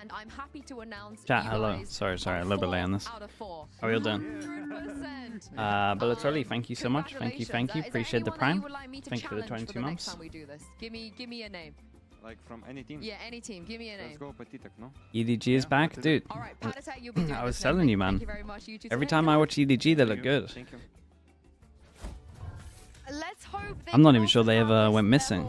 And I'm happy to announce Chat, hello. Sorry, a little bit late on this. How are you doing? Balotelli, thank you so much. Thank you. Appreciate the prime. Thank you for the 22 months. Give me a name. Like from any team? Yeah, any team. Give me a name. Let's go Petitek, no? EDG is back, dude. All right, Petitek, you'll be doing I was telling you, man. Every time I watch EDG, they look good. Thank you. Let's hope I'm not even sure they ever went missing.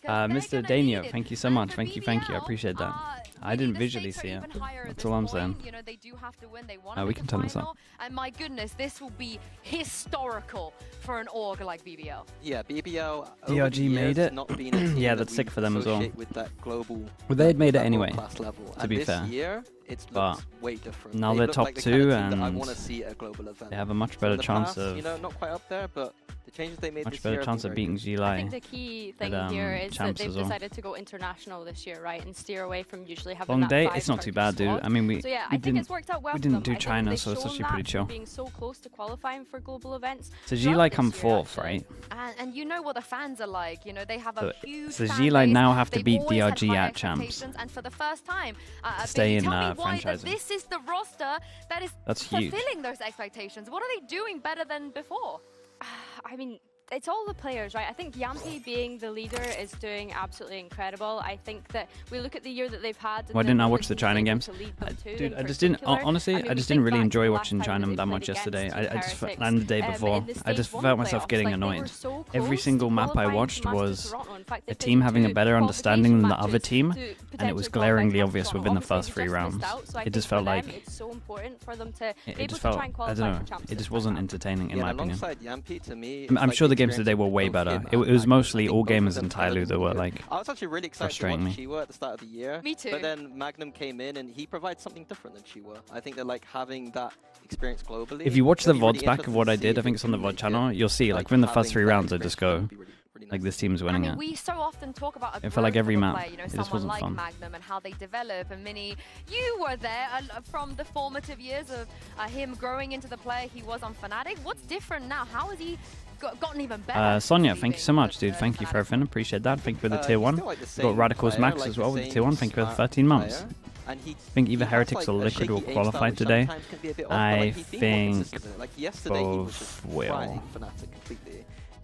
Mr. Danio, thank you so much. Thank you. I appreciate that. I didn't visually see it. That's all I'm saying. You know, they do have to win. They We can turn this up. And my goodness, this will be historical for an org like BBL. Yeah, BBL. DRG made it. Not been a team Yeah, that that's sick for them as well. associate with that global, Well, they had made it anyway, class level. to And be this fair. year, it's But looks way different. now They they're look top like the two, kind of team that I and want to see at a global event. they have a much So better in the chance past, of you know, not quite up there, but the changes they made much this better year chance have of been beating very I Gilai. think the key thing at, here is that champs they've as well. decided to go international this year, right, and steer away from usually having Long that day. 5 It's not too country bad, dude. squad. I mean, we So yeah, I think didn't it's worked out well we for didn't them. do I think China, they've so it's shown actually that pretty chill. being so close to qualifying for global events. So throughout Gilai this come year, fourth, actually. right? And you know what the fans are like. You know, they have a huge So fan Gilai base. now have to They've beat always had DRG high at champs. expectations, and for the first time, stay in, tell me why that franchising. this is the roster that is That's huge. fulfilling those expectations. What are they doing better than before? I mean, it's all the players, right? I think Yampi being the leader is doing absolutely incredible. I think that we look at the year that they've had. Why didn't I watch the China games? Dude, I just didn't. Honestly, I just didn't really enjoy watching China that much yesterday. I just and the day before, I just felt myself getting annoyed. Every single map I watched was a team having a better understanding than the other team, and it was glaringly obvious within the first 3 rounds. It just felt like it's so important for them to it just felt. I don't know. It just wasn't entertaining in my opinion. Alongside Yampi, to me, I'm sure the games today were way better. It was mostly all gamers in Tyloo that were like I was actually really excited to frustrating watch me. Chiwa at the start of the year. Me too. But then Magnum came in and he provides something different than Chiwa. I think that like having that experience globally. If you watch the it'll be VODs really back of what I interesting to did, I see think if it's on the they VOD can channel, make you'll see it, like within the first having 3 that rounds I just experience go would be really like nice. this team's I winning mean, it. we so often talk about a It felt like growth every of a map. player, you know, It just someone wasn't like fun. Magnum and how they develop. And Mini, you were there from the formative years of him growing into the player he was on Fnatic. What's different now? How has he gotten even better? Sonia, thank you so much, dude. Thank you for everything. Appreciate that. Thank you for the tier 1. Got Radicals Max as well with the tier 1. Thank you for the 13 months. I think either Heretics or Liquid will qualify today. I think both will.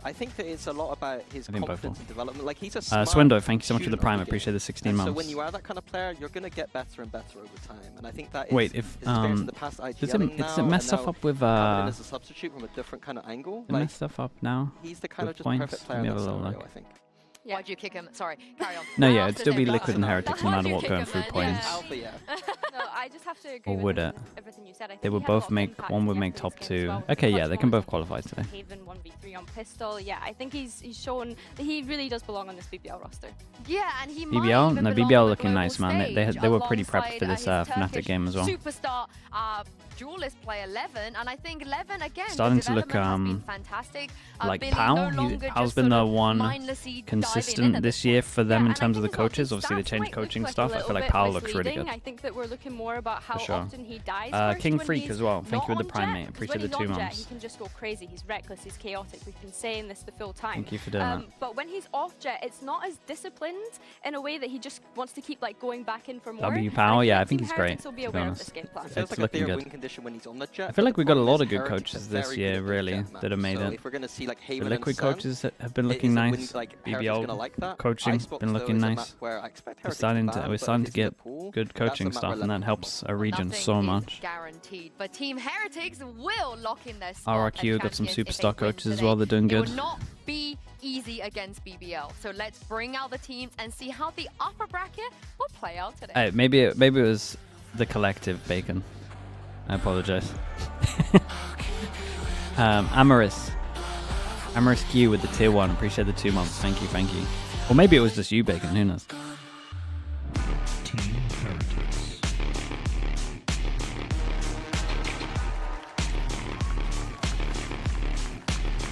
I think that it's a lot about his I think both confidence will. and development. Like he's a smart Swindo, thank you so much for the student prime. I of the appreciate game. the 16 And months. So when you are that kind of player, you're going to get better and better over time. And I think that is Wait, if his experience in the past does it mess stuff up with coming in as a substitute from a different kind of angle. it mess stuff up now? He's the kind with of just points? perfect player Let me in have that a little scenario, look. I think. Yeah. Why'd you kick him? Sorry, carry on. No, yeah, After it'd still be Nick, Liquid and after Heretics no Why'd matter you what kick going him through then? points. Alpha, yeah. No, I just have to agree Or with would it? everything you said. I think They he would had a lot both of make impact one in would make yesterday's top game as 2. well. Okay, yeah, Much they can more both qualify today. Haven 1v3 on pistol. Yeah, I think he's shown that he really does belong on this BBL roster. Yeah, and he might BBL? even No, belong BBL on the looking global nice, man. stage They were pretty prepped for alongside, this his Fnatic Turkish game as well. Superstar duelist player Levin, and I think Levin again. Starting the to look, development has been fantastic. Like Billy Pal, no longer Pal's just been sort the of one mindlessly diving in consistent at this year for them Yeah, in and I terms of the think as well, coaches. the Obviously, they stats changed might look coaching like a stuff. I little feel like bit Pal looks really misleading. good. I think that we're looking more about how sure. often he dies. King when Freak he's as well. Thank not you with the on prime, jet, mate. 'cause Appreciate when the he's 2 on jet, months. He can just go crazy. He's reckless. He's chaotic. We've been saying this the full time. Thank you for doing that. But when he's off jet, it's not as disciplined in a way that he just wants to keep like going back in for more. W Pal, yeah, I think Team he's great. Heretics will be To be aware of honest. this game plan. It feels It's like a looking fair good. win condition when he's on the jet. I feel like we The got a problem lot is of good Heretics coaches are this very year, good at really, jet maps. that have made So it. if we're going to see like The Haven Liquid and Sen, coaches have been it looking is a win, nice. like, Heretics are gonna BBL like that. coaching Icebox, been though, looking is a nice. map where I expect We're Heretics starting ban, to but we're if starting to it's in the get pool, good that's coaching a map stuff, where and that Levin helps can a region Nothing so is much. guaranteed, but Team Heretics will lock in their spot RRQ as got some champions if they superstar win coaches as today. well. They're doing It good. will not be easy against BBL. So let's bring out the teams and see how the upper bracket will play out today. Hey, maybe it was the collective bacon. I apologize. Amorous Q with the tier 1. Appreciate the 2 months. Thank you. Or maybe it was just you, bacon. Who knows?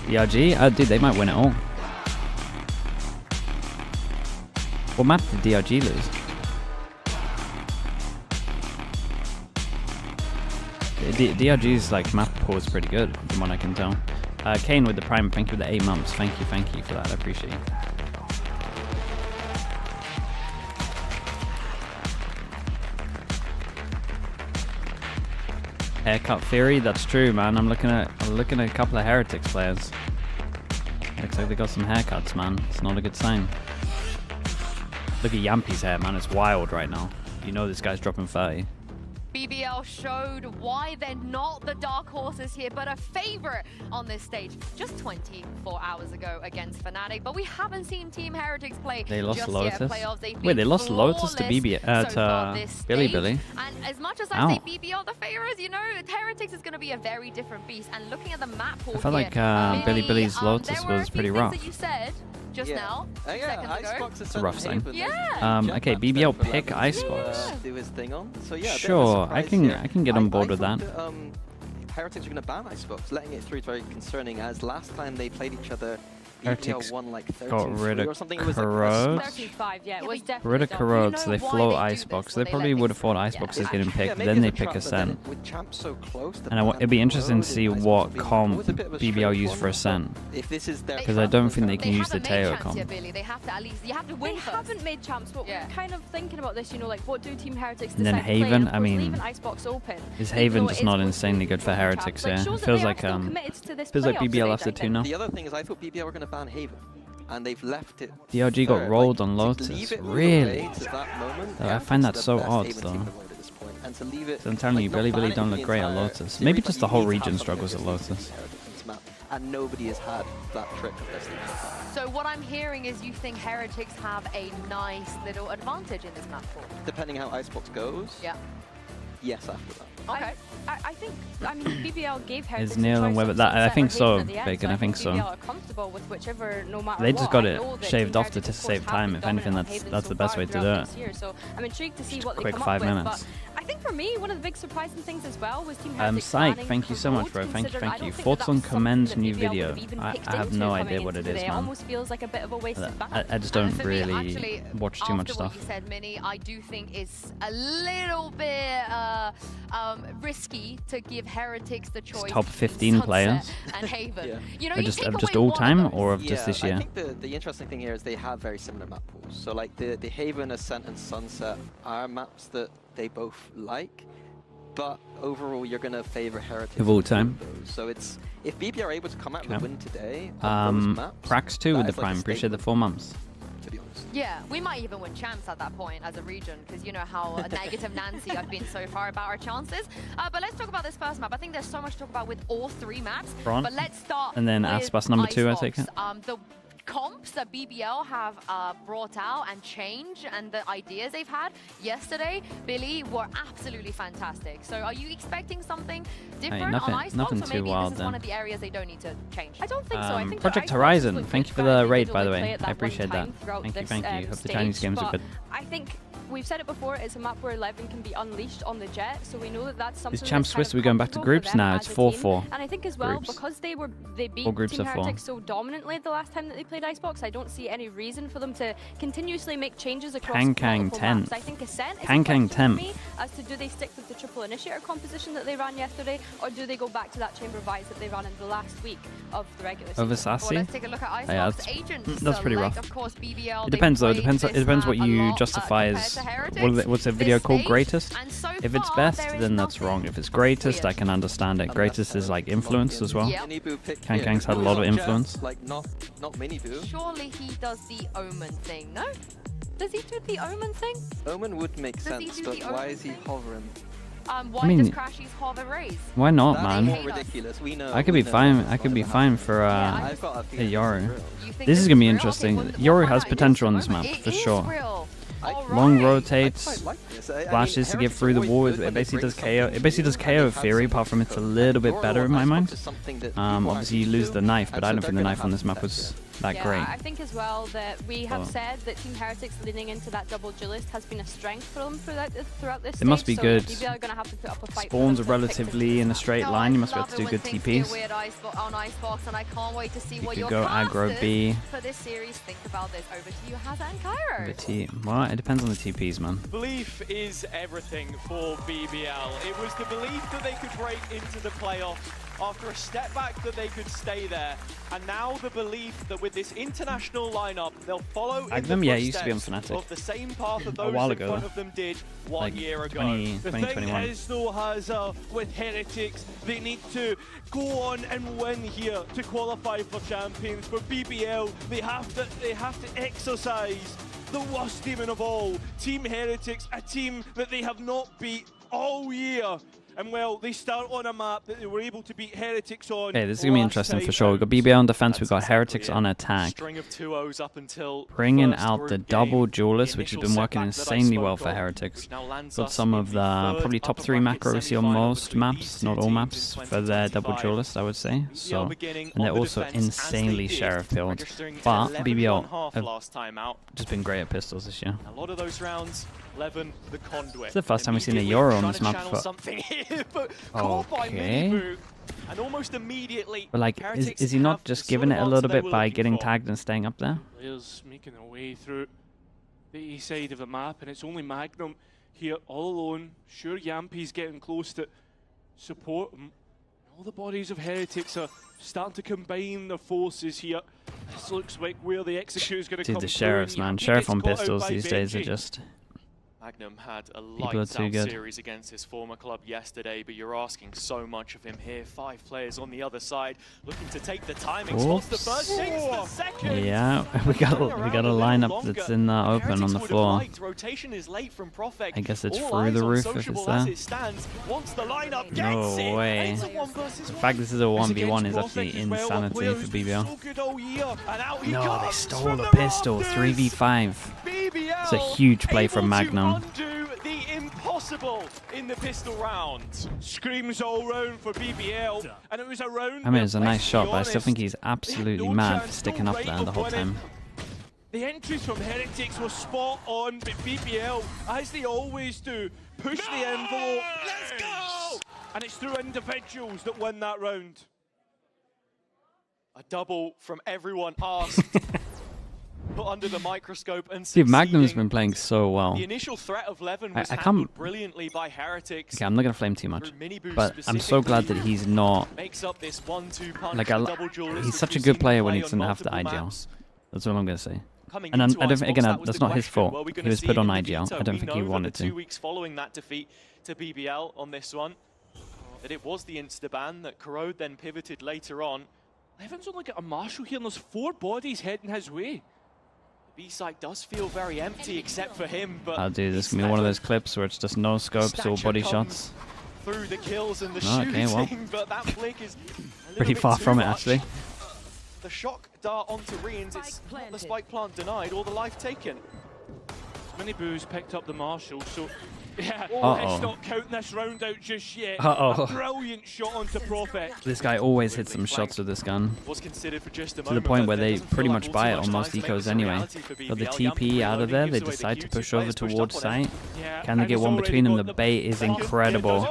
DRG? Dude, they might win it all. What map did DRG lose? DRG's like map pool is pretty good, from what I can tell. Kane with the prime, thank you for the 8 months. Thank you for that. I appreciate it. Haircut theory, that's true, man. I'm looking at a couple of Heretics players. Looks like they got some haircuts, man. It's not a good sign. Look at Yampy's hair, man. It's wild right now. You know this guy's dropping 30. BBL showed why they're not the dark horses here, but a favorite on this stage just 24 hours ago against Fnatic. But we haven't seen Team Heretics play. They lost just Lotus. Yet. Playoffs. Wait, they lost Lotus to BBL Billy. And as much as I say BBL the favorites, you know, Heretics is going to be a very different beast. And looking at the map pool, I felt like Billy's Lotus was pretty rough. That you said just now. Icebox it's a rough sign. Yeah. Okay, BBL pick Icebox. Do his thing on. So yeah, sure, I can get on board with that. Heretics are going to ban Icebox. Letting it through is very concerning, as last time they played each other, Heretics won like 13 got rid of or something. Corrodes. 35, yeah, it was definitely Rid of Corrodes, so they float Icebox. They probably would have thought Icebox is getting picked, then they pick Ascent. And it'd be interesting to see what comp BBL used for Ascent. Because I don't think they can use the Teo comp. They have to at least, you have to win. They haven't made champs, but we're kind of thinking about this, you know, like what do Team Heretics decide and then to play? Haven, And I mean, Icebox open, is Haven just not insanely good for Heretics? Yeah, it feels like BBL after 2 now. The other thing is, I thought BBL were going to ban Haven, and they've left it. DRG got rolled on Lotus. Really? I find that so odd, though. So I'm telling you, Billy don't look great at Lotus. Maybe just the whole region struggles at Lotus. And nobody has had that trick of this. So what I'm hearing is you think Heretics have a nice little advantage in this map pool? Depending how Icebox goes. Yeah. Yes, after that. Okay. I think, I mean, BBL gave Heretics Is Neil and Weber that? I think so, Bacon. I think so. They just got it shaved off to save time. If anything, that's the best way to do it. So I'm intrigued to see what quick 5 minutes. I think for me, one of the big surprising things as well was Team Heretics Psych, thank you so much, bro. Thank you. Thoughts on Commend's new video? I have no idea what it is, man. Almost feels like a bit of a waste of battle. I just don't really watch too much stuff. What you said, Mini, I do think it's a little bit risky to give Heretics the choice. Top 15 players. And Haven. Yeah. You know, of just all time or of just this year? I think the interesting thing here is they have very similar map pools. So like the Haven, Ascent, and Sunset are maps that they both like, but overall you're going to favor Heretics of all time. So it's, if BB are able to come out with a win today on those maps, Prax 2 with the Prime, appreciate the 4 months. To be honest. Yeah, we might even win champs at that point as a region, because you know how negative Nancy I've been so far about our chances. But let's talk about this first map. I think there's so much to talk about with all 3 maps. Front. But let's start and then Icebox number 2, I take it. The comps that BBL have brought out and changed, and the ideas they've had yesterday, Billy, were absolutely fantastic. So are you expecting something different on Icebox, nothing or maybe too wild this is one of the areas they don't need to change? I don't think so. I think Project Horizon, thank you for the raid, by the way. I appreciate that. Thank you. Hope the Chinese games are good. I think we've said it before, it's a map where 11 can be unleashed on the jet, so we know that that's something. Is Champ Swiss, we're going back to groups now? It's 4-4. And I think as well, because they beat Team Heretics so dominantly the last time that they played Icebox, I don't see any reason for them to continuously make changes across multiple maps. I think Ascent is a question for me as to do they stick with the triple initiator composition that they ran yesterday, or do they go back to that Chamber of Vice that they ran in the last week of the regular season? Over Sassy? Well, let's take a look at Icebox Agents. That's pretty rough. Of course, BBL, it depends though. It depends what you justify as. What's the video called? Greatest? If it's best, then that's wrong. If it's greatest, I can understand it. Greatest is like influence as well. Kang's had a lot of influence. Like not Miniboo. Surely he does the Omen thing, no? Does he do the Omen thing? Omen would make sense, but why is he hovering? Why does Crashy's hover raise? Why not, man? Ridiculous. We know. I could be fine. I could be fine for a Yoru. This is gonna be interesting. Yoru has potential on this map for sure. Long rotates, flashes to get through the wall. It basically does KO. It basically does KO Theory, apart from it's a little bit better in my mind. Obviously you lose the knife, but I don't think the knife on this map was that great. I think as well that we have said that Team Heretics leaning into that double duelist has been a strength for them throughout this stage. It must be good. BBL are going to have to put up a fight. Spawns are relatively in a straight line. You must be able to do good TPs. On Icebox, and I can't wait to see what you could go aggro B. For this series, think about this. Over to you, Hazza and Cairo. Well, it depends on the TPs, man. Belief is everything for BBL. It was the belief that they could break into the playoffs after a step back that they could stay there. And now the belief that with this international lineup, they'll follow in the yeah, used to be on footsteps Fnatic. of the same path that those while in ago, front of them did one year ago. 2021. The thing is though, Hazza, with Heretics, they need to go on and win here to qualify for champions. For BBL, they have to exercise the worst demon of all, Team Heretics, a team that they have not beat all year. And well, they start on a map that they were able to beat Heretics on. Okay, this is going to be interesting for sure. We've got BBL on defense, we've got Heretics on attack. String of 2-0s up until Bringing out the double duelist, which has been working insanely well for Heretics. Got some of the probably top 3 macro we see on most maps, not all maps, for their double duelist, I would say. So, and they're also insanely sheriff build. But BBL have just been great at pistols this year. A lot of those rounds, Levin, the conduit. It's the first time we've seen a Euro on this map before. Okay. And almost immediately, but like, is he not just giving it a little bit by getting tagged and staying up there? Players making their way through the east side of the map, and it's only Magnum here all alone. Sure, Yampi's getting close to support him. All the bodies of Heretics are starting to combine their forces here. This looks like where the execute is going to come. Dude, the sheriffs, man. Sheriff on pistols these days are just... Magnum had a lights-out series against his former club yesterday, but you're asking so much of him here. 5 players on the other side, looking to take the timing. Spots the first, takes the second. Yeah, we got a lineup that's in the open on the floor. Rotation is late from Profec. I guess it's through the roof if it's there. No way. The fact this is a 1v1 is actually insanity for BBL. No, they stole the pistol. 3v5. It's a huge play from Magnum. Do the impossible in the pistol round. Screams all round for BBL, and it was a round. I mean, it's a nice shot, but I still think he's absolutely mad for sticking up there the whole time. The entries from Heretics were spot on, but BBL, as they always do, push the envelope. Let's go! And it's through individuals that win that round. A double from everyone asked. Put under the microscope and Dude, Magnum's been playing so well. The initial threat of Levin was handled brilliantly by Heretics. Okay, I'm not gonna flame too much, but I'm so glad that he's not. Makes up this 1-2 punch. Like, he's such a good player when he doesn't have the IGL. That's all I'm gonna say. And I don't think, again, that's not his fault. He was put on IGL. I don't think he wanted to. 2 weeks following that defeat to BBL on this one, that it was the insta-ban that Corrode then pivoted later on. Levin's only got a marshal here, and there's 4 bodies heading his way. B-side does feel very empty except for him, but I'll do this. Gonna be one of those clips where it's just no scopes or body shots. Through the kills and the shooting, but that flick is pretty far from it actually. The shock dart onto Reans, it's not the spike plant denied or the life taken. Many boos picked up the marshal, so yeah, let's not counting this round out just yet. A brilliant shot onto Profec. This guy always hits some shots with this gun. Was considered for just a to the point where they pretty much buy it on most ecos anyway. Got the TP out of there, they decide to push over towards site. Can they get one between them? The bait is incredible.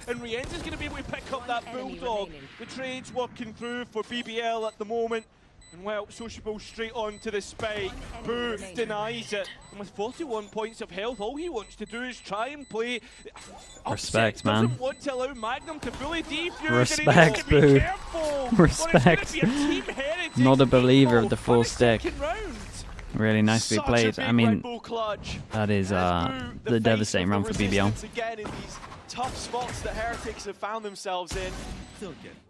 And Rienz is going to be able to pick up that Bulldog. The trade's working through for BBL at the moment. And well, Sociable straight on to the spike. Boo denies it. And with 41 points of health, all he wants to do is try and play. Respect, man. Doesn't want to allow Magnum to fully defuse. Respect, Boo. Respect. Not a believer of the full stick. Really nicely played. I mean, that is the devastating run for BBL. Tough spots that Heretics have found themselves in.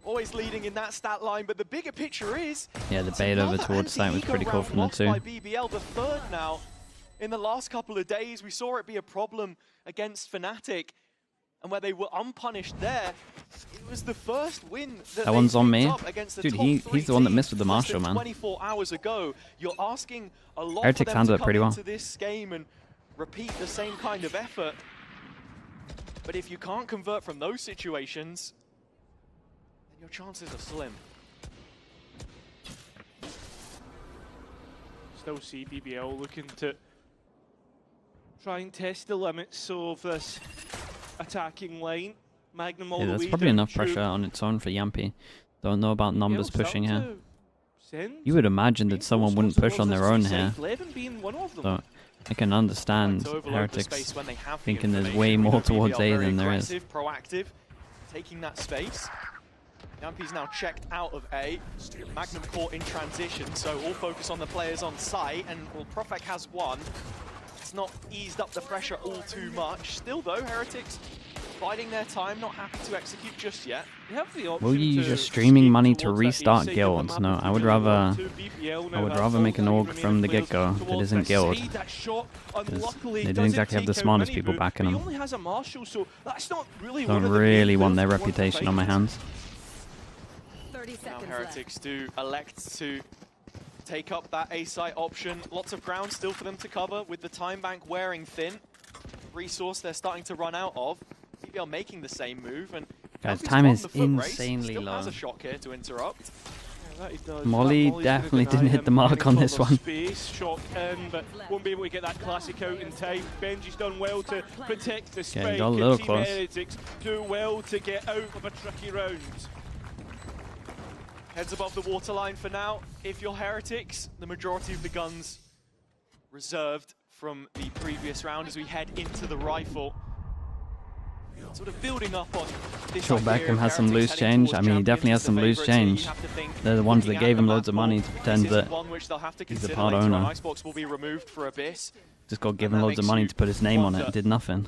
Always leading in that stat line, but the bigger picture is... Yeah, the bait over towards site was pretty cool from the 2. By BBL, the 3rd now. In the last couple of days, we saw it be a problem against Fnatic. And where they were unpunished there, it was the first win that one's on me. Dude, he's the one that missed with the marshal, man. 24 hours ago, you're asking a lot Heretics for them to handled it pretty come well. into this game and repeat the same kind of effort. But if you can't convert from those situations, then your chances are slim. Still see BBL looking to try and test the limits of this attacking line. Magnum all the way that's probably enough pressure on its own for Yampy. Don't know about numbers pushing here. You would imagine that someone wouldn't push on their own here. So I can understand Heretics thinking there's way more towards A than there is. Proactive, taking that space. Yampy's now checked out of A. Magnum caught in transition, so all focus on the players on site, and well, Profek has one. It's not eased up the pressure all too much. Still though, Heretics biding their time, not happy to execute just yet. Will you use your streaming money to restart guilds? No, I would rather make an org from the get-go that isn't guild. They didn't exactly have the smartest people backing them. Don't really want their reputation on my hands. Now Heretics do elect to take up that A site option. Lots of ground still for them to cover with the time bank wearing thin. Resource they're starting to run out of. BBL making the same move, and guys, time is insanely low. Has a shot here to interrupt. Molly definitely didn't hit the mark on this one. Shot in, but won't be able to get that classic out in time. Benji's done well to protect the spike. Yeah, got a little Team close. Heretics do well to get out of a tricky round. Heads above the waterline for now. If you're Heretics, the majority of the guns reserved from the previous round as we head into the rifle. Sort of building up on this. Sure, Beckham has some loose change. I mean, he definitely has some loose change. They're the ones that gave him loads of money to pretend that he's the part owner. Icebox will be removed for Abyss. Just got given loads of money to put his name on it and did nothing.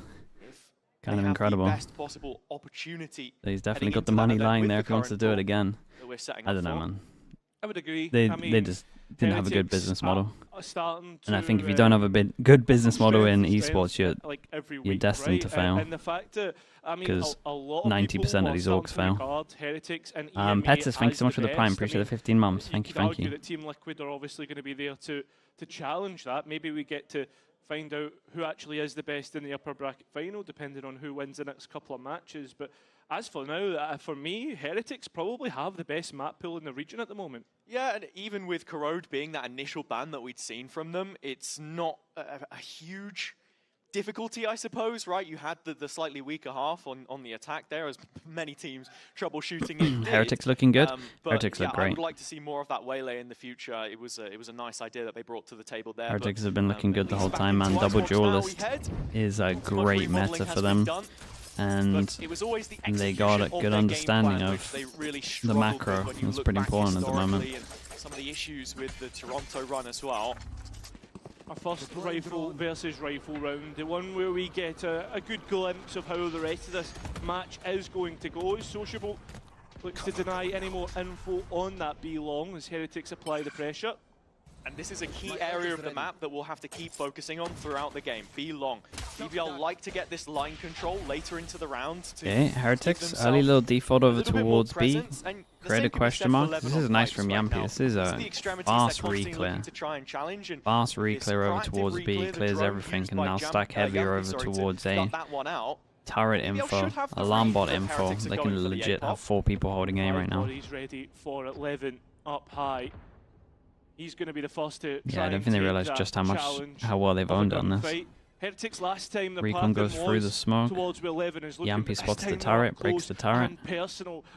Kind of incredible. Best possible opportunity. He's definitely got the money lying there if he wants to do it again. I don't know, man. I would agree. They just didn't have a good business model. And I think if you don't have a good business model in esports, you're destined to fail. Because 90% of these orgs fail. Pettis, thanks so much for the prime. Appreciate the 15 months. Thank you, thank you. That Team Liquid are obviously going to be there to challenge that. Maybe we get to find out who actually is the best in the upper bracket final, depending on who wins the next couple of matches. But as for now, for me, Heretics probably have the best map pool in the region at the moment. Yeah, and even with Corrode being that initial ban that we'd seen from them, it's not a huge difficulty, I suppose, right? You had the slightly weaker half on the attack there, as many teams troubleshooting it. Heretics looking good. Heretics look great. I would like to see more of that waylay in the future. It was a nice idea that they brought to the table there. Heretics have been looking good the whole time, man. Double duelist is a great meta for them. And they got a good understanding of the macro. It's pretty important at the moment. Some of the issues with the Toronto run as well. Our first rifle versus rifle round, the one where we get a good glimpse of how the rest of this match is going to go. Sociable looks to deny any more info on that B long as Heretics apply the pressure. And this is a key area of the map that we'll have to keep focusing on throughout the game. B long. BBL like to get this line control later into the round. Okay, Heretics, early little default over towards B. Create a question mark. This is nice from Yampy. This is a fast re-clear. Fast re-clear over towards B. Clears everything and now stack heavier over towards A. Turret info, alarm bot info. They can legit have 4 people holding A right now. He's ready for 11 up high. He's going to be the first to try I don't think they realize just how well they've owned it on this. Heretics last time the Recon goes through the smoke. Yampy spots the turret, breaks the turret.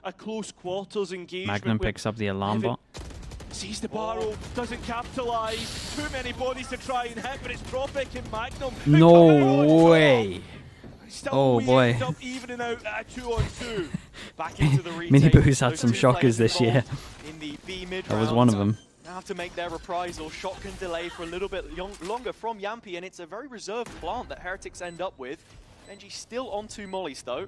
A close quarters engagement. Magnum picks up the alarm bot. Sees the barrel, doesn't capitalise. Too many bodies to try and hit, but it's Profek and Magnum. No way. Oh boy. Evening out at a 2-on-2. Back into the Mini Boo's had some shockers this year. That was one of them. Have to make their reprisal. Shot can delay for a little bit longer from Yampy, and it's a very reserved plant that Heretics end up with. Benji still onto Molly's though.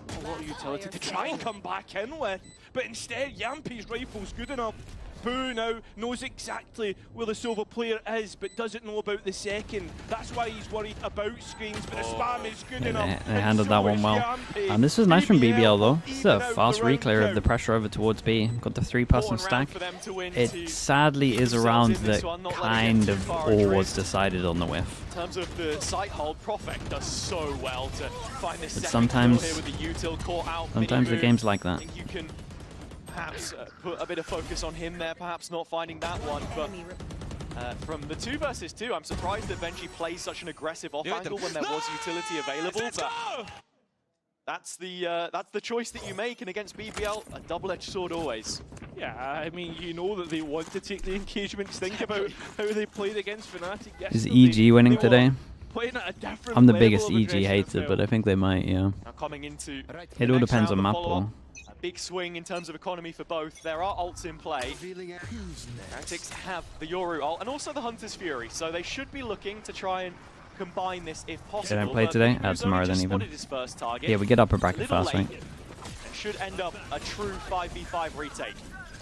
Not a lot of utility to try and come back in with, but instead Yampy's rifle's good enough. Boo now knows exactly where the silver player is, but doesn't know about the second. That's why he's worried about screens, but the spam is good enough. They handled that one well. And this is nice from BBL though. This is a fast re-clear of the pressure over towards B. Got the 3-person stack. It sadly is a round that kind of all was decided on the whiff. In terms of the site hold, Profek does so well to find this second kill here with the util caught out. Sometimes the game's like that. Perhaps put a bit of focus on him there, perhaps not finding that one, but from the 2 versus 2, I'm surprised that Benji plays such an aggressive off angle when there was utility available, but that's the choice that you make, and against BBL, a double-edged sword always. Yeah, I mean, you know that they want to take the engagements. Think about how they played against Fnatic yesterday. Is EG winning today? At I'm the biggest EG hater, but I think they might, yeah. Now coming into it all depends on map pool. A big swing in terms of economy for both. There are ults in play. HERETICs have the Yoru ult and also the Hunter's Fury, so they should be looking to try and combine this if possible. They don't play today? Add tomorrow then even. Yeah, we get upper bracket fast, right? It should end up a true 5v5 retake.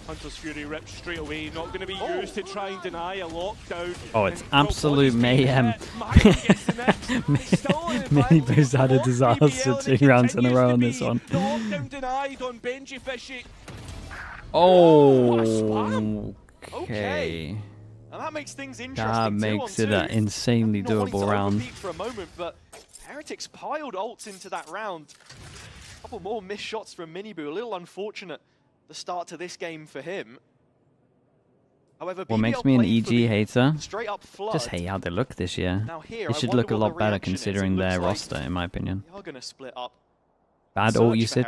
Hunter's Fury ripped straight away, not going to be used to try and deny a lockdown. Oh, it's absolute mayhem. Miniboo's had a disaster 2 rounds in a row on this one. Lockdown denied on Benji Fishy. Oh, okay. And that makes things interesting. That makes it an insanely doable round. For a moment, but HERETICs piled ults into that round. A couple more missed shots from Miniboo. A little unfortunate the start to this game for him. However, what makes me an EG hater? Straight up flood. Just hate how they look this year. Here, they should look a lot better considering their roster, in my opinion. They are going to split up. Bad ult usage,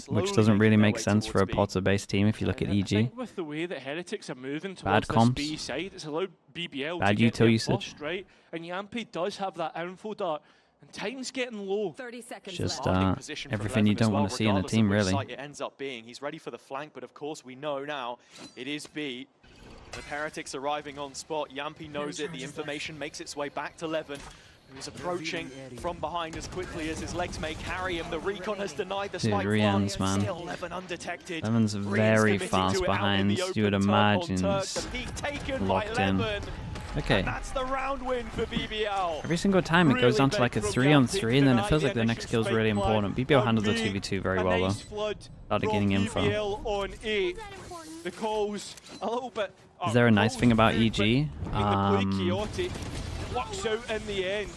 which doesn't really make sense for a Potter-based team if you look at EG. I think with the way that HERETICs are moving towards bad comps, B side, it's allowed BBL bad to util usage. First, right? And Yampi does have that info dart, and time's getting low. 30 seconds just left. everything you don't want to see in a team, really. It ends up being. He's ready for the flank, but of course we know now it is B. With HERETICs arriving on spot, Yampi knows it. The information makes its way back to Levin, who's approaching from behind as quickly as his legs may carry him. The recon has denied the spike man. Still Levin undetected. Levin's very fast behind, you would imagine. Locked in. Okay. That's the round win for BBL. Every single time it goes down to like a 3-on-3, and then it feels like the next kill is really important. BBL handled the 2v2 very well though. Started getting info. The calls a little bit. Is there a nice thing about EG? Works out in the end.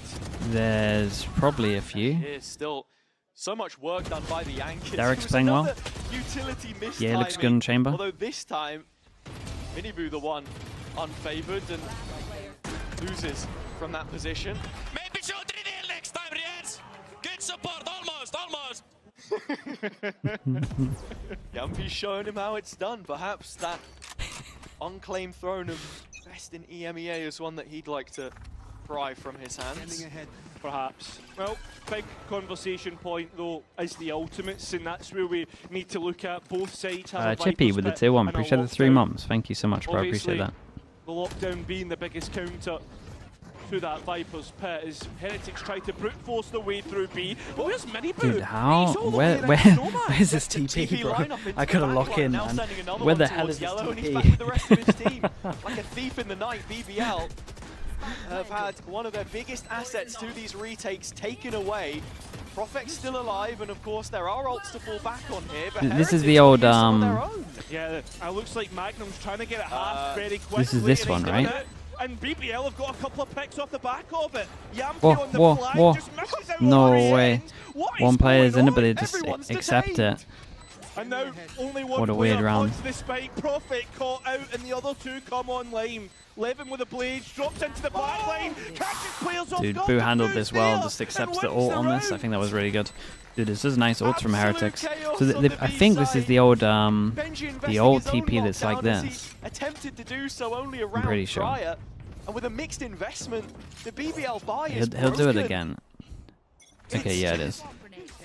There's probably a few. There's still so much work done by the Yankees. Derek's playing well. Yeah, he looks good in chamber. Although this time, Miniboo the one unfavored and loses from that position. Maybe show 3D next time, Riaz. Good support, almost. Yampi's showing him how it's done. Perhaps that unclaimed throne of best in EMEA is one that he'd like to pry from his hands. Perhaps. Well, big conversation point though is the ultimates, and that's where we need to look at both sides. Chippy with the tier 1, appreciate the 3 months. Thank you so much, bro. Appreciate that. The lockdown being the biggest counter through that Viper's pit as HERETICs try to brute force their way through B. But where's Miniboo? Dude, how? Where's this TP, bro? I gotta lock in, man. Where the hell is this TP? Like a thief in the night, BBL have had one of their biggest assets to these retakes taken away. Prophet's still alive, and of course there are ults to fall back on here. But this is the old yeah, it looks like Magnum's trying to get it half very quickly. This is this one, right? And BBL have got a couple of picks off the back of it. Yampi on the flag just misses out no on way. One player's inability to just accept it. And now only one what a weird round. The spike. Prophet caught out, and the other two come online. Levin with a blade drops into the back line, catches players off. Dude, Boo handled this well, just accepts the ult on this. I think that was really good. Dude, this is nice ults from HERETICs. So I think this is the old TP that's like this. Attempted to do so only a I'm pretty sure. Prior, and with a mixed investment, the BBL buy is he'll do it again. Okay, yeah, it is.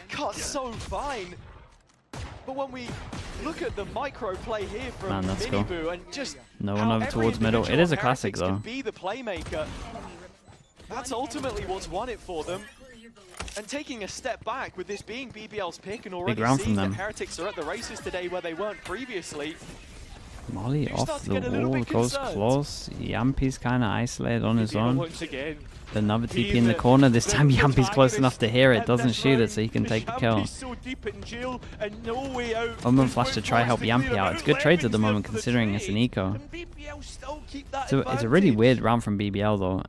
Cut so fine. But when we look at the micro play here from Miniboo and just no one over towards middle. It is a classic though. Be the playmaker. That's ultimately what's won it for them. And taking a step back with this being BBL's pick and already seeing that HERETICs are at the races today where they weren't previously. Molly off the wall, goes close. Yampi's kind of isolated on his own. Another TP in the corner. This time Yampi's close enough to hear it, doesn't shoot it, so he can take the kill. Omen flash to try help Yampi out. It's good trades at the moment considering it's an eco. So it's a really weird round from BBL though.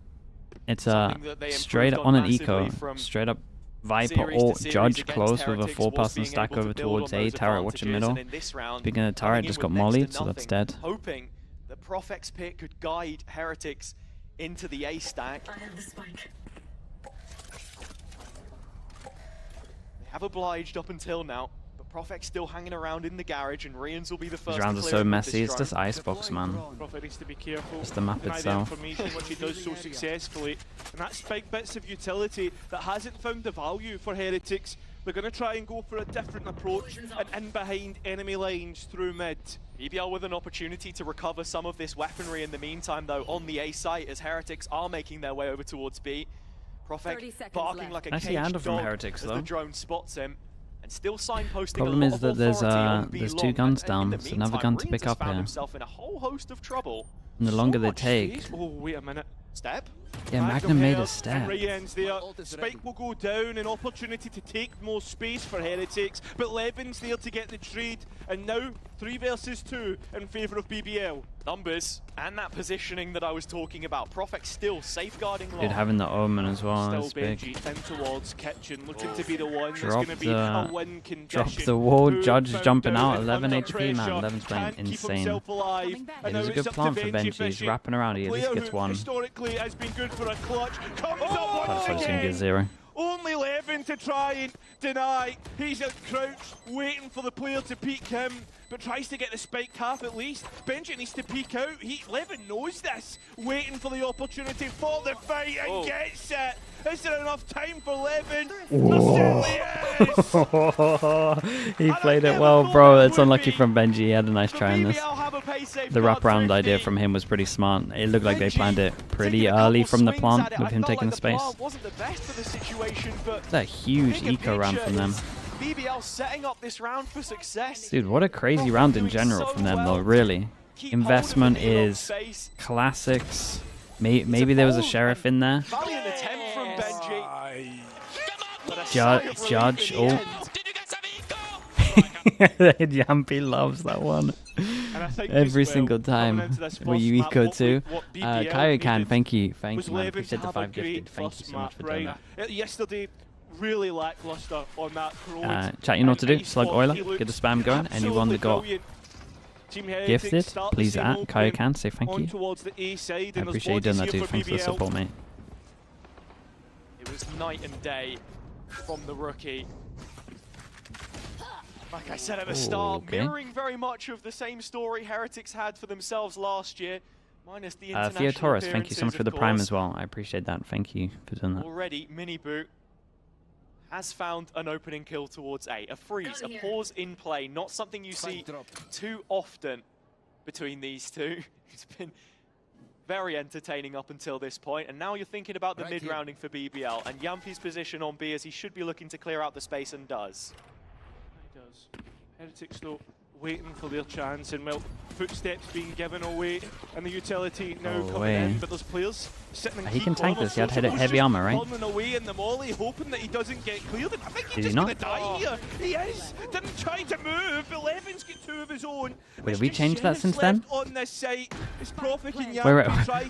It's a straight up on an eco, straight up Viper or Judge close with a 4-person stack over towards A, turret watching middle. Speaking of turret, just got mollied, so that's dead. Hoping the Prophet's pick could guide HERETICs into the A stack. They have obliged up until now, but Prophet's still hanging around in the garage, and Rians will be the first. These rounds are so messy. It's just Icebox, man. Prophet needs to be careful. Just the map itself. Which he does so successfully, and that's big bits of utility that hasn't found the value for HERETICs They're going to try and go for a different approach and in behind enemy lines through mid. BBL with an opportunity to recover some of this weaponry in the meantime, though, on the A site as Heretics are making their way over towards B. Prophet barking like a caged dog Heretics, as the drone spots him. And still signposting. Problem is that there's 2 guns down. There's another gun to pick up here. Himself in a whole host of trouble. And the longer they take. Oh, wait a minute. Step. Yeah, Magnum made a step. There. Spike will go down, an opportunity to take more space for Heretics, but Levin's there to get the trade, and now 3 versus 2 in favour of BBL. Numbers and that positioning that I was talking about. Prophet still safeguarding long. Dude, having the Omen as well, that's big. In towards Kitchen, looking to be the one that's going to be a win condition. Drop the wall, Judge jumping out, 11 HP, man. 11's playing insane. It is a good plan for Benji. He's wrapping around, he at least gets 1. Historically has been good for a clutch. Comes up once He's gonna get 0. Only Levin to try and deny. He's at crouch, waiting for the player to peek him, but tries to get the spiked half at least. Benji needs to peek out. Levin knows this, waiting for the opportunity for the fight and gets it. Is there enough time for Levin? He played it well, bro. It's unlucky from Benji. He had a nice try in this. The wraparound idea from him was pretty smart. It looked like they planned it pretty early from the plant with him taking the space. That's a huge eco round from them. BBL setting up this round for success. Dude, what a crazy round in general from them though, really. Investment is classics. Maybe there was a sheriff in there. Valiant attempt from Benji. Judge. Oh. Yampy loves that one. Every single time. Were you eco too? Kaiokan, thank you. Thank you, man. Appreciate the 5 gifted. Thank you so much for doing that. Yesterday, really lackluster on that. Chat, you know what to do. Slug Oiler, get the spam going. Anyone that got gifted, please at Kaiokan, say thank you. I appreciate you doing that too. Thanks for the support, mate. It was night and day from the rookie. Like I said at the start, mirroring very much of the same story Heretics had for themselves last year, minus the international Theo Torres, thank you so much for the prime as well. I appreciate that. Thank you for doing that. Already, Miniboot has found an opening kill towards A. A freeze, a pause in play, not something you see too often between these two. It's been very entertaining up until this point, and now you're thinking about the mid-rounding for BBL, and Yampy's position on B as he should be looking to clear out the space and does. He does. Heretics though, waiting for their chance, and well, footsteps being given away, and the utility now coming in, but there's players sitting in he can tank this, he had heavy armor, right? Away in the molly, hoping that he doesn't get cleared. I think he's just gonna die here. He is! Didn't try to move, 11's got 2 of his own. Wait, have we changed that since then? On this site.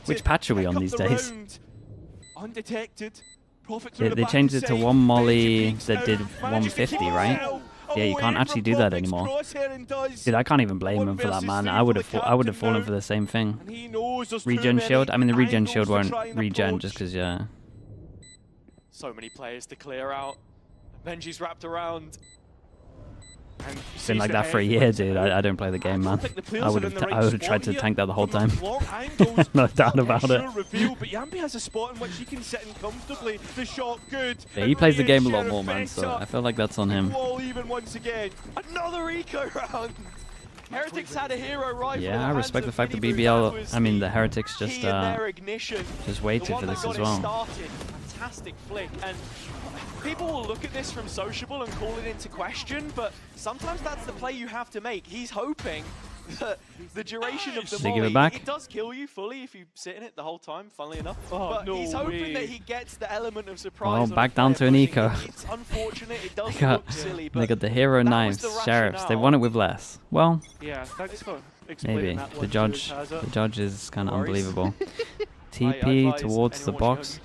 Which patch are we on these days? Undetected. They changed it to 1 molly that did 150, right? Yeah, you can't actually do that anymore. Dude, I can't even blame him for that, man. I would have fallen for the same thing. Regen shield? I mean, the regen shield won't regen just because, yeah. So many players to clear out. Benji's wrapped around. It's been like that for a year, dude. I don't play the game, man. I would have tried to tank that the whole time. No doubt about it. But Yampy has a spot in which he can sit in comfortably. The shot good. Yeah, he plays the game a lot more, man, so I feel like that's on him. Even once again. Another eco round. Heretics had a hero rifle. Yeah, I respect the fact that BBL, I mean, the Heretics just waited for this as well. Fantastic flick, and people will look at this from sociable and call it into question, but sometimes that's the play you have to make. He's hoping that the duration of the molly, it does kill you fully if you sit in it the whole time, funnily enough. But he's hoping that he gets the element of surprise. Well, back down to an eco. It's unfortunate, it does look silly, but they got the hero knives, sheriffs. They won it with less. Well, yeah, thanks for maybe. The judge is kind of unbelievable. TP towards the box.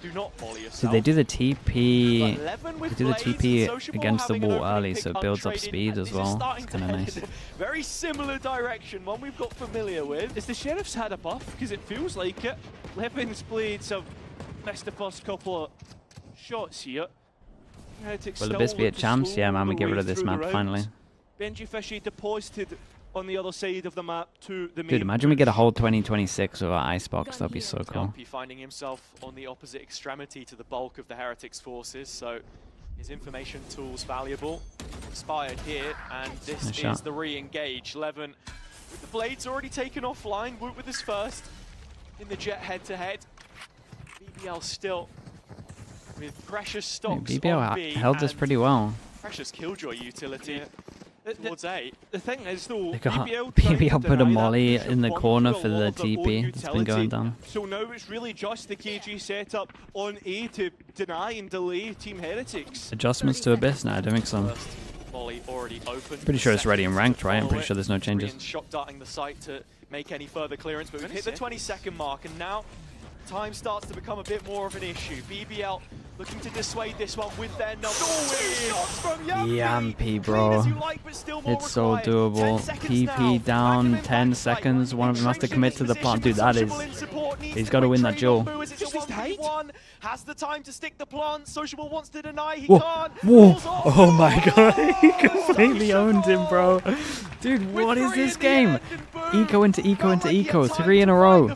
So they do the TP. They do the TP against the wall early, so it builds up speed as well. It's kind of nice. Very similar direction, one we've got familiar with. Is the sheriff's had a buff? Because it feels like it. Levin's blades have missed the first couple of shots here. Will the best be at champs? Yeah, man, we get rid of this map finally. Benji Fishy deposited on the other side of the map to the main. Dude, imagine we get a whole 2026 with our Icebox. That'd be so cool. Finding himself on the opposite extremity to the bulk of the Heretics forces, so His information tool's valuable. Expired here, and this is the re-engage. Levin with the blades already taken offline. Woot with his first in the Jet head-to-head. BBL still with Precious stocks BBL on B held this pretty well. Precious Killjoy utility towards A. The thing is though, BBL put a molly in the corner for the TP. It's been going down. So now it's really just the KG setup on A to deny and delay Team Heretics. Adjustments to Abyss? No, I don't think so. Already open. Pretty sure it's ready and ranked, right? I'm pretty sure there's no changes. Shot darting the site to make any further clearance, but we've hit the 20-second mark, and now time starts to become a bit more of an issue. BBL looking to dissuade this one with their number. Yampy, bro. It's so doable. PP down, 10 seconds. One of them has to commit to the plant. Dude, that is... He's got to win that duel. Has the time to stick the plant. Sociable wants to deny. He can't. Whoa. Oh my god. He completely owned him, bro. Dude, what is this game? Eco into eco into eco. 3 in a row.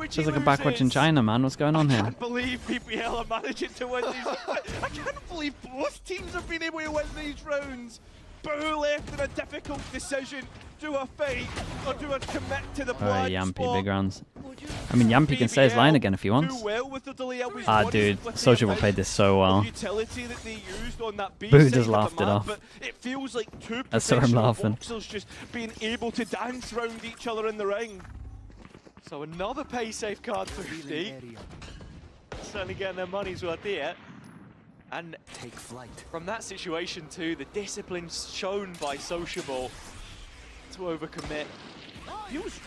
Feels like a backwards in China, man. What's going on here? I can't believe BBL are managing to win these. I can't believe both teams have been able to win these rounds. Boo left in a difficult decision. Do a fake or do a commit to the plan. Yampy, big rounds. I mean, Yampy can say his line again if he wants. Dude, Sociable played this so well. Boo just laughed it off. It feels like two I saw him laughing. Just being able to dance around each other in the ring. So another pay safe card for BD. Certainly getting their money's worth here. And take flight. From that situation too, the discipline shown by Sociable to overcommit. Feels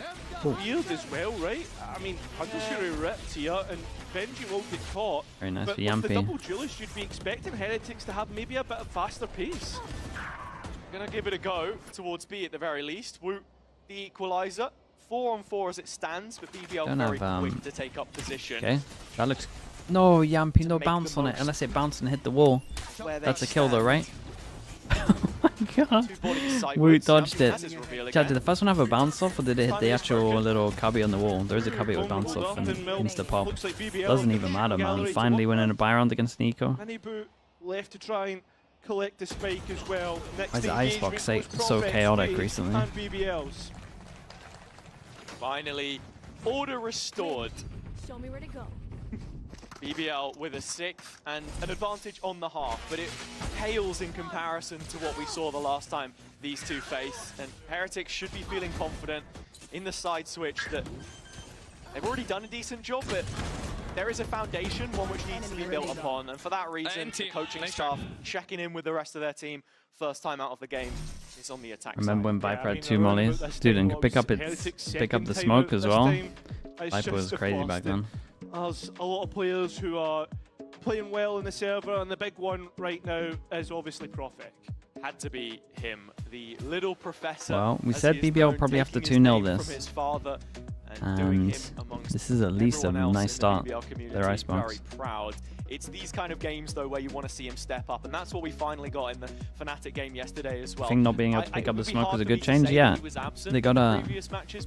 weird as well, right? I mean, Undershiri ripped here and Benji will get caught. Very nice but for Yampy. With the double duelist, you'd be expecting Heretics to have maybe a bit of faster pace. Gonna give it a go towards B at the very least. Woot, the equalizer. 4-on-4 as it stands, but BBL very quick to take up position. Okay, that looks... No, Yampy, no bounce on it, unless it bounced and hit the wall. That's a kill though, right? Oh my god. Woot dodged it. Chad, did the first one have a bounce off, or did it hit the actual little cubby on the wall? There is a cubby with bounce off and insta-pop. Doesn't even matter, man. Finally winning a buy round against Nico. Left to try and collect the spike as well. Why is the Icebox so chaotic recently? Finally, order restored. Show me where to go. BBL with a 6th and an advantage on the half, but it pales in comparison to what we saw the last time these two faced. And Heretics should be feeling confident in the side switch that they've already done a decent job, but there is a foundation, one which needs to be built upon. And for that reason, the coaching staff checking in with the rest of their team first time out of the game is on the attack. Remember when Viper had 2 mollies? Dude, and could pick up the smoke as well. Viper was crazy back then. There's a lot of players who are playing well in the server, and the big one right now is obviously Prophet. Had to be him, the little professor. Well, we said BBL probably have to 2-0 this. And this is at least a nice start. Their Icebox. Very proud. It's these kind of games though where you want to see him step up, and that's what we finally got in the Fnatic game yesterday as well. I think not being able to pick up the smoke was a good change. Yeah, they got a.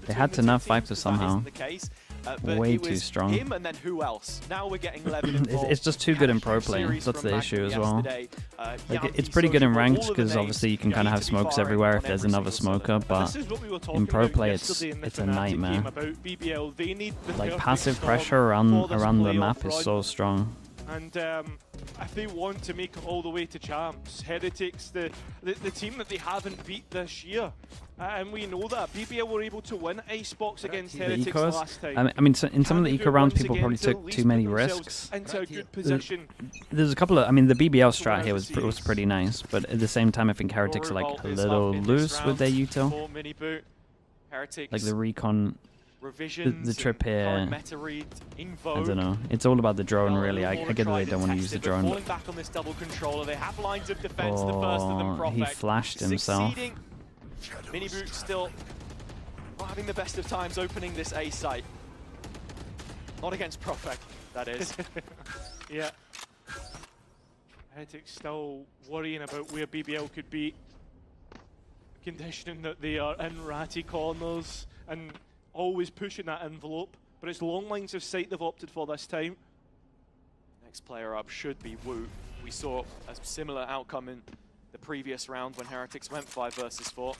They had to nerf Viper somehow. Way too strong. Him and then who else? Now we're getting it's just too good in pro play. That's the issue as well. Like, it's pretty good in ranked because obviously you can kind of have smokes everywhere if there's another smoker, but in pro play it's a nightmare. Like passive pressure around the map is so strong. And if they want to make it all the way to champs, Heretics, the team that they haven't beat this year, and we know that BBL were able to win Icebox against Heretics last time. I mean, so in some of the eco rounds, people probably took too many risks. Into a good position. There's a couple of, I mean, the BBL strat here was pretty nice, but at the same time, I think Heretics are like a little loose with their util. Like the recon. The trip here, I don't know. It's all about the drone, really. I get that they don't want to use the drone. Oh, he flashed himself. Miniboot still not having the best of times opening this A site. Not against Prophet, that is. Yeah. Heretics still worrying about where BBL could be, conditioning that they are in ratty corners and always pushing that envelope, but it's long lines of sight they've opted for this time. Next player up should be Woot. We saw a similar outcome in the previous round when Heretics went 5 versus 4.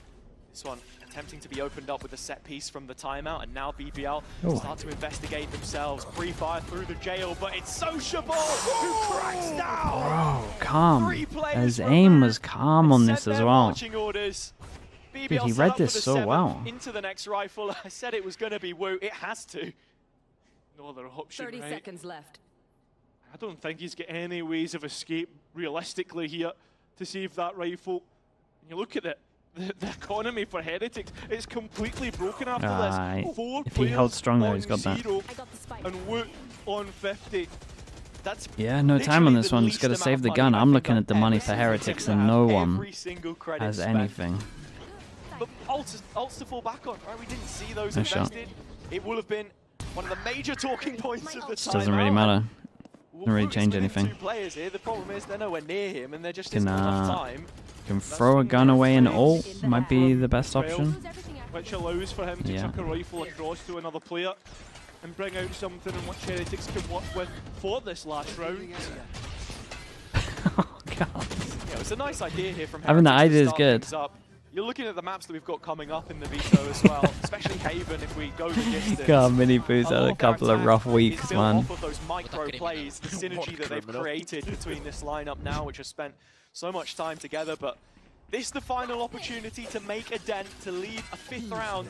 This one attempting to be opened up with a set piece from the timeout, and now BBL start to investigate themselves. Pre-fire through the jail, but it's Sociable who cracks down! Bro, calm. His aim was calm on this as well. Dude, he read this so well. Into the next rifle. I said it was going to be Wu. It has to. No other option, 30 seconds left. I don't think he's got any ways of escape realistically here to save that rifle. You look at it. The economy for Heretics is completely broken after this. 4 if he held strong there, he's got that. And Woot on 50. That's no time on this one. Just got to save the gun. I'm looking at the money for Heretics, and no one has anything. But ults to fall back on, right? We didn't see those invested. It will have been one of the major talking points of the time. Doesn't really matter. Doesn't really change anything. 2 players here. The problem is they're nowhere near him, and they're just isn't enough time. Can throw a gun away and ult might be the best option. Which allows for him to chuck a rifle across to another player and bring out something in which Heretics can work with for this last round. Oh god. Yeah, it was a nice idea here from Heretics. Having the idea is good. You're looking at the maps that we've got coming up in the Veto as well, especially Haven if we go the distance. God, Mini Boo's had a couple of rough weeks, man. Off of those micro plays, the synergy that they've created between this lineup now, which has spent so much time together, but this is the final opportunity to make a dent, to leave a 5th round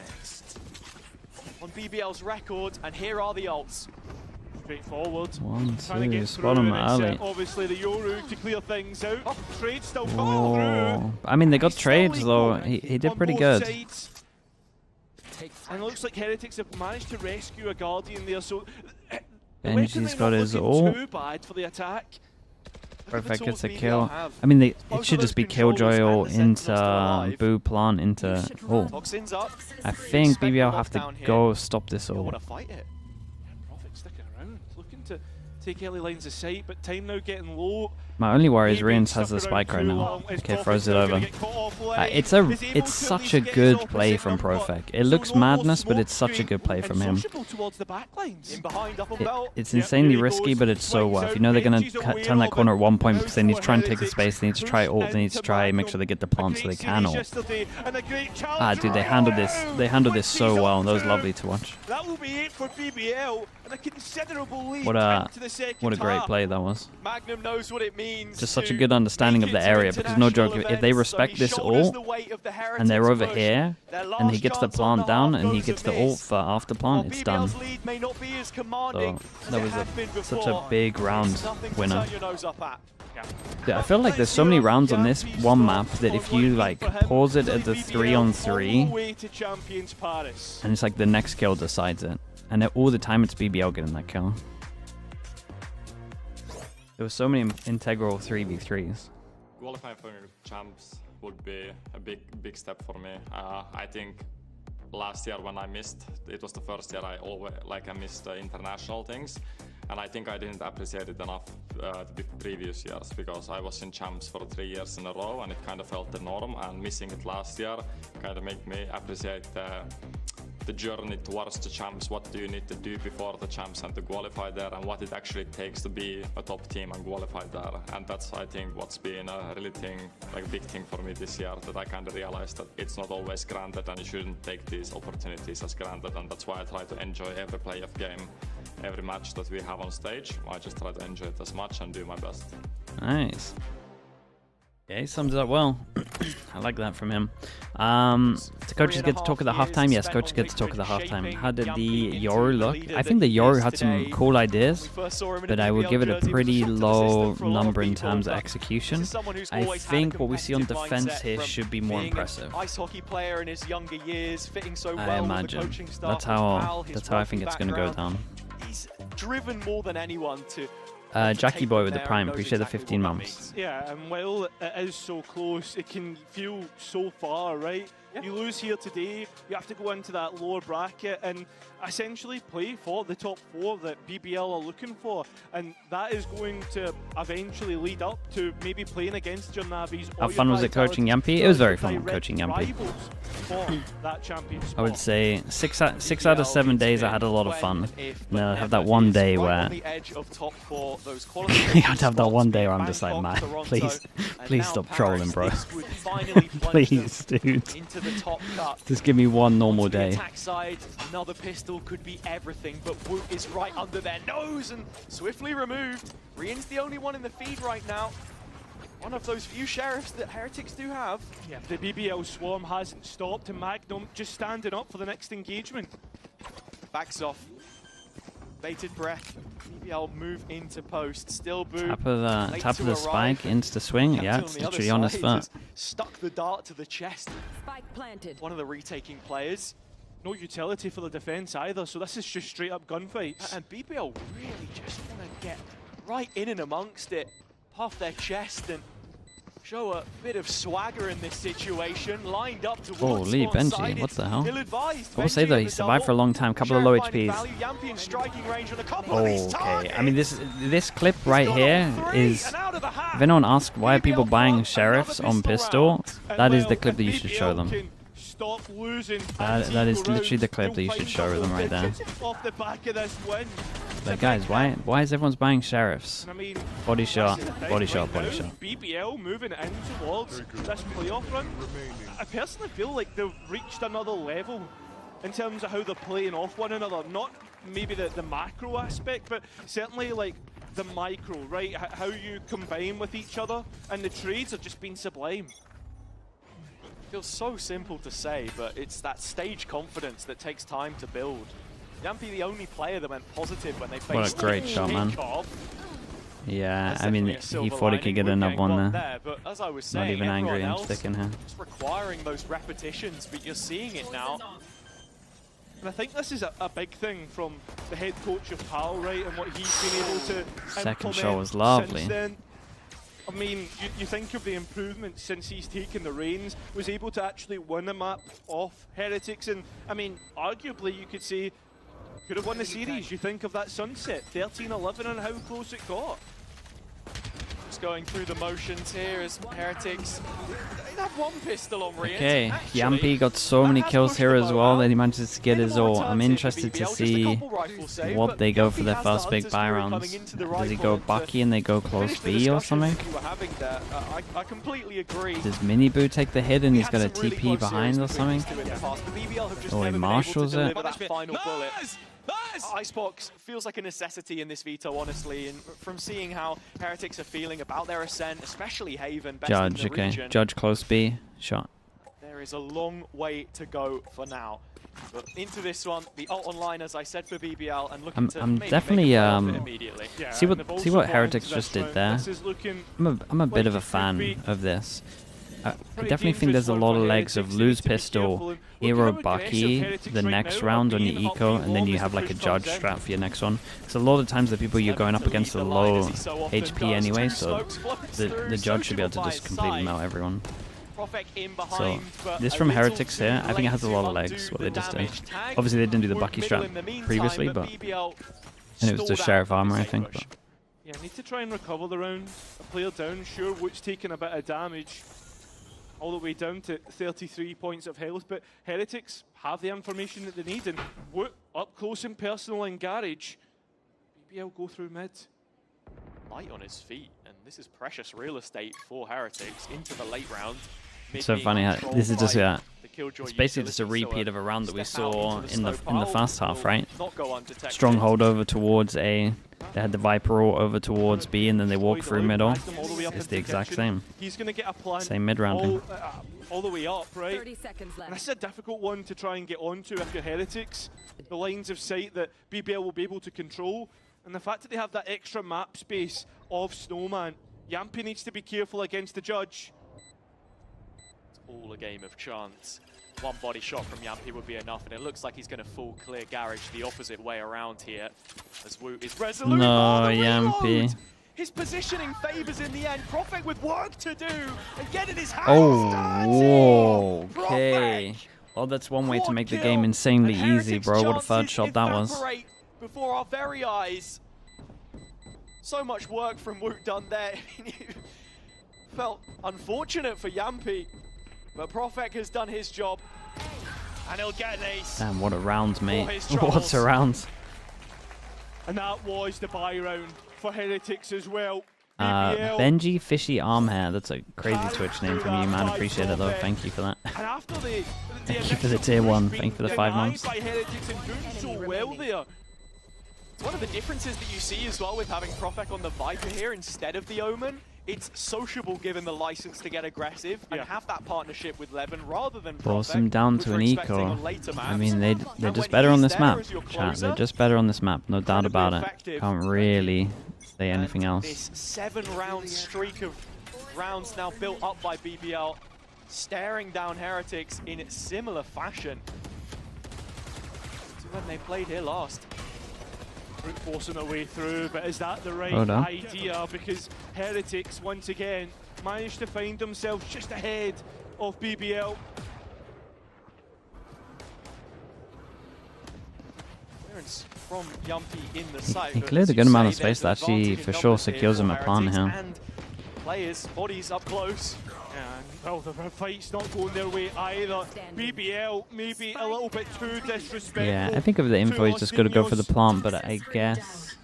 on BBL's record, and here are the ults. Straightforward. 1, 2, spot him early. Obviously the Yoru to clear things out. Trade still coming through. I mean, they got trades though. He did pretty good. And it looks like Heretics have managed to rescue a Guardian there, so Benji's got his ult. Too bad for the attack. Perfect gets a kill. I mean, it should just be Killjoy or into Boo Plant into. Oh, I think BBL have to go stop this all. Prophet sticking around, looking to take early lines of sight, but time now getting low. My only worry is Reigns has the spike right now. Okay, throws it over. It's such a good play from Profec. It looks madness, but it's such a good play from him. It's insanely risky, but it's so worth. You know they're gonna turn that corner at one point because they need to try and take the space. They need to try ult. They need to try and make sure they get the plant so they can ult. Dude, they handled this. They handled this so well. That was lovely to watch. That will be it for BBL, and a considerable lead. What a great play that was. Magnum knows what it means. Just such a good understanding of the area, because no joke, if they respect this ult and they're over here and he gets the plant down and he gets the ult for after plant, it's done. So that was such a big round winner. Yeah, I feel like there's so many rounds on this one map that if you like pause it at the 3-on-3 and it's like the next kill decides it, and all the time it's BBL getting that kill. There were so many integral 3v3s. Qualifying for champs would be a big step for me. I think last year when I missed, it was the first year I missed international things, and I think I didn't appreciate it enough the previous years, because I was in champs for 3 years in a row and it kind of felt the norm, and missing it last year kind of made me appreciate the journey towards the champs. What do you need to do before the champs and to qualify there, and what it actually takes to be a top team and qualify there. And that's, I think, what's been a really big thing for me this year, that I kind of realized that it's not always granted and you shouldn't take these opportunities as granted, and that's why I try to enjoy every play of game, every match that we have on stage. I just try to enjoy it as much and do my best. Nice. Yeah, he sums it up well. I like that from him. Do coaches get to talk at the halftime? Yes, coaches get to talk at the halftime. How did the Yoru look? I think the Yoru had some cool ideas, but I would give it a pretty low number in terms of execution. I think what we see on defense here should be more impressive. I imagine. That's how I think it's going to go down. He's driven more than anyone to... Jackie Boy with the Prime, appreciate the 15 months. Yeah, and while it is so close, it can feel so far, right? You lose here today, you have to go into that lower bracket and essentially play for the top 4 that BBL are looking for. And that is going to eventually lead up to maybe playing against your Navis. How fun was it coaching Yampy? It was very fun coaching Yampy. I would say 6 out of 7 days I had a lot of fun. And I have that one day where you have to have that one day where I'm just like, man, please stop trolling, bro. Please, dude. Just give me one normal day. Attack side, another pistol could be everything, but Woot is right under their nose and swiftly removed. Rian's the only one in the feed right now. One of those few sheriffs that Heretics do have. Yeah, the BBL swarm hasn't stopped, and Magnum just standing up for the next engagement. Backs off. Bated breath. BBL move into post. Still Boo. Tap of the spike, insta swing. Yeah, it's literally on his foot. Stuck the dart to the chest. Spike planted. One of the retaking players. No utility for the defense either, so this is just straight up gunfights. And BBL really just want to get right in and amongst it, puff their chest and show a bit of swagger in this situation. Lined up towards holy Benji, what the hell? I will say though, he survived for a long time, couple of low HPs. Okay, I mean this clip right here is, if anyone asks why are people buying sheriffs on pistol, that is the clip that you should show them. That is literally the clip that you should show them right there. But guys, why is everyone's buying sheriffs? Body shot, body shot, body shot. BBL moving in towards this playoff run. I personally feel like they've reached another level in terms of how they're playing off one another. Not maybe the macro aspect, but certainly like the micro, right? How you combine with each other, and the trades have just been sublime. Feels so simple to say, but it's that stage confidence that takes time to build. Yampy, the only player that went positive when they faced. What a great shot, man. Yeah, I mean, he thought he could get another one there. But as I was saying, not even angry, I'm sticking here. Just requiring those repetitions, but you're seeing it now. And I think this is a big thing from the head coach of PAL, right, and what he's been able to second shot was lovely. I mean, you think of the improvements since he's taken the reins, was able to actually win a map off Heretics, and I mean, arguably you could say, could have won the series. You think of that Sunset, 13-11 and how close it got. Just going through the motions here as Heretics, they have one pistol on Rian. Okay, Yampy got so many kills here as well that he manages to get his ult. I'm interested to see what they go for their first big buy rounds. Does he go Bucky and they go close B or something? I completely agree. Does Mini Boo take the hit and he's got a TP behind or something? Or he marshals it? Icebox feels like a necessity in this Veto, honestly, and from seeing how Heretics are feeling about their Ascent, especially Haven, best Judge, in the region, Judge close B, shot. There is a long way to go for now. But into this one, the ult online, as I said, for BBL, and looking to maybe definitely immediately. Yeah, see what Heretics just did there. I'm a bit of a fan of this. I definitely think there's a lot of legs of lose pistol, hero Bucky the next round on your eco, and then you have like a judge strat for your next one. So a lot of times the people you're going up against are low HP anyway, so the judge should be able to just completely melt everyone. So this from Heretics here, I think it has a lot of legs, what they just did. Obviously they didn't do the Bucky strat previously, but and it was just Sheriff armor, I think. But. Yeah, need to try and recover the round. A player down, sure, Woot's taking a bit of damage. All the way down to 33 points of health, but Heretics have the information that they need, and Woot up close and personal in Garage. BBL go through mid. Light on his feet, and this is precious real estate for Heretics into the late round. It's so funny how this is just it's basically just a repeat of a round that we saw in the first half, right? Stronghold over towards A. They had the Viper ult over towards B, and then they walk through middle. It's the exact same. He's going to get a plan same mid rounding. All the way up, right? 30 seconds left. And this is a difficult one to try and get onto if you're Heretics. The lines of sight that BBL will be able to control, and the fact that they have that extra map space of Snowman. Yampy needs to be careful against the judge. It's all a game of chance. One body shot from Yampy would be enough, and it looks like he's going to full clear Garage the opposite way around here. As Woot is resolute. No, Yampy. his positioning favors in the end. Profek with work to do and getting his hands Oh, okay. Well, that's one way to make the game insanely easy, bro. What a third shot that was. Before our very eyes. So much work from Woot done there. Felt unfortunate for Yampi, but Profek has done his job. And he'll get an ace. Damn, what a round, mate. What a round. And that was the buy round for Heretics as well. Benji Fishy Armhair. That's a crazy Twitch name from you, man. Appreciate it, though. Thank you for that. And after the Thank you for the tier 1. Thank you for the 5 months. One of the differences that you see as well with having Profek on the Viper here instead of the Omen, it's sociable given the license to get aggressive and have that partnership with Levin rather than Force him down to an eco. I mean, they're just better on this map, chat. They're just better on this map, no doubt about it. Can't really say anything else. This 7-round streak of rounds now built up by BBL, staring down Heretics in similar fashion to when they played here last. Brute forcing their way through, but is that the right idea? Because Heretics, once again, managed to find themselves just ahead of BBL. Clearance from Yumpy in the site. He cleared a good amount of space that actually for sure secures him a plant here. Players, bodies up close. Well, the fight's not going their way either. BBL maybe a little bit too disrespectful. Yeah, I think of the info, he's just got to go for the plant, but I guess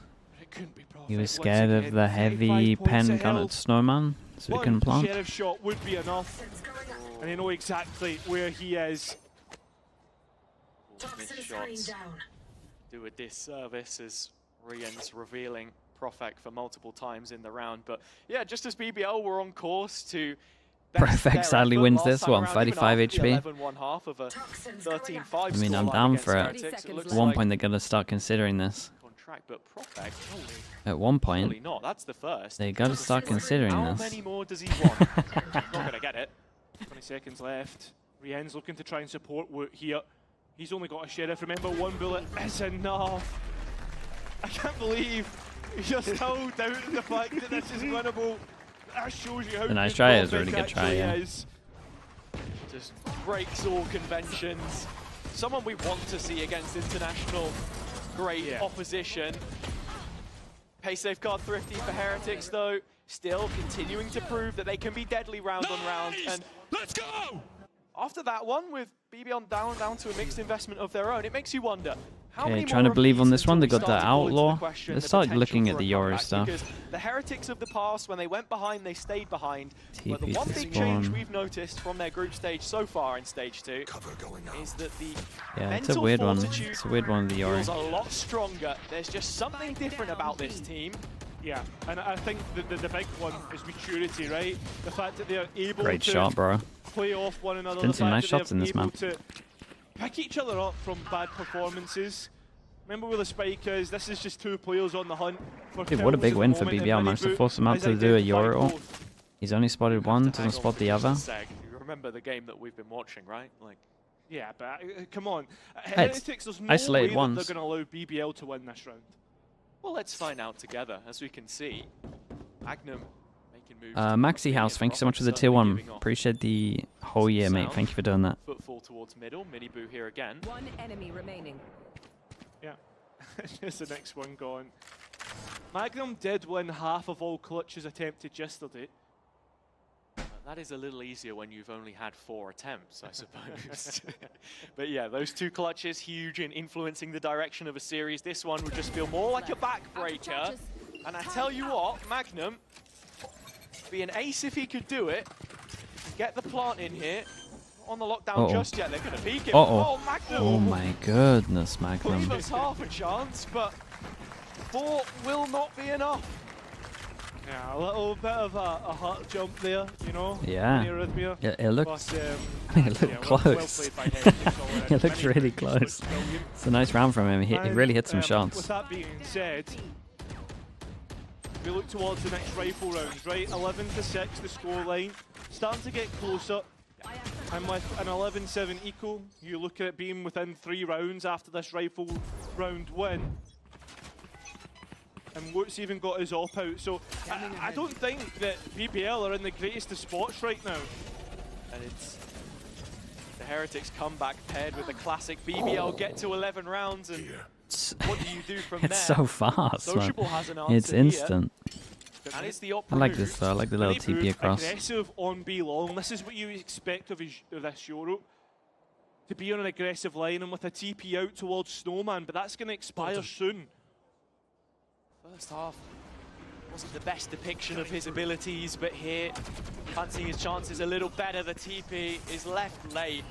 he was scared of the heavy pen gunnered snowman, so he couldn't plant. Sheriff shot would be enough, and they know exactly where he is. Missed shots do a disservice as Rian's revealing Profek for multiple times in the round, but yeah, just as BBL were on course to Profek sadly wins this one, 35 HP. I mean, I'm down for it. At one point, they're going to start considering this. At one point, they got to start considering this. How many more does he want? Not going to get it. 20 seconds left. Rien's looking to try and support Woot here. He's only got a sheriff. Remember, one bullet is enough. I can't believe you're still doubting the fact that this is winnable. That shows you how a nice try. It was a really good try, yeah. Just breaks all conventions. Someone we want to see against international great opposition. Pace safeguard thrifty for Heretics, though. Still continuing to prove that they can be deadly round on round. And let's go! After that one, with BB down to a mixed investment of their own, it makes you wonder. Okay, trying to believe on this one. They got the Outlaw. Let's start looking at the Yoro stuff. Because the Heretics of the past, when they went behind, they stayed behind. But the one big change we've noticed from their group stage so far in stage 2 is that the it's a weird one. It's a weird one with the Yoro. Feels a lot stronger. There's just something different about this team. Yeah, and I think the big one is maturity, right? The fact that they're able to shot, bro. Play off one another. Done some nice shots in this map. Pick each other up from bad performances. Remember where the spike is, this is just 2 players on the hunt. Dude, what a big win for BBL. Managed to force him out to do a Yoro. He's only spotted one, doesn't spot the other. You remember the game that we've been watching, right? Like, yeah, but come on. Heretics, there's no way that they're going to allow BBL to win this round. Well, let's find out together. As we can see, Magnum making moves. Maxi House, thank you so much for the tier 1. Appreciate the whole year, mate. Thank you for doing that. Footfall towards middle. Miniboo here again. One enemy remaining. Yeah, here's the next one gone. Magnum did win half of all clutches attempted yesterday. That is a little easier when you've only had 4 attempts, I suppose. But yeah, those 2 clutches, huge in influencing the direction of a series. This one would just feel more like a backbreaker. And I tell you what, Magnum, be an ace if he could do it. Get the plant in here. Not on the lockdown just yet, they're going to peek him. Oh, Magnum! Oh my goodness, Magnum. Give us half a chance, but 4 will not be enough. Yeah, a little bit of a heart jump there, you know? Yeah. It looked, it looked close. It looked really close. It's a nice round from him. He really hit some shots. With that being said, we look towards the next rifle rounds, right? 11-6, the scoreline. Starting to get closer. And with an 11-7 equal, you look at it being within 3 rounds after this rifle round win. And Woot's even got his op out, so I don't think that BBL are in the greatest of spots right now. And it's the Heretics comeback paired with the classic BBL get to 11 rounds, and what do you do from there? It's so fast, Sociable man. has an answer It's instant. And it's the op I like move. this though. I like the little TP across. Aggressive on B long. This is what you expect of this Euro. To be on an aggressive line and with a TP out towards Snowman, but that's going to expire soon. First half wasn't the best depiction of his abilities, but here, fancying his chances a little better. The TP is left late,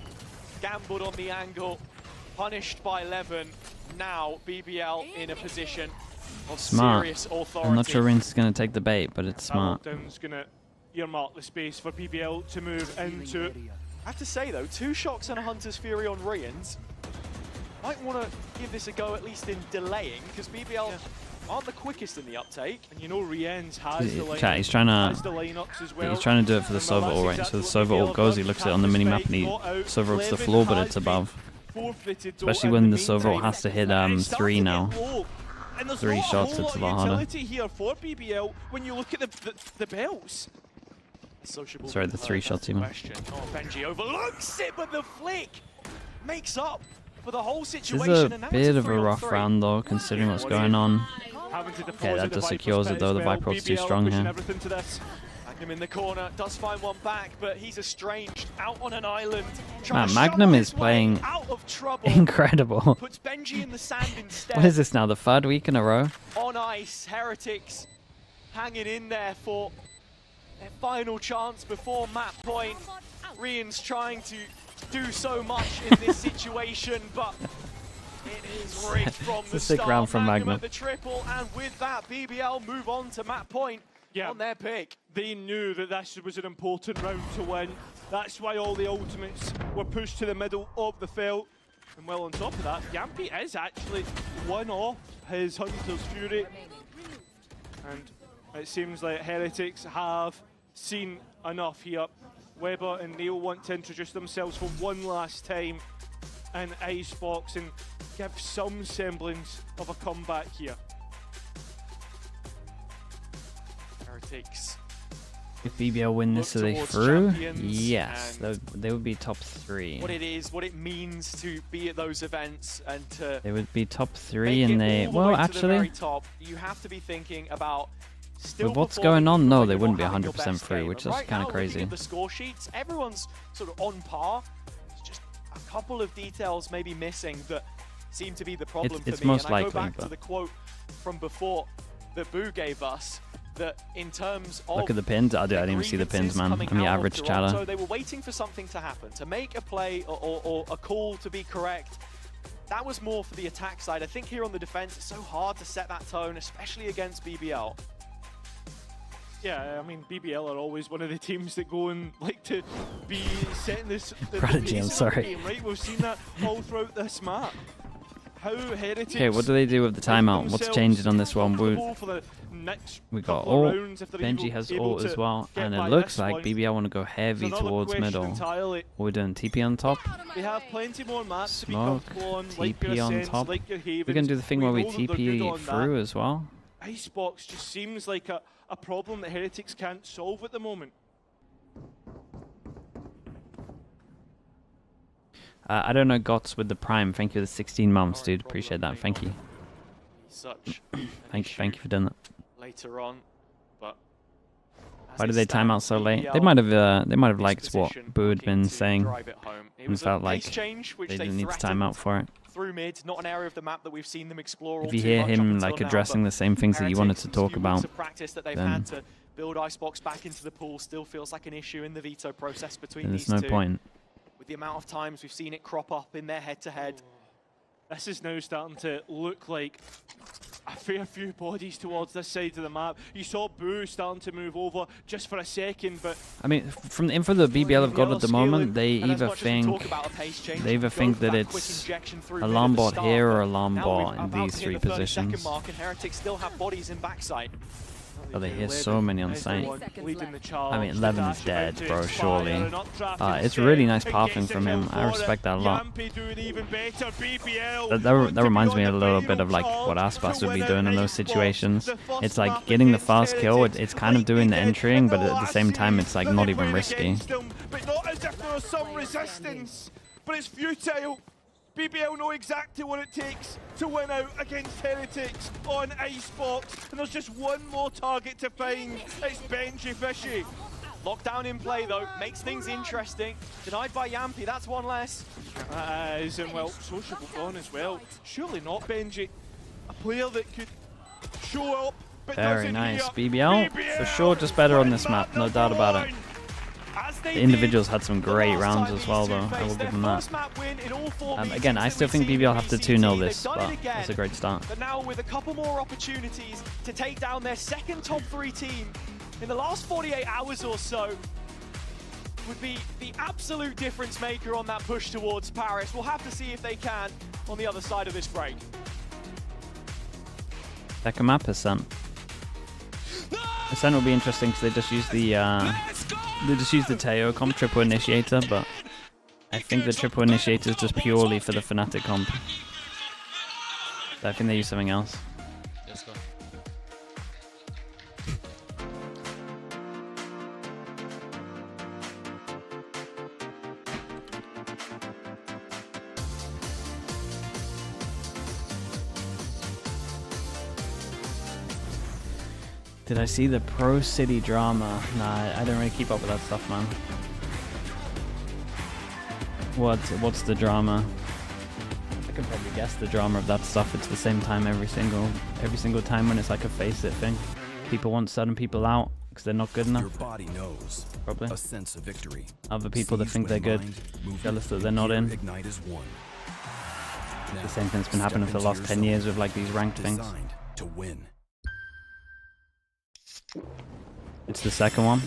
gambled on the angle, punished by 11. Now BBL in a position of serious authority. I'm not sure Rince is going to take the bait, but it's smart. Lockdown's going to earmark the space for BBL to move into. I have to say though, 2 shocks and a Hunter's Fury on Rians. Might want to give this a go, at least in delaying, because BBL aren't the quickest in the uptake. And you know Riens has the lineup. Chat, he's trying lineups as well. He's trying to do it for the Sova ult, right? So the Sova ult goes, he looks at it on the minimap and he Sova ults the floor, but it's above. Especially when the Sova ult has to hit 3 now. 3 shots, it's a lot harder. Here for BBL when you look at the belts. Sorry, the 3 shots even. Oh, Benji overlooks it, but the flick makes up for the whole situation. This is a bit of a rough round though, considering what's going on. Okay, that just secures it though. The Viper ult's too strong here. Magnum in the corner, does find one back, but he's estranged, out on an island. Man, Magnum is playing incredible. Puts Benji in the sand instead. What is this now, the 3rd week in a row? On ice, Heretics hanging in there for their final chance before map point. Rian's trying to do so much in this situation, but it is rigged from the start. Round from Magnum at the triple, and with that, BBL move on to map point on their pick. They knew that this was an important round to win. That's why all the ultimates were pushed to the middle of the field. And well, on top of that, Yampy is actually one off his Hunter's Fury. And it seems like Heretics have seen enough here. Weber and Neil want to introduce themselves for one last time in Icebox and give some semblance of a comeback here. Heretics. If BBL win this, are they through? Yes, they would be top 3. What it is, what it means to be at those events and to they would be top 3 and they, well actually, top, you have to be thinking about with what's going on, no, they wouldn't be 100% free, which is kind of crazy. The score sheets, everyone's sort of on par. It's just a couple of details maybe missing that seem to be the problem for me. It's most likely, I go back to the quote from before that Boo gave us, that in terms of look at the pins. I didn't even see the pins, man. I'm the average chatter. So they were waiting for something to happen, to make a play or a call to be correct. That was more for the attack side. I think here on the defense, it's so hard to set that tone, especially against BBL. Yeah, I mean, BBL are always one of the teams that go and like to be setting this the Prodigy, I'm sorry. Game, right? We've seen that all throughout this map. How Heretics... Okay, what do they do with the timeout? What's changing on this one? We got ult. Benji has ult as well, and it looks like BBL want to go heavy towards middle. We're doing TP on top. They have plenty more maps Smoke, to be comfortable on, TP on Ascent, top. like your Havens. We're gonna do the thing where we know that they're TP good on through that. as well. Icebox just seems like a problem that Heretics can't solve at the moment. I don't know Gots with the Prime. Thank you for the 16 months, dude. Appreciate that. Thank you. Such thank you for doing that. Later on, but why did they time out so late? They might have liked what Boo had been saying and felt like they didn't need to time out for it. Through mid, not an area of the map that we've seen them explore. If you hear him like addressing the same things that you wanted to talk about, practice that they've had to build Icebox back into the pool still feels like an issue in the veto process between these two. There's no point. With the amount of times we've seen it crop up in their head-to-head. This is now starting to look like a fair few bodies towards this side of the map. You saw Boo starting to move over just for a second, but I mean, from the info that BBL have got at the moment, they either think that it's alarm bot here or alarm bot in these 3 positions. Heretics still have bodies in backside. Oh, they hear so many on site. I mean, 11 is dead, bro, surely. It's really nice pathing from him. I respect that a lot. That reminds me a little bit of like what Icebox would be doing in those situations. It's like getting the fast kill, it's kind of doing the entering, but at the same time it's like not even risky. But not as if there was some resistance, but it's futile. BBL know exactly what it takes to win out against Heretics on Icebox, and there's just one more target to find. It's Benji Fishy. Lockdown in play though, makes things interesting. Denied by Yampy, that's one less. And well, Sociable gone as well. Surely not Benji. A player that could show up, but very nice. BBL, for sure, just better on this map, no doubt about it. The individuals had some great rounds as well, though. I will give them that. Again, I still think BBL have to 2-0 this, but it's a great start. But now with a couple more opportunities to take down their second top 3 team in the last 48 hours or so, would be the absolute difference maker on that push towards Paris. We'll have to see if they can on the other side of this break. Second map, Ascent. Ascent will be interesting because they just use the Teo comp, triple initiator, but I think the triple initiator is just purely for the Fnatic comp. So I think they use something else. Let's go. Did I see the Pro City drama? Nah, I don't really keep up with that stuff, man. What's the drama? I can probably guess the drama of that stuff. It's the same time every single time when it's like a face it thing. People want certain people out because they're not good enough. Your body knows. Probably. A sense of victory. Other people that think they're good, jealous that they're not in. Ignite is one. It's the same thing's been happening for the last 10 years with like these ranked things. To win. It's the second one.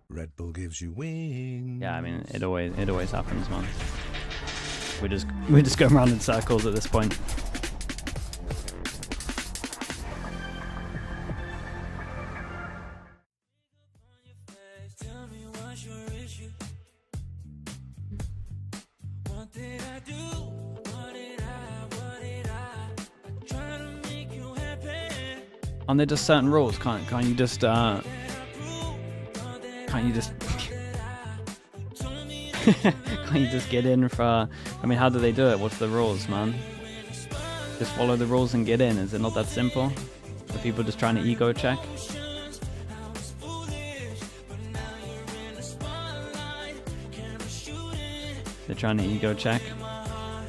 Red Bull gives you wings. Yeah, I mean it always happens, man. We just go around in circles at this point. Aren't there just certain rules? Can't you just can't you just get in for, I mean, how do they do it? What's the rules, man? Just follow the rules and get in. Is it not that simple? Are people just trying to ego check? They're trying to ego check?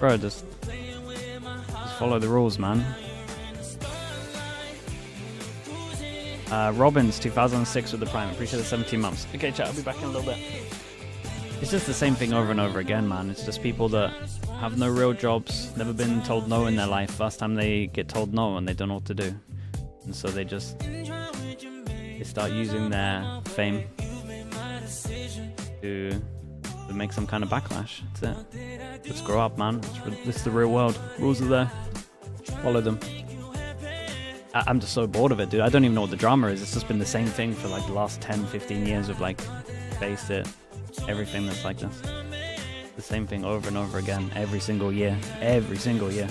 Bro, just follow the rules, man. Robbins, 2006 with the Prime. Appreciate the 17 months. Okay, chat, I'll be back in a little bit. It's just the same thing over and over again, man. It's just people that have no real jobs, never been told no in their life. First time they get told no and they don't know what to do. And so they start using their fame to make some kind of backlash. That's it. Let's grow up, man. This is the real world. Rules are there. Follow them. I'm just so bored of it, dude. I don't even know what the drama is. It's just been the same thing for like the last 10, 15 years of like face it, everything that's like this. The same thing over and over again, every single year. Every single year.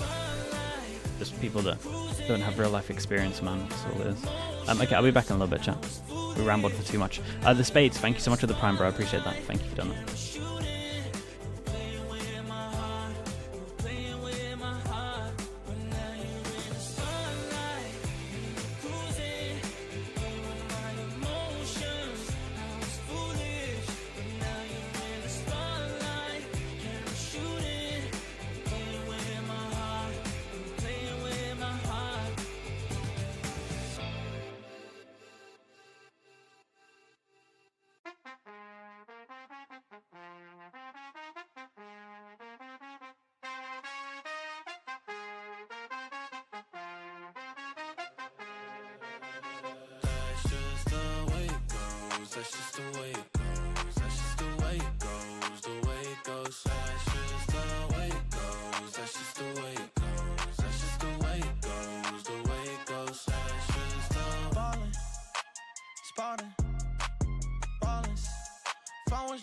Just people that don't have real life experience, man. That's all it is. Okay, I'll be back in a little bit, chat. We rambled for too much. The Spades, thank you so much for the Prime, bro. I appreciate that. Thank you for doing that.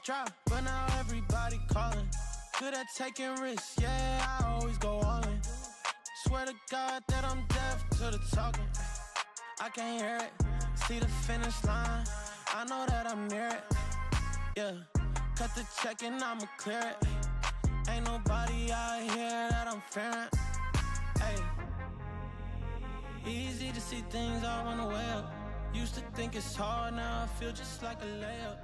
drop, but now everybody calling. Good at taking risks, yeah, I always go all in. Swear to God that I'm deaf to the talking. I can't hear it, see the finish line, I know that I'm near it. Yeah, cut the check and I'ma clear it. Ain't nobody out here that I'm fearing. Hey, easy to see things all on the way up. Used to think it's hard, now I feel just like a layup.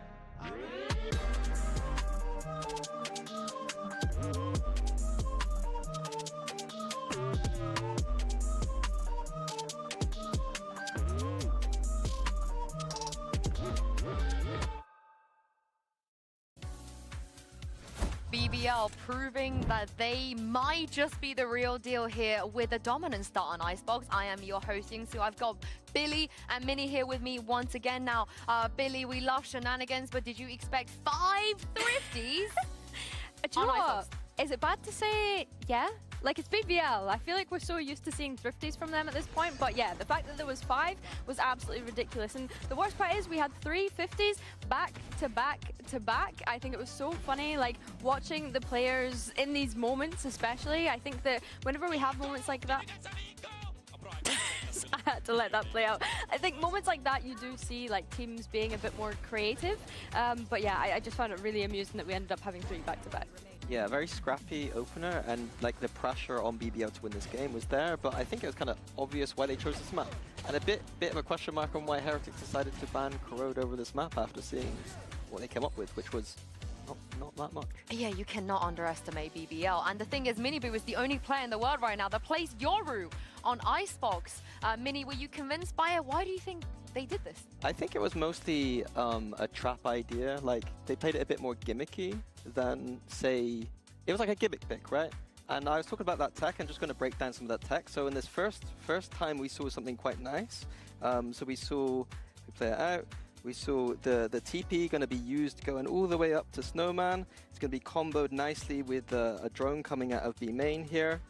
BBL proving that they might just be the real deal here with a dominant start on Icebox. I am your hosting, so I've got Billy and Minnie here with me once again. Now, Billy, we love shenanigans, but did you expect 5 thrifties on Icebox? Is it bad to say yeah? Like, it's BBL. I feel like we're so used to seeing thrifties from them at this point, but yeah, the fact that there was 5 was absolutely ridiculous. And the worst part is we had 3 50s back to back to back. I think it was so funny, like, watching the players in these moments especially. I think that whenever we have moments like that, I had to let that play out. I think moments like that, you do see like teams being a bit more creative. But yeah, I just found it really amusing that we ended up having 3 back-to-back. Yeah, very scrappy opener, and like the pressure on BBL to win this game was there, but I think it was kind of obvious why they chose this map. And a bit of a question mark on why HERETIC decided to ban Corrode over this map after seeing what they came up with, which was not that much. Yeah, you cannot underestimate BBL. And the thing is, Miniboo is the only player in the world right now that plays Yoru on Icebox. Minnie, were you convinced by it? Why do you think they did this? I think it was mostly a trap idea. Like, they played it a bit more gimmicky than, say, it was like a gimmick pick, right? And I was talking about that tech. I'm just going to break down some of that tech. So in this first time, we saw something quite nice. So we play it out. We saw the TP going to be used going all the way up to Snowman. It's going to be comboed nicely with a drone coming out of B main here.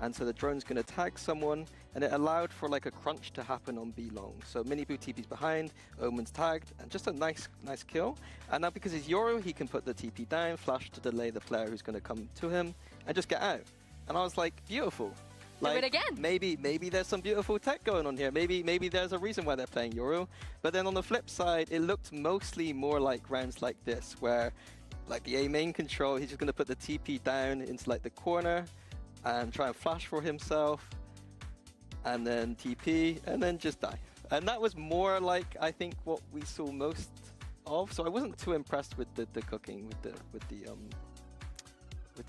And so the drone's going to tag someone, and it allowed for like a crunch to happen on B long. So Miniboo TP's behind, Omen's tagged, and just a nice kill. And now because he's Yoru, he can put the TP down, flash to delay the player who's going to come to him, and just get out. And I was like, beautiful. Like, do it again. Maybe there's some beautiful tech going on here. Maybe there's a reason why they're playing Yoru. But then on the flip side, it looked mostly more like rounds like this, where like the A main control, he's just going to put the TP down into like the corner and try and flash for himself, and then TP, and then just die. And that was more like, I think, what we saw most of. So I wasn't too impressed with the cooking with the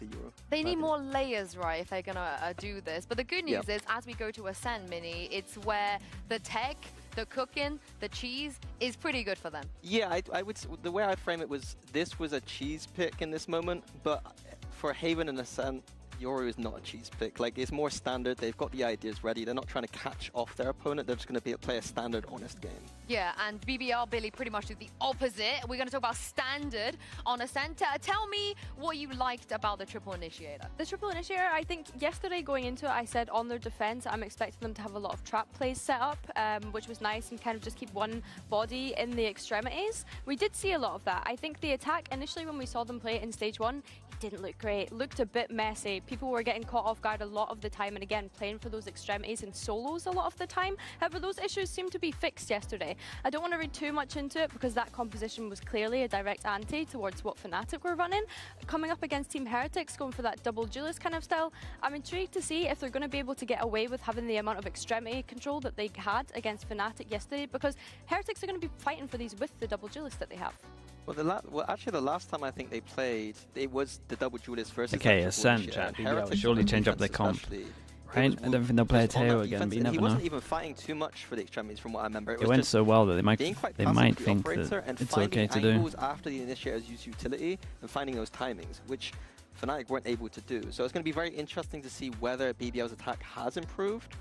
Euro. They need more layers, right, if they're gonna do this. But the good news is, as we go to Ascent, Mini, it's where the tech, the cooking, the cheese is pretty good for them. Yeah, I would. The way I'd frame it was, this was a cheese pick in this moment, but for Haven and Ascent, Yoru is not a cheese pick. Like, it's more standard. They've got the ideas ready. They're not trying to catch off their opponent. They're just going to play a standard, honest game. Yeah, and BBL, Billy, pretty much do the opposite. We're going to talk about standard on Ascent. Tell me what you liked about the Triple Initiator. The Triple Initiator, I think yesterday going into it, I said on their defense, I'm expecting them to have a lot of trap plays set up, which was nice, and kind of just keep one body in the extremities. We did see a lot of that. I think the attack, initially when we saw them play it in stage 1, it didn't look great. Looked a bit messy. People were getting caught off guard a lot of the time, and again, playing for those extremities and solos a lot of the time. However, those issues seem to be fixed yesterday. I don't want to read too much into it, because that composition was clearly a direct anti towards what Fnatic were running. Coming up against Team HERETICs, going for that double duelist kind of style, I'm intrigued to see if they're going to be able to get away with having the amount of extremity control that they had against Fnatic yesterday, because HERETICs are going to be fighting for these with the double duelist that they have. Well, actually, the last time I think they played, it was the double duelist versus. Okay, Ascent, chat. BBL surely change up their comp. Right? I don't think they'll play a Teo again, but you never know. He wasn't even fighting too much for the extremities, from what I remember. It went so well that they might think that it's okay to do. After the initiators use utility and finding those timings, which Fnatic weren't able to do. So it's going to be very interesting to see whether BBL's attack has improved,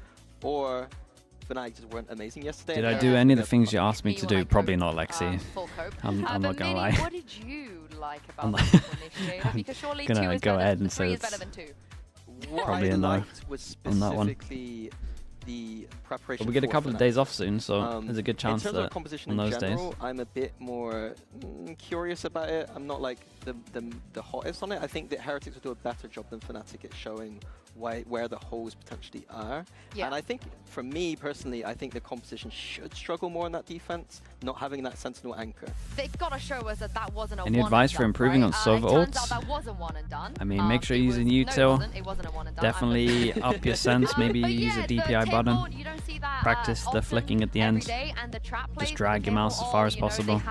or Fnatic just weren't amazing yesterday. Did I do any of the things you asked me to do? Probably not, Lexi. I'm not gonna lie. What did you like about the Initiator? Because surely 2 is go better, ahead and 3 say is better than 2. What I liked was specifically the preparation. But we get a couple of days off soon, so there's a good chance in terms that of composition on those in general, days. I'm a bit more curious about it. I'm not like the hottest on it. I think that Heretics will do a better job than Fnatic at showing where the holes potentially are. Yeah. And I think, for me personally, I think the composition should struggle more on that defense, not having that sentinel anchor. They've got to show us that that wasn't a Any advice for improving on Sova ults? That wasn't one and done. I mean, make sure you're using util. It wasn't a one and done. Definitely up your sense. Maybe use a DPI button. Practice the flicking at the end. Just drag your mouse as far as possible.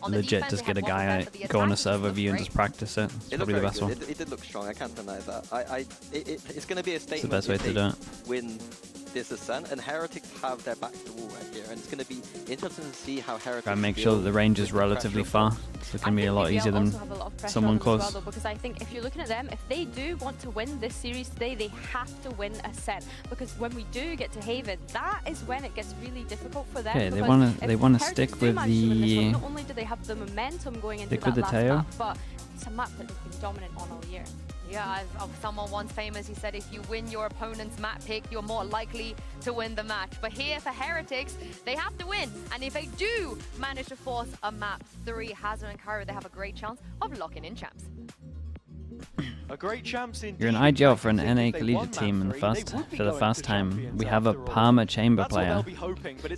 Legit, just get a guy go on a server view and just practice it. It's probably the best one. It did look strong. I can't deny that. It's going to be a statement. It's the best way to do it. Win this Ascent, and Heretics have their back to the wall right here, and it's going to be interesting to see how Heretics. Try and make sure that the range is relatively far, so it can be a lot easier than someone close. Well, because I think if you're looking at them, if they do want to win this series today, they have to win Ascent, because when we do get to Haven, that is when it gets really difficult for them. Okay, they want to stick with the. Not only do they have the momentum going into that last map, but it's a map that they've been dominant on all year. Yeah, someone once famous, he said if you win your opponent's map pick, you're more likely to win the match. But here for Heretics, they have to win. And if they do manage to force a map 3, Hazard and Cairo, they have a great chance of locking in champs. A great champs indeed. You're an IGL for an NA collegiate team in for the first time. We have a Parma chamber player.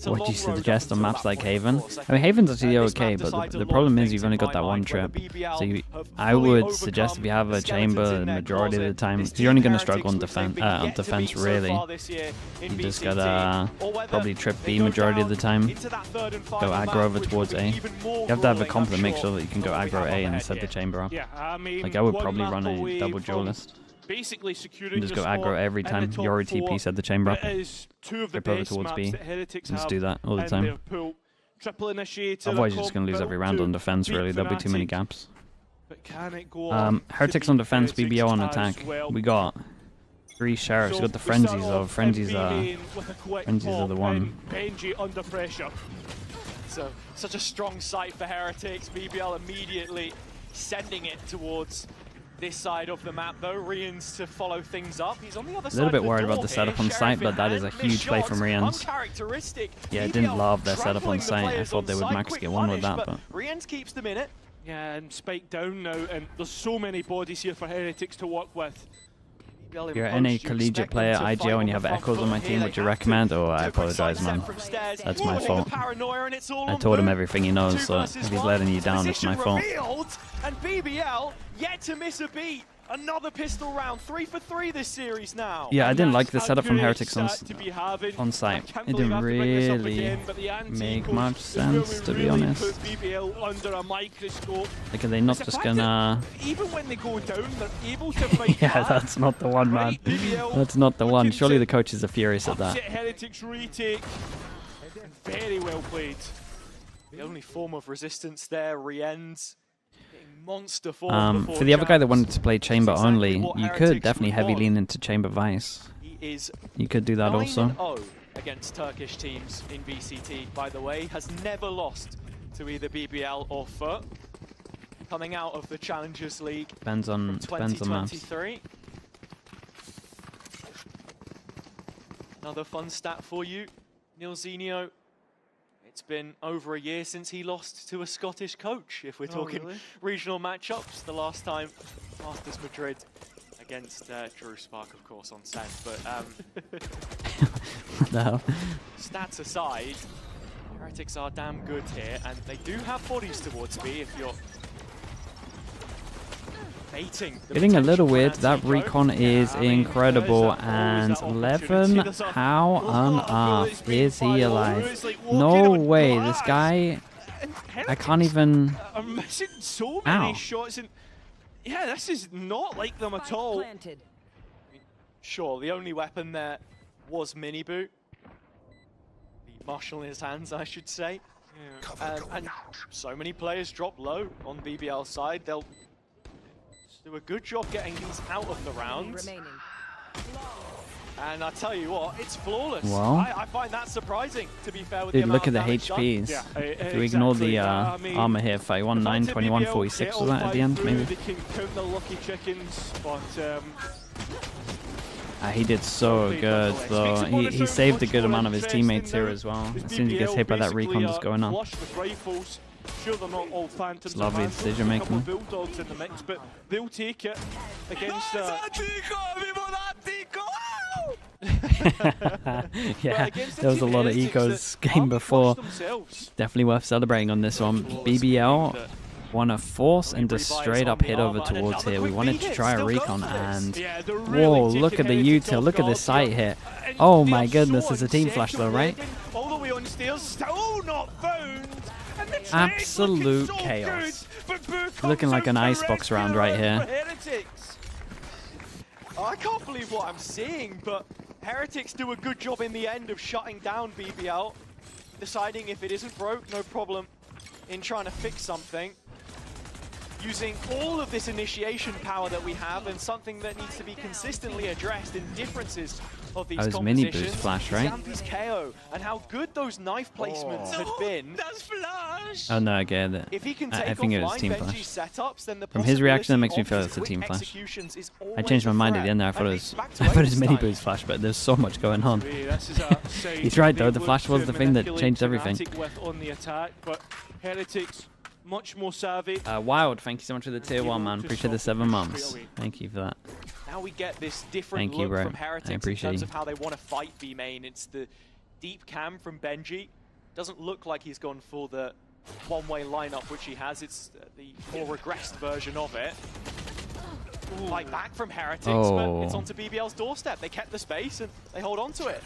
What do you suggest on maps like Haven? I mean, Haven's actually okay, but the problem is you've only got that one trip. So I would suggest if you have a chamber the majority of the time, you're only going to struggle on defense really. You just gotta probably trip B majority of the time. Go aggro over towards A. You have to have a comp that makes sure that you can go aggro A and set the chamber up. Like I would probably run a double duelist. Basically and just go aggro every time. Yori TP set the chamber up. Trip over towards B. Just do that all the time. Otherwise you're just going to lose every round on defense really. There'll be too many gaps. Heretics on defense, BBL on attack. We got 3 sheriffs. We got the frenzies though. Frenzies are the one. Under pressure. So such a strong sight for Heretics. BBL immediately sending it towards this side of the map though. Rians to follow things up. He's on the other side. A little bit worried about the setup on site, but that is a huge play from Rians. Yeah, I didn't love their setup on site. I thought they would max get 1 with that, but Rians keeps them in it. Yeah, and Spike down now, and there's so many bodies here for Heretics to work with. If you're an NA collegiate player, IGL, and you have Echoes on my team, would you recommend? Oh, I apologize, man. That's my fault. I taught him everything he knows, so if he's letting you down, it's my fault. And BBL yet to miss a beat. Another pistol round, 3 for 3 this series now. Yeah, I didn't like the setup from Heretics on site. It didn't really make much sense, to be honest. Like, are they not just gonna... Even when they go down, they're able to fight yeah, that's not the one, man. That's not the one. Surely the coaches are furious at that. Heretics retake. Very well played. The only form of resistance there, Riens. Monster form for the other guy that wanted to play chamber only, you could definitely heavy lean into chamber vice. You could do that also. 9-0 against Turkish teams in VCT, by the way, has never lost to either BBL or FUT. Coming out of the Challengers League. Depends on maps. Another fun stat for you, Nilzinho. It's been over a year since he lost to a Scottish coach, if we're talking regional matchups. The last time, Masters Madrid against Drew Spark, of course, on SEN. But no. Stats aside, Heretics are damn good here, and they do have bodies towards B if you're baiting. Getting a little weird. That recon is incredible. And 11, how on earth is he alive? No way. This guy, I can't even. I'm missing so many shots. And yeah, this is not like them at all. Sure, the only weapon there was Mini Boot. The marshal in his hands, I should say. Yeah. And so many players drop low on BBL side. They'll do a good job getting these out of the rounds. And I tell you what, it's flawless. Well, I find that surprising, to be fair with dude, look at the HPs. Yeah, if we ignore the armor here, 31, 9, 21, 46 was that at the end, maybe? They can count the lucky chickens, but He did so good, though. He saved a good amount of his teammates here as well. As soon as he gets hit by that recon just going on. Sure, they're not all phantoms. It's lovely decision making. Bulldogs in the mix, but they'll take it against yeah, there was a lot of ecos game before. Definitely worth celebrating on this one. BBL want to force and just straight up hit over towards here. We wanted to try a recon and whoa, look at the util, look at this sight hit. Oh my goodness, there's a team flash though, right? All the way on stairs, still not found. Absolute chaos. Looking like an Icebox round right here. I can't believe what I'm seeing, but Heretics do a good job in the end of shutting down BBL, deciding if it isn't broke, no problem in trying to fix something. Using all of this initiation power that we have and something that needs to be consistently addressed in differences of these compositions. Mini boost flash, right? Yampy's KO and how good those knife placements had been. That's flash. Oh no, I get it. If he can I think it was team flash. Setups, then the From his reaction, that makes me feel it's a team flash. I changed my mind at the end there. I thought it was mini boost flash, but there's so much going on. He's right though. The flash was the thing that changed everything. On the attack, but Heretics much more savvy. Wild, thank you so much for the tier 1, man. Appreciate the 7 months. Thank you for that. Now we get this different look from Heretics in terms of how they want to fight B main. It's the deep cam from Benji. Doesn't look like he's gone for the one-way lineup, which he has. It's the more regressed version of it. Like back from Heretics, but it's onto BBL's doorstep. They kept the space and they hold on to it.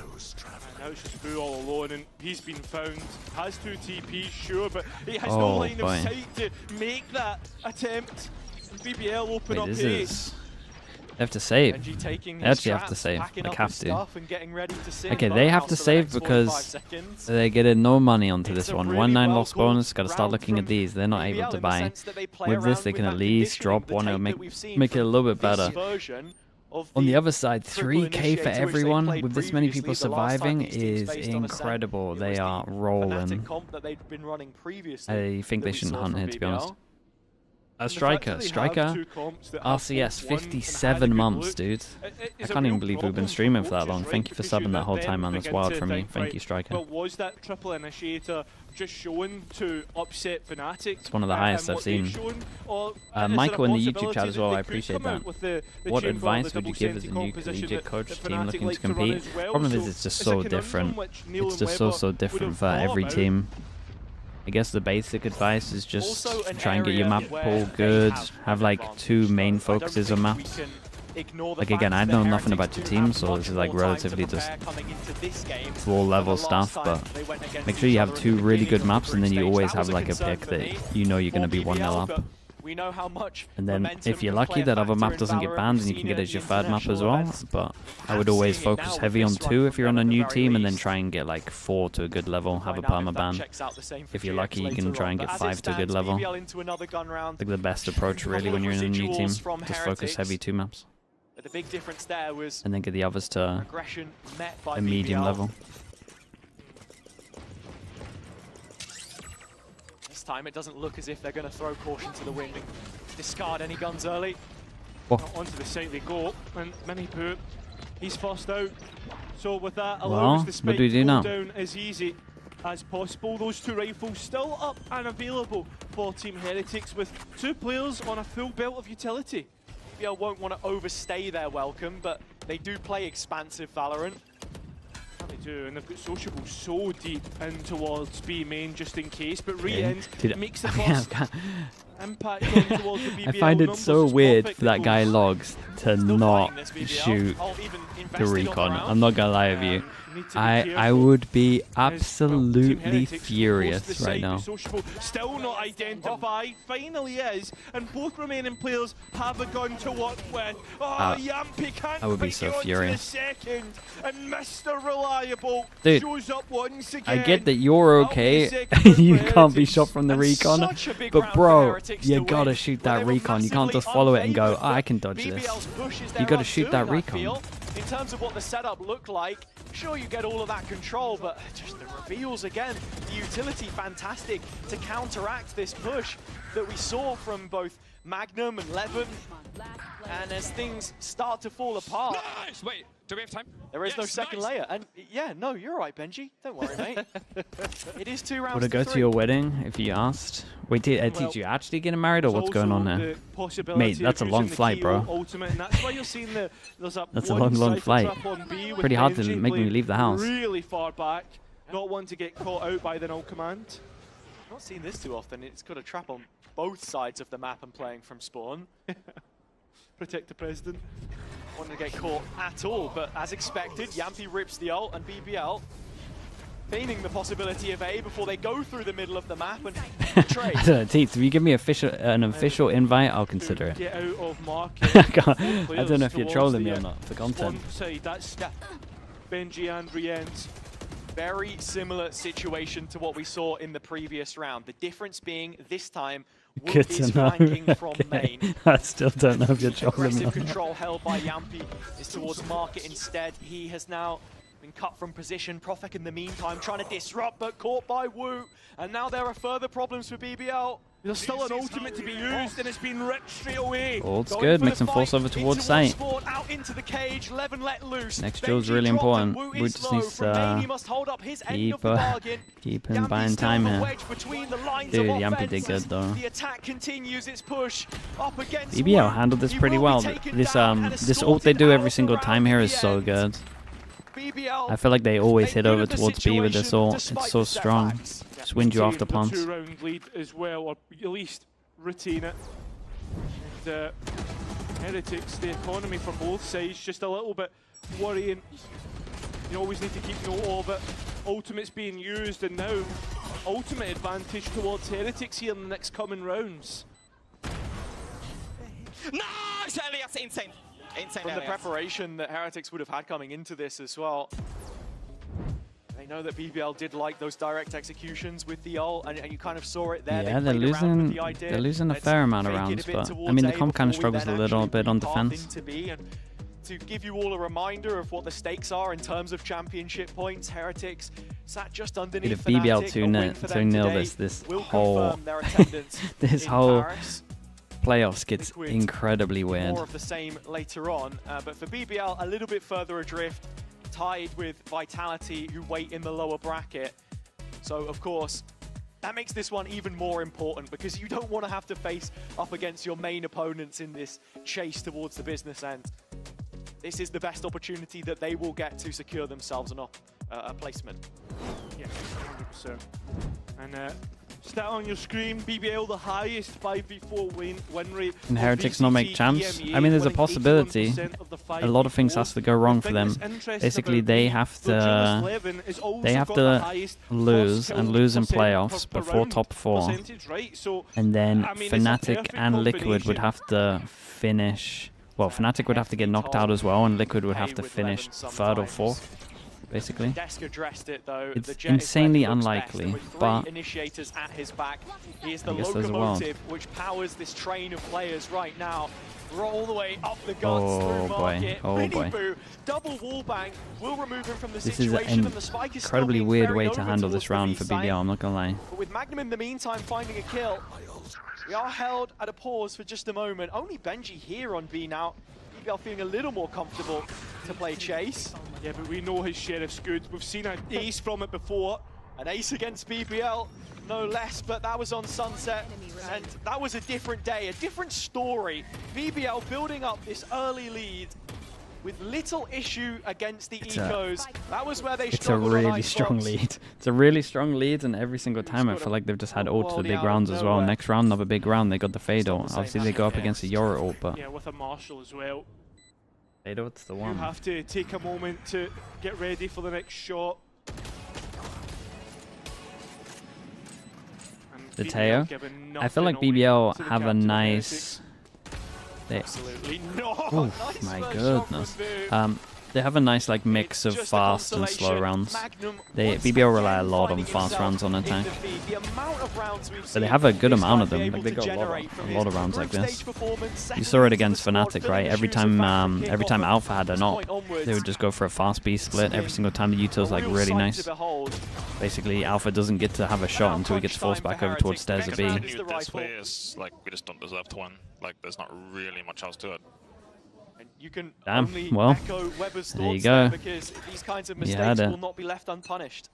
Now it's just Boo all alone, and he's been found. Has 2 TPs, sure, but he has no line of sight to make that attempt. And BBL open up pace. They have to save. They actually have to save. Like, have to. Okay, they have to save because they're getting no money onto this one. 1-9 loss bonus, gotta start looking at these. They're not able to buy. With this, they can at least drop one and make it a little bit better. On the other side, 3K for everyone with this many people surviving is incredible. They are rolling. I think they shouldn't hunt here, to be honest. Striker, RCS, 57 months, dude. I can't even believe we've been streaming for that long. Thank you for subbing that whole time, man. That's wild from you. Thank you, Striker. But was that triple initiator just shown to upset Fnatic? It's one of the highest I've seen. Michael in the YouTube chat as well, I appreciate that. What advice would you give as a new collegiate coach team looking to compete? Problem is, it's just so different. It's just so different for every team. I guess the basic advice is just try and get your map pool good, have like 2 main focuses on maps. Like again, I know nothing about your team, so this is like relatively just full level stuff, but make sure you have 2 really good maps and then you always have like a pick that you know you're going to be 1-0 up. And then if you're lucky, that other map doesn't get banned and you can get it as your 3rd map as well. But I would always focus heavy on 2 if you're on a new team, and then try and get like 4 to a good level, have a perma ban. If you're lucky, you can try and get 5 to a good level. Like the best approach really when you're in a new team. Just focus heavy 2 maps. And then get the others to a medium level. Time it doesn't look as if they're going to throw caution to the wind and discard any guns early. Onto the site they go, and Minipoo, he's first out. So with that, allows the spike to go down as easy as possible. Those 2 rifles still up and available for Team Heretics with 2 players on a full belt of utility. BBL won't want to overstay their welcome, but they do play expansive Valorant. They do, and they've got Sociable so deep in towards B main just in case, but Re-End makes the first impact on towards the BBL. I find it so weird for that guy Logs to not shoot the recon. I'm not gonna lie with you. I would be absolutely furious right now. Still not identified, finally is, and both remaining players have a gun to work with. Yampy can't I would be so furious. And Mr. Reliable shows up once again. I get that you're okay, you can't be shot from the recon, but bro, you gotta shoot that recon. You can't just follow it and go, I can dodge this. You gotta shoot that recon. In terms of what the setup looked like, sure you get all of that control, but just the reveals again, the utility fantastic to counteract this push that we saw from both Magnum and Levin. And as things start to fall apart... Nice! Wait, do we have time? There is no second layer. And yeah, no, you're right, Benji. Don't worry, mate. It is 2 rounds Would I go to your wedding if you asked? Wait, did you actually get married or what's going on there? Mate, that's a long flight, bro. That's a long flight. Pretty hard to make me leave the house. Really far back. Not one to get caught out by the no command. Not seen this too often. It's got a trap on both sides of the map and playing from spawn. Protect the president. Want to get caught at all, but as expected, Yampy rips the ult and BBL feigning the possibility of A before they go through the middle of the map and trade. I don't know, Teeth, if you give me an official invite, I'll consider it. Get out of market. I don't know if you're trolling me or not for content. That's Benji and Rienz. Very similar situation to what we saw in the previous round. The difference being this time Good to know. From main. I still don't know if you're trolling me. Aggressive control held by Yampy is towards market instead. He has now been cut from position. Profek in the meantime trying to disrupt, but caught by Wu. And now there are further problems for BBL. There's still an ultimate to be used, and it's been ripped straight away. Old's good, makes him force over towards site. Out into the cage, Levin let loose. Next duel's really important. Wu just needs to keep him buying time here. Dude, Yampy did good though. The attack continues its push up against BBL handled this pretty well. This ult they do every single time here is so good. I feel like they always hit over towards B with this ult. It's so strong. Just wins you off the plants. 2-round lead as well, or at least retain it. And Heretics, the economy from both sides, just a little bit worrying. You always need to keep note of it. Ultimate's being used, and now ultimate advantage towards Heretics here in the next coming rounds. Nice, Elias, insane. From the preparation that Heretics would have had coming into this as well. They know that BBL did like those direct executions with the ult, and you kind of saw it there. Yeah, they're losing a fair amount of rounds, but I mean the comp kind of struggles a little bit on defense. To give you all a reminder of what the stakes are in terms of championship points, Heretics sat just underneath. If BBL 2-0 this whole playoffs gets incredibly weird. More of the same later on, but for BBL a little bit further adrift, tied with Vitality, who wait in the lower bracket. So of course that makes this one even more important, because you don't want to have to face up against your main opponents in this chase towards the business end. This is the best opportunity that they will get to secure themselves a placement. Yeah, 100%. And stat on your screen, BBL the highest 5v4 win rate. And Heretics not make champs? I mean, there's a possibility. A lot of things has to go wrong for them. Basically, they have to lose in playoffs before top 4. And then Fnatic and Liquid would have to finish. Well, Fnatic would have to get knocked out as well, and Liquid would have to finish 3rd or 4th. Basically, it's insanely unlikely, but initiators at his back. He is the I guess there's a world. Which powers this train of players right now. All the way up the guts Oh boy, oh boy. Double wall bang will remove him from the This is situation, an and the spike is incredibly weird way to over handle this round for VCT. BBL, I'm not gonna lie. But with Magnum in the meantime finding a kill, we are held at a pause for just a moment. Only Benji here on B now. BBL feeling a little more comfortable to play chase. Yeah, but we know his sheriff's good. We've seen an ace from it before. An ace against BBL, no less, but that was on Sunset, and that was a different day, a different story. BBL building up this early lead with little issue against the Ecos. That was where they struggled. It's a really strong lead. It's a really strong lead, and every single time I feel like they've just had ult to the big rounds as well. Next round, another big round, they got the Fade ult. Obviously, they go up against a Yora ult, but yeah, with a Marshall as well. Fade ult's the one. You have to take a moment to get ready for the next shot. The Teo, I feel like BBL have a nice. Absolutely not. Oh my goodness. They have a nice like mix of fast and slow rounds. BBL rely a lot on fast rounds on attack, but they have a good amount of them. Like they got a lot of rounds like this. You saw it against Fnatic, right? Every time Alpha had a knock, they would just go for a fast B split every single time. The util's like really nice. Basically, Alpha doesn't get to have a shot until he gets forced back over towards stairs of B. This play is like we just don't deserve to win. Like there's not really much else to it. And you can damn, well, there you go. Because these kinds of mistakes will not be left unpunished.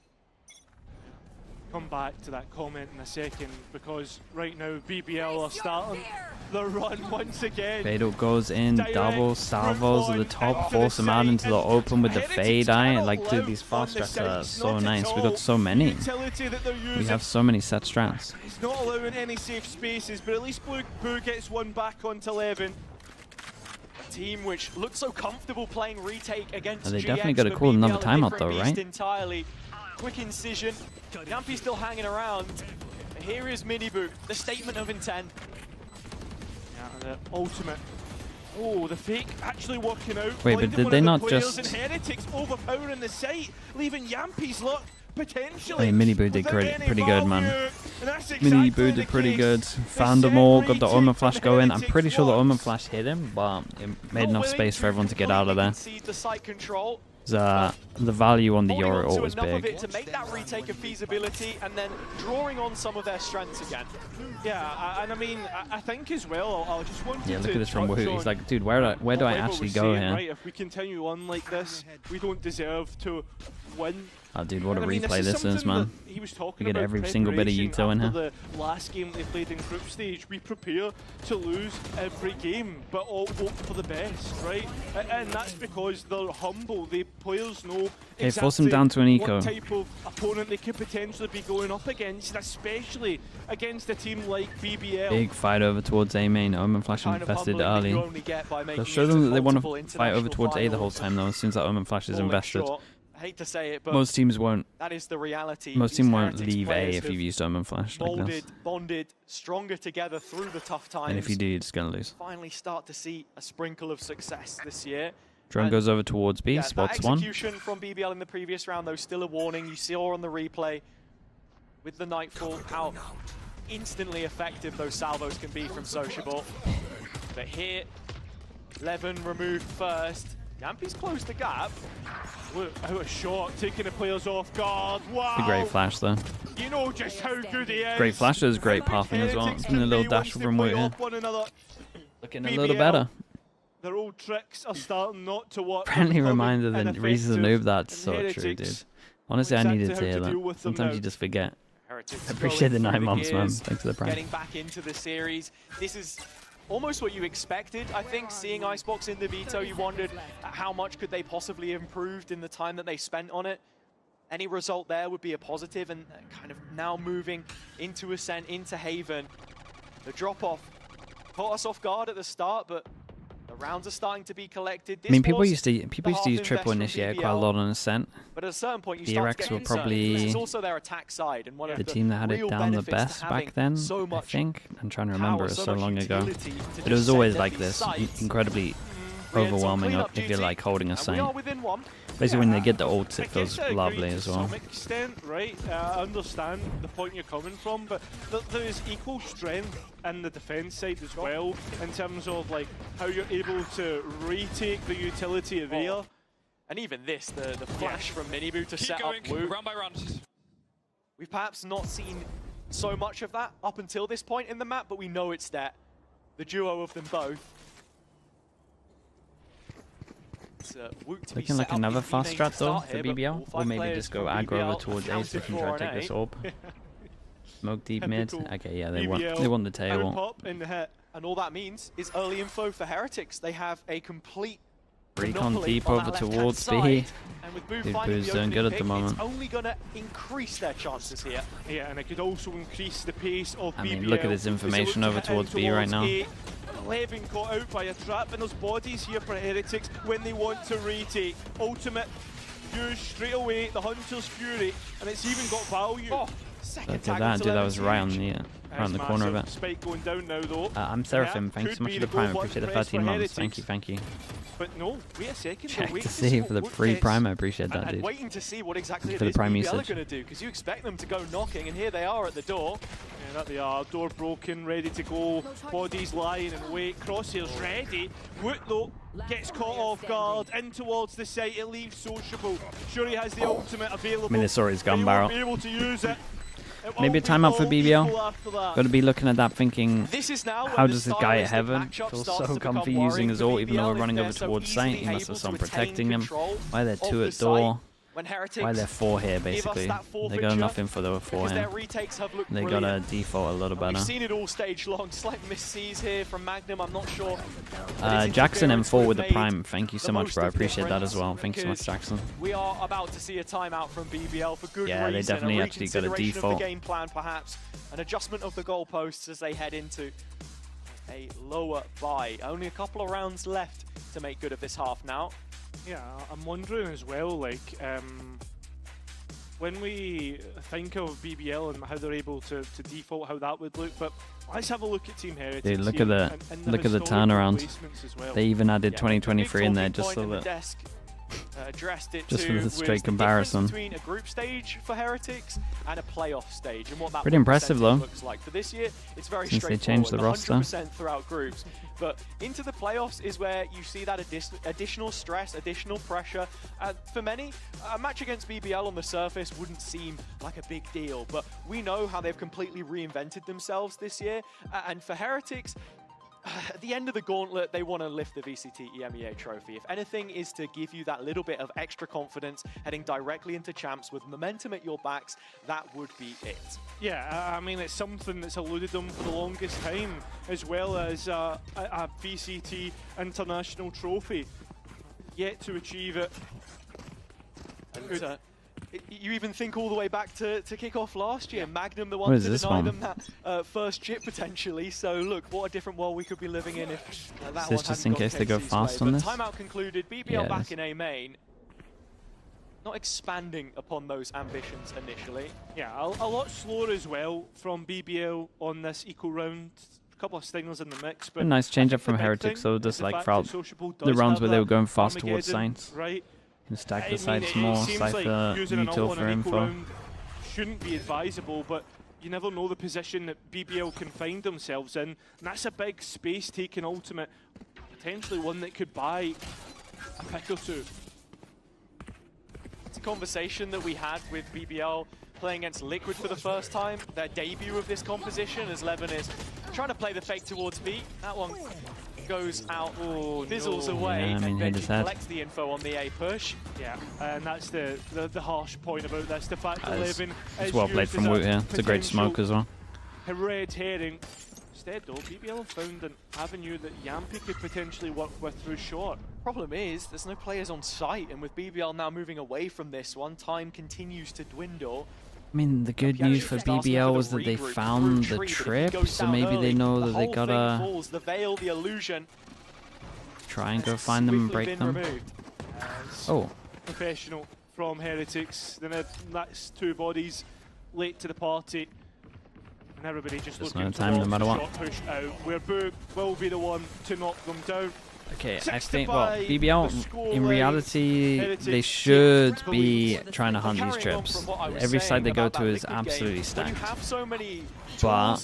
Come back to that comment in a second, because right now BBL are starting the run once again. Veto goes in, double salvos at the top, force him out into the open with the fade eye. Like, dude, these fast strats are so nice. We got so many. We have so many set strats. He's not allowing any safe spaces, but at least Boo gets one back onto 11. A team which looked so comfortable playing retake against They definitely got to call another timeout though, right? Entirely. Quick incision. Yampi still hanging around. Here is Miniboo, the statement of intent. Yeah, the ultimate. Oh, the fake actually working out. Wait, but did they not just... HERETIC's overpowering the site, leaving Yampi's luck potentially. Hey, Miniboo did pretty good, man. Miniboo did pretty good. Found them all, got the Omen Flash going. I'm pretty sure the Omen Flash hit him, but it made enough space for everyone to get out of there. The value on the Yoru ult was big. To make that retake a feasibility and then drawing on some of their strengths again. Yeah, and I mean, I think as well, I just want to... Yeah, look at this from Woohoo. He's like, dude, where do I actually go here? Right, if we continue on like this, we don't deserve to win. Oh, dude, what a replay this is, man. We get every single bit of util in here. The last game they played in group stage, we prepare to lose every game, but all hope for the best, right? And that's because they're humble. The players know exactly force him down to an eco. What type of opponent they could potentially be going up against, especially against a team like BBL. Big fight over towards A main. Omen Flash invested early. They'll show them that they want to fight over towards A the whole time, though, as soon as that Omen Flash is invested. I hate to say it, but most teams won't. That is the reality. Most teams won't leave A if you've used Omen Flash like this. Bonded stronger together through the tough times. And if you do, you're just gonna lose. Finally, start to see a sprinkle of success this year. Drone goes over towards B, spots one. Execution from BBL in the previous round, though, still a warning. You saw on the replay with the Nightfall how instantly effective those salvos can be from Sociable. But here, Levin removed first. Yampi's closed the gap. Look, out a shot, taking the players off guard. Wow! It's a great flash, though. You know just how good he is. Great flashes, great pathing as well. And a little dash from Woohoo. Looking a little better. Their old tricks are starting not to work. Friendly reminder that Reese's a noob. That's so true, dude. Honestly, I needed to hear that. Sometimes you just forget. I appreciate the 9 months, man. Thanks for the prank. Getting back into the series. This is almost what you expected. I think seeing Icebox in the Veto, you wondered how much could they possibly have improved in the time that they spent on it. Any result there would be a positive, and kind of now moving into Ascent, into Haven. The drop-off caught us off guard at the start, but the rounds are starting to be collected. I mean, people used to use triple initiator quite a lot on Ascent. But at a certain point, you the start to RX get were probably also their attack side, and one of the team that had it down the best back then. I think I'm trying to remember. It was so long ago. But it was always like this, incredibly overwhelming if you're like holding a site. Basically, when they get the ults, it feels lovely as well. To some extent, right? I understand the point you're coming from, but there is equal strength in the defense side as well, in terms of like how you're able to retake the utility of air. And even this, the flash from Miniboo to set up Wu. Round by round. We've perhaps not seen so much of that up until this point in the map, but we know it's there. The duo of them both. Looking like another fast strat though for BBL, or maybe just go aggro over towards A so they can try to take this orb. Smoke deep mid. Okay, yeah, they want the tail. And all that means is early info for Heretics. They have a complete recon deep over towards B. Dude, Boo's doing good at the moment. It's only going to increase their chances here. Yeah, and it could also increase the pace of BBL. I mean, look at this information over towards B right now. 11 caught out by a trap, and there's bodies here for Heretics when they want to retake. Ultimate used straight away, the Hunter's Fury, and it's even got value. Oh, Look at that, dude, that was right on the around the corner of it. Spike going down now, though. I'm Seraphim, thanks so much for the prime, appreciate the 13 months, thank you. But no, wait a second. Check to see for the free prime. I appreciate that, dude. Waiting to see what exactly for the prime BBL are usage. going to do, because you expect them to go knocking, and here they are at the door. Yeah, that they are. Door broken, ready to go. Bodies lying in wait. Crosshairs ready. Woot though gets caught off guard. In towards the site. It leaves Sociable. Sure, he has the ultimate available. I mean, this already gun he barrel. won't be able to use it. Maybe a timeout for BBL. Got to be looking at that thinking, how does this guy at Heaven feel so comfy using his ult even though we're running over towards Saint? He must have someone protecting him. Why are there 2 at door? Why are there 4 here, basically? They got nothing for the 4 here. They got a default a little better. We've seen it all stage long. Slight missees here from Magnum, I'm not sure. Jackson M4 with the prime. Thank you so much, bro. I appreciate that as well. Thank you so much, Jackson. We are about to see a timeout from BBL for good reason. Yeah, they definitely actually got a default. Of the game plan, perhaps. An adjustment of the goalposts as they head into a lower bye. Only a couple of rounds left to make good of this half now. Yeah, I'm wondering as well, like, when we think of BBL and how they're able to default, how that would look, but let's have a look at Team HERETIC. Dude, look at the turnaround. Well. They even added 2023 in there just so that. Addressed it just for the straight comparison. Between a group stage for HERETICs and a playoff stage, and what that pretty impressive though. Looks like for this year, it's very Since straightforward. They changed the roster 100% throughout groups, but into the playoffs is where you see that additional stress, additional pressure. For many, a match against BBL on the surface wouldn't seem like a big deal, but we know how they've completely reinvented themselves this year, and for HERETICs, at the end of the gauntlet, they want to lift the VCT EMEA trophy. If anything is to give you that little bit of extra confidence heading directly into champs with momentum at your backs, that would be it. Yeah, I mean, it's something that's eluded them for the longest time, as well as a VCT international trophy. Yet to achieve it. And, you even think all the way back to kick-off last year. Magnum, the one to deny them that first chip potentially. So look, what a different world we could be living in if that this just in case they go fast on this? Timeout concluded. BBL back in A main. Not expanding upon those ambitions initially. Yeah, a lot slower as well from BBL on this eco round. A couple of signals in the mix, but a nice change up from HERETIC, so just like throughout the rounds where they were going fast towards Saints. Right. Can stack the sides more, Cypher, util for info. Shouldn't be advisable, but you never know the position that BBL can find themselves in. And that's a big space-taking ultimate, potentially one that could buy a pick or two. It's a conversation that we had with BBL playing against Liquid for the first time, their debut of this composition, as Levin is trying to play the fake towards B. That one goes out, fizzles away, yeah, I mean, and then collects the info on the A push. Yeah, and that's the harsh point about this, the fact that Levin is well played from Woot here. It's a great smoke as well. Red herring. Instead though, BBL have found an avenue that Yampy could potentially work with through short. Problem is, there's no players on site, and with BBL now moving away from this one, time continues to dwindle. I mean, the good news for BBL was that they found the trip, so maybe they know that they gotta try and go find them and break them. Oh. Professional from HERETICs. Then that's 2 bodies late to the party. And everybody just looking time no matter what. Push out, where Boo will be the one to knock them down. Okay, I think, well, BBL, in reality, they should be trying to hunt these trips. Every side they go to is absolutely stacked. But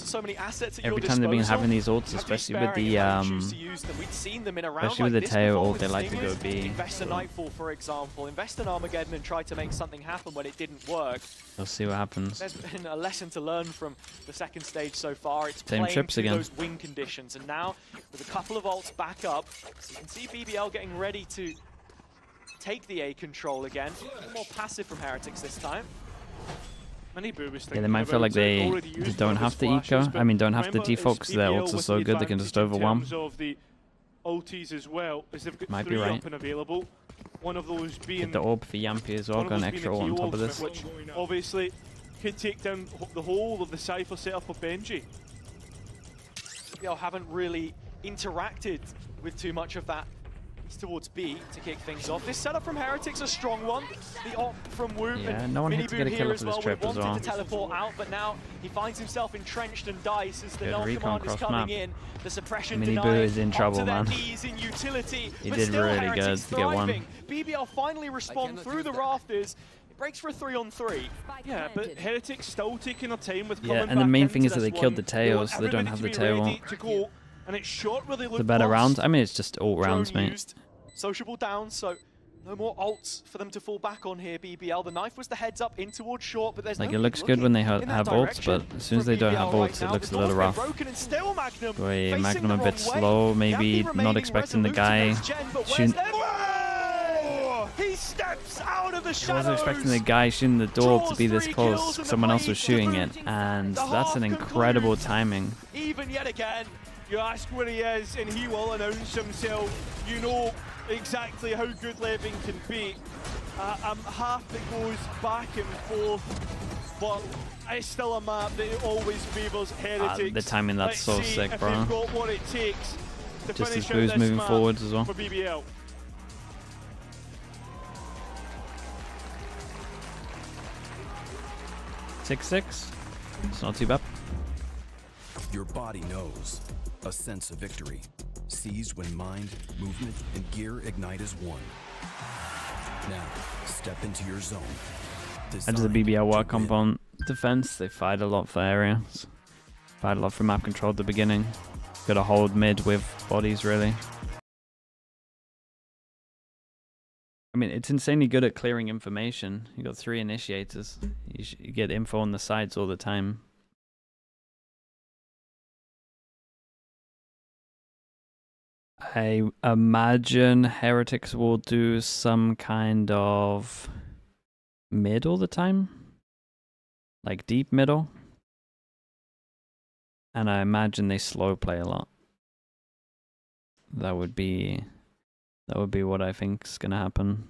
every time they've been having these ults, especially with the Teo ult, they like to go B. Invest in Nightfall, for example. Invest in Armageddon and try to make something happen when it didn't work. We'll see what happens. There's been a lesson to learn from the second stage so far. It's same playing trips again. Those win conditions, and now with a couple of ults back up, so you can see BBL getting ready to take the A control again. A little more passive from HERETICs this time. Yeah, they might feel like they don't have to eco. I mean, don't have to default because their ults are so good they can just overwhelm. Might be right. One of those being get the orb for Yampy as well, got an extra ult on top of this. Which obviously could take down the whole of the Cypher setup of Benji. BBL haven't really interacted with too much of that He's towards B to kick things off. This setup from HERETIC's a strong one. The op from Wu and no one had to get a kill as for this well. trip as well. Wanted to teleport out, but now he finds himself entrenched and dice as the Good null recon command is cross coming map. in. The suppression Mini Boo denied, is in trouble, onto their man. knees in utility, He but did still really good HERETIC's to get one. thriving. BBL finally respond through the rafters. It breaks for a 3-on-3. Yeah, but HERETIC's still taking their time with Yeah, coming and the back main into thing is that this they killed one. the tail, so they don't want have the everybody to be tail. ready to go, and it's short where they look The better lost. rounds? I mean, it's just all rounds, Drone mate. used. Sociable down, so no more ults for them to fall back on here, BBL. The knife was the heads up in towards short, but there's Like, it nobody looks good when they looking in have that ults, but direction as soon as from they don't BBL have right ults, now. it looks a The little door's been rough. broken and still Magnum Wait, facing Magnum the a bit wrong way. slow, maybe Yampi not remaining expecting the resolute guy. against Gen, but where's shooting. their- Whoa! He steps out of the I shadows. wasn't expecting the guy shooting the door to Draws be this 3 close. kills and Someone the else was blade to the shooting boot. it, and The that's an half incredible concludes. timing. Even yet again. You ask where he is, and he will announce himself. You know exactly how good Levin can be. Half that goes back and forth, but it's still a map that always favours HERETICs. The timing, that's Let's so see sick, if bro. they've got what it takes to Just finish his out boost this moving map forwards as well. for BBL. 6-6. It's not too bad. Your body knows. A sense of victory. Seized when mind, movement, and gear ignite as one. Now, step into your zone. How does the BBL work on defense? They fight a lot for areas. Fight a lot for map control at the beginning. Gotta hold mid with bodies, really. I mean, it's insanely good at clearing information. You got 3 initiators. You get info on the sides all the time. I imagine HERETICs will do some kind of mid all the time. Like deep middle. And I imagine they slow play a lot. That would be what I think's gonna happen.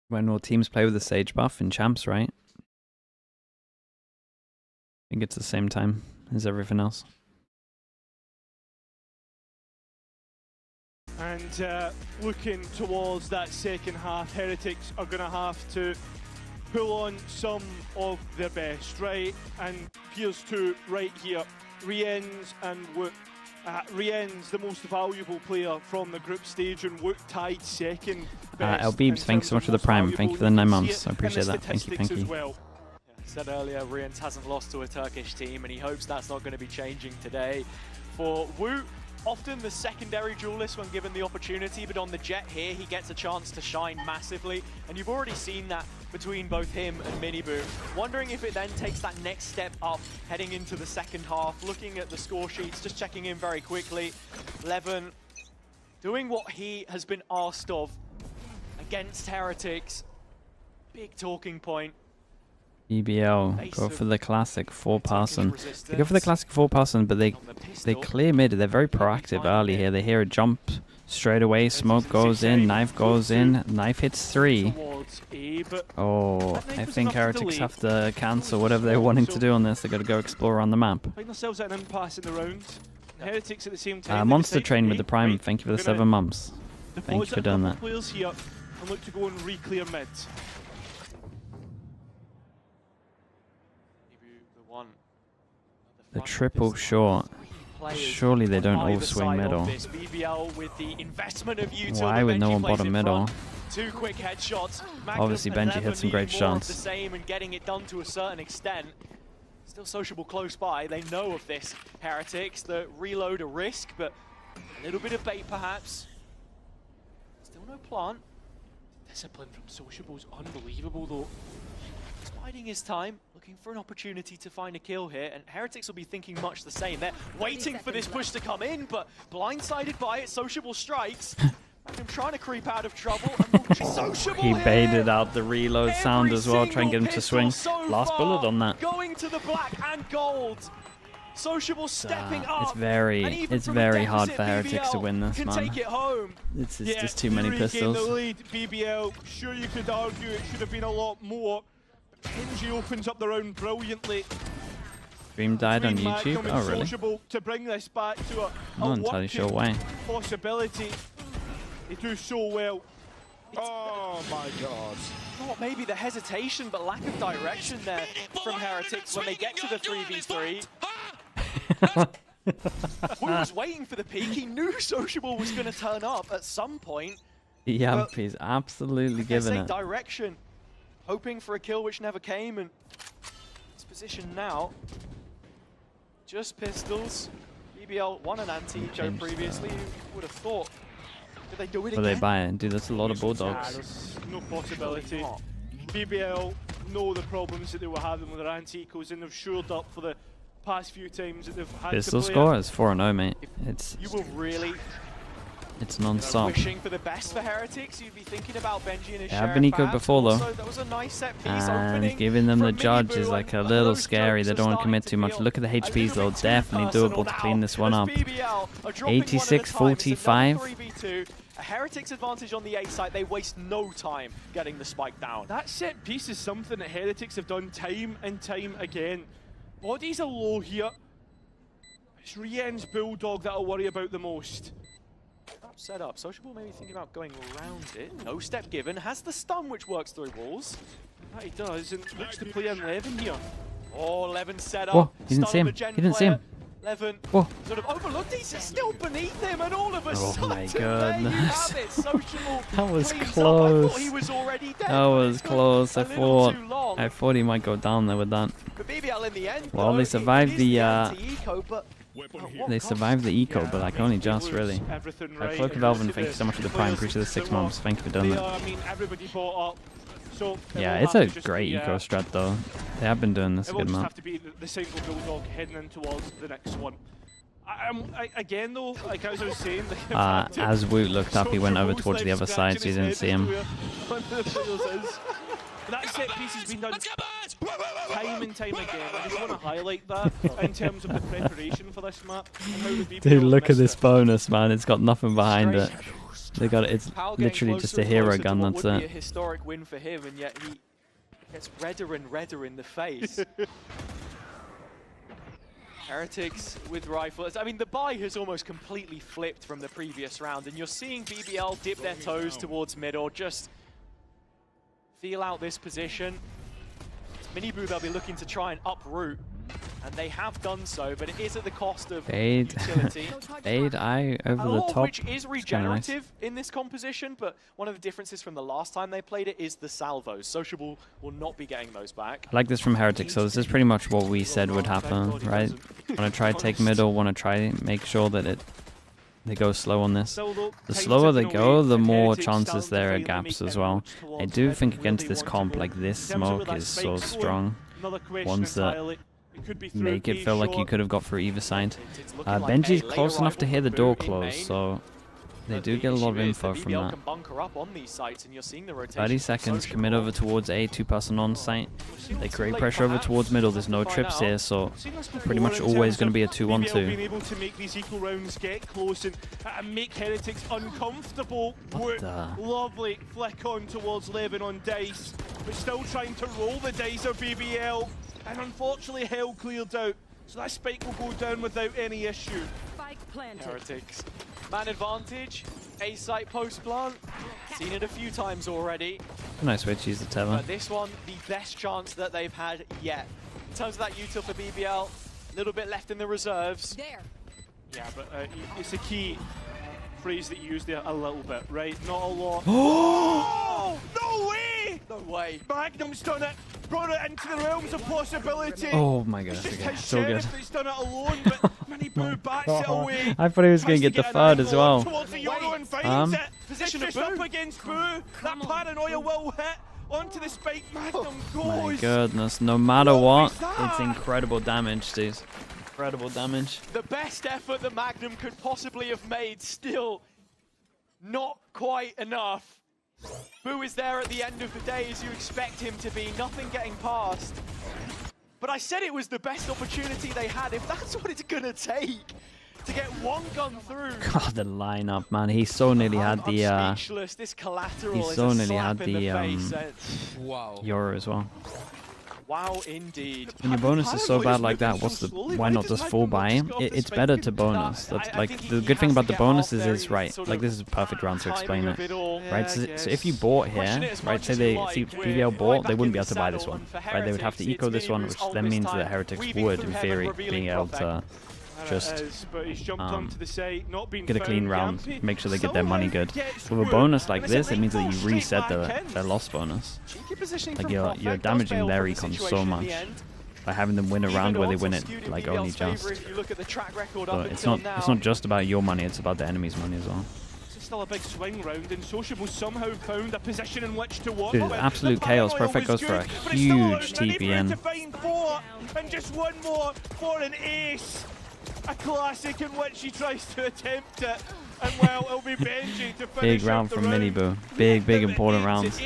When will teams play with the Sage buff in Champs, right? I think it's the same time as everything else. And looking towards that second half, HERETICs are going to have to pull on some of their best, right? And here's 2 right here. Rien's and Wook. Rien's the most valuable player from the group stage, and Wook tied second best. Elbeebs, thanks so much for the Prime. Thank you for the 9 months. I appreciate that. Thank you, thank you. I said earlier, Rien's hasn't lost to a Turkish team, and he hopes that's not going to be changing today. For Wu, often the secondary duelist when given the opportunity, but on the Jet here, he gets a chance to shine massively, and you've already seen that between both him and Miniboo. Wondering if it then takes that next step up heading into the second half. Looking at the score sheets, just checking in very quickly. Levin doing what he has been asked of against HERETICs. Big talking point. BBL go for the classic 4-person. They go for the classic 4-person, but they clear mid. They're very proactive early here. They hear a jump straight away. Smoke goes in, knife goes in, knife hits 3. Oh, I think HERETICs have to cancel whatever they're wanting to do on this. They got to go explore around the map. Find themselves at an impasse in the round. HERETICs at the same time. Monster Train with the Prime. Thank you for the 7 months. Thank you for doing that. Players here and look to go and re-clear mid. The triple short. Surely they don't all swing middle. Why would no one bottom middle? 2 quick headshots. Obviously Benji had some great shots. The same and getting it done to a certain extent. Still sociable close by. They know of this. HERETICs, the reload a risk, but a little bit of bait perhaps. Still no plant. Discipline from Sociable is unbelievable though. He's biding his time, looking for an opportunity to find a kill here, and HERETICs will be thinking much the same. They're waiting for this push to come in, but blindsided by it, Sociable strikes. I'm trying to creep out of trouble. Sociable He here. baited out the reload sound as well, try and get him to swing. Last bullet on that. Going to the black and gold. Sociable stepping up. It's very hard for Heretics to win this, man. Take it home. It's just too many pistols. The lead, BBL. Sure, you could argue it should have been a lot more. NRG opens up the round brilliantly. Stream died on YouTube? Oh, really? To bring this back to a I'm not entirely sure why. Possibility. They do so well. Oh my god. Not maybe the hesitation, but lack of direction there from Heretics when they get to the 3v3. Wu was waiting for the peak. He knew Sociable was going to turn up at some point. Yeah, he's absolutely giving it. Direction, hoping for a kill which never came, and it's position now. Just pistols. BBL won an anti-Joe previously. Who would have thought? Did they do it again? Will they buy it? Dude, that's a lot of Bulldogs. There's no possibility. BBL know the problems that they were having with their anti-ecos, and they've shored up for the past few times that they've had Pistol to play score is 4-0, mate. You were really it's non-stop. Wishing for the best for Heretics. You'd be thinking about Benji and his I've been ecoed before, though. So that was a nice set piece and giving them the judge is like a little scary. They don't want to commit too much. Look at the HPs, though. Definitely doable to clean this one up. 86-45. A Heretics advantage on the A site. They waste no time getting the spike down. That set piece is something that Heretics have done time and time again. Bodies are low here. It's Rien's Bulldog that'll worry about the most. Set up. Sociable maybe thinking about going around it. No step given. Has the stun which works through walls. That he does, and looks to play on Levin here. Oh, Levin set up. Whoa, he didn't see him. He didn't see him. Levin Whoa. Sort of overlooked. He's still beneath him, and all of a sudden, oh my goodness. there you have it. Sociable That was I close. thought he was already dead. That was close. I thought he might go down there with that. But BBL in the end, well, though, they survived the they survived the eco, but like only just really. Cloak of Elven, thank you so much for the prime. Appreciate the 6 months. Thank you for doing that. I mean, everybody bought up. So yeah, it's a great eco strat though. They have been doing this a good amount. Have to be the single Bulldog heading in towards the next one. Again though, like as I was saying, as Woot looked up, he went over towards the other side, so you didn't see him. That set piece has been done time and time again. I just want to highlight that in terms of the preparation for this map. And how the BBL Dude, look at this bonus, man. It's got nothing behind it. They got it. It's literally just a hero gun. That's it. Be a historic win for him, and yet he gets redder and redder in the face. Heretics with rifles. I mean, the buy has almost completely flipped from the previous round, and you're seeing BBL dip their toes towards middle, just feel out this position. Minibu, they'll be looking to try and uproot, and they have done so, but it is at the cost of utility. Fade eye over the top. Which is regenerative in this composition, but one of the differences from the last time they played it is the salvos. Sociable will not be getting those back. I like this from Heretic, so this is pretty much what we said would happen, right? Want to try take middle, want to try make sure that they go slow on this. The slower they go, the more chances there are gaps as well. I do think against this comp, like this smoke is so strong. Ones that make it feel like you could have got through either side. Benji's close enough to hear the door close, so they do get a lot of info from that. 30 seconds, commit over towards A, 2-person on site. They create pressure over towards middle, there's no trips here, so pretty much always going to be a 2-1-2. Being able to make these equal rounds get close and make Heretics uncomfortable. Lovely flick on towards Levin on dice, but still trying to roll the dice of BBL. And unfortunately, Hell cleared out, so that spike will go down without any issue. Heretics. Man advantage, A site post plant. Seen it a few times already. Nice way to use the tether. But this one, the best chance that they've had yet. In terms of that util for BBL, a little bit left in the reserves. Yeah, but it's a key phrase that you used there, a little bit, right? Not a lot. Oh! No way! No way. Magnum's done it. Brought it into the realms of possibility. Oh my gosh, okay, so good. He's done it alone, but Minibu bats it away. I thought he was going to get the third as well. Towards the Euro and finds it. Position just up against Boo. That paranoia will hit. Onto the spike. Magnum goes. My goodness, no matter what, it's incredible damage, dude. Incredible damage. The best effort that Magnum could possibly have made, still not quite enough. Boo is there at the end of the day as you expect him to be, nothing getting past. But I said it was the best opportunity they had. If that's what it's going to take to get one gun through. God, the lineup, man. He so nearly had the. This collateral he so nearly had the wow. Euro as well. Wow, indeed. When your bonus is so bad like that, why not just full buy? It's better to bonus. That's like the good thing about the bonus is right. Like this is a perfect round to explain it. Right. So if you bought here, right? Say BBL bought, they wouldn't be able to buy this one. Right. They would have to eco this one, which then means that Heretics would, in theory, being able to just get a clean round, make sure they get their money good. With a bonus like this, it means that you reset their loss bonus. Like you're damaging their econ so much by having them win a round where they win it like only just. So it's not just about your money; it's about the enemy's money as well. Still a big swing round, and Sociable somehow found a position in which to walk. Dude, absolute chaos. Perfect goes for a huge TPN. And just one more for an ace. A classic in which he tries to attempt it, and well, it'll be Benji to finish. Big round from Miniboo. Big important rounds.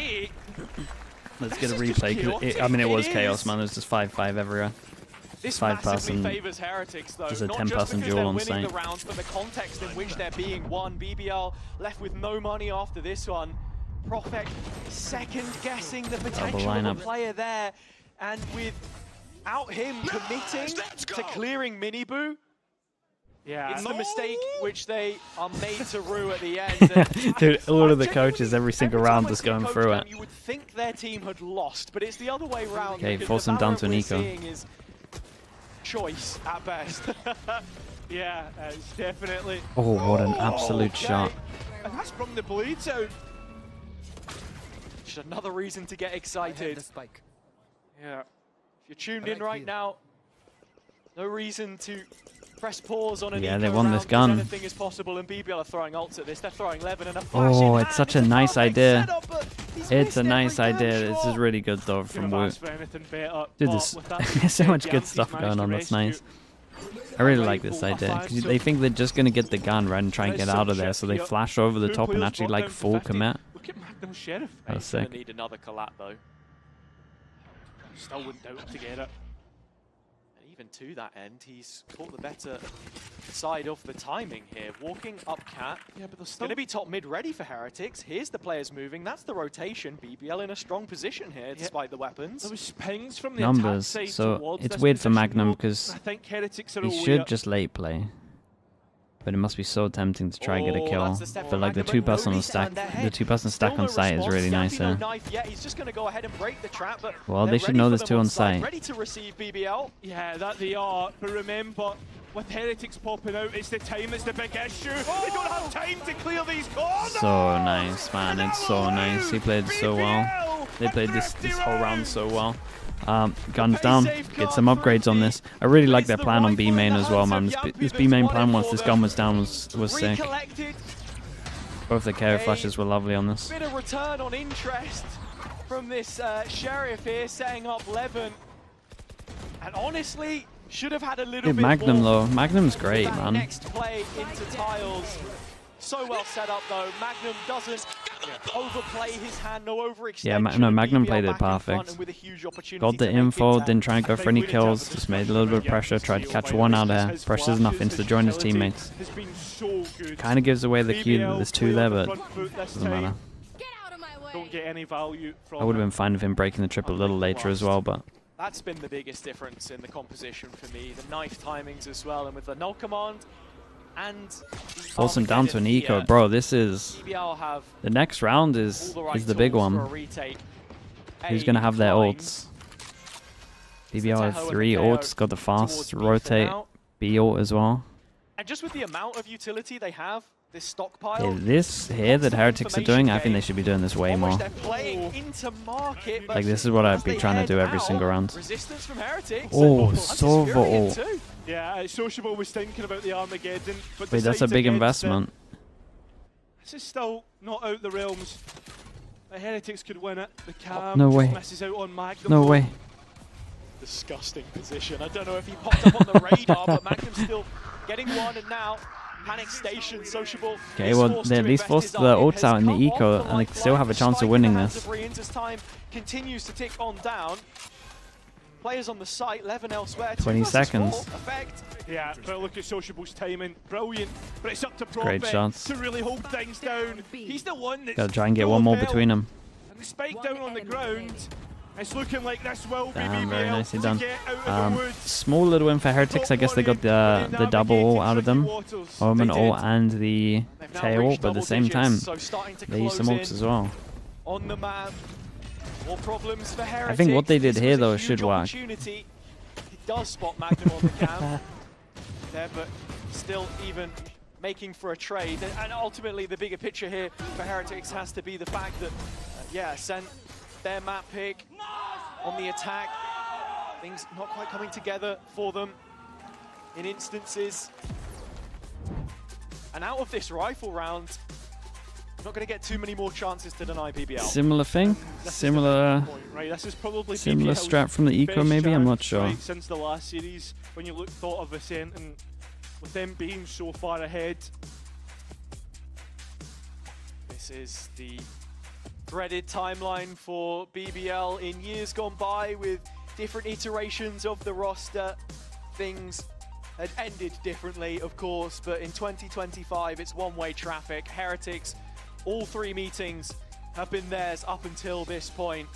Let's get a replay. I mean, it was chaos, man. It was just 5-5 everywhere. This 5-person. favors Heretics, though. Just a Not 10-person just duel on because they're winning site. the rounds, but the context in which they're being won. BBL left with no money after this one. Prophet second guessing the potential of a player there, and without him committing to clearing Miniboo. Yeah, it's the mistake which they are made to rue at the end. Dude, all of the coaches every single round just going through it. You would think their team had lost, but it's the other way around. Okay, force them down to an eco. Choice at best. Yeah, it's definitely. Oh, what an absolute shot. And that's from the bleeds out. Just another reason to get excited. Yeah. If you're tuned in right now, no reason to press pause on an they won this gun. Anything is possible, and BBL are throwing ults at this. They're throwing 11 and a flash. Oh, it's such a nice idea. It's a nice idea. This is really good though from Woot. Dude, there's so much good stuff going on. That's nice. I really like this idea because they think they're just gonna get the gun right and try and get out of there, so they flash over the top and actually like full commit. That's sick. Need another collat though. Still wouldn't doubt to get it. Even to that end, he's caught the better side of the timing here. Walking up cat. Yeah, but there's going to be top mid ready for Heretics. Here's the players moving. That's the rotation. BBL in a strong position here, despite the weapons. There was pings from the numbers. So it's weird for Magnum because he should just late play. But it must be so tempting to try and get a kill. But like the two-person stack, on site is really nice there. Well, they should know there's two on site. Ready to receive BBL. Yeah, that they are. But remember, with Heretics popping out, it's the time that's the big issue. They don't have time to clear these corners. So nice, man. It's so nice. He played so well. They played this whole round so well. Guns down, get some upgrades on this. I really like their plan on B main as well, man. This B main plan once this gun was down was sick. Both the carry flashes were lovely on this. Bit of return on interest from this Sheriff here, setting up Levin. And honestly, should have had a little bit Magnum more. though, Magnum's great, man. Next play into tiles. So well set up though. Magnum doesn't overplay his hand, no overextension. Yeah, no, Magnum played it perfect. Got the info, didn't try and go for any kills, just made a little bit of pressure, tried to catch one out there. Pressure's enough into to join his teammates. Kind of gives away the cue that there's two there, but doesn't matter. Don't get any value from I would have been fine with him breaking the trip a little later as well, but that's been the biggest difference in the composition for me. The knife timings as well, and with the null command. And force him down to an eco, bro. This is the next round is the big one. Who's gonna have their ults? BBL have 3 ults, got the fast rotate B ult as well. And just with the amount of utility they have, this stockpile. Okay, this here that Heretics are doing, I think they should be doing this way more. Like this is what I'd be trying to do every single round. Oh, Sova ult. Yeah, Sociable was thinking about the Armageddon, but wait, that's a big investment. This is still not out the realms. The Heretics could win it. The Cam no way. misses out on Magnum. No way. Disgusting position. I don't know if he popped up on the radar, but Magnum's still getting one, and now panic station. Sociable. Okay, well they at least forced the ults out in the eco, and they still have a chance of winning this. Time continues to tick on down. players on the site, 11 elsewhere. 20 seconds. Effect. Yeah, but look at Sociable's timing. Brilliant. But it's up to Great shots. to really hold things down. He's the one that's Gotta try and get one more between them. And the spike down on the ground. It's looking like this will be Damn, BBL very nicely done. to get out of the woods. Small little win for Heretics. I guess they got the double ult out of them. Omen ult and the tail ult, but at the same time, they use some ults as well. On the map. More problems for Heretics. I think what they did here, though, should work. He does spot Magnum on the cam there, but still even making for a trade. And ultimately, the bigger picture here for Heretics has to be the fact that, yeah, Ascent, their map pick on the attack. Things not quite coming together for them in instances. And out of this rifle round, not going to get too many more chances to deny BBL. Similar thing, similar strat from the eco, maybe. I'm not sure. Right, since the last series, when you thought of Ascent and with them being so far ahead, this is the dreaded timeline for BBL in years gone by with different iterations of the roster. Things had ended differently, of course, but in 2025, it's one-way traffic. Heretics, all 3 meetings have been theirs up until this point.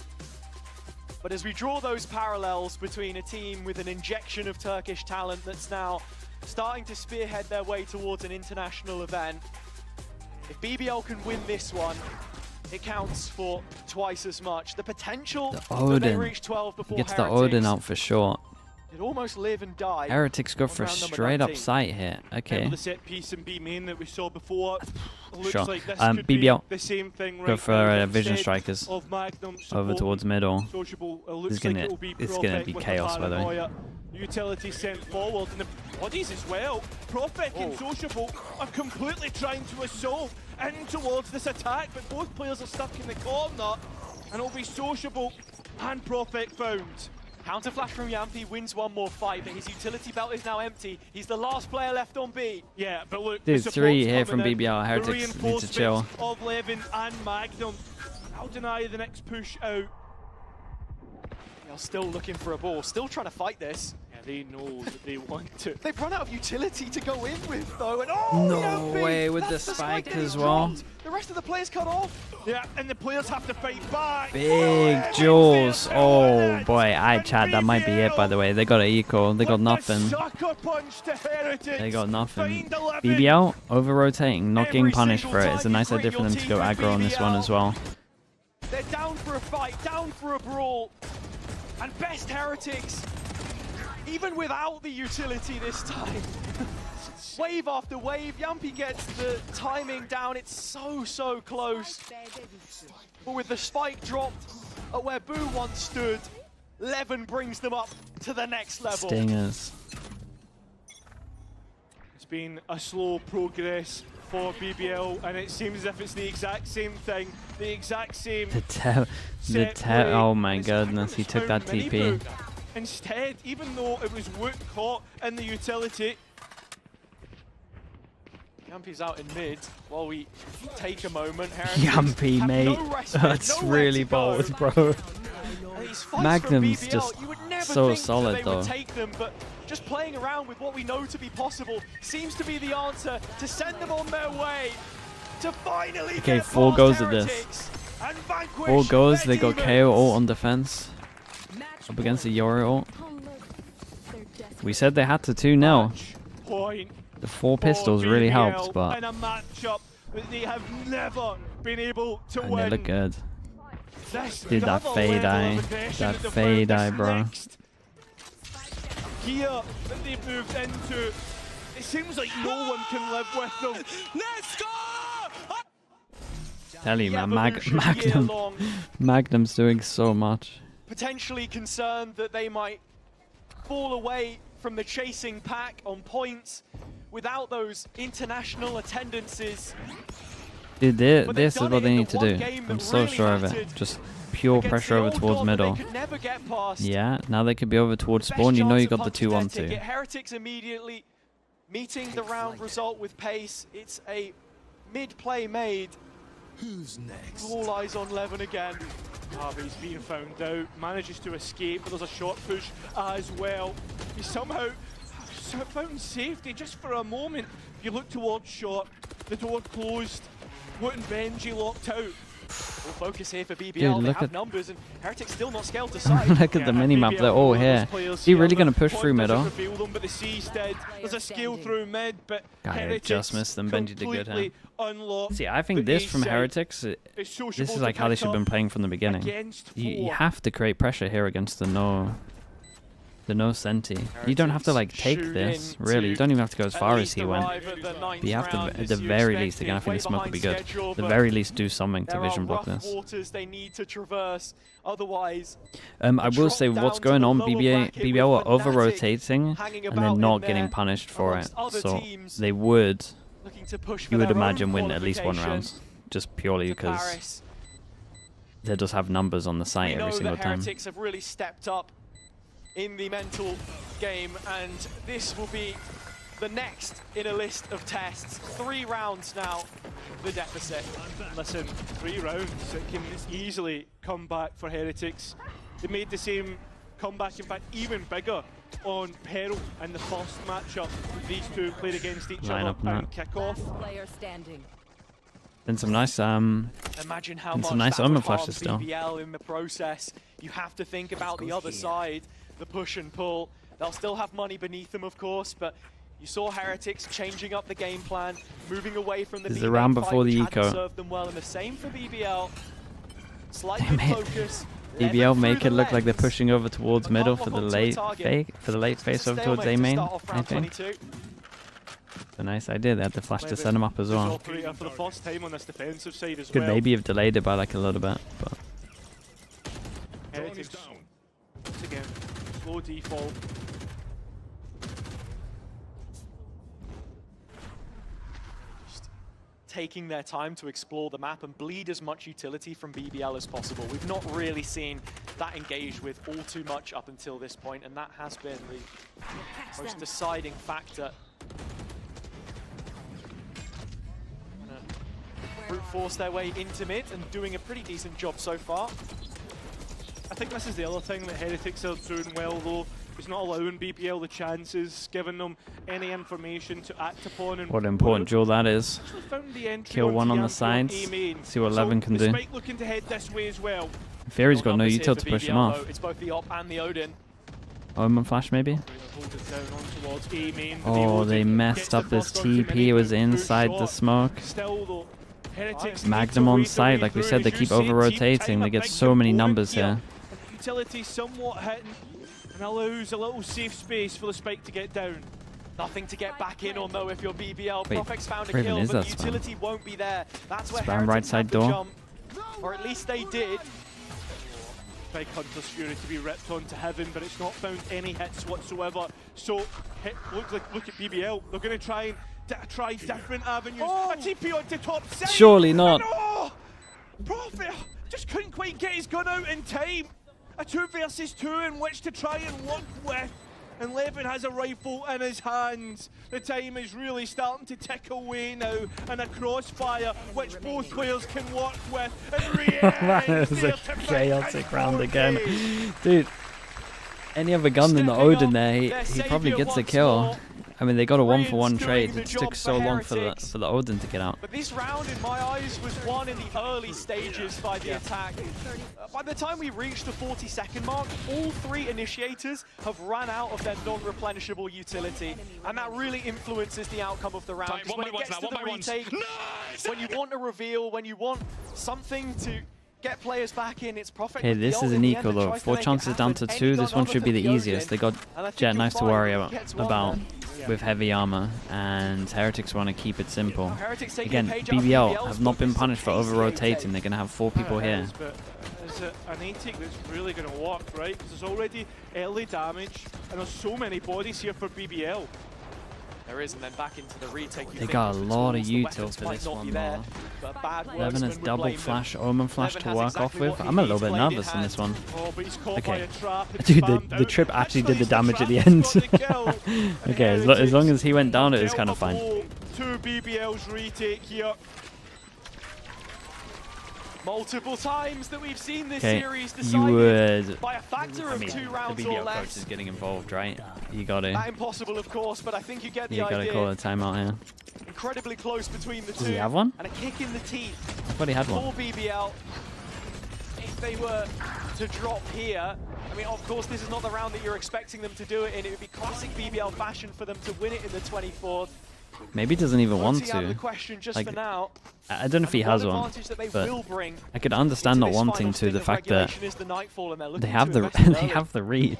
But as we draw those parallels between a team with an injection of Turkish talent that's now starting to spearhead their way towards an international event, if BBL can win this one, it counts for twice as much. The potential that they reach 12 before gets Heretics, the Odin out for short. It almost live and die. Heretics go for a straight up sight here. Okay. The set piece in B main that we saw before. Looks Sure. like this could BBL. be the same thing Go right for now. Vision Instead Strikers of Magnum over towards middle. Sociable, It's gonna be chaos, by the way. Utility sent forward and the bodies as well. Prophet and Sociable are completely trying to assault in towards this attack, but both players are stuck in the corner, and it'll be Sociable and Prophet found. Counter flash from Yampy wins one more fight, but his utility belt is now empty. He's the last player left on B. Yeah, but look, Dude, the 3 here support's from coming in. BBL. The Heretics need to chill. reinforcements of Levin and Magnum. I'll deny the next push out. They're still looking for a ball, still trying to fight this. Yeah, they know that they want to. They've run out of utility to go in with, though. And No Yampy, way with the that's spike that as he well. dropped. The rest of the players cut off. Yeah, and the players have to fight back. Big Jules. Oh boy, Chad, that might be it, by the way. They got an eco. They got nothing. Sucker punch to Heretics. They got nothing. BBL over-rotating, not getting punished for it. It's a nice idea for them to go aggro on this one as well. They're down for a fight, down for a brawl. And best Heretics, even without the utility this time. Wave after wave, Yampy gets the timing down. It's so close. But with the spike dropped at where Boo once stood, Levin brings them up to the next level. Stingers. It's been a slow progress for BBL, and it seems as if it's the exact same thing, the exact same. Oh my goodness, he took that TP. Instead, even though it was Wook caught in the utility, Yampy's out in mid while we take a moment. Yampy, mate. That's really bold, bro. Magnum's just so solid, though. Take them, but just playing around with what we know to be possible seems to be the answer to send them on their way to finally Okay, get 4 past goes at Heretics this. and vanquish 4 goes, their they got demons. KO ult on defense. Up against the Yori ult. We said they had to 2-0. point The 4 pistols really helped, but in a matchup that they have never been able to and win. they look good. This Dude, that another fade level eye. of aggression That at the fade front. eye, This bro. next gear that they've moved into, it seems like no one can live with them. Let's go! Tell you, man, Evolution year long. Magnum's doing so much. Potentially concerned that they might fall away from the chasing pack on points without those international attendances. Dude, this is what they need to do. I'm so sure of it. Just pure pressure over towards middle. Yeah, now they could be over towards spawn. You know you got the 2-1-2. Heretics immediately meeting the round result with pace. It's a mid-play made. Who's next? All eyes on Levin again. but he's being found out, manages to escape, but there's a short push as well. He somehow found safety just for a moment. If you look towards short, the door closed, Woot and Benji locked out. We'll focus here for BBL. Dude, they have numbers, and HERETIC still not scaled to side. Look at the mini-map, they're all here. Is he really going to push through mid? There's a scale through mid, but Guy just missed them. Benji did good here. See, I think this from HERETICs, this is like how they should have been playing from the beginning. You have to create pressure here against the no Senti. You don't have to like take this, really. You don't even have to go as far as he went. But you have to, at the very least, again, I think the smoke would be good. At the very least, do something to vision block this. I will say what's going on, BBL are over-rotating and they're not getting punished for it. So they would, you would imagine, win at least one round. Just purely because they just have numbers on the site every single time. HERETICs have really stepped up in the mental game, and this will be the next in a list of tests. 3 rounds now, the deficit. Listen, 3 rounds, it can easily come back for HERETICs. They made the same comeback, in fact, even bigger on Peril in the first matchup. These two played against each other and kick-off. Then some nice imagine how much some nice Omen flashes still. BBL in the process. You have to think about the other side, the push and pull. They'll still have money beneath them, of course, but you saw HERETICs changing up the game plan, moving away from the This is the round before the eco. Served them well, and the same for BBL. Slightly focus. BBL make it look like they're pushing over towards middle for the late face over towards A main, I think. It's a nice idea. They had the flash to set him up as well. For the first time on this defensive side as Could well. maybe have delayed it by like a little bit, but HERETICs once again, slow default. Just taking their time to explore the map and bleed as much utility from BBL as possible. We've not really seen that engaged with all too much up until this point, and that has been the most deciding factor. Brute force their way into mid and doing a pretty decent job so far. I think this is the other thing that HERETICs are doing well, though. It's not allowing BBL the chances, giving them any information to act upon. And what an important duel that is. Kill one on the sides, see what Levin can do. Looking to head this way as well. Fairy's got no util to push him off. It's both the Op and the Odin. Omen flash maybe? Oh, they messed up this TP, it was inside the smoke. Magnum on side, like we said, they keep over-rotating, they get so many numbers here. Utility somewhat hitting and allows a little safe space for the spike to get down. Nothing to get back in on though if you're BBL. Wait, Profex found a kill, but the utility won't be there. That's where Spam right side door. Jump, or at least they did. Big Hunter's Fury to be ripped onto heaven, but it's not found any hits whatsoever. So, look at BBL. They're going to try different avenues. A TP onto top side. Surely not. Oh, Prophet just couldn't quite get his gun out in time. A 2 versus 2 in which to try and work with. And Levin has a rifle in his hands. The time is really starting to tick away now, and a crossfire which both players can work with. And Man, it was a chaotic round again. Dude, any other gun than the Odin there, he probably gets a kill. I mean, they got a 1-for-1 trade. It just took so long for the Odin to get out. But this round, in my eyes, was won in the early stages by the attack. By the time we reached the 40-second mark, all 3 initiators have run out of their non-replenishable utility, and that really influences the outcome of the round. When it gets to the retake, when you want a reveal, when you want something to get players back in, it's Prophet. Okay, this is an eco though. 4 chances down to 2. This one should be the easiest. They got Jet Knife to worry about with heavy armor, and HERETICs want to keep it simple. Again, BBL have not been punished for over-rotating. They're going to have 4 people here. Is it an ATIC that's really going to work, right? Because there's already early damage, and there's so many bodies here for BBL. There is, and then back into the retake. They got a lot of util for this one though. Levin has double flash, Omen flash to work off with. I'm a little bit nervous in this one. Okay. Dude, the trip actually did the damage at the end. Okay, as long as he went down, it was kind of fine. To BBL's retake here. Multiple times that we've seen this Okay, series you decided would. by a factor of 2 rounds the BBL or less. coach is getting involved, right? You got to. Not impossible, of course, but I think you get the You got to idea. call a timeout here. Incredibly close between the two. Does he have one? And a kick in the teeth. I thought he had one. For BBL. If they were to drop here, I mean, of course, this is not the round that you're expecting them to do it in. It would be classic BBL fashion for them to win it in the 24th. Maybe he doesn't even want to. Like, I don't know if he has one, but I could understand not wanting to. The fact that they have the read,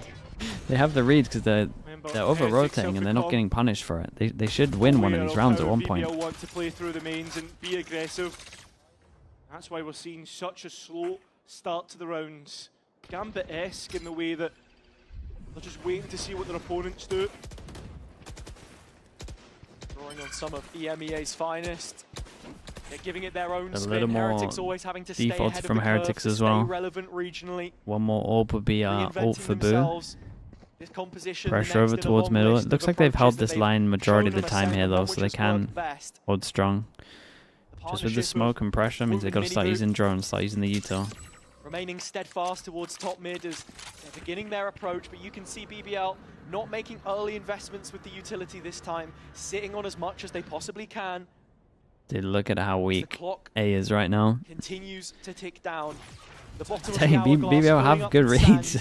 they have the read because they're over rotating and they're not getting punished for it. They should win one of these rounds at one point. Want to play through the mains and be aggressive. That's why we're seeing such a slow start to the rounds. Gambit-esque in the way that they're just waiting to see what their opponents do. Drawing on some of EMEA's finest. They're giving it their own A spin. little more HERETIC's always having to stay defaults ahead from of the curve HERETICs to as stay well. relevant regionally. One more AWP would be ult for Boo. Themselves. This composition, Pressure over towards middle. It looks like they've held this line majority of the time here though, so they can hold strong. Just with the smoke and pressure means they've got to start using drones, start using the util. Remaining steadfast towards top mid as they're beginning their approach, but you can see BBL not making early investments with the utility this time, sitting on as much as they possibly can. Dude, look at how weak A is right now. Continues to tick down. The bottom Dang, BBL have good reads.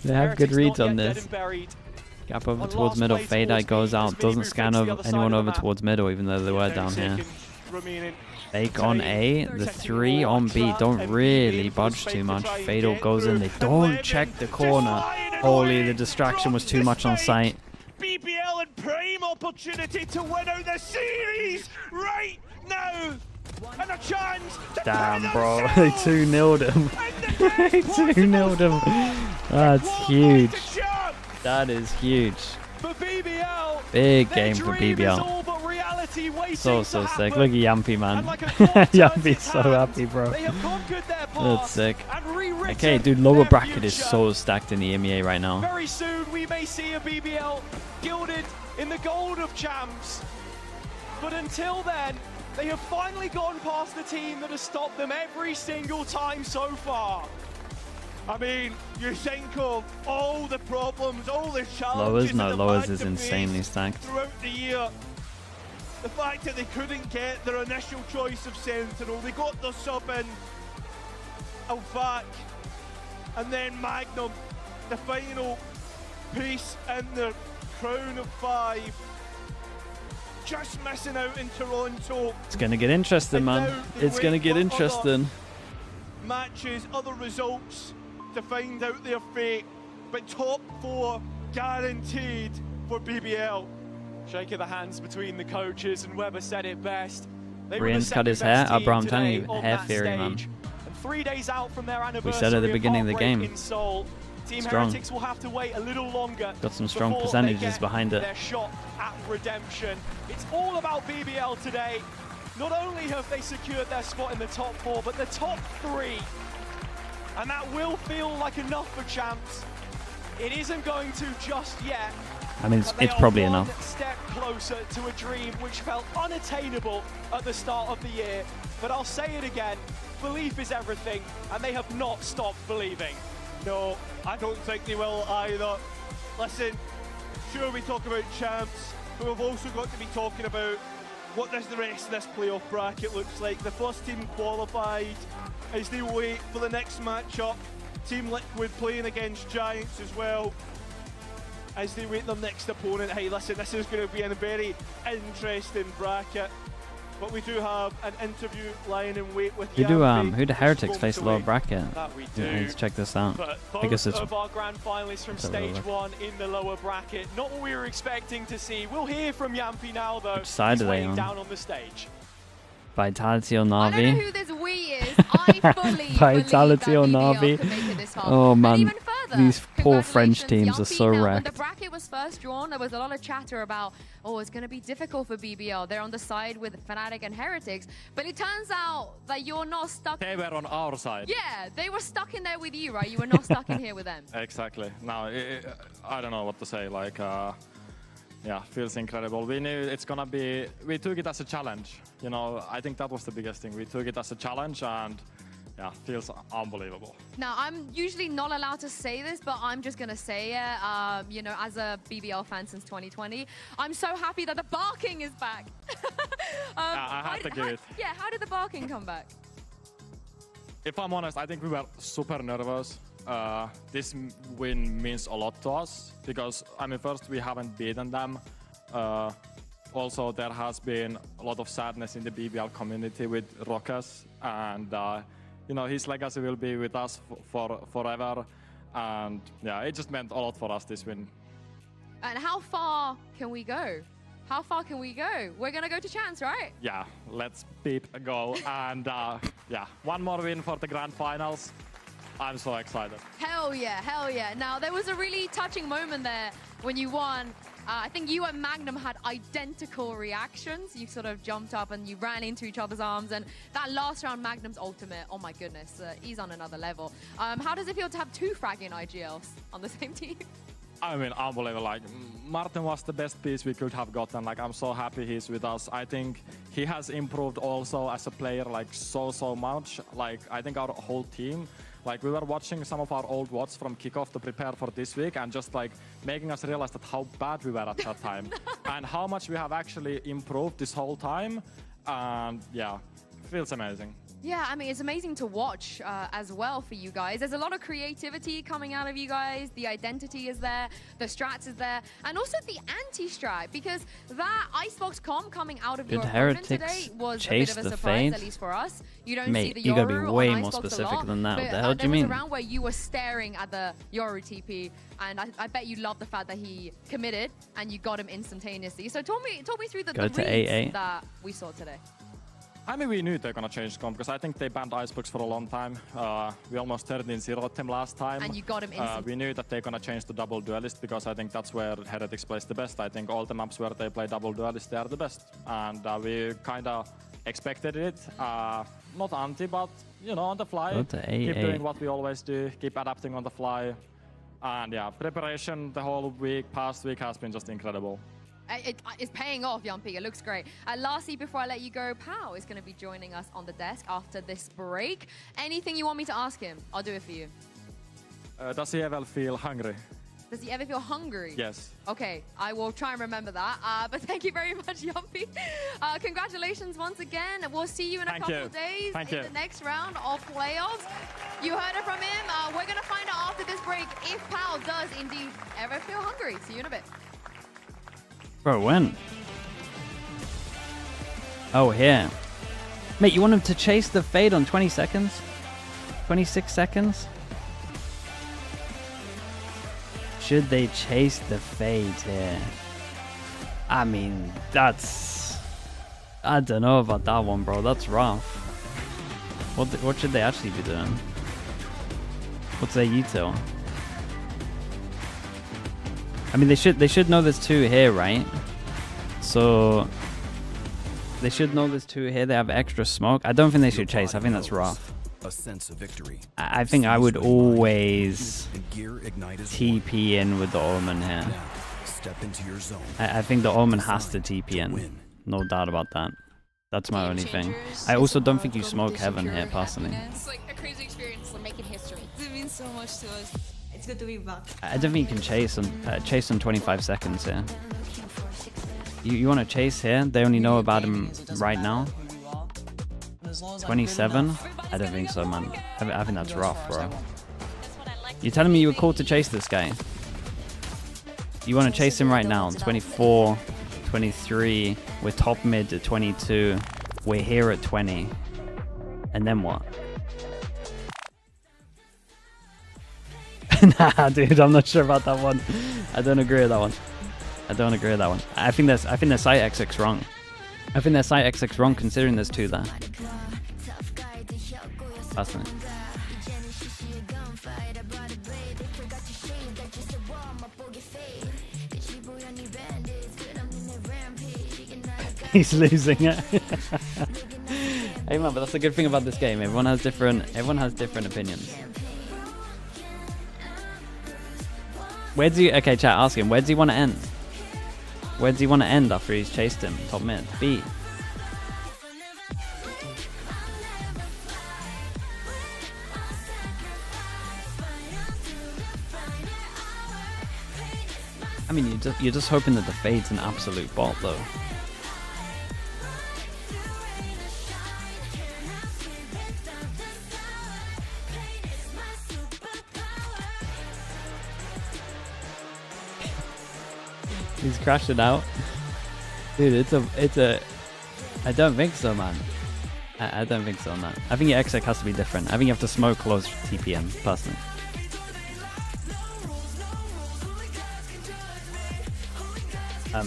They have good reads on this. Gap over towards middle, fade out goes out, doesn't scan anyone over towards middle even though they were down here. Fake on A, the 3 on B, don't really budge too much. Fatal goes in, they don't check the corner. Holy, the distraction was too much on site. BBL and prime opportunity to win out the series right now. And a chance to damn, bro, they 2-0'd him. They 2-0'd him. That's huge. That is huge. Big game for BBL. So sick. Look at Yampy, man. Yampy's so happy, bro. That's sick. Okay, dude, lower bracket is so stacked in the EMEA right now. Very soon we may see a BBL gilded in the gold of champs. But until then, they have finally gone past the team that has stopped them every single time so far. I mean, you think of all the problems, all the challenges. Lowers is insanely stacked. Throughout the year, the fact that they couldn't get their initial choice of Sentinel, they got their sub in Alvac, and then Magnum, the final piece in their crown of 5. Just missing out in Toronto. It's gonna get interesting, man. It's gonna get interesting. Matches, other results to find out their fate, but top 4 guaranteed for BBL. Shake of the hands between the coaches, and Weber said it best. Brian's cut his hair. Oh, bro, I'm telling you, hair theory, man. And 3 days out from their anniversary, we said at the beginning of the game. Team Strong. HERETICs will have to wait a little longer. Got some strong percentages behind it. Their shot at redemption. It's all about BBL today. Not only have they secured their spot in the top 4, but the top 3. And that will feel like enough for champs. It isn't going to just yet. I mean, it's probably enough. Step closer to a dream which felt unattainable at the start of the year. But I'll say it again, belief is everything, and they have not stopped believing. No, I don't think they will either. Listen, sure we talk about champs, but we've also got to be talking about what does the rest of this playoff bracket looks like. The first team qualified as they wait for the next matchup. Team Liquid playing against Giants as well as they wait their next opponent. Hey, listen, this is going to be a very interesting bracket. But we do have an interview lying in wait with who do HERETICs face lower bracket? Let's check this out. I guess it's of our grand finalists from stage 1 in the lower bracket. Not what we were expecting to see. We'll hear from Yampy now, though. Which side are they on? Down on the stage. Vitality or Na'Vi? I don't know who this we is. I fully Vitality or Na'Vi? Oh man, these poor French teams are so wrecked. When the bracket was first drawn, there was a lot of chatter about, oh, it's going to be difficult for BBL. They're on the side with Fnatic and HERETICs. But it turns out that you're not stuck. They were on our side. Yeah, they were stuck in there with you, right? You were not stuck in here with them. Exactly. Now, I don't know what to say. Like, yeah, feels incredible. We knew it's gonna be. We took it as a challenge. You know, I think that was the biggest thing. We took it as a challenge, and yeah, feels unbelievable. Now, I'm usually not allowed to say this, but I'm just going to say it. You know, as a BBL fan since 2020, I'm so happy that the barking is back. I have to give it. Yeah, how did the barking come back? If I'm honest, I think we were super nervous. This win means a lot to us because, I mean, first, we haven't beaten them. Also, there has been a lot of sadness in the BBL community with Rokas, and you know, his legacy will be with us for forever. And yeah, it just meant a lot for us, this win. And how far can we go? How far can we go? We're gonna go to chance, right? Yeah, let's beep a go. And yeah, one more win for the grand finals. I'm so excited. Hell yeah, hell yeah. Now, there was a really touching moment there when you won. I think you and Magnum had identical reactions. You sort of jumped up and you ran into each other's arms. And that last round, Magnum's ultimate, oh my goodness, he's on another level. How does it feel to have two fragging IGLs on the same team? I mean, unbelievable. Like, Martin was the best piece we could have gotten. Like, I'm so happy he's with us. I think he has improved also as a player, like, so much. Like, I think our whole team, like, we were watching some of our old VODs from kickoff to prepare for this week and just, like, making us realize that how bad we were at that time and how much we have actually improved this whole time. And, yeah, it feels amazing. Yeah, I mean, it's amazing to watch as well for you guys. There's a lot of creativity coming out of you guys. The identity is there, the strats is there, and also the anti-strat, because that Icebox comp coming out of your opponent today was a bit of a surprise, at least for us. You don't see the Yoru, you gotta be way more specific than that. What the hell do you mean? There was a round where you were staring at the Yoru TP, and I bet you loved the fact that he committed and you got him instantaneously. So talk me through the reads that we saw today. I mean, we knew they're gonna change comp because I think they banned Icebox for a long time. We almost turned in 0'd them last time. And you got him instantly. We knew that they're gonna change to double duelist because I think that's where HERETIC plays the best. I think all the maps where they play double duelist, they are the best. And we kinda expected it. Not anti, but you know, on the fly. Keep doing what we always do. Keep adapting on the fly. And yeah, preparation the whole week, past week has been just incredible. It's paying off, Jumpy. It looks great. Lastly, before I let you go, Pao is going to be joining us on the desk after this break. Anything you want me to ask him, I'll do it for you. Does he ever feel hungry? Does he ever feel hungry? Yes. Okay, I will try and remember that. But thank you very much, Jumpy. Congratulations once again. We'll see you in a couple of days in the next round of playoffs. You heard it from him. We're going to find out after this break if Pao does indeed ever feel hungry. See you in a bit. Bro, when? Oh, here. Mate, you want him to chase the fade on 20 seconds? 26 seconds? Should they chase the fade here? I mean, that's... I don't know about that one, bro. That's rough. What should they actually be doing? What's their util? I mean, they should know there's two here, right? So they should know there's two here. They have extra smoke. I don't think they should chase. I think that's rough. A sense of victory. I think I would always TP in with the Omen here. Step into your zone. I think the Omen has to TP in. No doubt about that. That's my only thing. I also don't think you smoke Heaven here, personally. It's like a crazy experience. We're making history. It means so much to us. It's good to be back. I don't think you can chase on 25 seconds here. You want to chase here? They only know about him right now. 27? I don't think so, man. I think that's rough, bro. You're telling me you were called to chase this guy? You want to chase him right now? 24, 23. We're top mid at 22. We're here at 20. And then what? Nah, dude, I'm not sure about that one. I don't agree with that one. I don't agree with that one. I think their site XX wrong. I think their site XX wrong considering there's two there. Personally. He's losing it. Hey man, but that's the good thing about this game. Everyone has different opinions. Okay, chat, ask him, where does he want to end? Where does he want to end after he's chased him? Top mid. B. I mean, you're just hoping that the fade's an absolute bot, though. He's crashing out. Dude, it's a... I don't think so, man. I don't think so, man. I think your exec has to be different. I think you have to smoke close TPM, personally.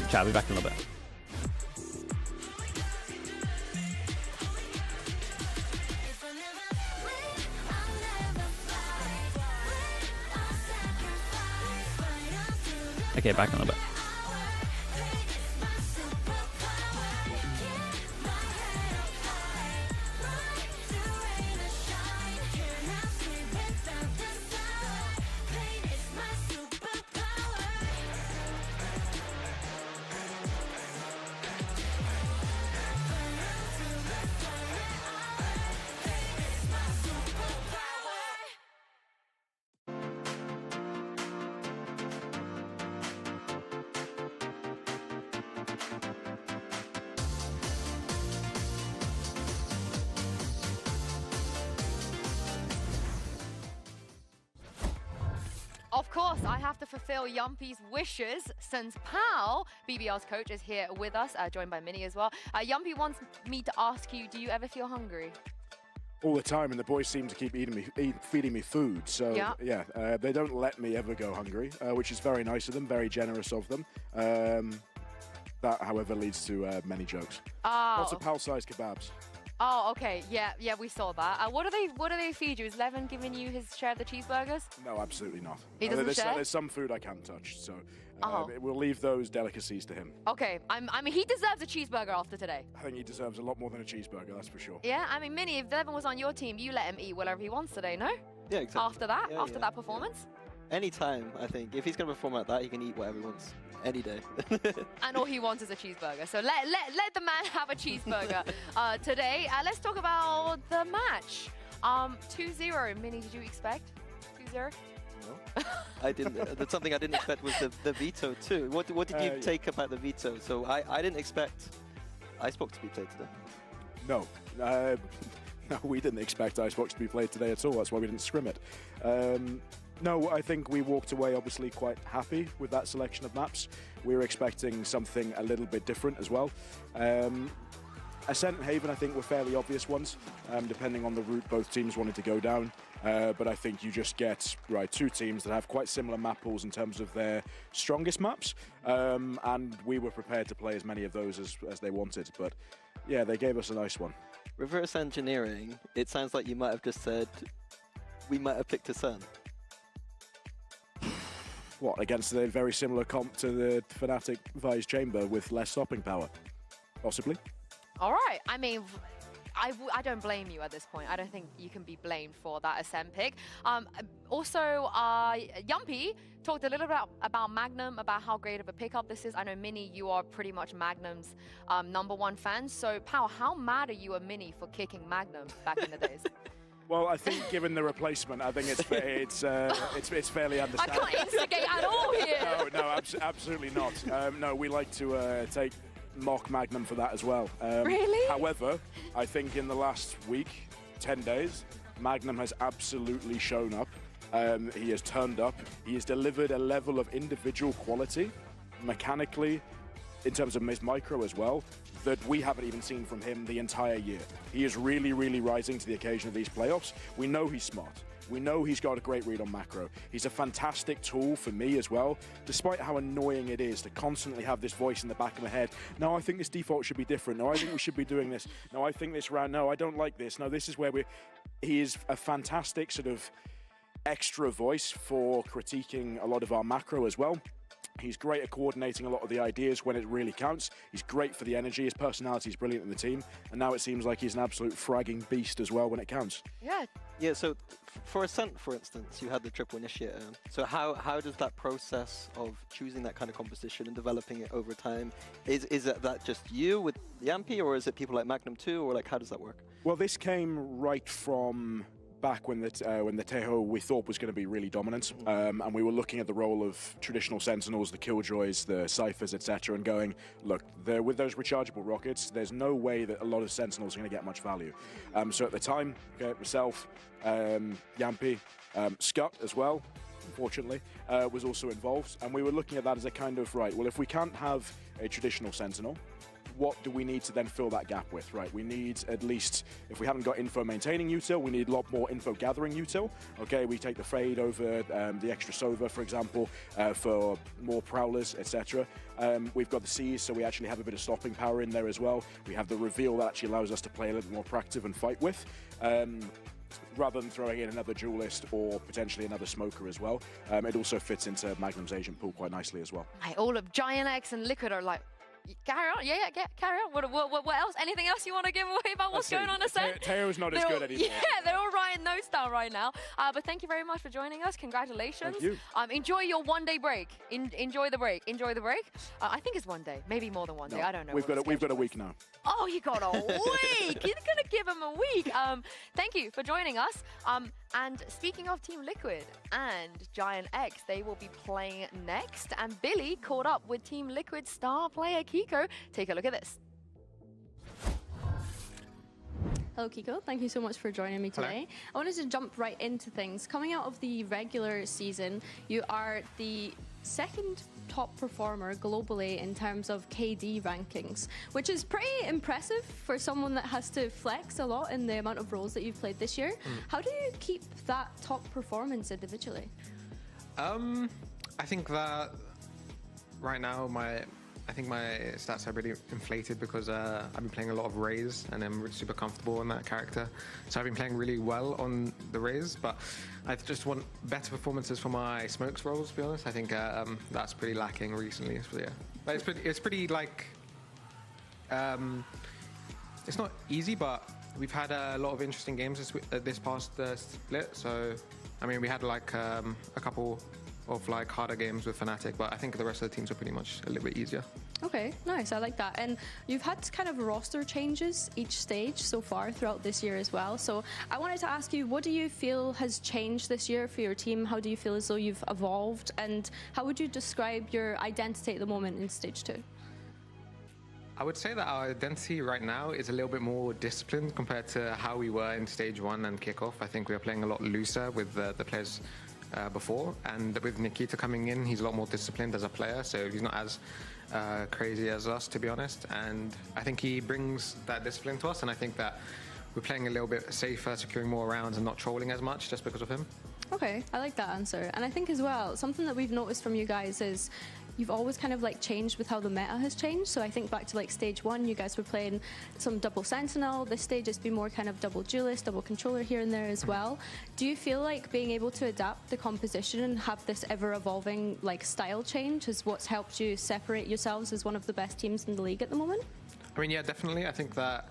Chat, I'll be back in a little bit. Okay, back in a little bit. Of course, I have to fulfill Yumpy's wishes since Pal, BBL's coach, is here with us, joined by Minnie as well. Yumpy wants me to ask you, do you ever feel hungry? All the time, and the boys seem to keep feeding me food. So yeah, they don't let me ever go hungry, which is very nice of them, very generous of them. That, however, leads to many jokes. Lots of pal-sized kebabs. Oh, okay. Yeah, we saw that. What do they feed you? Is Levin giving you his share of the cheeseburgers? No, absolutely not. He doesn't share? There's some food I can't touch, so we'll leave those delicacies to him. Okay. I mean, he deserves a cheeseburger after today. I think he deserves a lot more than a cheeseburger, that's for sure. Yeah, I mean, Minnie, if Levin was on your team, you let him eat whatever he wants today, no? Yeah, exactly. After that performance? Anytime, I think. If he's going to perform like that, he can eat whatever he wants. Any day. And all he wants is a cheeseburger. So let the man have a cheeseburger today. Let's talk about the match. 2-0. Minnie, did you expect 2-0? No, I didn't. That's something I didn't expect was the Veto too. What did you take about the Veto? So I didn't expect Icebox to be played today. No. No, we didn't expect Icebox to be played today at all. That's why we didn't scrim it. No, I think we walked away obviously quite happy with that selection of maps. We were expecting something a little bit different as well. Ascent and Haven, I think, were fairly obvious ones, depending on the route both teams wanted to go down. But I think you just get two teams that have quite similar map pools in terms of their strongest maps, and we were prepared to play as many of those as they wanted. But yeah, they gave us a nice one. Reverse engineering, it sounds like you might have just said, we might have picked Ascent. What, against a very similar comp to the Fnatic Vise Chamber with less stopping power? Possibly. All right. I mean, I don't blame you at this point. I don't think you can be blamed for that Ascent pick. Also, Yumpy talked a little bit about Magnum, about how great of a pickup this is. I know, Minnie, you are pretty much Magnum's #1 fan. So, Pal, how mad are you at Minnie for kicking Magnum back in the days? Well, I think given the replacement, I think it's fairly understandable. I can't instigate at all here. No, absolutely not. No, we like to mock Magnum for that as well. Really? However, I think in the last week, 10 days, Magnum has absolutely shown up. He has turned up. He has delivered a level of individual quality, mechanically, in terms of his micro as well, that we haven't even seen from him the entire year. He is really, really rising to the occasion of these playoffs. We know he's smart. We know he's got a great read on macro. He's a fantastic tool for me as well, despite how annoying it is to constantly have this voice in the back of my head. No, I think this default should be different. No, I think we should be doing this. No, I think this round. No, I don't like this. No, this is where he is a fantastic sort of extra voice for critiquing a lot of our macro as well. He's great at coordinating a lot of the ideas when it really counts. He's great for the energy. His personality is brilliant in the team. And now it seems like he's an absolute fragging beast as well when it counts. Yeah, so for Ascent, for instance, you had the triple initiator. So how does that process of choosing that kind of composition and developing it over time, is that just you with Yampy, or is it people like Magnum too, or like how does that work? Well, this came right from back when the Tejo we thought was going to be really dominant, and we were looking at the role of traditional Sentinels, the Killjoys, the Cyphers, etc., and going, look, with those rechargeable rockets, there's no way that a lot of Sentinels are going to get much value. So at the time, myself, Yampi, Scott as well, unfortunately, was also involved, and we were looking at that as a kind of, right, well, if we can't have a traditional Sentinel, what do we need to then fill that gap with, right? We need at least, if we haven't got info maintaining util, we need a lot more info gathering util. Okay, we take the Fade over the extra Sova, for example, for more Prowlers, etc. We've got the Seize, so we actually have a bit of stopping power in there as well. We have the Reveal that actually allows us to play a little more proactive and fight with. Rather than throwing in another duelist or potentially another smoker as well. It also fits into Magnum's agent pool quite nicely as well. All of GIANTX and Liquid are like, carry on, yeah, carry on. What else? Anything else you want to give away about what's going on at Ascent? Teo's not as good anymore. Yeah, they're all writing notes down right now. But thank you very much for joining us. Congratulations. Thank you. Enjoy your one-day break. Enjoy the break. Enjoy the break. I think it's 1 day, maybe more than 1 day. I don't know. We've got a week now. Oh, you got a week. You're gonna give him a week. Thank you for joining us. And speaking of Team Liquid and GIANTX, they will be playing next. And Billy caught up with Team Liquid star player Kiko. Take a look at this. Hello, Kiko. Thank you so much for joining me today. Hello. I wanted to jump right into things. Coming out of the regular season, you are the second top performer globally in terms of KD rankings, which is pretty impressive for someone that has to flex a lot in the amount of roles that you've played this year. How do you keep that top performance individually? I think that right now I think my stats are really inflated because I've been playing a lot of Raze and I'm super comfortable in that character. So I've been playing really well on the Raze, but I just want better performances for my smokes roles, to be honest. I think that's pretty lacking recently. So yeah, but it's pretty like, it's not easy, but we've had a lot of interesting games this past split. So, I mean, we had like a couple of like harder games with Fnatic, but I think the rest of the teams are pretty much a little bit easier. Okay, nice. I like that. And you've had kind of roster changes each stage so far throughout this year as well. So I wanted to ask you, what do you feel has changed this year for your team? How do you feel as though you've evolved? And how would you describe your identity at the moment in stage 2? I would say that our identity right now is a little bit more disciplined compared to how we were in stage 1 and kickoff. I think we are playing a lot looser with the players before, and with Nikita coming in, he's a lot more disciplined as a player, so he's not as crazy as us, to be honest, and I think he brings that discipline to us, and I think that we're playing a little bit safer, securing more rounds and not trolling as much just because of him. Okay, I like that answer. And I think as well, something that we've noticed from you guys is you've always kind of like changed with how the meta has changed. So I think back to like stage 1, you guys were playing some double sentinel. This stage it's been more kind of double duelist, double controller here and there as well. Do you feel like being able to adapt the composition and have this ever evolving like style change is what's helped you separate yourselves as one of the best teams in the league at the moment? I mean, yeah, definitely. I think that,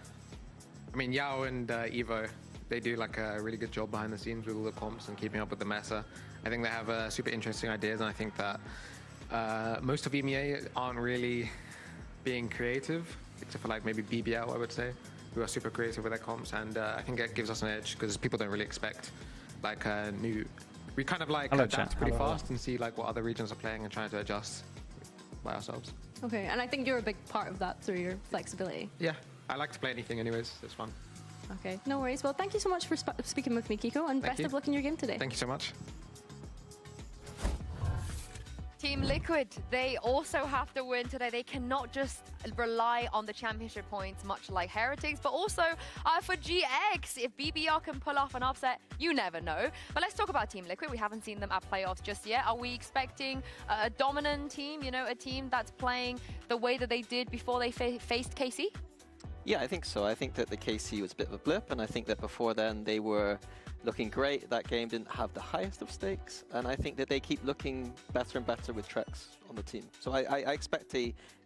I mean, Yao and Evo, they do like a really good job behind the scenes with all the comps and keeping up with the meta. I think they have super interesting ideas, and I think that most of EMEA aren't really being creative, except for like maybe BBL, I would say, who are super creative with their comps, and I think it gives us an edge because people don't really expect like new. We kind of like adapt pretty fast and see like what other regions are playing and trying to adjust by ourselves. Okay, and I think you're a big part of that through your flexibility. Yeah, I like to play anything anyways, it's fun. Okay, no worries. Well, thank you so much for speaking with me, Kiko, and best of luck in your game today. Thank you so much. Team Liquid, they also have to win today. They cannot just rely on the championship points, much like Heretics, but also for GX, if BBL can pull off an upset, you never know. But let's talk about Team Liquid. We haven't seen them at playoffs just yet. Are we expecting a dominant team, you know, a team that's playing the way that they did before they faced KC? Yeah, I think so. I think that the KC was a bit of a blip, and I think that before then they were looking great. That game didn't have the highest of stakes, and I think that they keep looking better and better with Trex on the team. So I expect a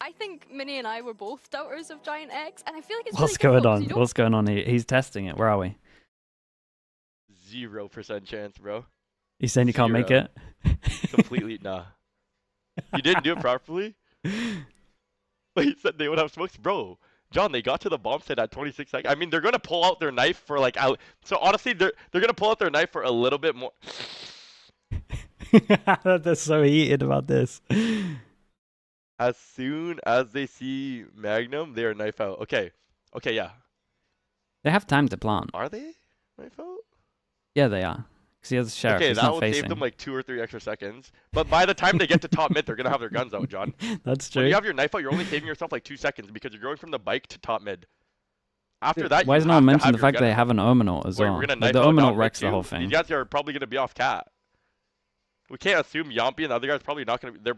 I think Minnie and I were both doubters of GIANTX, and I feel like it's What's really going on? What's going on here? He's testing it. Where are we? 0% chance, bro. He's saying you can't make it? Completely, nah. You didn't do it properly? But he said they would have smokes. Bro, John, they got to the bomb site at 26 seconds. I mean, they're going to pull out their knife for like out. So honestly, they're going to pull out their knife for a little bit more. They're so heated about this. As soon as they see Magnum, they are knife out. Okay. Okay, yeah. They have time to plant. Are they knife out? Yeah, they are. Because he has a sheriff. Okay, He's that not will facing. save them like 2 or 3 extra seconds. But by the time they get to top mid, they're gonna have their guns out, John. That's true. When you have your knife out, you're only saving yourself like 2 seconds because you're going from the bike to top mid. After that, why you is no have one to mentioning have the your fact gun they out. have an Omenor as well? We're gonna Like, knife the out Omenor down mid wrecks the too. whole thing. These guys are probably gonna be off cat. We can't assume Yompi and the other guys probably not gonna be. They're.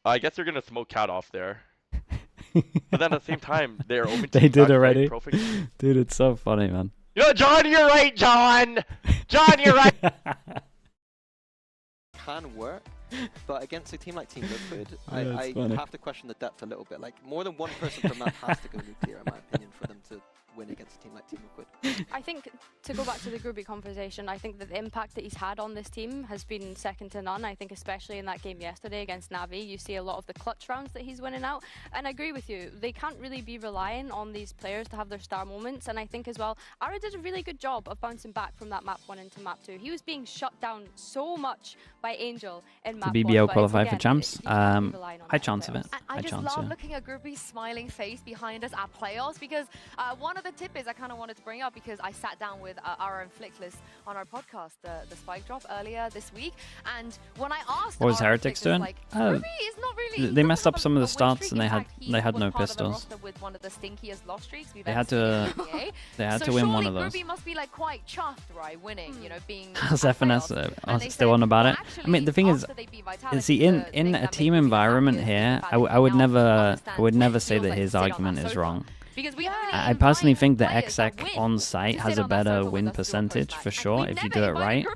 I guess they're gonna smoke cat off there. But then at the same time, they're open to They did back already. Perfect. Dude, it's so funny, man. You know, John, you're right, John. John, you're right. Can work, but against a team like Team Liquid, Yeah, I it's funny. have to question the depth a little bit. Like, more than one person per map has to go nuclear, in my opinion, for them to win against a team like Team Liquid. I think, to go back to the Groovy conversation, I think that the impact that he's had on this team has been second to none. I think especially in that game yesterday against Navi, you see a lot of the clutch rounds that he's winning out. And I agree with you, they can't really be relying on these players to have their star moments. And I think as well, Ara did a really good job of bouncing back from that map 1 into map 2. He was being shut down so much by Angel in map 1. The BBL qualify for again, champs. you can't be relying on High that chance of players. it. I High just chance, love yeah. looking at Groupie's smiling face behind us at playoffs because one of the tip is I kind of wanted to bring up because I sat down with Ara and Flickless on our podcast, the Spike Drop, earlier this week, and when I asked What was Ara and Heretics Flickless, doing? like, Oh, Groupie is not really, they messed up some of the win starts streak. and In they had fact, he no was part of the pistols. roster with one of the stinkiest loss streaks we've They ever had seen to. in the NBA. They had So to win one surely of those. Groupie must be like quite chuffed, right? Winning, you know, being. How's at FNS playoffs. And they still said, on about well, it? I mean, actually, the thing is, after they beat Vitality, see, in a team environment here, I would never say that his argument is wrong. Because we I personally think the exec on site has a better win percentage for sure if you do it right.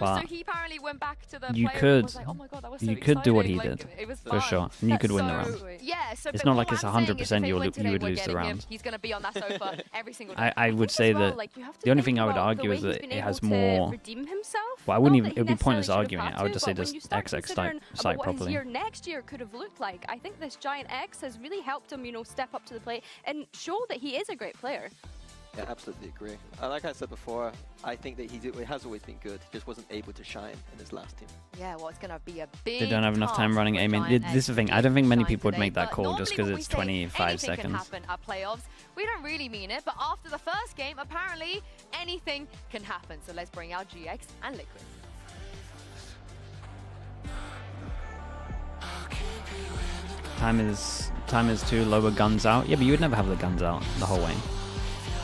But so he apparently went back to the you player could and was like, oh my God, that was so do what he exciting. did Like, it was for fun. sure, and you could win the round. Yeah, so It's but not what like it's I'm saying is 100% if you they win today, would we're lose the getting him. round. He's going to be on that sofa every single day. I would say that the only thing I would argue is that it has more. Redeem himself. Well, I wouldn't Not even. that It would he be pointless necessarily should arguing have it. had I would to, just say but when just you start XX considering site about what his properly. year next year could have looked like, I think this GIANTX has really helped him, you know, step up to the plate and show that he is a great player. Yeah, absolutely agree. Like I said before, I think that he has always been good. He just wasn't able to shine in his last team. Yeah, well, it's going to be a big. They don't have enough time running aiming. This is the thing. I don't think many people would make that call just because it's 25 seconds. Can happen at playoffs. We don't really mean it, but after the first game, apparently anything can happen. So let's bring out GX and Liquid. Time is too lower guns out. Yeah, but you would never have the guns out the whole way.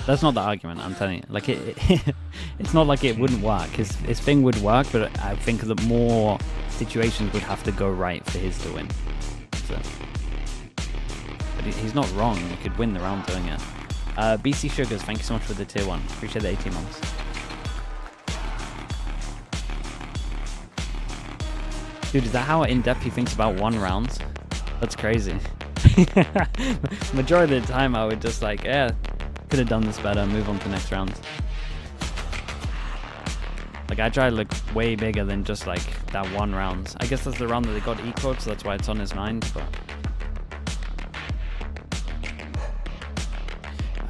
That's not the argument, I'm telling you. Like it's not like it wouldn't work. His thing would work, but I think that more situations would have to go right for his to win. So, but he's not wrong. You could win the round doing it. BC Sugars, thank you so much for the tier 1. Appreciate the 18 months. Dude, is that how in-depth he thinks about one round? That's crazy. Majority of the time I would just like, yeah, could have done this better, move on to the next round. Like I try to look way bigger than just like that one round. I guess that's the round that they got equal, so that's why it's on his mind, but...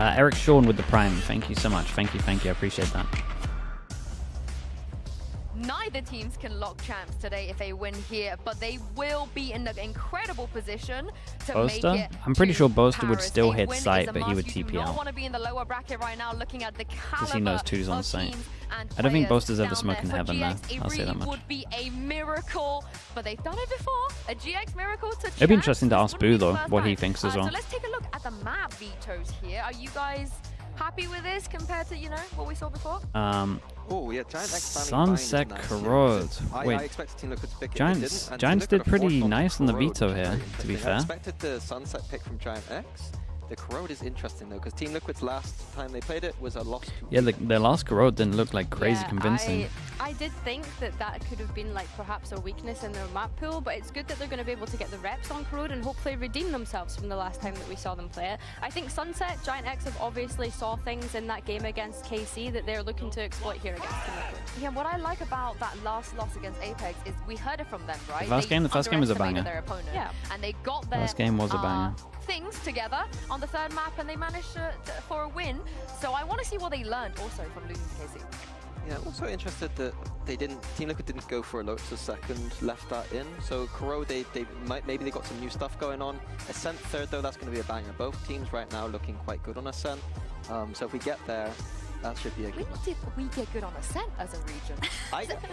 Eric Sean with the Prime, thank you so much. Thank you, I appreciate that. Neither teams can lock champs today if they win here, but they will be in an incredible position to Boaster? make it. I'm pretty sure Boaster would Paris. still A hit win site, is a but he would must. You do TP not out. want to be in the lower bracket right now, looking at the Because he knows two's on of site. teams and I don't think players Boaster's ever down smoking there. For heaven GX, though. it I'll say really that much. would be a miracle, but they've done it before. A GX miracle to It'd be champs. interesting to ask Wouldn't be Boo the though, first what he time. thinks as well. So let's take a look at the map vetoes here. Are you guys happy with this compared to, you know, what we saw before? Oh yeah, GIANTX Sunset Corrode. I Wait, expected Team Liquid to pick it, Giants, they didn't, Giants did pretty forced nice on the Corrode veto here, very to be interesting. I fair. expected the Sunset pick from GIANTX. The Corrode is interesting though, because Team Liquid's last time they played it was a loss to Yeah, their last Corrode didn't look like crazy convincing. I did think that could have been like perhaps a weakness in their map pool, but it's good that they're going to be able to get the reps on Corrode and hopefully redeem themselves from the last time that we saw them play it. I think Sunset, GIANTX have obviously saw things in that game against KC that they're looking to exploit here against Team Liquid. Yeah, what I like about that last loss against Apex is we heard it from them, right? The first game was a banger. Their opponent, and they got their First game was a banger. things together on the third map, and they managed for a win. So I want to see what they learned also from losing to KC. Yeah, I'm also interested that Team Liquid didn't go for a Lotus second, left that in. So Corrode, maybe they got some new stuff going on. Ascent third though, that's going to be a banger. Both teams right now looking quite good on Ascent. So if we get there, That should be a good one. We get good on Ascent as a region.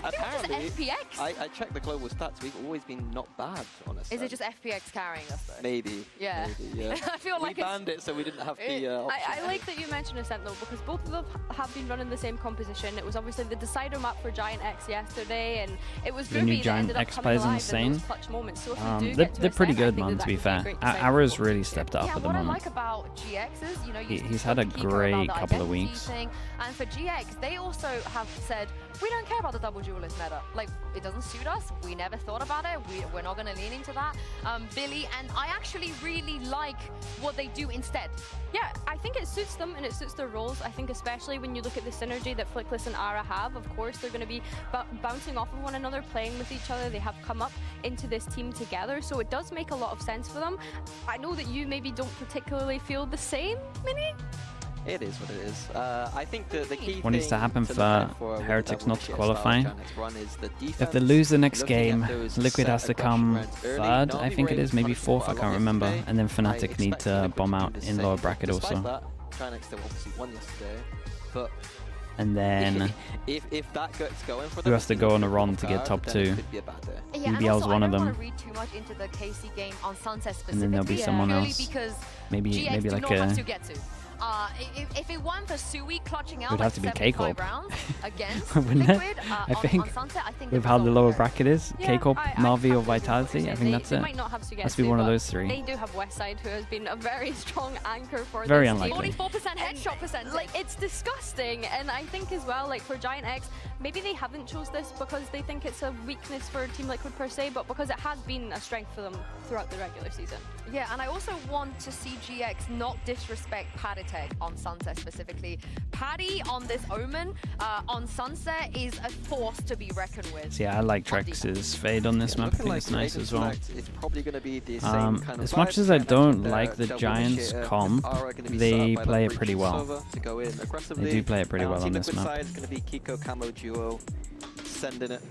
Apparently, FPX. I checked the global stats. We've always been not bad on Ascent. Is it just FPX carrying us though? Maybe. Yeah. Maybe, yeah. I feel like we banned it, so we didn't have the option. I like that you mentioned Ascent though, because both of them have been running the same composition. It was obviously the decider map for GIANTX yesterday, and it was the new GIANTX players insane. They're pretty good, man. To be fair, AMER's really stepped up at the moment. What I like about GX is, you know, he's had a great couple of weeks. And for GX, they also have said, we don't care about the double duelist meta. Like, it doesn't suit us. We never thought about it. We're not going to lean into that. Billy, and I actually really like what they do instead. Yeah, I think it suits them and it suits their roles. I think especially when you look at the synergy that Flickless and Ara have, of course, they're going to be bouncing off of one another, playing with each other. They have come up into this team together, so it does make a lot of sense for them. I know that you maybe don't particularly feel the same, Minnie? It is what it is. I think the key what needs to happen for HERETICs not to qualify? The if they lose the next game, Liquid has to come third, I think it is, maybe fourth, I can't remember. And then Fnatic need to bomb out in lower bracket also. GIANTX still obviously won yesterday, but and then if that gets going for them, who has to go on a run to get top 2? BBL's one of them. I don't want to read too much into the KC game on Sunset specifically. And then there'll be someone else. Maybe like a. If it weren't for Sui clutching out would have to be K-Corp against Liquid I think on Sunset, with how the lower bracket is, K-Corp, Na'Vi or Vitality, I think that's it. Might not have Must be one of those three. They do have Westside, who has been a very strong anchor for very this unlikely. team. 44% headshot percentage. Like, it's disgusting, and I think as well, like for GIANTX, maybe they haven't chose this because they think it's a weakness for Team Liquid per se, but because it has been a strength for them throughout the regular season. Yeah, and I also want to see GX not disrespect Paditech on Sunset specifically. Paddy on this Omen on Sunset is a force to be reckoned with. So yeah, I like Trex's fade on this map. I think it's nice as well. It's probably going to be the same kind of as much as I don't like the Giants comp, they play it pretty well. They do play it pretty well on this map. It's going to be Kiko Camo duo sending it.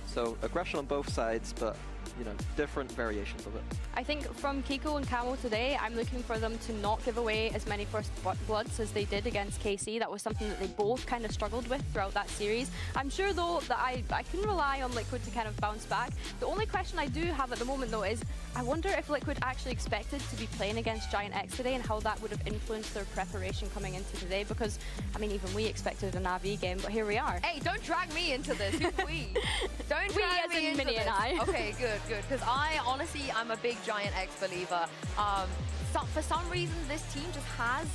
So aggression on both sides, but you know, different variations of it. I think from Kiko and Camo today, I'm looking for them to not give away as many first bloods as they did against KC. That was something that they both kind of struggled with throughout that series. I'm sure though that I can rely on Liquid to kind of bounce back. The only question I do have at the moment though is, I wonder if Liquid actually expected to be playing against GIANTX today and how that would have influenced their preparation coming into today, because I mean even we expected a Na'Vi game, but here we are. Hey, don't drag me into this. Who's we? Don't drag me into Minnie this. And I. Okay, good, because I honestly, I'm a big GIANTX believer. For some reason, this team just has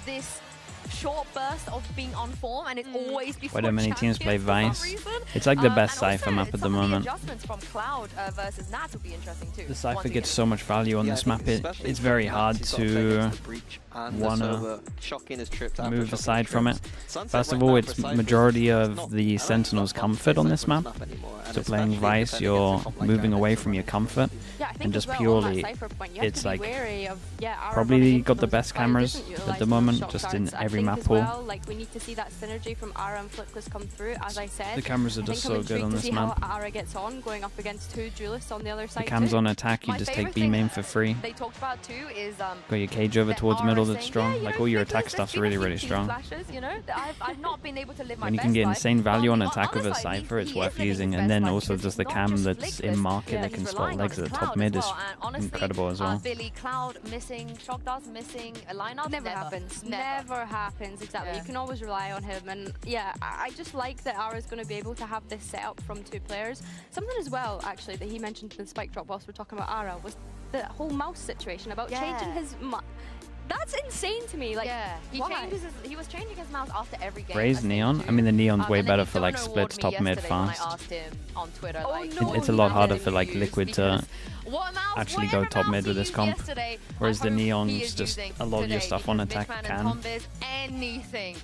this short burst of being on form, and it's always before Why don't many teams play Vice? It's like the best Cypher map at the moment. The adjustments from Cloud versus Nats will be interesting too. The Cypher gets so much value on this map. It's very hard to wanna move aside from it. First of all, it's majority of the Sentinels' comfort on this map. So playing Vice, you're moving away from your comfort, and just purely, it's like probably got the best cameras at the moment, just in every map pool. Like we need to see that synergy from Ara and Flickless come through. As I said, the cameras are just so good on this map. How Ara gets on going up against 2 duelists on the other side. The cams on attack, you just take B main for free. They talked about too is got your cage over towards middle that's strong. Like all your attack stuff's really strong. You know, I've not been able to live my when you can get insane value on attack with a Cypher, it's worth using. And then also just the cam that's in market that can spot legs at the top mid is incredible as well. Billy, Cloud missing, Shock Dust missing, a lineup never happens. Never happens. Exactly. You can always rely on him, and yeah, I just like that Ara's going to be able to have this setup from 2 players. Something as well, actually, that he mentioned in the spike drop whilst we're talking about Ara was the whole mouse situation about changing his. That's insane to me. Like, he was changing his mouse after every game. Raise Neon? I mean, the Neon's way better for like splits top mid fast. On Twitter, it's a lot harder for like Liquid to actually go top mid with this comp, whereas the Neon's just a lot of your stuff on attack can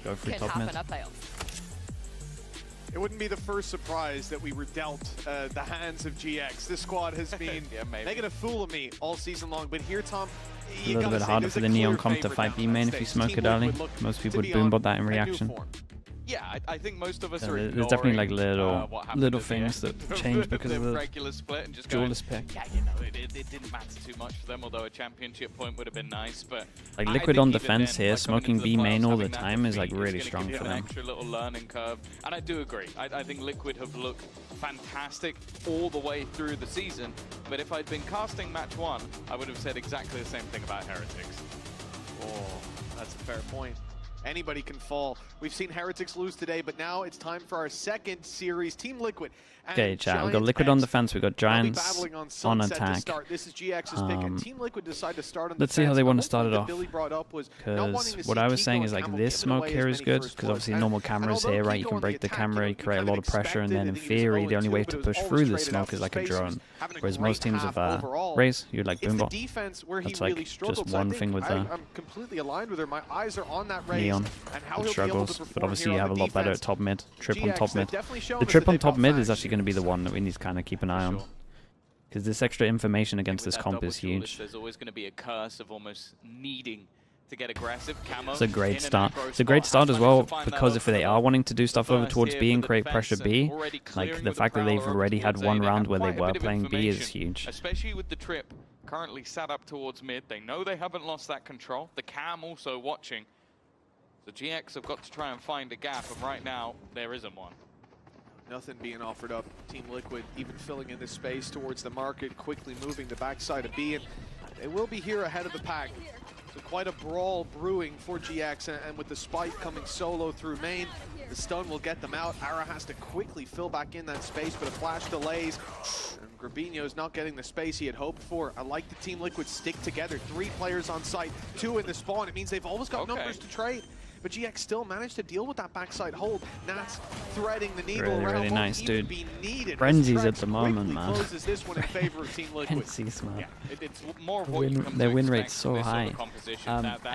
go through top mid. It wouldn't be the first surprise that we were dealt the hands of GX. This squad has been making a fool of me all season long, but here, Tom, a little bit harder for the Neon comp to fight B main if you smoke it early. Most people would boombot that in reaction. Yeah, I think most of us are there's definitely like little at things that change because of the regular split and just duelist pick. Yeah, you know, it didn't matter too much for them, although a championship point would have been nice. But like Liquid on defense here, smoking B main all the time is like really strong for them. Extra little learning curve, and I do agree. I think Liquid have looked fantastic all the way through the season. But if I'd been casting match 1, I would have said exactly the same thing about Heretics. Oh, that's a fair point. Anybody can fall. We've seen Heretics lose today, but now it's time for our second series. Team Liquid. Okay, chat. We've got Liquid on defense. We've got Giants on attack. This is GX's pick, and Team Liquid decide to start on let's see how they want to start it off. Because what I was saying is like this smoke here is good because obviously normal cameras here, right? You can break the camera, you create a lot of pressure, and then in theory the only way to push through this smoke is like a drone. Whereas most teams have Raze, you'd like Boombot. That's like just one thing with the I'm completely aligned with her. My eyes are on that Raze. Neon. It struggles, but obviously you have a lot better at top mid. Trip on top mid. The trip on top mid is actually going to be the one that we need to kind of keep an eye on. Because this extra information against this comp is huge. There's always going to be a curse of almost needing to get aggressive. Camo it's a great start. It's a great start as well, because if they are wanting to do stuff over towards B and create pressure B, like the fact that they've already had one round where they were playing B is huge. Especially with the trip currently sat up towards mid. They know they haven't lost that control. The cam also watching. So GX have got to try and find a gap, and right now, there isn't one. Nothing being offered up. Team Liquid even filling in the space towards the market, quickly moving the backside of B, and they will be here ahead of the pack. So quite a brawl brewing for GX, and with the spike coming solo through main, the stun will get them out. Ara has to quickly fill back in that space, but a flash delays, and Grabinho's not getting the space he had hoped for. I like the Team Liquid stick together. 3 players on site, 2 in the spawn. It means they've always got numbers to trade. But GX still managed to deal with that backside hold. Nats threading the needle around. Really nice, dude. Frenzies at the moment, man. This one in favor of Team Liquid. Frenzies, man. Yeah, it's more of what their win rate's so high.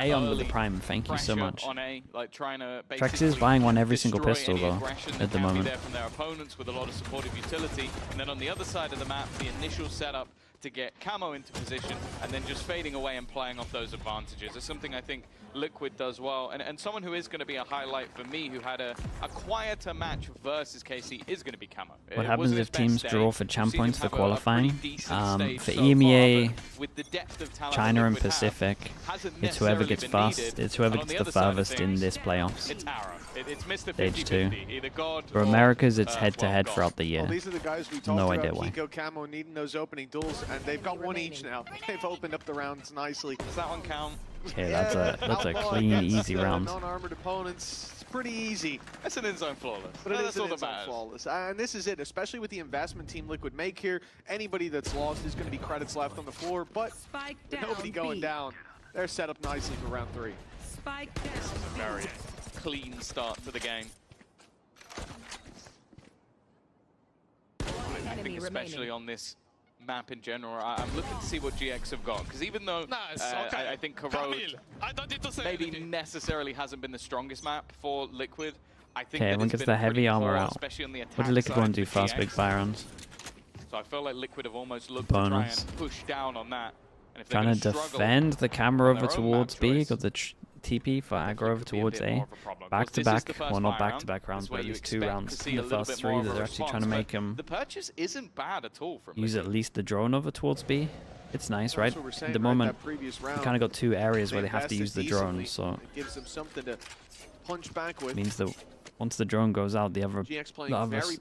Aeon with the Prime, thank you so much. Trex is buying one every single pistol, though, at the moment. From their opponents with a lot of supportive utility. And then on the other side of the map, the initial setup to get Camo into position and then just fading away and playing off those advantages. It's something I think Liquid does well, and someone who is going to be a highlight for me, who had a quieter match versus KC, is going to be Camo. What happens if teams draw for champ points for qualifying? For EMEA, China and Pacific, it's whoever gets fast. It's whoever gets the furthest in this playoffs. Stage 2. For Americas, it's head-to-head throughout the year. These are the guys we talked no about, idea why. Kiko, Camo needing those opening duels, and they've got one each now. They've opened up the rounds nicely. Does that one count? Okay, that's a clean, easy round. Non-armored opponents, it's pretty easy. That's an in-zone flawless. But it is an in-zone flawless. And this is it, especially with the investment Team Liquid make here. Anybody that's lost is going to be credits left on the floor, but nobody going down. They're set up nicely for round 3. This is a very clean start to the game. I think especially on this map in general, I'm looking to see what GX have got, because even though I think Corrode maybe necessarily hasn't been the strongest map for Liquid, I think everyone gets the heavy armor out. Especially on the attack what did Liquid want to do? side Fast big fire rounds? So I feel like Liquid have almost looked to try and push down on that. And if trying to defend the camera over towards B, got the TP for aggro over towards A. Back to back, well not back to back rounds, but at least 2 rounds in the first 3 that they're actually trying to make them the purchase isn't bad at all from use at least the drone over towards B. It's nice, right? At the moment, you kind of got 2 areas where they have to use the drone, so it gives them something to punch back with. Means that once the drone goes out, the other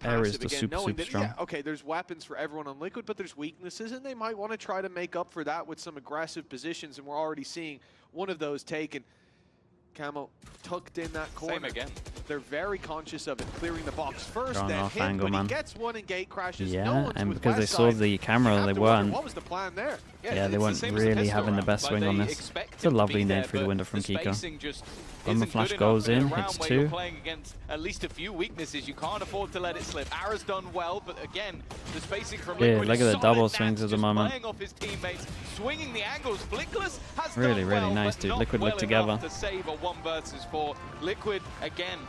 areas are super strong. Yeah, okay, there's weapons for everyone on Liquid, but there's weaknesses, and they might want to try to make up for that with some aggressive positions, and we're already seeing one of those taken. Camo tucked in that corner. Same again. They're very conscious of it, clearing the box first, Drawn then off hit, angle, but man. he gets one and gate crashes. Yeah, no and because they saw the camera, they weren't. What was the plan there? Yeah, they weren't really having the best swing on this. It's a lovely nade through the window from Kiko. When the flash goes in, hits 2. Playing against at least a few weaknesses, you can't afford to let it slip. Ara's done well, but again, the spacing from Liquid look at the double swings at the moment. Playing off his teammates, swinging the angles. Blinkless has really done well, nice, but dude. not Liquid well look together. To save a 1 versus 4. Liquid again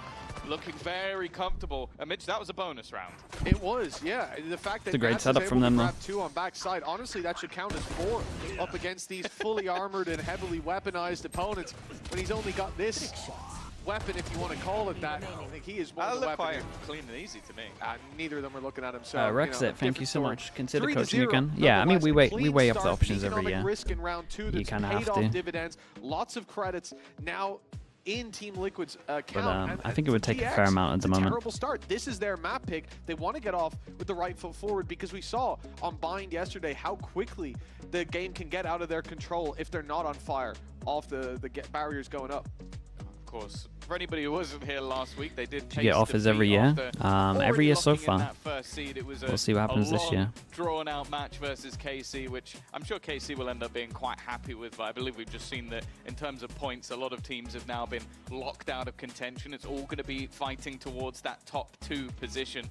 looking very comfortable. Mitch, that was a bonus round. It was, yeah. The fact that it's a great setup from them, though. 2 on backside, honestly, that should count as 4 up against these fully armored and heavily weaponized opponents. When he's only got this weapon, if you want to call it that. I think he is more the weapon. Quite clean and easy to me. Neither of them are looking at him. So, Rexit, thank you so much. Consider coaching again. Yeah, I mean, we weigh up the options every year. Risk in round 2 You kind of have off to. dividends. Lots of credits now in Team Liquid's account. But I think it would take a fair amount at the moment. Terrible start. This is their map pick. They want to get off with the right foot forward because we saw on Bind yesterday how quickly the game can get out of their control if they're not on fire off the barriers going up. Of course, for anybody who wasn't here last week, they did get offers every year. Every year so far. We'll see what happens this year. Drawn out match versus KC, which I'm sure KC will end up being quite happy with, but I believe we've just seen that in terms of points, a lot of teams have now been locked out of contention. It's all going to be fighting towards that top 2 position.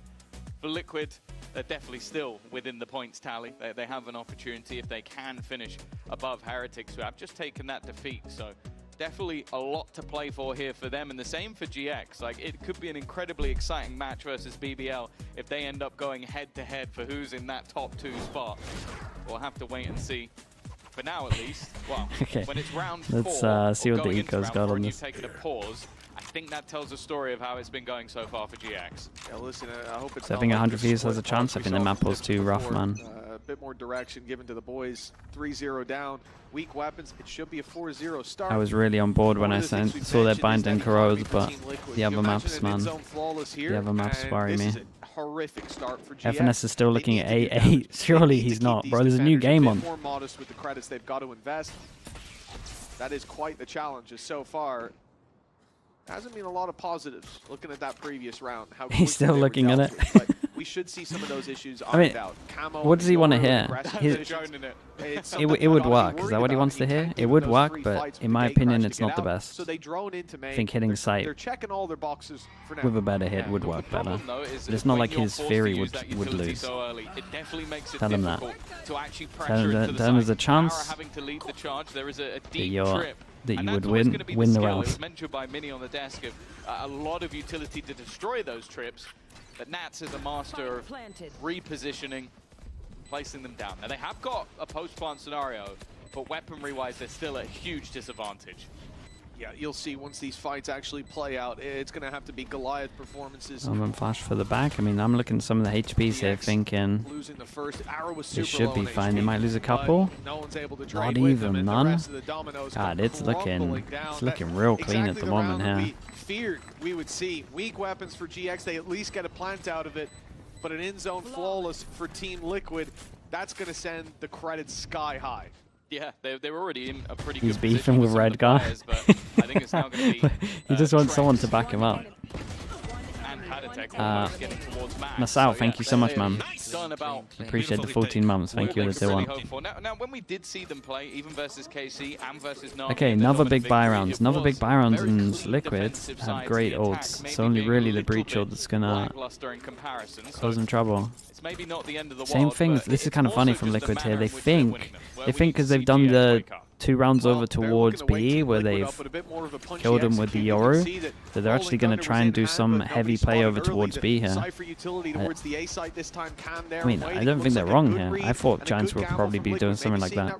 For Liquid, they're definitely still within the points tally. They have an opportunity if they can finish above Heretics, who have just taken that defeat. So definitely a lot to play for here for them, and the same for GX. Like, it could be an incredibly exciting match versus BBL if they end up going head-to-head for who's in that top 2 spot. We'll have to wait and see. For now, at least, well, okay. When it's round 4, let's see what the eco's got on this. Taken a pause. I think that tells a story of how it's been going so far for GX. Yeah, listen, I hope it's so I think 100 views has a chance. I think the map was too rough, man. A bit more direction given to the boys. 3-0 down. Weak weapons. It should be a 4-0 start. I was really on board when I saw their bind and corrodes, but the other maps, man. The other maps worry me. Horrific start for GX. FNS is still looking at 8-8. Surely he's not, bro. There's a new game on. More modest with the credits they've got to invest. That is quite the challenge so far. Hasn't been a lot of positives looking at that previous round. How he's still looking at it. We should see some of those issues out. Camo, what does he want to hear? It would work. Is that what he wants to hear? It would work, but in my opinion, it's not the best. So they drone into main. I think hitting sight with a better hit would work better. But it's not like his theory would lose. Tell him that. Tell him there's a chance that you would win the round. It was mentioned by Mini on the desk of a lot of utility to destroy those trips, but Nats is a master of repositioning, placing them down. Now they have got a post-plant scenario, but weaponry-wise they're still at a huge disadvantage. Yeah, you'll see once these fights actually play out, it's going to have to be Goliath performances. I'm flash for the back. I mean, I'm looking at some of the HPs here, thinking losing the first arrow was it should be fine. They might lose a couple. No one's able to not even none. God, it's looking real clean at the moment here. We feared we would see weak weapons for GX. They at least get a plant out of it, but an in-zone flawless for Team Liquid. That's going to send the credits sky high. Yeah, they were already in a pretty He's good beefing with red guy. Players, but I think it's now going to be he just wants someone to back him up. Masao, thank you so much, man. Appreciate the 14 months. Thank you, the one. Now, when we did see them play, even versus KC and versus Nami, okay, another big buy rounds. Another big buy rounds, and Liquid have great ults. It's only really the breach ult that's gonna cause them trouble. Same thing. This is kind of funny from Liquid here. They think because they've done the 2 rounds over towards B, where they've killed him with the Yoru, that they're actually going to try and do some heavy play over towards B here. I mean, I don't think they're wrong here. I thought Giants would probably be doing something like that.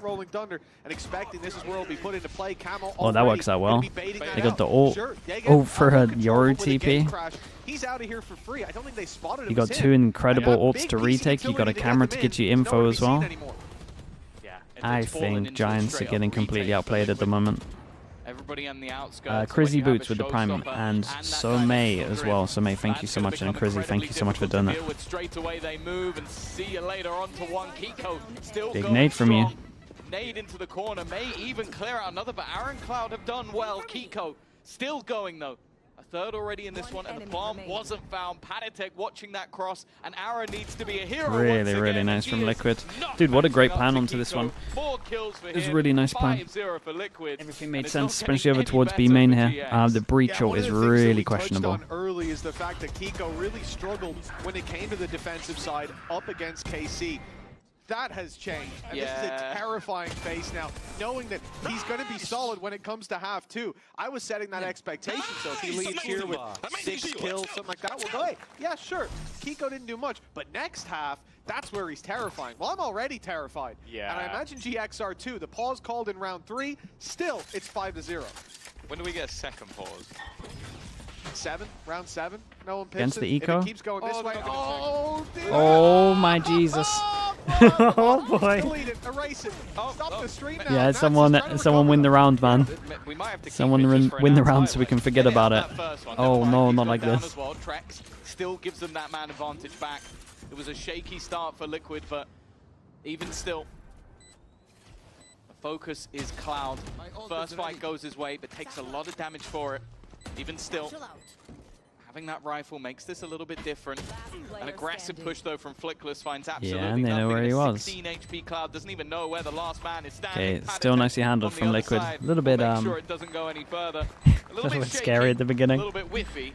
Oh, that works out well. They got the ult for a Yoru TP. He's out of here for free. I don't think they spotted him. You got 2 incredible ults to retake. You got a camera to get you info as well. I think Giants are getting completely outplayed at the moment. Everybody on the outskirts. Crizzy Boots with the Prime, and Somei as well. Somei, thank you so much, and Crizzy, thank you so much for doing that. Big nade from you. Nade into the corner, may even clear out another, but Aaron Cloud have done well. Kiko still going though. A third already in this one, and the bomb wasn't found. Patatek watching that cross, and Aaron needs to be a hero. Really nice from Liquid. Dude, what a great plan onto this one. It was a really nice plan. Everything made sense, especially over towards B main here. The breach ult is really questionable. Early is the fact that Kiko really struggled when it came to the defensive side up against KC. That has changed, and this is a terrifying face now, knowing that he's going to be solid when it comes to half 2. I was setting that expectation, so if he leads here with 6 kills, something like that, we'll go, hey, yeah, sure, Kiko didn't do much, but next half, that's where he's terrifying. Well, I'm already terrified, and I imagine GX are too. The pause called in round 3, still, it's 5-0. When do we get a second pause? round 7. No one Against pitched the eco. If it keeps going this way. Oh my Jesus. Oh boy. Delete it, erase it. Stop the stream now. Yeah, someone win the round, man. Someone win the round so we can forget about it. Oh no, not like this. Trex still gives them that man advantage back. It was a shaky start for Liquid, but even still, the focus is Cloud. First fight goes his way, but takes a lot of damage for it. Even still, having that rifle makes this a little bit different. An aggressive push though from Flickless finds absolutely and they know where he was. 16 HP Cloud doesn't even know where the last man is standing. Okay, still nicely handled from Liquid. A little bit sure it doesn't go any further. a little bit scary at the beginning. A little bit whiffy.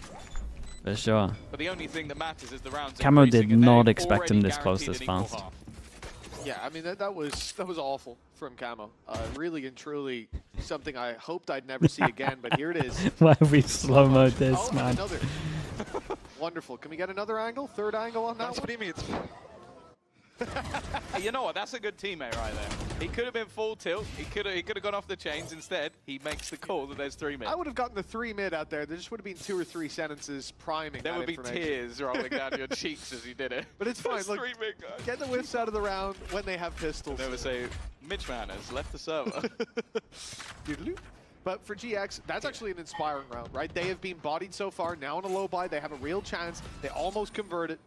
For sure. But the only thing that matters is the rounds. Camo did not expect him this close this fast. Yeah, I mean that was awful from Camo. Really and truly something I hoped I'd never see again, but here it is. Why have we slow-moed this, man? Another. Wonderful. Can we get another angle? Third angle on that one? What do you mean? You know what? That's a good teammate right there. He could have been full tilt. He could have gone off the chains. Instead, he makes the call that there's 3 mid. I would have gotten the 3 mid out there. There just would have been 2 or 3 sentences priming. There would be tears rolling down your cheeks as you did it. But it's fine. Look, get the whiffs out of the round when they have pistols. Never say Mitch Man has left the server. But for GX, that's actually an inspiring round, right? They have been bodied so far. Now on a low buy, they have a real chance. They almost converted.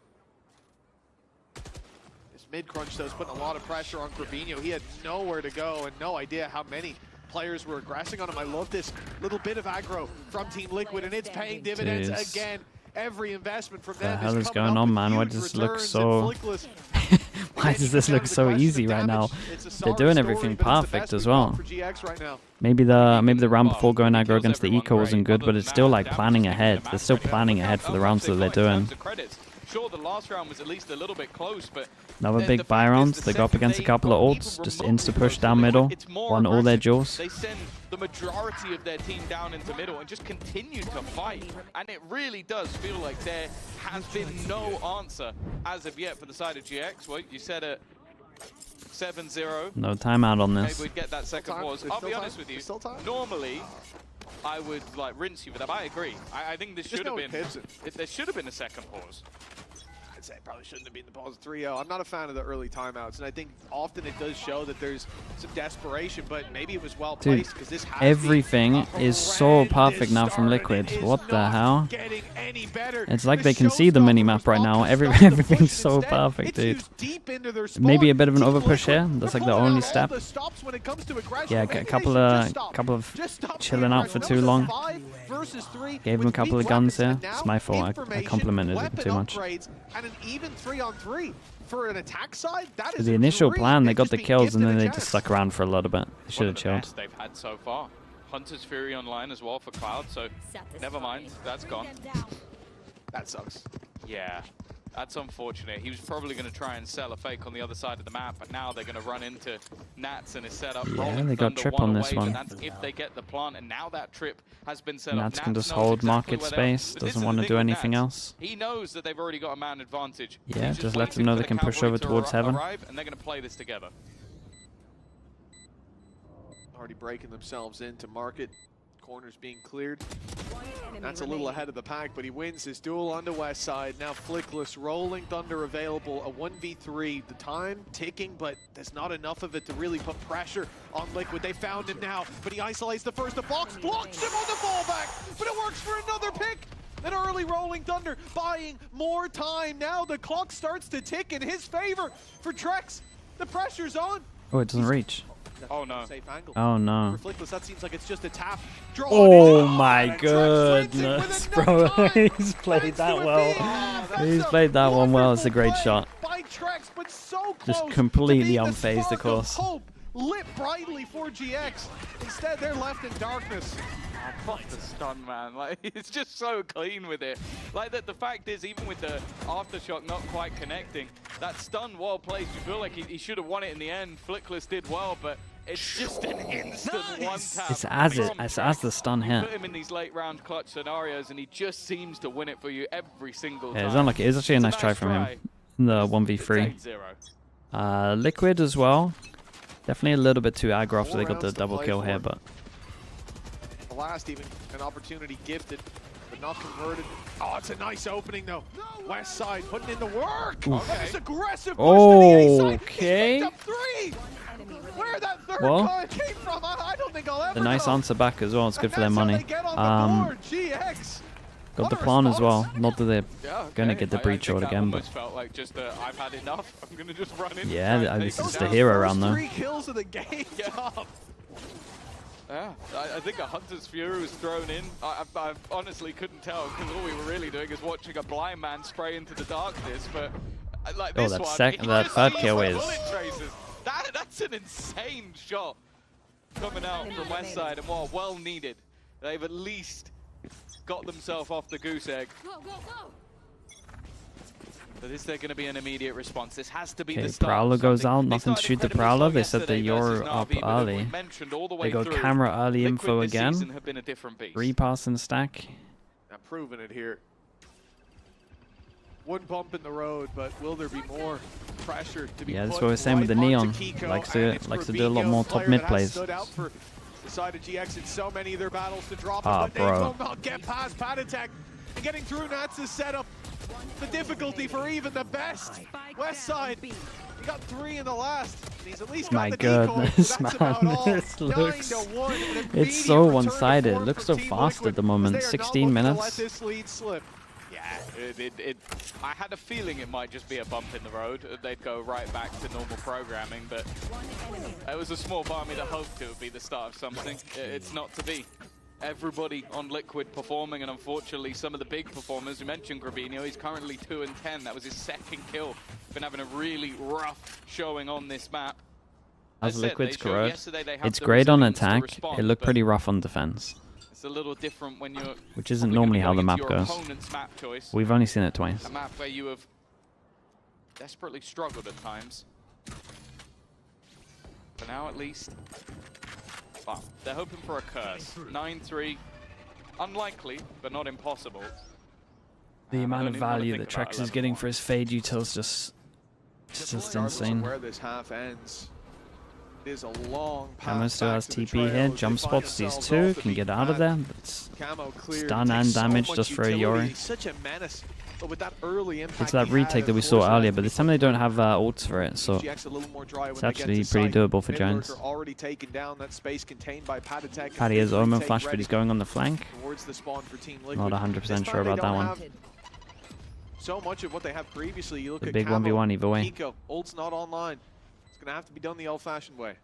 This mid-crunch, though, is putting a lot of pressure on Gravino. He had nowhere to go and no idea how many players were aggressing on him. I love this little bit of aggro from Team Liquid, and it's paying dividends again. Every investment from them. What the hell is going on, man? Why does this look so... Why does this look so easy right now? They're doing everything perfect as well. Maybe the round before going aggro against the eco wasn't good, but it's still like planning ahead. They're still planning ahead for the rounds that they're doing. Sure, the last round was at least a little bit close, but another big buy round. They go up against a couple of ults, just insta push down middle, won all their duels. They send the majority of their team down into middle and just continue to fight. And it really does feel like there has been no answer as of yet for the side of GX. Well, you said it 7-0. No timeout on this. Maybe we'd get that second pause. I'll be honest with you. Normally, I would like rinse you for that. I agree. I think this should have been. There should have been a second pause. I'd say it probably shouldn't have been the pause 3-0. I'm not a fan of the early timeouts, and I think often it does show that there's some desperation, but maybe it was well placed because this has everything is so perfect now from Liquid. What the hell? It's like they can see the mini-map right now. Everything's so perfect, dude. Maybe a bit of an overpush here. That's like the only step. Yeah, a couple of chilling out for too long. Gave him a couple of guns here. It's my fault. I complimented it too much. And an even 3-on-3 for an attack side. That is the initial plan. They got the kills and then they just stuck around for a little bit. They should have chilled. They've had so far. Hunter's Fury online as well for Cloud, so never mind. That's gone. That sucks. Yeah. That's unfortunate. He was probably going to try and sell a fake on the other side of the map, but now they're going to run into Nats and his setup. Yeah, they got trip on this one. That's if they get the plant, and now that trip has been set up. Nats can just hold market space, doesn't want to do anything else. He knows that they've already got a man advantage. Yeah, just let them know they can push over towards heaven. And they're going to play this together. Already breaking themselves into market. Corners being cleared. That's a little ahead of the pack, but he wins his duel on the west side. Now Flickless, Rolling Thunder available, a 1v3. The time ticking, but there's not enough of it to really put pressure on Liquid. They found him now, but he isolates the first. The box blocks him on the fallback, but it works for another pick. An early Rolling Thunder buying more time. Now the clock starts to tick in his favor for Trex. The pressure's on. Oh, it doesn't reach. Oh no. Oh no. For Flickless, that seems like it's just a tap. Oh my goodness, bro. He's played that well. He's played that one well. It's a great shot. Just completely unfazed, of course. Lit brightly for GX. Instead, they're left in darkness. Fuck the stun, man. Like, it's just so clean with it. Like, the fact is, even with the aftershock not quite connecting, that stun, well placed, you feel like he should have won it in the end. Flickless did well, but it's just an instant one-tap. It's as the stun hit. Put him in these late-round clutch scenarios, and he just seems to win it for you every single time. Yeah, it's unlucky. It's actually a nice try from him in the 1v3. Liquid as well. Definitely a little bit too aggro after they got the double kill here, but... Last even an opportunity gifted, but not converted. Oh, it's a nice opening though. West side putting in the work. Okay. This aggressive push to the A side. Okay. He's picked up 3. Where that third card came from, I don't think I'll ever The nice know. answer back as well. It's good for their money. GX. Got the plan as well. Not that they're going to get the breach short again, but felt like just I've had enough. I'm going to just run in. yeah, this is the hero round though. 3 kills of the game. Yeah, I think a Hunter's Fury was thrown in. I honestly couldn't tell because all we were really doing is watching a blind man spray into the darkness. But like this that third kill is. That's an insane shot coming out from West Side, and what well needed. They've at least got themselves off the goose egg. But is there going to be an immediate response? This has to be the start. Prowler goes out, nothing to shoot the Prowler. They said that you're up early. They go camera early info again. 3 pass and stack. I'm proving it here. One bump in the road, but will there be more pressure to be yeah, that's what we're saying with the Neon. Likes to do a lot more top mid plays. The side of GX in so many of their battles to drop it, but bro. they will not get past PATATEC. Getting through Nats' setup, the difficulty for even the best. West side, he got 3 in the last. He's at least got My the goodness, decoy, man, this looks... It's so one-sided. It looks so fast at the moment. 16 minutes. Let this lead slip. Yeah, I had a feeling it might just be a bump in the road. They'd go right back to normal programming, but it was a small Barmy that hoped it would be the start of something. It's not to be. Everybody on Liquid performing, and unfortunately some of the big performers, we mentioned Grabinho, he's currently 2 and 10. That was his 2nd kill. Been having a really rough showing on this map. As Liquid's correct, it's great on attack. It looked pretty rough on defense. It's a little different when you're... Which isn't normally how the map goes. Map We've only seen it twice. A map where you have desperately struggled at times. For now, at least. Well, they're hoping for a curse. 9-3. Unlikely, but not impossible. The amount of value that Trex is getting for his Fade util is just insane. Where this half ends. It is a long Camo still has TP here. Jump spots these 2. Can get out of there. Stun and damage just for a Yori. Such a menace. But with that early impact, it's that retake that we saw earlier, but this time they don't have ults for it, so it's actually pretty doable for Giants. Paddy has Omen flash, but he's going on the flank. Not 100% sure about that one. So much of what they have previously, you look the at big Camo, 1v1 either way. Nico, ult's not online. It's going to have to be done the old-fashioned way.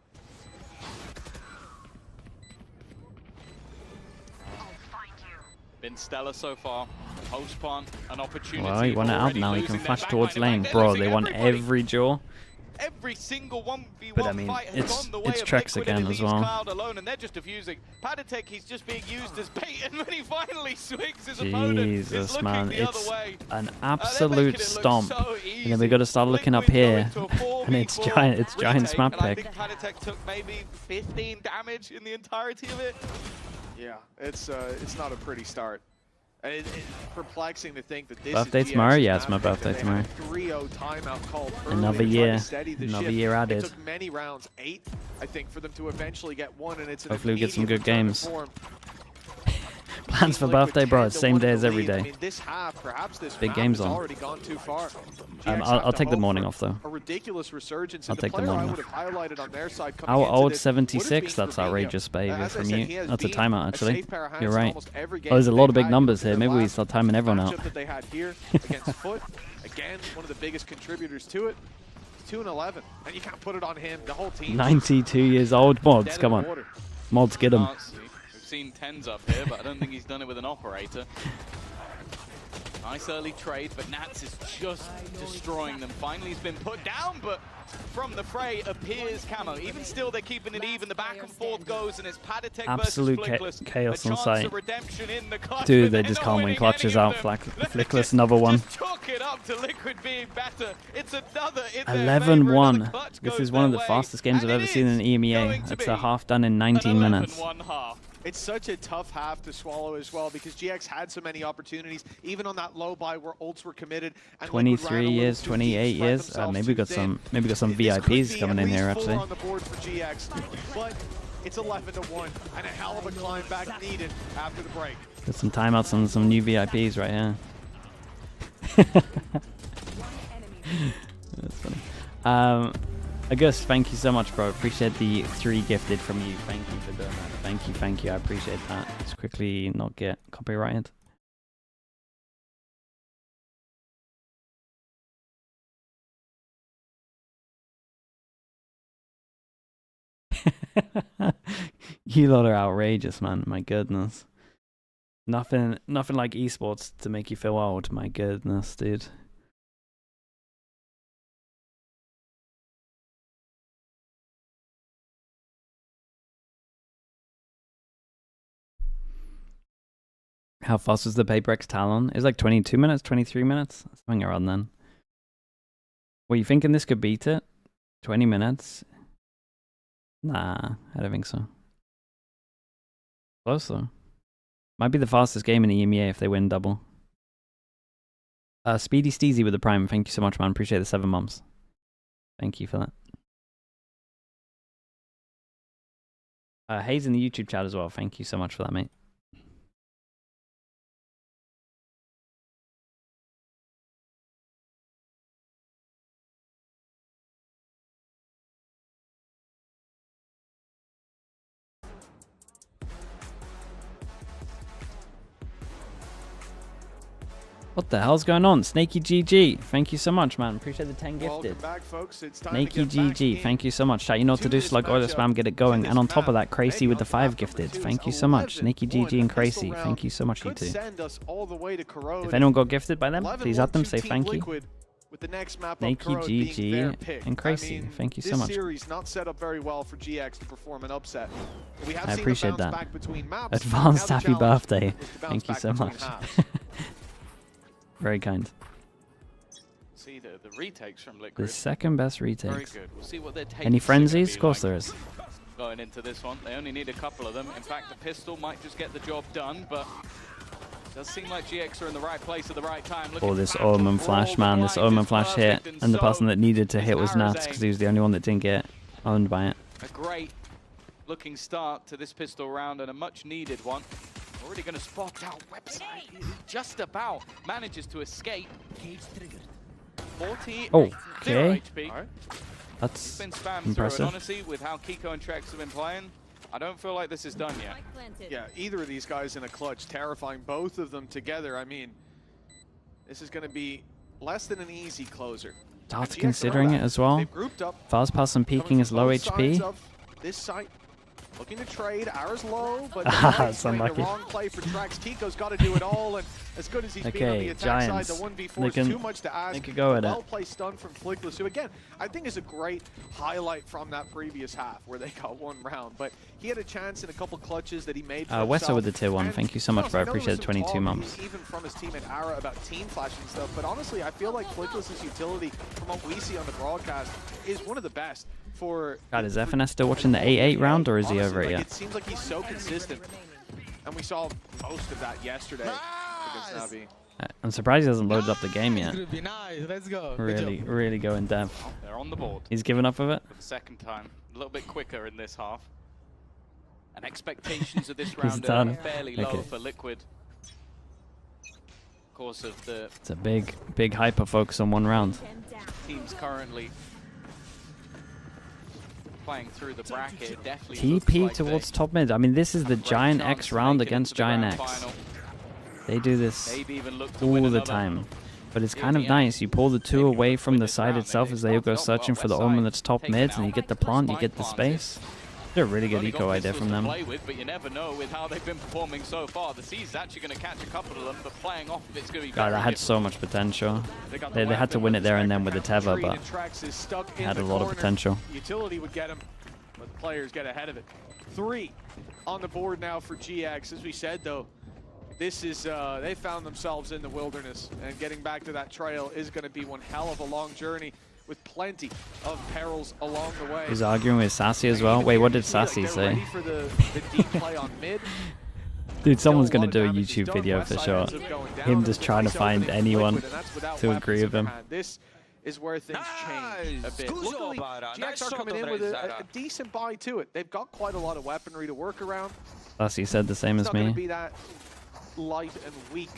Been stellar so far. Post-spawn, an opportunity. Well, he won it out now. He can flash towards lane. Bro, they won every duel. Every single 1v1 but I mean, it's Trex again as well. Alone, and they're just diffusing. PATATEC, he's just being used as bait, and when he finally swings his opponent, Jesus, man, it's an absolute stomp. So and then we got to start looking up here, and it's Giant's map pick. I think PATATEC took maybe 15 damage in the entirety of it. Yeah, it's not a pretty start. And it's perplexing to think that this birthday tomorrow? Yeah, it's my birthday tomorrow. Another year added. It took many rounds, 8, I think, for them to eventually get 1, and it's hopefully we get some good games. Plans for birthday, bro. It's same day as every day. I mean, this half, perhaps this big games on. already gone too far. I'll take the morning off though. A ridiculous resurgence. I'll take the morning off. On their side Our old 76. That's outrageous behavior from you. That's a timeout actually. You're right. Oh, there's a lot of big numbers here. Maybe we start timing everyone out. That they had here against Foot. Again, one of the biggest contributors to it. 2-11, and you can't put it on him. The whole team. 92 years old. Mods, come on. Mods, get him. We've seen 10s up here, but I don't think he's done it with an operator. Nice early trade, but Nats is just destroying them. Finally, he's been put down, but from the fray appears Camo. Even still, they're keeping it even. The back and forth goes, and it's PATATEC absolute versus chaos on site. The Dude, they just calm when clutches out. Flickless, another one. Chalk it up to Liquid being better. It's another 11-1. This is one of the fastest games I've ever seen in EMEA. It's a half done in 19 minutes. It's such a tough half to swallow as well, because GX had so many opportunities, even on that low buy where ults were committed. And 23 years, 28 years. Maybe we got some VIPs coming in here actually. On the board for GX, but It's 11-1, and a hell of a climb back needed after the break. Got some timeouts on some new VIPs right here. That's funny. August, thank you so much, bro. Appreciate the 3 gifted from you. Thank you for doing that. Thank you. I appreciate that. Let's quickly not get copyrighted. You lot are outrageous, man. My goodness. Nothing like esports to make you feel old. My goodness, dude. How fast was the Paperex Talon? It was like 22 minutes, 23 minutes? Something around then. Were you thinking this could beat it? 20 minutes? Nah, I don't think so. Close though. Might be the fastest game in the EMEA if they win double. Speedy Steezy with the Prime. Thank you so much, man. Appreciate the 7 months. Thank you for that. Hayes in the YouTube chat as well. Thank you so much for that, mate. What the hell's going on? Snaky GG, thank you so much, man. Appreciate the 10 gifted. Back, folks. It's time Snaky GG, thank you so much. Chat, you know what to do, slug oiler spam, get it going. And on top of that, Crazy with the 5 gifted. Thank you so much. Snaky GG and Crazy, thank you so much, you two. If anyone got gifted by them, please add them, say thank you. With the next map Snaky GG and Crazy, thank you so much. This series not set up very well for GX to perform an upset. I appreciate that. Advanced happy birthday. Thank you so much. Very kind. See the retakes from Liquid. The second best retakes. Very good. We'll see what their takes Any frenzies? Of course there is. Going into this one, they only need a couple of them. In fact, the pistol might just get the job done, but it does seem like GX are in the right place at the right time. Oh, this Omen flash, man. This Omen flash hit, and the person that needed to hit was Nats because he was the only one that didn't get owned by it. A great looking start to this pistol round and a much needed one. Already going to spot out website. He just about manages to escape. 40 okay. HP. That's been spammed impressive. Through it. Honestly, with how Kiko and Trex have been playing, I don't feel like this is done yet. Yeah, either of these guys in a clutch, terrifying both of them together. I mean, this is going to be less than an easy closer. Dart's considering it as well. Fast pass and peeking is low HP. This site. Looking to trade, Ara's low, but that's unlucky. The wrong play for Trax. Kiko's got to do it all, and as good as he's been on the attack side, the 1v4 is too much to ask. They could go at it. Well-placed stun from Flickless, who again, I think is a great highlight from that previous half where they got 1 round, but he had a chance in a couple clutches that he made for Wesso with the tier 1, thank you so much, bro. I appreciate the 22 months. Even from his teammate Ara about team flashing stuff, but honestly, I feel like Flickless's utility from what we see on the broadcast is one of the best. God, is FNS still watching the 8-8 round, or is he over it yet? It seems like he's so consistent, and we saw most of that yesterday against Navi. I'm surprised he hasn't loaded up the game yet. Nice. Let's go. Really go in depth. Oh, they're on the board. He's given up of it? For the second time. A little bit quicker in this half. And expectations of this round are fairly low for Liquid. Of course of the... It's a big hyper focus on 1 round. Teams currently playing through the bracket, definitely TP like towards top mid. I mean, this is the GIANTX round against GIANTX. They do this all the time. But it's kind of nice. You pull the 2 away from the side itself as they go searching for the Omen that's top mid, and you get the plant, you get the space. They're a really good eco idea from them. But you never know with how they've been performing so far. The C's actually going to catch a couple of them, but playing off of it's going to be God, that had so much potential. They had to win it there and then with the Teva, but it had a lot of potential. Utility would get him, but the players get ahead of it. 3 on the board now for GX. As we said, though, this is they found themselves in the wilderness, and getting back to that trail is going to be one hell of a long journey, with plenty of perils along the way. He's arguing with Sassy as well. Wait, what did Sassy say? Dude, someone's going to do a YouTube video for sure. Him just trying to find anyone to agree with him. This is where things change a bit. Luckily, GX are coming in with a decent buy to it. They've got quite a lot of weaponry to work around. Lassie said the same as it's me. It's not going to be that light and weak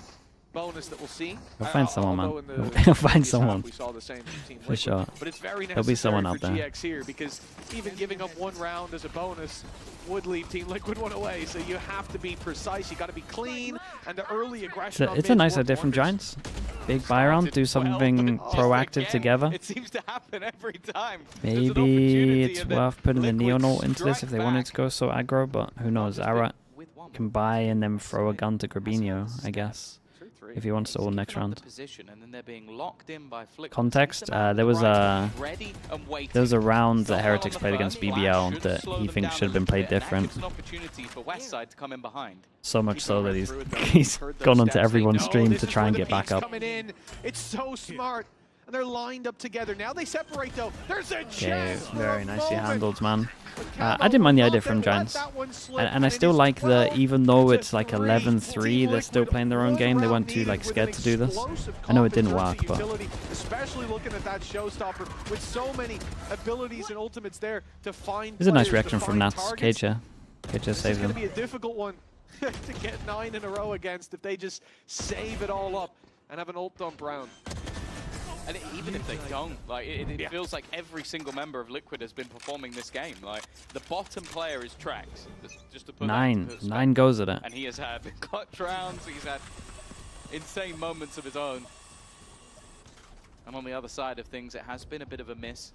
bonus that we'll see. We'll find someone, man. We'll find someone. We saw the same team for sure. But it's very There'll be someone out there. GX here because even giving up 1 round as a bonus would leave Team Liquid 1 away. So you have to be precise. You got to be clean, and the early aggression. It's a nice idea from Giants. Big buy round, do something proactive together. It seems to happen every time. Maybe it's worth putting the Neon ult into this if they wanted to go so aggro, but who knows? Ara can buy and then throw a gun to Grabinho, I guess, if he wants to ult next round. Context, there was a round that Heretics played against BBL that he thinks should have been played different. So much so that he's gone onto everyone's stream to try and get back up. It's so smart. And they're lined up together. Now they separate though. There's a chance. Very nicely handled, man. I didn't mind the idea from Giants. And I still like that even though it's like 11-3, they're still playing their own game. They weren't too like scared to do this. I know it didn't work, but especially looking at that showstopper with so many abilities and ultimates there to find. There's a nice reaction from Nats. KJ saved them. It's going to be a difficult one to get 9 in a row against if they just save it all up and have an ult dump round. And even if they don't, like it feels like every single member of Liquid has been performing this game. Like the bottom player is Trex, just to put 9 goes at it. And he has had clutch rounds. He's had insane moments of his own. And on the other side of things, it has been a bit of a miss.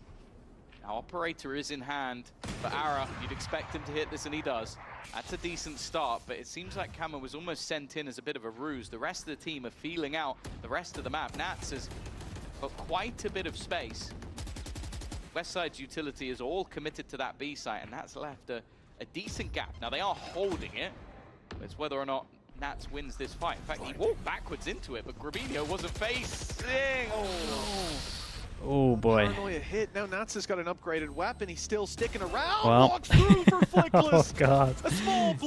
Now Operator is in hand for Ara. You'd expect him to hit this, and he does. That's a decent start, but it seems like Camo was almost sent in as a bit of a ruse. The rest of the team are feeling out the rest of the map. Nats has got quite a bit of space. Westside's utility is all committed to that B site, and that's left a decent gap. Now they are holding it, but it's whether or not Nats wins this fight. In fact, he walked backwards into it, but Grabinho wasn't facing. Oh boy. Paranoia hit. Now Nats has got an upgraded weapon. He's still sticking around. Well. Walks through for Flickless. Oh god.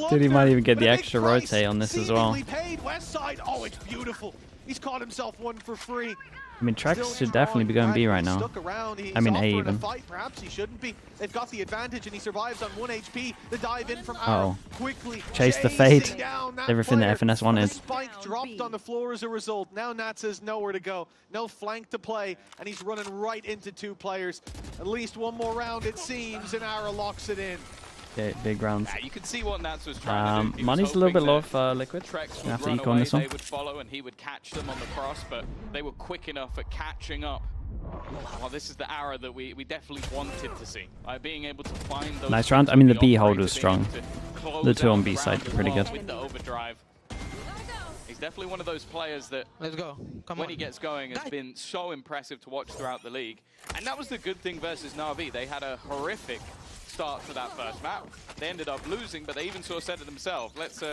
Dude, he might even get the extra rotate on this as well. Paid Westside. Oh, it's beautiful. He's caught himself one for free. I mean, Trex should definitely be going B right now. I mean, A even. Perhaps he shouldn't be. They've got the advantage, and he survives on 1 HP. The dive in from quickly. Chase the fade. Everything that FNS wanted. Spike dropped on the floor as a result. Now Nats has nowhere to go. No flank to play, and he's running right into 2 players. At least one more round, it seems, and Ara locks it in. Okay, big rounds. Yeah, you can see what Nats was trying to do. Money's a little bit low for Liquid. Trex have would to eco on this one. They would follow, and he would catch them on the cross, but they were quick enough at catching up. Well, this is the Ara that we definitely wanted to see. Being able to find those. Nice round. I mean, the B hold was strong. The 2 on B side were pretty good. With the overdrive. He's definitely one of those players that, when he gets going, has been so impressive to watch throughout the league. And that was the good thing versus Na'Vi. They had a horrific start to that first map. They ended up losing, but they even sort of said to themselves, let's,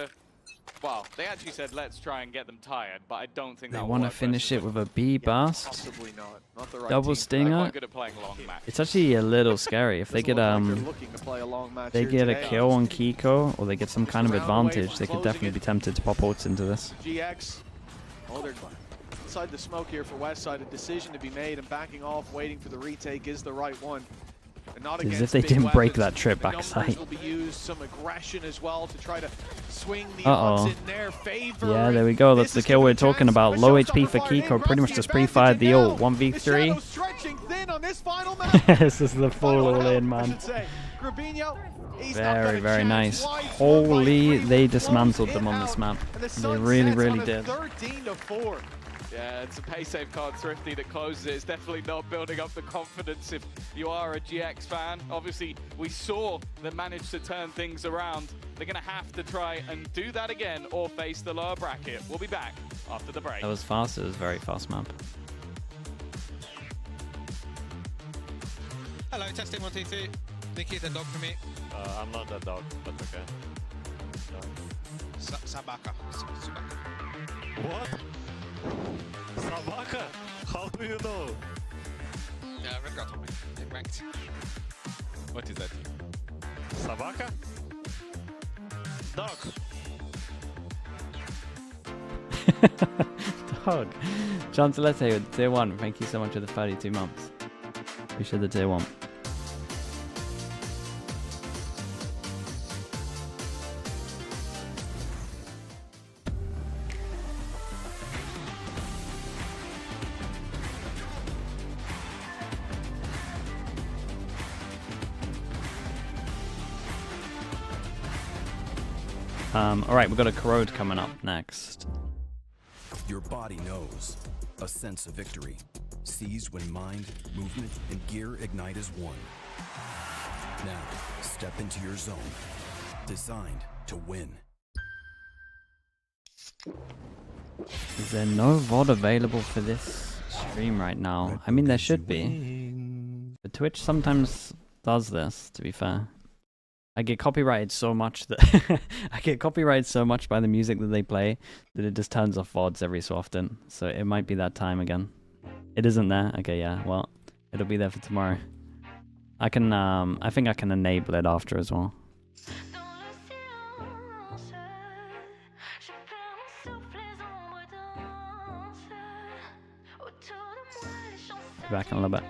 well, they actually said, let's try and get them tired, but I don't think they want to finish it with a B burst. Possibly not. Not the right double stinger. Good at playing long match. It's actually a little scary. If they get they get a kill on Kiko, or they get some kind of advantage, they could definitely be tempted to pop ults into this. GX. Oh, they're inside the smoke here for Westside. A decision to be made, and backing off, waiting for the retake is the right one. As if they didn't break that trip backside. Yeah, there we go. That's the kill we're talking about. Low HP for Kiko. Pretty much just pre-fired the ult. 1v3. This is the full all-in, man. Very, very nice. Holy, they dismantled them on this map. They really, really did. 13-4. Yeah, it's a pay save card Thrifty that closes it. It's definitely not building up the confidence if you are a GX fan. Obviously, we saw them manage to turn things around. They're going to have to try and do that again or face the lower bracket. We'll be back after the break. That was fast. It was a very fast map. Hello, testing 1, 2, 3. Nikki, the dog for me. I'm not that dog, but okay. Sabaka. What? Sabaka? How do you know? Yeah, Red got on me. They ranked. What is that? Sabaka? Dog. dog. Chancelette with tier 1. Thank you so much for the 32 months. Appreciate the tier 1. Alright, we've got a corrode coming up next. Your body knows. A sense of victory. Seized when mind, movement, and gear ignite as one. Now, step into your zone. Designed to win. Is there no VOD available for this stream right now? I mean, there should be. But Twitch sometimes does this, to be fair. I get copyrighted so much that I get copyrighted so much by the music that they play that it just turns off VODs every so often. So it might be that time again. It isn't there. Okay, yeah. Well, it'll be there for tomorrow. I can I think I can enable it after as well. Be back in a little bit.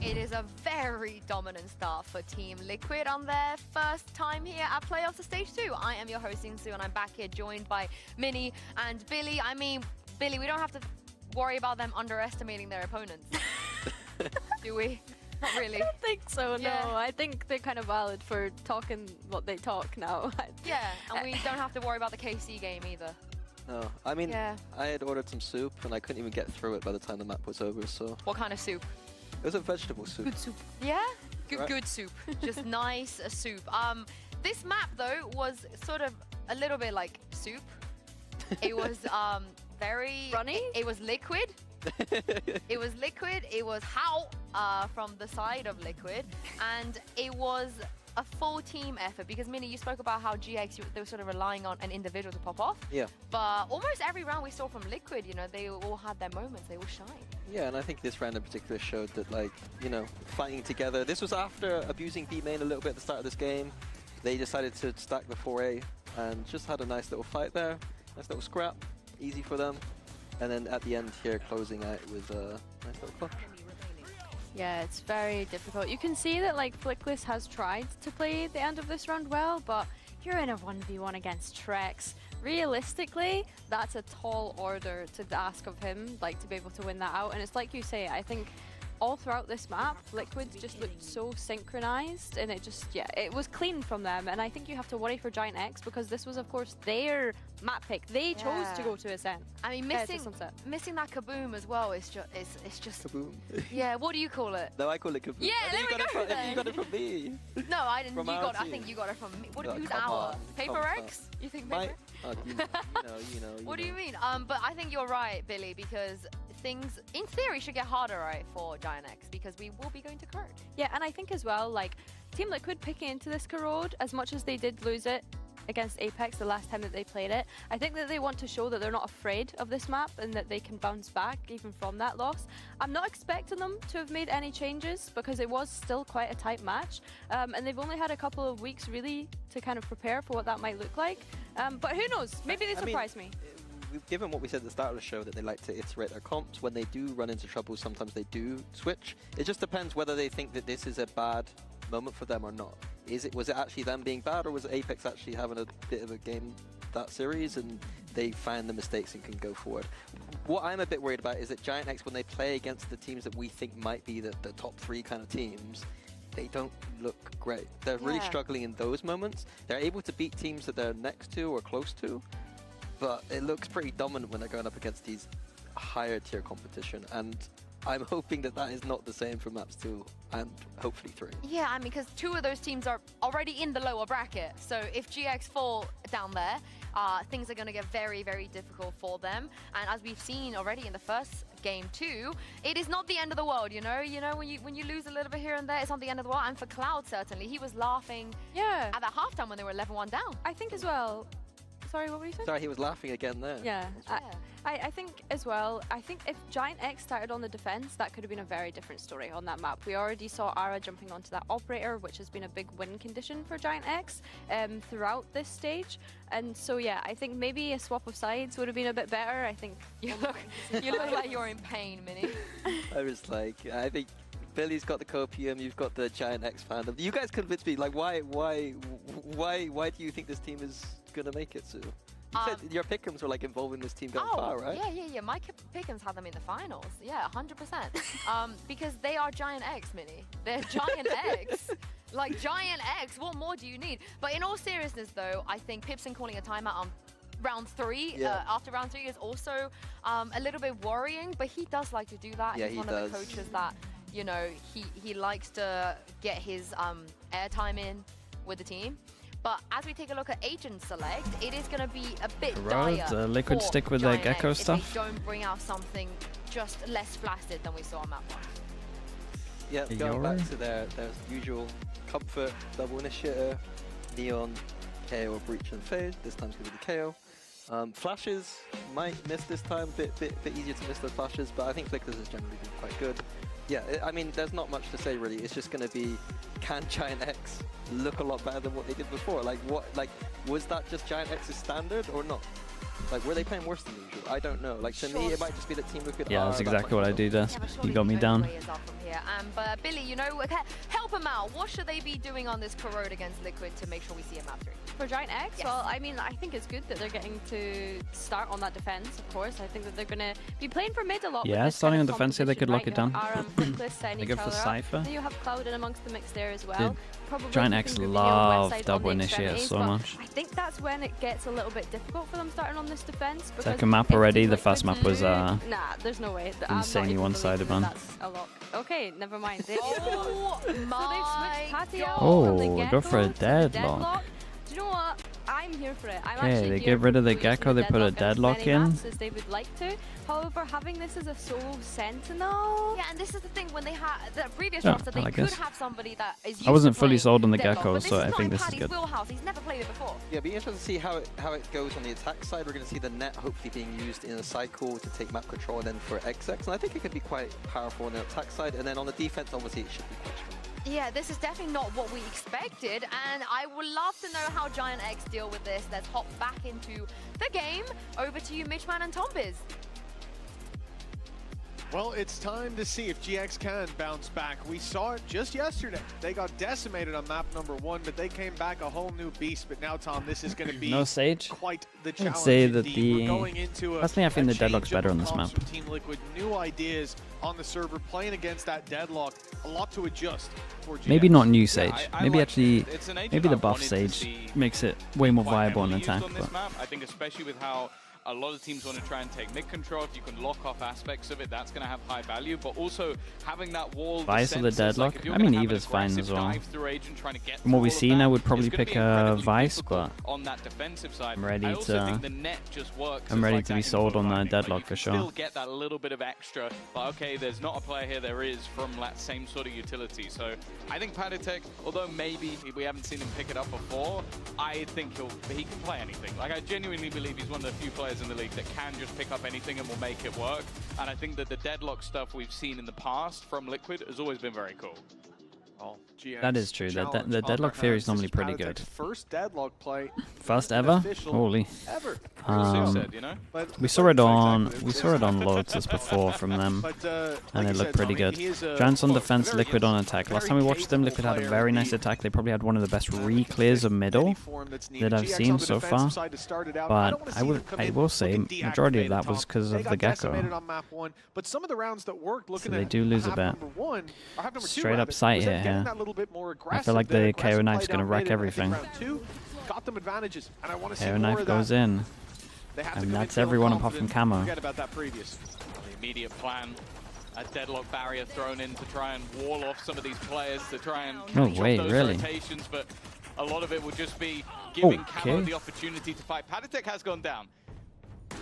It is a very dominant start for Team Liquid on their first time here at Playoffs of Stage 2. I am your host, Insu, and I'm back here joined by Minnie and Billy. I mean, Billy, we don't have to worry about them underestimating their opponents. Do we? Not really. I don't think so, no. I think they're kind of valid for talking what they talk now. Yeah, and we don't have to worry about the KC game either. No, I mean, I had ordered some soup and I couldn't even get through it by the time the map was over, so... What kind of soup? It was a vegetable soup. Good soup. Yeah? Right. Good soup. Just nice soup. This map, though, was sort of a little bit like soup. It was very... Runny? It was liquid. It was liquid. It was hot from the side of Liquid. And it was a full team effort, because Minnie, you spoke about how GX, they were sort of relying on an individual to pop off. Yeah. But almost every round we saw from Liquid, you know, they all had their moments, they all shine. Yeah, and I think this round in particular showed that, like, you know, fighting together. This was after abusing B main a little bit at the start of this game. They decided to stack the 4A and just had a nice little fight there. Nice little scrap, easy for them. And then at the end here, closing out with a nice little clutch. Yeah, it's very difficult. You can see that, like, Flickless has tried to play the end of this round well, but you're in a 1v1 against Trex. Realistically, that's a tall order to ask of him, like, to be able to win that out. And it's like you say, I think all throughout this map, Liquid just looked so synchronized, and it just, yeah, it was clean from them. And I think you have to worry for GIANTX because this was, of course, their map pick. They chose to go to Ascent. I mean, missing that kaboom as well is just, it's just. Kaboom. Yeah, what do you call it? No, I call it kaboom. Yeah, you got it from me. No, I didn't. I think you got it from me. Who's our? Paper X? You think Paper? You know. What do you mean? But I think you're right, Billy, because things, in theory, should get harder, right, for GIANTX, because we will be going to Corrode. Yeah, and I think as well, like, Team Liquid picking into this Corrode, as much as they did lose it against Apex the last time that they played it, I think that they want to show that they're not afraid of this map and that they can bounce back even from that loss. I'm not expecting them to have made any changes because it was still quite a tight match, and they've only had a couple of weeks really to kind of prepare for what that might look like. But who knows? Maybe they surprise me. Given what we said at the start of the show, that they like to iterate their comps, when they do run into trouble, sometimes they do switch. It just depends whether they think that this is a bad moment for them or not. Was it actually them being bad, or was Apex actually having a bit of a game that series and they find the mistakes and can go forward? What I'm a bit worried about is that GIANTX, when they play against the teams that we think might be the top 3 kind of teams, they don't look great. They're really struggling in those moments. They're able to beat teams that they're next to or close to, but it looks pretty dominant when they're going up against these higher tier competition, and I'm hoping that that is not the same for maps 2 and hopefully 3. Yeah, I mean, because 2 of those teams are already in the lower bracket, so if GX fall down there, things are going to get very, very difficult for them. And as we've seen already in the first game too, it is not the end of the world, you know. When you lose a little bit here and there, it's not the end of the world. And for Cloud, certainly, he was laughing at that halftime when they were 11-1 down. I think as well. Sorry, what were you saying? Sorry, he was laughing again there. Yeah. I think as well, I think if GIANTX started on the defense, that could have been a very different story on that map. We already saw Ara jumping onto that operator, which has been a big win condition for GIANTX throughohout this stage. And so, yeah, I think maybe a swap of sides would have been a bit better. I think you look like you're in pain, Minnie. I was like, I think Billy's got the copium, you've got the GIANTX fandom. You guys convinced me. Like, why do you think this team is gonna make it, Sue? You said your pick'ems were like involved in this team going far, right? Yeah. My pick'ems had them in the finals. Yeah, 100%. Because they are GIANTX, Minnie. They're GIANTX. Like, GIANTX, what more do you need? But in all seriousness, though, I think Pipson calling a timeout on round 3, after round 3 is also a little bit worrying, but he does like to do that. Yeah, He's one of the coaches that, you know, he likes to get his airtime in with the team. But as we take a look at Agent Select, it is going to be a bit dire Liquid for stick with their GIANTX Gecko if stuff. they don't bring out something just less flaccid than we saw on map 1. Yeah, going back to their usual comfort, double initiator, Neon, KO, Breach and Fade. This time's going to be the KO. Flashes might miss this time, bit easier to miss those flashes, but I think Flickers has generally been quite good. Yeah, I mean, there's not much to say really. It's just going to be, can GIANTX look a lot better than what they did before? Like, was that just GIANTX's standard or not? Like, were they playing worse than usual? I don't know. Like, to me, it might just be that Team Liquid. Yeah, that's exactly what I do, Des. You got me down. But Billy, you know, help them out. What should they be doing on this Corrode against Liquid to make sure we see a map 3? For GIANTX, well, I mean, I think it's good that they're getting to start on that defense, of course. I think that they're going to be playing for mid a lot. Yeah, starting on defense here, they could lock it down. They go for Cypher. Then you have Cloud in amongst the mix there as well. GIANTX love double initiate so much. I think that's when it gets a little bit difficult for them starting on this defense. Second map already, the first map was nah, there's no way. insanely one-sided, man. That's a lock. Okay, never mind. Oh my God. Oh, go for a deadlock. Do you know what? I'm here for it. I'm okay, they get rid of the Gecko, they put a deadlock in. As they would like to. However, having this as a solo Sentinel. Yeah, and this is the thing, when they had the previous roster, they could have somebody that is used I wasn't to fully sold on the deadlock, Gecko, so I think this is good. Wheelhouse. He's never played it before. Yeah, it'll be interesting to see how it goes on the attack side. We're going to see the net hopefully being used in a cycle to take map control and then for XX, and I think it could be quite powerful on the attack side, and then on the defense, obviously, it should be quite strong. Yeah, this is definitely not what we expected, and I would love to know how GIANTX deal with this. Let's hop back into the game. Over to you, Mitchman and Tombiz. Well, it's time to see if GX can bounce back. We saw it just yesterday. They got decimated on map number 1, but they came back a whole new beast. But now, Tom, this is going to be no Sage. Quite the I'd challenge. say that We're going into personally, I think the Deadlock's better on this map. Team Liquid, new ideas on the server, playing against that Deadlock. A lot to adjust for GX. Maybe not new Sage. Maybe like actually, maybe the buff wanted Sage makes it way more viable in attack. On this map. I think especially with how a lot of teams want to try and take mid control. If you can lock off aspects of it, that's going to have high value. But also having that wall. Vice or the Deadlock? I mean, Eva's fine as well. From what we've seen, I would probably pick a Vice, but on that defensive side, I'm ready to. I'm ready to be sold on the Deadlock for sure. Still get that little bit of extra. But okay, there's not a player here. There is from that same sort of utility. So I think HERETIC, although maybe we haven't seen him pick it up before, I think he can play anything. Like I genuinely believe he's one of the few players in the league that can just pick up anything and will make it work. And I think that the Deadlock stuff we've seen in the past from Liquid has always been very cool. That is true. The Deadlock theory is normally pretty good. First Deadlock play. First ever? Holy. We saw it on Lotus before from them, and it looked pretty good. Giants on defense, Liquid on attack. Last time we watched them, Liquid had a very nice attack. They probably had one of the best re-clears of middle that I've seen so far. But I will say, majority of that was because of the Gecko. So they do lose a bit. Straight up sight hit here. I feel like the KO knife's going to wreck everything. KO knife goes in. And that's everyone apart from Camo. The immediate plan, a Deadlock barrier thrown in to try and wall off some of these players to try and catch those rotations, but a lot of it would just be giving Camo the opportunity to fight. HERETIC has gone down.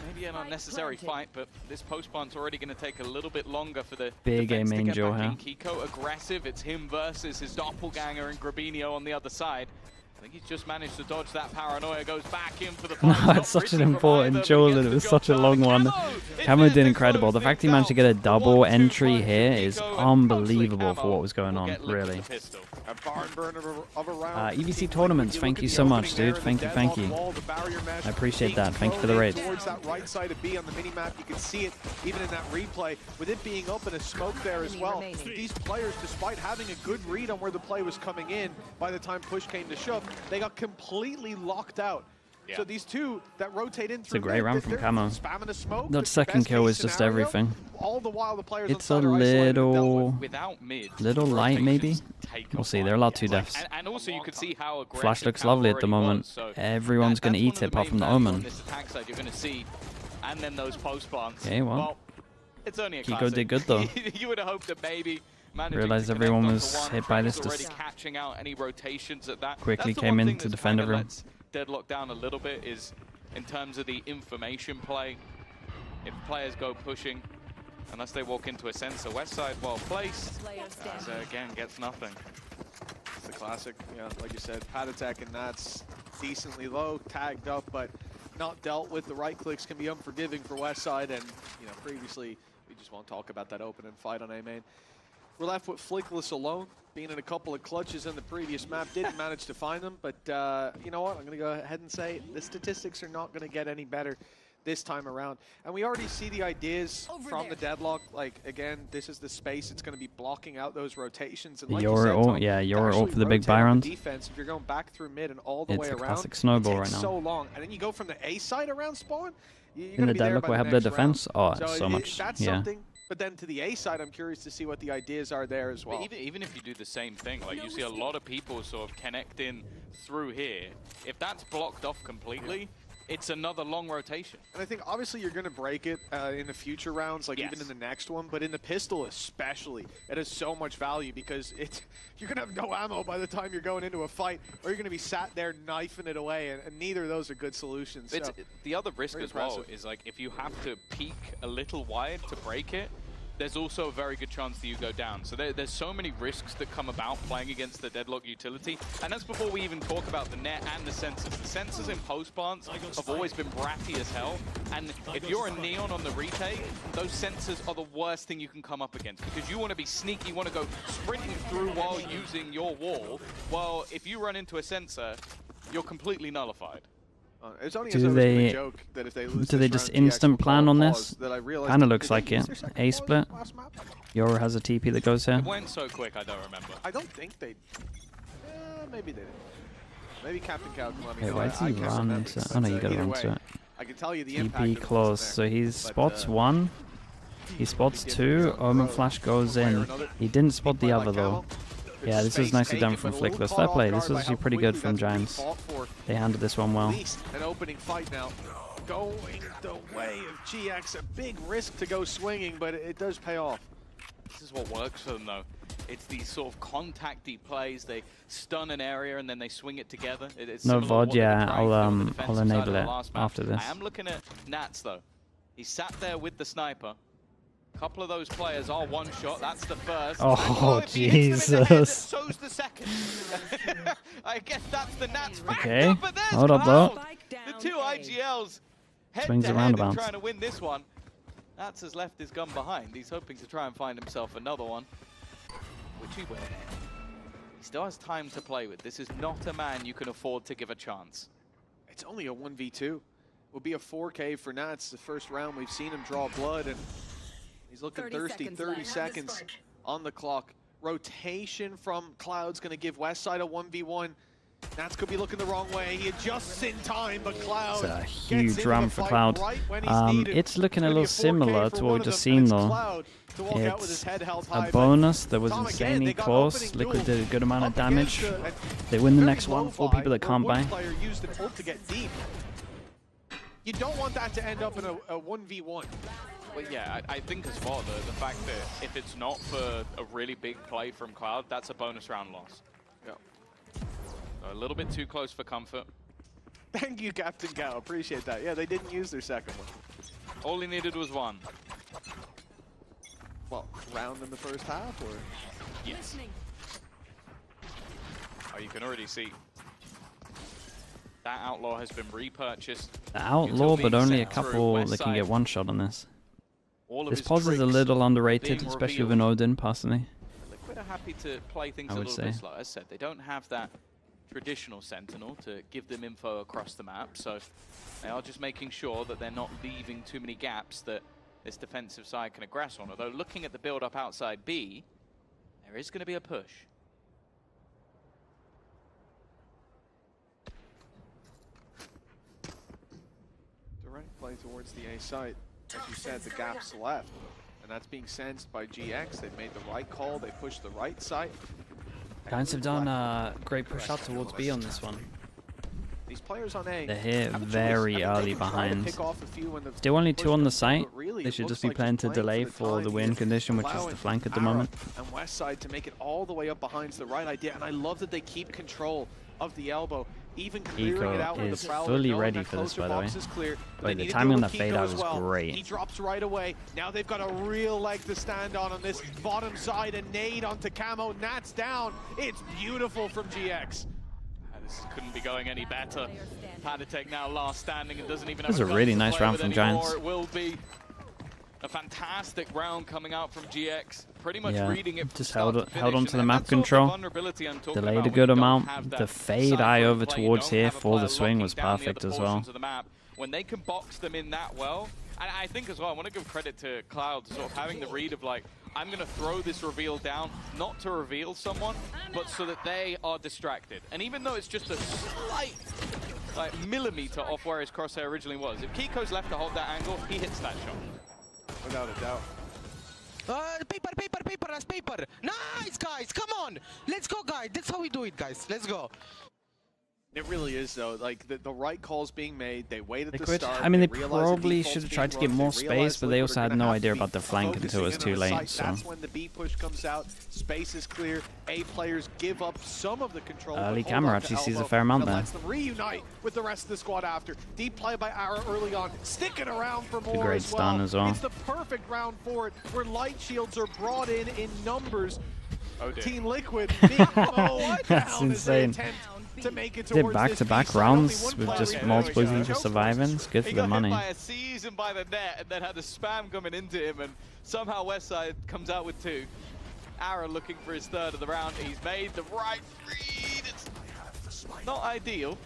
Maybe an unnecessary fight, but this post-plant's already going to take a little bit longer for the big aim angel here. Kiko aggressive, it's him versus his doppelganger and Grabinho on the other side. I think he's just managed to dodge that paranoia, goes back in for the No, it's such an important duel and it was such a long one. Camo did incredible. The fact he managed to get a double entry here is unbelievable for what was going on, really. EVC Tournaments, thank you so much, dude. Thank you. I appreciate that. Thank you for the raid. Towards that right side of B on the minimap, you can see it even in that replay, with it being up in a smoke there as well. These players, despite having a good read on where the play was coming in, by the time push came to shove, they got completely locked out. Yeah. So these two that rotate in through, it's a great round from Camo. Spamming a smoke. That second kill is just everything. All the while the players it's a little light, maybe. We'll see. There are a lot of 2 deaths. And also you can see how Flash looks lovely at the moment. So everyone's going to eat it apart from the Omen. This attack side you're going to see, and then those post plants. Okay, well, it's only a Kiko did good though. You would have hoped that maybe. Realized everyone was hit by this. Just catching out any rotations at that. Quickly came in to defend everyone. Deadlock down a little bit is in terms of the information play. If players go pushing, unless they walk into a sensor, west side well placed, so again gets nothing. It's the classic, yeah, like you said, HERETIC, and that's decently low, tagged up, but not dealt with. The right clicks can be unforgiving for west side, and previously we just won't talk about that opening fight on A main. We're left with Flickless alone, being in a couple of clutches in the previous map. Didn't manage to find them, but you know what? I'm going to go ahead and say the statistics are not going to get any better this time around. And we already see the ideas from the Deadlock. Like, again, this is the space. It's going to be blocking out those rotations. And like you're all for the big Byron. Defense, if you're going back through mid and all the way around, it's a classic snowball right now. So long. And then you go from the A side around spawn. In the Deadlock, we have the defense. Oh, so much. That's something. But then to the A side, I'm curious to see what the ideas are there as well. But even if you do the same thing, like you see a lot of people sort of connect in through here. If that's blocked off completely, it's another long rotation. And I think obviously you're going to break it in the future rounds, like even in the next one. But in the pistol especially, it has so much value because you're going to have no ammo by the time you're going into a fight, or you're going to be sat there knifing it away, and neither of those are good solutions. So, the other risk as well is like if you have to peek a little wide to break it, there's also a very good chance that you go down. So there's so many risks that come about playing against the Deadlock utility. And that's before we even talk about the net and the sensors. The sensors in post plants have always been bratty as hell. And if you're a Neon on the retake, those sensors are the worst thing you can come up against because you want to be sneaky, you want to go sprinting through while using your wall. Well, if you run into a sensor, you're completely nullified. It's only Do they just instant plan on this? Kind of looks like it. A split. Yoru has a TP that goes here. It went so quick, I don't remember. I don't think they. Maybe they didn't. Maybe Captain Cow can let me know. Why does he run into? Oh no, you gotta run to it. I can tell you the impact. TP close. So he spots one. He spots two. Omen Flash goes in. He didn't spot the other though. Yeah, this was nicely done from Flickless. Fair play. This was actually pretty good from Giants. They handled this one well. An opening fight now. Going the way of GX. A big risk to go swinging, but it does pay off. This is what works for them, though. It's these sort of contacty plays. They stun an area and then they swing it together. It's no VOD, yeah. I'll enable it after this. I am looking at Nats, though. He sat there with the sniper. A couple of those players are one shot. That's the first. Oh, Jesus. So's the second. I guess that's the Nats. Okay. Hold up, though. The two IGLs Swings around about. trying to win this one. Nats has left his gun behind. He's hoping to try and find himself another one, which he will. He still has time to play with. This is not a man you can afford to give a chance. It's only a 1v2. It will be a 4K for Nats. The first round we've seen him draw blood, and he's looking thirsty. 30 seconds on the clock. Rotation from Cloud's going to give Westside a 1v1. Nats could be looking the wrong way. He adjusts in time, but Cloud. It's a huge run for Cloud. It's looking a little similar to what we've just seen, though. It's a bonus that was insanely close. Liquid did a good amount of damage. They win the next one. 4 people that can't buy. You don't want that to end up in a 1v1. Well, yeah, I think as well, the fact that if it's not for a really big play from Cloud, that's a bonus round loss. Yeah. A little bit too close for comfort. Thank you, Captain Cow. Appreciate that. Yeah, they didn't use their second one. All he needed was one. Well, round in the first half, or? Yes. Oh, you can already see. That Outlaw has been repurchased. The Outlaw, but only a couple that can get one shot on this. This pause is a little underrated, especially with an Odin, personally. Liquid are happy to play things a little bit slow. As I said, they don't have that traditional Sentinel to give them info across the map, so they are just making sure that they're not leaving too many gaps that this defensive side can aggress on. Although looking at the build-up outside B, there is going to be a push. Direct play towards the A site. As you said, the gap's left, and that's being sensed by GX. They've made the right call. They pushed the right side. Giants have done a great push out towards B on this one. These players on A, they're here very early behind. Still only 2 on the site. They should just be playing to delay for the win condition, which is the flank at the moment. And Westside to make it all the way up behind is the right idea, and I love that they keep control of the elbow. Even clearing it out with is the Prowler, fully ready for this, by the way. Wait, the timing on that fade out was great. He drops right away. Now they've got a real leg to stand on this bottom side. A nade onto Camo. Nats down. It's beautiful from GX. This couldn't be going any better. HERETIC now last standing and doesn't even have a really nice round from Giants. It will be a fantastic round coming out from GX. Pretty much reading it. Just held on to the map control. Delayed a good amount. The fade eye over towards here for the swing was perfect as well. When they can box them in that well, and I think as well, I want to give credit to Cloud sort of having the read of like, I'm going to throw this reveal down, not to reveal someone, but so that they are distracted. And even though it's just a slight millimeter off where his crosshair originally was, if Kiko's left to hold that angle, he hits that shot. Without a doubt. Paper, that's paper. Nice, guys, come on. Let's go, guys. That's how we do it, guys. Let's go. It really is, though. Like, the right call's being made. They wait at the start. I mean, they probably should have tried to get more space, but they also had no idea about the flank until it was too late. So. That's when the B push comes out. Space is clear. A players give up some of the control. Early camera actually sees a fair amount there. Lets them reunite with the rest of the squad after. Deep play by AMER early on. Sticking around for more. A great stun as well. It's the perfect round for it, where light shields are brought in numbers. Oh, dear. Team Liquid. That's insane. To make it did back-to-back rounds with just multiple people surviving. It's good for the money. He got hit by a season by the net and then had the spam coming into him, and somehow Westside comes out with 2. AMER looking for his 3rd of the round. He's made the right read. It's not ideal.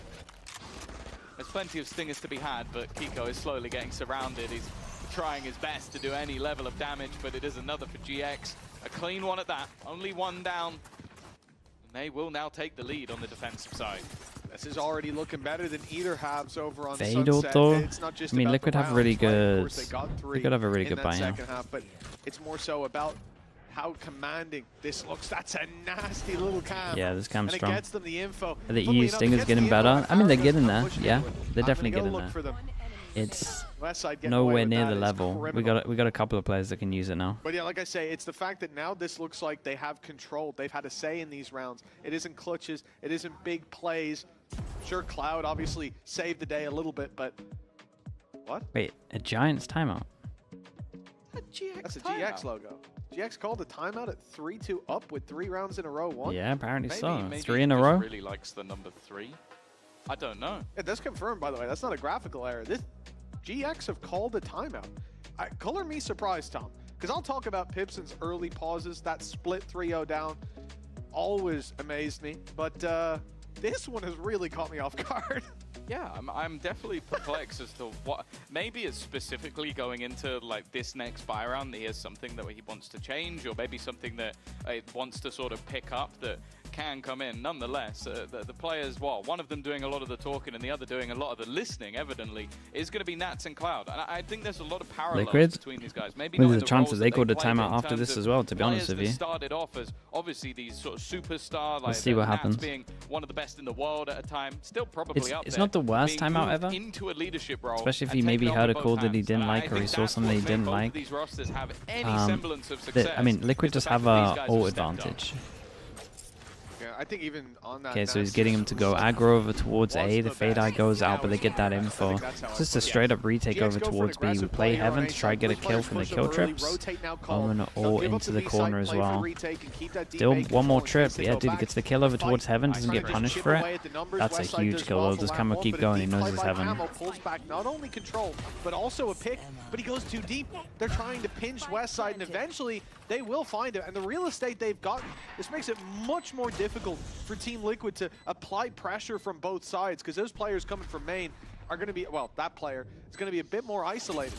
There's plenty of stingers to be had, but Kiko is slowly getting surrounded. He's trying his best to do any level of damage, but it is another for GX. A clean one at that, only one down. And they will now take the lead on the defensive side. This is already looking better than either halves over on Veto, Sunset. though. It's not just I mean, about Liquid the have really rounds, right? Of good. course, they got three Liquid have a really in good that buy now. second half, but it's more so about how commanding this looks. That's a nasty little cam. Yeah, this cam's strong. And it gets them the info. Are the EU stingers getting better? I mean, they're getting there. Yeah, they're definitely getting there. It's nowhere near the level. We got a couple of players that can use it now. But yeah, like I say, it's the fact that now this looks like they have control. They've had a say in these rounds. It isn't clutches. It isn't big plays. Sure, Cloud obviously saved the day a little bit, but what? Wait, a Giants timeout? That's a GX logo. GX called a timeout at 3-2 up with 3 rounds in a row. Won. Yeah, apparently so. Maybe 3 in a row. Really likes the number 3. I don't know. Yeah, that's confirmed, by the way. That's not a graphical error. This GX have called a timeout. Color me surprised, Tom, because I'll talk about Pipson's early pauses. That split 3-0 down always amazed me, but this one has really caught me off guard. Yeah, I'm definitely perplexed as to what. Maybe it's specifically going into like this next buy round that he has something that he wants to change, or maybe something that it wants to sort of pick up that can come in. Nonetheless, the players, well, one of them doing a lot of the talking and the other doing a lot of the listening, evidently, is going to be Nats and Cloud. And I think there's a lot of parallels between these guys. Maybe there's a chance that they called a timeout after this as well, to be honest with you. Started off as obviously these sort of superstar, like Let's see what happens. Being one of the best in the world at a time, still probably up there. It's not the worst timeout ever, into a leadership role, especially if he maybe heard a call that he didn't like, or he saw something he didn't like. These rosters have any semblance of success. I mean, Liquid just have a ult advantage. I think even on that. Okay, so he's getting him to go aggro over towards A. The Fade Eye goes out, but they get that info. It's just a straight up retake over towards B. We play Heaven to try to get a kill from the kill trips. Omen all into the corner as well. Still one more trip. Yeah, dude, he gets the kill over towards Heaven. Doesn't get punished for it. That's a huge kill though. Does Camo keep going? He knows it's Heaven. Pulls back not only control, but also a pick, but he goes too deep. They're trying to pinch Westside, and eventually they will find it. And the real estate they've gotten, this makes it much more difficult for Team Liquid to apply pressure from both sides, because those players coming from main are going to be, well, that player is going to be a bit more isolated.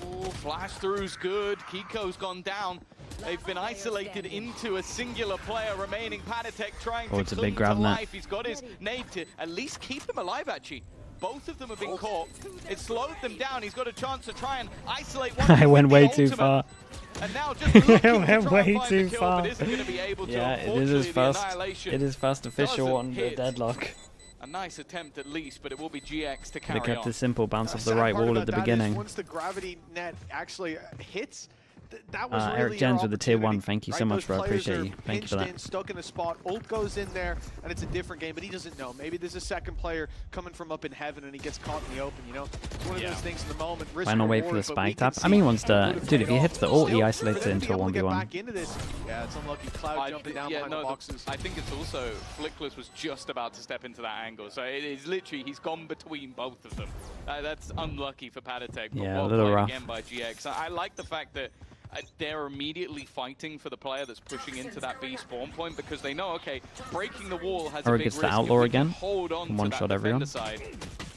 Ooh, flash through's good. Kiko's gone down. They've been isolated into a singular player remaining. Panatek trying to cling to life. He's got his nade to at least keep him alive, actually. Both of them have been caught. It slowed them down. He's got a chance to try and isolate one. I went way too far. And now just looking to went try way and find too the kill, far. but isn't going to be able to. Yeah, it is first. It is first official on the deadlock. A nice attempt at least, but it will be GX to carry on. They kept it it simple, bounce off the right wall at the beginning. Once the gravity net actually hits, that was really Eric Jens with the tier 1, thank you so much, bro. I appreciate you. Thank you for that. Stuck in a spot, ult goes in there, and it's a different game, but he doesn't know. Maybe there's a second player coming from up in heaven, and he gets caught in the open, you know? It's one of those things in the moment. Why not wait for the spike tap? I mean, once the... Dude, if he hits the ult, he isolates it into a 1v1. Yeah, it's unlucky. Cloud jumping down behind the boxes. I think it's also... Flickless was just about to step into that angle, so it is literally... He's gone between both of them. That's unlucky for Panatek, but well played again by GX. I like the fact that they're immediately fighting for the player that's pushing into that B spawn point, because they know, okay, breaking the wall has a big gets risk. the outlaw again. Hold on One to shot that everyone. side.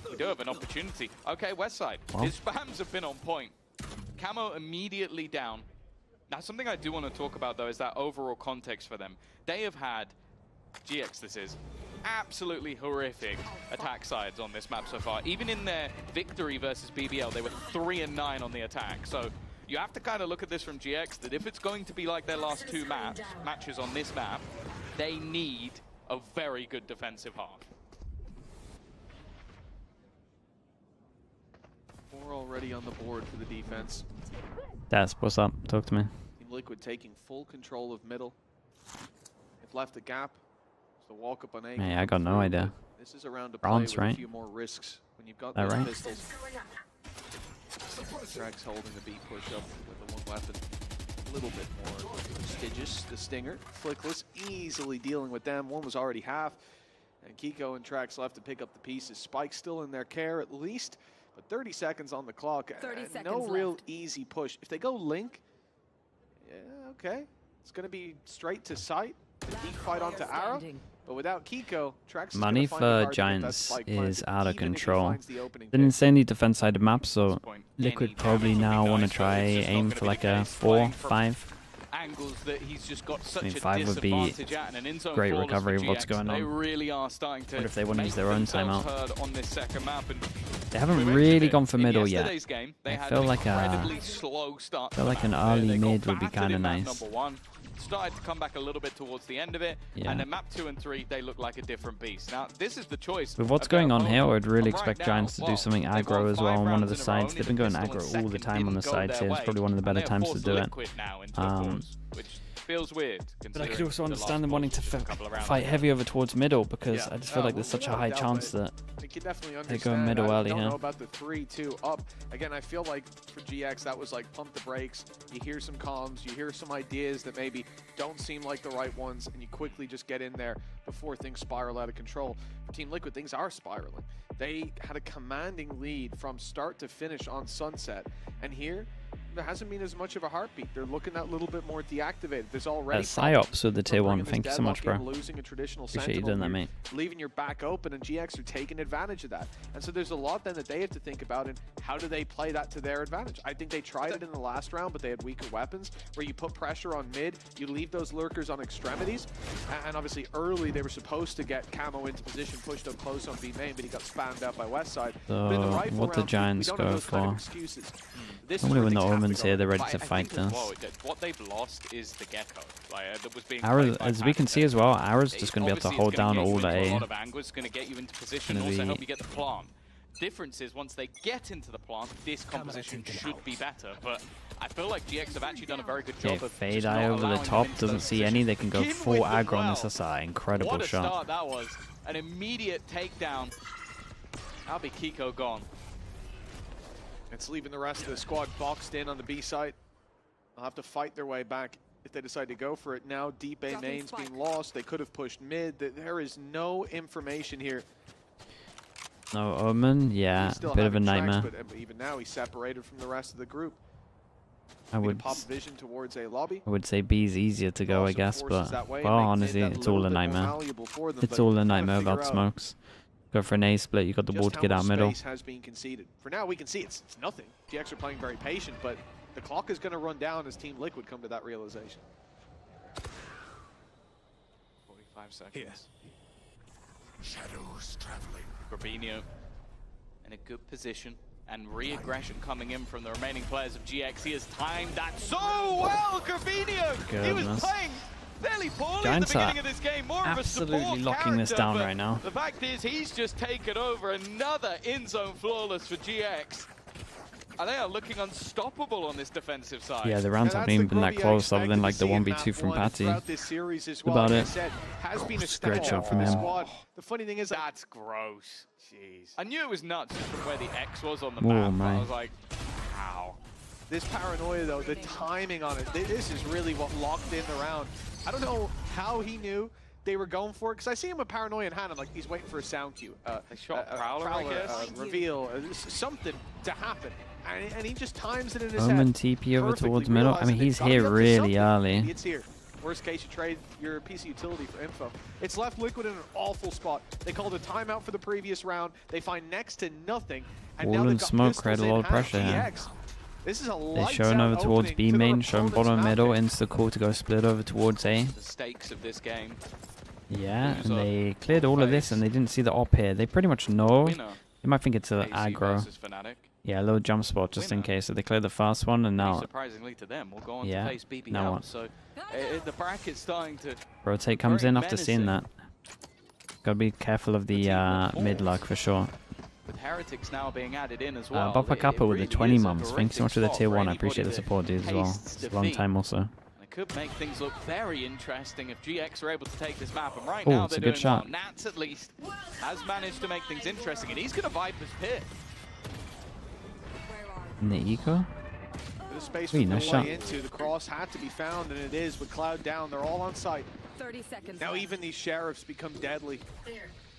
We do have an opportunity. Okay, Westside. Well. His spams have been on point. Camo immediately down. Now, something I do want to talk about, though, is that overall context for them. They have had, GX this is, absolutely horrific attack sides on this map so far. Even in their victory versus BBL, they were 3-9 on the attack. So you have to kind of look at this from GX, that if it's going to be like their last two matches on this map, they need a very good defensive half. 4 already on the board for the defense. That's what's up. Talk to me. Team Liquid taking full control of middle. They've left a gap. So walk up on A. Hey, I got no idea. This is a round to play Bronze, with right? a few more risks when you've got that those right? pistols. Drax holding the B push up with the one weapon. A little bit more prestigious. The Stinger. Flickless easily dealing with them. One was already half. And Kiko and Trax left to pick up the pieces. Spike still in their care at least. But 30 seconds on the clock. 30 seconds no real left. easy push. If they go Link, yeah, okay. It's going to be straight to sight. The deep fight onto Ara. But without Kiko, Trax money for Giants is out of control. It's an insanely defense-sided map, so Liquid probably now want to try aim for like a 4-5. Angles that he's just got such I mean, 5 would be great recovery of what's going on. They really are starting to what if they want to use their own timeout? On this second map, and they haven't really gone for middle yet. Game, I feel like an early mid would be kind of nice. Started to come back a little bit towards the end of it, and then map 2 and 3, they look like a different beast. Now, this is the choice. With what's going on here, I'd really expect Giants to do something aggro as well on one of the sides. They've been going aggro all the time on the sides here. It's probably one of the better times to do it. Which feels weird. But I could also understand them wanting to fight heavy over towards middle, because I just feel like there's such a high chance that they go middle early here. I don't know about the 3-2 up. Again, I feel like for GX, that was like pump the brakes. You hear some comms, you hear some ideas that maybe don't seem like the right ones, and you quickly just get in there before things spiral out of control. For Team Liquid, things are spiraling. They had a commanding lead from start to finish on Sunset, and here, there hasn't been as much of a heartbeat. They're looking that little bit more deactivated. There's already Psyops with the tier 1. Thank you so much, bro. Losing a traditional Appreciate you doing that, mate. Leaving your back open, and GX are taking advantage of that. And so there's a lot then that they have to think about, and how do they play that to their advantage? I think they tried it in the last round, but they had weaker weapons, where you put pressure on mid, you leave those lurkers on extremities, and obviously early they were supposed to get Camo into position, pushed up close on B main, but he got spammed out by Westside. So what the Giants go for? Normally when the Omen's here, they're ready to fight this. What they've lost is the Gecko. That was being as we can see as well, Ara's just going to be able to hold down all A. A lot of angle is going to get you into position, also help you get the plant. Difference is, once they get into the plant, this composition should be better, but I feel like GX have actually done a very good job of fade eye over the top, doesn't see any, they can go full aggro on this. That's an incredible what a shot. Start that was. An immediate takedown. That'll be Kiko gone. It's leaving the rest of the squad boxed in on the B side. They'll have to fight their way back if they decide to go for it. Now deep A main's being lost. They could have pushed mid. There is no information here. No Omen, yeah, a bit of a nightmare. But even now he's separated from the rest of the group. I would pop vision towards a lobby. I would say B's easier to go, I guess, but well, honestly, it's all a nightmare. It's all a nightmare without smokes. Go for an A split, you got the wall to get out middle. Has been conceded. For now, we can see it's nothing. GX are playing very patient, but the clock is going to run down as Team Liquid come to that realization. 45 seconds. Yes. Shadows traveling. Corbinio in a good position, and re-aggression coming in from the remaining players of GX. He has timed that so well, Corbinio! He was playing fairly poorly Giants at the beginning of this game, more of a support locking this down right now. The fact is, he's just taken over another in-zone flawless for GX. And they are looking unstoppable on this defensive side. Yeah, the rounds haven't even been that close, other than like the 1v2 from Patty. About it. Great shot from him. The funny thing is, that's gross. Jeez. I knew it was nuts just from where the X was on the map. I was like, wow. This paranoia, though, the timing on it, this is really what locked in the round. I don't know how he knew they were going for it, because I see him with paranoia in hand. I'm like, he's waiting for a sound cue. They shot Prowler, I guess. Reveal, something to happen. And he just times it in his Omen head. TP over towards middle. I mean, he's here really early. It's here. Worst case, you trade your PC utility for info. It's left Liquid in an awful spot. They called a timeout for the previous round. They find next to nothing. And Wall now and smoke create a lot of pressure here. This is a They're showing over towards B main, showing bottom middle, insta call to go split over towards A. The stakes of this game. Yeah, and they cleared all of this and they didn't see the op here. They pretty much know. They might think it's an aggro. Yeah, a little jump spot just in case. So they cleared the fast one and now. Surprisingly to them, we'll go on to face BBL. Now what? So the bracket's starting to. Rotate comes in after seeing that. Gotta be careful of the mid luck for sure. With Heretics now being added in as well. Bopper Kappa with the 20 mums. Thank you so much for the tier 1. I appreciate the support, dude, as well. It's a long time also. It could make things look very interesting if GX are able to take this map. And right now it's they're a good doing shot. well. Nats at least has managed to make things interesting, and he's going to Viper's Pit. In the eco? The space nice shot. into the cross had to be found, and it is with Cloud down. They're all on site. 30 seconds. Now even these sheriffs become deadly.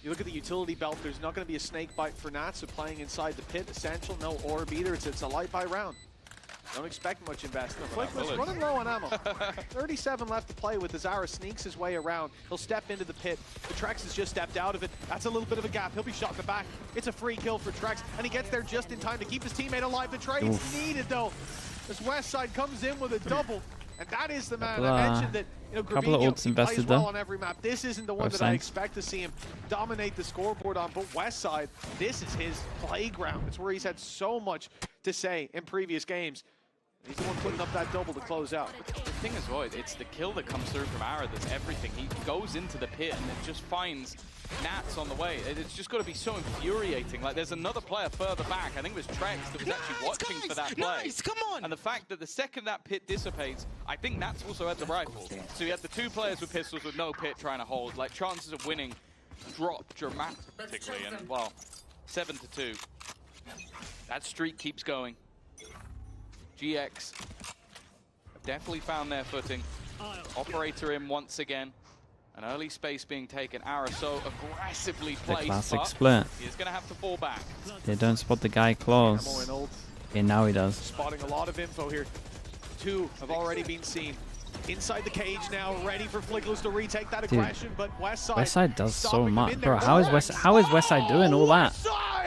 You look at the utility belt, there's not going to be a snake bite for Nats, so playing inside the pit, essential, no orb either, it's a light by round. Don't expect much investment. Flickless running low on ammo. 37 left to play with as Ara sneaks his way around. He'll step into the pit. The Trex has just stepped out of it. That's a little bit of a gap. He'll be shot in the back. It's a free kill for Trex, and he gets there just in time to keep his teammate alive. The trade's needed, though, as Westside comes in with a double. And that is the man. I mentioned that, you know, couple of ults invested plays well though. on every map. This isn't the one that I expect to see him dominate the scoreboard on, but Westside, this is his playground. It's where he's had so much to say in previous games. He's the one putting up that double to close out. The thing is, Void, it's the kill that comes through from Ara that's everything. He goes into the pit and it just finds Nats on the way. It's just got to be so infuriating. Like, there's another player further back. I think it was Trex that was actually watching for that play. Come on! And the fact that the second that pit dissipates, I think Nats also had the rifle. So you had the two players with pistols with no pit trying to hold. Like, chances of winning drop dramatically. And, well, 7-2. That streak keeps going. GX have definitely found their footing. Operator in once again. An early space being taken. Ara so aggressively placed. The classic split. He's going to have to fall back. They don't spot the guy close. Yeah, now he does. Spotting a lot of info here. Two have already been seen. Inside the cage now, ready for Flickless to retake that aggression, but Westside does so much. Bro, how is Westside doing all that?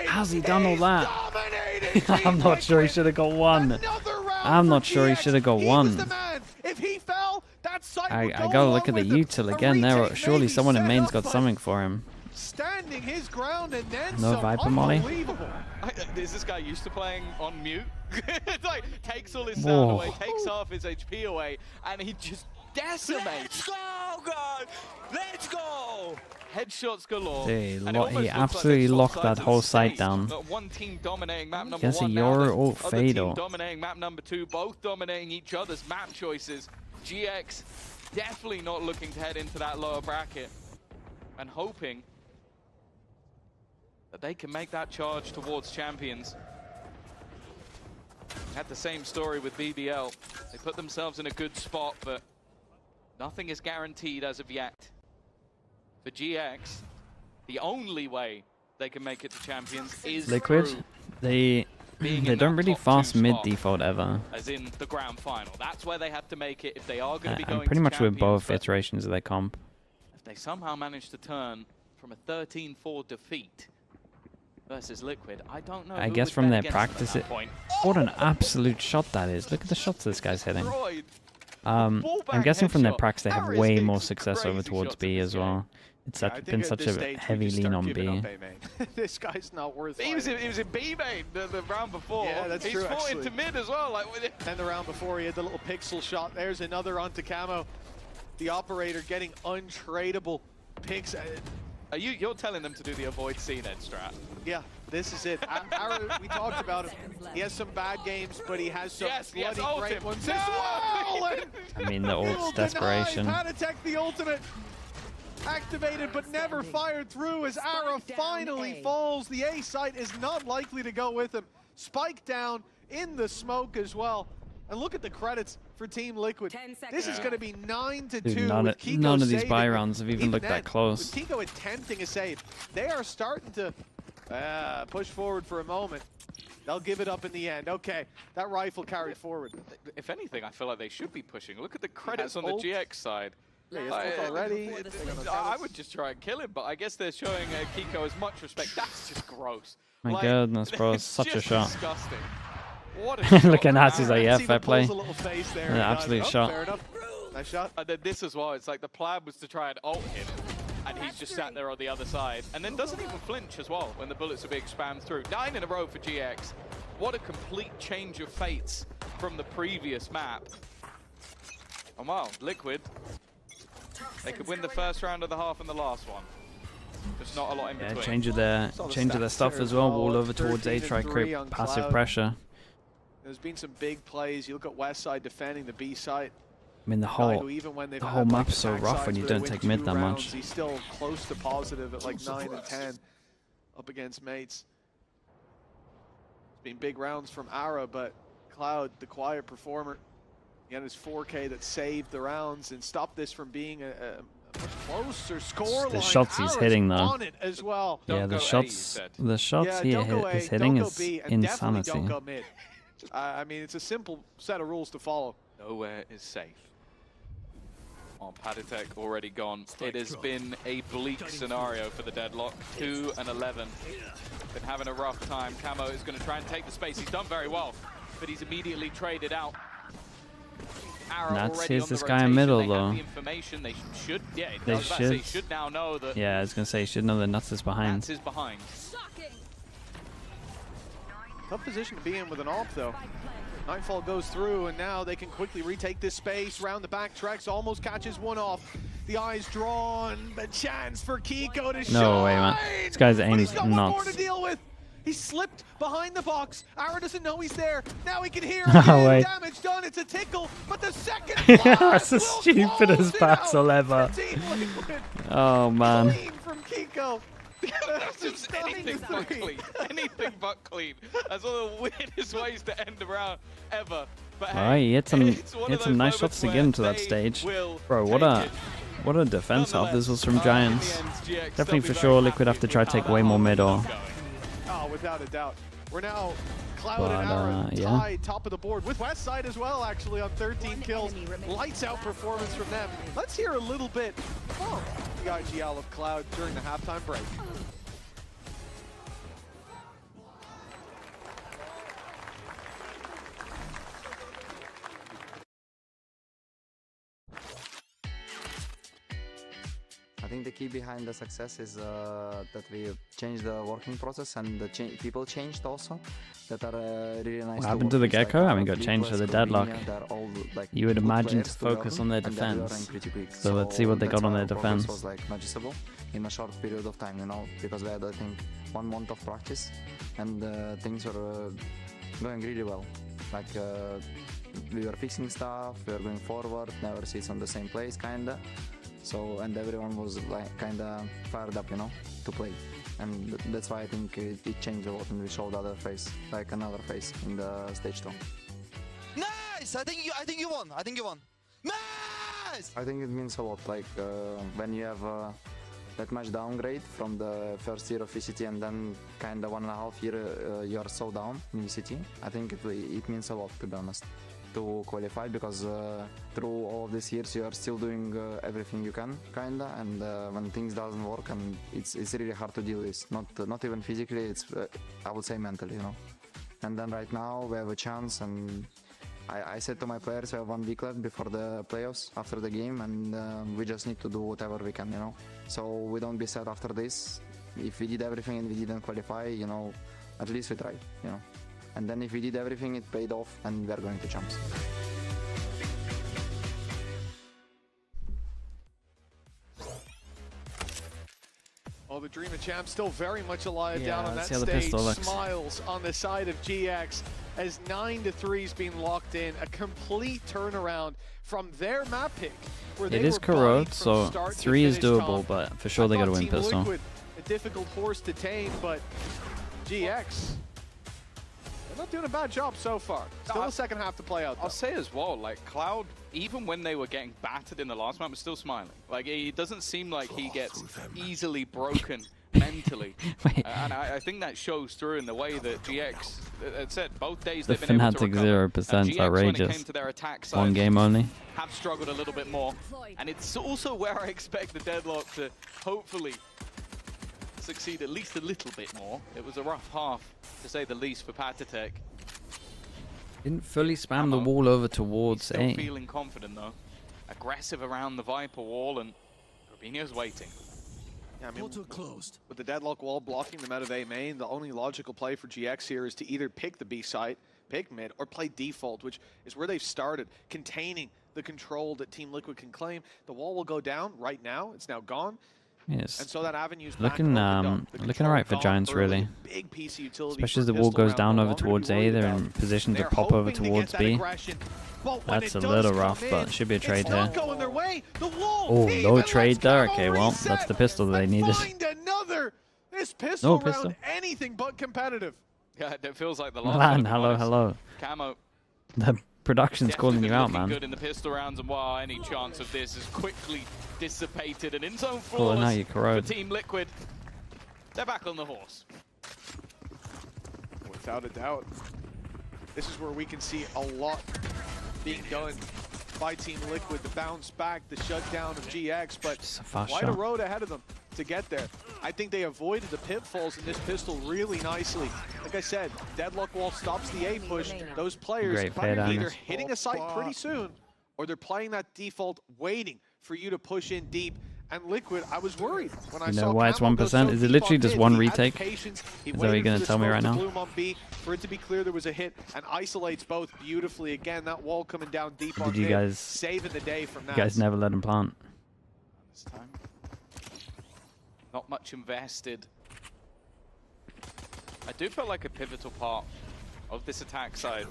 How's he done all that? I'm not sure he should have got one. I'm not sure he should have got one. If he fell, that site I gotta look at the util again there. Surely someone in main's got something for him. Standing his ground and then no Viper Molly. Is this guy used to playing on mute? It's like, takes all his sound away, takes half his HP away, and he just decimates. Let's go, God! Let's go! Headshots galore. He absolutely locked that whole site down. One team dominating map number Guess one. Euro or Other team Veto. dominating map number two, both dominating each other's map choices. GX definitely not looking to head into that lower bracket and hoping that they can make that charge towards champions. Had the same story with BBL. They put themselves in a good spot, but nothing is guaranteed as of yet. For GX, the only way they can make it to champions is Liquid. They don't really fast mid default ever. As in the grand final. That's where they have to make it if they are going to be going pretty to much with champions, both iterations of their comp. If they somehow manage to turn from a 13-4 defeat versus Liquid, I don't know. I guess from their practice, what an absolute shot that is. Look at the shots this guy's hitting. I'm guessing from their practice they have way more success over towards B as well. It's been such a heavy lean on B. This guy's not worth it. He was in B main the round before. Yeah, that's true. He's fought into mid as well. And the round before he had the little pixel shot. There's another onto Camo. The operator getting untradeable picks. You're telling them to do the avoid C-Ned strat? Yeah, this is it. We talked about him. He has some bad games, but he has some bloody great ones as well. I mean, the ult's desperation. HERETIC, the ultimate. Activated but never fired through as Ara finally falls. The A site is not likely to go with him. Spike down in the smoke as well. And look at the credits for Team Liquid. This is going to be 9-2. Dude, with none of these buy rounds have even looked that close. With Kiko attempting a save, they are starting to push forward for a moment. They'll give it up in the end. Okay, that rifle carried forward. If anything, I feel like they should be pushing. Look at the credits on the GX side. Yeah, already. I would just try and kill him, but I guess they're showing Kiko as much respect. That's just gross. My goodness, bro, it's such a shot. Disgusting. What a Look at Nats, he's like, yeah, fair play. An absolute shot. Fair enough. Nice shot. And then this as well, it's like the plan was to try and ult him, and he's just sat there on the other side, and then doesn't even flinch as well when the bullets are being spammed through. 9 in a row for GX. What a complete change of fates from the previous map. And wow, Liquid, they could win the first round of the half and the last one. There's not a lot in between. Change of their stuff as well. Wall over towards A, try create passive pressure. There's been some big plays. You look at Westside defending the B site. I mean, the whole map's so rough when you don't take mid that much. He's still close to positive at like 9 and 10 up against mates. It's been big rounds from Ara, but Cloud, the quiet performer, he had his 4K that saved the rounds and stopped this from being a much closer score. The shots he's hitting though. On it as well. Yeah, the shots he is hitting is insanity. I mean, it's a simple set of rules to follow. Nowhere is safe. Oh, Patitek already gone. It has been a bleak scenario for the Deadlock. 2 and 11. Been having a rough time. Camo is going to try and take the space. He's done very well, but he's immediately traded out. Nuts, here's this guy in middle though. They should, yeah, they should now know that. Yeah, I was gonna say, should know that Nuts is behind. Nuts is behind. Tough position to be in with an AWP though. Nightfall goes through, and now they can quickly retake this space. Round the back, Trex almost catches one off. The eyes drawn, the chance for Kiko to shine. No way, man. This guy's aim is nuts. More to nuts. deal with. He slipped behind the box. Ara doesn't know he's there. Now he can hear No way. damage done. It's a tickle, but the second That's the stupidest battle ever. Oh man. Clean from Kiko. That's just anything but clean. Anything but clean. That's one of the weirdest ways to end a round ever. But hey, Alright, he had some nice shots to get into that stage. Bro, what a defense off this was from Giants. Definitely for sure Liquid have to try to take way more mid or. Oh, without a doubt. We're now Cloud and Aaron tied top of the board with Westside as well, actually, on 13 kills. Lights out performance from them. Let's hear a little bit from the IGL of Cloud during the halftime break. I think the key behind the success is that we changed the working process and the people changed also. That are really nice. What happened to the Gecko? I mean, got changed to the Deadlock. You would imagine to focus on their defense. So let's see what they got on their defense. Was like noticeable in a short period of time, you know, because we had I think 1 month of practice and things were going really well. Like we were fixing stuff, we were going forward, never sits on the same place, kinda. So, and everyone was like kinda fired up, you know, to play. And that's why I think it changed a lot and we showed other face, like another face in the stage 2. Nice! I think you won. I think you won. Nice! I think it means a lot, like when you have that much downgrade from the first year of VCT and then kinda 1.5 year you are so down in VCT. I think it means a lot, to be honest, to qualify, because through all of these years you are still doing everything you can, kinda, and when things doesn't work, and it's really hard to deal with. Not even physically, it's I would say mentally, you know. And then right now we have a chance, and I said to my players we have 1 week left before the playoffs after the game, and we just need to do whatever we can, you know. So we don't be sad after this. If we did everything and we didn't qualify, you know, at least we tried, you know. And then if we did everything, it paid off, and we are going to champs. Oh, the Dream of Champs still very much alive down on that see how the stage. pistol looks. Smiles on the side of GX as 9-3 is being locked in. A complete turnaround from their map pick. Where It is corrode, so 3 is doable, but for sure they got to win pistol. Liquid, a difficult horse to tame, but GX, they're not doing a bad job so far. Still the second half to play out, though. I'll say as well, like Cloud, even when they were getting battered in the last map, was still smiling. Like, it doesn't seem like he gets easily broken mentally. And I think that shows through in the way that GX, as said, both days The they've been able to Fnatic recover. 0%, GX, outrageous. when it came to their attack side, 1 game only. have struggled a little bit more. And it's also where I expect the Deadlock to hopefully succeed at least a little bit more. It was a rough half, to say the least, for Patitek. Didn't fully spam the wall over towards Still A. feeling confident though. Aggressive around the Viper wall, and Rubinho's waiting. Yeah, I mean, with the Deadlock wall blocking them out of A main, the only logical play for GX here is to either pick the B site, pick mid, or play default, which is where they've started, containing the control that Team Liquid can claim. The wall will go down right now. It's now gone. Yes. And so that avenue's looking alright for Giants, really. Especially as the wall goes down over towards A, they're in position to pop over towards B. That's a little rough, but should be a trade here. Oh, no trade there. Okay, well, that's the pistol they needed. This pistol round anything but competitive. Yeah, it feels like the last Man, hello. Camo. The production's calling you out, man. Good in the pistol rounds, and wow, any chance of this is quickly dissipated, and in zone Calling out flawless your corrode. for Team Liquid. They're back on the horse. Without a doubt. This is where we can see a lot being done by Team Liquid. The bounce back, the shutdown of GX, but quite a road ahead of them to get there. I think they avoided the pitfalls in this pistol really nicely. Like I said, Deadlock Wall stops the A push. Those players are either hitting a site pretty soon, or they're playing that default, waiting for you to push in deep. And Liquid, I was worried when I saw why it's 1%? Is it literally just one retake? Is that what you're going to tell me right now? For it to be clear there was a hit, and isolates both beautifully. Again, that wall coming down deep on you guys saving the day from that. You guys never let him plant. This time, not much invested. I do feel like a pivotal part of this attack side.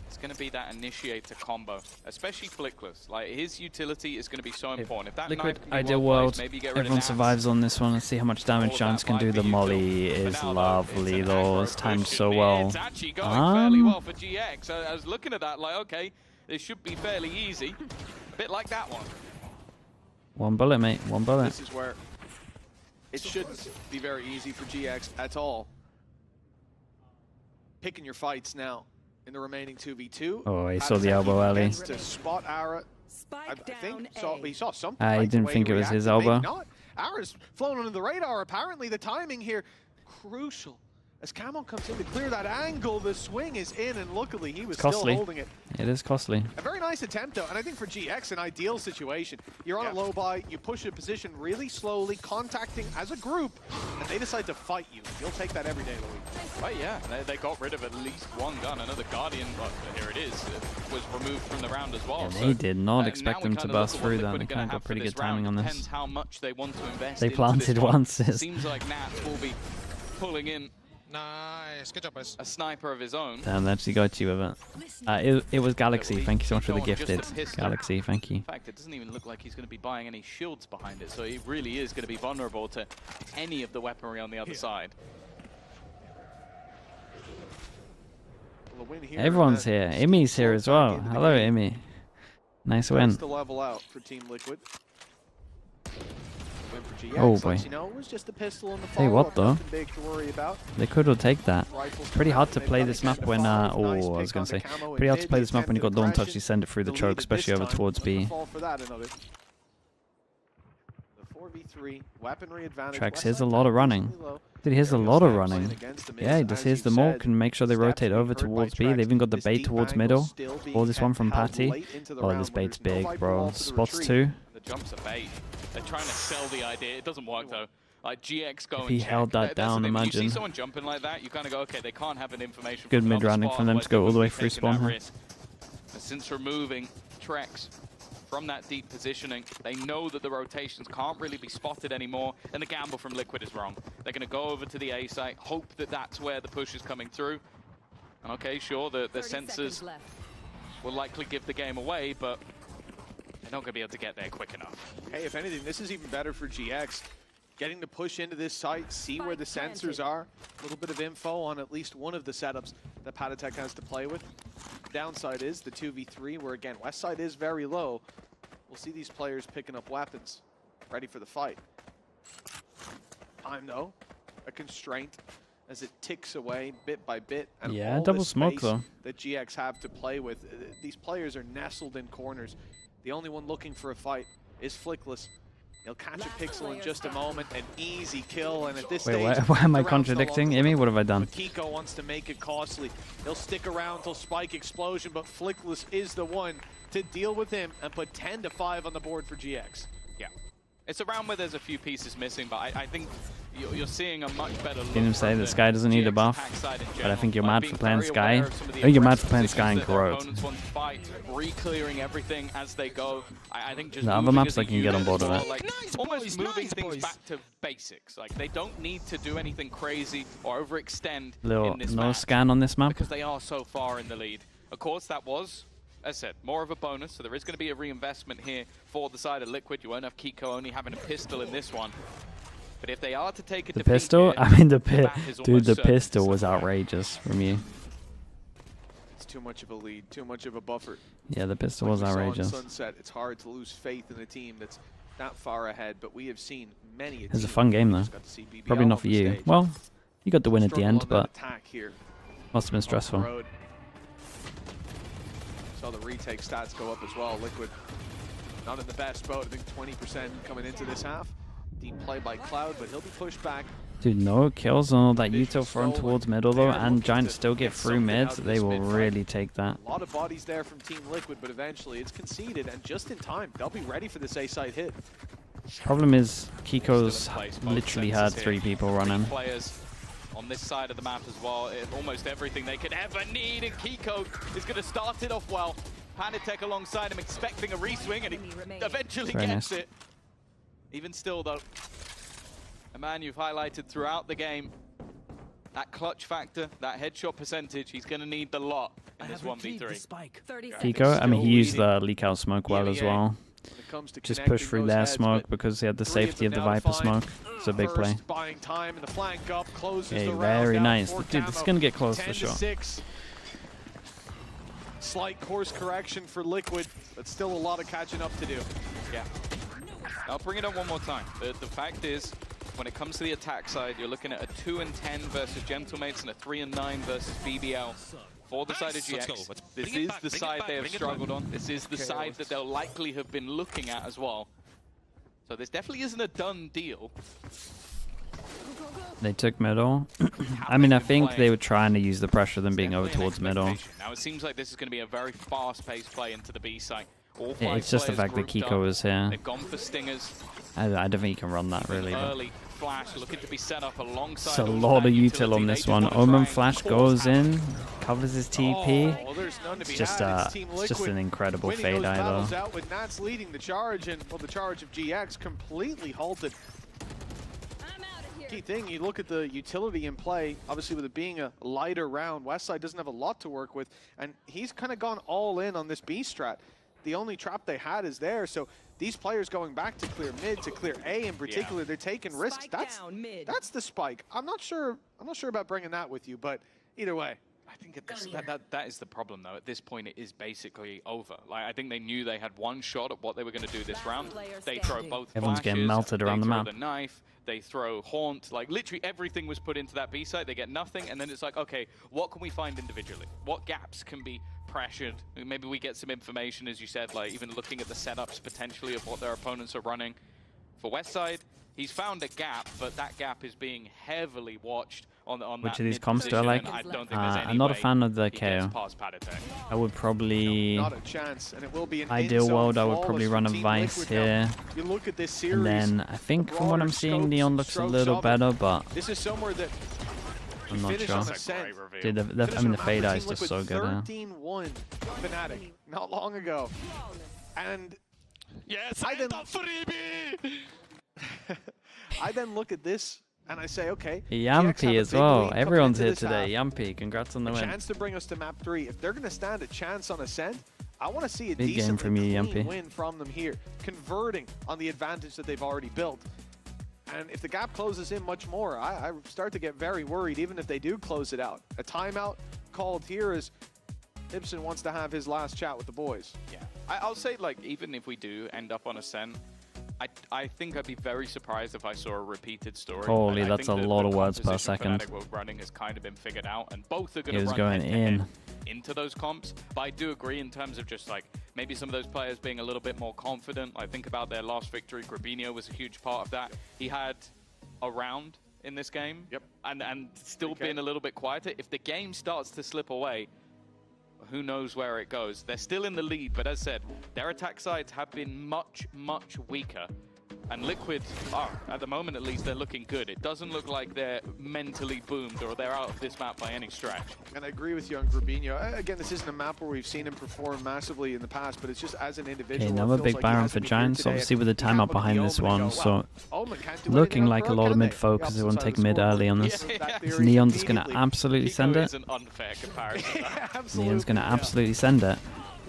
It's going to be that initiator combo, especially Flickless. Like, his utility is going to be so important. If that Liquid, ideal world, everyone survives on this one. Let's see how much damage Giants can do. The molly is lovely, though. It's timed so well. It's actually going fairly well for GX. I was looking at that like, okay, this should be fairly easy. A bit like that one. One bullet, mate. One bullet. This is where it shouldn't be very easy for GX at all. Picking your fights now. In the remaining 2v2. Oh, he saw the elbow early. To spot Ara. I think he saw something. I didn't think it was his elbow. Ara's flown under the radar. Apparently, the timing here crucial. As Camo comes in to clear that angle, the swing is in, and luckily he was still holding it. It is costly. A very nice attempt, though, and I think for GX, an ideal situation. You're on a low buy, you push a position really slowly, contacting as a group, and they decide to fight you. You'll take that every day of the week. Right, yeah. They got rid of at least one gun. Another Guardian, but here it is, was removed from the round as well. Yeah, they did not expect them to burst through that. They kind of got pretty good timing on this. Depends how much they want to invest. They planted once. Seems like Nats will be pulling in. Nice, good job, boys. A sniper of his own. Damn, they actually got you with it. It was Galaxy. Thank you so much for the gifted. Galaxy, thank you. In fact, it doesn't even look like he's going to be buying any shields behind it, so he really is going to be vulnerable to any of the weaponry on the other side. Everyone's here. Imi's here as well. Hello, Imi. Nice win. The level out for Team Liquid. Oh boy. Hey, what though? They could have taken that. Pretty hard to play this map when I was gonna say. Pretty hard to play this map when you got Don't Touch, you send it through the choke, especially over towards B. Trax, here's a lot of running. Dude, here's a lot of running. Yeah, just here's the more, can make sure they rotate over towards B. They even got the bait towards middle. Or this one from Patty. Oh, this bait's big, bro. Spots 2. The jumps are bait. They're trying to sell the idea. It doesn't work though. Like GX going. If he held that down, imagine. You see someone jumping like that, you kind of go, okay, they can't have an information. Good mid rounding from them to go all the way through spawn here. Since removing Trex from that deep positioning, they know that the rotations can't really be spotted anymore, and the gamble from Liquid is wrong. They're going to go over to the A site, hope that that's where the push is coming through. And okay, sure, the sensors will likely give the game away, but they're not going to be able to get there quick enough. Hey, if anything, this is even better for GX. Getting to push into this site, see where the sensors are. A little bit of info on at least one of the setups that Patatech has to play with. Downside is the 2v3, where again, West side is very low. We'll see these players picking up weapons, ready for the fight. Time though, a constraint as it ticks away bit by bit. And yeah, double smoke though. That GX have to play with. These players are nestled in corners. The only one looking for a fight is Flickless. He'll catch a pixel in just a moment, an easy kill, and at this stage... Why am I contradicting Imi? What have I done? Kiko wants to make it costly. He'll stick around till Spike Explosion, but Flickless is the one to deal with him and put 10-5 on the board for GX. Yeah. It's a round where there's a few pieces missing, but I think you're seeing a much better look. Didn't even say the Sky doesn't need a buff, but I think you're mad for playing Sky. I think you're mad for playing Sky and Corrode. Re-clearing everything as they go. I think just the other maps I can get on board with that. Like, almost moving things back to basics. Like, they don't need to do anything crazy or overextend in this map. Scan on this map because they are so far in the lead. Of course, that was, as I said, more of a bonus, so there is going to be a reinvestment here for the side of Liquid. You won't have Kiko only having a pistol in this one. But if they are to take it the pistol, I mean the pistol was outrageous from you. It's too much of a lead, too much of a buffer. Yeah, the pistol was outrageous. Sunset, it's hard to lose faith in a team that's that far ahead, but we have seen many. It's a fun game though. Probably not for you. Well, you got the win at the end, but Must have been stressful. Saw the retake stats go up as well. Liquid not in the best boat. I think 20% coming into this half. Deep play by Cloud, but he'll be pushed back. Dude, no kills on all that Yuto thrown towards middle though, and Giant still get through mid. They will really take that. A lot of bodies there from Team Liquid, but eventually it's conceded, and just in time, they'll be ready for this A-side hit. Problem is, Kiko's literally had 3 people running. Players on this side of the map as well. Almost everything they could ever need, and Kiko is going to start it off well. Panitek alongside him, expecting a reswing, and he eventually gets it. Even still, though, a man you've highlighted throughout the game, that clutch factor, that headshot percentage, he's going to need the lot in this 1v3. Kiko, I mean, he used the leak out smoke well as well. Just push through their smoke because he had the safety of the Viper smoke. It's a big play. Okay, very nice. Dude, this is going to get close for sure. Slight course correction for Liquid, but still a lot of catching up to do. Yeah. I'll bring it up one more time. The fact is, when it comes to the attack side, you're looking at a 2-10 versus Gentlemates and a 3-9 versus BBL. For the side of GX, this is the side they have struggled on. This is the side that they'll likely have been looking at as well. So this definitely isn't a done deal. They took middle. I mean, I think they were trying to use the pressure of them being over towards middle. Now it seems like this is going to be a very fast-paced play into the B site. Yeah, it's just the fact that Kiko is here. They've gone for stingers. I don't think you can run that really. Early flash looking to be set up alongside. It's a lot of util on this one. Omen flash goes in, covers his TP. It's just an incredible fade either. Out with Nats leading the charge, and well, the charge of GX completely halted. Key thing, you look at the utility in play, obviously with it being a lighter round, Westside doesn't have a lot to work with, and he's kind of gone all in on this B strat. The only trap they had is there, so these players going back to clear mid, to clear A in particular, they're taking risks. That's the spike. I'm not sure about bringing that with you, but either way. I think that is the problem, though. At this point, it is basically over. Like, I think they knew they had one shot at what they were going to do this round. They throw both Everyone's flashes, getting melted around the map. They throw the knife, they throw haunt. Like, literally everything was put into that B site. They get nothing, and then it's like, okay, what can we find individually? What gaps can be pressured? Maybe we get some information, as you said, like even looking at the setups potentially of what their opponents are running. For Westside, he's found a gap, but that gap is being heavily watched on Which of these comps do I like? I'm not a fan of the KO. I would probably, not a chance, and it will be an ideal world, I would probably run a Vice here. You look at this series, and then I think from what I'm seeing, Neon looks a little better, but this is somewhere that I'm not sure. Dude, I mean, the fade eye is just so good. 13-1 Fnatic not long ago, and yes, I then look at this and I say, okay, Yampy as well. Everyone's here today. Yampy, congrats on the win. Chance to bring us to map 3. If they're going to stand a chance on Ascent, I want to see a big game from you, Yampy. Win from them here, converting on the advantage that they've already built. And if the gap closes in much more, I start to get very worried, even if they do close it out. A timeout called here as Ibsen wants to have his last chat with the boys. Yeah, I'll say, like, even if we do end up on Ascent, I think I'd be very surprised if I saw a repeated story. Holy, that's a lot of words per second. Fnatic running has kind of been figured out, and both are going to run into those comps. But I do agree in terms of just like maybe some of those players being a little bit more confident. I think about their last victory. Grabinho was a huge part of that. He had a round in this game, and still being a little bit quieter. If the game starts to slip away, who knows where it goes. They're still in the lead, but as said, their attack sides have been much, much weaker. And Liquid are, at the moment at least, they're looking good. It doesn't look like they're mentally boomed or they're out of this map by any stretch. And I agree with you on Grabinho. Again, this isn't a map where we've seen him perform massively in the past, but it's just as an individual. Okay, another big Baron for Giants, obviously with the timeout behind this one, so looking like a lot of mid focus. They want to take mid early on this. Neon's just going to absolutely send it. Neon's going to absolutely send it.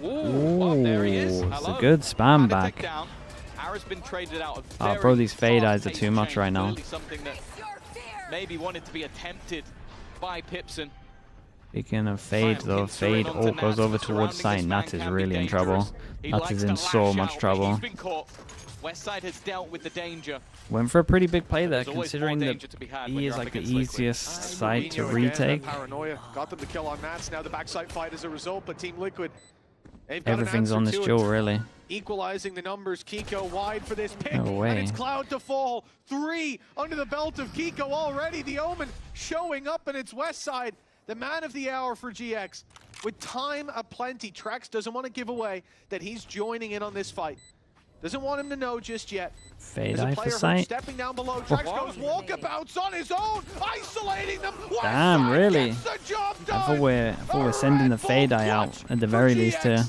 Ooh, it's a good spam back. Been traded out bro, these fade eyes are too much right now. Something that maybe wanted to be attempted by Pipson. Speaking of fade though, fade goes over towards site. Nat is really in trouble. Nat is in so much trouble. Westside has dealt with the danger. Went for a pretty big play there, considering that E is like the easiest side to retake. Paranoia got them to kill on Nats. Now the backside fight as a result, but Team Liquid, Everything's on this duel, really. Equalizing the numbers. Kiko wide for this pick, No way. and it's Cloud to fall. 3 under the belt of Kiko already. The Omen showing up, and it's Westside, the man of the hour for GX. With time aplenty, Trex doesn't want to give away that he's joining in on this fight. Doesn't want him to know just yet. Fade eye for sight. Stepping down below, Trex goes walkabouts on his own, isolating them. Damn, really? Gets the job I done. thought we're sending the fade eye out at the very least here.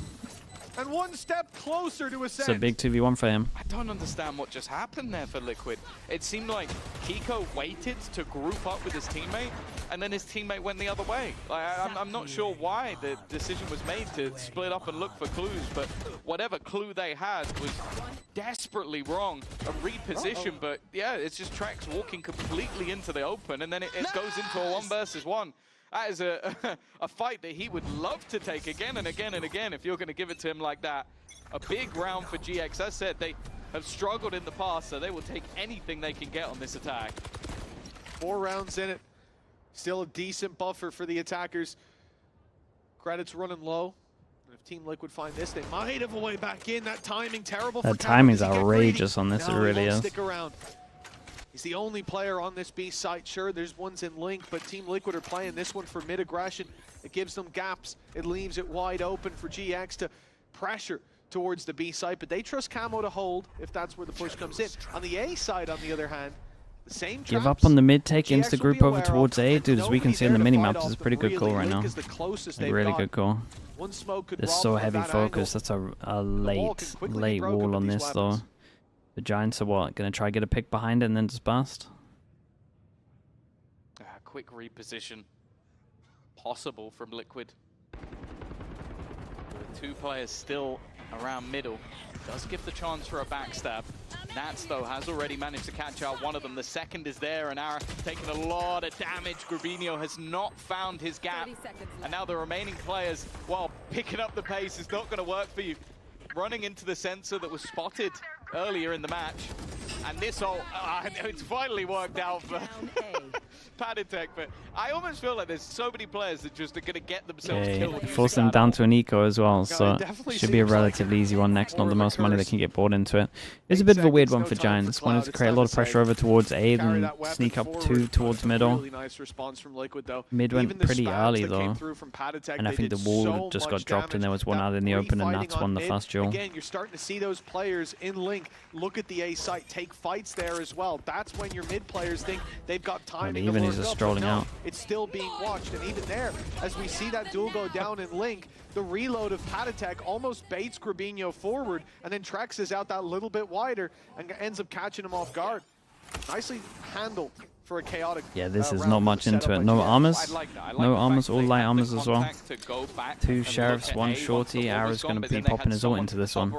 And one step closer to It's Ascent. a big 2v1 for him. I don't understand what just happened there for Liquid. It seemed like Kiko waited to group up with his teammate, and then his teammate went the other way. Like, I'm not sure why the decision was made to split up and look for clues, but whatever clue they had was desperately wrong. A reposition, but yeah, it's just Trex walking completely into the open, and then it goes into a 1 versus 1. That is a fight that he would love to take again and again and again if you're going to give it to him like that. A big round for GX. As I said, they have struggled in the past, so they will take anything they can get on this attack. 4 rounds in it. Still a decent buffer for the attackers. Credits running low. And if Team Liquid find this, they might have a way back in. That timing terrible. That timing's outrageous on this, it really is. Stick around. He's the only player on this B site. Sure, there's ones in Link, but Team Liquid are playing this one for mid-aggression. It gives them gaps. It leaves it wide open for GX to pressure towards the B site, but they trust Camo to hold if that's where the push comes in. On the A side, on the other hand, the same Give up on the mid-take, insta-group over towards A. Dude, as we can see in the mini-map, this is a pretty good call right now. A really good call. They're so heavy focused. That's a late wall on this, though. The Giants are what? Going to try to get a pick behind it and then just bust? Quick reposition possible from Liquid. With 2 players still around middle. Does give the chance for a backstab. Nats, though, has already managed to catch out one of them. The second is there, and Ara taking a lot of damage. Grubinho has not found his gap. And now the remaining players, well, picking up the pace is not going to work for you. Running into the sensor that was spotted earlier in the match. And this all, it's finally worked out for Paditech, but I almost feel like there's so many players that just are going to get themselves killed. Force them down to an eco as well, so it should be a relatively easy one next, not the most money they can get bought into it. It's a bit of a weird one for Giants. Wanted to create a lot of pressure over towards A, then sneak up 2 towards middle. Mid went pretty early though, and I think the wall just got dropped and there was one out in the open, and that's won the first duel. Again, you're starting to see those players in Link look at the A site, take fights there as well. That's when your mid players think they've got time. Even he's just strolling out. It's still being watched, and even there, as we see that duel go down in Link, the reload of Paditech almost baits Grubinho forward, and then Trex is out that little bit wider and ends up catching him off guard. Nicely handled for a chaotic. Yeah, this is not much into it. No armors, no armors, all light armors as well. 2 sheriffs, 1 shorty. Ara's going to be popping his ult into this one.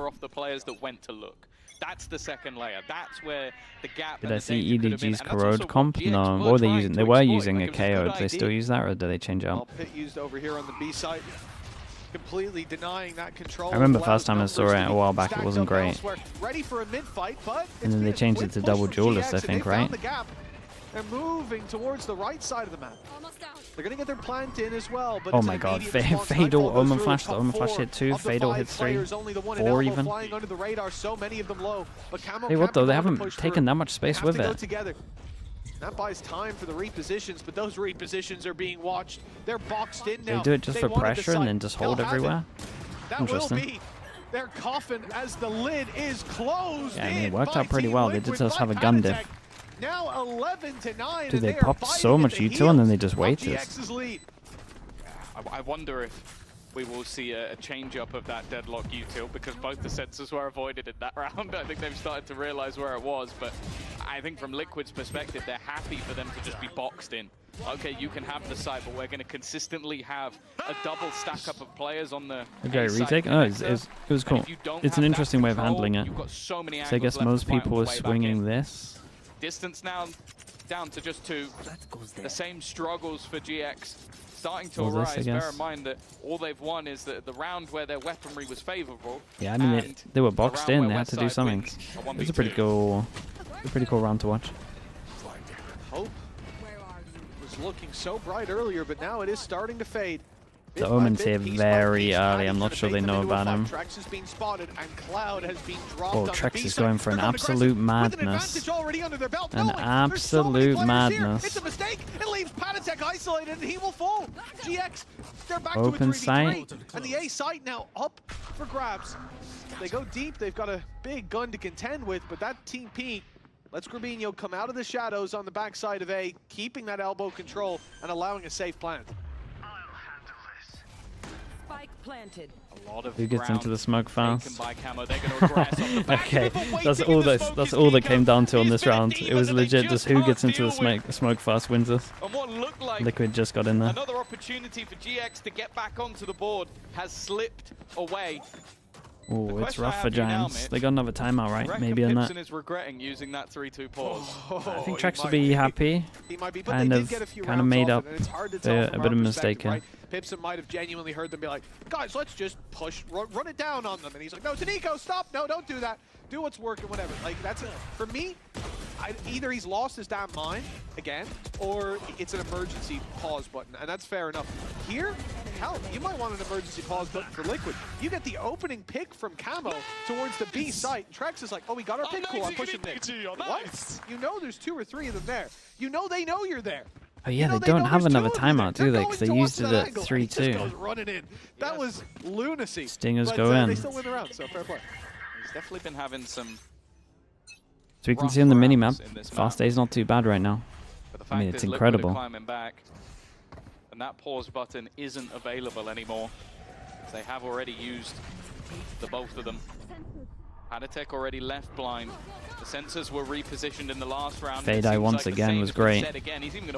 That's the second layer. That's where the gap. Did I see EDG's corrode comp? No. What were they using? They were using a KO. Do they still use that, or do they change out? Pit used over here on the B side, completely denying that control. I remember first time I saw it a while back, it wasn't great. Ready for a mid fight, but and then they changed it to double duelist, I think, right? They're moving towards the right side of the map. They're going to get their plant in as well. But oh my god, Fatal, Omen Flash, the Omen Flash hit 2, Fatal hits 3, 4 even. Hey, what though, they haven't taken that much space with it. That buys time for the repositions, but those repositions are being watched. They're boxed in now. They do it just for pressure and then just hold everywhere? Interesting. Their coffin as the lid is closed. Yeah, I mean, it worked out pretty well. They did just have a gun diff. Now 11 to 9. Dude, they popped so much util and then they just waited. I wonder if we will see a change up of that deadlock util, because both the sensors were avoided in that round. I think they've started to realize where it was, but I think from Liquid's perspective, they're happy for them to just be boxed in. Okay, you can have the site, but we're going to consistently have a double stack up of players on the okay, retake? Oh, it was cool. It's an interesting way of handling it. So I guess most people are swinging this. Distance now down to just 2. The same struggles for GX. starting to arise. Bear in mind that all they've won is the round where their weaponry was favorable. Yeah, I mean, they were boxed in. They had to do something. It was a pretty cool round to watch. Hope was looking so bright earlier, but now it is starting to fade. The Omen's here very early. I'm not sure they know about him. Trex has been spotted and Cloud has been dropped. Oh, Trex is going for an absolute madness. An absolute madness. It's a mistake. It leaves Panatek isolated and he will fall. GX, they're back Open to a 3v3. sight. And the A site now up for grabs. They go deep. They've got a big gun to contend with, but that Team P lets Grabinho come out of the shadows on the backside of A, keeping that elbow control and allowing a safe plant. Planted. A lot of Who gets into the smoke fast? Okay, that's all that came down to on this round. It was legit just who gets into the smoke fast wins us. Liquid just got in there. Another opportunity for GX to get back onto the board has slipped away. Oh, it's rough for Giants. They got another timeout, right? Maybe in that. Pipson is regretting using that 3-2 pause. I think Trex will be happy. Kind of made up a bit of a mistake here. Pipson might have genuinely heard them be like, guys, let's just push, run it down on them. And he's like, no, Taniko, stop. No, don't do that. Do what's working, whatever. Like, that's it. For me, either he's lost his damn mind again, or it's an emergency pause button. And that's fair enough. Here, hell, you might want an emergency pause button for Liquid. You get the opening pick from Camo towards the B site. Trex is like, oh, we got our pick. Cool, I'm pushing Nick. What? You know there's 2 or 3 of them there. You know they know you're there. Oh yeah, they don't have another timeout, do they? Because they used it at 3-2. That was lunacy. Stingers go in. They still win the round, so fair play. He's definitely been having some. So we can see on the minimap, Fast A's not too bad right now. I mean, it's incredible. Climbing back, and that pause button isn't available anymore. They have already used the both of them. HERETIC already left blind. The sensors were repositioned in the last round. Fade-Eye once again was great.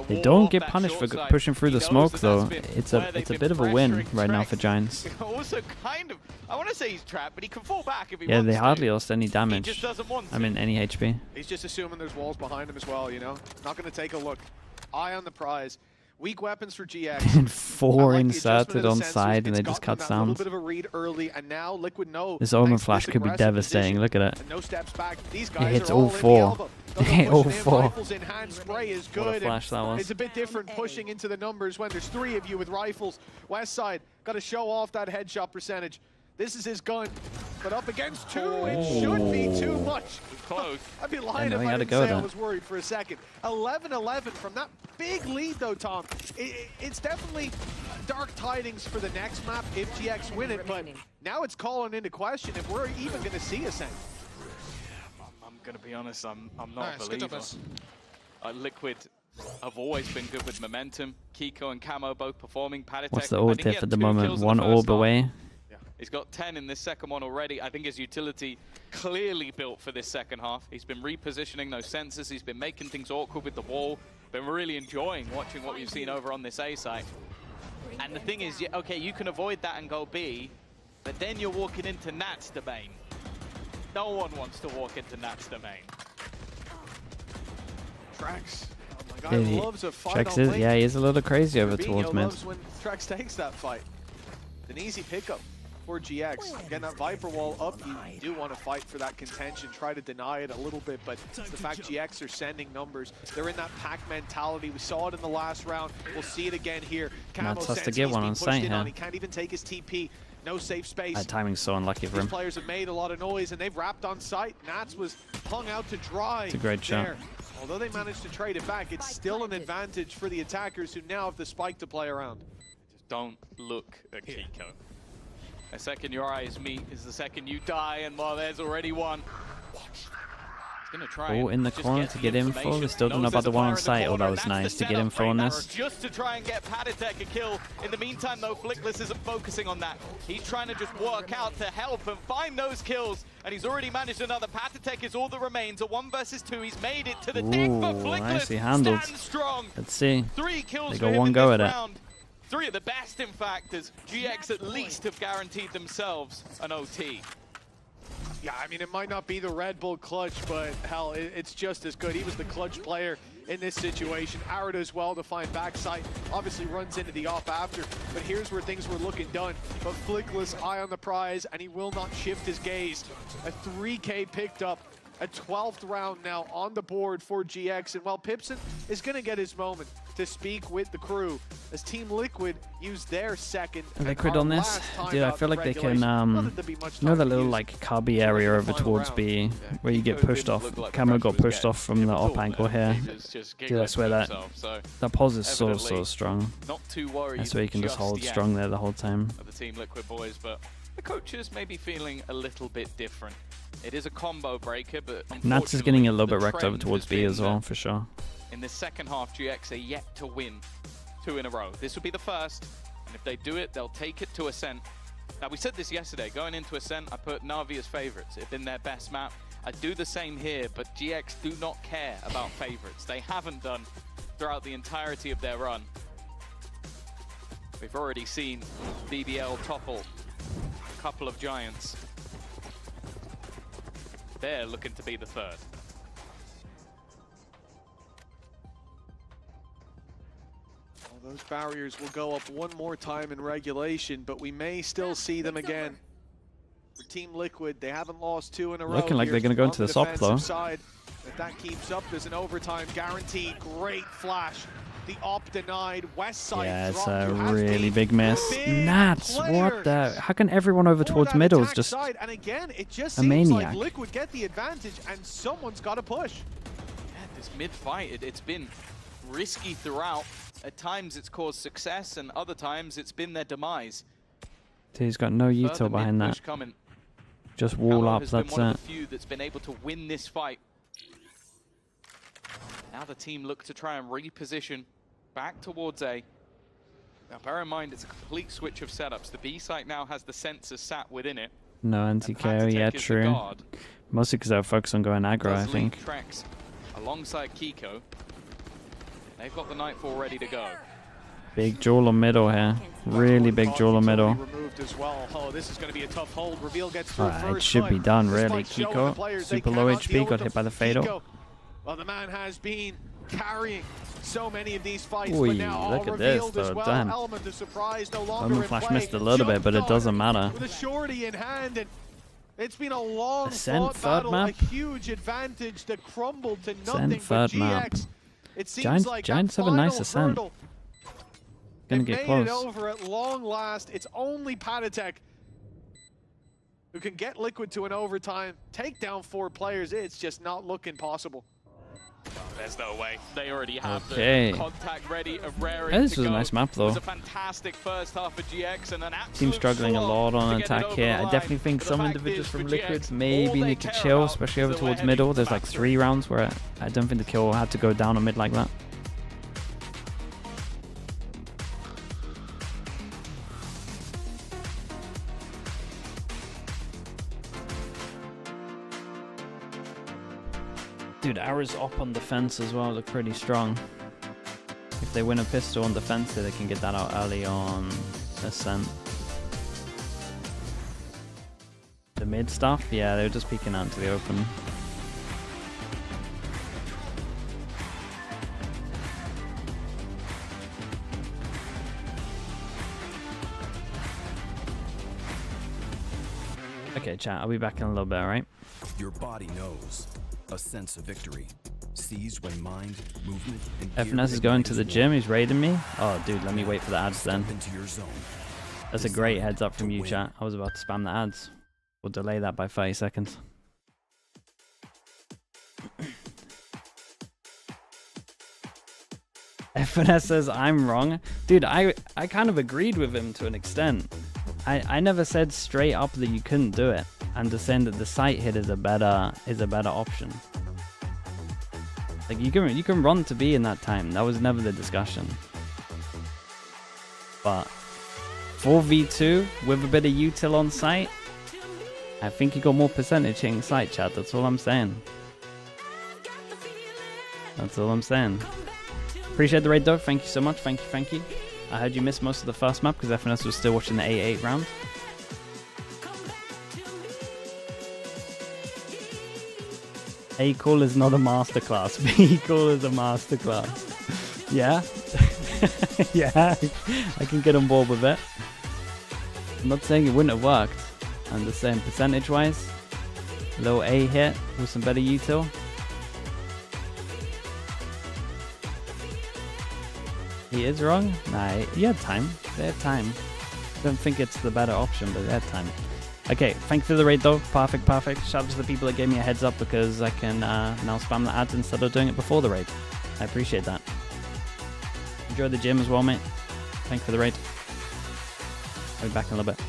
They don't get punished for pushing through the smoke though. It's a bit of a win right now for Giants. Also kind of, I want to say he's trapped, but he can fall back if he yeah, wants they hardly to. lost any damage. He just doesn't want to. I mean, any HP. He's just assuming there's walls behind him as well, you know? Not going to take a look. Eye on the prize. Weak weapons for GX. And 4 inserted on side, and they just cut down. Bit of a read early, and now Liquid knows. This Omen flash could be devastating. Look at it. No steps back. These It guys hits are all 4. It hit all 4. Rifles in hand, spray is good. What a flash that was. It's a bit different pushing into the numbers when there's 3 of you with rifles. West side got to show off that headshot percentage. This is his gun, but up against 2, it should be too much. Close. I'd be lying if I didn't say I was worried for a second. 11-11 from that big lead though, Tom. It's definitely dark tidings for the next map if GX win it, but now it's calling into question if we're even going to see Ascent. I'm going to be honest, I'm not a believer. Liquid have always been good with momentum. Kiko and Camo both performing. HERETIC, What's the ult diff at the moment? 1 orb away. He's got 10 in this second one already. I think his utility clearly built for this second half. He's been repositioning those sensors. He's been making things awkward with the wall. Been really enjoying watching what we've seen over on this A site. And the thing is, okay, you can avoid that and go B, but then you're walking into Nat's domain. No one wants to walk into Nat's domain. Trex. Oh my God, loves a fight Trex is, yeah, he is a little crazy over towards mid. Loves when Trex takes that fight. An easy pickup for GX. Getting that Viper wall up, you do want to fight for that contention, try to deny it a little bit, but it's the fact GX are sending numbers. They're in that pack mentality. We saw it in the last round. We'll see it again here. Camo has to get one on sight here. He can't even take his TP. No safe space. That timing's so unlucky for him. These players have made a lot of noise and they've wrapped on sight. Nats was hung out to dry. It's a great shot. Although they managed to trade it back, it's still an advantage for the attackers who now have the spike to play around. Just don't look at Kiko. The second your eyes meet is the second you die, and while there's already one. He's gonna try. Oh, in the corner to get info. They still don't know about the one on site. Oh, that was nice to get info on this. Just to try and get HERETIC a kill. In the meantime, though, Flickless isn't focusing on that. He's trying to just work out to help and find those kills, and he's already managed another. HERETIC is all that remains. A 1 versus 2. He's made it to the deck, but Flickless nicely handled. stands strong. Let's see. 3 kills they for go him one in go this at round. 3 of the best, in fact, as GX at least have guaranteed themselves an OT. Yeah, I mean, it might not be the Red Bull clutch, but hell, it's just as good. He was the clutch player in this situation. Arrow does well to find backside, obviously runs into the op after, but here's where things were looking done. But Flickless, eye on the prize, and he will not shift his gaze. A 3K picked up, a 12th round now on the board for GX, and while Pipson is going to get his moment to speak with the crew, as Team Liquid used their second. Liquid on this? Dude, I feel like they can, you know that little like cubby area over towards B, where you get pushed off. Camo got pushed off from the op angle here. Dude, I swear that pause is so strong. Not too worried. I swear you can just hold strong there the whole time. The Team Liquid boys, but the coaches may be feeling a little bit different. It is a combo breaker, but Nats is getting a little bit wrecked over towards B as well, for sure. In the second half, GX are yet to win 2 in a row. This will be the first, and if they do it, they'll take it to Ascent. Now, we said this yesterday. Going into Ascent, I put Na'Vi as favorites. It's been their best map. I do the same here, but GX do not care about favorites. They haven't done throughout the entirety of their run. We've already seen BBL topple a couple of giants. They're looking to be the third. Well, those barriers will go up one more time in regulation, but we may still see them again. For Team Liquid, they haven't lost 2 in a row. Looking like they're going to go into the SOP though. Side. If that keeps up, there's an overtime guarantee. Great flash. The op denied. West side. Yeah, it's a really big miss. Nats, what the? How can everyone over towards middle is just and again, it just a seems maniac? Like Liquid get the advantage, and someone's got to push. Yeah, this mid-fight, it's been risky throughout. At times, it's caused success, and other times, it's been their demise. Dude, he's got no util behind that. Coming. Just wall up. That's That's one it. of the few that's been able to win this fight. Now the team look to try and reposition back towards A. Now bear in mind, it's a complete switch of setups. The B site now has the sensor sat within it. No anti-carry, yeah, true. Mostly because they'll focus on going aggro, I think. Tracks alongside Kiko. They've got the Nightfall ready to go. Big jewel on middle here. Really big jewel on middle. Oh, this is going to be a tough hold. Reveal gets It should be done, really. Kiko, super low HP, got hit by the fatal. Well, the man has been carrying so many of these fights, Ooh, but now look all at this, revealed as though. well. Damn. Element of surprise no longer in Flash play. missed a little bit, but it doesn't matter. With a shorty in hand, and it's been a long Ascent fought third battle, map. a huge advantage that crumbled to nothing. Ascent third but map. GX, it seems like Giants that have a nice final Ascent. hurdle, Gonna they get made close. it over at long last. It's only Patatek who can get Liquid to an overtime, take down 4 players. It's just not looking possible. There's no way. They already have Okay. the contact ready of Rare. This was a nice map, though. It was a fantastic first half for GX and an Team struggling a lot on attack here. I definitely think some individuals from Liquid maybe need to chill, especially over towards middle. There's like 3 rounds where I don't think the kill had to go down on mid like that. Dude, Arrow's up on defense as well, look pretty strong. If they win a pistol on defense, they can get that out early on Ascent. The mid stuff, yeah, they were just peeking out into the open. Okay, chat, I'll be back in a little bit, alright? Your body knows. A sense of victory. Seized when mind, movement, and FNS is going to the gym, he's raiding me. Oh dude, let me wait for the ads then. That's a great heads up from you, chat. I was about to spam the ads. We'll delay that by 30 seconds. FNS says I'm wrong. Dude, I kind of agreed with him to an extent. I never said straight up that you couldn't do it. I'm just saying that the sight hit is a better option. Like you can run to B in that time. That was never the discussion. But 4v2 with a bit of util on sight, I think you got more percentage hitting sight, chat. That's all I'm saying. That's all I'm saying. Appreciate the raid though. Thank you so much. Thank you. I heard you missed most of the first map because FNS was still watching the 8-8 round. A call is not a masterclass. B call is a masterclass. Yeah? Yeah, I can get on board with it. I'm not saying it wouldn't have worked. I'm just saying percentage-wise, a little A hit with some better util. He is wrong? Nah, he had time. They had time. Don't think it's the better option, but they had time. Okay, thank you for the raid though. Perfect, perfect. Shout out to the people that gave me a heads up because I can now spam the ads instead of doing it before the raid. I appreciate that. Enjoy the gym as well, mate. Thank you for the raid. I'll be back in a little bit.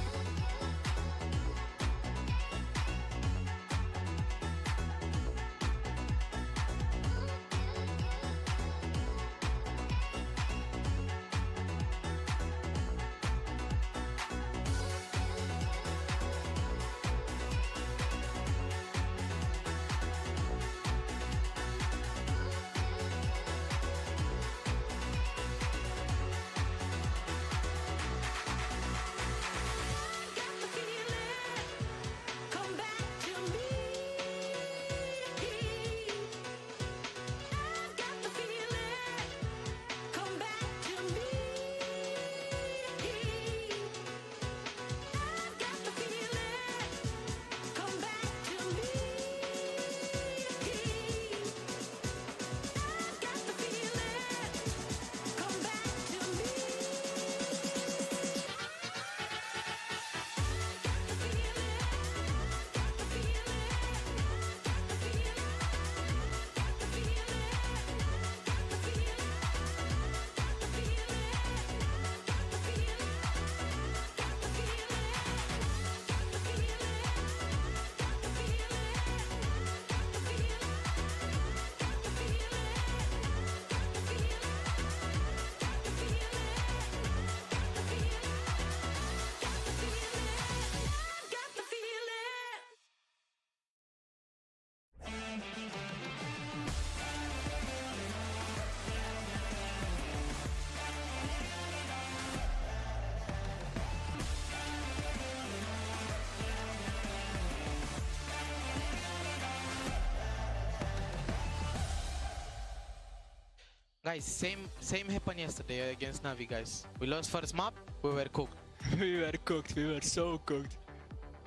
Guys, same happened yesterday against Navi, guys. We lost first map, we were cooked. We were cooked, we were so cooked.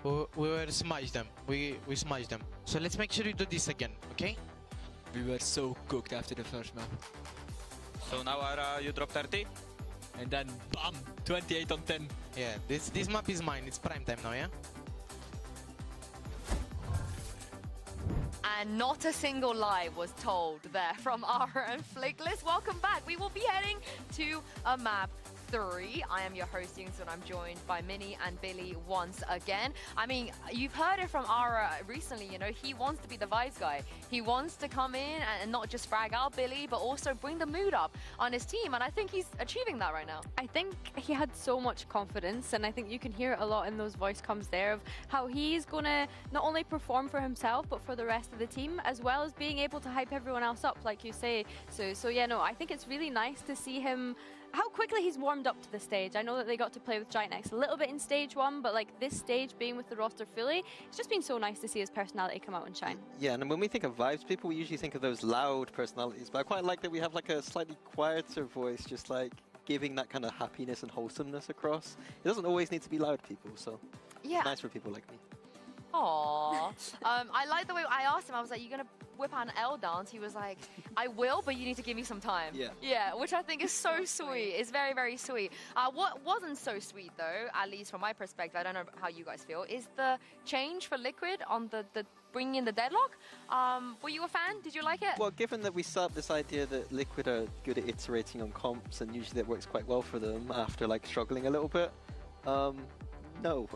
We were smashed them. We smashed them. So let's make sure we do this again, okay? We were so cooked after the first map. So now you drop 30? And then bam! 28 on 10. Yeah, this map is mine. It's prime time now, yeah? And not a single lie was told there from Ara and Flickless. Welcome back. We will be heading to a map 3. I am your host, Yingsun, and I'm joined by Minnie and Billy once again. I mean, you've heard it from Ara recently, you know, he wants to be the vibes guy. He wants to come in and not just frag out Billy, but also bring the mood up on his team, and I think he's achieving that right now. I think he had so much confidence, and I think you can hear it a lot in those voice comms there of how he's going to not only perform for himself, but for the rest of the team, as well as being able to hype everyone else up, like you say. So yeah, no, I think it's really nice to see him how quickly he's warmed up to the stage. I know that they got to play with GIANTX a little bit in stage 1, but like this stage being with the roster fully, it's just been so nice to see his personality come out and shine. Yeah, and when we think of vibes people, we usually think of those loud personalities, but I quite like that we have like a slightly quieter voice, just like giving that kind of happiness and wholesomeness across. It doesn't always need to be loud people, so yeah, it's nice for people like me. Aww. I like the way I asked him, I was like, you gonna whip out an L dance? He was like, I will, but you need to give me some time. Yeah. Yeah, which I think is so sweet. It's very, very sweet. What wasn't so sweet though, at least from my perspective, I don't know how you guys feel, is the change for Liquid on the bringing in the deadlock. Were you a fan? Did you like it? Well, given that we set up this idea that Liquid are good at iterating on comps, and usually that works quite well for them after like struggling a little bit, no.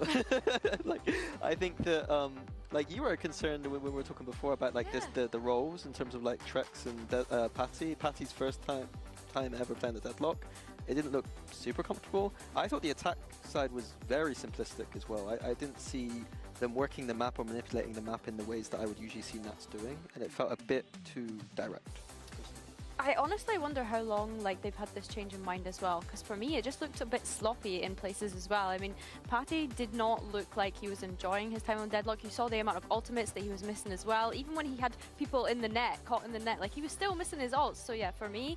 Like, I think that, like, you were concerned when we were talking before about, like, the roles in terms of, like, Trex and Patty. Patty's first time ever playing the deadlock. It didn't look super comfortable. I thought the attack side was very simplistic as well. I didn't see them working the map or manipulating the map in the ways that I would usually see Nats doing, and it felt a bit too direct. I honestly wonder how long like they've had this change in mind as well, because for me it just looked a bit sloppy in places as well. I mean, Patty did not look like he was enjoying his time on Deadlock. You saw the amount of ultimates that he was missing as well. Even when he had people in the net, caught in the net, like he was still missing his ults. So yeah, for me,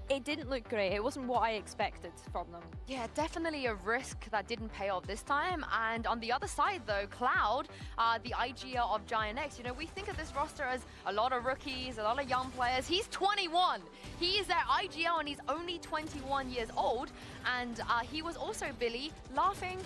it didn't look great. It wasn't what I expected from them. Yeah, definitely a risk that didn't pay off this time. And on the other side, though, Cloud, the IGL of GIANTX, you know, we think of this roster as a lot of rookies, a lot of young players. He's 21. He is their IGL, and he's only 21 years old. And he was also, Billy, laughing.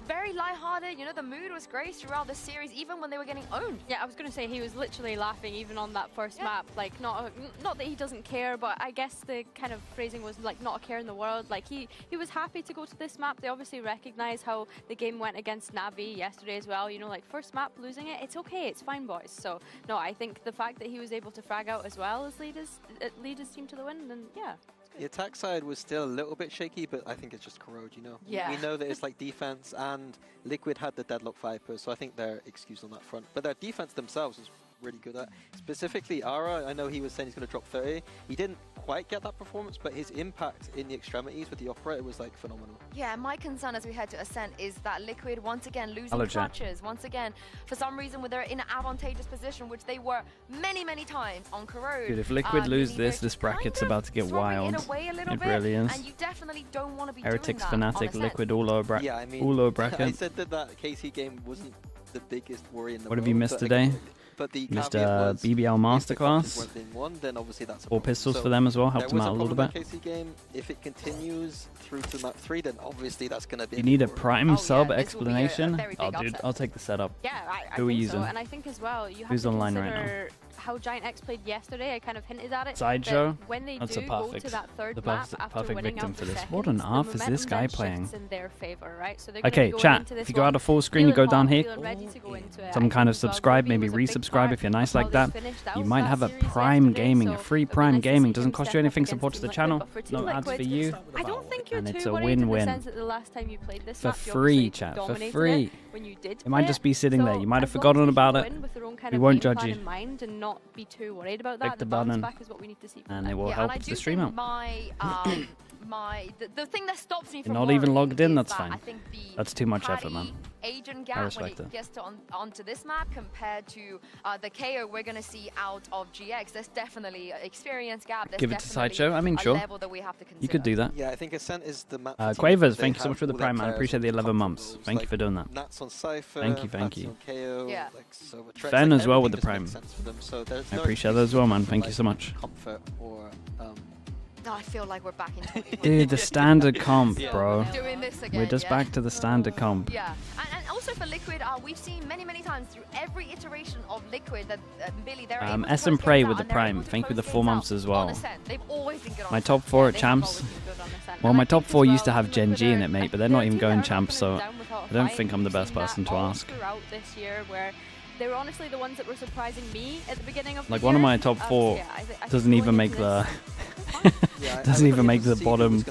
Very lighthearted, you know, the mood was great throughout the series, even when they were getting owned. Yeah, I was going to say he was literally laughing even on that first map. Like, not that he doesn't care, but I guess the kind of phrasing was like not a care in the world. Like he was happy to go to this map. They obviously recognize how the game went against Navi yesterday as well. You know, like first map losing it, it's okay, it's fine, boys. So no, I think the fact that he was able to frag out as well as lead his team to the win, then yeah. The attack side was still a little bit shaky, but I think it's just Corrode, you know? Yeah. We know that it's like defense, and Liquid had the Deadlock Vipers, so I think they're excused on that front. But their defense themselves is really good at. Specifically, Ara, I know he was saying he's going to drop 30. He didn't quite get that performance, but his impact in the extremities with the Operator was like phenomenal. Yeah, my concern as we head to Ascent is that Liquid once again losing clutches. Once again, for some reason, they're in an advantageous position, which they were many, many times on Corrode. Dude, if Liquid lose this bracket's about to get wild. It really is. And you definitely don't want to be Heretics, doing that Fnatic, Liquid, all lower bracket. Yeah, I mean, bracket. I said that KC game wasn't the biggest worry in the world. What have you missed today? But the missed BBL Masterclass. Then obviously that's All pistols for them as well, helped them out a little bit. KC game. If it continues through to map 3, then obviously that's going to be. You need a prime sub explanation? Oh, dude, I'll take the setup. Yeah, Who are we using? So. And I think as well, you have Who's to online consider right now? how GIANTX played yesterday. I kind of hinted at it. Sideshow? When they That's do a go perfect, to that third the map after perfect winning victim out for the this. seconds, What on the earth is this momentum guy then playing? shifts in their favor, right? So they're Okay, go chat, into this if you go out of full screen, you go down here, some kind of subscribe, maybe resubscribe if you're nice like that. You might have a Prime Gaming, a free Prime Gaming. Doesn't cost you anything, supports the channel, no ads for you, I don't think you're and it's too a worried in the win-win. sense that the last time you played this For map, you free, obviously chat, for dominated free. it when you did It might play just be sitting there. You might have as long forgotten as you about it. win with their own kind We of won't game judge plan you. in mind and not be too worried about that. Click the bounce button, back is what we need to see from and them. it will Yeah, help and I do the stream think out. the thing that stops me You're from not even worrying logged in, is that's that fine. I think the That's too much effort, man. Agent I gap when respect it it. gets to onto this map compared to the KO we're going to see out of GX. There's definitely an experience gap. There's Give it to definitely Sideshow. I mean, a sure. level that we have to consider. You could do that. Yeah, I think Ascent is the map. Quavers, thank you so much for the Prime, man. I appreciate the 11 months. Thank you for doing that. Nats on Cypher, Thank you. Nats on KO, Yeah. like Silver Trex, Fen like as well with the everything just Prime. makes sense for them, so there's I no appreciate that as well, man. Thank you so much. Comfort or No, I feel like we're back in 2021. Dude, the standard comp, bro. Doing this again, We're just yeah. back to the standard comp. Yeah, and also for Liquid, we've seen many times through every iteration of Liquid that Billy, they're able to S close and Prey games with out the and they're Prime. able to Thank you for the close 4 games months out as well. on Ascent. They've always been good on My Ascent. top 4 Yeah, at they've champs. always been good on Ascent. Well, And my I top think 4 as used to well, have Gen G in it, mate, but they're not even going champs, so I don't think I'm the best person to ask. Throughout this year, where they were honestly the ones that were surprising me at the beginning of the Like year. one of my top 4 yeah, I think doesn't even make the doesn't even make the bottom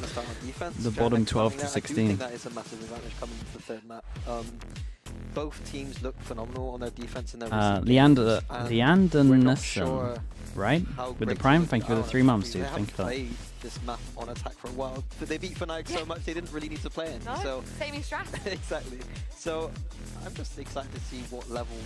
12 to 16. I think that is a massive advantage coming to the third map. Both teams look phenomenal on their defense and their Leander Nissen, right? With the Prime, thank you for the 3 months, dude. Thank you for that. Played this map on attack for a while, but they beat Fnatic so much they didn't really need to play it. No, so saving strat. exactly. So I'm just excited to see what level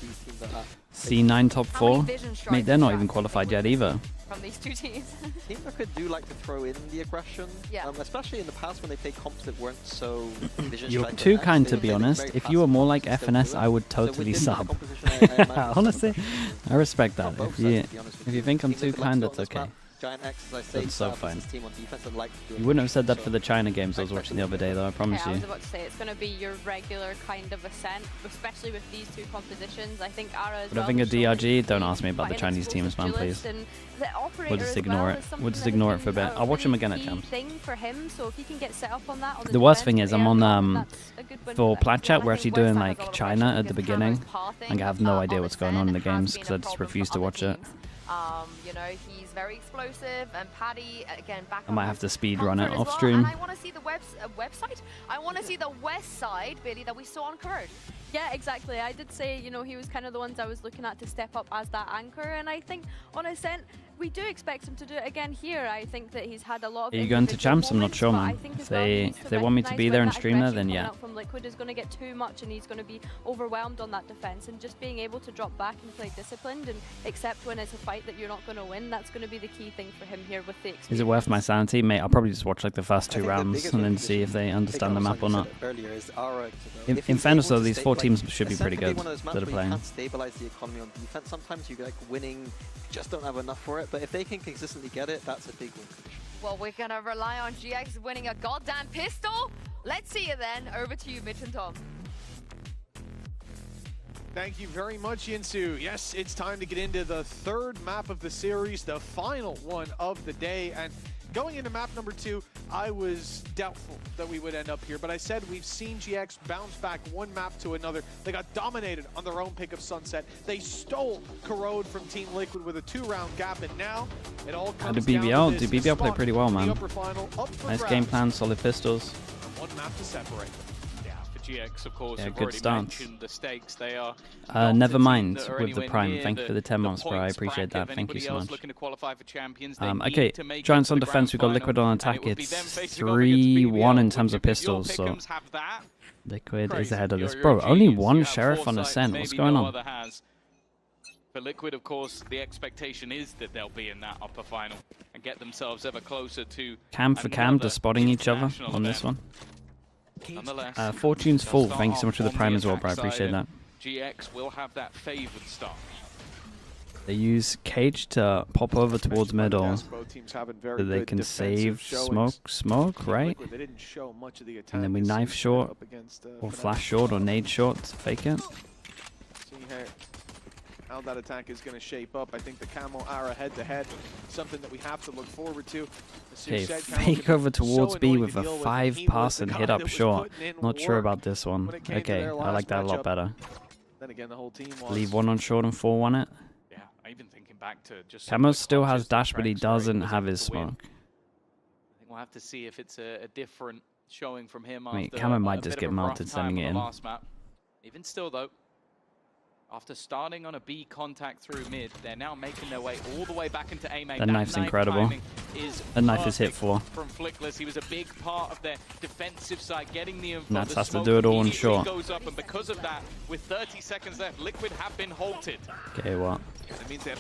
these teams are at. C9 top 4, mate. They're not even qualified yet either. From these two teams. Team Liquid do like to throw in the aggression, yeah. Especially in the past when they played comps that weren't so vision You're striker too esque. kind, They to be played honest. very If you were more like passive and still FNS, do I would it. So totally within that sub. composition, I imagine Honestly, I respect that. both If you sides, to be honest with if you think I'm Team too Liquid like kind, to it's go on this okay. map. GIANTX, as I say, That's so is fine. this team on defense that like to do You wouldn't have said that so for the China games I was watching the other day, though. I promise Okay, I you. was about to say, it's going to be your regular kind of Ascent, especially with these two compositions. I think Ara as But I well think a has shown DRG, don't ask me about the quite an Chinese teams, man, explosive please. duelist, and the operator We'll just as ignore well it. is something We'll just that has ignore it been for a bit. a I'll watch him really again at key champs. thing for him, so if he can get set up on that on The worst defense thing is I'm early on that's a good win for them. Plat Chat, I we're think actually doing West Ham has a like lot of China pressure at the because beginning. Cameron's Like I have no idea on what's going on in the Ascent games has because I been a just problem refuse for to other watch it. teams. You know, he's very explosive, and Paddy, again, back I might on have to his speed run it comfort as off well. stream. And I want to see the website. I want to see the west side, Billy, that we saw on Corrode. Yeah, exactly. I did say, you know, he was kind of the ones I was looking at to step up as that anchor, and I think on Ascent, we do expect him to do it again here. I think that he's had a lot of. Are you going to champs? I'm not sure, man. If they want me to be there and stream there, then yeah. From Liquid is going to get too much, and he's going to be overwhelmed on that defense. And just being able to drop back and play disciplined and accept when it's a fight that you're not going to win, that's going to be the key thing for him here with the experience. Is it worth my sanity, mate? I'll probably just watch like the first 2 rounds and then see if they understand the map or not. In fairness, though, these 4 teams should be pretty good that are playing. You can't stabilize the economy on defense. Sometimes you like winning, just don't have enough for it. But if they can consistently get it, that's a big win. Well, we're gonna rely on GX winning a goddamn pistol. Let's see it then. Over to you, Mitch and Tom. Thank you very much, Yinsu. Yes, it's time to get into the 3rd map of the series, the final one of the day. And going into map number 2, I was doubtful that we would end up here, but I said we've seen GX bounce back one map to another. They got dominated on their own pick of Sunset. They stole Corrode from Team Liquid with a 2-round gap, and now it all comes the BBL, down to this. The BBL played pretty well, man. Nice game grabs. plan, solid pistols. One map to separate. GX, of course, yeah, have good already stance. mentioned the stakes. They are never mind with the Prime. Thank you for the 10 months, bro. I appreciate that. Thank you so much. Okay, Giants on defense. We've got Liquid on attack. It's 3-1 in terms of pistols, so Liquid is ahead of this. Bro, only 1 Sheriff on Ascent. What's going on? For Liquid, of course, the expectation is that they'll be in that upper final and get themselves ever closer to Cam for cam, just spotting each other on this one. Fortune's full. Thank you so much for the Prime as well, bro. I appreciate that. GX will have that favored start. They use Cage to pop over towards middle so they can save smoke, right? And then we knife short, or flash short, or nade short to fake it. See how that attack is going to shape up. I think the Camo Ara head-to-head, something that we have to look forward to. Okay, fake over towards B with a 5-pass and hit up short. Not sure about this one. Okay, I like that a lot better. Then again, the whole team Leave 1 on short and 4 on it. Yeah, I even thinking back to just. Camo still has dash, but he doesn't have his smoke. I think we'll have to see if it's a different showing from him. Wait, Camo might just get melted sending it in. Even still, though, after starting on a B contact through mid, they're now making their way all the way back into AMER. That knife's incredible. That knife is hit for. From Flickless, he was a big part of their defensive side, getting the info. Nats has to do it all in short. Goes up, and because of that, with 30 seconds left, Liquid have been halted. Okay, what?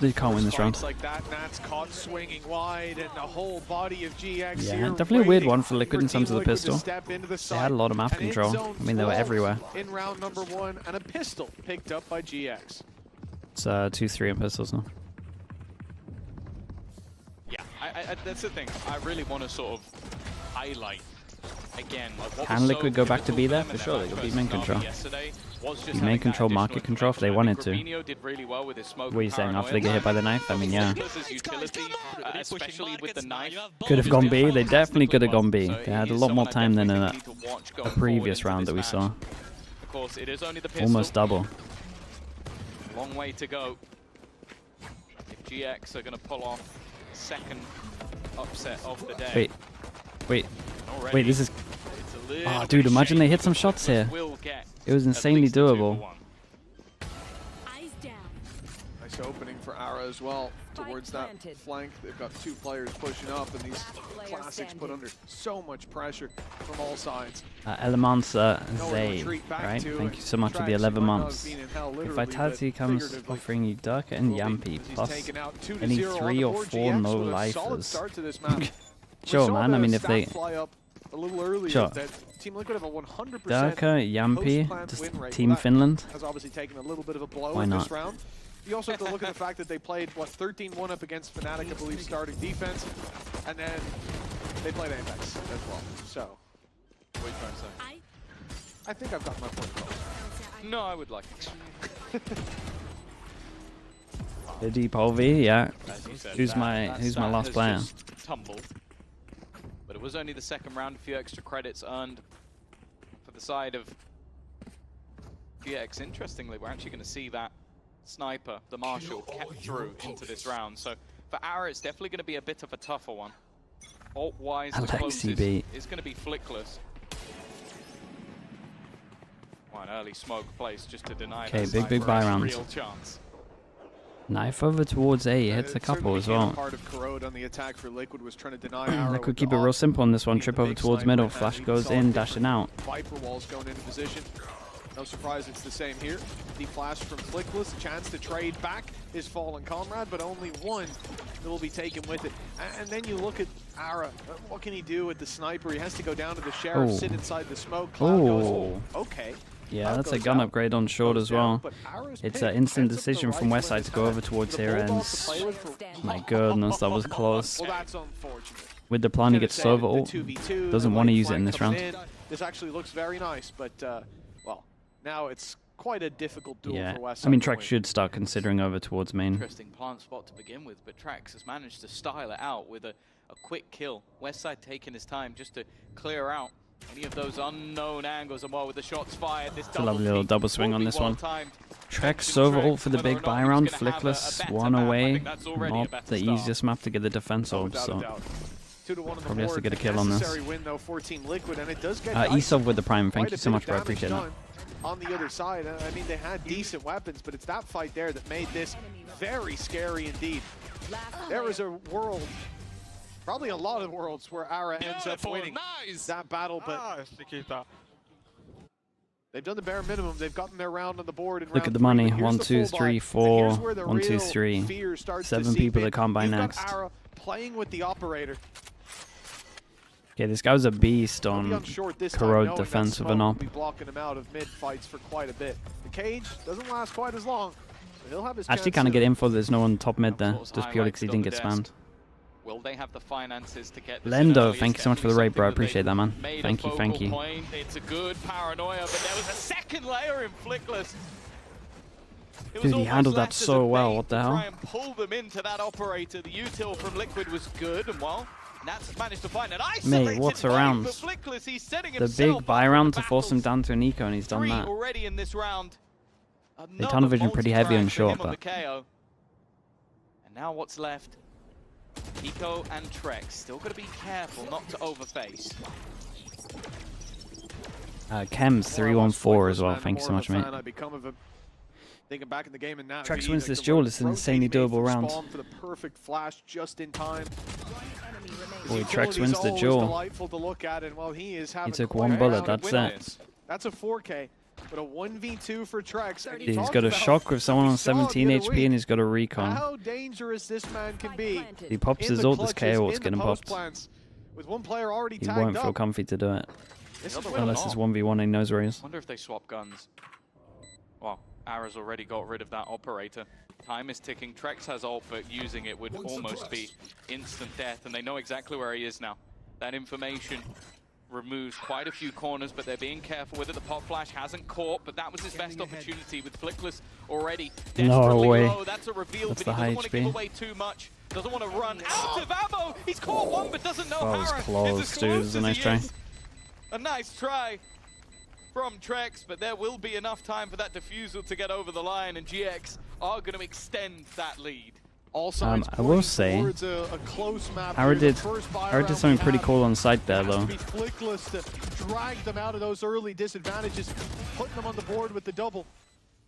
They can't win this round. Like that, Nats caught swinging wide, and the whole body of GX yeah, here definitely a weird one for Liquid in terms of the pistol. They had a lot of map control. I mean, they were everywhere. In round number 1, and a pistol picked up by GX. It's 2-3 in pistols now. Yeah, that's the thing. I really want to sort of highlight again. Like Can Liquid go back to B there? For sure, they could be main control. Be main control, market control if they wanted to. What are you saying, after they get hit by the knife? I mean, yeah. Could have gone B, they definitely could have gone B. They had a lot more time than in a previous round that we saw. Almost double. Long way to go. If GX are going to pull off second upset of the day. Wait, this is... Oh, dude, imagine they hit some shots here. It was insanely doable. Nice opening for Ara as well. Towards that flank, they've got 2 players pushing up, and these classics put under so much pressure from all sides. Elemansa Zay, right? Thank you so much for the 11 months. If Vitality comes offering you Durka and Yampi, plus any 3 or 4 no lifers. Sure, man, I mean, if they... Sure. Durka, Yampi, just Team Finland. Why not? You also have to look at the fact that they played, what, 13-1 up against Fnatic, I believe, starting defense, and then they played Apex as well. So, what are you trying to say? I think I've got my point across. No, I would like it. The deep OV, yeah. Who's my last player? Tumbled. But it was only the second round, a few extra credits earned for the side of GX. Interestingly, we're actually going to see that sniper, the Marshal, kept through into this round. So for Ara, it's definitely going to be a bit of a tougher one. Ult-wise, the closest is going to be Flickless. Well, an early smoke place just to deny big buy round. Real chance. Knife over towards A, hits a couple as well. Part of Corrode on the attack for Liquid was trying to deny Liquid keep it real simple on this one. Trip over towards middle, flash goes in, dashing out. Viper walls going into position. No surprise it's the same here. The flash from Flickless, a chance to trade back his fallen comrade, but only one that will be taken with it. And then you look at Ara. What can he do with the sniper? He has to go down to the Sheriff, sit inside the smoke. Cloud goes, okay. Yeah, that's a gun upgrade on short as well. It's an instant decision from Westside to go over towards here, and my goodness, that was close. Well, that's unfortunate. With the plan, he gets Sova ult. Doesn't want to use it in this round. This actually looks very nice, but well, now it's quite a difficult duel for Westside. I mean, Trax should start considering over towards main. Interesting plant spot to begin with, but Trax has managed to style it out with a quick kill. Westside taking his time just to clear out any of those unknown angles, and while with the shots fired, this it's a lovely little double swing on this one. Trex Sova ult for the big buy round. Flickless, one away. Not the easiest map to get the defense of, so probably has to get a kill on this. Esov with the prime, thank you so much, bro. I appreciate that. On the other side, I mean, they had decent weapons, but it's that fight there that made this very scary indeed. There is a world, probably a lot of worlds, where Ara ends up winning that battle, but they've done the bare minimum. They've gotten their round on the board. In Look at the money. 1, 2, 3, 4. 1, 2, 3. 7 people that can't buy next. Ara playing with the operator. Okay, this guy was a beast on Corrode defense with an op. Blocking him out of mid fights for quite a bit. The cage doesn't last quite as long, so he'll have his actually kind of get info. There's no one top mid there, just purely because he didn't get spammed. Will they have the finances to get Lendo, thank you so much for the raid, bro. I appreciate that, man. Thank you, thank you. It's a good paranoia, but there was a second layer in Flickless. Dude, he handled that so well. What the hell? Try and pull them into that operator. The util from Liquid was good, and well, Nats managed to find an isolated mate, what's around? The big buy round to force him down to an eco, and he's done that. Already in this round. They tunnel vision pretty heavy on short, but. And now what's left? Eco and Trex. Still got to be careful not to overface. Chems 314 as well. Thank you so much, mate. Back in the game, and now Trex wins this duel. It's an insanely doable round. For the perfect flash just in time. Boy, Trex wins the duel. He took one bullet, that's it. That's a 4K, but a 1v2 for Trex. Dude, he's got a shock with someone on 17 HP and he's got a recon. How dangerous this man can be. He pops his ult, this KO ult's getting popped. With one player already he won't feel comfy to do it. Unless it's 1v1 and he knows where he is. Wonder if they swap guns. Well, Ara's already got rid of that operator. Time is ticking. Trex has ult, but using it would almost be instant death, and they know exactly where he is now. That information removes quite a few corners, but they're being careful with it. The pop flash hasn't caught, but that was his best opportunity with Flickless already. No way. Low. That's a reveal, that's but he doesn't want to give HP. away too much. Doesn't want to run out of ammo. He's caught one, but doesn't know that was Hara close, dude. It was a nice try. A nice try from Trex, but there will be enough time for that defusal to get over the line, and GX are going to extend that lead. I will say, Hara did something pretty cool on site there, though. Flickless to drag them out of those early disadvantages, putting them on the board with the double.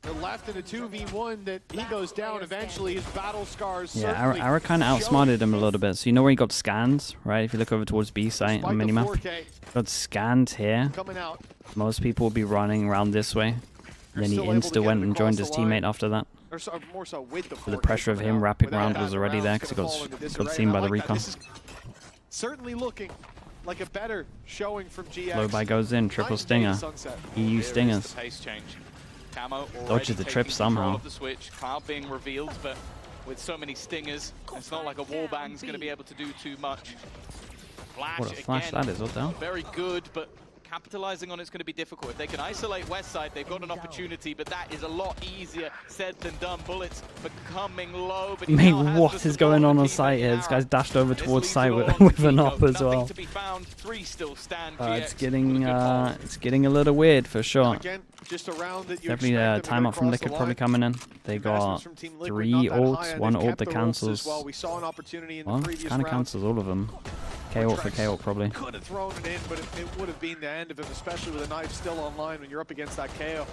They're left in a 2v1 that he goes down eventually. His battle scars. Yeah, Ara kind of outsmarted him a little bit. So you know where he got scanned, right? If you look over towards B site on minimap, got scanned here. Most people will be running around this way. And then he insta went and joined his teammate after that. More so with the pressure of him wrapping around was already there because he got seen by the recon. Certainly looking like a better showing from GX. Low buy goes in, triple stinger. EU stingers. Dodges the trip somehow. The switch, Cloud being revealed, but with so many stingers, it's not like a wallbang's going to be able to do too much. Flash what a flash again, that is, what the hell? Very good, but capitalizing on it's going to be difficult. If they can isolate Westside, they've got an opportunity, but that is a lot easier said than done. Bullets becoming low, but mate, what is going on site here? This guy's dashed over towards site with an op as well. To be found. 3 still stand. It's getting a little weird for sure. Again, just a round that you definitely a timeout from Liquid probably coming in. They got 3 ults, 1 ult that cancels. Well, kind of cancels all of them. KO for KO probably. Could have thrown it in, but it would have been the end of him, especially with a knife still online when you're up against that KO.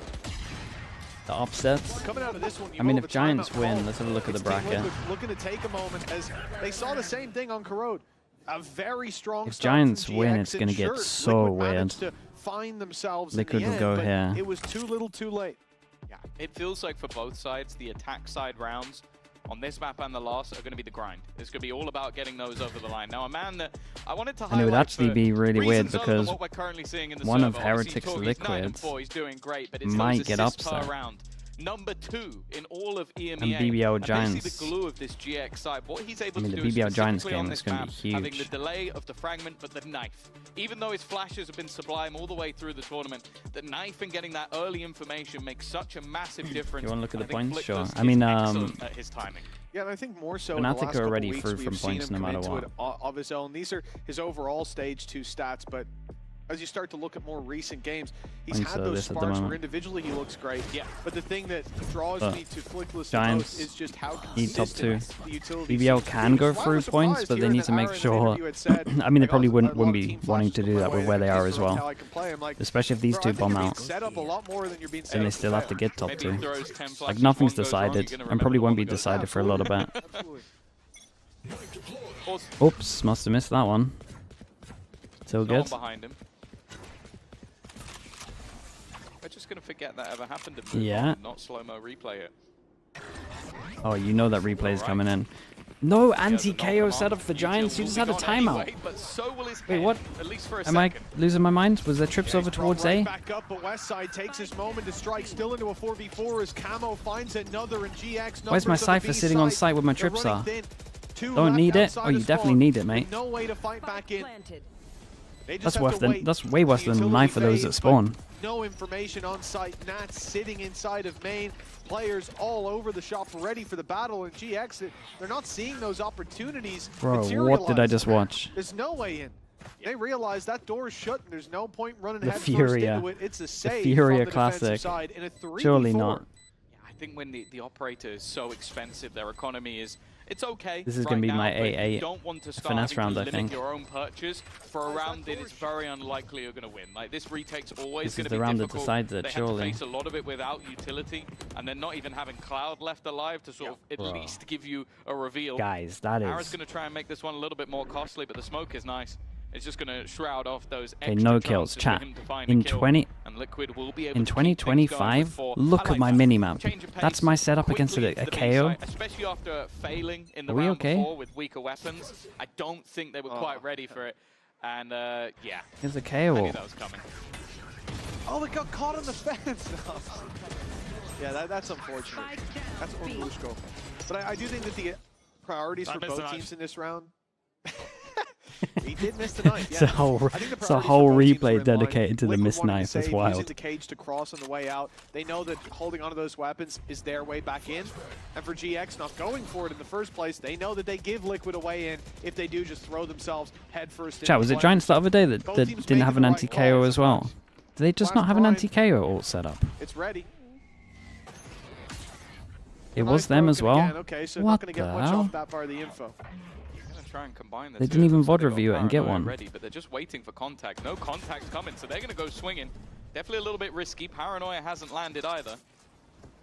The upsets. Coming out of this one, I mean, if Giants win, let's have a look at the bracket. Looking to take a moment as they saw the same thing on Corrode. A very strong. If Giants win, it's going to get so weird. To find themselves Liquid in the will go end, here. It was too little, too late. Yeah, it feels like for both sides, the attack side rounds on this map and the last are going to be the grind. It's going to be all about getting those over the line. Now, a man that I wanted to highlight, and it would actually be really weird because one of server. Heretic's liquids doing great, but it's might get upset. Number 2 in all of EMEA. And BBL Giants. The glue of this GX side. What he's able to the do BBL is Giants specifically game on is this going to map, be huge. having the delay of the fragment, but the knife. Even though his flashes have been sublime all the way through the tournament, the knife and getting that early information makes such a massive difference. You want to look at the points? Sure. I mean, at his timing. Yeah, and I think more so Fnatic in the last are couple already weeks, through from we've seen points him no come matter into what. it of his own. These are his overall stage 2 stats, but as you start to look at more recent games, he's had those sparks where individually he looks great. Yeah. But the thing that draws me to Flickless the most is just how consistent the utility. BBL can go through points, but they need to make sure. I mean, they probably wouldn't be wanting to do that with where they are as well. Especially if these two bomb out. And they still have to get top 2. Like, nothing's decided, and probably won't be decided for a lot of bit. Oops, must have missed that one. So good. Behind him. We're just going to forget that ever happened to me. Yeah. Not slow-mo replay it. Oh, you know that replay is coming in. No anti-KO setup for Giants. You just had a timeout. Wait, what? Am I losing my mind? Was there trips over towards A? Back up, but Westside takes his moment to strike, still into a 4v4 as Camo finds another and GX. Why is my Cypher sitting on site with my trips are? Don't need it? Oh, you definitely need it, mate. No way to fight back in. That's worse than way worse than the knife for those that spawn. No information on site. Nats sitting inside of main. Players all over the shop ready for the battle, and GX, they're not seeing those opportunities. Bro, what did I just watch? There's no way in. They realize that door is shut and there's no point running the head Furia. first into it. It's a save the Furia from the classic. Side in a 3v4. Surely not. Yeah, I think when the operator is so expensive, their economy is. It's okay. This is going to be my AA finesse round, I think. Your own purchase for a round that it's very unlikely you're going to win. Like this retake's always going to be difficult. This is the round that decides it, surely. They have to face a lot of it without utility, and then not even having Cloud left alive to sort of at least give you a reveal. Guys, that is. AMER's going to try and make this one a little bit more costly, but the smoke is nice. It's just going to shroud off those extra no kills, chat. In 2025, look at my minimap. That's my setup against a KO. Especially after failing in the Are we round okay? before with weaker weapons. I don't think they were quite ready for it. And yeah. Here's a KO. I knew that was coming. Oh, they got caught on the fence. Yeah, that's unfortunate. That's Orlushko. But I do think that the priorities for both teams in this round. He did miss the knife. Yeah. It's a whole replay dedicated to the missed knife. It's wild. Using the cage to cross on the way out. They know that holding onto those weapons is their way back in. And for GX not going for it in the first place, they know that they give Liquid a way in if they do just throw themselves headfirst in. Chat, was it Giants the other day that didn't have an anti-KO as well? Do they just not have an anti-KO ult set up? It's ready. It was them as well? Okay, so what not going to get much hell? off that part of the info. Try and combine the they two. didn't even bother review it and get one. Ready, but they're just waiting for contact. No contact coming, so they're going to go swinging. Definitely a little bit risky. Paranoia hasn't landed either.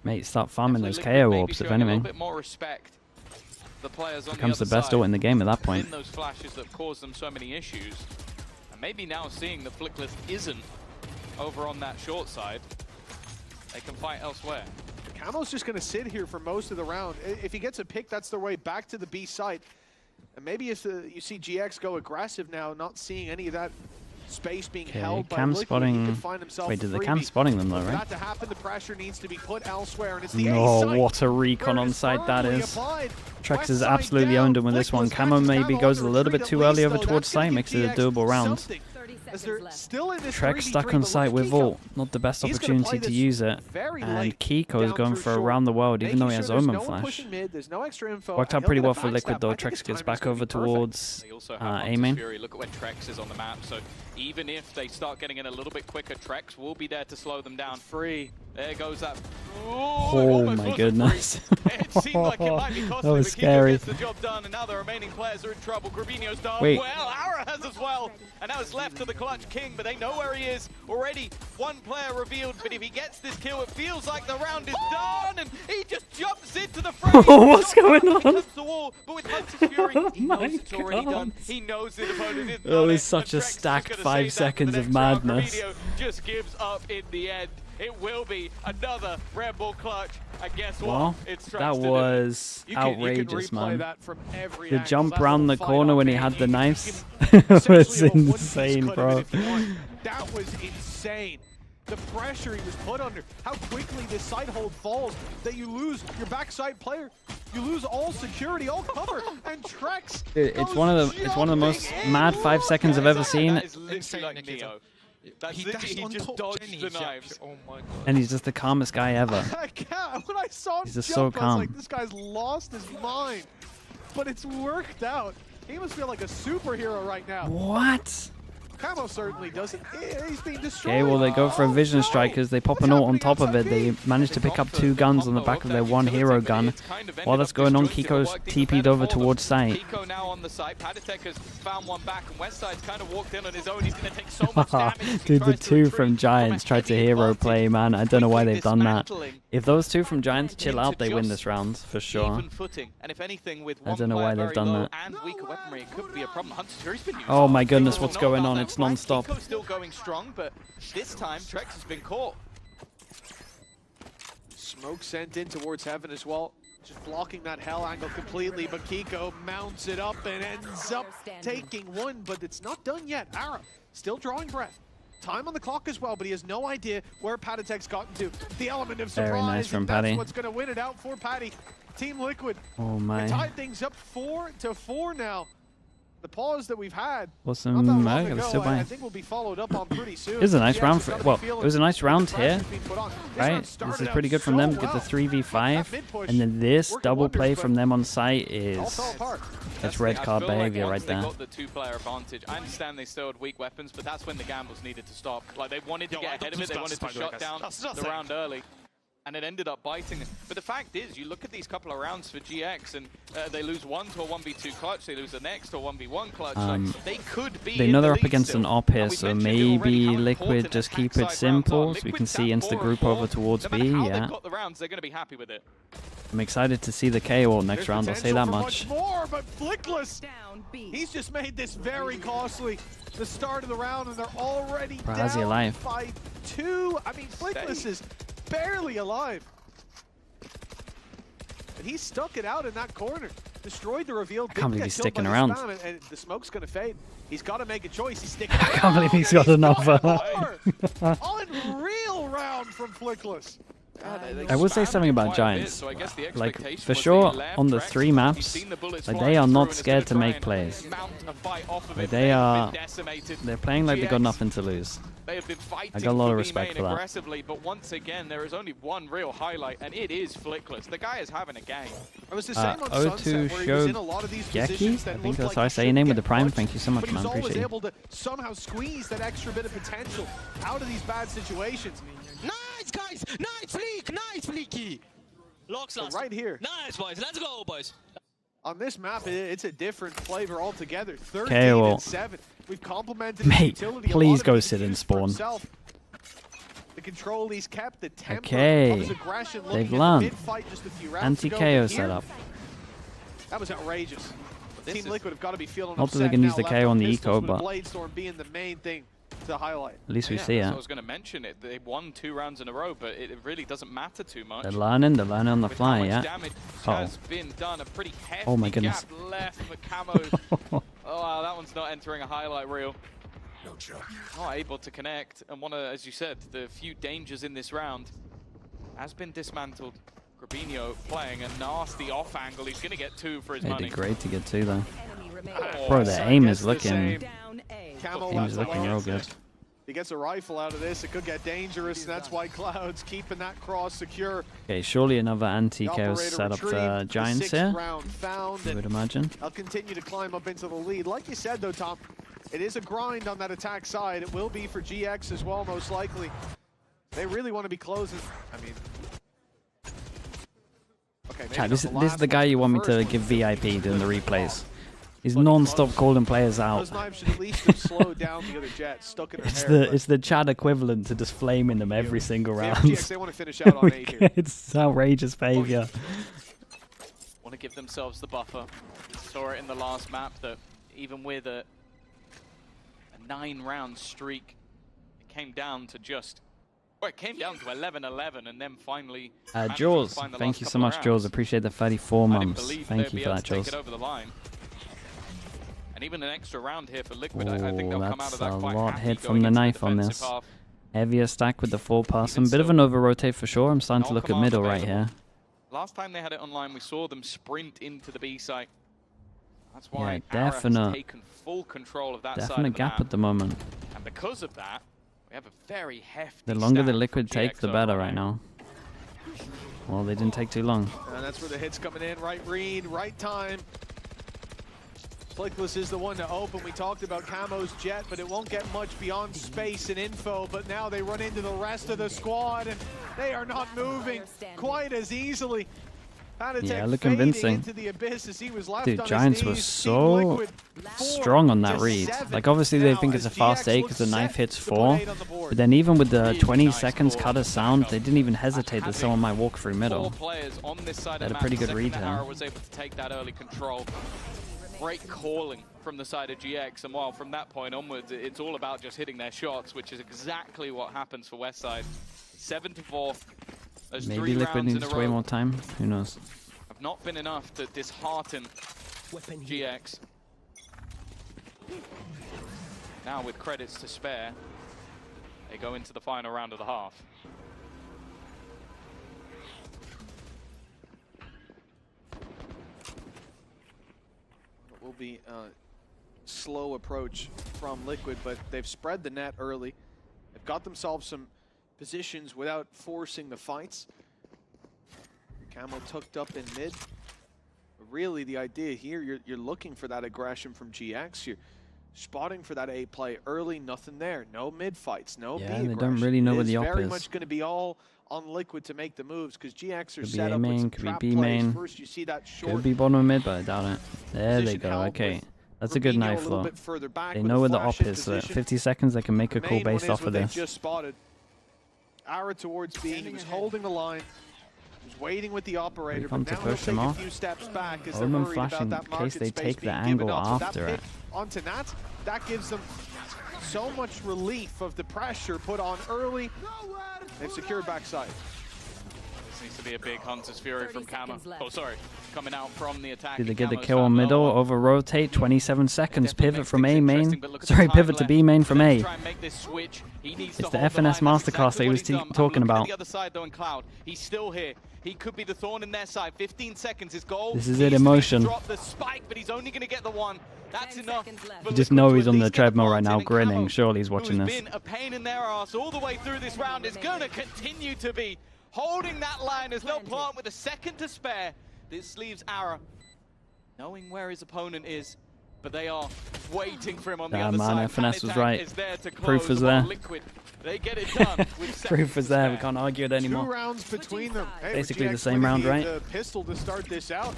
Mate, start farming those KO orbs, if anything. A little bit more respect. The players on Becomes the the best ult in the game at that point. In those flashes that caused them so many issues. And maybe now seeing the Flickless isn't over on that short side, they can fight elsewhere. Camo's just going to sit here for most of the round. If he gets a pick, that's their way back to the B site. And maybe if you see GX go aggressive now, not seeing any of that space being held by Liquid, he could find himself. Wait, did the cam spotting them though, right? For that to happen, the pressure needs to be put elsewhere, and it's the no, what a recon on site that is. Trex has absolutely owned him with this one. Camo maybe goes a little bit too early over towards site, makes it a doable round. Trex stuck on site with ult, not the best opportunity to use it. And Kiko is going for around the world, even though he has Omen Flash. Worked out pretty well for Liquid though. Trex gets back over towards A main. Look at where Trex is on the map, so even if they start getting in a little bit quicker, Trex will be there to slow them down. Free. There goes that. Oh my goodness. It seemed like it might be costly, That was but Kiko scary. gets the job done, and now the remaining players are in trouble. Grabinho's done Wait. well, Ara has as well, and now it's left to the Clutch King, but they know where he is already. One player revealed, but if he gets this kill, it feels like the round is done, and he just jumps into the frame. What's going on? The wall, but with Hunter's Fury, he knows it's already done. He knows the opponent is That not was it, such and a Trex is stacked gonna 5 save that for the seconds of next round. madness. Grabinho just gives up in the end. It will be another Red Bull clutch, and guess what? Well, It's Trex that to do. was You can outrageous, replay man. that from every The angle. jump That round the little corner fight when he on had the Kane, knives you was essentially a one-piece insane, cut of it bro. if you want. That was insane. The pressure he was put under, how quickly this side hold falls, that you lose your backside player, you lose all security, all cover, and Trex. Dude, it's one of the most mad 5 seconds I've ever seen, That is literally like Neo. That's literally, he just dodged the knives. Oh my god. and he's just the calmest guy ever. I can't. When I saw him He's just jump, so I was calm. like, this guy's lost his mind. But it's worked out. He must feel like a superhero right now. What? Camo certainly doesn't. He's being destroyed. Okay, well they go for a vision strikers. They pop an ult on top of it. They manage to pick up 2 guns on the back of their 1 hero gun. While that's going on, Kiko's TP'd over towards site. Kiko now on the site. Padatek has found one back, and Westside's kind of walked in on his own. He's going to take so much damage. Dude, the 2 from Giants tried to hero play, man. I don't know why they've done that. If those 2 from Giants chill out, they win this round for sure. Even footing, and if anything, with I don't know why they've done that. and weaker weaponry, it could be a problem. Hunter's Fury's been used. Oh my goodness, what's going on? It's non-stop. Kiko's still going strong, but this time Trex has been caught. Smoke sent in towards heaven as well. Just blocking that hell angle completely, but Kiko mounts it up and ends up taking one, but it's not done yet. Ara still drawing breath. Time on the clock as well, but he has no idea where Padatek's gotten to. The element of surprise, Very nice from and that's Paddy. what's going to win it out for Paddy. Team Liquid. Oh my. They tied things up 4-4 now. The pause that we've had. Awesome. Not that long I ago, still I buy. think will be followed up on pretty soon. It was a nice GX round has for, gotta well, be feeling it was a nice round the here, pressure's being put on. This right? round This started is out pretty good from them. so Get the well. 3v5, That mid-push and then this working double wonders, play but from them on site all is fell apart. that's red I card feel like behavior once right they there. got the 2-player advantage. I understand they still had weak weapons, but that's when the gambles needed to stop. Like they wanted to get ahead of it. They wanted to shut down the round early. And it ended up biting them. But the fact is, you look at these couple of rounds for GX, and they lose one to a 1v2 clutch, they lose the next to a 1v1 clutch. Like, they could be They in know the they're up lead against still. an op here, And we so mentioned it already, maybe how Liquid important just keep attack it side rounds simple, are. so we Liquid can see tap insta 4 group and 4. over towards No B, matter how yeah. they've got the rounds, they're going to be happy with it. I'm excited to see the KO next There's round, I'll say potential that for much. More, but Flickless, he's just made this very costly. The start of the round, and they're already Bro, how's he down alive? by 2. I mean, Flickless is barely alive. And he stuck it out in that corner. Destroyed the reveal. I can't believe he's sticking around. around. And the smoke's going to fade. He's got to make a choice. He's sticking I can't believe he's got another. Unreal round from Flickless. I will say something about Giants. Like, for sure, on the 3 maps, like, they are not scared to make plays. Like, they're playing like they got nothing to lose. They have been fighting I got a lot of for respect B for main that. aggressively, but once again, there is only one real highlight, and it is Flickless. The guy is having a game. It was the same on O2 Sunset, where he was in a lot of these positions Geki? that I think looked that's like how I he say your should name get with the Prime. punched, Thank you so much, but he man. was always Appreciate it. able to somehow squeeze that extra bit of potential out of these bad situations. Nice, guys! Nice fleek! Nice fleeky! Locks So last. right here. Nice, boys. Let's go, boys. On this map, it's a different flavor altogether. 13 Okay, well, and 7. We've complemented mate, the utility. please go sit and spawn. The control he's kept, the temper Okay, of his aggression, looking they've at the learned. mid-fight just a few rounds Anti-KO ago, but here, setup. That was outrageous. Team Liquid have got to be feeling Not that they upset can use now, the left KO on the pistols, eco, with but Bladestorm being the main thing to highlight. at least we Yeah, see that's it. what I was going to mention. It. They won 2 rounds in a row, but it really doesn't matter too much. They're learning on the With fly, how much yeah. damage Oh. has been done, a pretty hefty Oh my goodness. gap left for Camo. Oh wow, that one's not entering a highlight reel. No joke. Not able to connect, and one of, as you said, the few dangers in this round has been dismantled. Grabinho playing a nasty off angle. He's going to get 2 for his They money. did great to get 2 though. Oh, Bro, the aim is Gets the looking, same. Camo aim is left looking alone. real good. He gets a rifle out of this, it could get dangerous, and that's why Cloud's keeping that cross secure. Okay, surely another anti-KO Operator setup for retrieved, the Giants 6th here, round found, I would imagine. I'll continue to climb up into the lead. Like you said though, Tom, it is a grind on that attack side. It will be for GX as well, most likely. They really want to be closing. I mean, okay. Chat, this is the guy you want me to give VIP doing the replays. He's non-stop calling players out. Those knives should at least have slowed down the other Jet, stuck in her hair. It's the Chad equivalent to just flaming them every single round. GX, they want to finish out on 8 here. It's outrageous behavior. Want to give themselves the buffer. Saw it in the last map that even with a 9-round streak, it came down to just. Well, it came down to 11-11, and then finally. Jaws, thank you so much, Jaws. Appreciate the 34 months. Thank you for that, Jaws. And even an extra round here for Liquid, I think they'll come out of that quite a lot happy hit from the knife on this. half. Heavier stack with the 4-person. Bit of an over-rotate for sure. I'm starting to look at middle right here. Last time they had it online, we saw them sprint into the B site. That's why yeah, AMER has taken full control of that side of the definite gap at the moment. And because of that, we have a very hefty The longer the stack Liquid from take, the GX better over right now. Well, they didn't take too long. And that's where the hit's coming in. Right read, right time. Flickless is the one to open. We talked about Camo's Jet, but it won't get much beyond space and info. But now they run into the rest of the squad, and they are not moving quite as easily. Yeah, look convincing. Into the abyss as he was left Dude, on Giants his was knees. so strong on that read. Like, obviously they think it's a fast 8 because the knife hits 4. But then even with the 20 seconds cutter sound, they didn't even hesitate that someone might walk through middle. They had a pretty good read here. Was able to take that early control. Great calling from the side of GX, and while from that point onwards, it's all about just hitting their shots, which is exactly what happens for Westside. 7-4. Those Maybe Liquid needs way more time. Who knows? Have not been enough to dishearten GX. Now with credits to spare, they go into the final round of the half. It will be a slow approach from Liquid, but they've spread the net early. They've got themselves some positions without forcing the fights. Camo tucked up in mid. But really, the idea here, you're looking for that aggression from GX. You're spotting for that A play early, nothing there. No mid fights, no B aggression. They don't really know where the op is. It's very much going to be all on Liquid to make the moves because GX are Could set be up with some could trap be B plays. main. First, you see that short Could be bottom mid, but I doubt it. There they go. help Okay. with That's a good Rubinho knife a little flow. bit further back They with know a where the flash op in is, so at position. 50 seconds they can make a The call main one based is off what of they this. just spotted. Ara towards B, he was holding the line. He was waiting with the operator, Come but to now he'll push take him a off. few steps back as they're Omen worried flashing about in that case market they space take the being angle given up. But after that it. pick onto Nat, that gives them so much relief of the pressure put on early. They've secured backside. This needs to be a big Hunter's Fury from Camo. Oh, sorry. Coming out from the attack. Did they get the kill on middle, over rotate, 27 seconds, pivot from A main. Sorry, pivot to B main from A. It's the FNS masterclass that he was talking about. The other side though in Cloud. He's still here. He could be the thorn in their side. 15 seconds is goal. This is it, emotion. Drop the spike, but he's only going to get the one. That's enough. You just know he's on the treadmill right now, grinning. Surely he's watching this. Who's been a pain in their ass all the way through this round is going to continue to be holding that line as they'll plant with a second to spare. This leaves Ara knowing where his opponent is, but they are waiting for him on the other side. FNS was right. Is there to Proof close was there. Liquid. They get it done. With Proof was there. We can't argue it anymore. 2 rounds between them. Hey, basically the GX same round, right? The pistol to start this out.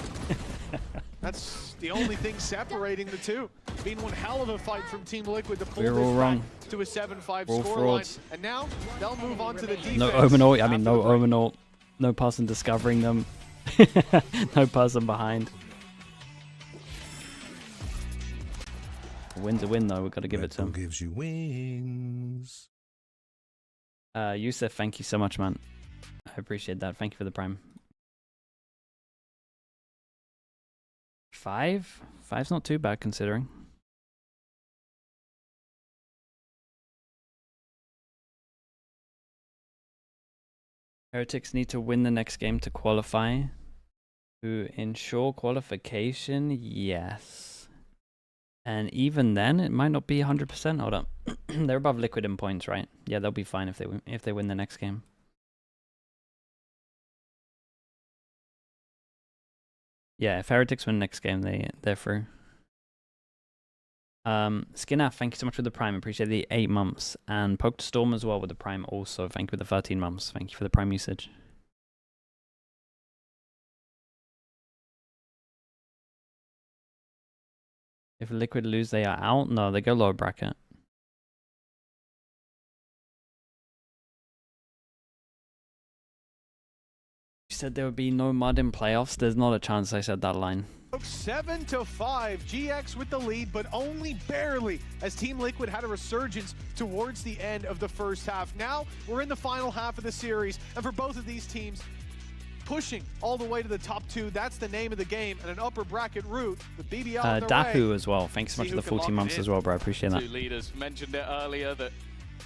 That's the only thing separating the two. Been one hell of a fight from Team Liquid to pull We're this all wrong. back to a 7-5 We're all scoreline. frauds. And now they'll move on to the defense. No Omen ult. I mean, no Omen ult. No person discovering them. No person behind. A win's a win, though. We've got to give it to him. Gives you wings. Yusuf, thank you so much, man. I appreciate that. Thank you for the prime. 5? 5's not too bad considering. Heretics need to win the next game to qualify. To ensure qualification, yes. And even then, it might not be 100%. Hold up. They're above Liquid in points, right? Yeah, they'll be fine if they win the next game. Yeah, if Heretics win next game, they're through. Skinaf, thank you so much for the Prime. Appreciate the 8 months. And Poked Storm as well with the Prime also. Thank you for the 13 months. Thank you for the Prime usage. If Liquid lose, they are out? No, they go lower bracket. You said there would be no mud in playoffs. There's not a chance I said that line. 7-5, GX with the lead, but only barely, as Team Liquid had a resurgence towards the end of the first half. Now we're in the final half of the series, and for both of these teams, pushing all the way to the top 2. That's the name of the game, and an upper bracket route with BBL on their Dahu way. as well. Thanks so much for the 14 months as well, bro. I appreciate that. Two leaders mentioned it earlier that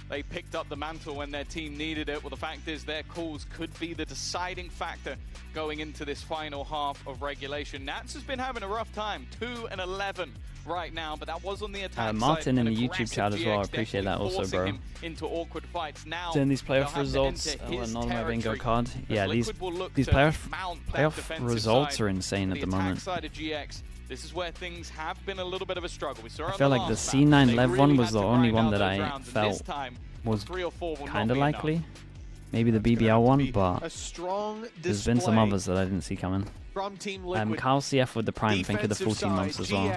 they picked up the mantle when their team needed it. Well, the fact is their calls could be the deciding factor going into this final half of regulation. Nats has been having a rough time, 2-11 right now, but that was on the attack Martin side. in the YouTube chat as well. I appreciate that also, bro. Into awkward fights. Now, then these playoff results, not my bingo card. Yeah, these playoff results are insane at the moment. This is where things have been a little bit of a struggle. We saw I feel like the C9 Lev one was the only one that I felt was kind of likely. Maybe the BBL one, but there's been some others that I didn't see coming. Carl CF with the Prime, thank you for the 14 months as well.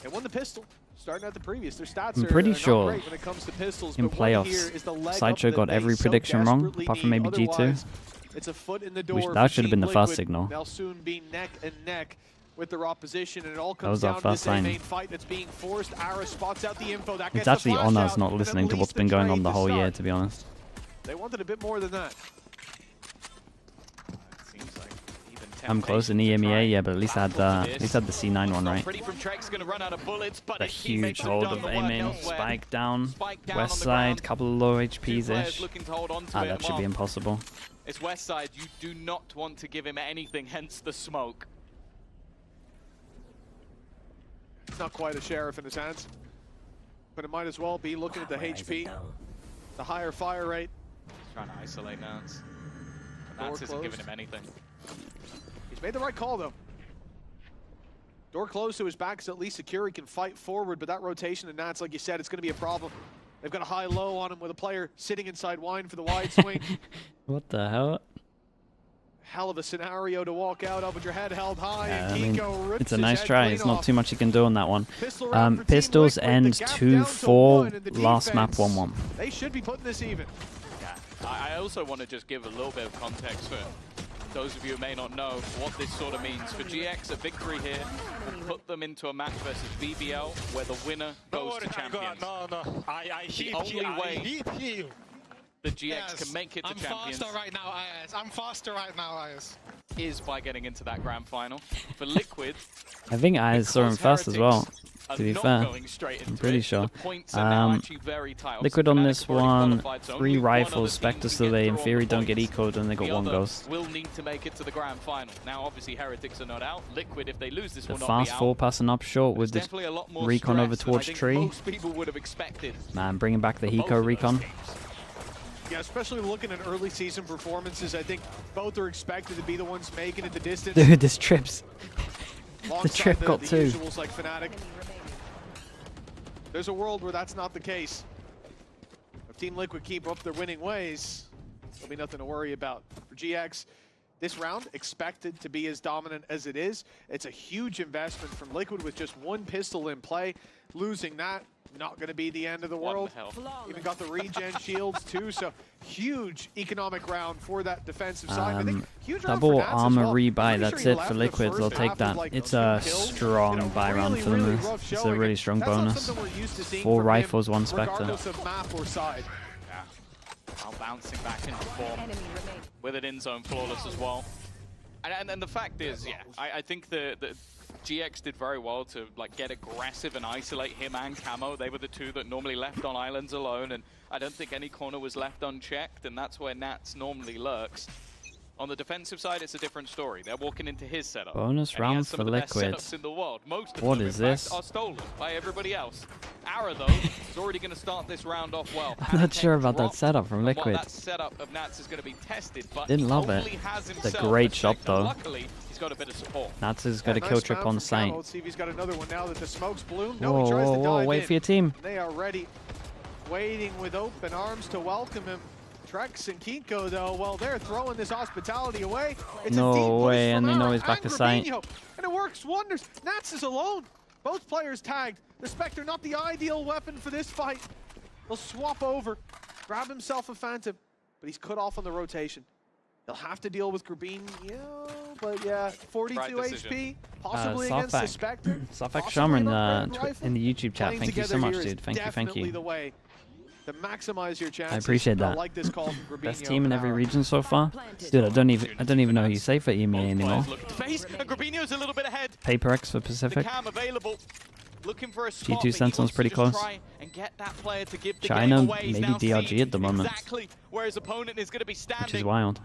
They won the pistol. Starting at the previous, their stats I'm pretty sure when it comes to pistols, in playoffs, Sideshow got every prediction wrong, apart from maybe G2. It's a foot in the door. That should have been the first signal. They'll soon be neck and neck with their opposition, and it all comes down to this main fight that's being forced. Ara spots out the info. That it's actually on us not listening to what's been going on the whole year, to be honest. They wanted a bit more than that. I'm close in EMEA, yeah, but at least I had the C9 one right. A huge hold of A-main, spike down, west side, couple of low HPs-ish. That should be impossible. It's west side, you do not want to give him anything, hence the smoke. It's not quite a sheriff in his hands, but it might as well be looking at the HP, the higher fire rate. He's trying to isolate Nance. Nance isn't giving him anything. He's made the right call, though. Door closed to his back, so at least Security can fight forward, but that rotation in Nats, like you said, it's going to be a problem. They've got a high-low on him with a player sitting inside wine for the wide swing. What the hell? Hell of a scenario to walk out of with your head held high. I mean, it's a nice try. It's not too much you can do on that one. Pistols ends 2-4, last map 1-1. They should be putting this even. Yeah, I also want to just give a little bit of context for those of you who may not know what this sort of means. For GX, a victory here will put them into a match versus BBL, where the winner goes to champions. No. The only way the GX can make it to champions. I'm faster right now, Ayaz. Is by getting into that grand final. For Liquid, I think I saw him first as well, to be fair. I'm pretty sure. Liquid on this one, 3 rifles, Spectre so they in theory don't get ecoed and they got 1 ghost. Will need to make it to the grand final. Now obviously Heretics are not out. Liquid, if they lose this, will not fast be out. 4 passing up short with this recon over towards tree. Most people would have expected. Man, bringing back the Hiko recon. Yeah, especially looking at early season performances, I think both are expected to be the ones making it the distance. Dude, this trips. The trip got 2. Usuals like Fnatic. There's a world where that's not the case. If Team Liquid keep up their winning ways, there'll be nothing to worry about. For GX, this round expected to be as dominant as it is. It's a huge investment from Liquid with just 1 pistol in play. Losing that, not going to be the end of the world. Even got the regen shields too, so huge economic round for that defensive side. I think huge round double for Nats armor as well. rebuy, that's it for Liquid. They'll take that. It's a strong buy round for them. It's a really strong bonus. 4 rifles, 1 Spectre. Yeah. Now bouncing back into form with it in zone flawless as well. And the fact is, yeah, I think the GX did very well to get aggressive and isolate him and Camo. They were the 2 that normally left on islands alone, and I don't think any corner was left unchecked, and that's where Nats normally lurks. On the defensive side, it's a different story. They're walking into his setup. Bonus round for Liquid. What is this? Are stolen by everybody else. AMER, though, is already going to start this round off well. I'm not sure about that setup from Liquid. That setup of Nats is going to be tested, but didn't love it. It's a great shot, though. Luckily, he's got a bit of support. Nats has got a kill trip on site. Let's see if he's got another one now that the smoke's bloomed. No, he tries to dive wait for your team. They are ready, waiting with open arms to welcome him. Trex and Kinko, though, well, they're throwing this hospitality away. It's no way, and they know he's back to sight. And it works wonders. Nats is alone. Both players tagged. The Spectre, not the ideal weapon for this fight. He'll swap over, grab himself a Phantom, but he's cut off on the rotation. He'll have to deal with Grabinho, but yeah, 42 HP, possibly against the Spectre. Sofak Shammer in the YouTube chat. Thank you so much, dude. Thank you. The way to maximize your chances. I appreciate that. Like this call from Best team in every region so far. Dude, I don't even know who you say for EMEA anymore. Paper X for Pacific. G2 Sentinels pretty close. China, maybe DRG at the moment. Which is wild.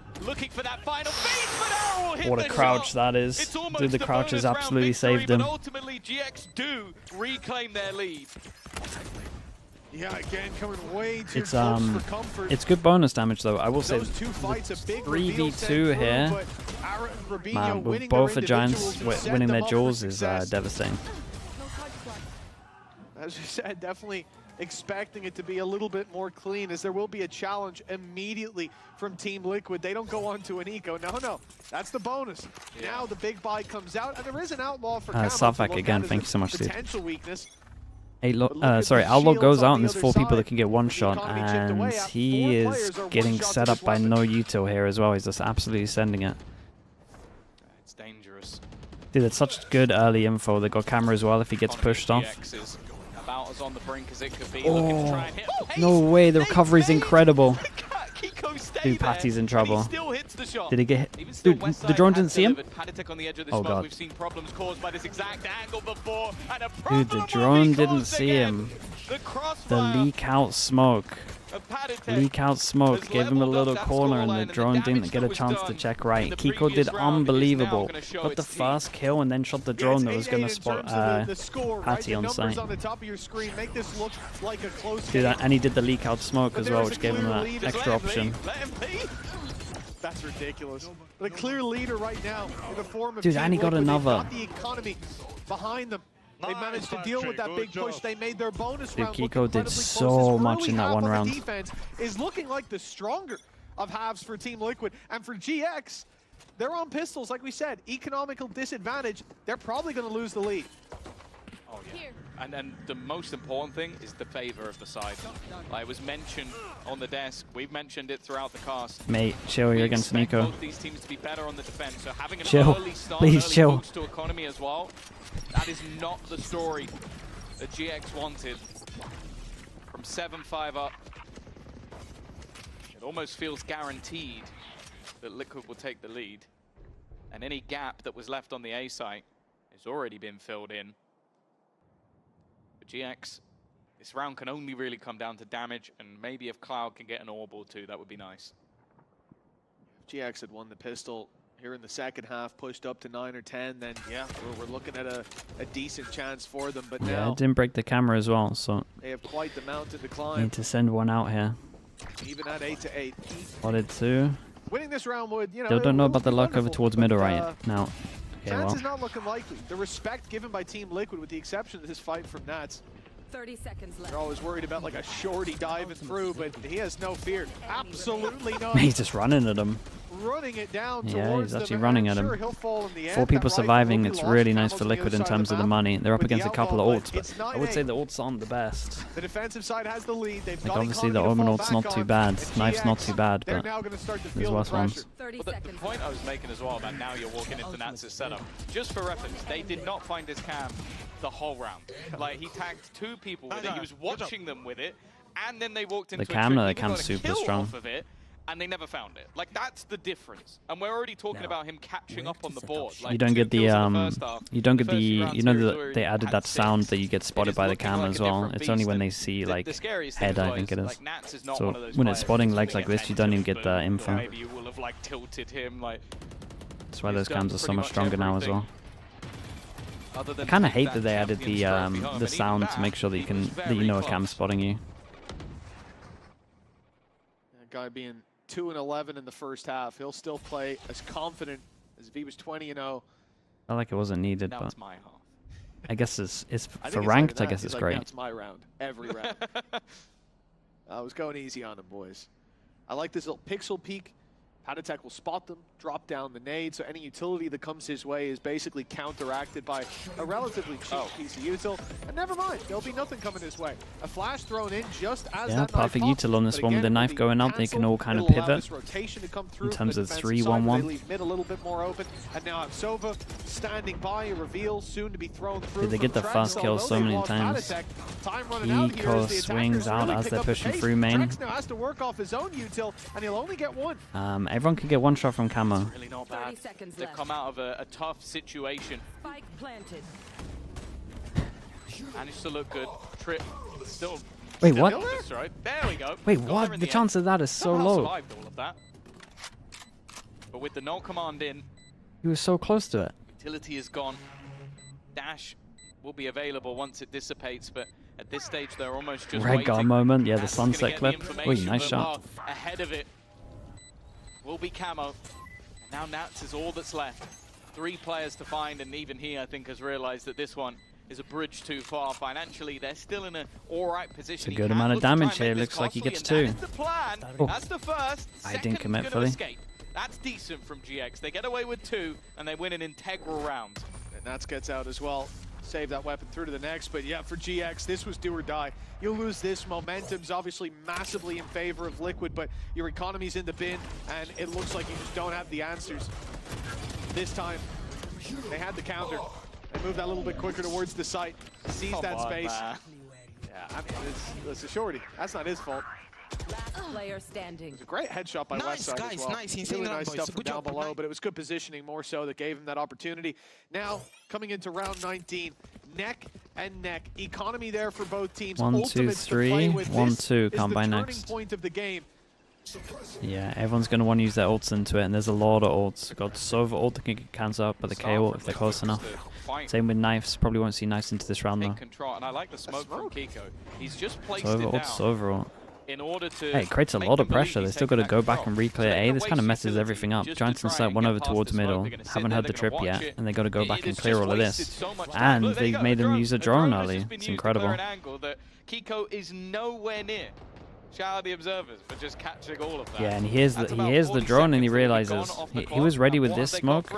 What a crouch that is. Dude, the crouch has absolutely saved him. Ultimately, GX do reclaim their lead. Yeah, again, coming way too close for comfort. It's good bonus damage though. I will say 3v2 here. Man, with both the Giants winning their duels is devastating. As we said, definitely expecting it to be a little bit more clean, as there will be a challenge immediately from Team Liquid. They don't go on to an eco. No, that's the bonus. Yeah. Now the big buy comes out, and there is an outlaw for Sofak again. Thank you so much, dude. Potential weakness. Outlaw goes out and there's 4 people that can get one shot, and he is getting set up by no util here as well. He's just absolutely sending it. It's dangerous. Dude, it's such good early info. They got camera as well if he gets pushed off. About as on the brink as it could be. Oh, no way, the recovery's incredible. Dude, Patty's in trouble. Did he get hit? Dude, the drone didn't see him? Oh god. Dude, the drone didn't see him. The leak out smoke. Gave him a little corner and the drone didn't get a chance to check right. Kiko did unbelievable. Got the first kill and then shot the drone that was going to spot Patty on site. Dude, and he did the leak out smoke as well, which gave him that extra option. That's ridiculous. But a clear leader right now in the form of Dude, and he got another. The economy behind them. They managed to deal with that big push. They made their bonus round. Dude, Kiko did so much in that one round. Defense is looking like the stronger of halves for Team Liquid. And for GX, they're on pistols, like we said. Economical disadvantage. They're probably going to lose the lead. Oh, yeah. And the most important thing is the favor of the side. Like it was mentioned on the desk. We've mentioned it throughout the cast. Mate, chill. You're against Nico. Both these teams to be better on the defense. So having an early start, please chill. To economy as well. That is not the story that GX wanted. From 7-5 up, it almost feels guaranteed that Liquid will take the lead. And any gap that was left on the A site has already been filled in. But GX, this round can only really come down to damage, and maybe if Cloud can get an orb or two, that would be nice. If GX had won the pistol here in the second half, pushed up to 9 or 10, then yeah, we're looking at a decent chance for them. But now it didn't break the camera as well, so they have quite the mountain to climb. Need to send one out here. Even at 8-8. Spotted 2. Winning this round would, you know, Still don't know about the luck over towards middle right now. Okay, chance is not looking likely. The respect given by Team Liquid, with the exception of this fight from Nats. 30 seconds left. They're always worried about like a shorty diving through, but he has no fear. Absolutely no. He's just running at him. Running it down yeah, he's actually running at him. 4 people surviving. It's really nice for Liquid in terms of the money. They're up against a couple of ults, but I would say the ults aren't the best. The defensive side has the lead. They've like obviously the Omen ult's not too bad. Knife's not too bad, but there's worse ones. Well, the point I was making as well about now you're walking into Nats' setup. Just for reference, they did not find his cam the whole round. Like he tagged 2 people with it. He was watching them with it, and then they walked into the cam's super strong. Off of it, and they never found it. Like, that's the difference. And we're already talking about him catching up on the board. Like, you don't get the they added that sound that you get spotted by the camera as well. It's only when they see like head, I think it is. So when it's spotting legs like this, you don't even get the info. Maybe you will have like tilted him. Like, that's why those cams are so much stronger now as well. I kind of hate that they added the sound to make sure that you know a cam's spotting you. That guy being 2-11 in the first half, he'll still play as confident as if he was 20-0. I felt like it wasn't needed, but my half. I guess it's for ranked. I guess it's great. That's my round every round. I was going easy on them, boys. I like this little pixel peek. HERETIC will spot them, drop down the nade, so any utility that comes his way is basically counteracted by a relatively cheap piece of util. And never mind, there'll be nothing coming his way. A flash thrown in just as that perfect util on this one. With the knife going up, they can all kind of pivot in terms of 3-1-1. Leave mid a little bit more open, and now Sova standing by, a reveal soon to be thrown through. They get the fast kill so many times. Eco swings out as they're pushing through main. Now has to work off his own util, and he'll only get one. Everyone can get one shot from camo. Really not bad. They've come out of a tough situation. Spike planted. Managed to look good. Trip still. Wait, what? Right. There we go. Wait, what? The chance of that is so low. Survived all of that. But with the null command in, He was so close to it. utility is gone. Dash will be available once it dissipates, but at this stage they're almost just Red guard moment. Yeah, the Nats is gonna sunset get clip. the Wait, information, nice but, shot. Ahead of it will be Camo. Now Nats is all that's left. 3 players to find, and even he, I think, has realized that this one is a bridge too far. Financially, they're still in an alright position. It's a good amount of damage here. Looks like he gets 2. That is the plan. That's the first. I didn't commit Second's fully. gonna escape. That's decent from GX. They get away with 2, and they win an integral round. And Nats gets out as well. Save that weapon through to the next, but yeah, for GX, this was do or die. You'll lose this. Momentum's obviously massively in favor of Liquid, but your economy's in the bin, and it looks like you just don't have the answers. This time, they had the counter. They moved that a little bit quicker towards the site, seized that space. Yeah, I mean, it's a shorty. That's not his fault. Player standing. It's a great headshot by Westside as well. Really nice stuff from down below, but it was good positioning more so that gave him that opportunity. Now, coming into round 19, neck and neck. Economy there for both teams. 1, 2, 3. 1, 2. Can't buy next. Point of the game. Yeah, everyone's going to want to use their ults into it, and there's a lot of ults. Got Sova ult that can get cancelled out by the K ult if they're close enough. Same with knives. Probably won't see knives into this round though. Control, and I like the smoke from Kiko. He's just placed Sova it ult, down. Sova ult. In order to Hey, it creates a lot of pressure. They still got to go back and reclear A. This kind of messes everything up. Giants inside one over towards middle. Haven't had the trip yet, and they got to go back and clear all of this. And they made them use a drone early. It's incredible. Kiko is nowhere near. Shout out the observers for just catching all of that. Yeah, and he hears the drone and he realizes he was ready with this smoke.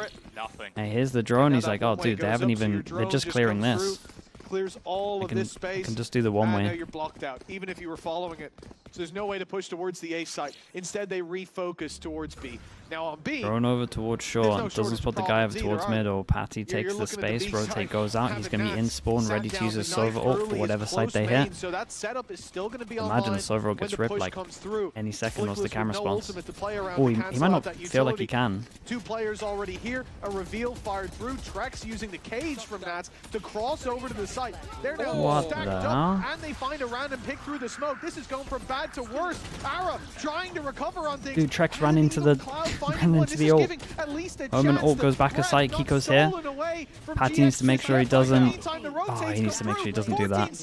And he hears the drone. He's like, oh, dude, they haven't even. They're just clearing this. Clears all of this space. Can just do the one way. Now you're blocked out, even if you were following it. So there's no way to push towards the A site. Instead, they refocus towards B. Now on B, thrown over towards short. Doesn't spot the guy over towards mid, or Patty takes the space. Rotate goes out. He's going to be in spawn, ready to use his Sova ult for whatever site they hit. So that setup is still going to be Imagine Sova ult gets ripped like any second once the camera spawns. Oh, he might not feel like he can. 2 players already here. A reveal fired through. Trex using the cage from Nats to cross over to the site. They're now stacked up, and they find a random pick through the smoke. This is going from bad to worse. Ara trying to recover on things. Dude, Trex ran into the ult. Omen ult goes back a site. Kiko's here. Patty needs to make sure he doesn't. Oh, he needs to make sure he doesn't do that.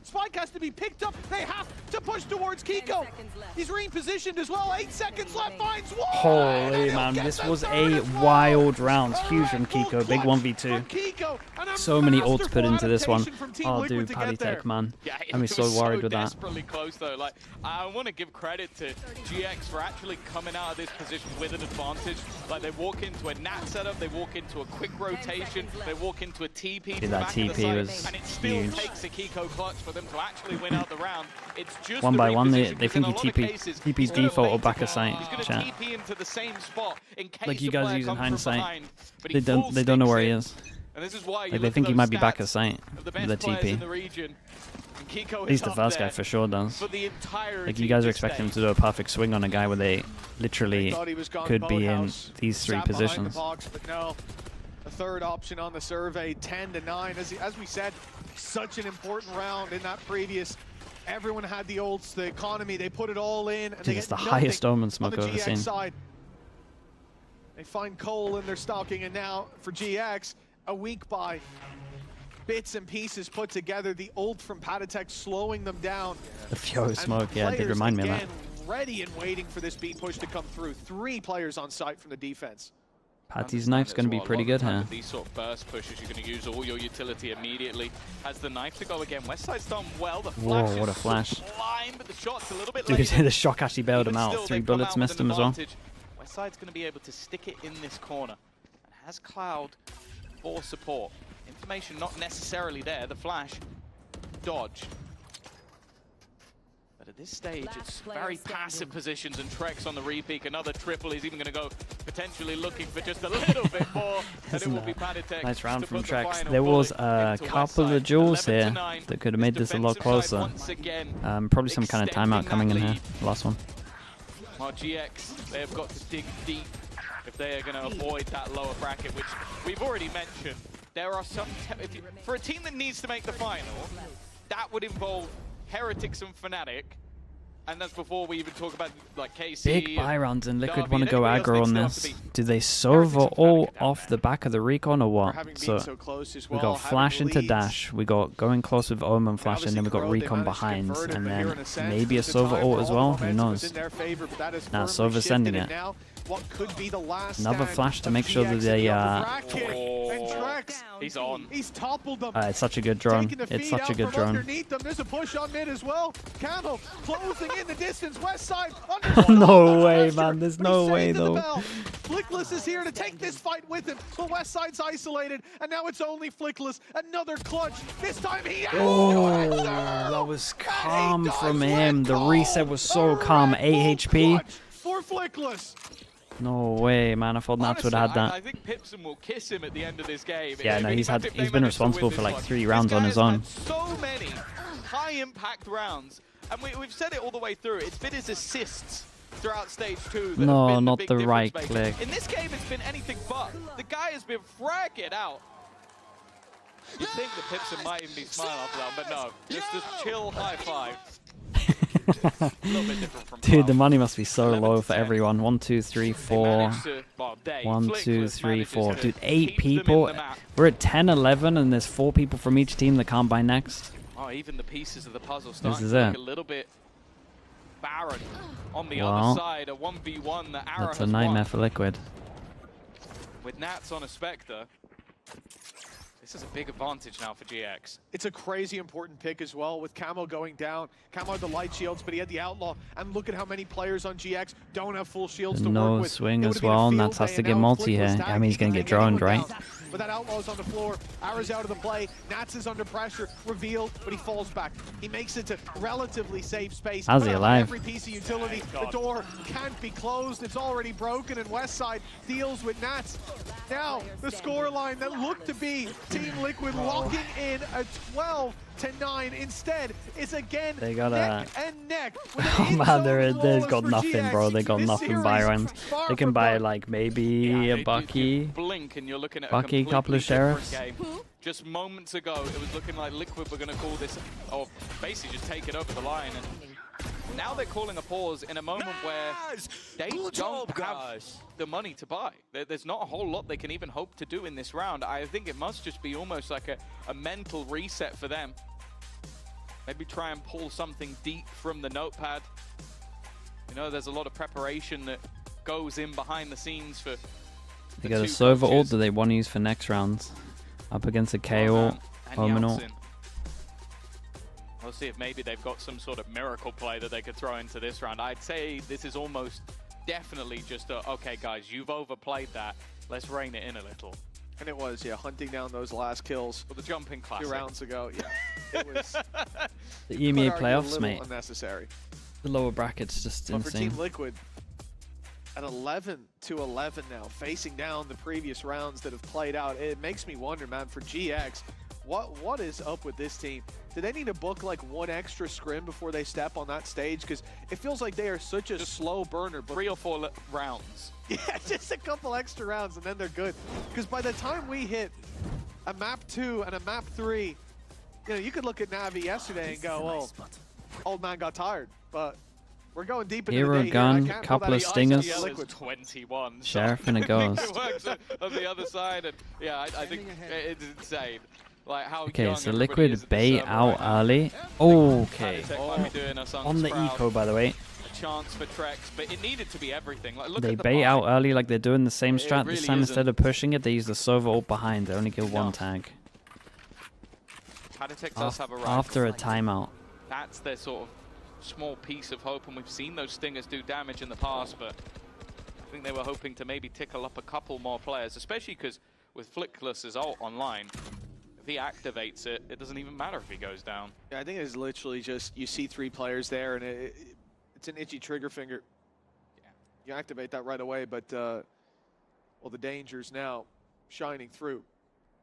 Spike has to be picked up. They have to push towards Kiko. He's repositioned as well. 8 seconds left. Finds one. Holy man, this was a wild round. Huge from Kiko. Big 1v2. So many ults put into this one. Oh, dude, HERETIC, man. I'm so worried with that. Desperately close though. Like, I want to give credit to GX for actually coming out of this position with an advantage. Like, they walk into a nat setup, they walk into a quick rotation, they walk into a TP. Dude, that TP was and it still takes a Kiko clutch for them to actually win out the round. It's just one by one. They think he TP's default or back a site. Chat. TP into the same spot in case like you guys use in hindsight. behind, they don't know where he is. And this is why Like, they think he might be back at site with the TP. At least the first guy for sure does. Like, you guys are expecting him to do a perfect swing on a guy where they literally could be in these 3 positions. But no, a third option on the survey, 10-9. As we said, such an important round in that previous. Everyone had the ults, the economy, they put it all in. And Dude, it's the highest Omen smoke I've ever seen. Side. They find Cole in their stocking, and now for GX, a weak buy. Bits and pieces put together, the ult from Patatech slowing them down. The Fio smoke, yeah, it did remind me of that. Ready and waiting for this beat push to come through. 3 players on site from the defense. Patty's knife's going to be pretty good here. These sort of burst pushes, you're going to use all your utility immediately. Has the knife to go again. Westside's done well. The flash Whoa, what a flash. Blind, but the shot's a little bit Dude, later. the shock actually bailed him out. 3 bullets missed him as well. Westside's going to be able to stick it in this corner. And has Cloud for support. Information not necessarily there. The flash dodged. But at this stage, it's very passive positions, and Trex on the repeat. Another triple. He's even going to go potentially looking for just a little bit more. And it will be Patatech. Nice round from Trex. There was a couple of duels here that could have made this a lot closer. Probably some kind of timeout coming in here. Last one. Well, GX, they have got to dig deep if they are going to avoid that lower bracket, which we've already mentioned. There are some... for a team that needs to make the final, that would involve Heretics and Fnatic. And that's before we even talk about like KC. Big buy rounds, and Liquid want to go aggro on this. Do they Sova all off the back of the recon or what? So we got flash into dash, we got going close with Omen flash, and then we got recon behind, and then maybe a Sova ult as well. Who knows? Now Sova's sending it. What could be the last another flash to make sure that they he's on. He's toppled them. It's such a good drone. It's such a good drone. There's a push on mid as well. Camo closing in the distance. West side. No way, man. There's no way though. Flickless is here to take this fight with him. The West side's isolated, and now it's only Flickless. Another clutch. This time he. Oh, that was calm from him. The reset was so calm. 8 HP. For Flickless. No way, man. I thought Nats would have had that. I think Pipson will kiss him at the end of this game. Yeah, no, he's been responsible for like 3 rounds on his own. So many high-impact rounds, and we've said it all the way through. It's been his assists throughout stage 2. No, not the right click. In this game, it's been anything but. The guy has been fragging out. You'd think that Pipson might even be smiling after that, but no. Just this chill high five. Dude, the money must be so low for everyone. 1, 2, 3, 4. 1, 2, 3, 4. Dude, 8 people. We're at 10, 11, and there's 4 people from each team that can't buy next. Oh, even the pieces of the puzzle starting to look a little bit barren. On the other side, a 1v1 that Arrow That's a nightmare for Liquid. With Nats on a Spectre. This is a big advantage now for GX. It's a crazy important pick as well, with Camo going down. Camo had the light shields, but he had the Outlaw. And look at how many players on GX don't have full shields to work with. Swing as well, and Nats has to get multi here. I mean, he's going to get droned, right? But that Outlaw's on the floor. Ara's out of the play. Nats is under pressure. Revealed, but he falls back. He makes it to relatively safe space. How's he alive? Every piece of utility. The door can't be closed. It's already broken, and Westside deals with Nats. Now, the scoreline that looked to be Team Liquid locking in a 12-9 instead is again they got neck and neck. Oh man, they've got nothing, bro. They got nothing buy rounds. They can buy like maybe a Bucky. Blink and you're looking at Bucky, couple of sheriffs. Just moments ago, it was looking like Liquid were going to call this, or basically just take it over the line. And now they're calling a pause in a moment where they don't have the money to buy. There's not a whole lot they can even hope to do in this round. I think it must just be almost like a mental reset for them. Maybe try and pull something deep from the notepad. You know, there's a lot of preparation that goes in behind the scenes for They got a Sova ult that they want to use for next rounds. Up against a K ult, Omen ult. We'll see if maybe they've got some sort of miracle play that they could throw into this round. I'd say this is almost definitely just a, okay guys, you've overplayed that. Let's rein it in a little. And it was, yeah, hunting down those last kills. For the jumping classic. 2 rounds ago, yeah. It was the EMEA playoffs, mate. Unnecessary. The lower brackets just insane. For Team Liquid, at 11-11 now, facing down the previous rounds that have played out. It makes me wonder, man, for GX, what is up with this team? Do they need to book like one extra scrim before they step on that stage? Because it feels like they are such a slow burner. But 3 or 4 rounds. Yeah, just a couple extra rounds and then they're good. Because by the time we hit a map 2 and a map 3, you know, you could look at Navi yesterday and go, well, old man got tired. But we're going deep into the day gun, here. couple of stingers. 21. Sheriff and a ghost. It works on the other side, and yeah, I think it's insane. Like how okay, so Liquid bait out early. Okay. On the eco, by the way. A chance for Trex, but it needed to be everything. Like, look they at the bait out early, like they're doing the same strat really this time. Instead of pushing it, they use the Sova ult behind. They only kill one tag. HERETIC does have a right. After a timeout. That's their sort of small piece of hope, and we've seen those stingers do damage in the past, but I think they were hoping to maybe tickle up a couple more players, especially because with Flickless's ult online, if he activates it, it doesn't even matter if he goes down. Yeah, I think it's literally just, you see 3 players there, and it's an itchy trigger finger. Yeah. You activate that right away, but, well, the danger's now shining through.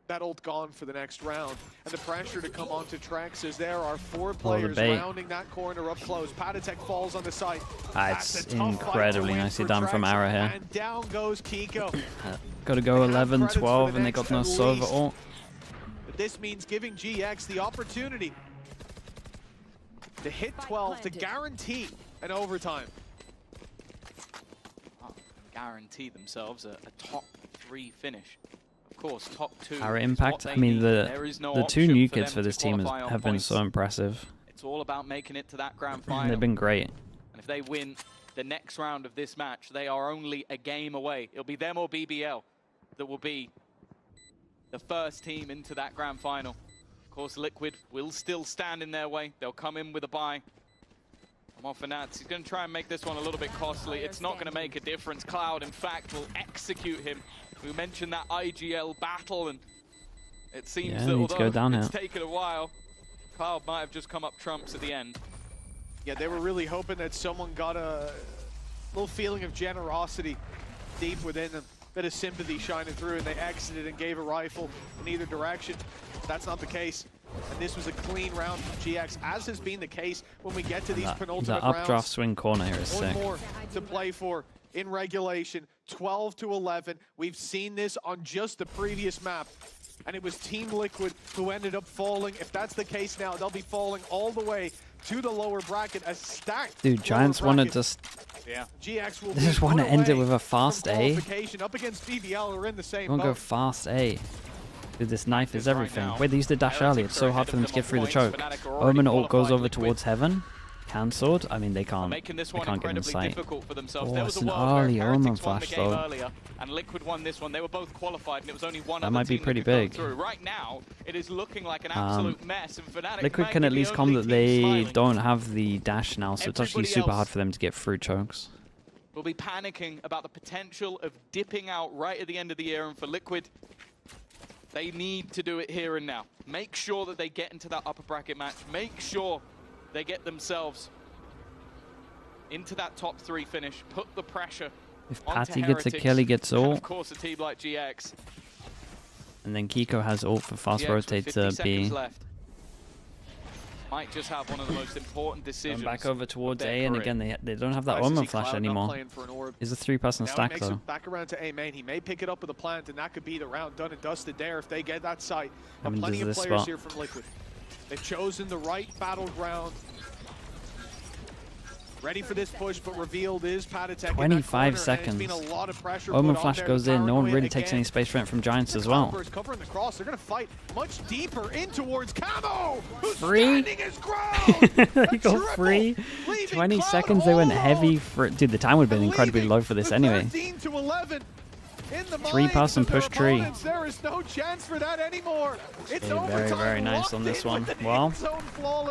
That ult gone for the next round, and the pressure to come onto Trex as there are 4 players rounding that corner up close. HERETIC falls on the site. It's incredibly nicely done from Ara here. And down goes Kiko. Got to go 11-12, and they got no Sova ult. But this means giving GX the opportunity to hit 12 to guarantee an overtime. Guarantee themselves a top 3 finish. Of course, top 2. Our impact, I mean, the 2 new kids for this team have been so impressive. It's all about making it to that grand final. They've been great. And if they win the next round of this match, they are only a game away. It'll be them or BBL that will be the first team into that grand final. Of course, Liquid will still stand in their way. They'll come in with a bye. Come on, Fanats. He's going to try and make this one a little bit costly. It's not going to make a difference. Cloud, in fact, will execute him. We mentioned that IGL battle, and it seems that although it's taken a while, Cloud might have just come up trumps at the end. Yeah, they were really hoping that someone got a little feeling of generosity deep within them. Bit of sympathy shining through, and they exited and gave a rifle in either direction. That's not the case. And this was a clean round from GX, as has been the case when we get to these penultimate rounds. The updraft swing corner here is sick. One more to play for in regulation, 12-11. We've seen this on just the previous map, and it was Team Liquid who ended up falling. If that's the case now, they'll be falling all the way to the lower bracket, a stacked Dude, Giants want to just... Yeah. GX will they just want to end it with a fast A. Up against BBL, who are in the same Won't boat. go fast A. Dude, this knife is everything. Wait, they used the dash early. It's so hard for them to get through the choke. Omen ult goes over towards Heaven. Cancelled. I mean, they can't get in sight. Oh, it's an early Omen flash, though. And Liquid won this one. They were both qualified, and it was only one that might be pretty big. Right now, it is looking like an absolute mess. And Fnatic Liquid can at least come that they don't have the dash now, so it's actually super hard for them to get through chokes. We'll be panicking about the potential of dipping out right at the end of the year, and for Liquid, they need to do it here and now. Make sure that they get into that upper bracket match. Make sure they get themselves into that top 3 finish. Put the pressure if onto Patty gets a kill, he gets ult. Of course, a team like GX. And then Kiko has ult for fast rotate to B. Left. Might just have one of the most important decisions. Going back over towards A, and again, they don't have that Omen flash anymore. It's a 3-person stack, though. Back around to A main. He may pick it up with a plant, and that could be the round done and dusted there if they get that site. But plenty of players here from Liquid. They've chosen the right battleground. Ready for this push, but revealed is HERETIC. 25 seconds. Omen flash goes in. No one really takes any space from it from Giants as well. Covering the cross. They're going to fight much deeper in towards Camo, who's free. They go free. 20 seconds. They went heavy for. Dude, the time would have been incredibly low for this anyway. 3-person push tree. There is no chance for that anymore. It's very, very nice on this one. Well,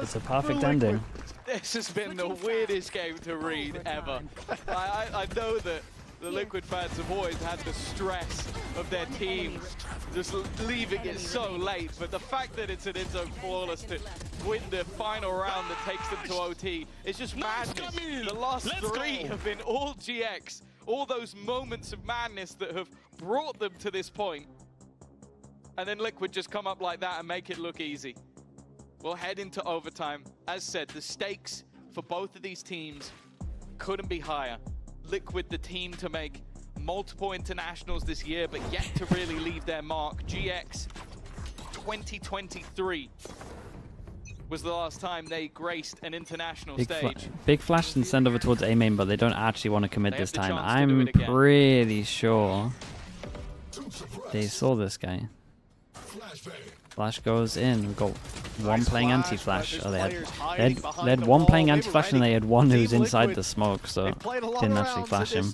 it's a perfect ending. This has been the weirdest game to read ever. I know that the Liquid fans have always had the stress of their team just leaving it so late, but the fact that it's an in-zone flawless to win the final round that takes them to OT is just madness. The last 3 have been all GX. all those moments of madness that have brought them to this point. And then Liquid just come up like that and make it look easy. We'll head into overtime. As said, the stakes for both of these teams couldn't be higher. Liquid, the team to make multiple internationals this year, but yet to really leave their mark. GX 2023 was the last time they graced an international stage. Big flash and send over towards A main, but they don't actually want to commit this time. I'm pretty sure they saw this guy. Flash goes in. We've got one playing anti-flash. Oh, they had one playing anti-flash and they had one who's inside the smoke, so didn't actually flash him.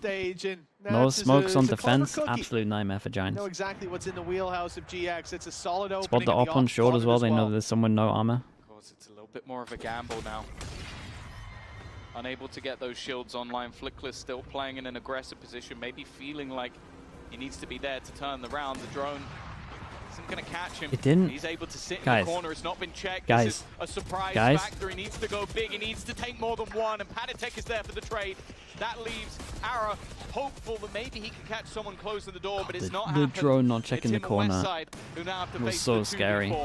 No smokes on defense. Absolute nightmare for Giants. Know exactly what's in the wheelhouse of GX. It's a solid opening. Spot the op on short as well. They know there's someone no armor. Of course, it's a little bit more of a gamble now. Unable to get those shields online. Flickless still playing in an aggressive position, maybe feeling like he needs to be there to turn the round. The drone isn't going to catch him. It didn't. He's able to sit in the corner. It's not been checked. Guys. This is a surprise factor. He needs to go big. He needs to take more than one. And HERETIC is there for the trade. That leaves Ara hopeful that maybe he can catch someone close to the door, but it's not happened. The drone not checking the corner who was so scary.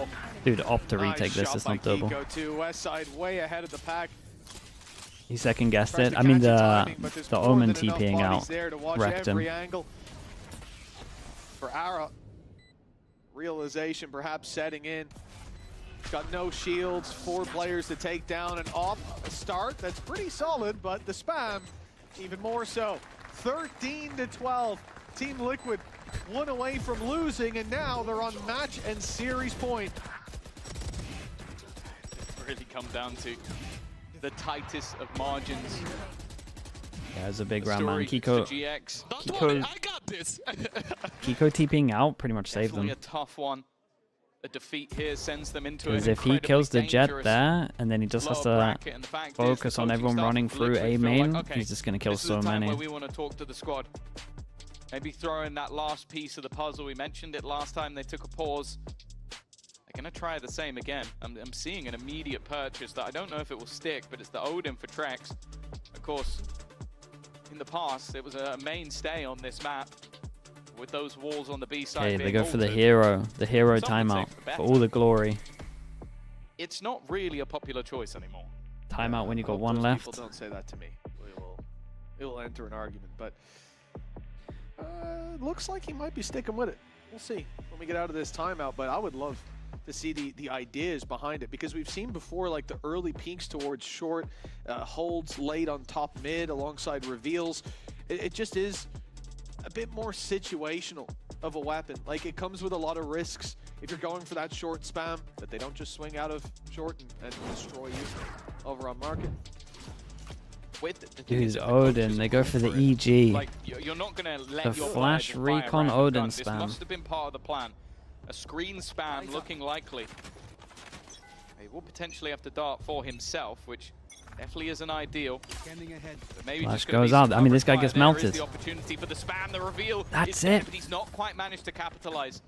Dude, opt to retake this. It's not double. Westside way ahead of the pack. He second guessed it. I mean, the Omen TPing out wrecked him. For Ara, realization perhaps setting in. Got no shields, 4 players to take down, and off a start that's pretty solid, but the spam even more so. 13-12. Team Liquid 1 away from losing, and now they're on match and series point. It's really come down to the tightest of margins. Yeah, it was a big round, man. Kiko TPing out pretty much saved them. A tough one. A defeat here sends them into because if he kills the Jet there, and then he just has to focus on everyone running through A main, he's just going to kill so many. We want to talk to the squad. Maybe throw in that last piece of the puzzle. We mentioned it last time they took a pause. They're going to try the same again. I'm seeing an immediate purchase that I don't know if it will stick, but it's the Odin for Trex. Of course, in the past, it was a mainstay on this map with those walls on the B side. Okay, they go for the hero timeout for all the glory. It's not really a popular choice anymore. Timeout when you got one left. People don't say that to me. It will enter an argument, but looks like he might be sticking with it. We'll see when we get out of this timeout, but I would love to see the ideas behind it, because we've seen before like the early peaks towards short, holds late on top mid alongside reveals. It just is a bit more situational of a weapon. Like, it comes with a lot of risks if you're going for that short spam, that they don't just swing out of short and destroy you over on market. Dude, Odin, they go for the EG. Like, you're not gonna let the flash recon Odin spam. This must have been part of the plan. A screen spam looking likely. He will potentially have to dart for himself, which definitely isn't ideal. But maybe flash goes out. I mean, this guy gets melted. The opportunity for the spam, the reveal. That's it. But he's not quite managed to capitalize.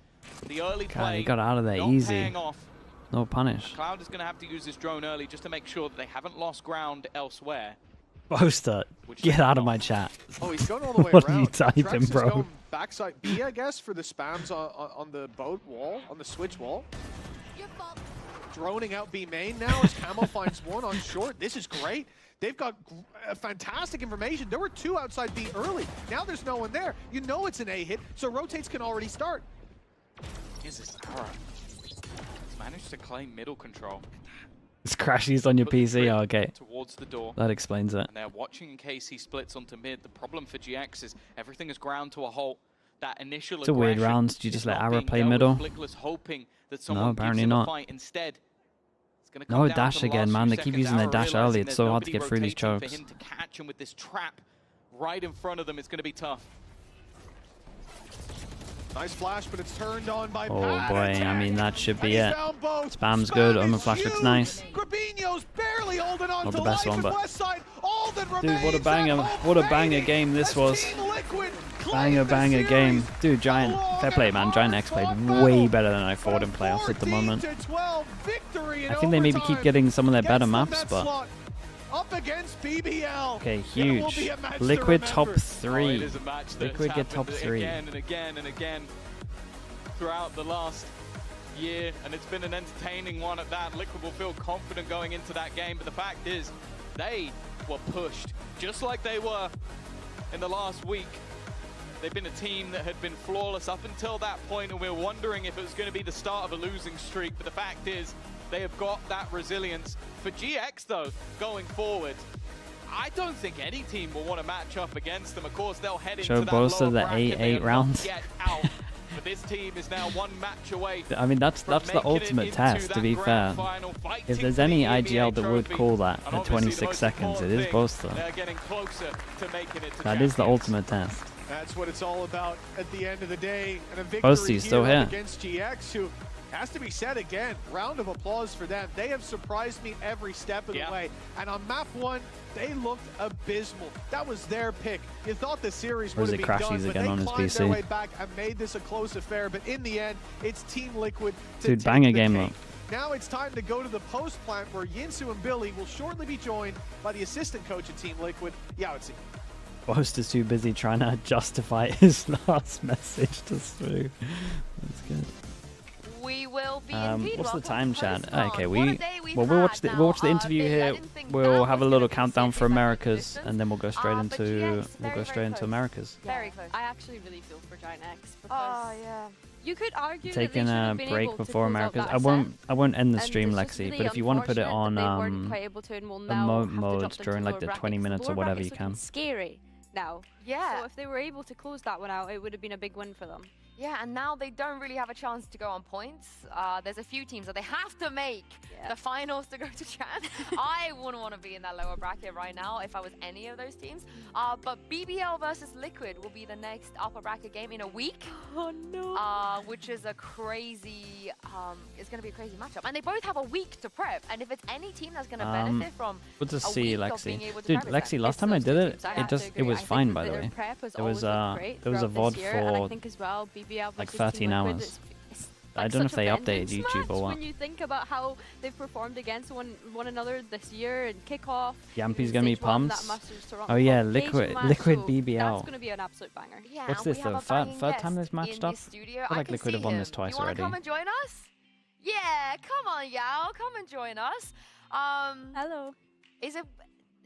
The early God, play he got out of there easy. No punish. Cloud is going to have to use his drone early just to make sure that they haven't lost ground elsewhere. Boaster, get out of my chat. Oh, he's going all the way what around. are you typing, bro? Backside B, I guess, for the spams on the boat wall, on the switch wall. Droning out B main now as Camo finds one on short. This is great. They've got fantastic information. There were 2 outside B early. Now there's no one there. You know it's an A hit, so rotates can already start. Here's this Ara. He's managed to claim middle control. It's crashes on your PC. Oh, okay. Towards the door. That explains it. And they're watching in case he splits onto mid. The problem for GX is everything is ground to a halt. That initial it's a weird round. Do you just let Ara play middle? Hoping that no, apparently not. Instead, no dash again, man. They keep using their dash early. It's so hard to get through these chokes. For him to catch him with this trap right in front of them, it's going to be tough. Nice flash, but it's turned on by oh boy, I mean, that should be it. Spam's good, Omen flash looks nice. Barely holding on not the best one, but dude, what a banger game this was. Banger game. Dude, Giant, fair play, man. GIANTX played way better than I thought in playoffs at the moment. I think they maybe keep getting some of their better maps, but up against BBL. Okay, huge. Liquid top 3. Oh, it is a match that's Liquid get top 3. again and again and again throughout the last year, and it's been an entertaining one at that. Liquid will feel confident going into that game, but the fact is they were pushed just like they were in the last week. They've been a team that had been flawless up until that point, and we were wondering if it was going to be the start of a losing streak, but the fact is they have got that resilience. For GX though, going forward, I don't think any team will want to match up against them. Of course, they'll head into that lower the bracket. A8 rounds. Get out. But this team is now one match away. I mean, that's the ultimate test, to be fair. If there's any IGL that would call that at 26 seconds, it is Boaster. They're getting closer to making it to That is the ultimate test. That's what it's all about at the end of the day. And a victory Boasty's still here against GX, who has to be said again. Round of applause for them. They have surprised me every step of the way. And on map 1, they looked abysmal. That was their pick. You thought the series would have been done, but they climbed their way back and made this a close affair. But in the end, it's Team Liquid to Dude, bang a game up. Now it's time to go to the post plant where Yinsu and Billy will shortly be joined by the assistant coach at Team Liquid, Yao-Zi. Boaster's too busy trying to justify his last message to Sue. That's good. We will be what's the time, chat? Okay, we'll watch the interview here. We'll have a little countdown for Americas, and then we'll go straight into Americas. Very close. I actually really feel for GIANTX because you could argue taking a break before Americas. I won't end the stream, Lexi, but if you want to put it on mode during like the 20 minutes or whatever, you can. Scary now. Yeah. So if they were able to close that one out, it would have been a big win for them. Yeah, and now they don't really have a chance to go on points. There's a few teams that they have to make the finals to go to Chan. I wouldn't want to be in that lower bracket right now if I was any of those teams. But BBL versus Liquid will be the next upper bracket game in a week. Oh no! Which is a crazy, it's going to be a crazy matchup. And they both have a week to prep. And if it's any team that's going to benefit from good to see Lexi. Dude, Lexi, last time I did it, it was fine, by the way. There was a VOD for like 13 hours. I don't know if they updated YouTube or what. When you think about how they've performed against one another this year and kickoff, Yampy's gonna be pumped. Oh yeah, Liquid BBL. That's gonna be an absolute banger. Yeah, what's this, the third time this matched up? I feel like Liquid have won this twice already. Come and join us? Yeah, come on, Yao, come and join us. Hello.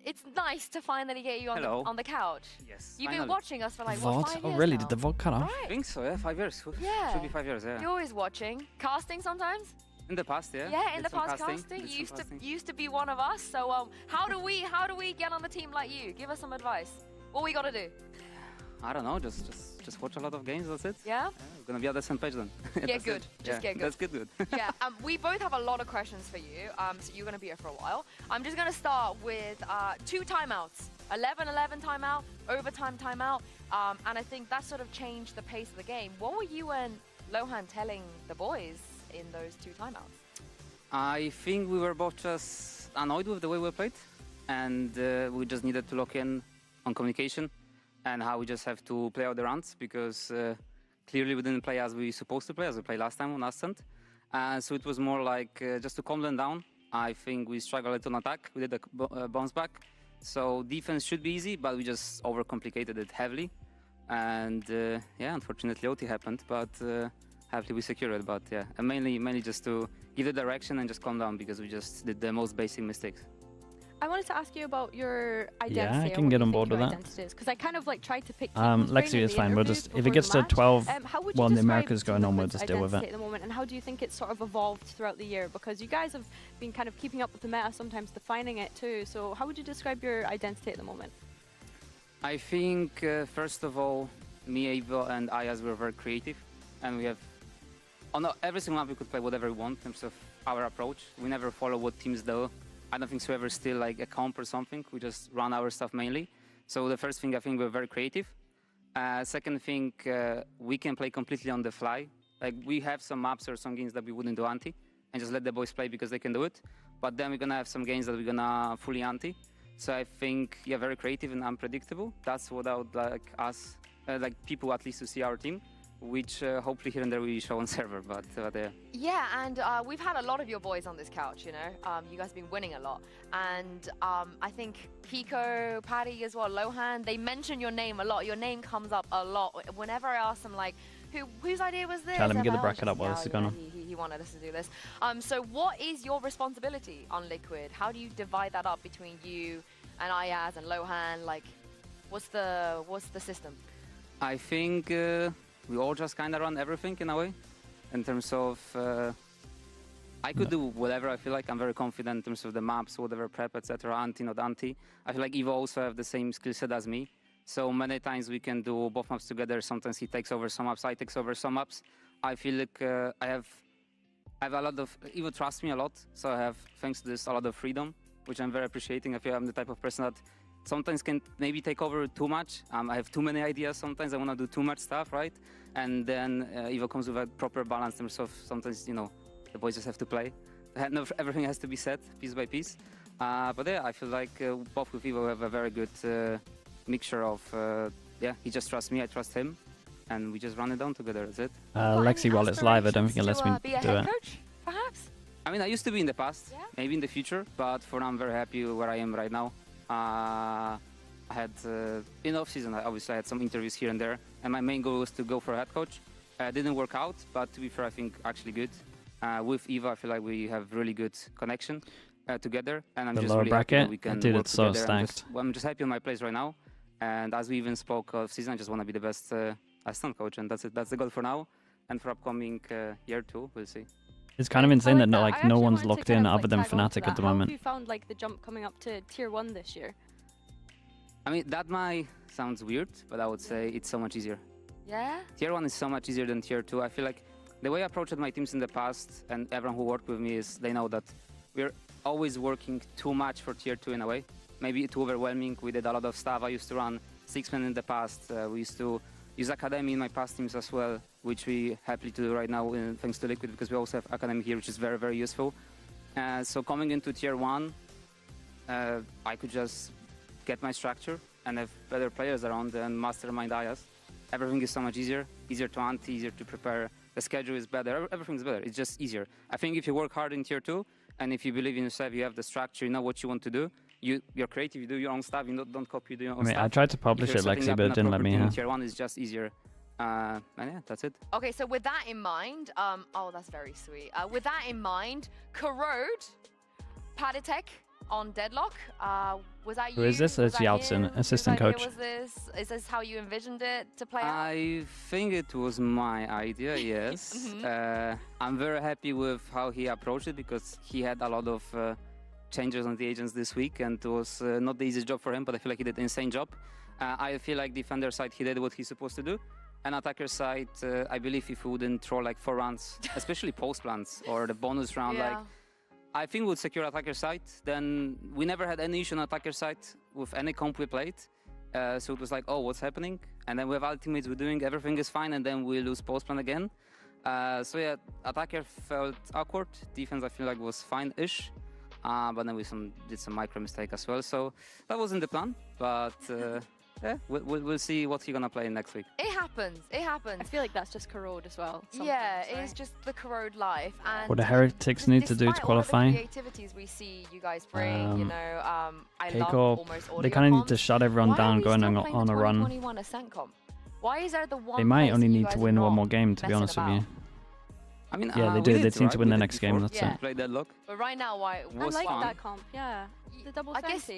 It's nice to finally get you on the couch. Yes. You've been watching us for like what, 5 years? Oh really? Now? Did the VOD cut off? I think so, yeah, 5 years. Yeah. Should be 5 years, yeah. You're always watching. Casting sometimes? In the past, yeah. Yeah, in the past casting. You used to be one of us. So how do we get on the team like you? Give us some advice. What we gotta do? I don't know, just watch a lot of games, that's it. Yeah? We're gonna be at the same page then. Get good. Just get good. That's good. Yeah, we both have a lot of questions for you. So you're gonna be here for a while. I'm just gonna start with 2 timeouts. 11-11 timeout, overtime timeout. And I think that sort of changed the pace of the game. What were you and Lohan telling the boys in those 2 timeouts? I think we were both just annoyed with the way we played. And we just needed to lock in on communication and how we just have to play out the rounds, because clearly we didn't play as we supposed to play, as we played last time on Ascent. So it was more like just to calm them down. I think we struggled on attack. We did a bounce back. So defense should be easy, but we just overcomplicated it heavily. And yeah, unfortunately OT happened, but happily we secured it. But yeah, and mainly just to give the direction and just calm down, because we just did the most basic mistakes. I wanted to ask you about your identity. Yeah, I can get on board with that. Because I kind of like tried to pick. Lexi is fine. We'll just, if it gets to 12, well, the America's going on, we'll just deal with it. At the moment, and how do you think it's sort of evolved throughout the year? Because you guys have been kind of keeping up with the meta, sometimes defining it too. So how would you describe your identity at the moment? I think first of all, me, Evo, and Ayaz were very creative, and we have on every single map we could play whatever we want in terms of our approach. We never follow what teams do. I don't think so ever still like a comp or something. We just run our stuff mainly. So the first thing, I think we're very creative. Second thing, we can play completely on the fly. Like we have some maps or some games that we wouldn't do anti and just let the boys play because they can do it. But then we're gonna have some games that we're gonna fully anti. So I think, yeah, very creative and unpredictable. That's what I would like us, like people at least to see our team. which hopefully here and there we show on server, but yeah. Yeah, and we've had a lot of your boys on this couch, you know. You guys have been winning a lot. And I think Pico, Paddy as well, Lohan, they mention your name a lot. Your name comes up a lot. Whenever I ask them, like, whose idea was this? Let me get the bracket up while this is going on. He wanted us to do this. So what is your responsibility on Liquid? How do you divide that up between you and Ayaz and Lohan? Like, what's the system? I think we all just kind of run everything in a way. In terms of, I could do whatever I feel like. I'm very confident in terms of the maps, whatever prep, etc. Anti, not anti. I feel like Evo also have the same skill set as me. So many times we can do both maps together. Sometimes he takes over some maps, I takes over some maps. I feel like I have a lot of, Evo trusts me a lot. So I have, thanks to this, a lot of freedom, which I'm very appreciating. I feel I'm the type of person that sometimes can maybe take over too much. I have too many ideas. Sometimes I want to do too much stuff, right? And then Evo comes with a proper balance in terms of sometimes, you know, the boys just have to play. Everything has to be set piece by piece. But yeah, I feel like both with Evo have a very good mixture of, yeah, he just trusts me, I trust him, and we just run it down together, that's it. Lexi, while it's live, I don't think it lets me be a do head it. coach, perhaps? I mean, I used to be in the past, maybe in the future, but for now I'm very happy where I am right now. I had, in off-season, obviously I had some interviews here and there, and my main goal was to go for a head coach. Didn't work out, but to be fair, I think actually good. With Eva, I feel like we have really good connection together, and I'm The just lower really bracket? happy that we can Dude, work it's so together. stacked. I'm just happy on my place right now, and as we even spoke of season, I just want to be the best Ascent coach, and that's it. That's the goal for now, and for upcoming year 2, we'll see. It's kind of insane that no one's wanted locked to kind in of, other than tag on to Fnatic at the that. How moment. have you found like the jump coming up to tier 1 this year? I mean, that might sounds weird, but I would say it's so much easier. Yeah? Tier 1 is so much easier than tier 2. I feel like the way I approached my teams in the past, and everyone who worked with me, is they know that we're always working too much for tier 2 in a way. Maybe too overwhelming. We did a lot of stuff. I used to run 6-man in the past. We used to use Academy in my past teams as well, which we happily do right now thanks to Liquid, because we also have Academy here, which is very, very useful. So coming into tier 1, I could just get my structure and have better players around and mastermind IAS. Everything is so much easier to anti, easier to prepare. The schedule is better, everything's better, it's just easier. I think if you work hard in tier 2, and if you believe in yourself, you have the structure, you know what you want to do, you're creative, you do your own stuff, you don't copy, do your own stuff. I tried to publish it, Lexi, but it didn't let me. Tier 1 is just easier. And yeah, that's it. Okay, so with that in mind, oh, that's very sweet. With that in mind, Corrode, Padatek on Deadlock, was that you? Who is this? It's Yaltsin, assistant coach. Is this how you envisioned it to play out? I think it was my idea, yes. I'm very happy with how he approached it, because he had a lot of changes on the agents this week, and it was not the easiest job for him, but I feel like he did an insane job. I feel like defender side, he did what he's supposed to do. And attacker side, I believe if we wouldn't throw like 4 rounds, especially post plans or the bonus round, like I think we'd secure attacker side. Then we never had any issue on attacker side with any comp we played. So it was like, oh, what's happening? And then we have ultimates, we're doing everything is fine, and then we lose post plan again. So yeah, attacker felt awkward. Defense I feel like was fine-ish. But then we did some micro mistake as well. So that wasn't the plan, but yeah, we'll see what he's gonna play next week. It happens. It happens. I feel like that's just Corrode as well. Yeah, it is just the Corrode life. And What do Heretics need to do to qualify? All the creativities we see you guys bring, you know, I love almost all They kind of need to shut everyone down going on a run. 2021 Ascent comp? Why is there the one? They might only need to win one more game, to be honest with you. I mean, yeah, they do. They seem to win the next game. That's it. Play Deadlock. But right now, why? I like that comp. Yeah, the double I guess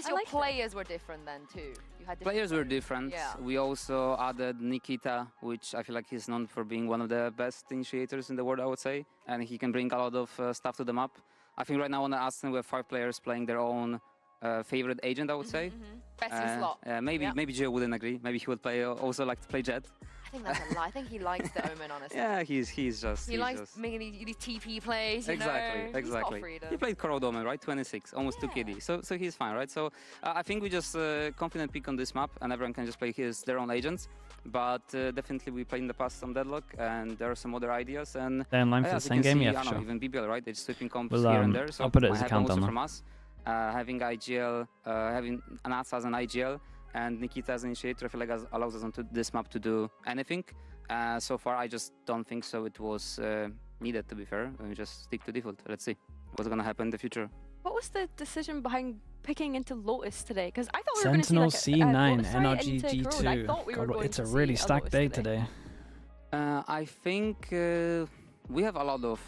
your players were different then too. You had players were different. Yeah. We also added Nikita, which I feel like he's known for being one of the best initiators in the world, I would say, and he can bring a lot of stuff to the map. I think right now on the Ascent we have 5 players playing their own favorite agent, I would say. Best in slot. Maybe Joe wouldn't agree. Maybe he would play also like to play Jet. I think that's a lie. I think he likes the Omen, honestly. Yeah, he's just. He likes making these TP plays. You exactly. know? He's got freedom. He played Corrode Omen, right? 26, almost 2 KD. So he's fine, right? So I think we just confident pick on this map, and everyone can just play their own agents. But definitely we played in the past some Deadlock, and there are some other ideas. And they're in line for the same game, yeah, for sure. Even BBL, right? They're swapping comps here and there. So I'll put it as a countdown from us. Having IGL, having Anats as an IGL, and Nikita as an initiator, I feel like allows us on this map to do anything. So far, I just don't think so. It was needed, to be fair. We just stick to default. Let's see what's gonna happen in the future. What was the decision behind picking into Lotus today? Because I thought we Sentinels were going to see like C9, NRG G2. I thought we were going It's a to really see stacked day today. I think we have a lot of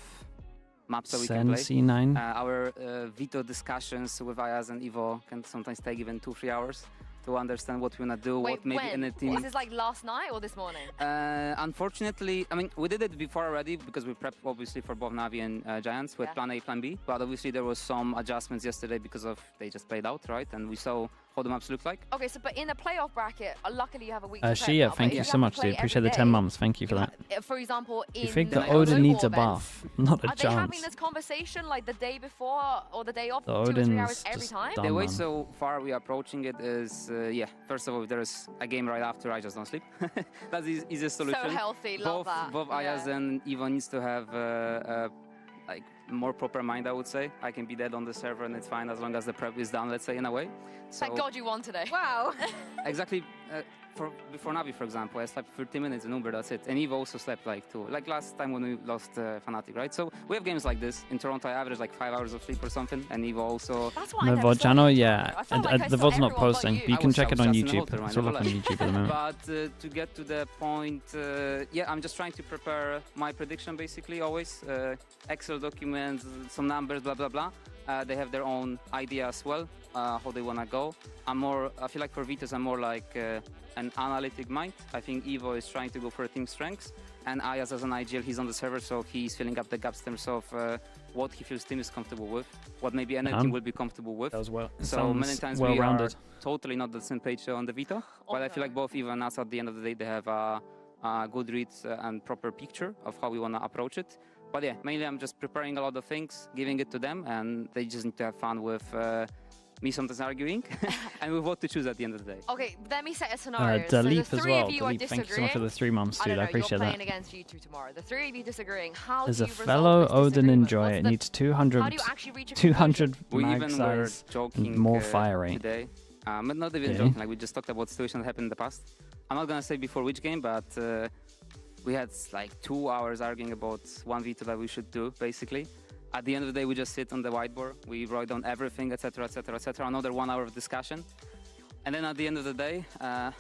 maps that we can play. C9. Our Veto discussions with Ayaz and Evo can sometimes take even 2-3 hours to understand what we want to do, Wait, what maybe when? in the team. Was this like last night or this morning? Unfortunately, I mean, we did it before already because we prepped obviously for both Navi and Giants with plan A, plan B. But obviously there was some adjustments yesterday because of they just played out, right? And we saw how the maps look like. Okay, so but in the playoff bracket, luckily you have a week. Shia, thank you so much, dude. Appreciate the 10 months. Thank you for that. For example, in You think the Odin needs a bath? Not a Are chance. they having this conversation like the day before or the day of, The 2 or 3 Odin's hours every just time? dumb, The way man. so far we are approaching it is, yeah, first of all, if there's a game right after, I just don't sleep. That's the easiest solution. So healthy, love that. Both Ayaz and Evo needs to have like more proper mind, I would say. I can be dead on the server and it's fine as long as the prep is done, let's say, in a way. So Thank God you won today. Wow. exactly. Before Navi, for example, I slept 30 minutes in Uber, that's it. And Evo also slept like 2. Like last time when we lost Fnatic, right? So we have games like this. In Toronto, I average like 5 hours of sleep or something. And Evo also... That's why My VOD channel, yeah. The VOD's not posting. You can check it on YouTube. It's all up on YouTube at the moment. But to get to the point, yeah, I'm just trying to prepare my prediction basically always. Excel documents, some numbers, blah, blah, blah. They have their own idea as well, how they want to go. I feel like for Vitas, I'm more like an analytic mind. I think Evo is trying to go for team strengths. And Ayaz as an IGL, he's on the server, so he's filling up the gaps in terms of what he feels team is comfortable with, what maybe any team will be comfortable with. That well. So many times we are totally not the same page on the Veto. But I feel like both Evo and us, at the end of the day, they have a good reads and proper picture of how we want to approach it. But yeah, mainly I'm just preparing a lot of things, giving it to them, and they just need to have fun with me sometimes arguing and with what to choose at the end of the day. Okay, let me set a scenario. Delete so the as three well. of you are Delete, thank you so much for the 3 months, dude. I appreciate you're that. playing against you two tomorrow. The 3 of you disagreeing. How There's do a you fellow resolve this Odin disagreement? Enjoy. It needs 200 We mag even were size joking and more fire rate. today. But not even joking, like we just talked about situations that happened in the past. I'm not gonna say before which game, but we had like 2 hours arguing about one veto that we should do, basically. At the end of the day, we just sit on the whiteboard, we write down everything, etc., etc., etc. Another 1 hour of discussion. And then at the end of the day, I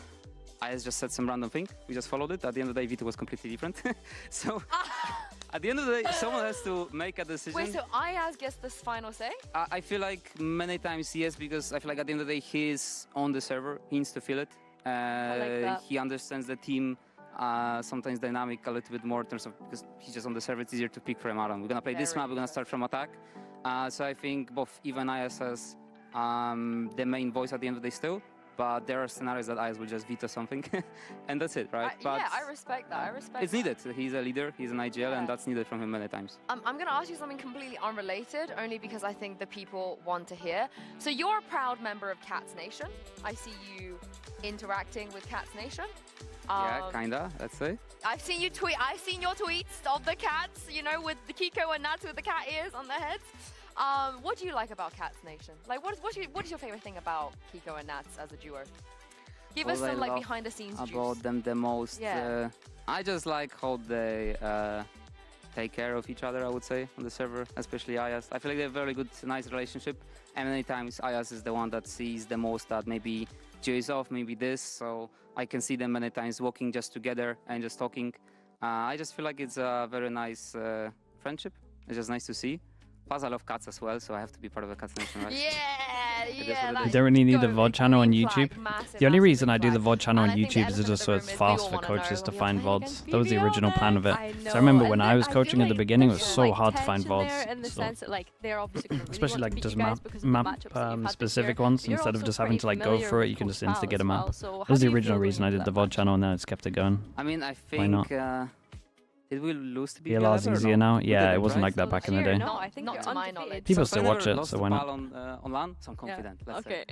just said some random thing. We just followed it. At the end of the day, veto was completely different. So at the end of the day, someone has to make a decision. Wait, so Ayaz gets this final say? I feel like many times yes, because I feel like at the end of the day, he's on the server. He needs to feel it. I like that. He understands the team. Sometimes dynamic a little bit more in terms of because he's just on the server, it's easier to pick from Aaron. We're gonna play this map, we're gonna start from attack. So I think both Eva and Ayaz has the main voice at the end of the day still, but there are scenarios that Ayaz will just veto something, and that's it, right? But yeah, I respect that. I respect it's needed. He's a leader, he's an IGL, and that's needed from him many times. I'm going to ask you something completely unrelated, only because I think the people want to hear. So you're a proud member of Cats Nation. I see you interacting with Cats Nation. Yeah, kinda, let's say. I've seen you tweet. I've seen your tweets of the cats, you know, with the Kiko and Nats with the cat ears on their heads. What do you like about Cats Nation? Like, what is your favorite thing about Kiko and Nats as a duo? Give us some like behind the scenes juice. About them the most. Yeah. I just like how they take care of each other, I would say, on the server, especially Ayaz. I feel like they have a very good, nice relationship. And many times Ayaz is the one that sees the most that maybe Gio is off, maybe this. So I can see them many times walking just together and just talking. I just feel like it's a very nice friendship. It's just nice to see. Plus, I love cats as well, so I have to be part of the Cats Nation, right? Yeah. You don't really need the VOD channel on YouTube. The only reason I do the VOD channel on YouTube is just so it's fast for coaches to find VODs. That was the original plan of it. So I remember when I was coaching at the beginning, it was so hard to find VODs. Especially like just map specific ones. Instead of just having to like go through it, you can just insta get a map. That was the original reason I did the VOD channel, and then I just kept it going. I mean, I think... Did we lose to BBL? BLR's easier now? Yeah, it wasn't like that back in the day. No, I think not to my knowledge. People still watch it, so why not? On LAN, so I'm confident. Okay.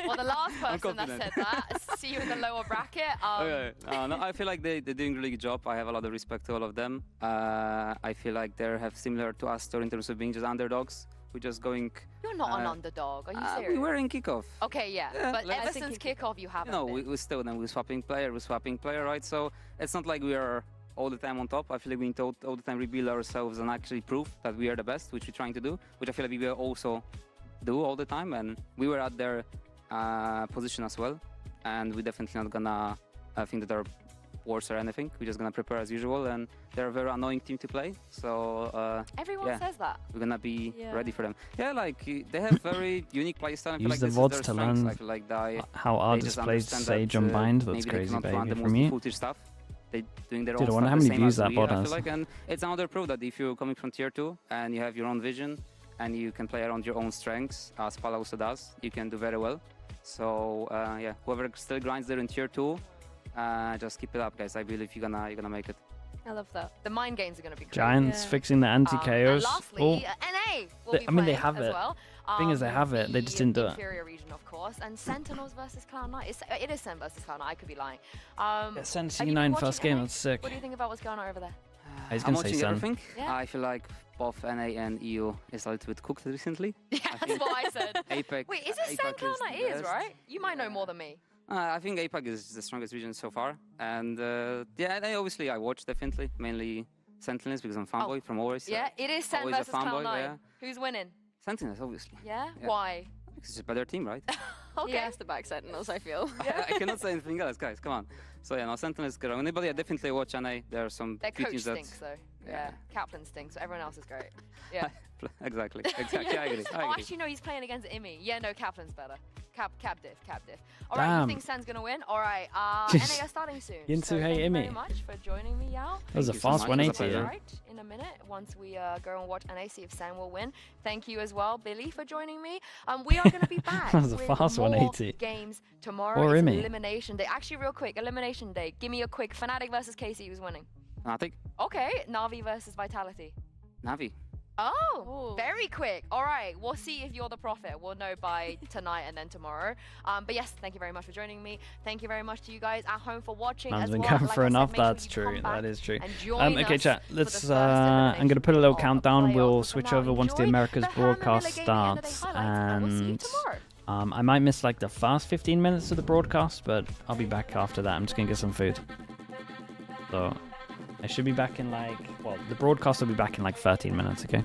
Well, the last person that said that, see you in the lower bracket. Okay. No, I feel like they're doing a really good job. I have a lot of respect to all of them. I feel like they have similar to us story in terms of being just underdogs We're just going. You're not an underdog. Are you serious? We were in kickoff. Okay, yeah. But ever since kickoff, you haven't. We still then we're swapping player, right? So it's not like we are all the time on top. I feel like we need to all the time rebuild ourselves and actually prove that we are the best, which we're trying to do, which I feel like we will also do all the time. And we were at their position as well, and we're definitely not gonna think that they're worse or anything. We're just gonna prepare as usual, and they're a very annoying team to play. So everyone says that. We're gonna be ready for them. Yeah, like they have very unique playstyle. I feel Use like the VODs to learn I feel like how Ardis plays Sage Unbind. That's crazy, baby. For me, stuff. They doing their dude, own I wonder stuff how the many same views as that we, bot I feel has. like, and it's another proof that if you're coming from tier 2 and you have your own vision and you can play around your own strengths, as Pala also does, you can do very well. So yeah, whoever still grinds there in tier 2, just keep it up, guys. I believe you're gonna make it. I love that. The mind games are going to be great. Giants fixing the anti-KOs. And lastly, NA will be I mean, they playing have as it. well. Thing is, they have it. They just didn't do it. Inferior region, of course. And Sentinels versus Cloud9. It is Sen versus Cloud9. I could be lying. Sen have you been C9 first watching game. NA? That's sick. What do you think about what's going on over there? He's I'm gonna say watching Sen. everything. Yeah. I feel like both NA and EU is a little bit cooked recently. Yeah, that's what I said. APAC. Wait, is it Sen Cloud9 is, right? You might know more than me. I think APAC is the strongest region so far. And yeah, obviously I watch definitely, mainly Sentinels because I'm fanboy from always. Yeah, it is Sen always versus a fanboy, Cloud9. yeah. Who's winning? Sentinels, obviously. Yeah? Why? Because it's a better team, right? Okay. He has to back Sentinels, I feel. I cannot say anything else, guys. Come on. So yeah, no, Sentinels is good. But yeah, definitely watch NA. There are some Their good coach teams that. stinks, though. Yeah. Kaplan stinks, so everyone else is great. Yeah. exactly. I agree. Oh, actually, no, he's playing against EMEA. Yeah, no, Kaplan's better. Cap diff. All right, you think Sen's gonna win? All right, NA are starting soon. Yinsu, so hey, thank you very EMEA. much for joining me, Yao. That was a fast 180. Yeah. Right, in a minute, once we go and watch NA, see if Sen will win. Thank you as well, Billy, for joining me. We are gonna be back That was a with fast more 180. games tomorrow. Or It's EMEA. Elimination Day. Actually, real quick, Elimination Day. Give me a quick Fnatic versus KC. Who's winning? Fnatic. Okay, Na'Vi versus Vitality. Na'Vi. Oh, very quick. All right, we'll see if you're the prophet. We'll know by tonight and then tomorrow. But yes, thank you very much for joining me. Thank you very much to you guys at home for watching Man's as been well. going Like for I enough. said, make That's sure you true. come That back is true. and join Okay, us chat. for the Let's. first I'm gonna put a little of the countdown. We'll playoffs. switch For now, over once the enjoy Americas the Hammer broadcast Miller game and the starts, highlights, and we'll see you and tomorrow. I might miss like the first 15 minutes of the broadcast, but I'll be back after that. I'm just gonna get some food. So I should be back in like, well, the broadcast will be back in like 13 minutes. Okay.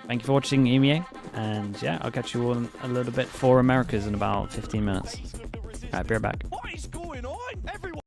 Thank you for watching EMEA, and yeah, I'll catch you all in a little bit for Americas in about 15 minutes. Alright, be right back. What is going on? Everyone.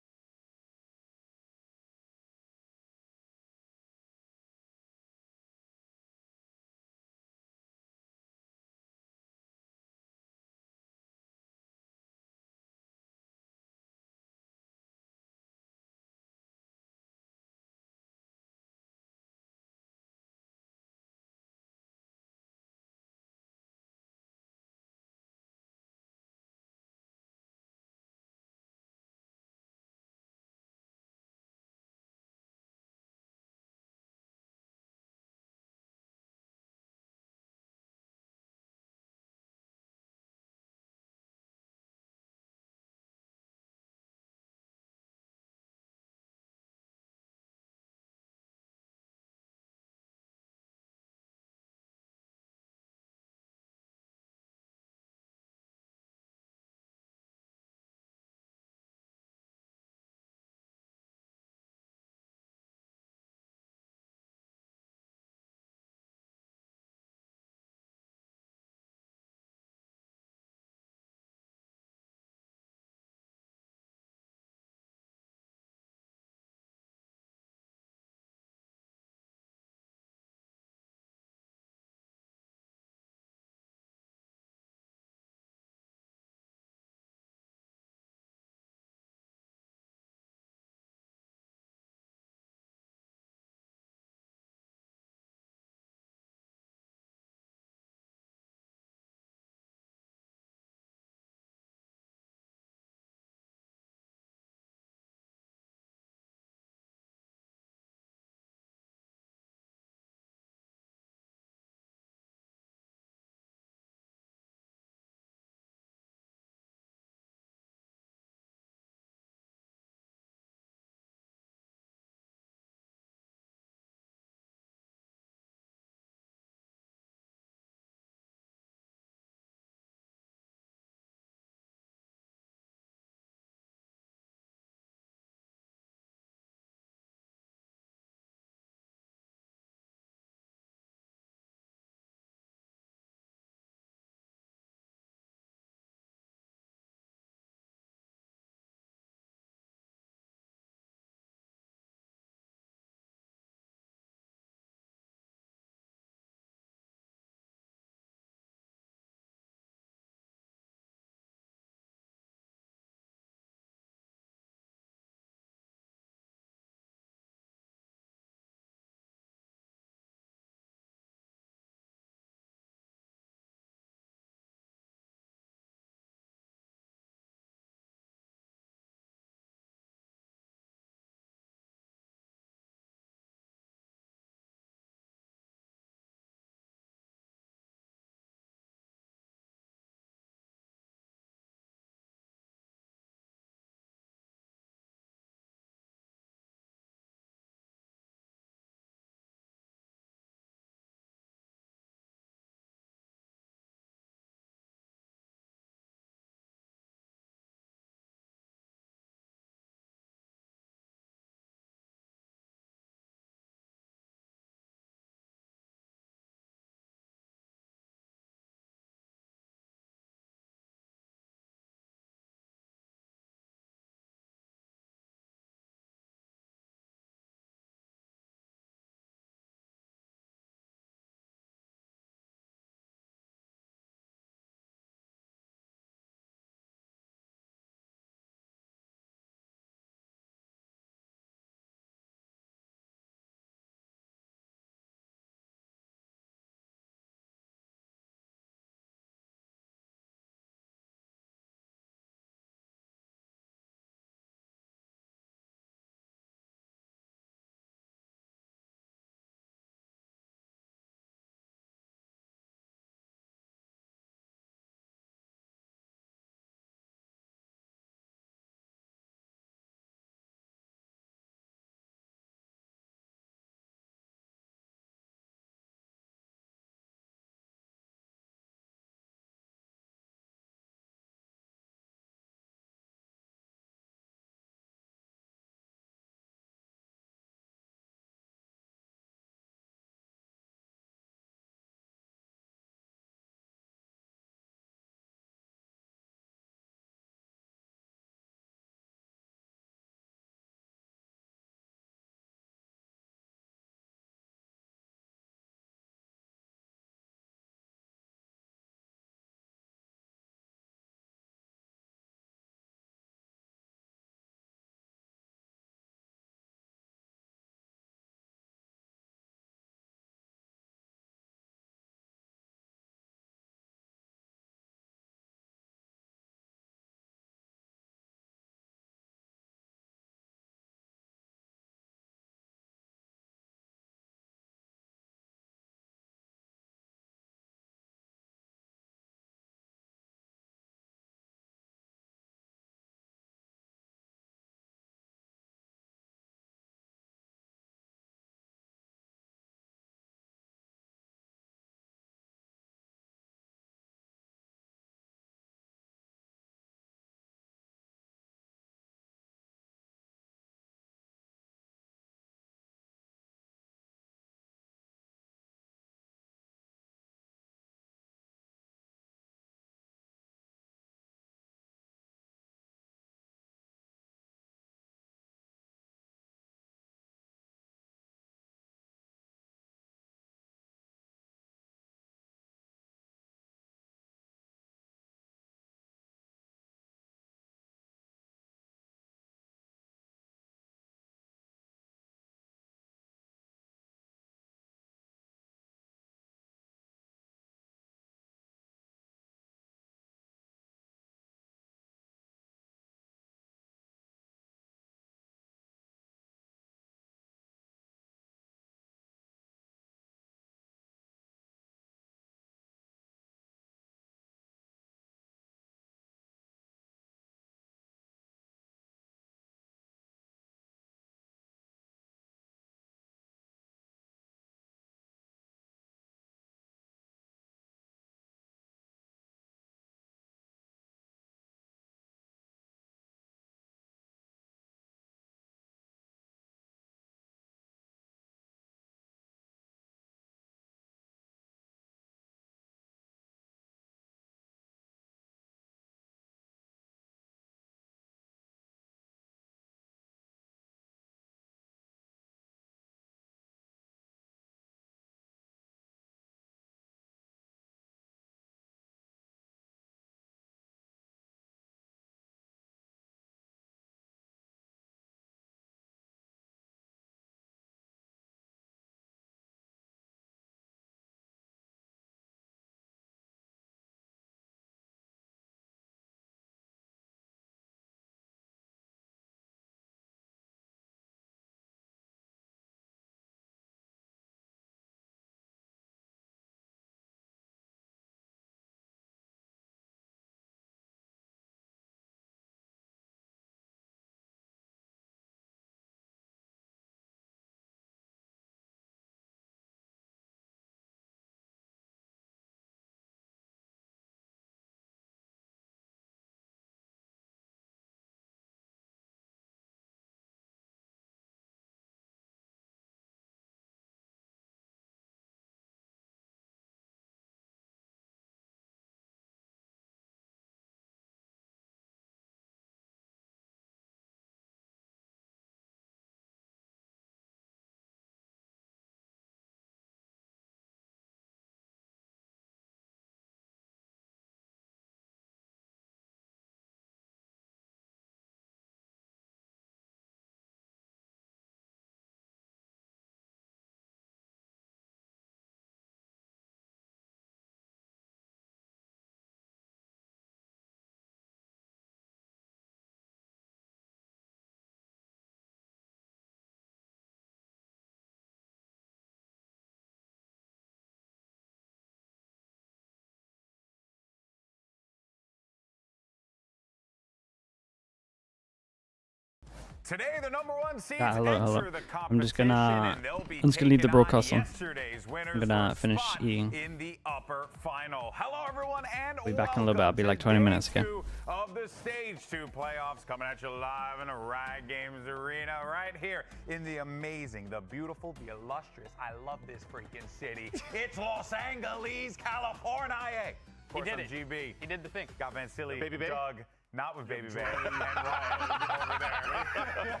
Today, the #1 seeds hello. enter the I'm just competition, gonna and they'll be leave the taking broadcast on. yesterday's winners I'm gonna for a finish spot eating. in the upper final. Hello, everyone, and I'll be back in a little bit. I'll be like 20 minutes again. Of the Stage 2 playoffs coming at you live in a Riot Games arena right here in the amazing, the beautiful, the illustrious, I love this freaking city. It's Los Angeles, California. Of course, He did I'm it. GB. He did the thing. Got Van Silly, Baby Bay? Doug, not with Baby Bay, and Ryan over there.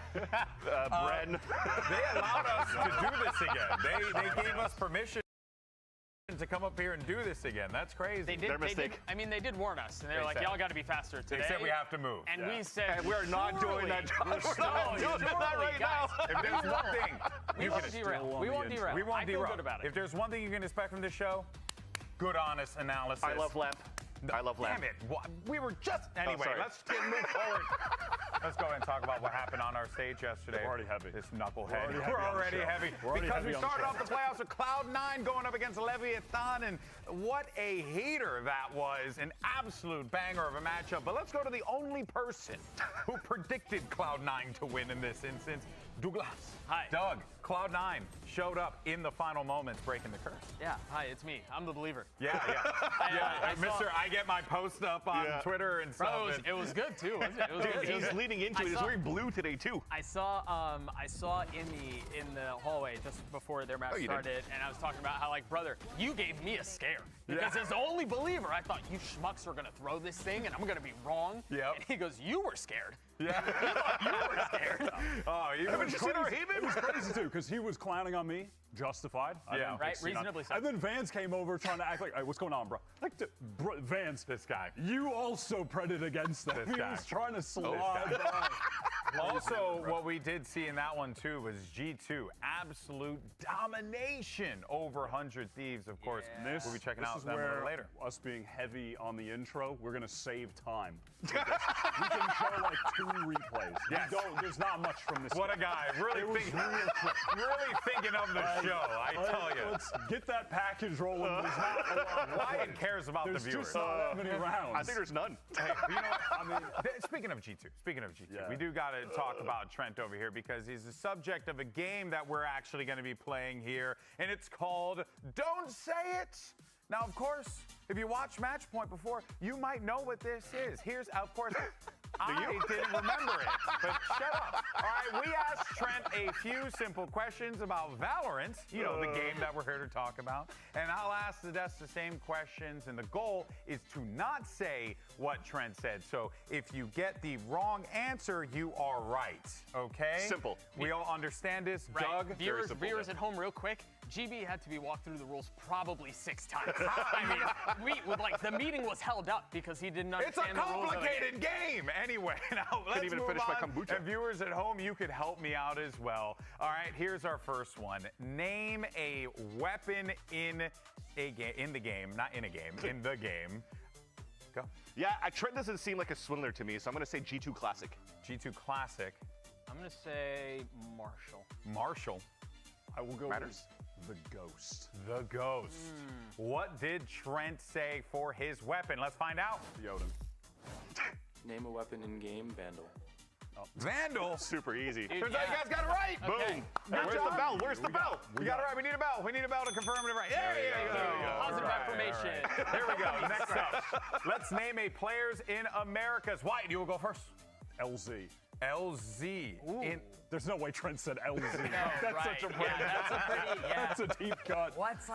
Bren. They allowed us to do this again. They gave us permission to come up here and do this again. That's crazy. They did. I mean, they did warn us, and they're like, said- "Y'all got to be faster today." They said we have to move. and Yeah. we said, And we're not doing that. We're We're not doing that right now. If there's one thing, we you won't can derail. We won't derail. We won't I feel derail. good about it. If there's one thing you can expect from this show, good, honest analysis. I love Lamp. I love Lamp. Damn it. We were just... Anyway, sorry. let's move forward. Let's go ahead and talk about what happened on our stage yesterday. We're already heavy. This knucklehead. We're already heavy on the show. We're already Because heavy we on the started show. off the playoffs with Cloud9 going up against Leviathan, and what a hater that was. An absolute banger of a matchup. But let's go to the only person who predicted Cloud9 to win in this instance, Douglas. Hi. Doug, Cloud9 showed up in the final moments, breaking the curse. Yeah. Hi, it's me. I'm the believer. Yeah. Mister, I get my post up on Twitter and stuff. Bro, it was good too, wasn't it? It was good. He's leaning into it. He's wearing blue today too. I saw in the hallway just before their match started, and I was talking about how, like, brother, you gave me a scare. Because as the only believer, I thought you schmucks were gonna throw this thing and I'm gonna be wrong. Yep. And he goes, "You were scared." Yeah. I thought you were scared. Oh, It was crazy too, because he was clowning on me, justified. Yeah. Right, reasonably so. And then Vance came over trying to act like, hey, what's going on, bro? Like, Vance, this guy. You also predated against them. This He guy. was trying to slide by. Also, what we did see in that one too was G2 absolute domination over 100 Thieves. Of course, we'll be checking out them a little later. Us being heavy on the intro, we're gonna save time. We can show like 2 replays. Yes. There's not much from this. What game. a guy! Really thinking of the show. I tell you. Let's get that package rolling. There's not a lot. Ryan cares about the viewers. There's just not that many rounds. I think there's none. Hey, you know what? I mean, speaking of G2, we do got to talk about Trent over here because he's the subject of a game that we're actually going to be playing here, and it's called Don't Say It. Now, of course, if you watched Match Point before, you might know what this is. Here's, of course, I didn't remember it, but shut up. All right, we asked Trent a few simple questions about VALORANT, you know, the game that we're here to talk about, and I'll ask the desk the same questions, and the goal is to not say what Trent said. So if you get the wrong answer, you are right, okay? Simple. We all understand this. Right. Doug? Viewers at home, real quick. GB had to be walked through the rules probably 6 times. I mean, the meeting was held up because he didn't understand the rules. It's a complicated game. Anyway, now let's even move finish my on. kombucha. And viewers at home, you could help me out as well. All right, here's our first one. Name a weapon in the game. Go. Yeah, Trent doesn't seem like a swindler to me, so I'm gonna say G2 Classic. G2 Classic. I'm gonna say Marshall. Marshall. I will go Matters. with the Ghost. The Ghost. What did Trent say for his weapon? Let's find out. Yoden. Name a weapon in game, Vandal. Oh. Vandal? Super easy. Turns out you guys got it right. Okay. Boom. Where's the bell? Where's the bell? We got it right. We need a bell. We need a bell to confirm it right. There you go. Positive affirmation. Here we go. Next up. Let's name a players in Americas. Wyatt, you will go first. LZ. LZ. There's no way Trent said LZ. That's such a that's a pretty, That's a deep cut. What's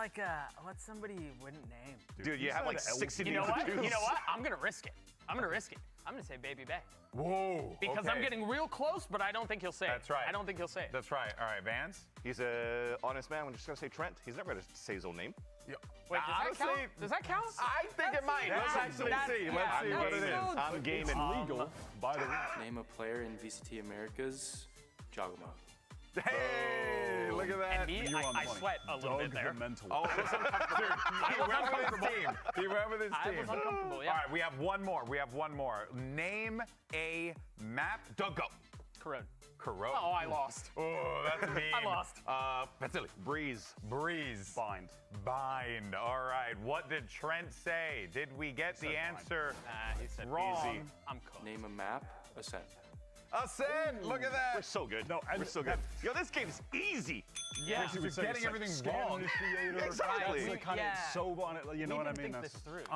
somebody you wouldn't name? Dude, you have like 60 You know names what? to choose. You know what? I'm gonna risk it. I'm gonna say Baby Bay. Whoa. Because I'm getting real close, but I don't think he'll say it. That's right. I don't think he'll say it. That's right. All right, Vance. He's a honest man. I'm just gonna say Trent. He's never gonna say his own name. Wait, does that count? Does that count? I think it might. Let's actually see. Let's see what it is. I'm game and legal by the rules. Name a player in VCT Americas, Jagoma. Hey, look at that. And me, I sweat a little bit there. The mental. Oh, listen, dude, he went with his team. He went with his team. I was uncomfortable, yeah. All right, we have one more. Name a map. Doug, go. Corrode. Corrode. Oh, I lost. Oh, that's mean. I lost. That's silly. Breeze. Bind. All right. What did Trent say? Did we get the answer He said wrong? easy. I'm cooked. Name a map, Ascent. Ascent, look at that. We're so good. No, we're so good. Yo, this game's easy. Yeah, you're getting everything wrong. Exactly. That's the kind of Sova on it, you know what I mean?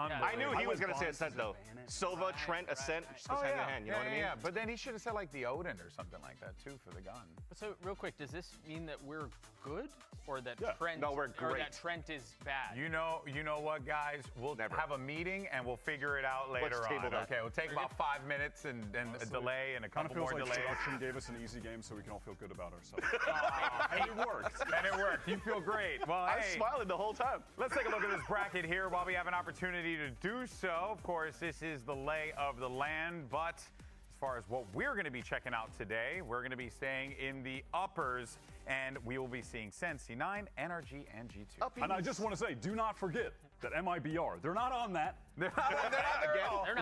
I knew he was going to say Ascent, though. Sova, Trent, Ascent, just goes hand in hand, you know what I mean? Yeah, but then he should have said, like, the Odin or something like that, too, for the gun. So, real quick, does this mean that we're good? Or that Trent, no, we're great. Or that Trent is bad? You know what, guys? We'll have a meeting, and we'll figure it out later on. Okay, we'll take about 5 minutes and a delay and a couple more delays. Production gave us an easy game, so we can all feel good about ourselves. And it worked. And it worked. You feel great. Well, I was smiling the whole time. Let's take a look at this bracket here while we have an opportunity to do so. Of course, this is the lay of the land, but as far as what we're going to be checking out today, we're going to be staying in the uppers, and we will be seeing SEN, NRG, and G2. And I just want to say, do not forget that MIBR, they're not on that. They're not.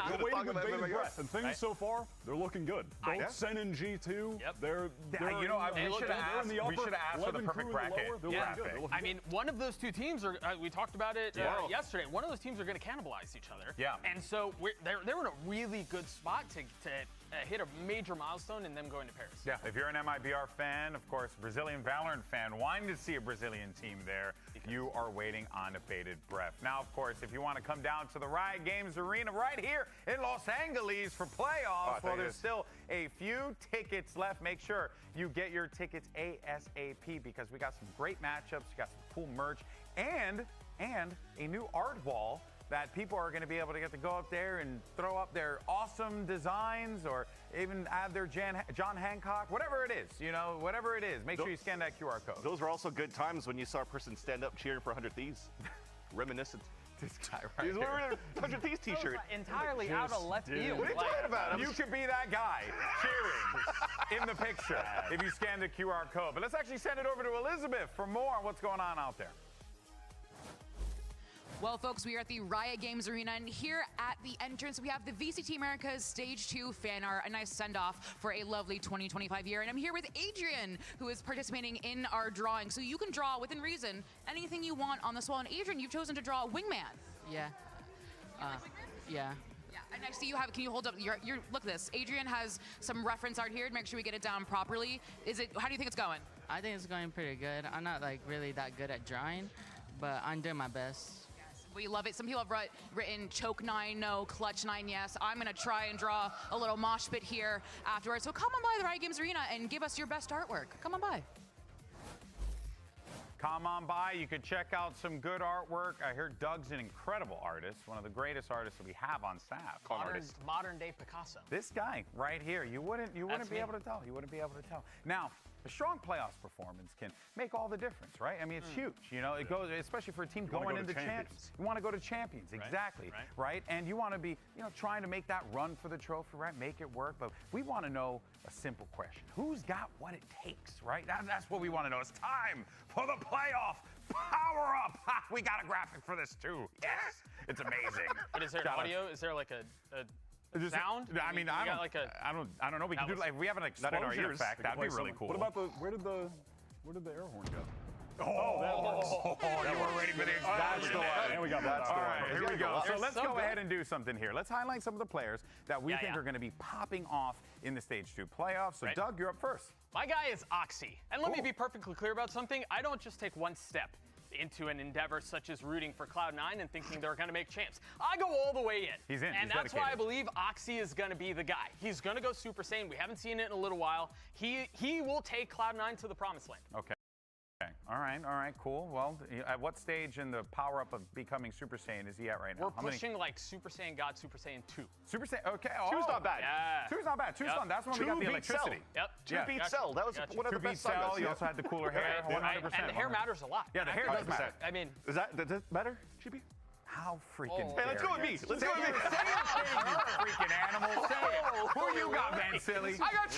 They're waiting with bated breath, and things so far, they're looking good. Both SEN and G2, they're you know, we should have asked for the perfect bracket. I mean, one of those two teams are, we talked about it yesterday, one of those teams are going to cannibalize each other. Yeah. And so they're in a really good spot to hit a major milestone in them going to Paris. Yeah, if you're an MIBR fan, of course, Brazilian Valorant fan, wanting to see a Brazilian team there, you are waiting on a bated breath. Now, of course, if you want to come down to the Riot Games Arena right here in Los Angeles for playoffs, well, there's still a few tickets left. Make sure you get your tickets ASAP because we got some great matchups, we got some cool merch, and a new art wall that people are going to be able to get to go up there and throw up their awesome designs or even add their John Hancock, whatever it is, you know, whatever it is. Make sure you scan that QR code. Those were also good times when you saw a person stand up cheering for 100 Thieves. Reminiscent. This guy right He's wearing a 100 Thieves t-shirt. Entirely out of left field. What are you talking about? You could be that guy cheering in the picture if you scan the QR code. But let's actually send it over to Elizabeth for more on what's going on out there. Well, folks, we are at the Riot Games Arena, and here at the entrance, we have the VCT America's Stage 2 fan art, a nice send-off for a lovely 2025 year. And I'm here with Adrian, who is participating in our drawing. So you can draw, within reason, anything you want on this wall. And Adrian, you've chosen to draw a wingman. Yeah. Yeah. Yeah, and I see you have, can you hold up your look at this. Adrian has some reference art here to make sure we get it down properly. How do you think it's going? I think it's going pretty good. I'm not like really that good at drawing, but I'm doing my best. We love it. Some people have written choke 9, no, clutch 9, yes. I'm going to try and draw a little mosh pit here afterwards. So come on by the Riot Games Arena and give us your best artwork. Come on by. Come on by. You could check out some good artwork. I heard Doug's an incredible artist, one of the greatest artists that we have on staff. Modern day Picasso. This guy right here, you wouldn't be able to tell. You wouldn't be able to tell. Now, a strong playoffs performance can make all the difference, right? I mean, it's huge. You know, it goes, especially for a team going into champions. You want to go to champions, exactly, right? And you want to be, you know, trying to make that run for the trophy, right? Make it work. But we want to know a simple question: who's got what it takes, right? That's what we want to know. It's time for the playoff power up. Ha, we got a graphic for this too. Yes, it's amazing. But is there an audio? Is there like a sound? I mean, I don't know. We can do like we have an explosion effect. That'd be really cool. What about where did the air horn go? Oh, you were ready for the explosion. And we got that. All right, here we go. So let's go ahead and do something here. Let's highlight some of the players that we think are going to be popping off in the Stage 2 playoffs. So Doug, you're up first. My guy is Oxy. And let me be perfectly clear about something. I don't just take one step into an endeavor such as rooting for Cloud9 and thinking they're going to make champs. I go all the way in. He's in. And that's why I believe Oxy is going to be the guy. He's going to go Super Saiyan. We haven't seen it in a little while. He will take Cloud9 to the promised land. Okay. All right, cool. Well, at what stage in the power-up of becoming Super Saiyan is he at right now? We're pushing like Super Saiyan God, Super Saiyan 2. Super Saiyan, okay. 2's not bad. Yeah. 2's not bad. 2's fun. That's when we got the electricity. Yep. 2 beat Cell. That was one of the best sagas. You also had the cooler hair. 100%. And the hair matters a lot. Yeah, the hair does matter. I mean, does that matter, GB? How freaking Hey, let's go with me. Let's go with me. Say it, you freaking animal. Say it. Who you got, man, silly? I got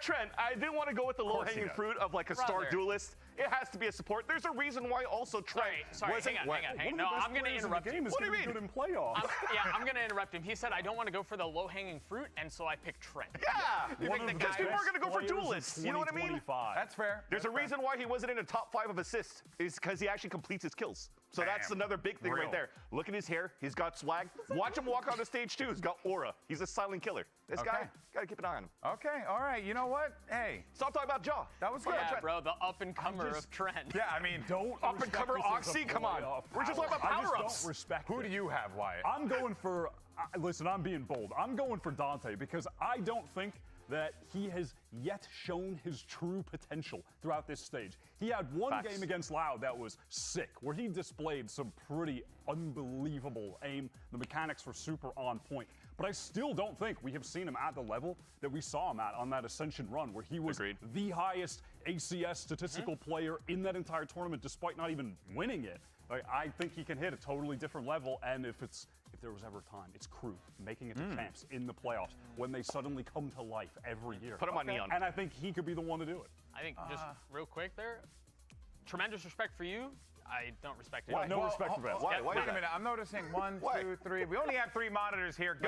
Trent. I didn't want to go with the low-hanging fruit of like a star duelist. It has to be a support. There's a reason why also Trent wasn't. Hang on. No, I'm going to interrupt him. What do you mean? Good in playoffs. I'm going to interrupt him. He said I don't want to go for the low-hanging fruit, and so I picked Trent. Yeah. Because people are going to go for duelists. You know what I mean? That's fair. There's a reason why he wasn't in the top 5 of assists. Is because he actually completes his kills. So that's another big thing right there. Look at his hair. He's got swag. Watch him walk on the stage, too. He's got aura. He's a silent killer. This guy, got to keep an eye on him. Okay, all right. You know what? Hey. Stop talking about Jaw. That was good. Yeah, bro, the up-and-comer of Trent. Yeah, I mean, don't up-and-comer Oxy, come on. We're just talking about power-ups. Don't respect Who do you have, Wyatt? I'm going for, listen, I'm being bold. I'm going for Dante because I don't think that he has yet shown his true potential throughout this stage. He had one game against Loud that was sick, where he displayed some pretty unbelievable aim. The mechanics were super on point. But I still don't think we have seen him at the level that we saw him at on that Ascension run, where he was the highest ACS statistical player in that entire tournament, despite not even winning it. Like, I think he can hit a totally different level, and if there was ever time, it's crew making it to champs in the playoffs when they suddenly come to life every year. Put him on Neon. And I think he could be the one to do it. I think just real quick there, tremendous respect for you. I don't respect it. No respect for Beth. Wait a minute. I'm noticing 1, 2, 3. We only have 3 monitors here.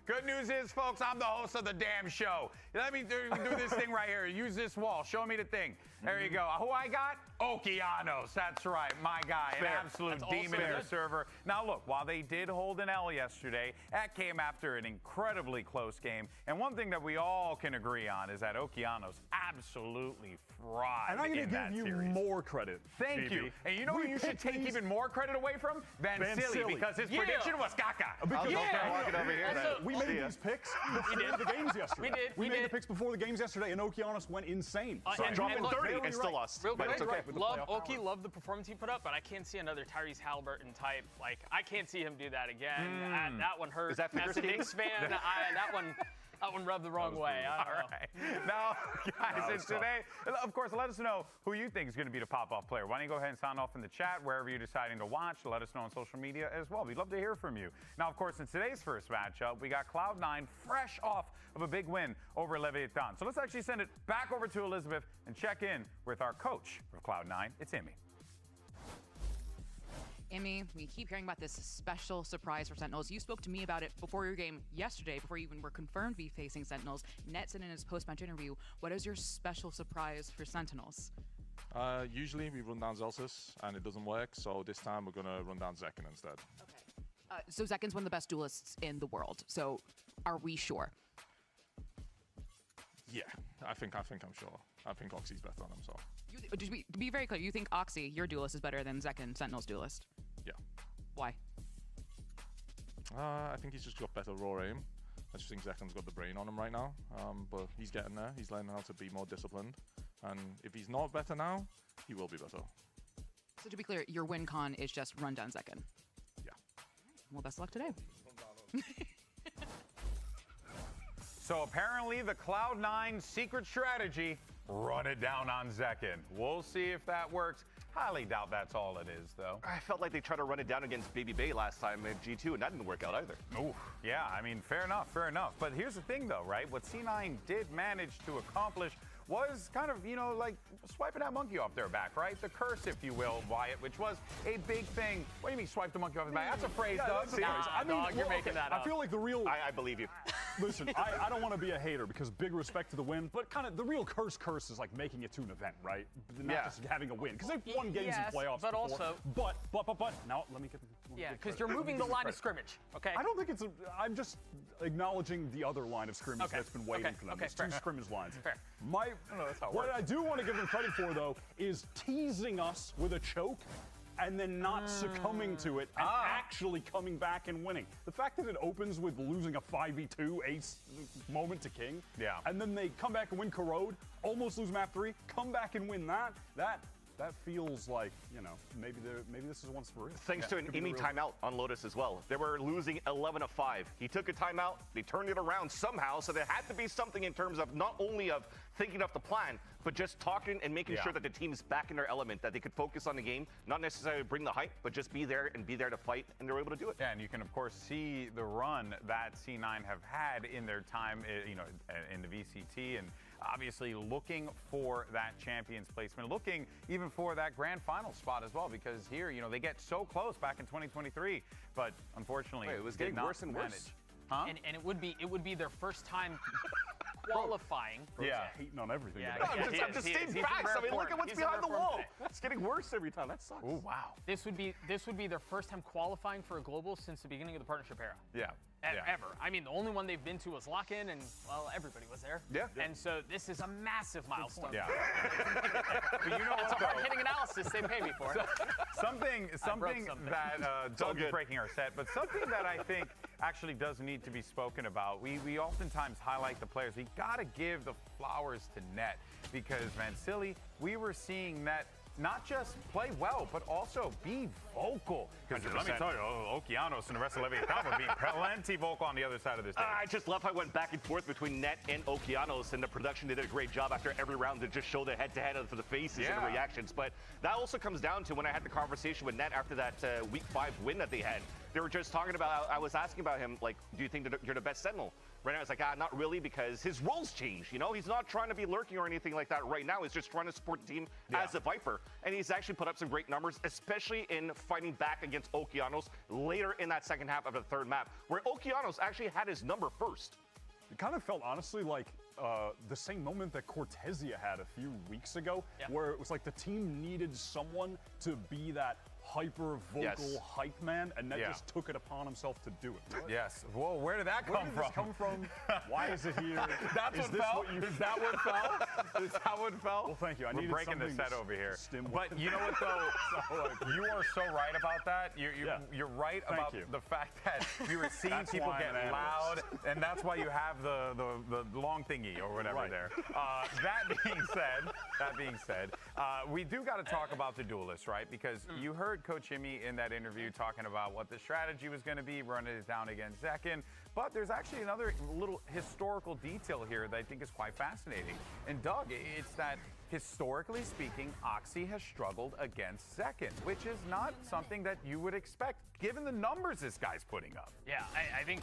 Good news is, folks, I'm the host of the damn show. Let me do this thing right here. Use this wall. Show me the thing. There you go. Who I got? Okeanos. That's right. My guy. An absolute demon in the server. Now, look, while they did hold an L yesterday, that came after an incredibly close game. And one thing that we all can agree on is that Okeanos absolutely fried. And I'm going to give you more credit. Thank you. And you know who you should take even more credit away from? Van Silly, because his prediction was caca. We made these picks before the games yesterday. We made the picks before the games yesterday, and Okeanos went insane. Dropping 30 and still lost. Real quick, love the performance he put up, but I can't see another Tyrese Halliburton type. Like, I can't see him do that again. That one hurt. Is that as a Knicks fan, that one rubbed the wrong way. I don't know. Right. Now, guys, and today, of course, let us know who you think is going to be the pop-off player. Why don't you go ahead and sound off in the chat wherever you're deciding to watch. Let us know on social media as well. We'd love to hear from you. Now, of course, in today's first matchup, we got Cloud9 fresh off of a big win over Leviathan. So let's actually send it back over to Elizabeth and check in with our coach of Cloud9. It's Emmy. Emmy, we keep hearing about this special surprise for Sentinels. You spoke to me about it before your game yesterday, before you even were confirmed to be facing Sentinels. Nett said in his post-match interview, what is your special surprise for Sentinels? Usually we run down Zelsis and it doesn't work, so this time we're going to run down Zekken instead. Okay. So Zekken's one of the best duelists in the world, so are we sure? Yeah, I think I'm sure. I think Oxy's better than him, so. To be very clear, you think Oxy, your duelist, is better than Zekken, Sentinel's duelist? Yeah. Why? I think he's just got better raw aim. I just think Zekken's got the brain on him right now, but he's getting there. He's learning how to be more disciplined, and if he's not better now, he will be better. So to be clear, your win con is just run down Zekken? Yeah. Well, best of luck today. So apparently the Cloud9 secret strategy, run it down on Zekken. We'll see if that works. Highly doubt that's all it is, though. I felt like they tried to run it down against Baby Bay last time at G2, and that didn't work out either. Ooh, yeah, I mean, fair enough. But here's the thing, though, right? What C9 did manage to accomplish was kind of, like swiping that monkey off their back, right? The curse, if you will, Wyatt, which was a big thing. What do you mean swipe the monkey off his back? That's a phrase, Doug. I mean, you're making that up. I feel like the real... I believe you. Listen, I don't want to be a hater because big respect to the win, but kind of the real curse is like making it to an event, right? Not just having a win. Because they've won games in playoffs but before. Also... But, now let me get... Yeah, because you're moving the line of scrimmage, okay? I don't think it's I'm just acknowledging the other line of scrimmage that's been waiting for them. Okay, It's two scrimmage lines. Fair. What I do want to give them credit for, though, is teasing us with a choke and then not succumbing to it and actually coming back and winning. The fact that it opens with losing a 5v2 ace moment to King, and then they come back and win Corrode, almost lose map 3, come back and win that feels like, maybe this is once for real. Thanks to an Emmy timeout on Lotus as well. They were losing 11-5. He took a timeout, they turned it around somehow, so there had to be something in terms of not only of thinking of the plan, but just talking and making sure that the team's back in their element, that they could focus on the game, not necessarily bring the hype, but just be there to fight, and they were able to do it. Yeah, and you can, of course, see the run that C9 have had in their time, in the VCT, and obviously looking for that champion's placement, looking even for that grand final spot as well, because here, they get so close back in 2023, but unfortunately, it was getting worse and worse. Huh? And it would be their first time qualifying. Yeah, hating on everything. Yeah, today. I'm just stating facts. I mean, look at what's behind the wall. It's getting worse every time. That sucks. Oh wow. This would be their first time qualifying for a global since the beginning of the partnership era. Yeah. Ever. I mean, the only one they've been to was lock-in, and well, everybody was there. Yeah. And so this is a massive milestone. Yeah. But you know It's what, a hard-hitting analysis. They pay me for it. Something that Doug is breaking our set, but something that I think actually does need to be spoken about. We oftentimes highlight the players. We got to give the flowers to Net because, man, we were seeing Net not just play well, but also be vocal. Because let me tell you, Okeanos and the rest of Leviathan were being plenty vocal on the other side of this stage. I just love how I went back and forth between Net and Okeanos, and the production did a great job after every round to just show the head-to-head for the faces and the reactions. But that also comes down to when I had the conversation with Net after that Week 5 win that they had. They were just talking about, I was asking about him, like, do you think that you're the best Sentinel? Right now, I was like, not really, because his roles change, you know? He's not trying to be lurking or anything like that right now. He's just trying to support the team as a Viper. And he's actually put up some great numbers, especially in fighting back against Okeanos later in that second half of the third map, where Okeanos actually had his number first. It kind of felt, honestly, like the same moment that Cortesia had a few weeks ago, where it was like the team needed someone to be that hyper-vocal hype man, and Net just took it upon himself to do it. Yes. Whoa, where did that come from? Where did this come from? Why is it here? That's what fell? Is that what fell? Is that what fell? Well, thank you. We're breaking the set over here. But you know what, though? You are so right about that. You're right about the fact that you were seeing people get loud, and that's why you have the long thingy or whatever there. That being said, we do got to talk about the duelists, right? Because you heard Coach Imi in that interview talking about what the strategy was going to be, running it down against Zekken. But there's actually another little historical detail here that I think is quite fascinating. And Doug, it's that historically speaking, Oxy has struggled against Zekken, which is not something that you would expect given the numbers this guy's putting up. Yeah, I think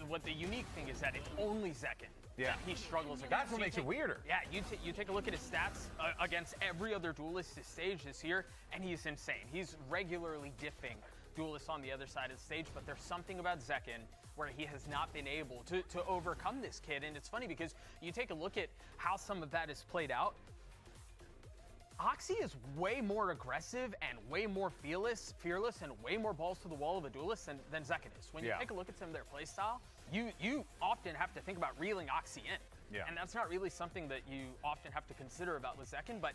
what the unique thing is that it's only Zekken. Yeah, he struggles against. That's what makes it weirder. Yeah, you take a look at his stats against every other duelist this stage this year, and he's insane. He's regularly diffing duelists on the other side of the stage, but there's something about Zekken where he has not been able to overcome this kid. And it's funny because you take a look at how some of that is played out. Oxy is way more aggressive and way more fearless and way more balls to the wall of a duelist than Zekken is. When you take a look at some of their play style, you often have to think about reeling Oxy in. And that's not really something that you often have to consider about with Zekken, but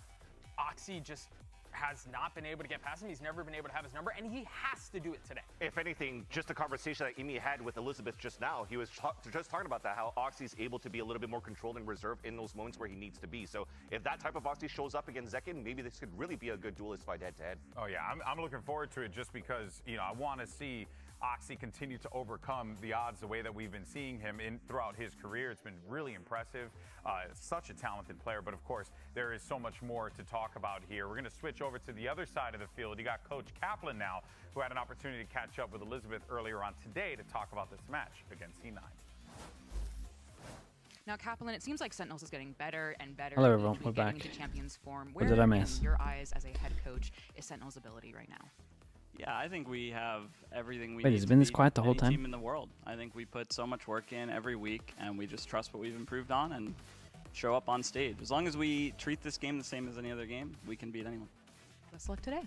Oxy just has not been able to get past him. He's never been able to have his number, and he has to do it today. If anything, just the conversation that Imi had with Elizabeth just now, he was just talking about that, how Oxy's able to be a little bit more controlled and reserved in those moments where he needs to be. So if that type of Oxy shows up against Zekken, maybe this could really be a good duelist fight head-to-head. Oh, yeah. I'm looking forward to it just because, you know, I want to see Oxy continue to overcome the odds the way that we've been seeing him throughout his career. It's been really impressive. Such a talented player, but of course, there is so much more to talk about here. We're going to switch over to the other side of the field. You got Coach Kaplan now, who had an opportunity to catch up with Elizabeth earlier on today to talk about this match against C9. Now, Kaplan, it seems like Sentinels is getting better and better. Hello, everyone. We're back. Into Champions form. What did I miss? In your eyes, as a head coach, is Sentinels' ability right now? Yeah, I think we have everything we need. Wait, has it been this quiet the whole time? Team in the world. I think we put so much work in every week, and we just trust what we've improved on and show up on stage. As long as we treat this game the same as any other game, we can beat anyone. Best luck today.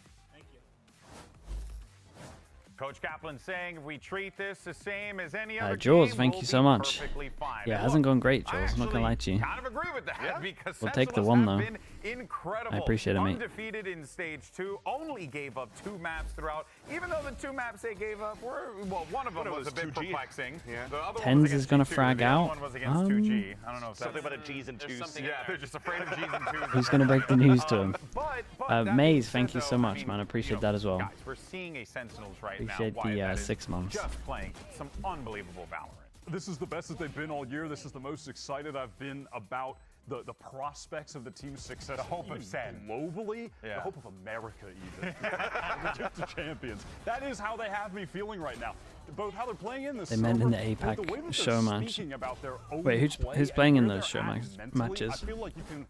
Coach Kaplan saying if we treat this the same as any other Jules, game, thank you so much. Fine. Yeah, it hasn't gone great, Jules. I'm not gonna lie to you. Kind of agree with that because We'll take the one, though. Incredible. I appreciate it, mate. Undefeated in stage 2, only gave up 2 maps throughout. Even though the 2 maps they gave up were, well, one of them was a bit perplexing. Yeah. The other one was Tens is gonna frag the out. Other one was against 2G. I don't know if something about a G's and 2s. Yeah, they're just afraid of G's and 2s. Who's gonna break the news to him? But Maze, thank you so much, man. I appreciate that as well. Guys, we're seeing a Sentinels right Appreciate now. the 6 months. Just playing some unbelievable Valorant. This is the best that they've been all year. This is the most excited I've been about the prospects of the team's success. The hope of SEN. Globally, the hope of America even. The champions. That is how they have me feeling right now. Both how they're playing in this. They meant in the APAC show match. Wait, who's playing in those show matches? I feel like you can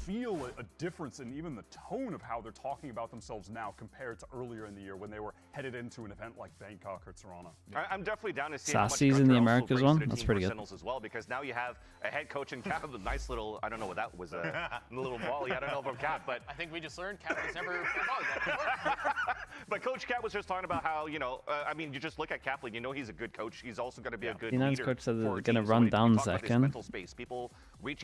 feel a difference in even the tone of how they're talking about themselves now compared to earlier in the year when they were headed into an event like Bangkok or Toronto. I'm definitely down to see how much Sassy's in the Americas one. That's pretty good. As well, because now you have a head coach and Cap, a nice little, I don't know what that was, a little volley. I don't know from Cap, but I think we just learned Cap has never played volleyball. But Coach Cap was just talking about how, you know, I mean, you just look at Kaplan, you know he's a good coach. He's also going to be a good leader. Coach said they're going to run down second. They're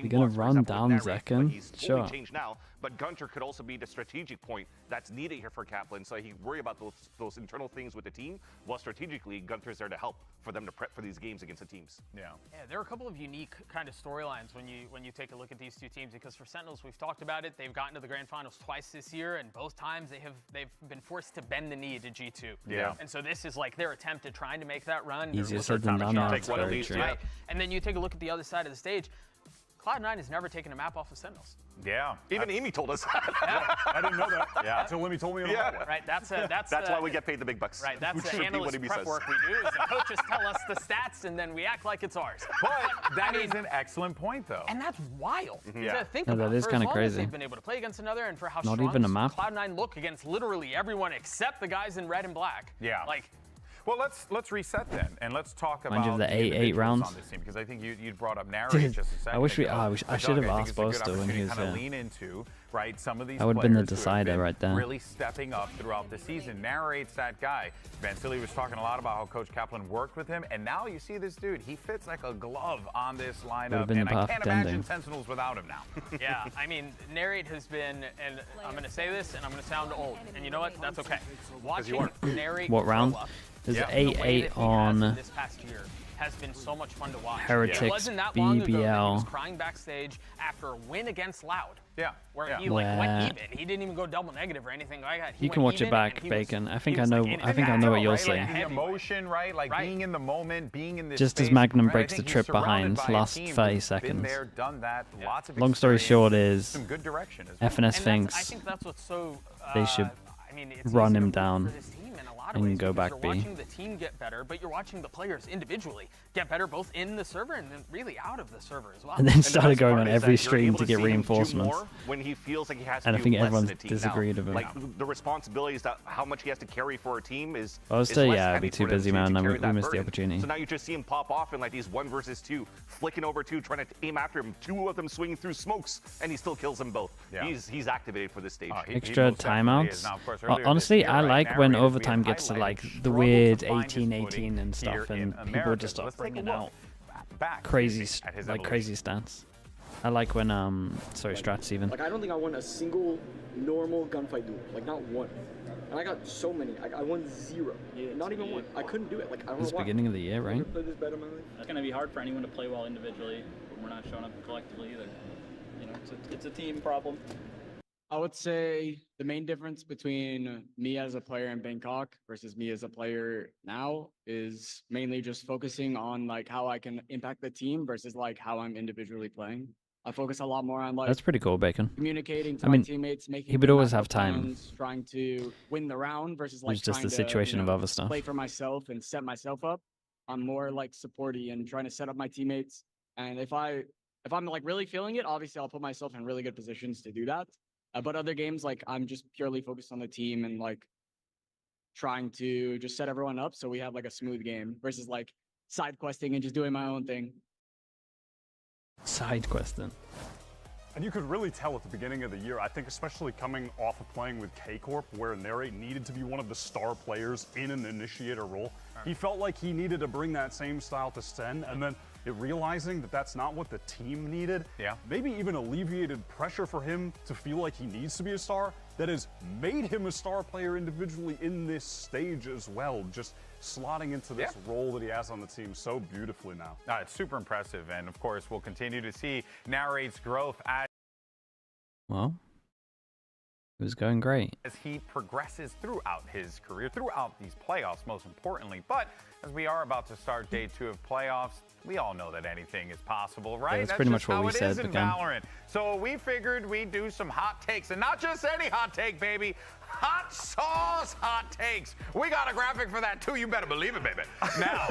going to run down second. Sure. Changed now, but Gunter could also be the strategic point that's needed here for Kaplan. So he worry about those internal things with the team, while strategically Gunter's there to help for them to prep for these games against the teams. Yeah, there are a couple of unique kind of storylines when you take a look at these two teams, because for Sentinels, we've talked about it. They've gotten to the grand finals twice this year, and both times they've been forced to bend the knee to G2. Yeah. And so this is like their attempt at trying to make that run. Easier said than done. Right. And then you take a look at the other side of the stage. Cloud9 has never taken a map off of Sentinels. Yeah. Even Amy told us. Yeah, I didn't know that. Yeah. Until Lemmy told me. Right. That's why we get paid the big bucks. Right. That's the analyst prep work we do. Is the coaches tell us the stats and then we act like it's ours. But that is an excellent point, though. And that's wild to think Yeah, about. that is kind of crazy. They've been able to play against another, and for how Not strong even a map. Cloud9 look against literally everyone except the guys in red and black. Yeah. Like. Well, let's reset then, and let's talk Mind about the 8 rounds on this team, because I think you brought up Narrate just a second. I wish we. ago. I should have asked Bosto Bosto when he was kind of lean into, right, some of these that would have been the players who have decider right there. really stepping up throughout the season. Narrate's that guy. Vansili was talking a lot about how Coach Kaplan worked with him, and now you see this dude. He fits like a glove on this lineup, and I can't imagine Sentinels without him now. Yeah, I mean, Narrate has been, and I'm going to say this, and I'm going to sound old, and you know what? That's okay. Watching Narrate what round? grow up, There's the 8-8 on this past year has been so much fun to watch. HERETIC It wasn't that long ago that he was BBL. crying backstage after a win against Loud. Yeah. Where he like went even. He didn't even go double negative or anything like that. You can watch it back, Bacon. I think I know. I think I know what you'll see. Like the emotion, right? Like being in the moment, being in this Just space, as Magnum right? breaks the trip behind, last 30 seconds. Been there, done that, lots of Long story short is, some good direction as well. FNS I thinks think that's what's so. they should I mean, it's run easy to him root down for this team in a lot of and ways go because back you're B. watching the team get better, but you're watching the players individually get better, both in the server and then really out of the server as well. And then started going on every stream to get reinforcements. When he feels like he has to And I do think less everyone's in a team disagreed now. with him. Like the responsibilities that how much he has to carry for a team is. Bosto, less yeah, I'd heavy be too for them busy, to man. carry We that missed the burden. opportunity. So now you just see him pop off in like these 1 versus 2, flicking over 2, trying to aim after him. 2 of them swinging through smokes, and he still kills them both. Yeah. He's activated for this stage. Extra timeouts. Honestly, I like when overtime gets to like the weird 18-18 and stuff, and people just start bringing out crazy stats. I like when strats even. Like I don't think I won a single normal gunfight duel, like not one. And I got so many. I won 0. Not even one. I couldn't do it. Like I don't know It's why. beginning of the year, right? It's going to be hard for anyone to play well individually when we're not showing up collectively either. You know, it's a team problem. I would say the main difference between me as a player in Bangkok versus me as a player now is mainly just focusing on like how I can impact the team versus like how I'm individually playing. I focus a lot more on like That's pretty cool, Bacon. communicating to I my mean, teammates, making he would good always have backup time. plans, trying to win the round versus like It's just trying the to, situation you of know, other stuff. play for myself and set myself up. I'm more like supporty and trying to set up my teammates. And if I'm like really feeling it, obviously I'll put myself in really good positions to do that. But other games, like I'm just purely focused on the team and like trying to just set everyone up so we have like a smooth game versus like side questing and just doing my own thing. Side questing. And you could really tell at the beginning of the year, I think especially coming off of playing with K-Corp, where Narrate needed to be one of the star players in an initiator role. He felt like he needed to bring that same style to SEN, and then realizing that that's not what the team needed, maybe even alleviated pressure for him to feel like he needs to be a star, that has made him a star player individually in this stage as well, just slotting into this role that he has on the team so beautifully now. It's super impressive, and of course we'll continue to see Narrate's growth as It was going great. As he progresses throughout his career, throughout these playoffs, most importantly. But as we are about to start day 2 of playoffs, we all know that anything is possible, right? Yeah, that's pretty much what we said in again. Valorant. So we figured we'd do some hot takes, and not just any hot take, baby. Hot sauce hot takes. We got a graphic for that too. You better believe it, baby. Now,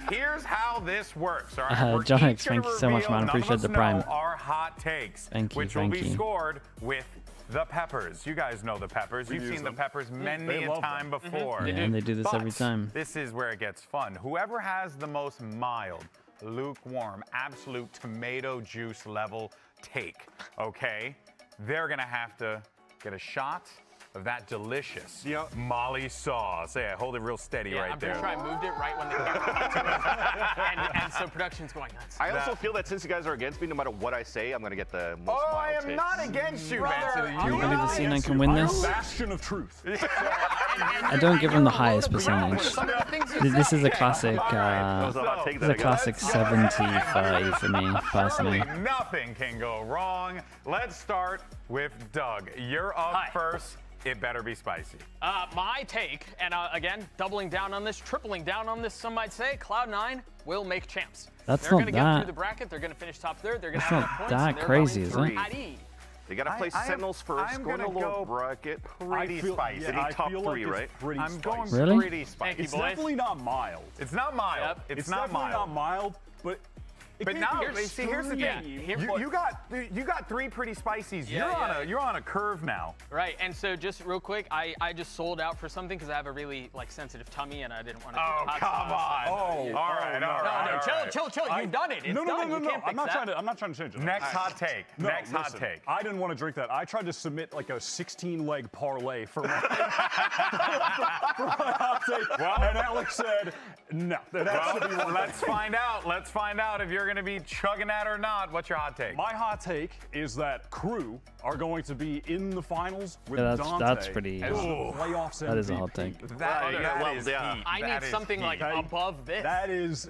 here's how this works. All right, GIANTX, thank you so much, man. Appreciate the prime. Our hot takes, Thank will be you. scored with the peppers. You guys know the peppers. You've seen the peppers many a time before. And they do this every time. This is where it gets fun. Whoever has the most mild, lukewarm, absolute tomato juice level take, okay, they're gonna have to get a shot of that delicious Molly sauce. Hey, hold it real steady right I'm there. pretty sure I moved it right when the camera and so production's going nuts. I also feel that since you guys are against me, no matter what I say, I'm going to get the most Oh, I mild am takes. not against you, man. Do you believe the C9 can win this? Bastion of truth. I don't give him the highest percentage. This is a classic. This is a classic 70-30 for me, personally. Nothing can go wrong. Let's start with Doug. You're up first. It better be spicy. My take, and again, doubling down on this, tripling down on this, some might say, Cloud9 will make champs. That's they're not going to get that- through the bracket. They're going to finish top third. They're going to That's have not enough points. that and they're crazy, going is it? through. They got to play Sentinels first. I'm Going to gonna low go bracket. Pretty spicy. Yeah, I top feel three, like right? it's pretty I'm going spicy. Really? pretty spicy. It's definitely not mild. It's not mild. Yep. It's not definitely mild. not mild, but But now, see, here's the thing. Yeah, You got three pretty spicies. You're on a curve now. Right, and so just real quick, I just sold out for something because I have a really sensitive tummy and I didn't want to. Oh, come on. Oh, all right. Chill. You've done it. It's No. done. You can't I'm not fix that. I'm not trying to change it. Next hot take. No, Next hot listen, take. I didn't want to drink that. I tried to submit like a 16-leg parlay for my, for my hot take, and Alex said, no, that has to be one. Let's find out. Let's find out if you're going to be chugging that or not. What's your hot take? My hot take is that Crew are going to be in the finals with Yeah, Dante that's pretty. as the playoffs That is a MVP. hot take. That is heat. I That need is something heat. like above this. That is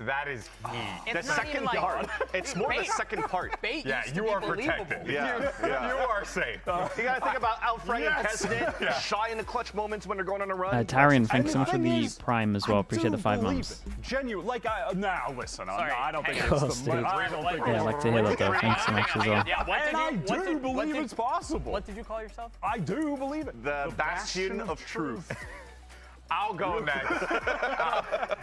heat. It's The not even second like part. It's more the bait. second part. Bait Yeah, used to you be are believable. protected. Yeah. You are safe. You got to think about Alfred and President, Yeah. shy in the clutch moments when they're going on a run. Tarian, thanks And so much for thing the is, prime as well. I Appreciate do the 5 believe months. it. Genuine, now listen, Sorry, I don't think Of it's course, the dude. I don't think Yeah, I it's like to hear that though. Thanks so much as well. Yeah, what did and you, I do believe it's possible. What did you call yourself? I do believe it. The bastion of truth. I'll go next.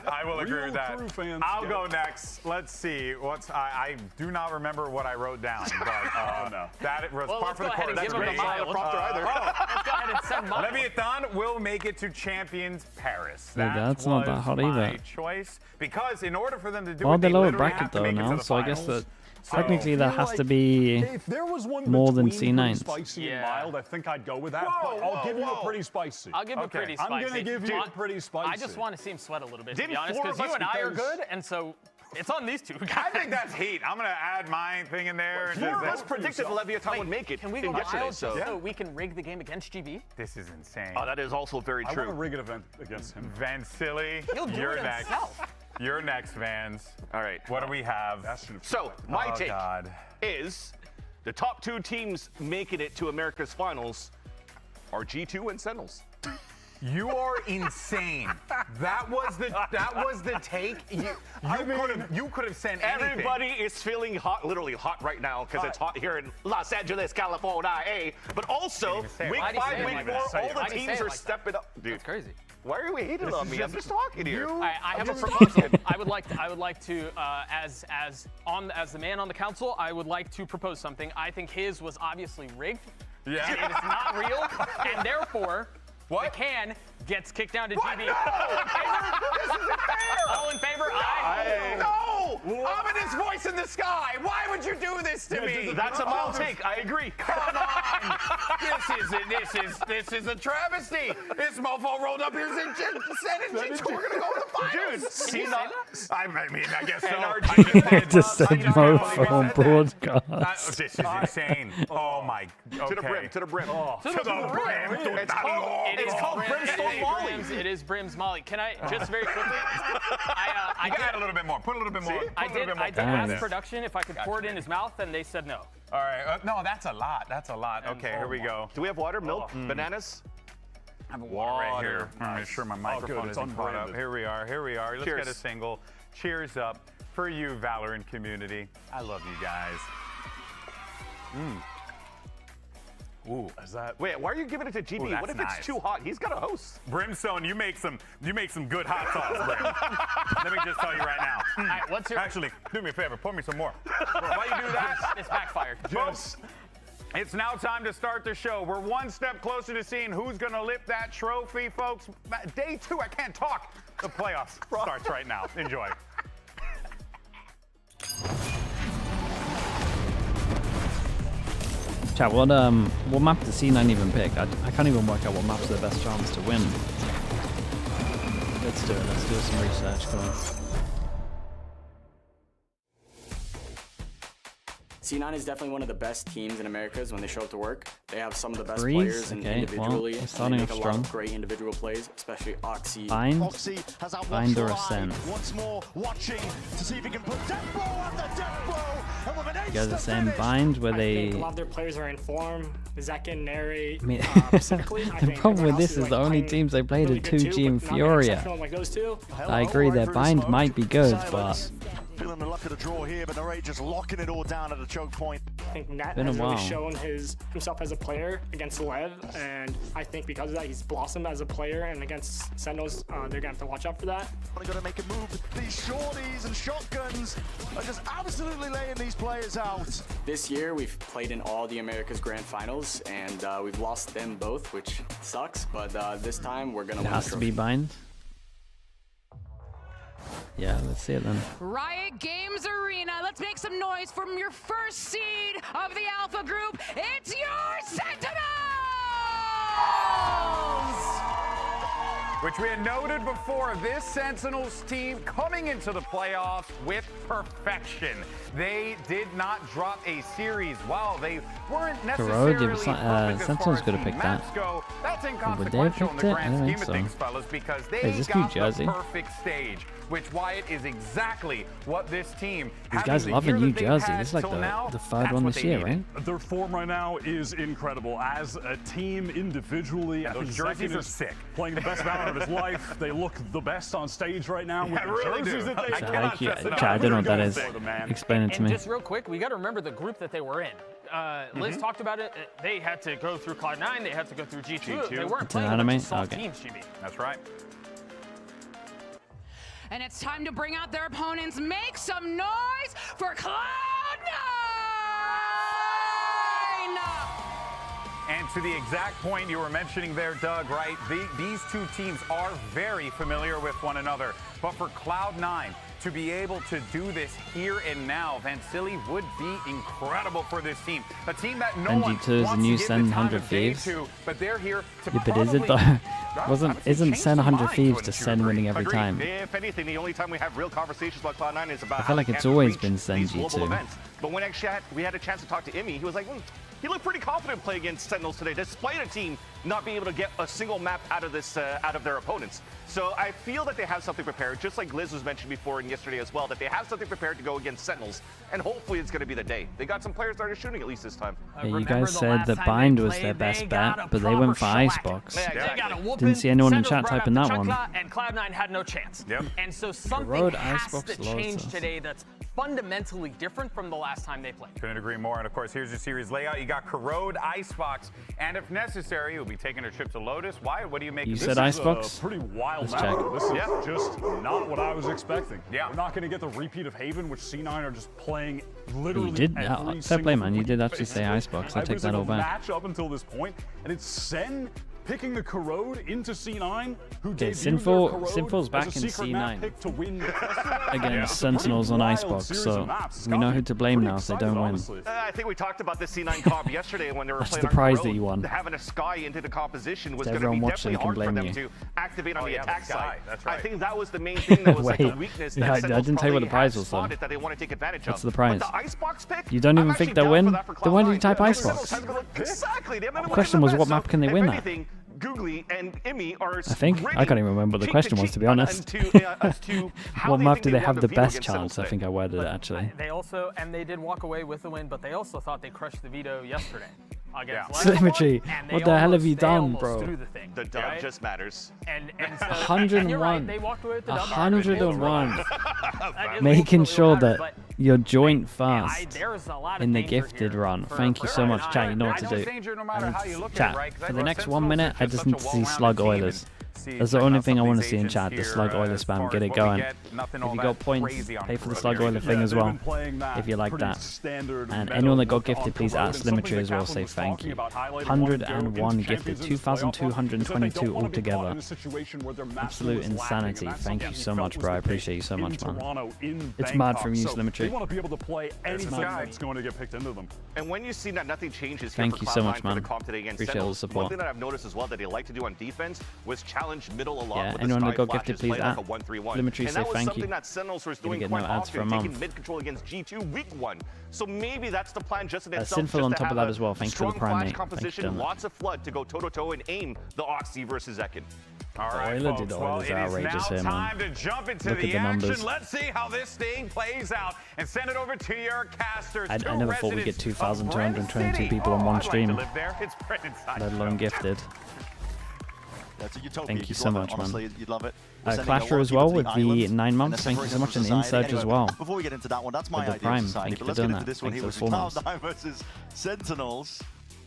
I will agree Real with that. Crew fans I'll get go it. next. Let's see. I do not remember what I wrote down, but no. that was Well, part let's for the go ahead course. and That's give him great. the mild. Let's Let's go ahead and send mine. Leviathan will make it to Champions Paris. Yeah, That that's not that was hot my either. choice because in order for them to do Well, it, they they lower literally bracket have to though make it to now, the so I guess finals. that So- technically that has to be If there was one more than between pretty C9s. spicy and Yeah. mild, I think I'd go with that. Whoa, but I'll give you whoa. a pretty spicy. I'll give it Okay. pretty I'm spicy. gonna give you a pretty spicy. I just want to see him sweat a little bit, to Didn't be honest, four because of you us and I are because- good, and so it's on these two guys. I think that's heat. I'm gonna add my thing in there. and Four just- of us Let's predict that Leviathan would make it Can we in go yesterday. wild So so we can rig the game against GB? This is insane. Oh, that is also very I want to true. rig an event against him. Vansili, He'll do you're it next. himself. You're next, Vans. All right. What do we have? So my Oh, take God. is the top two teams making it to America's finals are G2 and Sentinels. You are insane. That was the take. You could have sent anything. Everybody is feeling hot, literally hot right now because it's hot here in Los Angeles, California. But also, week Why'd he 5, say it week like 4, that? all the Why'd he say teams it are like that? stepping up. Dude, That's crazy. why are we hating on me? I'm just talking here. I have a proposal. I would like to, as the man on the council, I would like to propose something. I think his was obviously rigged. Yeah. It is not real, and therefore, the can gets kicked down to GB. All in favor? Aye. No! Ominous voice in the sky. Why would you do this to me? That's a mild take. I agree. Come on! This is a travesty. This mofo rolled up here and said G2 we're gonna go to the finals. Dude, see that? I mean, I guess so. I just said mofo on broadcast. This is insane. Oh my. Okay. To the brim. To the brim. To the brim. It's called Brimstone Molly. It is Brim's Molly. Can I just very quickly? You can add a little bit more. Put a little bit more. I did Damn. ask production if I could pour it in his mouth, and they said no. All right. No, that's a lot. That's a lot. Okay, here we go. Do we have water, milk, bananas? I have a water right here. I'm sure my microphone it's isn't brought up. unbranded. Here we are. Here we are. Let's Cheers. get a single. Cheers up for you, Valorant community. I love you guys. Ooh, is that? Wait, why are you giving it to GB? Ooh, what if nice. it's too hot? He's got a host. Brimstone, you make some good hot sauce, Brim. Let me just tell you right now. All right, what's your... Actually, do me a favor, pour me some more. Why you do that? It's backfired. Folks, it's now time to start the show. We're one step closer to seeing who's going to lift that trophy, folks. Day 2, I can't talk. The playoffs starts right now. Enjoy. Chat, what map does C9 even pick? I can't even work out what maps are the best chance to win. Let's do it. Let's do some research. Come on. C9 is definitely one of the best teams in Americas when they show up to work. They have some of the best Freeze? players Okay, individually. well, starting and they off make a lot strong. of great individual plays, especially Oxy. Bind or Ascent. Once more watching to see if he can put death blow after death blow. And with an ace You guys to are saying finish. Bind where I they... think a lot of their players are in form. Zekin, Neri, I mean, specifically. I the think problem with everyone this else is the only teams they played really are good 2G too, and but not Furia. exceptional like those two. I agree, their Bind might be good, but... Feeling the luck of the draw here, but Narrate just locking it all down at the choke point. I think Nat Been a has really while. shown himself as a player against Lev, and I think because of that, he's blossomed as a player, and against Sentinels, they're going to have to watch out for that. They've got to make a move. These shorties and shotguns are just absolutely laying these players out. This year, we've played in all the Americas Grand Finals, and we've lost them both, which sucks, but this time we're going to It win has the to be trophy. Bind. Yeah, let's see it then. Riot Games Arena, let's make some noise from your first seed of the Alpha Group. It's your Sentinels! Which we had noted before, this Sentinels team coming into the playoffs with perfection. They did not drop a series. While they weren't necessarily perfect as Sentinels far could as have the picked that. maps go, that's Would they have inconsequential in picked the it? I grand don't scheme think of so. things, fellas, because Hey, they is this got New Jersey? the perfect stage, which, Wyatt, is exactly what this team, These having guys the loving year New that they've Jersey. had This is like till now, the third that's one what this they year, needed. right? Their form right now is incredible. As a team, individually, Yeah, I think those jerseys Zekin are is sick. playing the best Valorant of his life. They look the best on stage right now with Yeah, the really jerseys do. that they Chat, I don't know what that is. Explain it to And me. just real quick, we got to remember the group that they were in. Liz talked about it. They had to go through Cloud9. They had to go through G2. They weren't It's an playing anime? with soft Okay. teams, GB. That's right. And it's time to bring out their opponents. Make some noise for Cloud9! And to the exact point you were mentioning there, Doug, right? These two teams are very familiar with one another. But for Cloud9 to be able to do this here and now, Vansili would be incredible for this team. A team that no one NG2 is wants the new to give Sen the time 100 of day Thieves. to, but they're here to Yeah, but is it probably- though? Isn't Sen 100 Thieves just Sen winning every Agreed. time? If anything, the only time we have real conversations about Cloud9 is about I how feel they like it's can always reach been Sen these global G2. events. But when actually we had a chance to talk to Imi, he was like, he looked pretty confident playing against Sentinels today, despite a team not being able to get a single map out of this out of their opponents. So I feel that they have something prepared, just like Liz was mentioned before and yesterday as well, that they have something prepared to go against Sentinels, and hopefully it's going to be the day. They got some players that are shooting at least this time. Yeah, you guys said that Bind was their best bet, but they went for Icebox. Yeah, exactly. They got a whooping. Didn't see anyone in Sentinels chat brought typing out that the one. chunk lot, and Cloud9 had no chance. Yep. And so something Road, has Icebox, to change Lotus. today that's fundamentally different from the last time they played. Couldn't agree more. And of course, here's your series layout. You got Corrode, Icebox, and if necessary, you'll be taking a trip to Lotus. Why? What do you make You of said this? Icebox? This is a pretty wild Let's map. check. This is Yeah. just not what I was expecting. Yeah. We're not going to get the repeat of Haven, which C9 are just playing literally You did, every fair play, single man. You week, did actually say basically. Icebox. I take Every that all single back. match up until this point, and it's Sen picking the Corrode into C9, who Okay, debuted Sinful- their Corrode Sinful's as back a in secret map C9 pick to win the festival. against It's a pretty Sentinels on wild Icebox, series so of maps. we know who to blame Pretty now if they excited, don't win. honestly. I think we talked about the C9 comp yesterday when they were That's playing the on prize Corode. that you won. Having a Sky into the composition was So going to be everyone watching definitely can hard for blame them you. to activate on Oh, the yeah, the attack Sky, side. that's I right. think that was the main thing that was like a Wait. weakness that Yeah, I Sentinels didn't tell you what the probably prize had was, though. spotted that they want to take advantage What's of. the prize? But the Icebox pick, You don't I'm even actually think they'll down win? for that for Then why did you Cloud9. type Yeah, Icebox? Sentinels have to go- Exactly. They haven't The been question winning was the what best, map can they so win if at? anything, Googly and Imi are I think. I gritty can't even remember what the cheek question to was, cheek to be honest. as to how What they map think do they won have the Veto best against Sentinels chance? I today. think I worded it actually. They also, and they did walk away with the win, but they also thought they crushed the Veto yesterday. against Symmetry, what the hell have you done, bro? The dub just matters. And 101. They walked away with the dub. 101. Making sure that you're joint fast in the gifted run. Thank you so much, chat. You know what to do. Chat, for the next 1 minute, I just need to see Slug Oilers. That's the only thing I want to see in chat, the Slug Oiler spam. Get it going. If you got points, pay for the Slug Oiler thing as well, if you like that. And anyone that got gifted, please at Symmetry as well, say thank you. 101 gifted, 2,222 altogether. Absolute insanity. Thank you so much, bro. I appreciate you so much, man. It's mad from you, Symmetry. It's going to get picked into them. And when you see that nothing changes here Thank you so much, man. Appreciate all the support. One thing that I've noticed as well that they like to do on defense was challenge middle a lot with anyone the that got sky gifted, flashes, please play like at a 1-3-1. Symmetry, and say that was thank something you. that Sentinels was Gonna doing get quite no ads for a often, taking month. mid control against G2 week 1. So maybe that's the plan just in itself. Sinful on top of that as well. Thanks for the prime, mate. Composition, lots of flood to go toe-to-toe and aim the Oxy versus Zekin. All right, Oiler folks, did well, Oilers it is outrageous now here, time man. to jump into Look the at the action. numbers. Let's see how this thing plays out and send it over to your casters. I never thought we'd get 2,222 people on one stream, let alone gifted. That's a utopia. Thank you You'd so love it. much, Honestly, man. you'd love it. Clasher as well with the 9 months. Thank you so much, and Insurge as well. Before we get into that one, that's my With the idea Prime. of society. Thank you But for let's get doing into that. this one Thanks here, for which the is 4 months. Cloud9 versus Sentinels.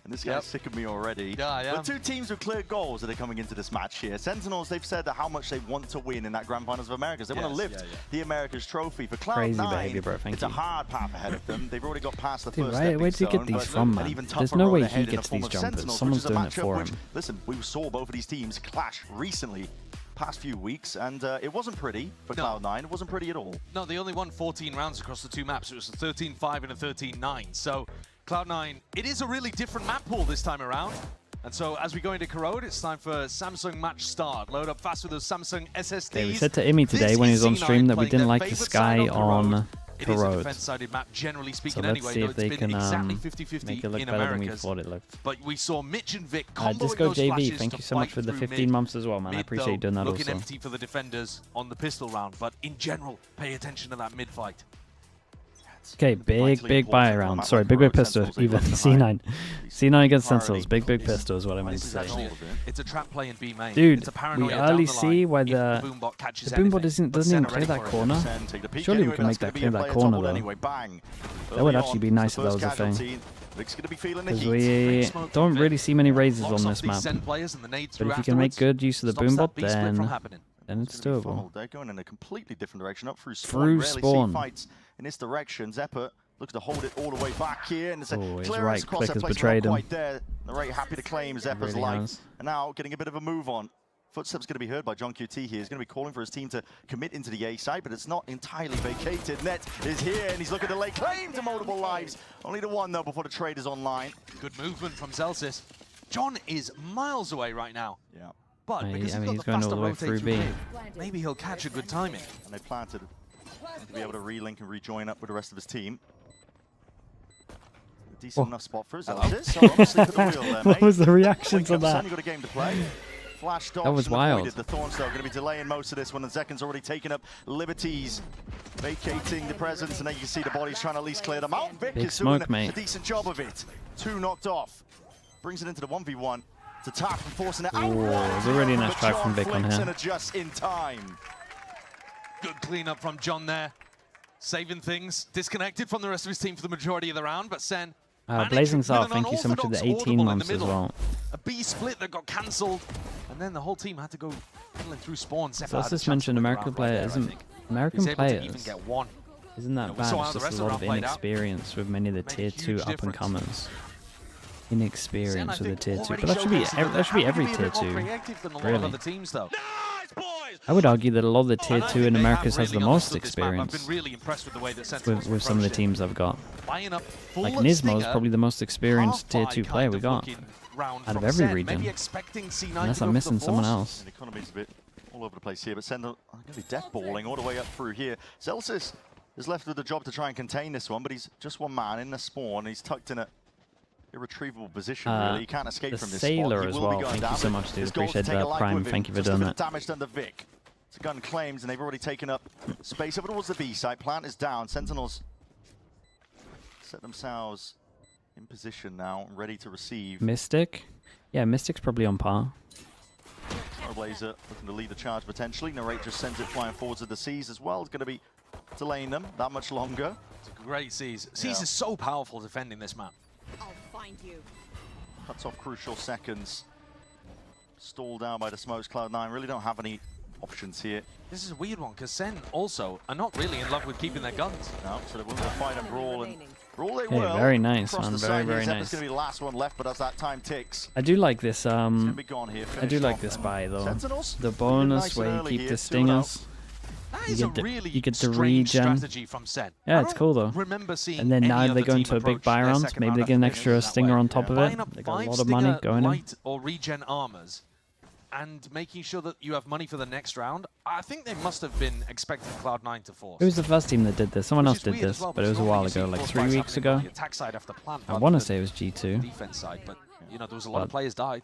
And this guy's sick of me already. Yeah, I am. But two teams with clear goals that are coming into this match here. Sentinels, they've said that how much they want to win in that Grand Finals of Americas. They want to lift the Americas trophy. For Crazy Cloud9, behavior, bro. Thank it's you. a hard path ahead of them. They've already got past the Dude, first where did he stepping get stone, these but from, an man? even There's tougher no road way ahead he in the gets form these of jumpers. Sentinels, Someone's which is a doing it matchup for which, him. listen, we saw both of these teams clash recently, past few weeks, and it wasn't pretty for Cloud9. It wasn't pretty at all. No, they only won 14 rounds across the two maps. It was a 13-5 and a 13-9. So Cloud9, it is a really different map pool this time around. And so as we go into Corrode, it's time for Samsung match start. Load up fast with those Samsung SSDs. Okay, we said to Imi today when he was on stream that we didn't like the sky on It is a Corrode. defense-sided map, generally So speaking. let's anyway, see though if they it's been can exactly 50-50 make it look in better than we Americas. thought it looked. But we saw Mitch and Vic comboing Disco those JV, flashes thank to you so much fight for the through 15 mid. months as well, man. I Mid, appreciate though, you doing that looking also. empty for the defenders on the pistol round, but in general, pay attention to that mid fight. Okay, big buy round. Sorry, big pistol, even C9. C9 against Sentinels, big pistol is what I meant to say. It's a trap play in B main. Dude, it's a we early see where the Boombot doesn't even clear that corner. Surely we can make that clear that corner though. That would actually be nice if that was a thing. Because we don't really see many raises on this map. But if you can make good use of the Boombot, then it's doable. They're going in a completely different direction, up through spawn. Through Rarely spawn. see fights in this direction. Zephyr looks to hold it all the way back here, and it's a his clearance right across click that has place, betrayed not him. quite there. They're very happy to claim Zephyr's Really life, has. and now getting a bit of a move on. Footsteps going to be heard by John QT here. He's going to be calling for his team to commit into the A side, but it's not entirely vacated. Net is here, and he's looking to lay claim to multiple lives. Only the one, though, before the trade is online. Good movement from Celsius. John is miles away right now. Yeah. But I because mean, he's he's got going the all the way faster through rotate B. mid, maybe he'll catch a good timing. And they planted to be able to relink and rejoin up with the rest of his team. A decent enough spot for Zelsis. So obviously to the wheel there, What was the reaction to Son, that? you got a game to play. Flash dodge That was wild. avoided. The Thornstone going to be delaying most of this one, and Zekin's already taken up liberties, vacating the presence, and then you can see the bodies trying to at least clear them out. Vic Big is doing smoke, mate. a decent job of it. 2 knocked off. Brings it into the 1v1. To tap and forcing it out. Ooh, there's already a nice But try John from Vic on flicks here. and adjusts in time. Good cleanup from John there. Saving things. Disconnected from the rest of his team for the majority of the round, but Sen Blazing Star, with an thank you so much for the unorthodox 18 audible in months the as middle. well. A B split that got cancelled, and then the whole team had to go fiddling through spawn. So let's just mention American players. American players. Even get one. Isn't that we bad? saw how It's the just rest a of the lot of round played out. inexperience with many of the tier 2 huge up and comers. Sen, Inexperience I with the think, tier 2. already But that should be showcasing that that should be they're every happy tier to be a bit 2. more creative than a lot of Really. other teams, though. I would argue that a lot of the tier And I 2 think in they Americas have has the really most understood this map. I've experience been really impressed with the way that Sentinels with some of the approached it. teams I've got. Buying up full Like of Nismo is Stinger, probably the most experienced tier half 2 buy player kind we of got looking round out of from every Sen. region. Maybe expecting C9 Unless to I'm go for missing the someone force. else. The economy's a bit all over the place here, but Sender going to be death balling all the way up through here. Celsius is left with the job to try and contain this one, but he's just one man in the spawn. He's tucked in a irretrievable position, really. He can't escape from this Sailor spot. as He will be well. going Thank you down, so but much, dude. his goal is to Appreciate take a that, life Prime. with him. Thank you for Just a doing bit of that. damage done to Vic. It's a gun claims, and they've already taken up space over towards the B site. Plant is down. Sentinels set themselves in position now, ready to receive. Mystic? Yeah, Mystic's probably on par. Blazer looking to lead the charge potentially. Narrate just sends it flying forwards of the Seas as well. It's going to be delaying them that much longer. It's a great Seas. Seas is so powerful defending this map. I'll find you. Cuts off crucial seconds. Stalled out by the smokes. Cloud9 really don't have any options here. This is a weird one because Sen also are not really in love with keeping their guns. No, so they're willing to fight and brawl, and brawl they Hey, will. very nice, Across man. the Very, side very here, nice. It's going to be the last one left, but as that time ticks, I do like this. gonna be gone here, I do finished like off. this buy though. Sentinels, The bonus nice where and you early keep here, the 2-0. stingers. That You is a get the, really you get the strange regen. strategy from Sen. Yeah, I it's don't cool though. remember seeing And then any now other they go team into a big approach buy their round. second Maybe round they get an after extra finishing that stinger way. on top of Buying it. up They got a 5 lot of money stinger going in. light or regen armors and making sure that you have money for the next round. I think they must have been expecting Cloud9 to force. Who was the first team that did this? Someone Which else is did weird as this, well, but it was a because while normally you ago, see like force 3 buys weeks happening on ago. the attack side after plant, I rather want to than say it was G2. defense side, but you know there was a lot of But players died.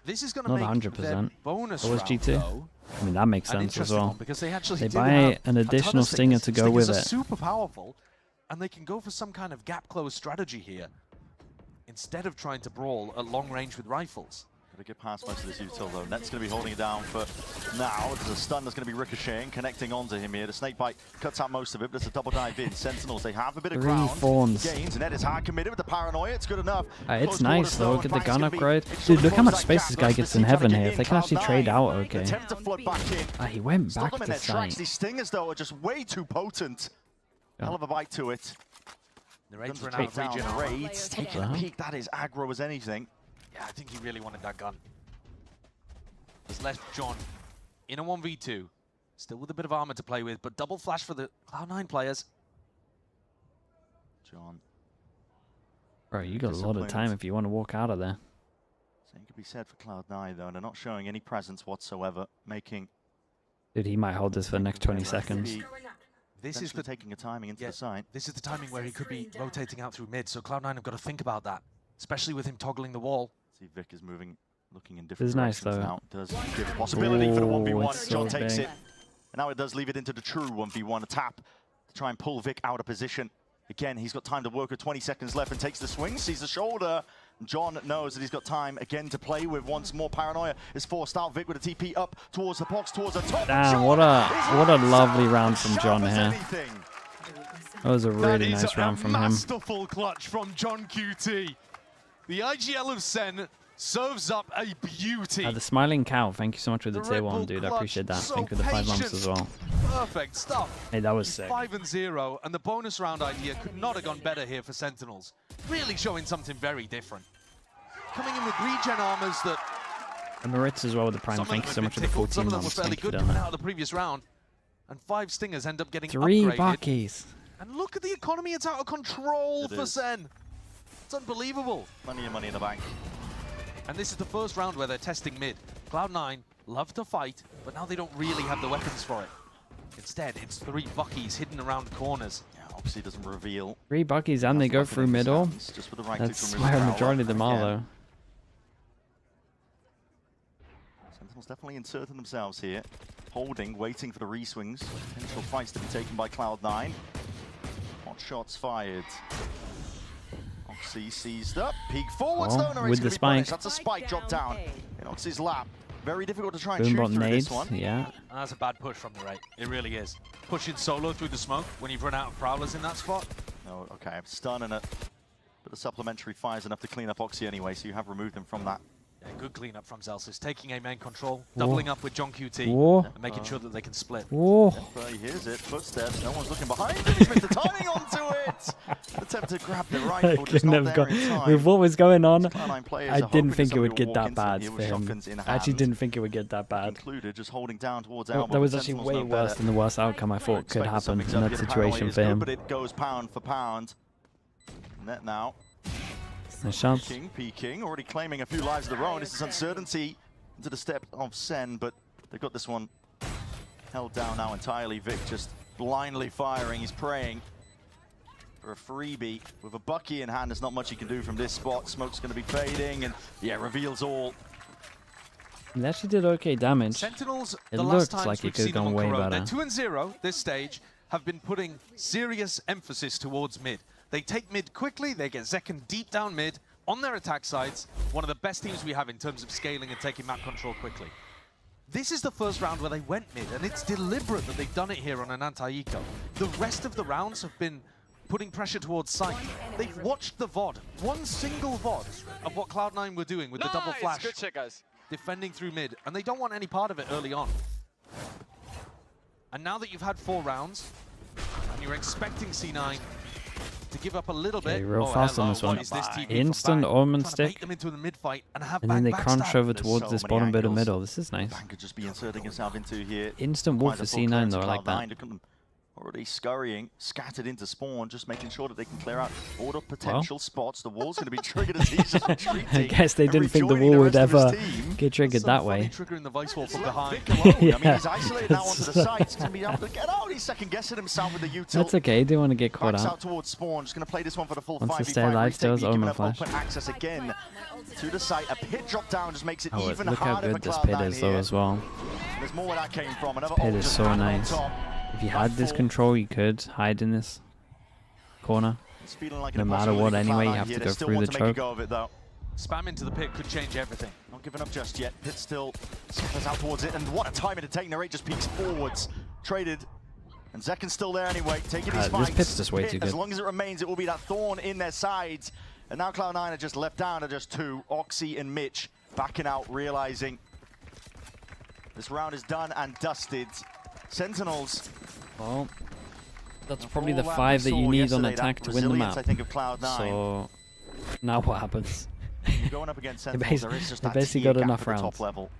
This is going to Not make 100%. their bonus It was round, G2. though, I mean, that makes an sense as interesting well. one, because they actually They do buy have an a ton additional of stinger stingers. to go with Stingers it. are super powerful, and they can go for some kind of gap close strategy here instead of trying to brawl at long range with rifles. Gotta get past most of this util though. Net's gonna be holding it down for now. There's a stun that's gonna be ricocheting, connecting onto him here. The snake bite cuts out most of it, but there's a double dive in. Sentinels, they have a bit of 3 ground. fawns. Gains, Net is hard committed with the paranoia. It's good enough. It's Close nice quarters, though, and get the Frank's gun gonna be upgrade. able to Dude, look how close much that space gap. this guy Lotus gets in trying to heaven get here. in. If they can actually trade out, okay. Attempt to flood back in. Ah, he went Stop back them in to their tracks. site. These stingers though are just way too potent. Hell of a bite to it. The Raid's Guns run are out of down. regen. Raids taking a peek. That is aggro as anything. Yeah, I think he really wanted that gun. Has left John in a 1v2. Still with a bit of armor to play with, but double flash for the Cloud9 players. John. Bro, you got a lot of time if you want to walk out of there. Same could be said for Cloud9 though. They're not showing any presence whatsoever, making... Dude, he might hold this for the next 20 seconds. This is the taking a timing into the side. This is the timing where he could be rotating out through mid, so Cloud9 have got to think about that, especially with him toggling the wall. See, Vic is moving, looking in This different is nice directions though. now. Does give a possibility for the 1v1. it's John so takes big. it. And now it does leave it into the true 1v1. A tap to try and pull Vic out of position. Again, he's got time to work with 20 seconds left and takes the swing, sees the shoulder. John knows that he's got time again to play with. Once more, paranoia is forced out. Vic with a TP up towards the box, towards the top. Damn, what a lovely round from John here. That was a really nice round from him. Masterful clutch from John QT. The IGL of Sen serves up a beauty. The Smiling Cow, thank you so much for the The tier Red 1, Bull dude. I clutch, appreciate that. so Thank you for the 5 months patient. as well. Perfect stuff. Hey, that was sick. 5-0, and the bonus round idea could not have gone better here for Sentinels. Really showing something very different. Coming in with regen armors that... And Maritz as well with the Prime. Thank you so much for the 14 Some of them were months. fairly Thank you for good doing coming that. out of the previous round. And 5 stingers end up getting 3 upgraded. Buckies. And look at the economy, it's out of control It for is. Sen. It's unbelievable. Plenty of money in the bank. And this is the first round where they're testing mid. Cloud9 love to fight, but now they don't really have the weapons for it. Instead, it's 3 Buckies hidden around corners. Yeah, obviously doesn't reveal. 3 Buckies and they go through middle. Just with the right That's click from where a Rizal. majority of them are though. Sentinels definitely inserting themselves here. Holding, waiting for the re-swings. Potential fights to be taken by Cloud9. Hot shots fired. Oxy seized up. Peek forwards though. No, with the spike. That's a spike drop down in Oxy's lap. Very difficult to try and Boombot shoot through nades, this one. yeah. That's a bad push from the right. It really is. Pushing solo through the smoke when you've run out of prowlers in that spot. No, okay, stun and a but the supplementary fire is enough to clean up Oxy anyway, so you have removed him from that. Yeah, good cleanup from Zelsis. Taking a main control, doubling up with John QT, Whoa. and making sure that they can split. Whoa. But he hears it, footsteps, no one's looking behind him, he's missed the timing onto it! Attempt to grab the rifle, just not there in time. With what was going on, Cloud9 players I are didn't hoping think it somebody would will get walk that into bad here for with him. shotguns in I actually hand. didn't think it would get that bad. Included, just holding down towards Well, elbow. that was but actually Sentinels way know worse better. than the worst outcome I thought could Expected happen something's in up, that the paranoia situation is for good, him. But it goes pound for pound. Net now. Nice shots. Peeking, already claiming a few lives of their own. This is uncertainty into the step of Sen, but they've got this one held down now entirely. Vic just blindly firing. He's praying for a freebie. With a Bucky in hand, there's not much he can do from this spot. Smoke's going to be fading, and yeah, reveals all. He actually did okay damage. Sentinels, It the looks last times like it we've could have seen them gone on way Corona, better. they're 2-0 this stage, have been putting serious emphasis towards mid. They take mid quickly, they get Zekken deep down mid on their attack sides. One of the best teams we have in terms of scaling and taking map control quickly. This is the first round where they went mid, and it's deliberate that they've done it here on an anti-eco. The rest of the rounds have been putting pressure towards site. They've watched the VOD, one single VOD of what Cloud9 were doing with the double flash. Good shit, guys. Defending through mid, and they don't want any part of it early on. And now that you've had 4 rounds, and you're expecting C9 to give up a little bit. Real fast on this one. Instant Omen stick. Them into the mid fight and then they crunch over towards this bottom bit of middle. This is nice. Bang could just be inserting himself into here. Instant wolf for C9 though, I like that. Already scurrying, scattered into spawn, just making sure that they can clear out all the potential spots. The wall's going to be triggered as he's just retreating. I guess they didn't think the wall would ever get triggered that way. Triggering the vice wall from behind. Yeah. I mean, he's isolated now onto the side. He's going to be able to get out. He's second guessing himself with the util. That's okay. He didn't want to get caught Backs out. out towards spawn. Just going to play this one for the full 5v5. Wants to stay alive still. His Omen flash. Open access again to the site. A pit drop down just makes it even look how harder good for this pit Cloud9 is though here. as well. There's more where that came from. Another Pit ult is just so added on nice. top. If you had this control, you could hide in this corner. Like no matter what, anyway, you have to go through the choke. Spam into the pit could change everything. Not giving up just yet. Pit still suffers out towards it, and what a timing to take. Narrate just peeks forwards. Traded. And Zekken's still there anyway, taking his fights. This pit's just way too good. As long as it remains, it will be that thorn in their sides. And now Cloud9 are just left down to just 2. Oxy and Mitch backing out, realizing this round is done and dusted. Sentinels. Well, that's probably the 5 that you need on attack to win the map. I think of Cloud9. So now what happens? Going up against Sentinels, there is just that basically tier got gap enough at the rounds. top level.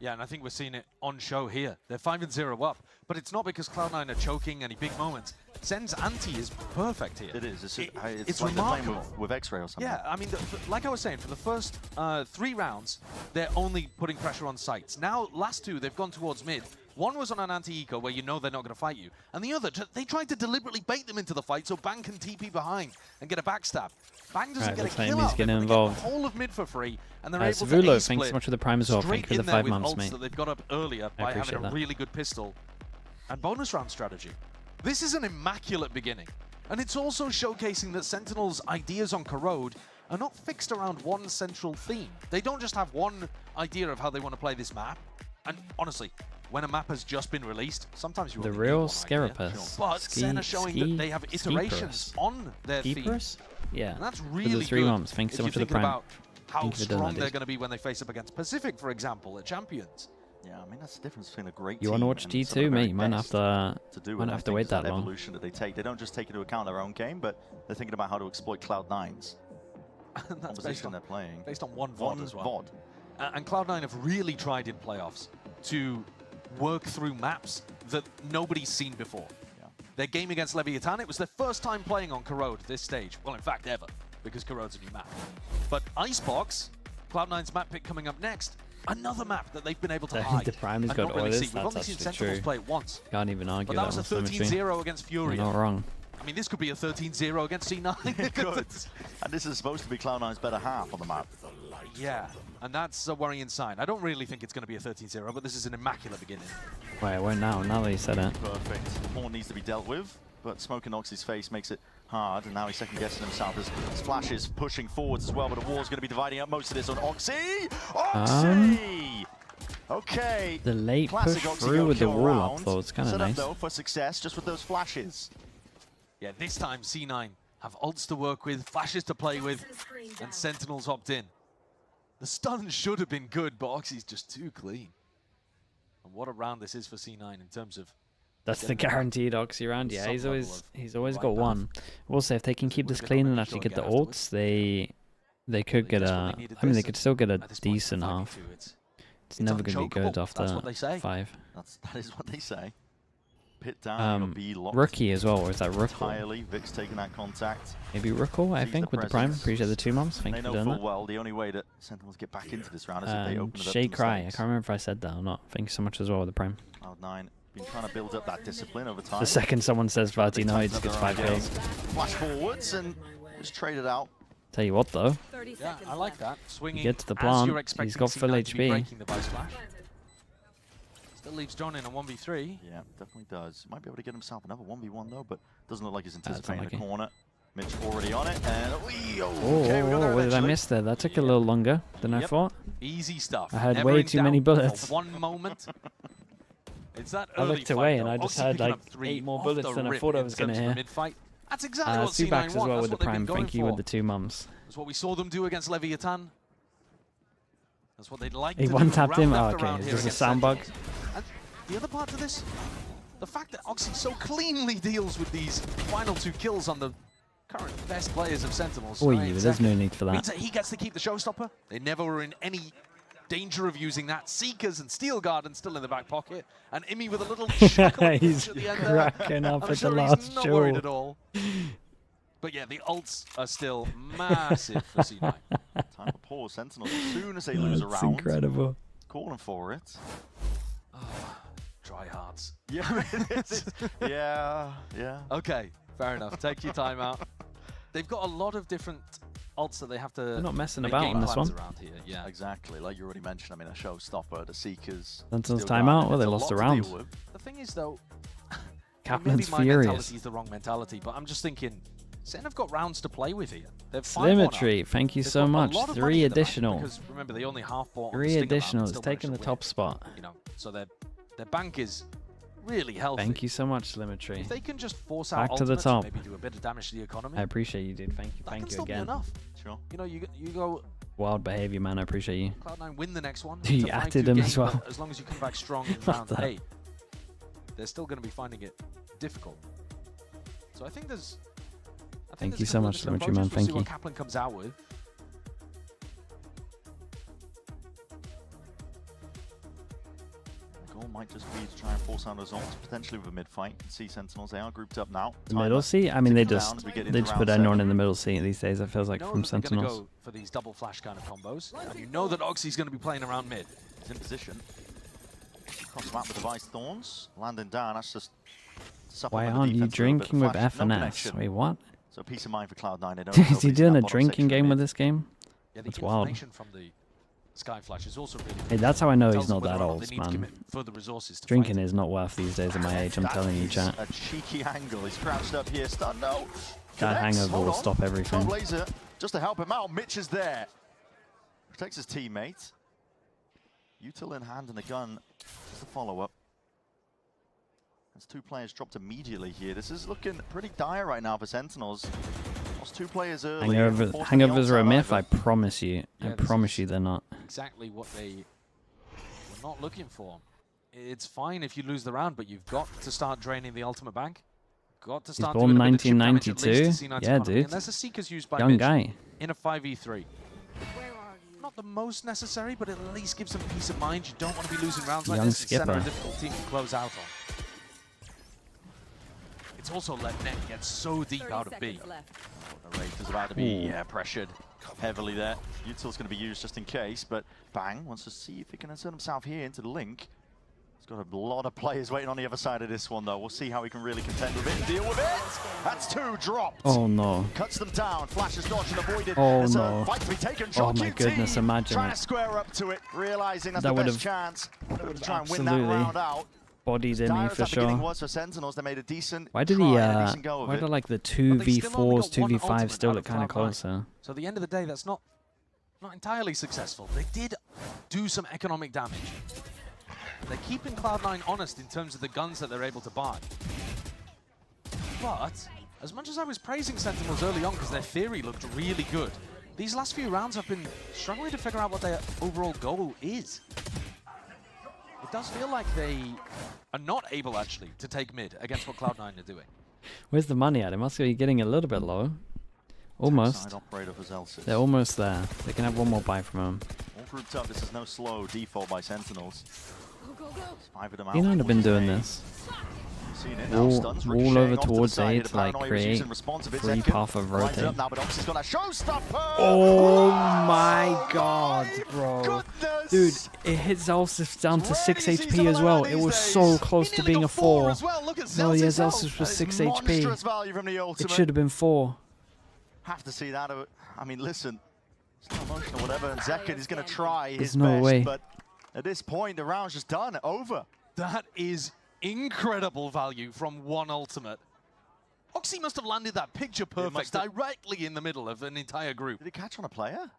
Yeah, and I think we're seeing it on show here. They're 5-0 up, but it's not because Cloud9 are choking any big moments. Sen's ante is perfect here. It is. It's like remarkable. they're playing with X-Ray or something. Yeah, I mean, like I was saying, for the first 3 rounds, they're only putting pressure on sites. Now, last 2, they've gone towards mid. One was on an anti-eco where you know they're not going to fight you. And the other, they tried to deliberately bait them into the fight so Bang can TP behind and get a backstab. Bang doesn't get a kill out. He's getting involved. Get the whole of mid for free, and they're able to Vulo, A-split thanks so much for the prime as well. Thank you for the 5 months, mate. That they've got up earlier by having a really good pistol and bonus round strategy. This is an immaculate beginning. And it's also showcasing that Sentinel's ideas on Corrode are not fixed around one central theme. They don't just have one idea of how they want to play this map. And honestly, when a map has just been released, sometimes you the real Scarapus. But Sen are showing that they have iterations on their themes. Yeah. And that's really the 3 months. Thanks so much for the prime. About how strong they're going to be when they face up against Pacific, for example, at Champions. Yeah, I mean that's the difference between a great team. You want to watch G2, mate? You might have to wait that long. Evolution that they take. They don't just take into account their own game, but they're thinking about how to exploit Cloud9's composition they're playing. Based on one VOD as well. And Cloud9 have really tried in playoffs to work through maps that nobody's seen before. Yeah. Their game against Leviathan, it was their first time playing on Corrode at this stage. Well, in fact, ever, because Corrode's a new map. But Icebox, Cloud9's map pick coming up next, another map that they've been able to hide. The prime has got really Lotus, We've only seen that's Sentinels true. play it once. Can't even argue but that was a 13-0 against Fury. You're not wrong. I mean, this could be a 13-0 against C9. It could. And this is supposed to be Cloud9's better half on the map. Yeah, and that's a worrying sign. I don't really think it's going to be a 13-0, but this is an immaculate beginning. Wait, it won't now that you said it. Perfect. More needs to be dealt with, but Smoke and Oxy's face makes it hard, and now he's second-guessing himself as Flash is pushing forwards as well, but the wall's going to be dividing up most of this on Oxy! Oxy! Okay. The late push through with the wall up, though, it's kind of nice. Set up, though, for success, just with those flashes. Yeah, this time C9 have ults to work with, flashes to play with, and Sentinels hopped in. The stun should have been good, but Oxy's just too clean. And what a round this is for C9 in terms of... That's the guaranteed Oxy round, yeah. He's always got one. We'll say if they can keep this clean and actually get the ults, they could get a... I mean, they could still get a decent half. It's never going to be good after 5. That is what they say. Pit down, be locked. Rookie as well, or is that Rookle? Entirely, Vic's taking that contact. Maybe Rookle, I think, with the prime. Appreciate the 2 months. Thank you for doing that. They know full well the only way that Sentinels get back into this round is if they open it up. Shay Cry, I can't remember if I said that or not. Thank you so much as well with the prime. Cloud9 been trying to build up that discipline over time. The second someone says Vatino, he just gets 5 kills. Flash forwards and just trade it out. Tell you what, though. Yeah, I like that. Swinging. Get to the plant. He's got full HP. Still leaves John in a 1v3. Yeah, definitely does. Might be able to get himself another 1v1 though, but doesn't look like he's anticipating the corner. Mitch already on it, and what did I miss there? That took a little longer than I thought. Easy stuff. I had way too many bullets. One moment. It's that I looked away and I just had like 8 more bullets than I thought I was going to hear. That's exactly what Subax as well with the prime. Thank you for. with the 2 mums. That's what we saw them do against Leviathan. That's what they'd like He to do. one-tapped him? Oh, okay. Is this a sound bug? And the other part to this, the fact that Oxy so cleanly deals with these final 2 kills on the current best players of Sentinels. Oh, yeah, there's no need for that. Means that he gets to keep the showstopper. They never were in any danger of using that. Seekers and Steel Garden still in the back pocket. And Imi with a little shackle he's at the end cracking up at the last he's not jaw. worried at all. But yeah, the ults are still massive for C9. Time to pause Sentinels as soon as they lose a round. Incredible. Calling for it. Oh, try hearts. Yeah, yeah. Okay, fair enough. Take your time out. They've got a lot of different ults that they have to. They're not messing about on this one. Around here. Yeah, exactly. Like you already mentioned, I mean, a showstopper, the Seekers. Sentinels timeout. Well, they lost a round. The thing is, though, Kaplan's maybe my furious. mentality is the wrong mentality, but I'm just thinking, Sen have got rounds to play with here. Symmetry, thank you so much. 3 additional. Because remember, they only half bought. 3 additional. It's taking the top spot. You know, so their bank is really healthy. Thank you so much, Symmetry. If they can just force out back to the ultimates top. And maybe do a bit of damage to the economy. I appreciate you, dude. Thank you. Thank you again. Enough. Sure. You know, you go. Wild behavior, man. I appreciate you. Cloud9 win the next one. You atted him as well. As long as you come back strong in round 8, they're still going to be finding it difficult. So I think there's. Thank you so much, Symmetry, man. Thank you. We'll see what Kaplan comes out with. The goal might just be to try and force out those ults, potentially with a mid-fight. See Sentinels, they are grouped up now. The middle seat? I mean, they just put anyone in the middle seat these days, it feels like, from Sentinels. Go for these double flash kind of combos, and you know that Oxy's going to be playing around mid. He's in position. Cross the map with Device Thorns. Landing down, that's just... Why aren't you drinking with FNS? Wait, what? So peace of mind for Cloud9. Is he doing a drinking game with this game? Yeah, that's wild. From the Sky Flash is also really hey, that's how I know he's not that old, man. Drinking is not worth these days at my age, I'm telling you, chat. A cheeky angle. He's crouched up here. Stun, no. That hangover will stop everything. Laser, just to help him out, Mitch is there. Protects his teammate. Util in hand and a gun. Just a follow-up. As 2 players dropped immediately here. This is looking pretty dire right now for Sentinels. Lost 2 players early. Hangovers are a myth, I promise you. I promise you they're not. Exactly what they were not looking for. It's fine if you lose the round, but you've got to start draining the ultimate bank. Got to start born doing a bit of chip damage at 1992. least to C9's Yeah, economy. dude. And there's a Seekers used by Young Mitch guy. in a 5v3. Not the most necessary, but it at least gives them peace of mind. You don't want to be losing rounds like Young this. It's skipper. a difficult team to close out on. It's also let Net get so deep out of B. The Wraith is about to be pressured heavily there. Util's going to be used just in case, but Bang wants to see if he can insert himself here into the link. He's got a lot of players waiting on the other side of this one, though. We'll see how he can really contend with it and deal with it. That's 2 dropped. Oh, no. Cuts them down. Flash is dodged and avoided. Oh, There's no. a fight to be taken. Oh, my goodness, imagine trying it. to square up to it, realizing that's That the would best have chance. To try and win that round out. Bodied in me for sure. Was for Sentinels, they made a decent Why did he, why did like the 2v4s, 2v5 still look kind of closer? So at the end of the day, that's not entirely successful. They did do some economic damage. They're keeping Cloud9 honest in terms of the guns that they're able to buy. But as much as I was praising Sentinels early on because their theory looked really good, these last few rounds I've been struggling to figure out what their overall goal is. It does feel like they are not able, actually, to take mid against what Cloud9 are doing. Where's the money at? It must be getting a little bit low. Almost. They're almost there. They can have one more buy from him. All grouped up. This is no slow default by Sentinels. 5 of them out. You know I've been doing this. All over towards A to like create free path of rotate. Oh my god, bro. Dude, it hit Zelsif down to 6 HP as well. It was so close to being a 4. No, yeah, Zelsif was 6 HP. It should have been 4. Have to see that. I mean, listen, it's not emotional, whatever. And Zekin is going to try his no best, way. but at this point, the round's just done. Over. That is incredible value from one ultimate. Oxy must have landed that picture perfect directly in the middle of an entire group. Did he catch on a player?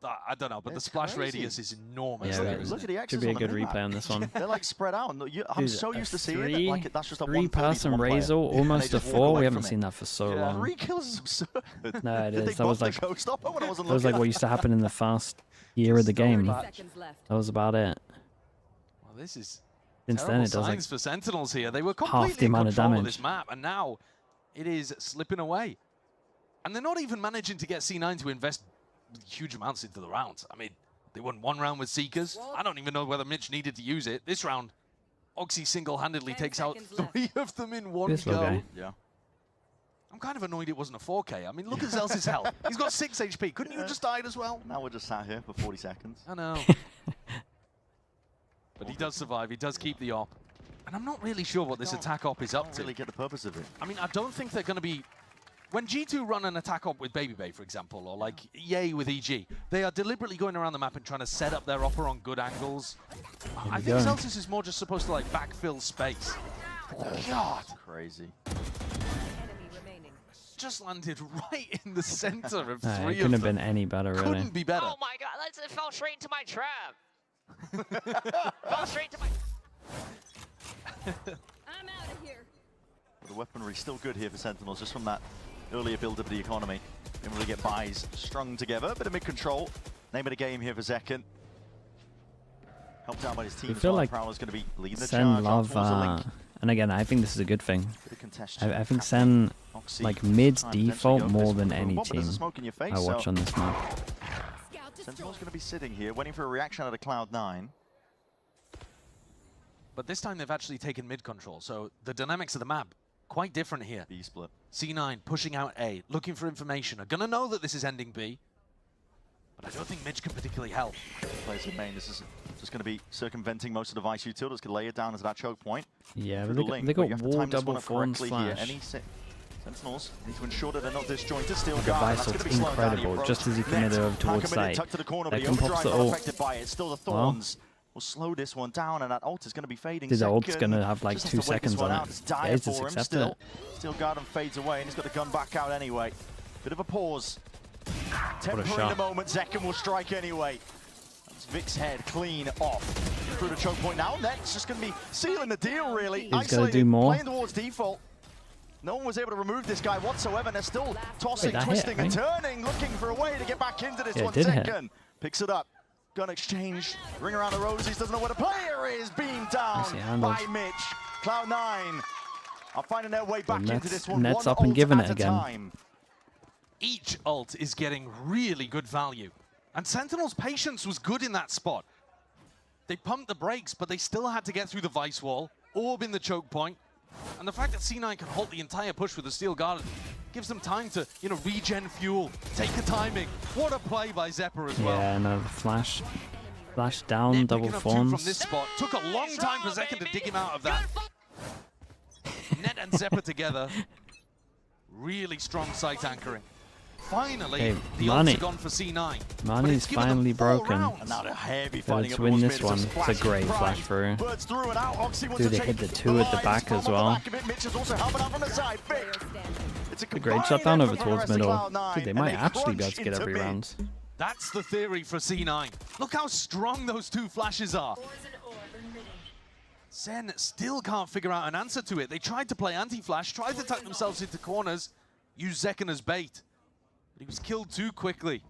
I don't know, but the splash radius is enormous. Yeah, there, look at the X's. Should be a good replay on this one. They're like spread out. I'm so used to seeing it. Like that's just a three-person Razor, almost a 4. We haven't seen that for so long. 3 kills is absurd. No, it is. That was like what used to happen in the first year of the game. That was about it. Well, this is since then it does signs for Sentinels here. They were half completely the amount in of control of damage. this map, and now it is slipping away. And they're not even managing to get C9 to invest huge amounts into the rounds. I mean, they won 1 round with Seekers. I don't even know whether Mitch needed to use it. This round, Oxy single-handedly takes out 3 of them in one go. Yeah. I'm kind of annoyed it wasn't a 4K. I mean, look at Zell's health. He's got 6 HP. Couldn't you have just died as well? Now we're just sat here for 40 seconds. I know. But he does survive. He does keep the op. And I'm not really sure what this attack op is up to. Really get the purpose of it. I mean, I don't think they're going to be... When G2 run an attack op with Baby Bay, for example, or like Yay with EG, they are deliberately going around the map and trying to set up their opper on good angles. I think Celsius is more just supposed to like backfill space. God. Crazy. Just landed right in the center of 3 of them. It couldn't have been any better, really. Couldn't be better. Oh my god, it fell straight into my trap. Fell straight to my... I'm out of here. The weaponry still good here for Sentinels, just from that earlier build of the economy. Didn't really get buys strung together. Bit of mid-control. Name of the game here for Zekken. Helped out by his team I as feel well. like Prowler's going to be leading the Sen charge. love, and again, I think this is a good thing. Bit of congestion. I think Sen like mids default more than any But there's team a smoke in your face, I watch on this map. Sentinel's going to be sitting here, waiting for a reaction out of Cloud9. But this time they've actually taken mid control, so the dynamics of the map quite different here. B split. C9 pushing out A, looking for information. Are gonna know that this is ending B, but I don't think Mitch can particularly help. Plays in main. This is just going to be circumventing most of the Vice utils. Could lay it down as that choke point. Yeah, but they got wall double form slash. Any Sentinels need to ensure that they're not disjointed. Still The Vice looks incredible, just as he committed over towards site. They can pop the ult. Still the Thorns. We'll slow this one down, and that ult is going to be fading. The ult's going to have like 2 seconds on it. Yeah, just accept it. Still Garden fades away, and he's got the gun back out anyway. Bit of a pause. Temporary in the moment, Zekken will strike anyway. That's Vic's head clean off. Through the choke point now, Next just going to be sealing the deal, really. He's going to do more. Playing towards default. No one was able to remove this guy whatsoever, and they're still tossing, twisting, and turning, looking for a way to get back into this one. Zekken picks it up. Gun exchange, ring around the roses, doesn't know where the player is, beamed down by Mitch. Cloud9 are finding their way back into this one. Nets up and giving it again. Time. Each ult is getting really good value. And Sentinel's patience was good in that spot. They pumped the brakes, but they still had to get through the Vice wall, orb in the choke point. And the fact that C9 can halt the entire push with the Steel Garden gives them time to, you know, regen fuel, take the timing. What a play by Zephyr as well. Yeah, no, the flash down, double forms. From this spot. Took a long time for Zekken to dig him out of that. Net and Zephyr together. Really strong site anchoring. Finally, the ult's gone for C9. Mani's finally broken. Let's win this one. It's a great flash through. Dude, they hit the 2 at the back as well. It's a great shutdown over towards middle. Dude, they might actually be able to get every round. That's the theory for C9. Look how strong those 2 flashes are. Sen still can't figure out an answer to it. They tried to play anti-flash, tried to tuck themselves into corners, use Zekken as bait. But he was killed too quickly.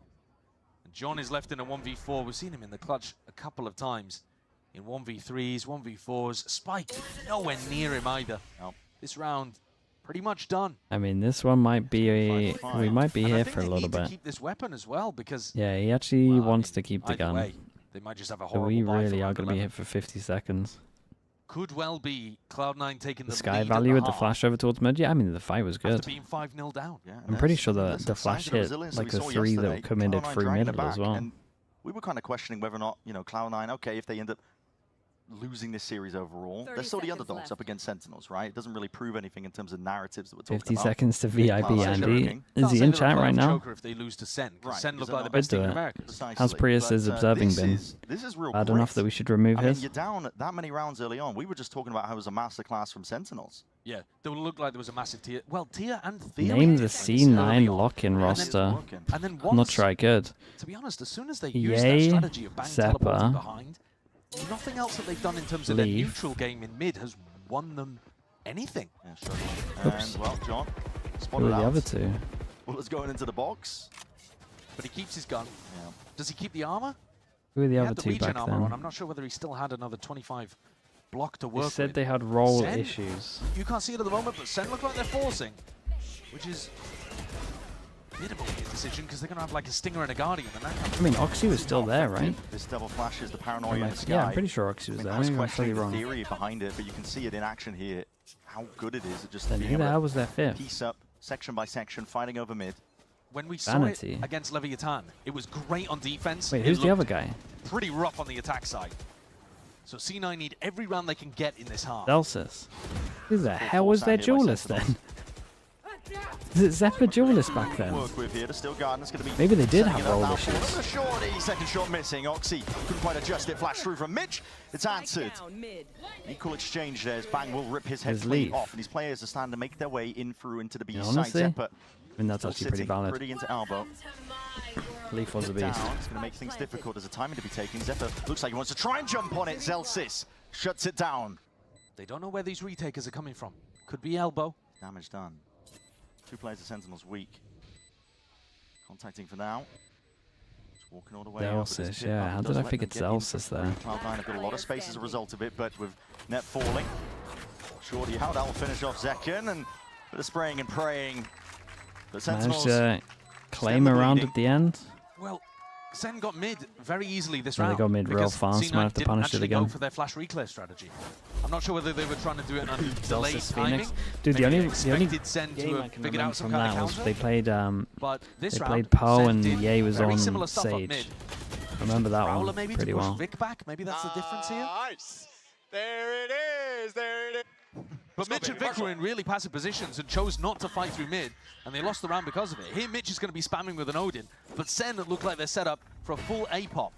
And John is left in a 1v4. We've seen him in the clutch a couple of times. In 1v3s, 1v4s. Spike nowhere near him either. No. This round pretty much done. I mean, this one might be we might be here for a little bit. To keep this weapon as well, because yeah, he actually wants to keep the gun. Way, they might just have a so horrible we really are going to be here for 50 seconds. Could well be Cloud9 taking the Sky lead value at with the flash over towards mid. Yeah, I mean the fight was good. After being 5-0 down. Yeah, I'm pretty sure the flash hit like the 3 that committed through middle as well. And we were kind of questioning whether or not, you know, Cloud9, okay, if they end up losing this series overall. They're still the underdogs up against Sentinels, right? It doesn't really prove anything in terms of narratives that we're talking 50 about. seconds to VIP, Andy. Is he in chat right now? If they lose to Sen, because Sen look Could like the best do team in it. America. How's Prius's observing been? This is real Bad grit. enough that we should remove I mean, his? you're down that many rounds early on. We were just talking about how it was a masterclass from Sentinels. Yeah, they would look like there was a massive tier. Well, tier and theory. Name the C9 lock-in roster. And then I'm not sure I could. To be honest, as soon as they use that Yay, strategy of bang teleporting Zeppa, behind, nothing else that they've done in terms of their neutral game in mid has won them anything. Yeah, struggling. And, well, John Who spotted are the out. other two? Bullet's going into the box. But he keeps his gun. Yeah. Does he keep the armor? Who are the He other had the two regen back armor then? on. I'm not sure whether he still had another 25 block to work They said with. they had roll Sen? issues. You can't see it at the moment, but Sen look like they're forcing, which is a bit of a weird decision because they're going to have like a Stinger and a Guardian. And that I mean, Oxy was still there, right? This double flash is the paranoia in the sky. Yeah, I'm pretty sure Oxy was there. I was Maybe I'm questioning totally the wrong. theory behind it, but you can see it in action here. How good it is at just Then being who the able hell to was their fifth? piece up section by section, fighting over mid. when we saw Vanity. it against Leviathan, it was great on defense. Wait, It who's the looked other guy? Pretty rough on the attack side. So C9 need every round they can get in this half. Celsius. Who the hell was their duelist then? Is it Zeppa duelist back then? Work with here to still Garden. It's going to be Maybe they did setting have it up roll now. issues. Another shorty, second shot missing. Oxy couldn't quite adjust it. Flash through from Mitch. It's answered. Equal exchange there as Bang will rip his head His clean leaf. off, and his players are starting to make their way in through into the B Yeah, side. honestly, Zeppa I mean, that's still actually pretty sitting valid. pretty into elbow. Leaf was a Down. beast. It's going to make things difficult as a timing to be taken. Zeppa looks like he wants to try and jump on it. Zelsis shuts it down. They don't know where these retakers are coming from. Could be elbow. Damage done. Two players of Sentinels weak. Contacting for now. Just walking all the way up. Zelsis, yeah. How did I think it's Zelsis there? Cloud9 have got a lot of space as a result of it, but with net falling. Shorty out, that will finish off Zekin, and a bit of spraying and praying. But Managed Sentinels to claim a round at the end. Well, Sen got mid very easily this Yeah, they round. got mid real because fast, C9 might have to didn't punish it actually again. go for their flash reclear strategy. I'm not sure whether they were trying to do it on delayed Zelsis timing. Phoenix. Dude, the Maybe only expected Sen to game I have can figured remember out some from kind that of was counter. they played But this they round, played Poe Sen and did Ye was very on similar stuff up Sage. mid. I remember that Prowler one maybe pretty to push well. Vic back. Maybe that's the difference here. Nice. There it is. There it is. But Mitch and Vic were in really passive positions and chose not to fight through mid, and they lost the round because of it. Here, Mitch is going to be spamming with an Odin, but Sen look like they're set up for a full A-pop.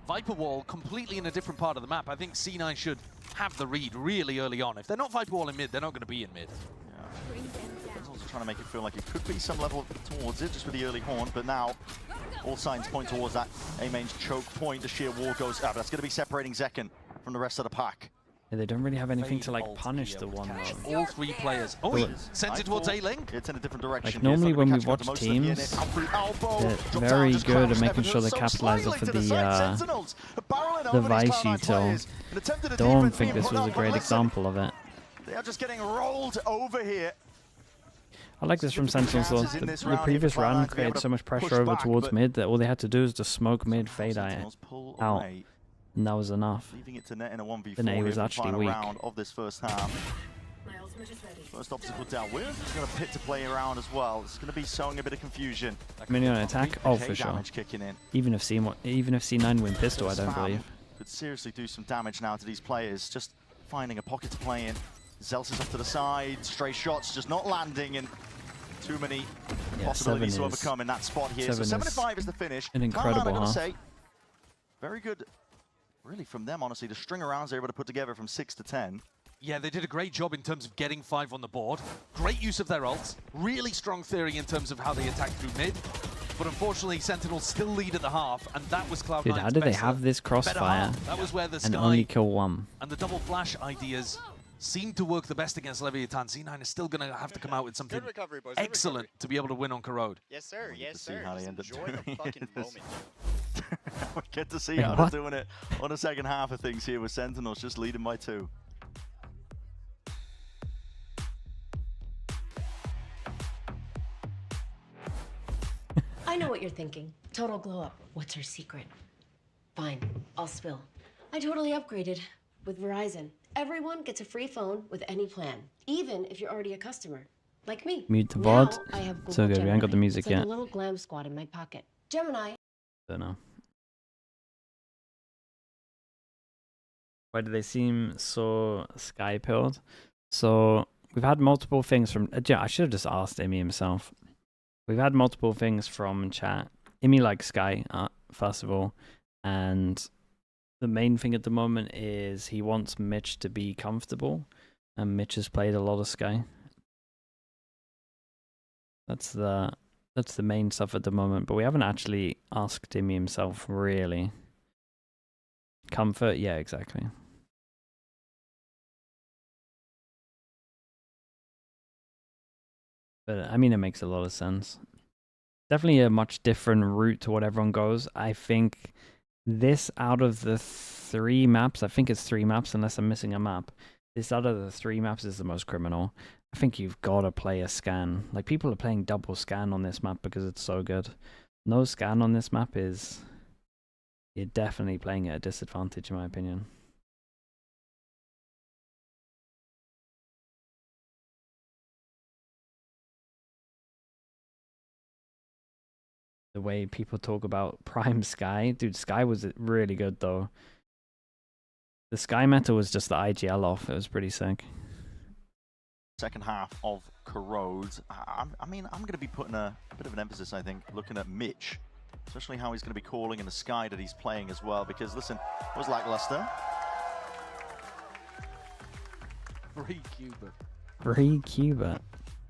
Viper Wall completely in a different part of the map. I think C9 should have the read really early on. If they're not Viper Wall in mid, they're not going to be in mid. He's also trying to make it feel like it could be some level towards it, just with the early horn, but now all signs point towards that A-main's choke point. The sheer wall goes up. That's going to be separating Zekin from the rest of the pack. Yeah, they don't really have anything to like punish the one though. All three players. Oh, he sends it towards A-Link. It's in a different direction. Like normally when we watch teams, they're very good at making sure they capitalize off of the vice util. Don't think this was a great example of it. They are just getting rolled over here. I like this from Sentinels though. The previous round created so much pressure over towards mid that all they had to do is just smoke mid, fade out, and that was enough. Leaving it to net in a 1v4 The A was here for the actually final weak. round of this first half. First obstacle down. We're going to pit to play around as well. It's going to be sowing a bit of confusion. Minion attack? Oh, for sure. Damage kicking in. Even if C9 win pistol, I don't believe. Could seriously do some damage now to these players. Just finding a pocket to play in. Zelsis is off to the side. Stray shots just not landing, and too many possibilities to overcome in that spot here. So 7-5 is the finish. An incredible half. Say, very good, really, from them, honestly. The string of rounds they're able to put together from 6 to 10. Yeah, they did a great job in terms of getting 5 on the board. Great use of their ults. Really strong theory in terms of how they attack through mid. But unfortunately, Sentinels still lead at the half, and that was Cloud9's Dude, how did they better- have this better crossfire half. That was where the and Sky only kill one? and the double flash ideas seemed to work the best against Leviathan. C9 is still going to have to come out with something recovery, boys. excellent to be able to win on Corrode. Yes, sir. Yes, see sir. how they Just end up enjoy the doing fucking this. moment. We get to see Wait, how what? they're doing it on the second half of things here with Sentinels just leading by 2. I know what you're thinking. Total glow up. What's her secret? Fine, I'll spill. I totally upgraded with Verizon. Everyone gets a free phone with any plan, even if you're already a customer, like me. Mute the Now VOD. I have Google So good, we ain't got the Gemini. music it's like yet. a little glam squad in my pocket. Gemini. Don't know. Why do they seem so sky-pilled? So we've had multiple things from... I should have just asked Imi himself. We've had multiple things from chat. Imi likes Sky, first of all. And the main thing at the moment is he wants Mitch to be comfortable. And Mitch has played a lot of Sky. That's the main stuff at the moment. But we haven't actually asked Imi himself, really. Comfort? Yeah, exactly. But I mean, it makes a lot of sense. Definitely a much different route to what everyone goes. I think this out of the 3 maps, I think it's 3 maps unless I'm missing a map. This out of the 3 maps is the most criminal. I think you've got to play a scan. Like, people are playing double scan on this map because it's so good. No scan on this map is... You're definitely playing at a disadvantage, in my opinion. The way people talk about Prime Sky. Dude, Sky was really good, though. The Sky meta was just the IGL off. It was pretty sick. Second half of Corrode. I mean, I'm going to be putting a bit of an emphasis, I think, looking at Mitch. Especially how he's going to be calling in the Sky that he's playing as well. Because, listen, it was lackluster. Free Cuba. Free Cuba.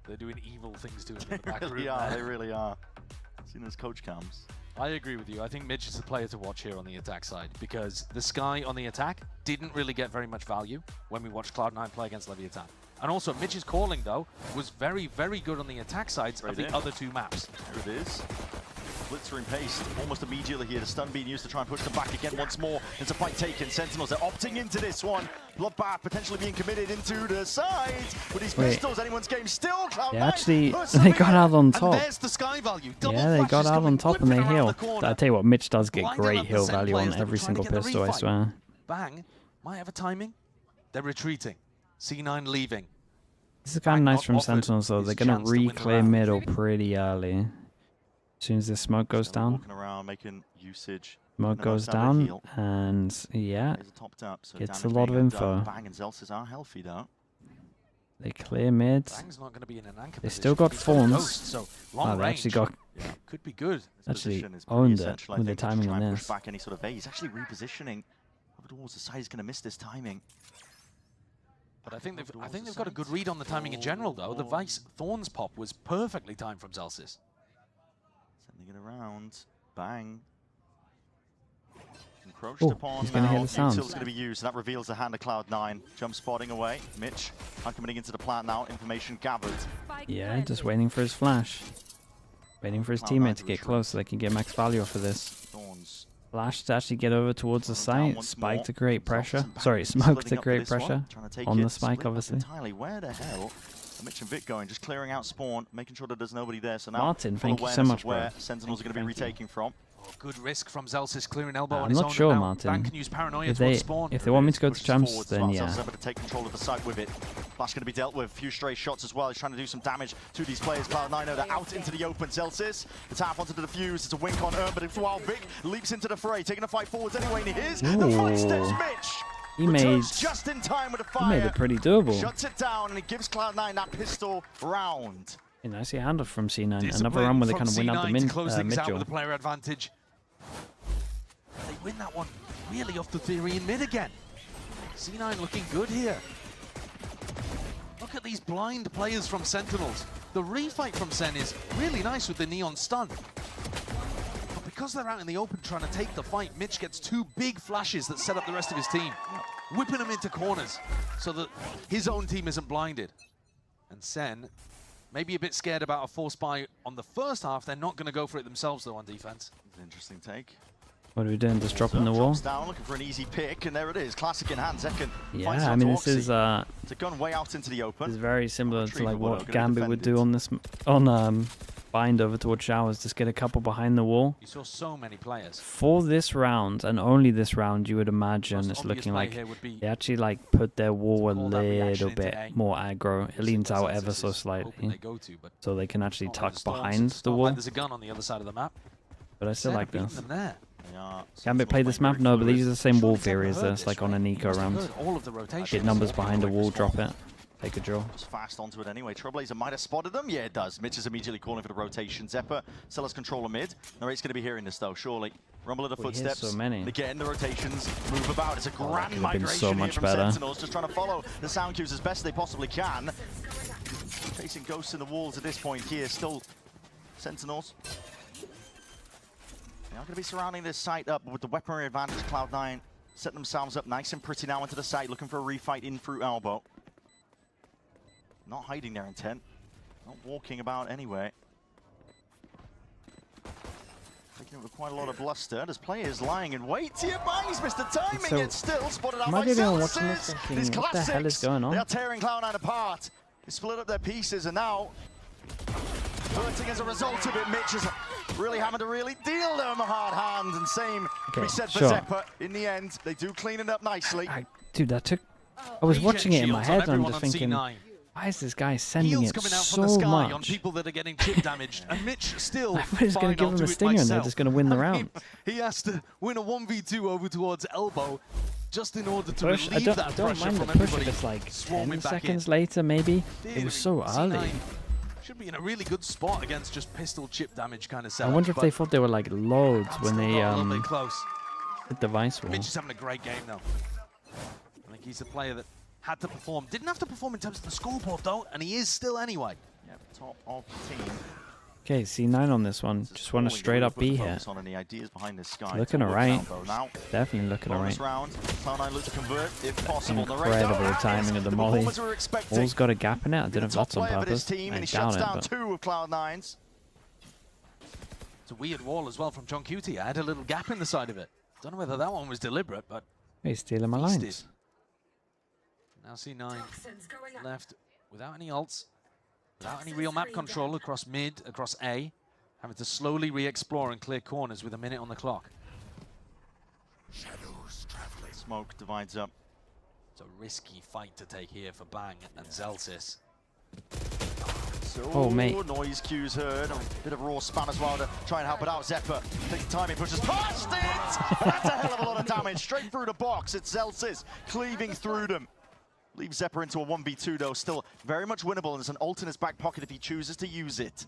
They're doing evil things to him in the back room. They really are. Seen as coach cams. I agree with you. I think Mitch is the player to watch here on the attack side because the Sky on the attack didn't really get very much value when we watched Cloud9 play against Leviathan. And also, Mitch's calling, though, was very, very good on the attack sides of the other 2 maps. There it is. Blitzer in pace, almost immediately here. The stun being used to try and push them back again once more. It's a fight taken. Sentinels, they're opting into this one. Bloodbath potentially being committed into the side. With these pistols, anyone's game still. Yeah, actually, they got out on top. And there's the Sky value. Yeah, they got out on top and they heal. I tell you what, Mitch does get great heal value on every single pistol, I swear. Bang might have a timing. They're retreating. C9 leaving. This is kind of nice from Sentinels, though. They're going to re-clear middle pretty early. As soon as this smoke goes down. Walking around, making usage. Smoke goes down, and yeah, gets a lot of info. Bang and Zelsis are healthy, though. They clear mid. Bang's not going to be in an anchor they still got Thorns. So oh, they actually got... could be good. Actually owned it with the timing on this. Back any sort of A. He's actually repositioning over towards the side. He's going to miss this timing. But I think they've got a good read on the timing in general, though. The Vice Thorns pop was perfectly timed from Zelsis. Sending it around. Bang. Encroached Ooh, upon he's gonna now. hear the sound. Util's going to be used, and that reveals the hand of Cloud9. Jump spotting away. Mitch coming into the plant now. Information gathered. Yeah, just waiting for his flash. Waiting for his teammate to get close so they can get max value off of this. Thorns. Flash to actually get over towards the site. Spike to create pressure. Sorry, smoke to create pressure on the spike, obviously. Entirely. Where the hell are Mitch and Vic going? Just clearing out spawn, making sure that there's nobody there. So now Martin, thank you so much, bro. Where Sentinels are going to be retaking from. Oh, good risk from Zelsis clearing elbow on I'm his not own. sure, Martin. Can use paranoia if they want me to go to champs, then yeah. Zelsis able to take control of the site with it. Flash going to be dealt with. A few stray shots as well. He's trying to do some damage to these players. Cloud9, they're out into the open. Zelsis, the tap onto the defuse. It's a wink on but it's while Vic leaps into the fray, taking a fight forwards anyway. And here's the 5 steps. Mitch. He made just in time with a fire. He made it pretty doable. Shuts it down and it gives Cloud9 that pistol round. A nice handoff from C9. Another round where they kind of win out the mid out with a player advantage. They win that one really off the theory in mid again. C9 looking good here. Look at these blind players from Sentinels. The refight from Sen is really nice with the neon stun. But because they're out in the open trying to take the fight, Mitch gets 2 big flashes that set up the rest of his team, whipping them into corners so that his own team isn't blinded. And Sen, maybe a bit scared about a force buy on the first half. They're not going to go for it themselves, though, on defense. It's an interesting take. What are we doing? Just dropping the wall? Down, looking for an easy pick, and there it is. Classic in hand. Second. Yeah, I mean, this is it's a gun way out into the open. It's very similar to like what Gambit would do on this bind over towards showers. Just get a couple behind the wall. You saw so many players. For this round and only this round, you would imagine it's looking like they actually like put their wall a little bit more aggro. It leans out ever so slightly, so they can actually tuck behind the wall. There's a gun on the other side of the map. But I still like this. Gambit played this map? No, but these are the same wall theories as like on an eco round. All of the rotations. Get numbers behind a wall, drop it. Take a draw. Just fast onto it anyway. Trailblazer might have spotted them. Yeah, it does. Mitch is immediately calling for the rotation. Zephyr, Sellers controller mid. Narrate's going to be hearing this though, surely. Rumble of the footsteps. So many. Again, the rotations move about. It's a grand migration so much here from better. Sentinels, just trying to follow the sound cues as best they possibly can. Chasing ghosts in the walls at this point here. Still Sentinels. They are going to be surrounding this site up with the weaponry advantage. Cloud9 setting themselves up nice and pretty now into the site, looking for a refight in through elbow. Not hiding their intent, not walking about anyway. Taking over quite a lot of bluster. There's players lying in wait here, bangs, missed the timing. So, it's still spotted out am I by the only one Celsius. watching this thinking, These what the hell is going on? They are tearing Cloud9 apart. They split up their pieces and now hurting as a result of it. Mitch is really having to deal them a hard hand, and same can be said for Zephyr. In the end, they do clean it up nicely. Dude, that took... I was watching it in my head and I'm just thinking, why is this guy sending it coming out so from the sky much? on people that are getting chip damaged, and Mitch still. I thought he was going to give him a stinger and they're just going to win the round. He has to win a 1v2 over towards elbow, just in order to Push, relieve that I don't pressure mind from the push everybody if it's like 10 swarming back seconds in. later, maybe. It was so early. Should be in a really good spot against just pistol chip damage kind of I setup. wonder if they thought they were like loads when they a little bit close. hit the vice wall. Mitch is having a great game though. I think he's the player that had to perform. Didn't have to perform in terms of the scoreboard though, and he is still anyway. Yep, top of the team. Okay, C9 on this one. Just want to straight up be here. On any ideas behind this guy. Looking alright. Now. Definitely looking alright. Round. Cloud9 look to convert if possible. Incredible timing of the molly. All's got a gap in it. I don't know if that's on purpose. I doubt it, but... two of Cloud9's. It's a weird wall as well from John Cutie. I had a little gap in the side of it. Don't know whether that one was deliberate, but... He's stealing my lines. Now C9 left without any ults, without any real map control across mid, across A, having to slowly re-explore and clear corners with a minute on the clock. Shadows traveling. Smoke divides up. It's a risky fight to take here for Bang and Zelsis. So, mate. Noise cues heard. A bit of raw spam as well to try and help it out. Zephyr takes the time, he pushes past it! That's a hell of a lot of damage. Straight through the box. It's Zelsis cleaving through them. Leaves Zephyr into a 1v2 though, still very much winnable, and there's an ult in his back pocket if he chooses to use it.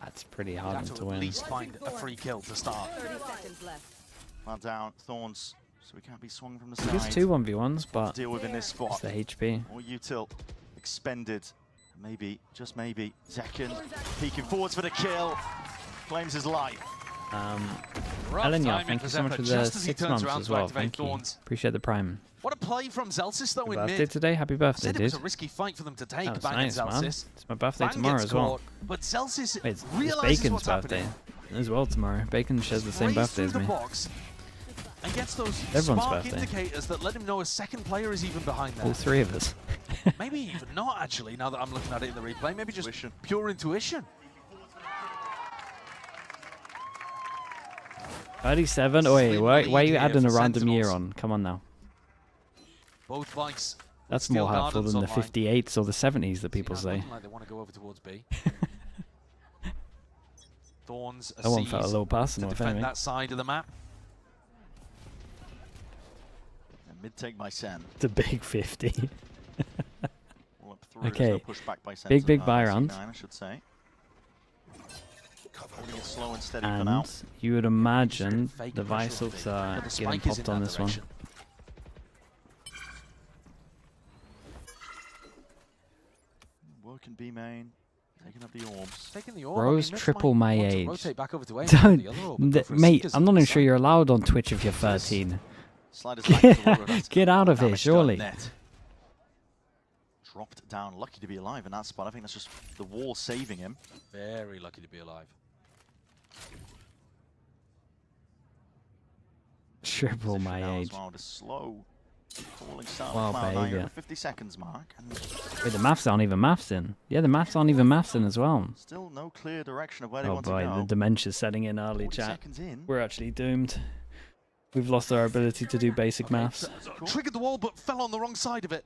That's pretty hard to win. At least find a free kill to start. 30 seconds left. Man down, Thorns, so he can't be swung from the He gets side. 2 1v1s, but deal with in this spot. it's the HP. Or util expended. Maybe, just maybe, Zekin peeking forwards for the kill. Claims his life. Eleanor, thank you so much for the 6 months as well. Thank you. Appreciate the prime. What a play from Zelsis though in Birthday mid. today, happy birthday, Said dude. it was a risky fight for them to take. That was Bang nice, and man. Zelsis. It's my birthday Bang tomorrow gets as well. caught, but Zelsis Wait, it's realizes Bacon's what's birthday happening. as well tomorrow. Bacon shares the same Plays birthday through as the me. box and gets those Everyone's spark birthday. indicators that let him know a second player is even behind there. All 3 of us. Maybe even not actually, now that I'm looking at it in the replay. Maybe just pure intuition. 37? Oh, wait, why are you here adding a for random year Sentinels. on? Come on now. Both bikes. That's Steel more helpful Gardens than the online. 58s or the 70s that people say. Looking like they want to go over towards B. Thorns, That one felt a little personal, to if defend anything. that side of the map. And mid take by Sen. The big 50. Well, up through, there's Okay. no pushback by Sen. Big buy round. C9, I should say. Holding it slow and steady for now. And you would imagine Fake the pressure vice on ults B. are But the getting spike is in popped on that this one. direction. Working B main. Taking up the orbs. Taking the orb. Rose Mitch triple might my want to age. rotate back over to A Don't, the other orb and go for a mate, Seekers I'm not even inside. sure you're allowed on Twitch if you're 13. Sliders back to the water, that's Get out of here, damage done surely. net. Dropped down, lucky to be alive in that spot. I think that's just the wall saving him. Very lucky to be alive. Triple my Now as age. well, the slow falling start Wow, of Cloud9 baby. here at the 50 seconds mark. And Wait, the maths aren't even maths in. Yeah, the maths aren't even maths in as well. still no clear direction of where they Oh want boy, to go. the dementia's setting in early, 40 chat. seconds in. We're actually doomed. We've lost our ability to do basic maths. Triggered the wall but fell on the wrong side of it.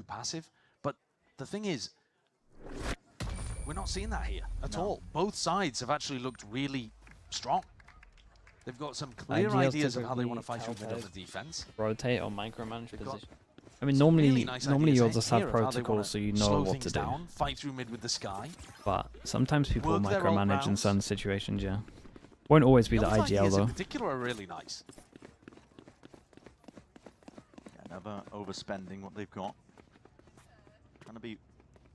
too passive. But the thing is, we're not seeing that here at all. Both sides have actually looked really strong. They've got some clear ideas of how they want to fight through mid on the defense. Rotate or micromanage position. I mean, normally you'll just have protocols so you know what to do. Fight through mid with the Sky. But sometimes people micromanage in certain situations, yeah. Won't always be the IGL though. In particular are really nice. Yeah, never overspending what they've got. Trying to be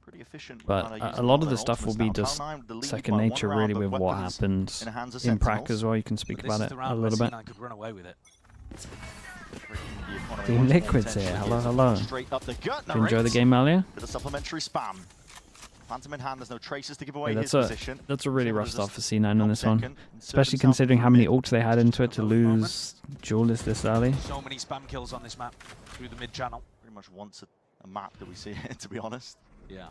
pretty efficient. But a lot of the stuff will be just second nature really with what happens in prac as well. You can speak about it a little bit. Team Liquids here, hello, hello. Did you enjoy the game earlier? Bit of supplementary spam. Phantom in hand, there's no traces to give away his that's position. That's a really rough start for C9 on this one. Especially considering how many ults they had into it to lose Duelist this early. So many spam kills on this map through the mid channel. Pretty much wants a map that we see here, to be honest. Yeah.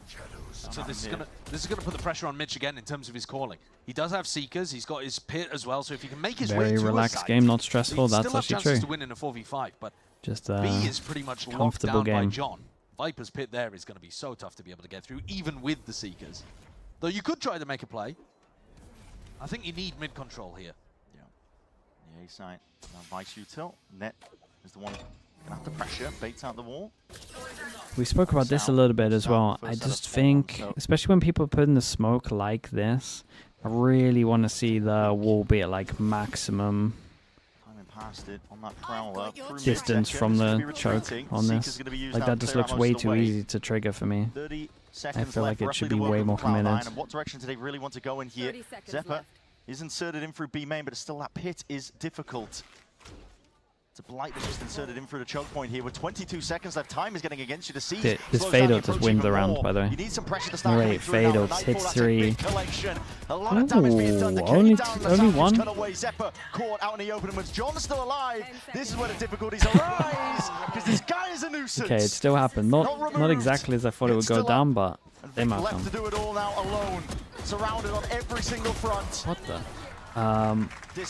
So this is gonna put the pressure on Mitch again in terms of his calling. He does have Seekers, he's got his pit as well, so if he can make his way to very relaxed side, game, not stressful, that's still actually have chances true. to win in a 4v5, but Just B is pretty much locked comfortable down by game. John. Viper's pit there is going to be so tough to be able to get through, even with the Seekers. Though you could try to make a play. I think you need mid control here. Yeah. The A side, Vice Util. Net is the one gonna have to pressure, baits out the wall. We spoke about this a little bit as well. I just think, especially when people put in the smoke like this, I really want to see the wall be at like maximum Past it on that prowler. distance from the choke on this. Like that just looks way too easy to trigger for me. 30 I seconds feel like left, it should be roughly the way work more of Cloud9, committed. and what direction do they really want to go in here? Zephyr is inserted in through B main, but still that pit is difficult. It's a blight that's just inserted in through the choke point here with 22 seconds left. Time is getting against you to see. This Veto just wins the round, by the way. You need some pressure to start Wait, Veto hits 3. A lot of damage being done to Only one? cut away. Zephyr caught out in the open, and with John still alive, this is where the difficulties arise, because this guy is a nuisance. Okay, it still happened. Not exactly as I thought it would go down, but they might left come. to do it all now alone, surrounded on every single front. What the?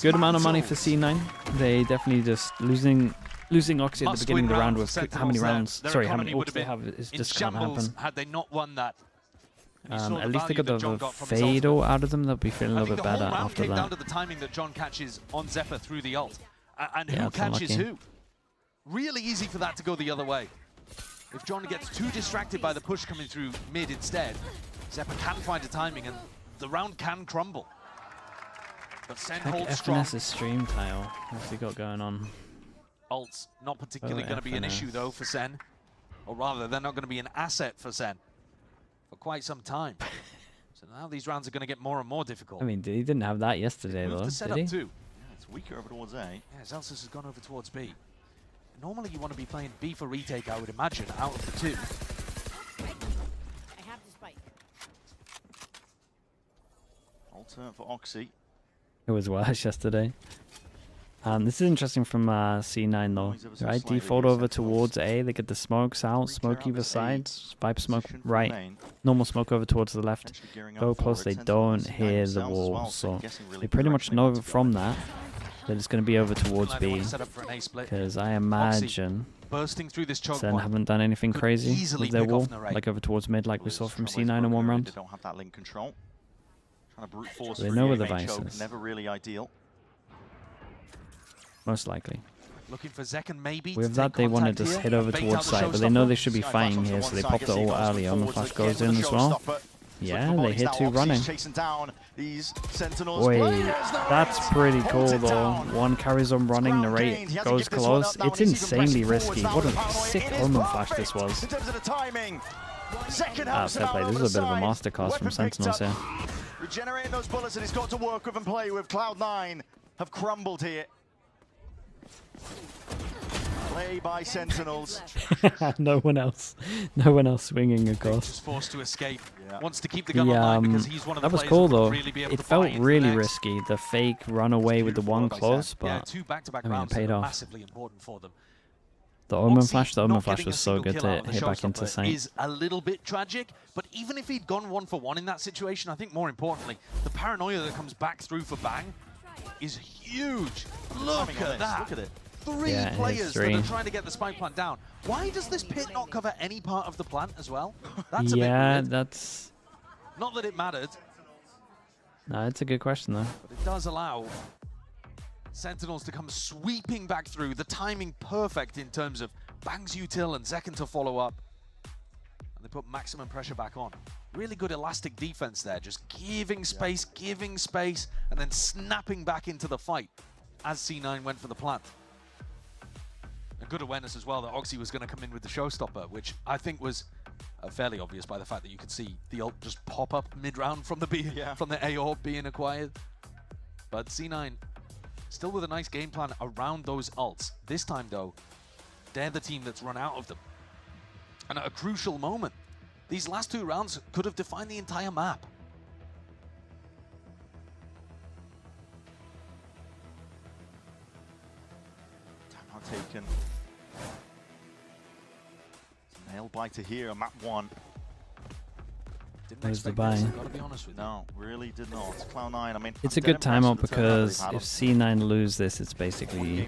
Good amount of money for C9. They definitely just losing Oxy at the beginning of the round with how many rounds? Sorry, how many ults they have is just can't happen. Had they not won that. At least they got the Veto out of them. They'll be feeling a little bit better after came down that. to the timing that John catches on Zephyr through the ult, and Yeah, who it's catches unlucky. who. Really easy for that to go the other way. If John gets too distracted by the push coming through mid instead, Zephyr can find a timing, and the round can crumble. But Sen Check holds strong. FNS's stream tile. What's he got going on? Ults not particularly Oh, going to be an FNS. issue though for Sen, or rather, they're not going to be an asset for Sen for quite some time. So now these rounds are going to get more and more difficult. I mean, he didn't have that yesterday, Move though, to set did up he? too. Yeah, it's weaker over towards A. Yeah, Zelsis has gone over towards B. Normally you want to be playing B for retake, I would imagine, out of the two. I have the spike. Alter for Oxy. It was worse yesterday. This is interesting from C9 though. Right, default over towards A. They get the smokes out, smoke either sides, Viper smoke right, normal smoke over towards the left. Go close, they don't hear the wall, so they pretty much know from that that it's going to be over towards B. Because I imagine bursting through this choke Sen point haven't done anything crazy easily with their pick wall, off Narrate. like over towards mid, like we saw from C9 in one round. They don't have that link control. Trying to brute force They through know where the the main vice choke, is. never really ideal. Most likely. Looking for Zekken maybe. With that, they want to just hit over towards side, but they know they should be fighting here, so they pop the ult early on. The flash goes in as well. Yeah, they hit 2 running. Wait, that's pretty cool though. One carries on running, Narrate goes close. It's insanely risky. What a sick Omen flash this was. Fair play. This is a bit of a masterclass from Sentinels here. Regenerating those bullets that he's got to work with and play with. Cloud9 have crumbled here. Play by Sentinels. No one else swinging across. Just forced to escape. Wants to keep the gun online because he's one of the that was players cool who though. would really be able It to felt buy into really the next. risky. The fake run away with the one close, Yeah, but 2 back-to-back I mean, it rounds paid that are off. massively important for them. The Omen Oxy flash not was getting a so single good kill out to of the hit back into showstopper Saint. is a little bit tragic, but even if he'd gone 1-for-1 in that situation, I think more importantly, the paranoia that comes back through for Bang is huge. Look at that. Look at it. three players that are trying to get the spike plant down. Why does this pit not cover any part of the plant as well? That's a bit weird. That's... Not that it mattered. No, it's a good question, though. But it does allow Sentinels to come sweeping back through. The timing perfect in terms of Bang's util and Zekken to follow up. And they put maximum pressure back on. Really good elastic defense there. Just giving space, and then snapping back into the fight as C9 went for the plant. A good awareness as well that Oxy was going to come in with the showstopper, which I think was fairly obvious by the fact that you could see the ult just pop up mid-round from the from the A orb being acquired. But C9 still with a nice game plan around those ults. This time though, they're the team that's run out of them. And at a crucial moment, these last 2 rounds could have defined the entire map. Timeout taken. Nail biter here on map 1. Where's the buy? Gotta be honest with you. No, really did not. Cloud9, I mean, It's a good timeout because if C9 lose this, it's basically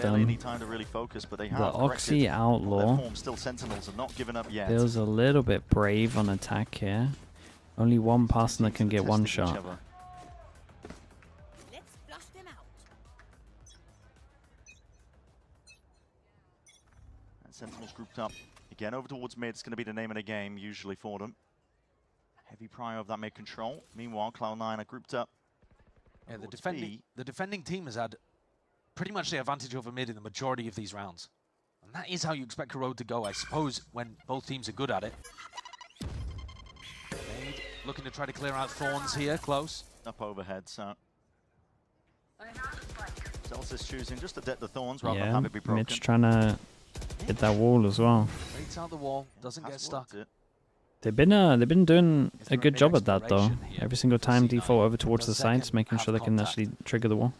done. Any time to really focus, but they have the Oxy Outlaw still Sentinels have not given up yet. feels a little bit brave on attack here. Only one person that can get one shot. And Sentinels grouped up again over towards mid. It's going to be the name of the game usually for them. Heavy prio of that mid control. Meanwhile, Cloud9 are grouped up. Yeah, the defending team has had pretty much the advantage over mid in the majority of these rounds. And that is how you expect Corrode to go, I suppose, when both teams are good at it. Made, looking to try to clear out Thorns here, close. Up overhead, so... Celsius choosing just to deck the Thorns rather than have it be broken. Mitch trying to hit that wall as well. Baits out the wall, doesn't get stuck. They've been doing a good job at that though. Every single time default over towards the sides, making sure they can actually trigger the wall.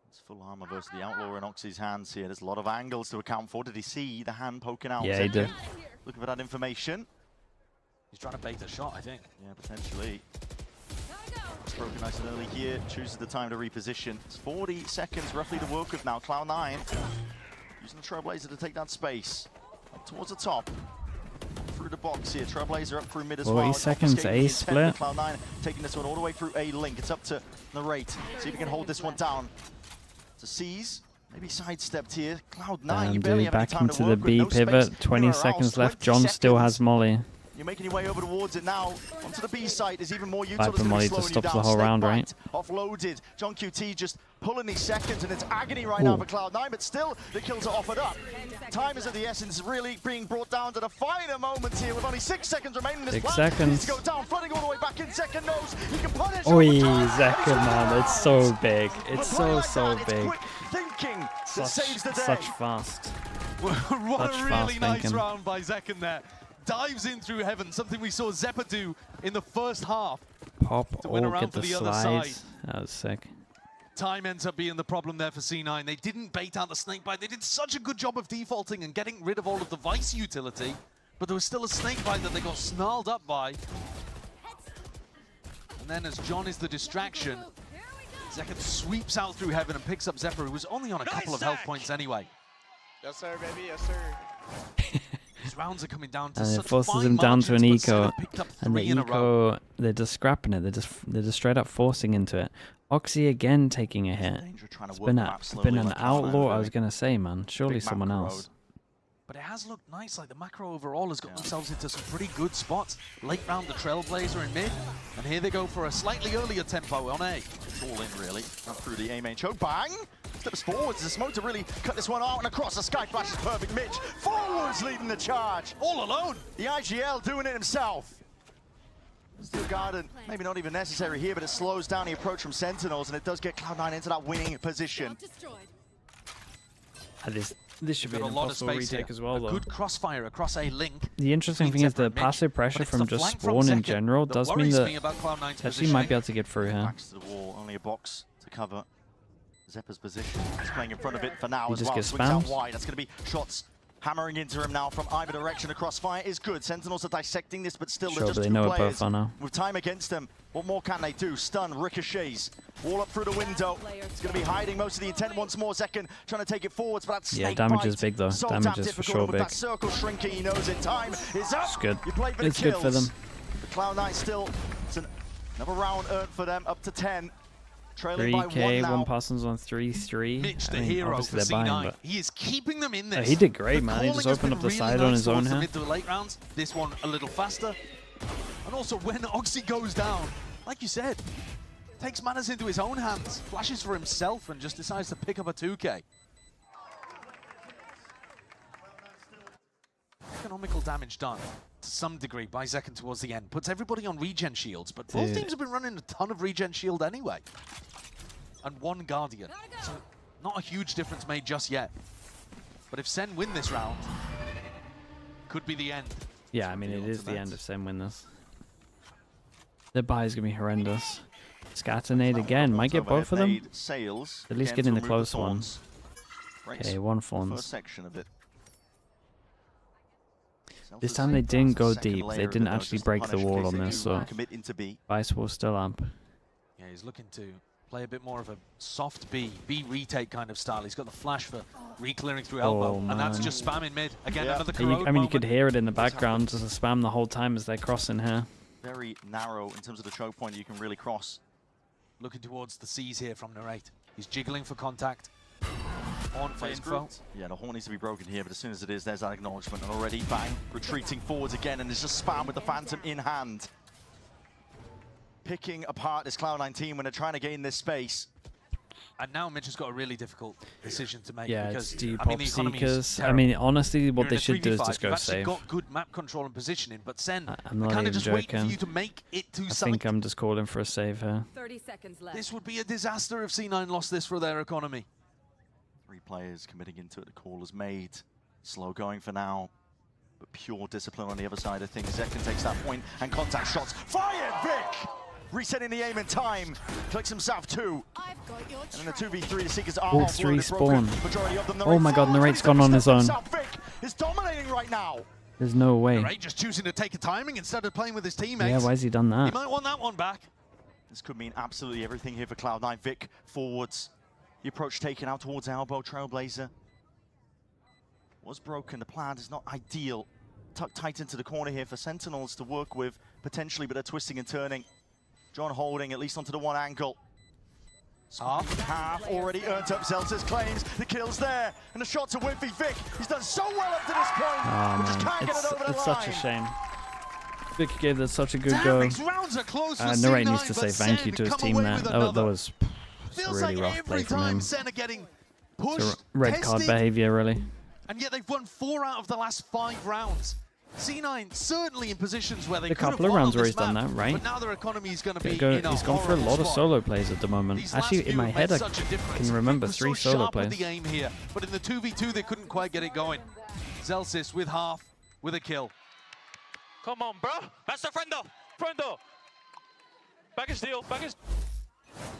It's full armor versus the Outlaw in Oxy's hands here. There's a lot of angles to account for. Did he see the hand poking out? Yeah, he did. Looking for that information. He's trying to bait the shot, I think. Yeah, potentially. It's broken nice and early here. Chooses the time to reposition. It's 40 seconds roughly to work with now. Cloud9 using the Trailblazer to take that space. Up towards the top. Through the box here. Trailblazer up through mid as 40 well. seconds, A split. Cloud9 taking this one all the way through A link. It's up to Narrate. See if he can hold this one down. To seize. Maybe sidestepped here. Cloud9, you barely have any back time to into the work with. B No pivot. space 20 seconds left. John 20 still has seconds. Molly. You're making your way over towards it now. Onto the B site. There's even more util Viper Molly to stop the whole round, right? Offloaded. John QT just pulling these seconds, and it's agony right now for Cloud9, but still the kills are offered up. Time is of the essence, really being brought down to the final moments here with only 6 seconds remaining in this 6 plan. seconds. Needs to go down, flooding all the way back in. Zekken knows he can punish. Oi, Zekken, man, it's so big. It's so big. Thinking that saves the day. Such fast. What Such a fast really nice thinking. round by Zekken there. Dives in through heaven, something we saw Zeppa do in the first half. Pop to win or around get for the the other side. slides. That was sick. Time ends up being the problem there for C9. They didn't bait out the snakebite. They did such a good job of defaulting and getting rid of all of the Vice utility, but there was still a snakebite that they got snarled up by. And then as John is the distraction, Zekken sweeps out through heaven and picks up Zeppa, who was only on a couple of health points anyway. Yes, sir, baby. Yes, sir. These rounds are coming down to And such it forces fine him down to an margins, but eco, Sen have picked up and the 3 in a row. eco, they're just scrapping it. They're just straight up forcing into it. Oxy again taking a hit. It's been an outlaw. I was gonna say, man. Surely someone else. But it has looked nice. Like the macro overall has got themselves into some pretty good spots. Late round the Trailblazer in mid, and here they go for a slightly earlier tempo on A. It's all in really. Up through the A main choke. Bang! Steps forwards. The smoke to really cut this one out, and across the sky flash is perfect. Mitch forwards leading the charge. All alone. The IGL doing it himself. Steel Garden, maybe not even necessary here, but it slows down the approach from Sentinels, and it does get Cloud9 into that winning position. This should be an a lot of impossible space retake here. as well, A though. good crossfire across A link. The interesting thing is the passive pressure from just spawn in general does mean that Tetsuya might be able to get through here. Backs to the wall, only a box to cover Zeppa's position. He's playing in front of it for now He as just well. gets Swings out spammed. wide. That's going to be shots Hammering into him now from either direction. Across fire is good. Sentinels are dissecting this, but still, Sure, they're just but they two know it players both are now. with time against them. What more can they do? Stun, ricochets, wall up through the window. It's going to be hiding most of the intent once more. Zekken trying to take it forwards, but that snake damage bite, is big though. so Damage damn is for difficult. sure With big. that circle shrinking, he knows it. Time is up. It's good. You play for the It's good kills. for them. The Cloud9 still, it's another round earned for them, up to 10. Trailing by 3K, one now. one person's on 3-3. Mitch, the I mean, hero obviously for they're buying, C9. but He is keeping them in this. he did great, The man. He calling just has opened been up the really side nice on his own towards the here. mid to late rounds. This one a little faster. And also when Oxy goes down, like you said, takes matters into his own hands, flashes for himself and just decides to pick up a 2K. Economical damage done to some degree by Zekken towards the end. Puts everybody on regen shields, but both teams have been running a ton of regen shield anyway. And one Guardian. So not a huge difference made just yet. But if Sen win this round, could be the end. Yeah, I mean, it is the end if Sen win this. The buy is going to be horrendous. Scaternade again. Might get both of them. Sails At least again get in to the remove close ones. Right, Okay, one Fawns. First section of it. This time they didn't go Second deep. layer They of it, didn't though, actually just to break the punish in wall case on they this, do, so commit into B. Vice will still up. Yeah, he's looking to play a bit more of a soft B retake kind of style. He's got the flash for re-clearing through elbow, and that's man. just spamming mid. Again, another And corrode I mean, you moment. could hear it in the background, just a spam the whole time as they're crossing here. Very narrow in terms of the choke point that you can really cross. Looking towards the C's here from Narrate. He's jiggling for contact. On for info. Yeah, the horn needs to be broken here, but as soon as it is, there's that acknowledgement. And already, bang, retreating forwards again, and there's just spam with the Phantom in hand. Picking apart this Cloud9 team when they're trying to gain this space. And now Mitch has got a really difficult decision to make. Yeah, because, it's do you I mean, pop the economy is Seekers? I terrible. mean, honestly, what You're they in a should do is 3v5. just go You've actually safe. got good map control and positioning, but Sen, I'm not kind even of just waiting for joking. you to make it to I something. think I'm just calling for a save here. 30 seconds left. This would be a disaster if C9 lost this for their economy. 3 players committing into it. The call is made. Slow going for now, but pure discipline on the other side of things. Zekken takes that point and contact shots. Fired, Vic! Resetting the aim in time. Clicks himself 2. And in the 2v3, the Seekers are All offloaded, 3 broken. spawn. Majority of them, Oh my god, Narrate's gone on his own. Vic is dominating right now. There's no way. Narrate just choosing to take a timing instead of playing with his teammates. Yeah, why has he done He that? might want that one back. This could mean absolutely everything here for Cloud9. Vic forwards. The approach taken out towards elbow. Trailblazer was broken. The plan is not ideal. Tucked tight into the corner here for Sentinels to work with, potentially, but they're twisting and turning. John holding at least onto the one angle. Half already earned up. Zelsis claims the kill's there. And the shots are whiffy. Vic, he's done so well up to this point. Oh, but just man. can't get it over the It's line. such a shame. Vic gave that such a good Damn, go. these rounds are close for Narrate C9, needs to say but thank Sen you to his come team away there. with That another. was a Feels really like rough play every from time him. Sen are getting It's pushed, a red card tested, behavior, really. and yet they've won 4 out of the last 5 rounds. C9 certainly in positions where they A could have couple of won rounds on where this he's done map, that, right? But now their economy is going to be He's in a gone for a horrible lot of spot. solo plays at the moment. These last Actually, in few my have head, made I such a difference. can remember Vic was 3 so solo sharp with plays. the aim here, but in the 2v2 they couldn't quite get it going. Zelsis with half, with a kill. Come on, bro. Master friendo. Friendo. Package deal. Package.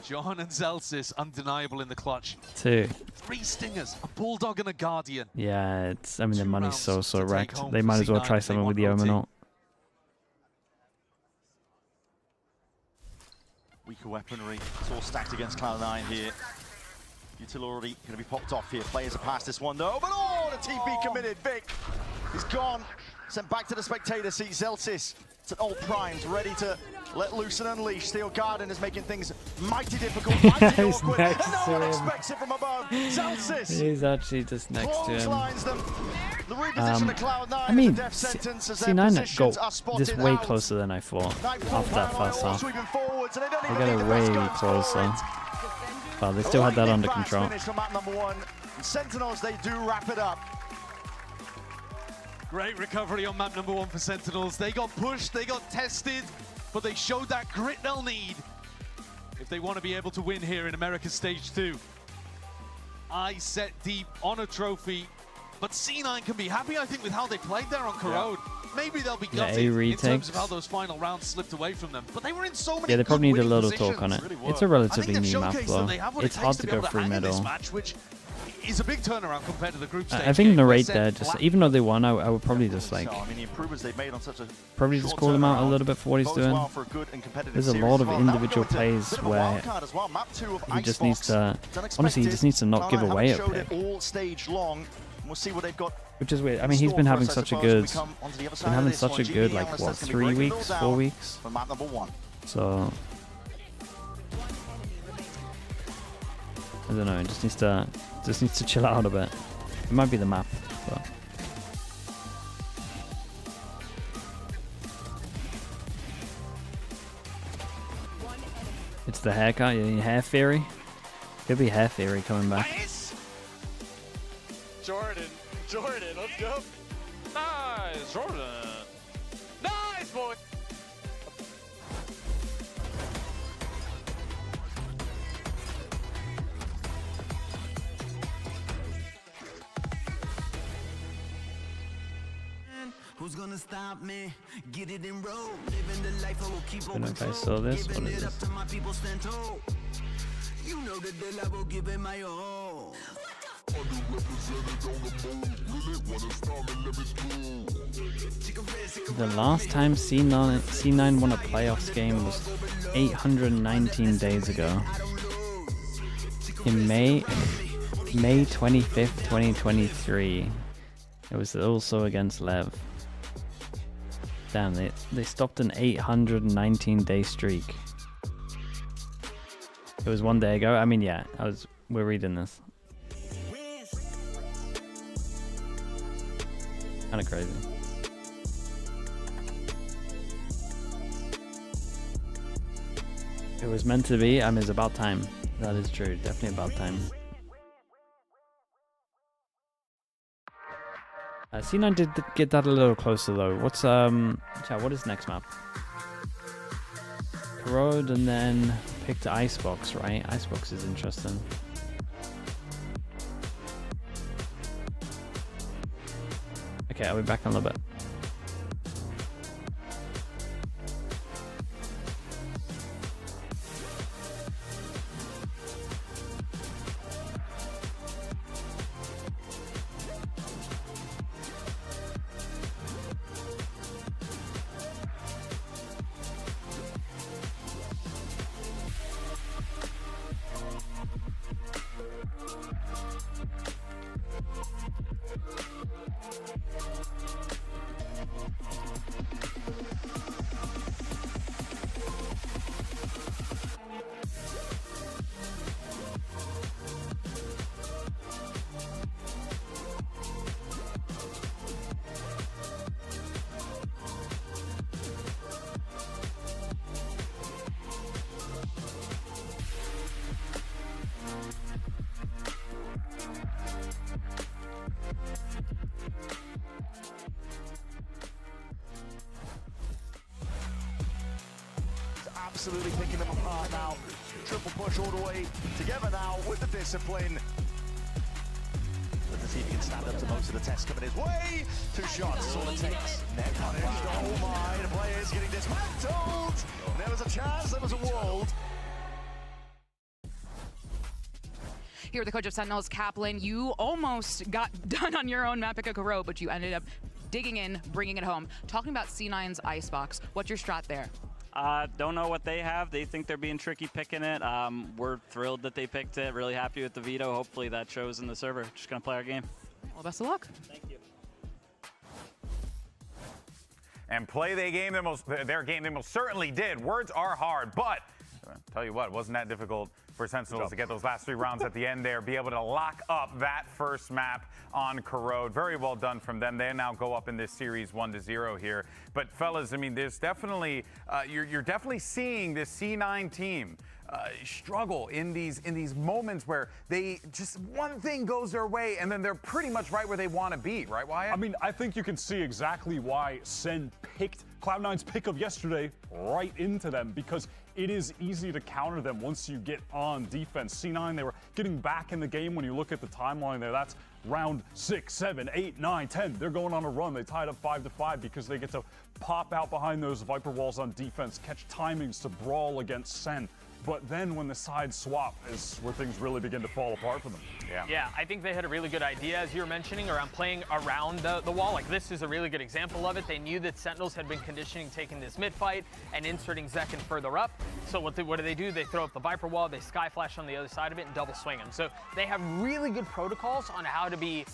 John and Zelsis undeniable in the clutch. 2. 3 stingers, a bulldog and a guardian. Yeah, it's. I mean, the 2 money's rounds so to take wrecked. home They for might as well C9 try if they something with want the OT. Omen. Weaker weaponry. It's all stacked against Cloud9 here. Util already going to be popped off here. Players are past this one though. But oh, the TP committed. Vic is gone. Sent back to the spectator seat. Zelsis. It's an old primes ready to let loose and unleash. Steel Garden is making things mighty difficult, mighty He's awkward. next And no to one him. expects it from above. Zelsis He's actually just next to him. clotheslines them. The reposition of Cloud9 I mean, is a death sentence as their C9 positions are got spotted this way out. closer than I thought Nightfall after that Paranoia first all half. sweeping forwards, and they don't They even got need it the best way guns for closer. it. But they still had that Lightning under fast control. finish from map number 1. And Sentinels, they do wrap it up. Great recovery on map number 1 for Sentinels. They got pushed, they got tested, but they showed that grit they'll need if they want to be able to win here in America's Stage 2. Eyes set deep on a trophy, but C9 can be happy, I think, with how they played there on Corrode. Maybe they'll be Yeah, gutted in retakes. terms of how those final rounds slipped away from them. But they were in so many Yeah, they probably good need a winning little talk on it. positions. It's a relatively I think new they've map showcased though. that they have what It's it hard takes to be go able through hang in this middle. match, which is a big turnaround compared to the group stage. I think game. narrate there, just even though they won, I would probably just like I mean, the improvements they've made on such a probably just call him out a little bit for what he's doing. There's a lot of individual plays where he just needs to, honestly, he just needs to not give away a pick. All stage long. We'll see what they've got. Which is weird. I mean, he's been having such a good, like what, 3 weeks, 4 weeks. For map number 1. So I don't know. It just needs to chill out a bit. It might be the map, but. It's the haircut, yeah, hair theory. Could be hair theory coming back. Nice! Jordan, let's go. Nice, Jordan. Nice, boy. Who's gonna stop me? Get it in road. Living the life I will keep I don't know if I saw this. What is this? You know the deal, I will give it my all. The last time C9 won a playoffs game was 819 days ago. In May 25th, 2023. It was also against Lev. Damn, they stopped an 819-day streak. It was 1 day ago. I mean, yeah, we're reading this. Kind of crazy. It was meant to be. I mean, it's about time. That is true. Definitely about time. C9 did get that a little closer though. What's chat, what is next map? Corrode and then picked Icebox, right? Icebox is interesting. Okay, I'll be back in a little bit. Absolutely picking them apart now. Triple push all the way together now with the discipline. Let's see if he can stand up to most of the tests coming his way. 2 shots is all it takes. Net punished. Oh my, the player is getting dismantled. There was a chance, there was a world. Here with the coach of Sentinels, Kaplan, you almost got done on your own map pick a Corrode, but you ended up digging in, bringing it home. Talking about C9's Icebox, what's your strat there? Don't know what they have. They think they're being tricky picking it. We're thrilled that they picked it. Really happy with the veto. Hopefully that shows in the server. Just going to play our game. Well, best of luck. Thank you. And play their game they most certainly did. Words are hard, but I'll tell you what, it wasn't that difficult for Sentinels to get those last 3 rounds at the end there, be able to lock up that first map on Corrode. Very well done from them. They now go up in this series 1-0 here. But fellas, I mean, there's definitely, you're definitely seeing this C9 team struggle in these moments where they just one thing goes their way and then they're pretty much right where they want to be, right, Wyatt? I mean, I think you can see exactly why SEN picked Cloud9's pickup yesterday right into them, because it is easy to counter them once you get on defense. C9, they were getting back in the game. When you look at the timeline there, that's round 6, 7, 8, 9, 10. They're going on a run. They tied up 5-5 because they get to pop out behind those Viper walls on defense, catch timings to brawl against SEN. but then when the sides swap is where things really begin to fall apart for them. Yeah, I think they had a really good idea, as you were mentioning, around playing around the wall. Like, this is a really good example of it. They knew that Sentinels had been conditioning taking this mid fight and inserting Zekin further up. So what do they do? They throw up the Viper wall, they Sky Flash on the other side of it, and double swing them. So they have really good protocols on how to be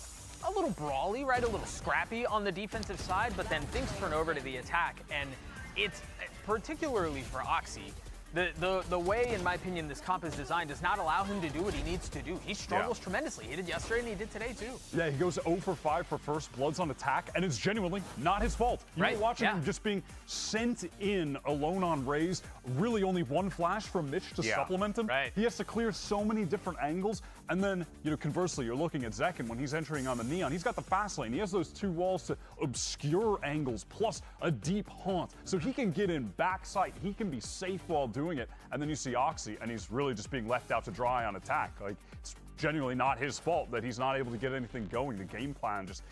a little brawly, right? A little scrappy on the defensive side, but then things turn over to the attack. And it's particularly for Oxy. The way, in my opinion, this comp is designed does not allow him to do what he needs to do. He struggles tremendously. He did yesterday and he did today too. Yeah, he goes 0 for 5 for first bloods on attack, and it's genuinely not his fault. You were watching him just being sent in alone on Raze, really only one flash from Mitch to supplement him. He has to clear so many different angles, and then, you know, conversely, you're looking at Zekin when he's entering on the Neon. He's got the fast lane. He has those 2 walls to obscure angles, plus a deep haunt, so he can get in backside. He can be safe while doing it. And then you see Oxy, and he's really just being left out to dry on attack. Like, it's genuinely not his fault that he's not able to get anything going. The game plan just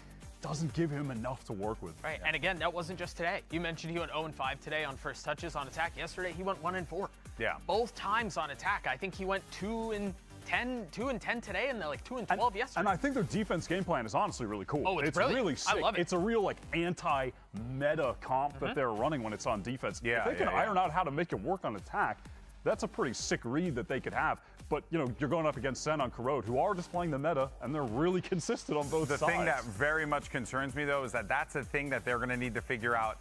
doesn't give him enough to work with. Right, and again, that wasn't just today. You mentioned he went 0-5 today on first touches on attack. Yesterday, he went 1-4. Yeah. Both times on attack. I think he went 2-10 today, and then like 2-12 yesterday. And I think their defense game plan is honestly really cool. Oh, it's brilliant. Really sick. I love it. It's a real like anti-meta comp that they're running when it's on defense. If they can iron out how to make it work on attack, that's a pretty sick read that they could have. But, you know, you're going up against Sen on Corrode, who are just playing the meta, and they're really consistent on both sides. The thing that very much concerns me, though, is that that's a thing that they're going to need to figure out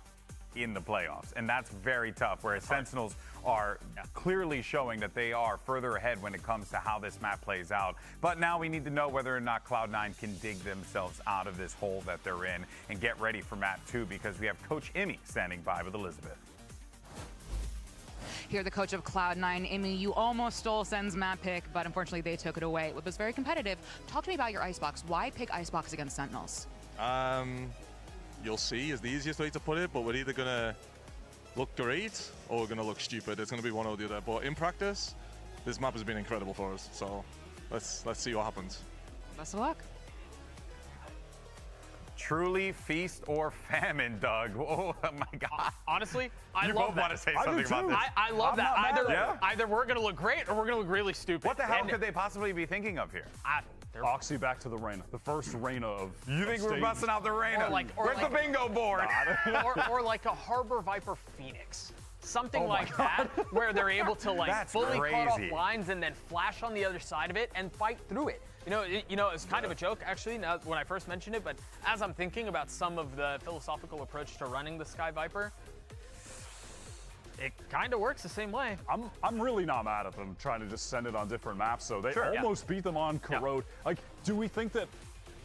in the playoffs, and that's very tough, whereas Sentinels are clearly showing that they are further ahead when it comes to how this map plays out. But now we need to know whether or not Cloud9 can dig themselves out of this hole that they're in and get ready for map 2, because we have Coach Imi standing by with Elizabeth. Here, the coach of Cloud9, Imi, you almost stole Sen's map pick, but unfortunately they took it away. It was very competitive. Talk to me about your Icebox. Why pick Icebox against Sentinels? You'll see is the easiest way to put it, but we're either going to look great or we're going to look stupid. It's going to be one or the other. But in practice, this map has been incredible for us. So let's see what happens. Best of luck. Truly feast or famine, Doug. Oh my God. Honestly, I you love both that. want to say something about this. I love that. Either we're going to look great or we're going to look really stupid. What the hell could they possibly be thinking of here? Oxy back to the Reyna. The first Reyna of You think we're busting out the Reyna? Where's the bingo board? or like a Harbor Viper Phoenix. Something like that, where they're able to like fully cut off lines and then flash on the other side of it and fight through it. You know, it's kind of a joke actually when I first mentioned it, but as I'm thinking about some of the philosophical approach to running the Sky Viper, it kind of works the same way. I'm really not mad at them trying to just send it on different maps. So they almost beat them on Corrode. Like, do we think that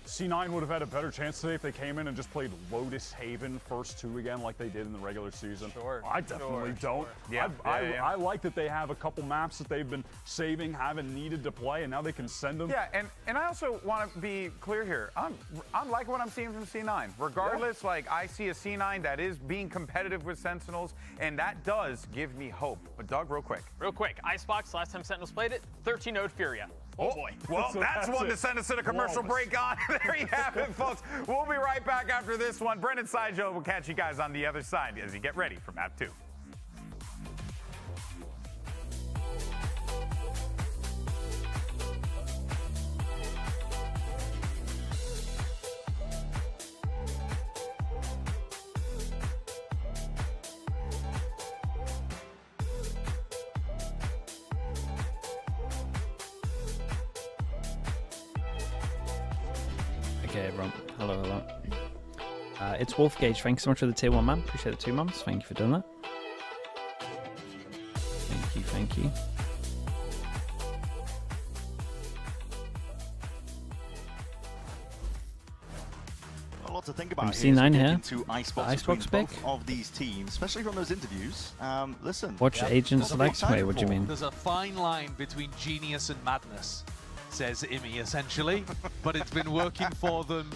C9 would have had a better chance today if they came in and just played Lotus Haven first 2 again like they did in the regular season? I definitely don't. I like that they have a couple maps that they've been saving, haven't needed to play, and now they can send them. Yeah, and I also want to be clear here. I'm liking what I'm seeing from C9. Regardless, like, I see a C9 that is being competitive with Sentinels, and that does give me hope. But Doug, real quick. Icebox, last time Sentinels played it, 13-0 Furia. Oh boy. Well, that's one to send us to the commercial break on. There you have it, folks. We'll be right back after this one. Brendan Sideshow will catch you guys on the other side as you get ready for map 2. Okay, everyone. Hello. It's Wolfgage. Thanks so much for the tier 1 man. Appreciate the 2 months. Thank you for doing that. Thank you. A lot to think about C9 here. Into Icebox pick of these teams, especially from those interviews. Listen. Watch Agent Select. Wait, what do you mean? There's a fine line between genius and madness, says Imi essentially, but it's been working for them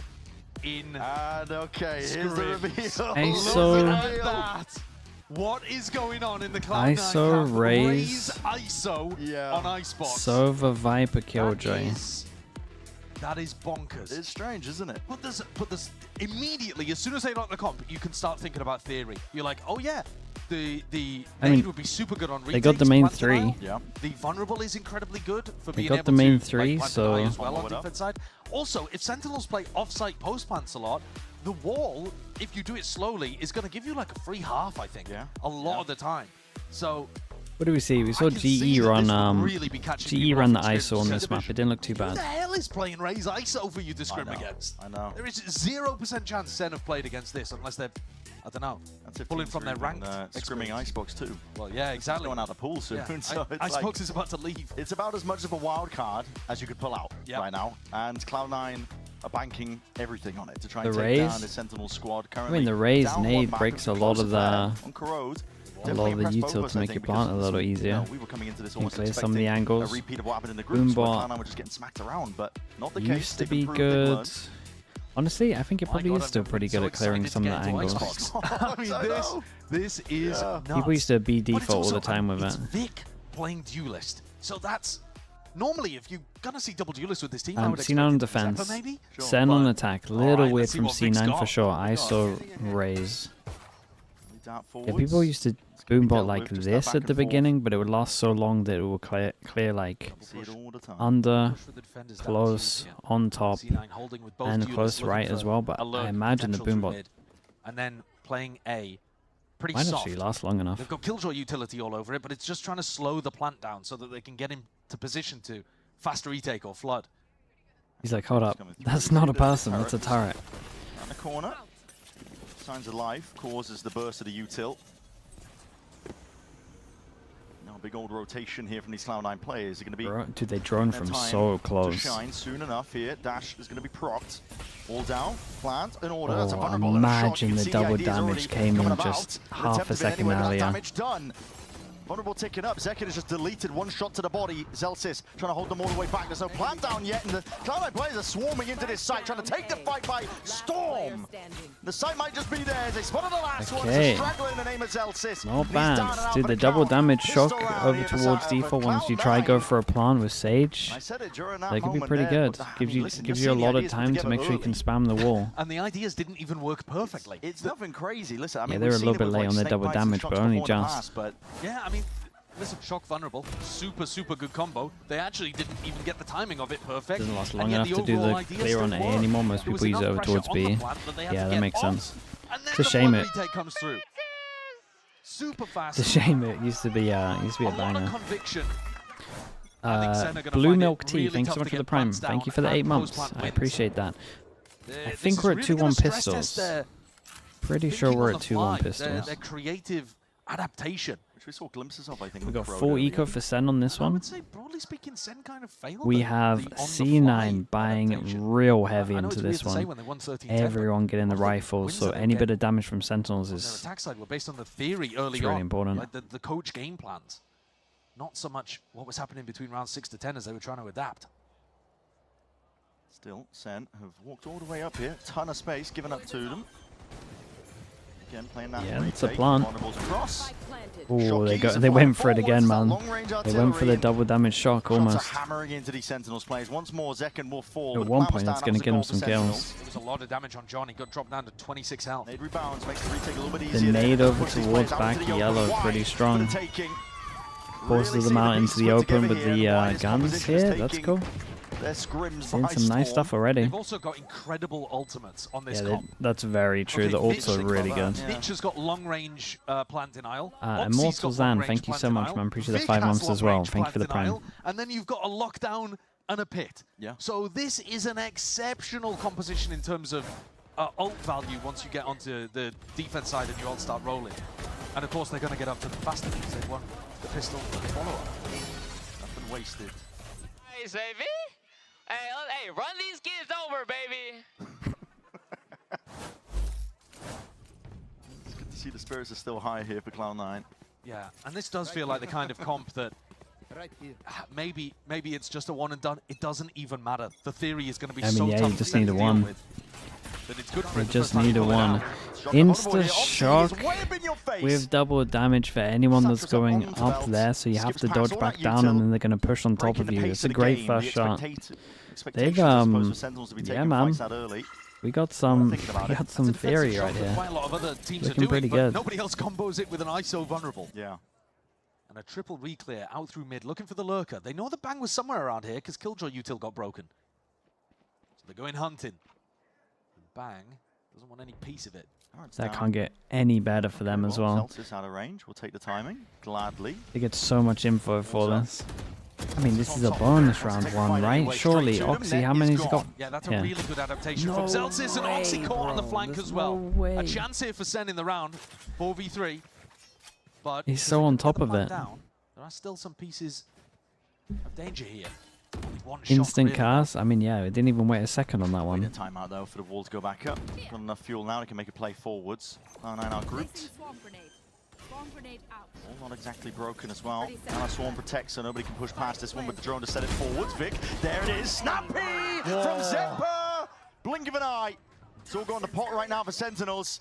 in okay, here's the reveal. ISO. Look at that. What is going on in the Cloud9 ISO camp? Raze ISO on Icebox. Sova Viper Killjoy. That is bonkers. It's strange, isn't it? But there's immediately, as soon as they lock the comp, you can start thinking about theory. You're like, oh yeah, the I mean, nade would be super good on retakes. they got the main plant 3. denial. Yeah. The vulnerable is incredibly good for They being got able the main to 3, plant so deny as well on defense side. Also, if Sentinels play off-site post plants a lot, the wall, if you do it slowly, is going to give you like a free half, I think. Yeah. A lot of the time. So. What do we see? We saw GE run GE run the ISO on this map. It didn't look too Who bad. the hell is playing Raze ISO for you to scrim against? I know. There is 0% chance Sen have played against this unless they're, I don't know, pulling from their ranked scrimming Icebox too. Well, yeah, exactly. Going out the pool soon. Yeah. So it's Icebox is about to leave. It's about as much of a wild card as you could pull out right now. And Cloud9 are banking everything on it to try and take down the Sentinel squad. I mean, the Raze nade breaks a lot of the util to make your plant a little easier. We were coming into this You can almost clear some of the expecting angles. a repeat of what happened in the groups where Boombot Cloud9 were just getting smacked around, but not the used case. to They've be improved, they've good. learned. Honestly, I think it probably is still pretty good at clearing some of the angles. I mean, this is nuts. People used to be But it's default all the also- time with it's it. Vic playing duelist. So that's normally if you're gonna see double duelist with this team, I would C9 on expect defense, Zephyr maybe. Sen on attack. Little weird let's see from what Vic's C9 for got. sure. ISO Raze. Yeah, Forwards. people used to boombot dealt like with, just this that at back the and forth. beginning, but it would last so long that it would clear like See it all the time. under, Push for the defenders down close, to, on top, C9 holding with both and duelists close looking right for as well. But a lurk I imagine the potential through boombot mid. And then playing A, pretty might soft. actually last long enough. They've got Killjoy utility all over it, but it's just trying to slow the plant down so that they can get him to position to fast retake or flood. He's like, hold up, that's not a person, that's a turret. Around the corner. Signs of life causes the burst of the util. Now a big old rotation here from these Cloud9 players. They're going to be Dude, they drone their from time so to close. shine soon enough here. Dash is going to be procced. All down, plant in order. Oh, That's a vulnerable and a shot. You imagine can the see double idea's already damage came coming in about. just An half attempt a to second anyway, but earlier. damage done. Vulnerable ticking up. Zekin has just deleted one shot to the body. Zelsis trying to hold them all the way back. There's no plant down yet, and the Cloud9 players are swarming into this site, trying to take the fight by storm. The site might just be theirs. They spotted the last one. There's a straggler in the name of Zelsis. Not He's down and bad. out Dude, for the the double count. damage Pistol shock round over here for towards Zephyr. default once you Cloud9. try go for a plant with Sage. I said it during that That could be moment pretty there, good. but, I Gives mean, you listen, gives you're you a seeing lot the of ideas time to make sure you can spam the wall. And the ideas didn't even work perfectly. It's nothing crazy. Listen, I mean, Yeah, they were a we've little seen bit it with, late like, on their snake double bites and damage, shocks but only before in the just. past, but Yeah, I mean, listen, shock vulnerable, super good combo. They actually didn't even get the timing of it perfect. Doesn't last and long yet enough to do overall the idea clear on still A worked. anymore. Most There was people use it enough over pressure towards on the B. plant that they had Yeah, to that get makes off, sense. and then It's a the shame flood it. retake comes through. Super fast. It's a shame it used to be a a lot of banger. conviction. I think Sen are gonna Blue find it Milk Tea, really thanks so tough much to for the get prime. plants Thank down you for the and 8 months. post-plant I wins. appreciate that. I This think is we're at really 2-1 gonna stress pistols. test their Pretty thinking sure we're on at the 2-1 fly, pistols. their creative adaptation. which we saw glimpses of, I think. We with got Crowder 4 earlier. eco for Sen on this I one. would say, broadly speaking, Sen kind of failed. We the have on-the-fly C9 buying adaptation. real heavy I know into it's weird this to say one. when they won 13-10, but Everyone getting the most of rifles, wins so that they any get bit of damage from Sentinels on their is attack side were based on the theory early really on, important. like the coach game plans, not so much what was happening between rounds 6 to 10 as they were trying to adapt. Still, Sen have walked all the way up here. Ton of space given up to them. Again, playing that Yeah, it's a retake. plan. Vulnerables across. Oh, they Shockies went for it forwards, again, that man. long-range They went for the artillery. double damage shock Shots almost. are hammering into these Sentinels players. Once more, Zekin will fall. At but the one plan was point, down. that's That going was to a get him goal for some Sentinels. kills. There was a lot of damage on John. He got dropped down to 26 health. Nade rebounds, makes the retake a little bit The easier. nade there. over Push these towards players out back into the yellow, open pretty wide strong. for the taking. Forces Really them see out the into the beasts put open with together the here. Widest guns composition is here. That's taking cool. Their scrims Seeing by some nice storm. stuff already. They've also got incredible ultimates on this Yeah, comp. that's very true. Okay, The ults are really good. Mitch has got long-range plant denial. Immortal Zan, thank you so much, man. Appreciate the 5 months as well. Thank you for the prime. And then you've got a lockdown and a pit. Yeah. So this is an exceptional composition in terms of ult value once you get onto the defense side and your ult start rolling. And of course they're going to get up to the faster because they've won the pistol and the follow-up. Nothing wasted. Hey, Savvy. Hey, run these kids over, baby. It's good to see the spirits are still high here for Cloud9. Yeah, and this does feel like the kind of comp that maybe it's just a one and done. It doesn't even matter. The theory is going to be so yeah, tough you to just set need to a deal 1. with that it's good for We it the just first time need you a pull it 1. out. Insta shock with double damage for anyone that's going up there, so you have to dodge back down and then they're going to push on top of you. It's a great first shot. They've, yeah, man. We got some theory right here. Quite a lot of other teams Looking are doing, pretty but good. nobody else combos it with an ISO vulnerable. Yeah. And a triple reclear out through mid, looking for the lurker. They know the bang was somewhere around here because Killjoy util got broken. So they're going hunting. And bang doesn't want any piece of it. That can't get any better for them as well. Celsius out of range. We'll take the timing gladly. They get so much info for this. I mean, this is a bonus round one, right? Surely, Oxy, how many's he got? Yeah, that's a really good adaptation from Celsius, and Oxy caught on the flank as well. A chance here for Sen in the round, 4v3. But He's so on top of it. There are still some pieces of danger here. Instant cast. I mean, yeah, it didn't even wait a second on that one. Timeout though for the wall to go back up. Got enough fuel now. They can make a play forwards. Cloud9 are grouped. All not exactly broken as well. Now Swarm protects, so nobody can push past this one with the drone to set it forwards. Vic, there it is. Snappy from Zepper. Blink of an eye. It's all going to pot right now for Sentinels.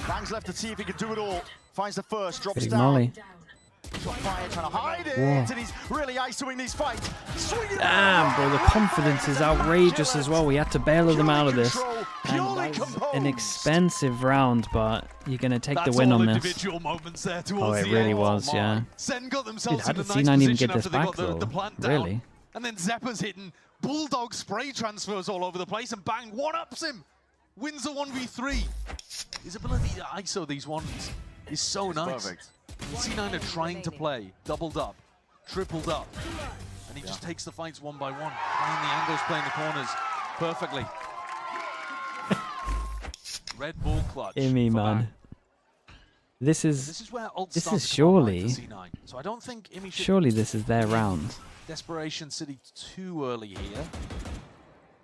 Bang's left to see if he can do it all. Finds the first, drops Big down. Molly. He's got fire trying to hide it, Whoa. and he's really ISOing these fights. Damn, bro, the confidence is outrageous as well. We had to bail them out of this. And that's an expensive round, but you're going to take the win on this. Individual moments there towards Oh, it the really end. was, yeah. Sen got themselves Dude, how in a did nice C9 even position get this after they back, got the though? plant down. Really? And then Zeppa's hitting bulldog spray transfers all over the place, and bang, one-ups him. Wins the 1v3. His ability to ISO these ones is so nice. Perfect. C9 are trying to play doubled up, tripled up, and he just takes the fights one by one, playing the angles, playing the corners perfectly. Red Bull clutch. Imi, for man. Bang. This is where ult this starts is to come online surely for C9. So I don't think Imi should surely this is their round. Desperation City too early here.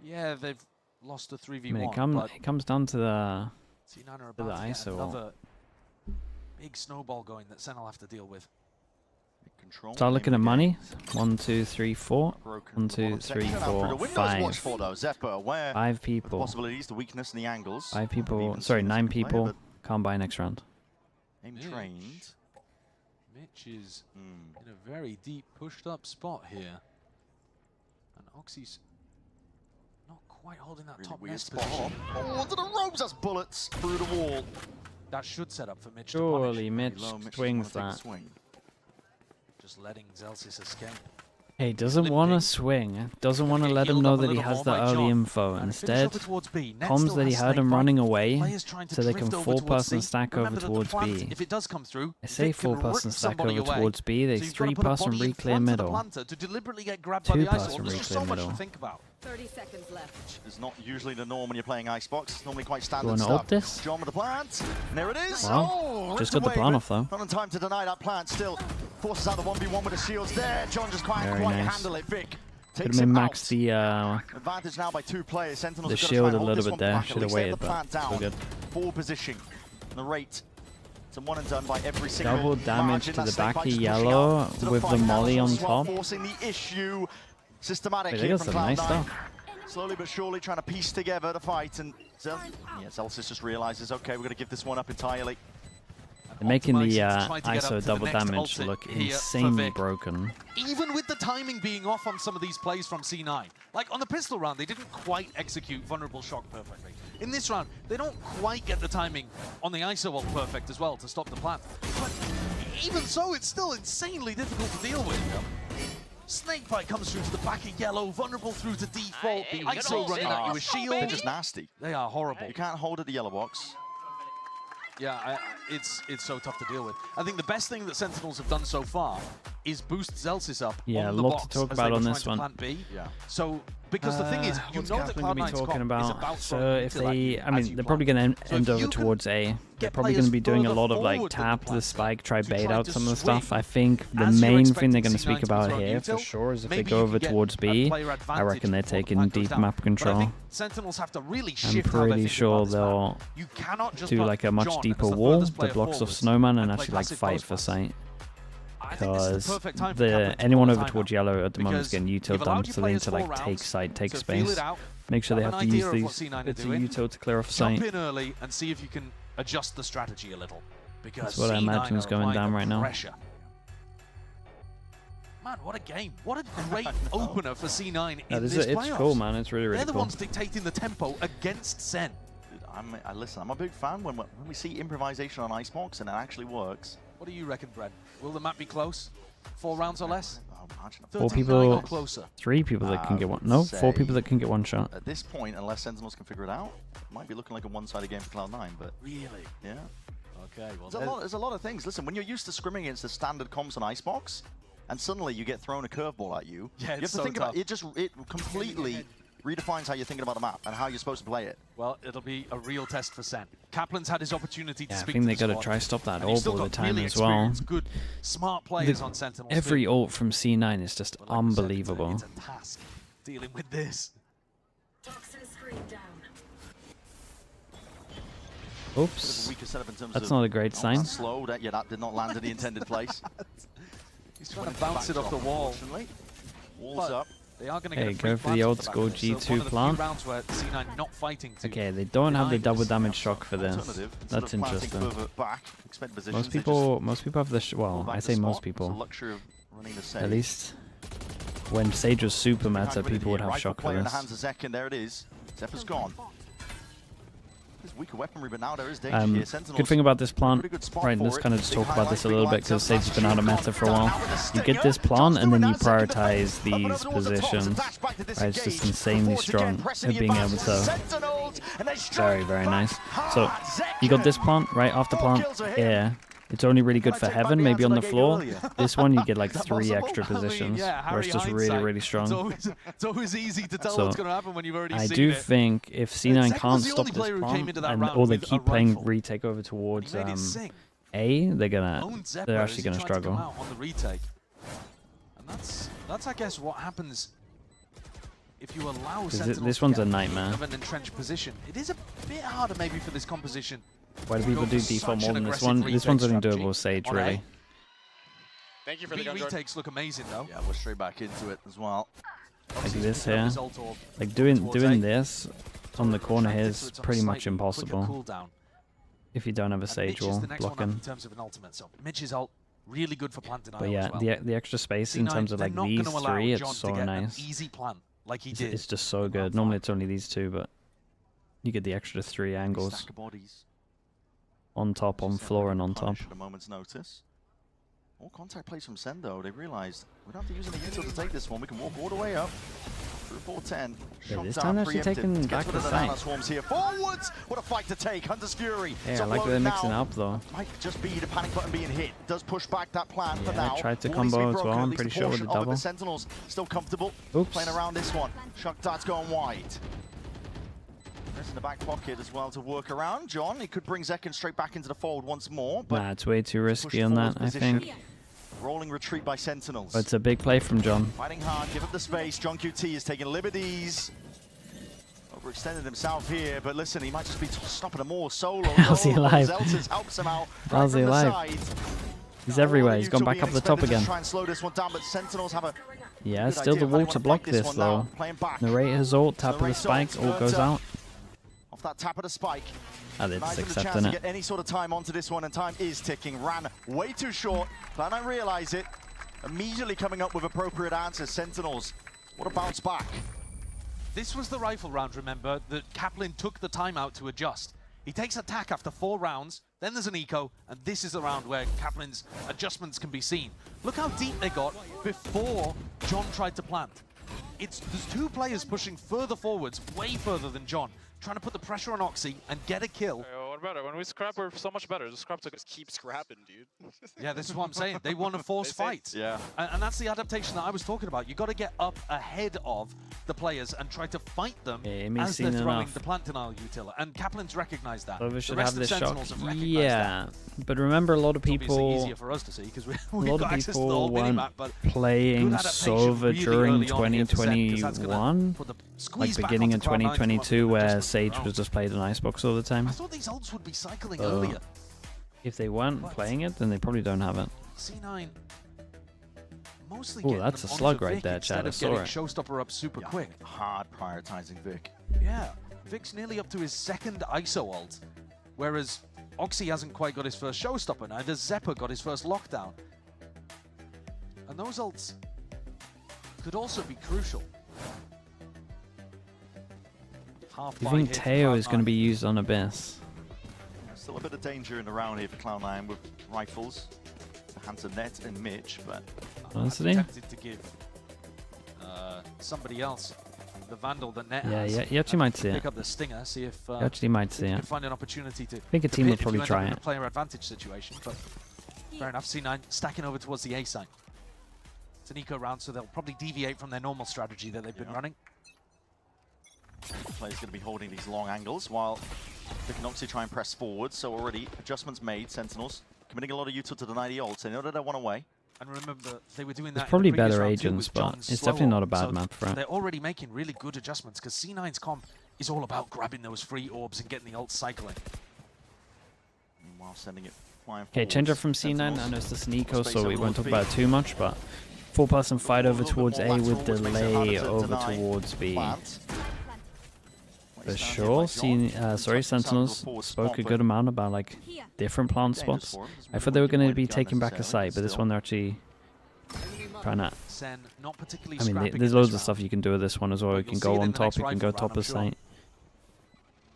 Yeah, they've lost a 3v1. I mean, it comes down to the C9 are to the about to get ISO. another big snowball going that Sen will have to deal with. Control. Start looking at money. 1, 2, 3, 4. 1, 2, 3, 4, 5. 5 people. Possibilities, the weakness, and the angles. 5 people. Sorry, 9 people. Can't buy next round. Aim trained. Mitch is in a very deep, pushed up spot here. And Oxy's not quite holding that Really top weird nest spot. position. Oh, onto the ropes. That's bullets through the wall. That should set up for Mitch Surely to Mitch swings that. Just letting Celsius escape. Hey, doesn't want to swing. Doesn't want to let him know that he has the early info. Instead, comms that he heard him running away so they can 4-person stack over towards B. If it does come through, I say 4-person stack over towards B. They 3-person reclear middle. 2-person reclear middle. 30 seconds left. It's not usually the norm when you're playing Icebox. It's normally quite standard wanna stuff. ult this? John with the plant. And there it is. Well, oh, just ripped got the away, plan but off, though. Not in time to deny that plant. Still forces out the 1v1 with the shields there. John just can't Very quite nice. handle it. Vic Could takes have him out. maxed the Advantage now by 2 players. Sentinels the have got to shield try a and hold little this bit one there. back. At Should have least they waited, the plant but down. still good. Full position. And the rate. It's a one and done by every single Double damage margin. to the That's back Snake of by just yellow pushing out to the with the fight. molly on Analyst top. forcing the issue. Systematic Wait, they here got from some nice Cloud9. stuff. Slowly but surely trying to piece together the fight, and Celsius just realizes, okay, we're going to give this one up entirely. They're making the ISO double damage look insanely broken. Even with the timing being off on some of these plays from C9. Like on the pistol round, they didn't quite execute vulnerable shock perfectly. In this round, they don't quite get the timing on the ISO ult perfect as well to stop the plant. But even so, it's still insanely difficult to deal with. Snakebite comes through to the back of yellow, vulnerable through to default. The ISO running at you with shield. They're just nasty. They are horrible. You can't hold at the yellow box. Yeah, it's so tough to deal with. I think the best thing that Sentinels have done so far is boost Celsius up Yeah, a on the lot box to talk as about they were on trying this to one. plant B. Yeah. So, because the thing is, you what's know that Kaplan gonna be Cloud9's talking comp is about? about So throwing if into they, that I as mean, you they're probably plant. going to So end if over you can towards A. They're get probably going to be players doing a further lot of like forward than tap the the plant spike, try to bait try out to some of the swing. stuff. I think the As you're main thing they're expecting going to C9 speak to be about throwing here util, for sure is if they maybe go you over can get towards a B. player I advantage reckon they're before the taking plant goes deep down. map But I control. think Sentinels have to really I'm shift how they're pretty thinking sure about this map. they'll You cannot just do put like a much John deeper as the wall furthest player that blocks off forwards Snowman and and play actually like passive fight close for pass. sight. I think this is the Because perfect time for Kaplan to anyone call a over towards yellow at the moment is because getting util you've allowed dumped, your so they need players to like 4 take rounds sight, take to feel space. it out, Make sure they have have an to use idea of what these C9 are bits of doing, util to clear off jump sight. in early and see if you can adjust the strategy a little. Because That's what I C9 imagine is are going applying down the right now. pressure. Man, what a game. What a great opener for C9 in this this it's playoffs. cool, man. It's really, really They're the cool. ones dictating the tempo against Sen. Dude, listen, I'm a big fan when we see improvisation on Icebox and it actually works. What do you reckon, Brent? Will the map be close? 4 rounds or less? Oh, imagine 4 39 people, or closer? 3 people that can get one. No, 4 people that can get one shot. At this point, unless Sentinels can figure it out, it might be looking like a one-sided game for Cloud9, but... Really? Yeah. Okay, well... There's a lot of things. Listen, when you're used to scrimming against the standard comps on Icebox, and suddenly you get thrown a curveball at you, yeah, you have to so think tough. about it completely redefines how you're thinking about the map and how you're supposed to play it. Well, it'll be a real test for Sen. Kaplan's had his opportunity to Yeah, I speak think to they the got to squad, try stop that and he's orb still all the got time really as well. experienced, good, smart players on Sentinels. Every too. ult from C9 is just But like I said, unbelievable. it's a task dealing with this. Oops. Weaker setup in terms That's of, not a great sign. That's slow. Yeah, that did not land in the intended place. He's trying to bounce it off the wall. Walls up. They are going to Hey, get a free go for the plant old off back school of it. So G2 one of the few plant. rounds where C9 not fighting to Okay, they don't have the deny double this. damage shock for this. Alternative, instead That's of planting interesting. further back, expect positions, Most they people have the just well, pull back I the say most spot. It's people. the luxury of running the save. At least when Sage was super meta, Behind people would the have rifle shock for player in the this. hands of Zek, and there it is. Zephyr's gone. There's weaker weaponry, but now there is danger here. Sentinels, Good thing about this plant, pretty good spot right, for let's it. kind of just Big talk about this a highlight, little big bit because lights up, Sage has been out of meta for a while. You get this plant and then you prioritize these positions. Right, it's just insanely strong at being able to. Very, very nice. So you got this plant, right after plant, yeah. It's only really good for Heaven, maybe on the floor. This one, you get like 3 extra positions, where it's just really, really strong. It's always easy to tell So, what's going to happen when you've already I seen do it. think if C9 Zek can't was the stop only this player who came plant, into that and round or they with a keep playing rifle. retake over towards He made it sing. A, they're Owned Zephyr actually as he gonna tried to come struggle. out on the retake. And that's I guess what happens if you allow Sentinels this to one's get a nightmare. of an entrenched position. It is a bit harder maybe for this composition. Why do people Go do for default such more an than this aggressive one? This retake one's only strategy doable Sage, on A. really. Thank you for the B gun, Jordan. retakes look amazing though. Yeah, we're straight back into it as well. Like this here. Like doing this on the corner here is pretty much impossible. If you don't have a Sage wall blocking. In terms of an ultimate, so Mitch's ult really good for plant denial But yeah, as well. the extra space in C9, terms of they're like not these gonna allow 3, John it's so to get nice. An easy plant like he did. It's just so good. Normally it's only these 2, but you get the extra 3 angles. Stack of bodies. On top, on floor, and on top. At a moment's notice. All contact plays from Sen though. They realized we don't have to use any util to take this one. We can walk all the way up. Through 410. Yeah, this Shot time down, they're actually preempted. taking Gets back rid the of the nano site. swarms here. Forwards! What a fight to take. Hunter's Fury. Yeah, It's I like that they're uploaded mixing now. up though. Might just be the panic button being hit. Does push back that plan for Yeah, now. tried to Wall needs be combo as broken, well, at I'm least pretty a sure, with the portion of it. double. The Sentinels still comfortable. Oops. Playing around this one. Shock dart's going wide. There's in the back pocket as well to work around. John, he could bring Zekin straight back into the fold once more. But Nah, it's way too risky on that, I think. Rolling retreat by Sentinels. But it's a big play from John. Fighting hard, give up the space. John QT is taking liberties. Overextended himself here, but listen, he might just be stopping them all solo. How's he alive? Zeltis helps him out. How's he from the alive? side. He's everywhere. He's gone back up the top again. Try and slow this one down, but Sentinels have a Yeah, good still idea the of how they wall wanna to block fight this this one though. now. Playing back. Narrator's ult, tap of the Narrator's spikes, ult, ult goes but, out. Off that tap of the spike. Oh, they're Nice just with a chance accepting to it. get any sort of time onto this one, and time is ticking. Ran way too short. But I realize it. Immediately coming up with appropriate answers. Sentinels, what a bounce back. This was the rifle round, remember, that Kaplan took the time out to adjust. He takes attack after 4 rounds, then there's an eco, and this is the round where Kaplan's adjustments can be seen. Look how deep they got before John tried to plant. There's 2 players pushing further forwards, way further than John, trying to put the pressure on Oxy and get a kill. What better? When we scrap, we're so much better. The scrap to just keep scrapping, dude. Yeah, this is what I'm saying. They want to force fight. Yeah. And that's the adaptation that I was talking about. You got to get up ahead of the players and try to fight them Amy's as they're seen throwing enough. the plant denial util. And Kaplan's recognized that. Lotus should the have rest this of shock. Sentinels have recognized Yeah, that. but remember a lot of It's obviously people. easier for us to see because A we've lot got of access to the people whole weren't minimap, but playing good adaptation Sova really during early on here for Sen, 'cause that's gonna 2021, put the like squeeze back beginning of onto Cloud9 from up 2022, with where adjustment Sage around. was just played on Icebox all the time. I thought these ults would be cycling So, earlier. if they weren't playing it, then they probably don't have it. C9 mostly Ooh, getting that's them a onto slug right Vic there, instead Chad. I of saw getting it. Showstopper up super quick. Hard prioritizing Vic. Yeah, Vic's nearly up to his 2nd ISO ult, whereas Oxy hasn't quite got his first Showstopper, neither Zephyr got his first lockdown. And those ults could also be crucial. You think Teo is going to be used on Abyss? Still a bit of danger in the round here for Cloud9 with rifles. The hands of Net and Mitch, but honestly, I'm tempted to give somebody else the Vandal that Net has. Yeah, you actually might see it. Pick up the Stinger, see if you actually might see it. find an opportunity to. I think a team will probably try it. A player advantage situation, but fair enough. C9 stacking over towards the A side. It's an eco round, so they'll probably deviate from their normal strategy that they've been running. The player's going to be holding these long angles while they can obviously try and press forward. So already adjustments made. Sentinels committing a lot of util to deny the ult. They know that they want away. And remember, they were doing that. There's probably in the previous better round too, agents, with but John's it's slow definitely not a ult. bad So map for it. they're already making really good adjustments because C9's comp is all about grabbing those free orbs and getting the ult cycling. Meanwhile, sending it flying Okay, change up from C9. I know it's the Sneeko, so we won't talk about it too much, but 4-person fight over towards A with delay over towards B. For sure, Sentinels spoke a good amount about like different plant spots. I thought they were going to be taking back a site, but this one they're actually trying to. Sen, not particularly I mean, scrapping there's in loads this of stuff round. you can do with this one as well. You But can you'll go see it in on the top, next you can go rifle top round, of I'm sure. site.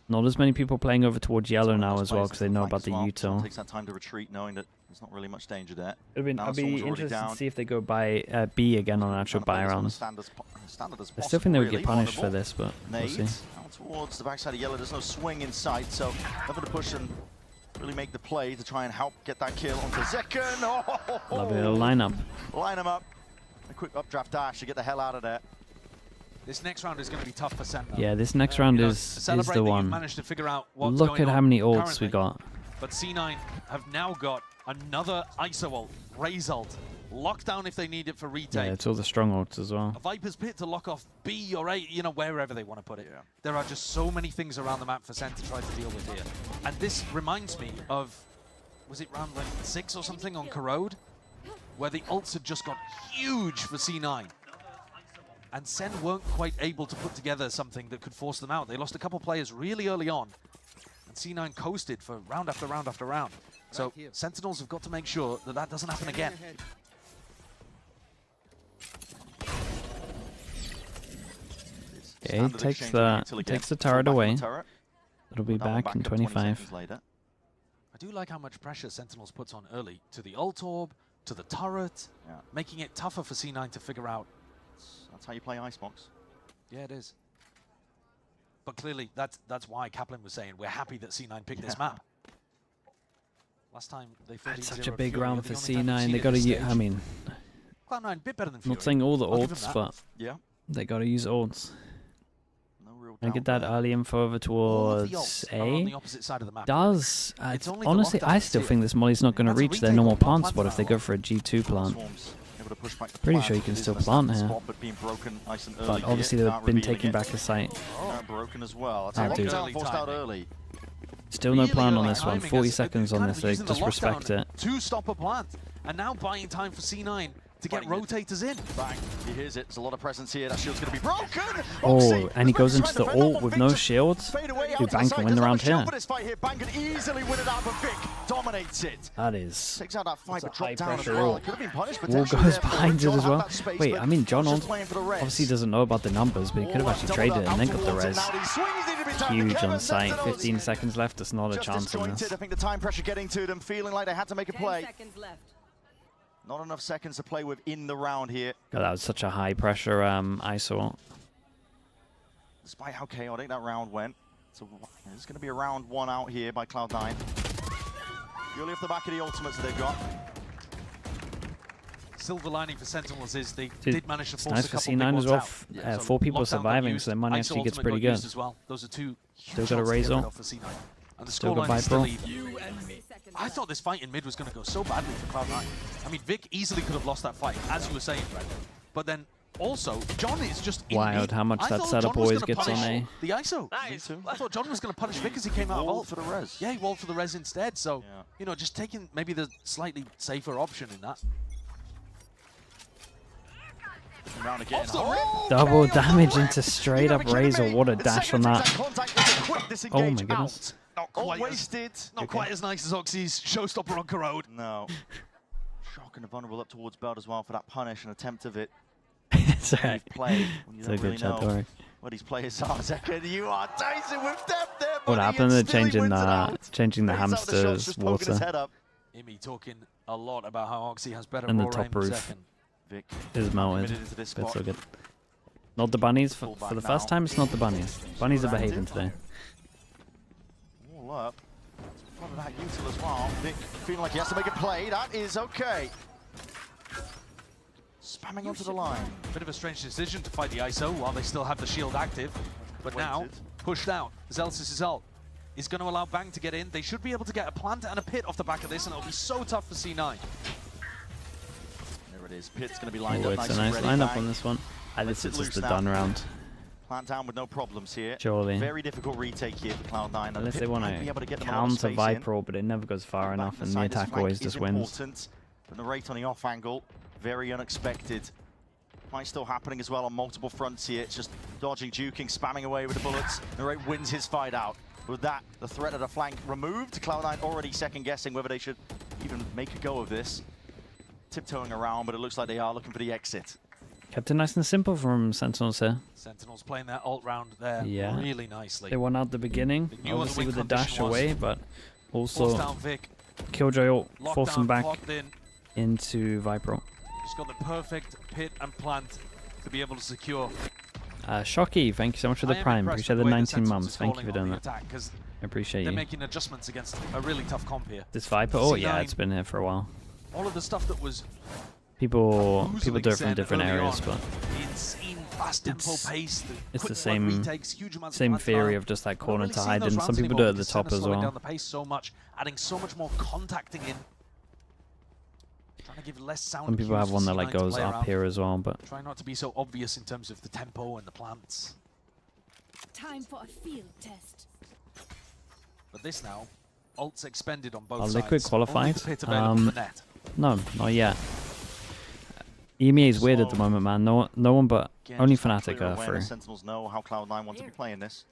Not as many people playing over towards yellow now as well because they know about the util. Takes that time to retreat, knowing that there's not really much danger there. I'd be Now interested Storm's already to down. see if they go by B again on actual buy rounds. Standard as I still think they would get possible, punished for really. this, but we'll see. Nades out towards the backside of yellow. There's no swing in sight, so nothing to push and really make the play to try and help get that kill onto Zekken. Oh, Love it, line up. Line him up. A quick updraft dash to get the hell out of there. This next round is going to be tough for Sen. Yeah, this next round is the one. Managed to figure out what's Look going at how on many ults currently. we got. But C9 have now got another ISO ult, Raze ult, lockdown if they need it for retake. Yeah, it's all the strong ults as well. A Viper's Pit to lock off B or A, you know, wherever they want to put it. Yeah. There are just so many things around the map for Sen to try to deal with here. And this reminds me of, was it round like 6 or something on Corrode? Where the ults had just got huge for C9. And Sen weren't quite able to put together something that could force them out. They lost a couple players really early on. And C9 coasted for round after round after round. So Sentinels have got to make sure that that doesn't happen again. Okay, takes the turret away. It'll be back in 25. I do like how much pressure Sentinels puts on early to the ult orb, to the turret, making it tougher for C9 to figure out. That's how you play Icebox. Yeah, it is. But clearly, that's why Kaplan was saying we're happy that C9 picked this map. Last time they thought It's such a big round for C9. They got to use. I mean, Cloud9 a bit better than Fury. not saying all the I'll give them ults, that. but yeah, they got to use ults. No real And get that early info over towards ults are on the A. opposite side of the map. Does It's only the honestly, I lockdowns still here. think this Molly's not going to That's a reach their retake normal on plant plant spot if they now. go for a G2 plant. Able to push back the Pretty plant. sure you can It is still in a plant standard here. spot, but being broken nice and early But obviously here, they've not been revealing taking it. back a site. Broken as well. That's Ah, a dude. lockdown forced out early. Still no Really plan on early this one. timing 40 as seconds kind on of this. They using the just respect lockdown it. to stop a plant. And now buying time for C9 to get rotators in. Bang. He hears it. There's a lot of presence here. That shield's going to be broken. Oh, and he goes into the ult with no shields. Dude, Bang can win the round here. But this fight here, Bang can easily win it out, but Vic dominates it. That is. Takes out that fight, but high dropped down as pressure well. ult. It could have been punished Wall potentially goes there for him. behind it John as had well. that space, Wait, but I mean, John just playing for the res. obviously doesn't know about the numbers, but he could have actually traded it and then got the res. Huge on site. 15 seconds left. There's not a Just chance in disjointed. this. I think the time pressure getting to them, feeling like they had to make a 10 play. seconds left. Not enough seconds to play with in the round here. God, that was such a high pressure ISO ult. Despite how chaotic that round went. So there's going to be a round 1 out here by Cloud9. Purely off the back of the ultimates that they've got. Silver lining for Sentinels is they Dude, did manage to it's force nice a for couple C9 big as ones well. out. 4 people Lockdown got surviving, used, so their money ISO actually gets ultimate pretty got used good. as well. Those are two Still huge got a ults to Raze get rid ult. of for C9. And the Still got scoreline is still Viper. even. I thought this fight in mid was going to go so badly for Cloud9. I mean, Vic easily could have lost that fight, as you were saying, Brad. But then also, John is just in Wild mid. how much I that thought setup John was always gonna gets on punish A. the ISO. Nice. I thought John was going to punish Vic as he came out of Walled ult. for the res. Yeah, he walled for the res instead. So, you know, just taking maybe the slightly safer option in that. Round again. Double damage into straight up Razor. What a dash on that. Oh my goodness. Not quite wasted. Not quite as nice as Oxy's showstopper on Corrode. No. Shock and vulnerable up towards Belt as well for that punish and attempt of it. Sorry. Play when you It's a don't good really chat, know don't worry. what his players are. Second, you are Tyson with depth there, What buddy, happened and to still he changing wins it the out. changing the He's out the shots, hamsters just poking his head water up. Imi talking a lot about how Oxy has better and the raw top aim roof second. Vic is melted. committed into this But spot. so good. Not the bunnies for Pull the back first now. time. It's not the bunnies. Bunnies are Right. behaving today. All up. Front of that util as well. Vic feeling like he has to make a play. That is okay. Spamming onto the line. Bit of a strange decision to fight the ISO while they still have the shield active. But now, pushed out. Zelsis' ult is going to allow Bang to get in. They should be able to get a plant and a pit off the back of this, and it'll be so tough for C9. There it is. Pit's going to be lined Oh, up it's nice a nice and ready. lineup Bang. on this one. Lets This it is just loose a now. done round. Plant down with no problems here. Surely. Very difficult retake here for Cloud9. Unless they want to to counter Viper, but it never goes far enough, and the attack always just wins. Important. But the rate on the off angle, very unexpected. Might still happening as well on multiple fronts here. It's just dodging, juking, spamming away with the bullets. Narrate wins his fight out. With that, the threat of the flank removed. Cloud9 already second guessing whether they should even make a go of this. Tiptoeing around, but it looks like they are looking for the exit. Kept it nice and simple from Sentinels here. Sentinels playing their ult round there really nicely. They won out the beginning, knew what the obviously win with the dash condition was. away, but Forced also down Vic. Killjoy ult, Locked force down, them back clocked in. into Viper. Just got the perfect pit and plant to be able to secure. Shocky, thank you so much for the I am prime. impressed Appreciate with the way 19 Sentinels mums. is Thank you for falling doing on the that. attack, 'cause I appreciate they're you. making adjustments against a really tough comp here. This Viper, oh yeah, C9, it's been here for a while. all of the stuff that was People boozling do it from Sen different early areas, on, but the insane fast tempo pace, it's the quick same retakes, huge amounts of same plant theory time. of just that We're not corner really to seeing hide those in. rounds Some people anymore do it at the because top Sen are as slowing well. down the pace so much, adding so much more contacting in. Trying to give less sound Some people cues have for one that C9 like to goes play up around. here as well, but Try not to be so obvious in terms of the tempo and the plants. Time for a field test. But this now, ults expended on both are sides. Liquid Only qualified? the pit available for net. No, not yet. EMEA is weird at the moment, man. No one but Again, only just that Fnatic clear are awareness. free. Sentinels know how Cloud9 want to be playing this.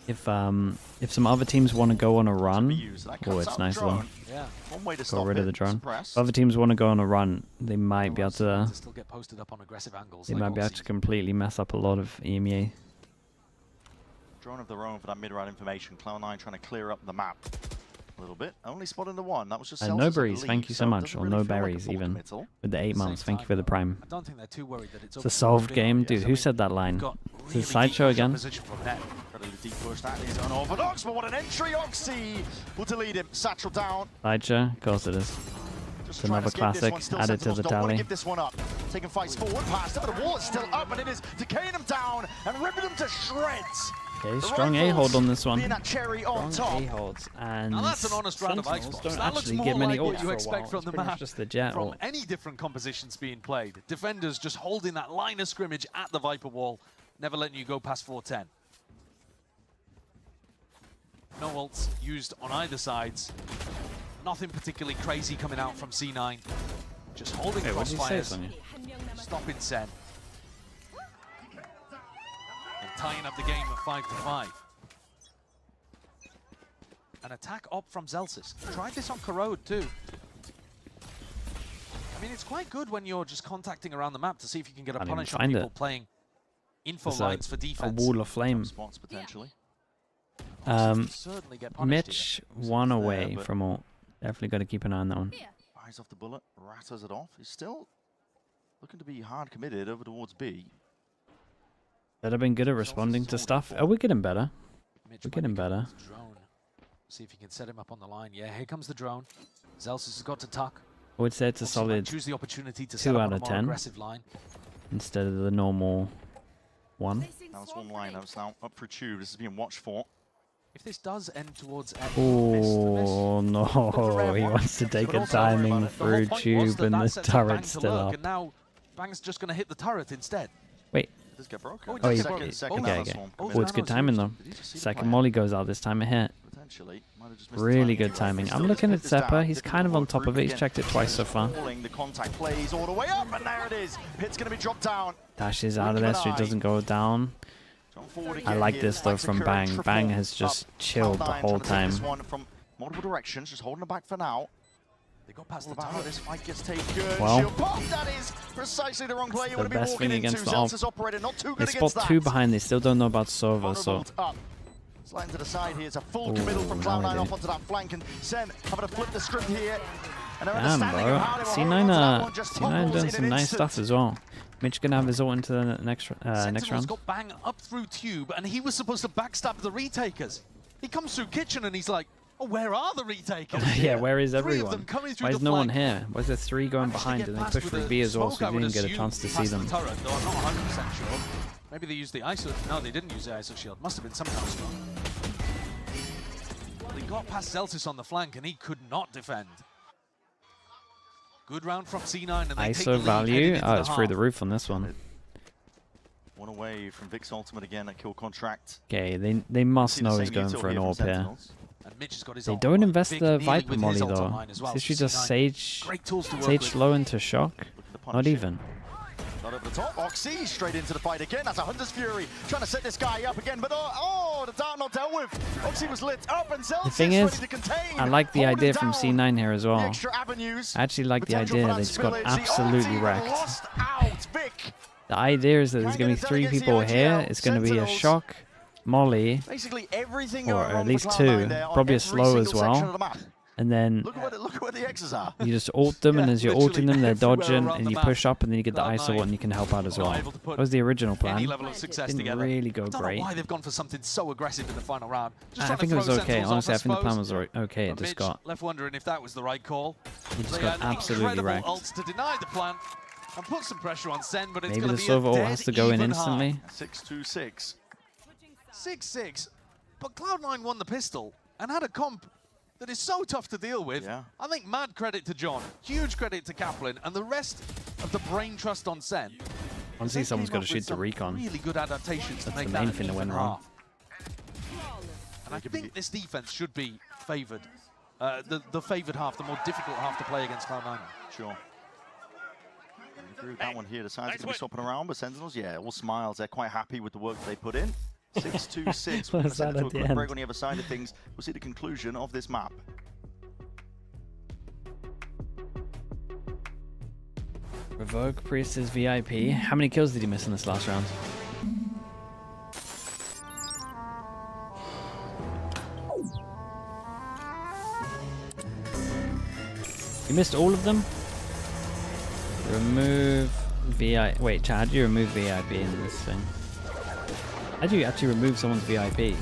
If some other teams want to go on a run, used. That oh, cuts it's out nice the of them. drone. Yeah. One way to Got stop rid of it, the drone. suppress. If other teams want to go on a run, they might be able to. To still get posted up on aggressive angles. They like might be able Oxy. to completely mess up a lot of E EMEA. Drone of their own for that mid-round information. Cloud9 trying to clear up the map a little bit. Only spotting the one. That was just And Celsius, no I berries, believe, thank you so it much. doesn't Or really no feel like a berries full even. committal. With the 8 months, thank you for the prime. I don't think they're too worried that it's It's a solved game, dude. Who said that line? Is it Sideshow again? Incredibly deep push. That is unorthodox, but what an entry. Oxy will delete him. Satchel down. Sideshow? Of course it is. Just It's another trying to skip this classic one. Still added to Sentinels the don't want to tally. give this one up. Taking fights forward past it, but the wall is still up, and it is decaying them down and ripping them to shreds. Okay, The strong Rifles A-hold on this one. being that cherry on Strong top. A-holds, and Now that's an honest round of Sentinels Icebox. don't That looks actually more get many like what ults you for a expect while. from It's the pretty much map. just the jet From ult. any different compositions being played. Defenders just holding that line of scrimmage at the Viper wall, never letting you go past 410. No ults used on either sides. Nothing particularly crazy coming out from C9. Just holding Wait, what did you say, crossfires, Sonya? stopping Sen, and tying up the game at 5-5. An attack up from Zelsis. Tried this on Corrode too. I mean, it's quite good when you're just contacting around the map to see if you can get a Can't even punish on find people it. playing info There's lines for a defense. wall of flame. Spots potentially. Certainly get punished Mitch one away but- from ult. Definitely got to keep an eye on that one. Fires off the bullet, rattles it off. He's still looking to be hard committed over towards B. That have been good at responding to stuff. Oh, we're getting better. Mitch We're might getting be going better. with the drone. See if you can set him up on the line. Yeah, here comes the drone. Zelsis has got to tuck. I would say it's a Oxy might solid choose the opportunity to set 2 up out on a of more 10 aggressive line. instead of the normal 1. Now it's one lineups now up for Tube. This is being watched for. If this does end towards Oh no, he wants to take a timing through Tube and the turret's still up. And now Bang's just going to hit the turret instead. Wait. Does get broken. Oh, he's Second okay, Nano okay. Swarm Oh, committed. it's good timing though. Did he just see the Second player? molly goes out this time, it hit. Potentially. Might have just missed the Really timing good anyway. timing. Still I'm looking at just put this Zeppa. down. He's Difficult kind of on work top through of it. He's again. checked it twice so far. Falling, the contact plays all the way up, and there it is. Pit's going to be dropped down. Dashes out of there so he doesn't go down. I like this though from Bang. Bang has just chilled the whole time. This one from multiple directions, just holding it back for now. They got past All the about how turret. this fight gets taken. Well, Shield pop, that is precisely the wrong play you the would have been best walking thing into. against the op. Zelsa's operator not too They good spot against that. 2 behind. They still don't know about Sova, so... Vulnerable up. Sliding to the side here. It's a full Ooh, committal from now Cloud9 they do. off onto that flank, and Sen having to flip the script here. And they're Damn, understanding bro. of how they were holding onto that one, just C9 tumbles doing in some an nice instant. stuff as well. Mitch gonna have his ult into the next Sentinels round. got bang up through Tube, and he was supposed to backstab the retakers. He comes through Kitchen, and he's like, oh, where are the retakers? Yeah, where is 3 of everyone? them coming through Why the is no one flank. here? Why is there 3 going behind and they push through B as well, so we didn't get a chance to see them? The turret, though I'm not 100% sure. Maybe they used the ISO. No, they didn't use the ISO shield. Must have been some kind of strong. Well, he got past Zelsis on the flank, and he could not defend. Good round from C9, and they take the ISO lead value? heading Oh, into it's the through half. the roof on this one. One away from Vic's ultimate again at kill contract. Okay, they must See the know same he's going util for an here from AWP here. Sentinels. And Mitch has got his They ult don't online. invest Vic the nearly Viper with molly his ult though. online as well. This should So just C9, Sage great tools to work Sage with. slow into shock. Not even. Not over the top. Oxy straight into the fight again. That's a Hunter's Fury trying to set this guy up again. But oh, the dart not dealt with. Oxy was lit up and Zelsis The thing ready is, to contain. I like the Hold idea it from down. C9 here as The well. extra avenues. I actually like the Potential idea. for They that just got spillage. The absolutely ulti wrecked. lost out. Vic. The idea is that there's going to be 3 people here. It's going to be a shock, molly, Basically everything or going at wrong least for 2. Cloud9 there on Probably a every slow as single section of well. the map. And then Look at where the X's are. you just ult them, and as you're ulting them, they're dodging, around and the you map. push up, and then you get the Cloud9 ISO, and you can help out as well. able to put That was the original plan. Any level of success Didn't together. really go I don't great. know why they've gone for something so aggressive in the final round. Just I trying think to it was throw okay. Sentinels Honestly, I off, think the plan suppose. was okay. It But just Mitch got left wondering if that was the right call. He just They got had absolutely incredible wrecked. ults to deny the plan and put some pressure on Sen, but it's Maybe going the to be a Sova ult dead has to go in even instantly. 6-2-6. 6-6, but Cloud9 won the pistol and had a comp that is so tough to deal with. Yeah. I think mad credit to John, huge credit to Kaplan, and the rest of the brain trust on Sen. Honestly, someone's got to shoot the recon. Really good adaptations to That's make the that main an thing to even win wrong. half. And I think this defense should be favoured. The favoured half, the more difficult half to play against Cloud9. Sure. I agree with that one here. The sides are going to be swapping around, but Sentinels, yeah, all smiles. They're quite happy with the work they put in. 6-2-6. We're going to send it to a quick break on the other side of things. We'll see the conclusion of this map. Revoke Priestess VIP. How many kills did he miss in this last round? You missed all of them? Remove VIP. Wait, chat, how do you remove VIP in this thing? How do you actually remove someone's VIP?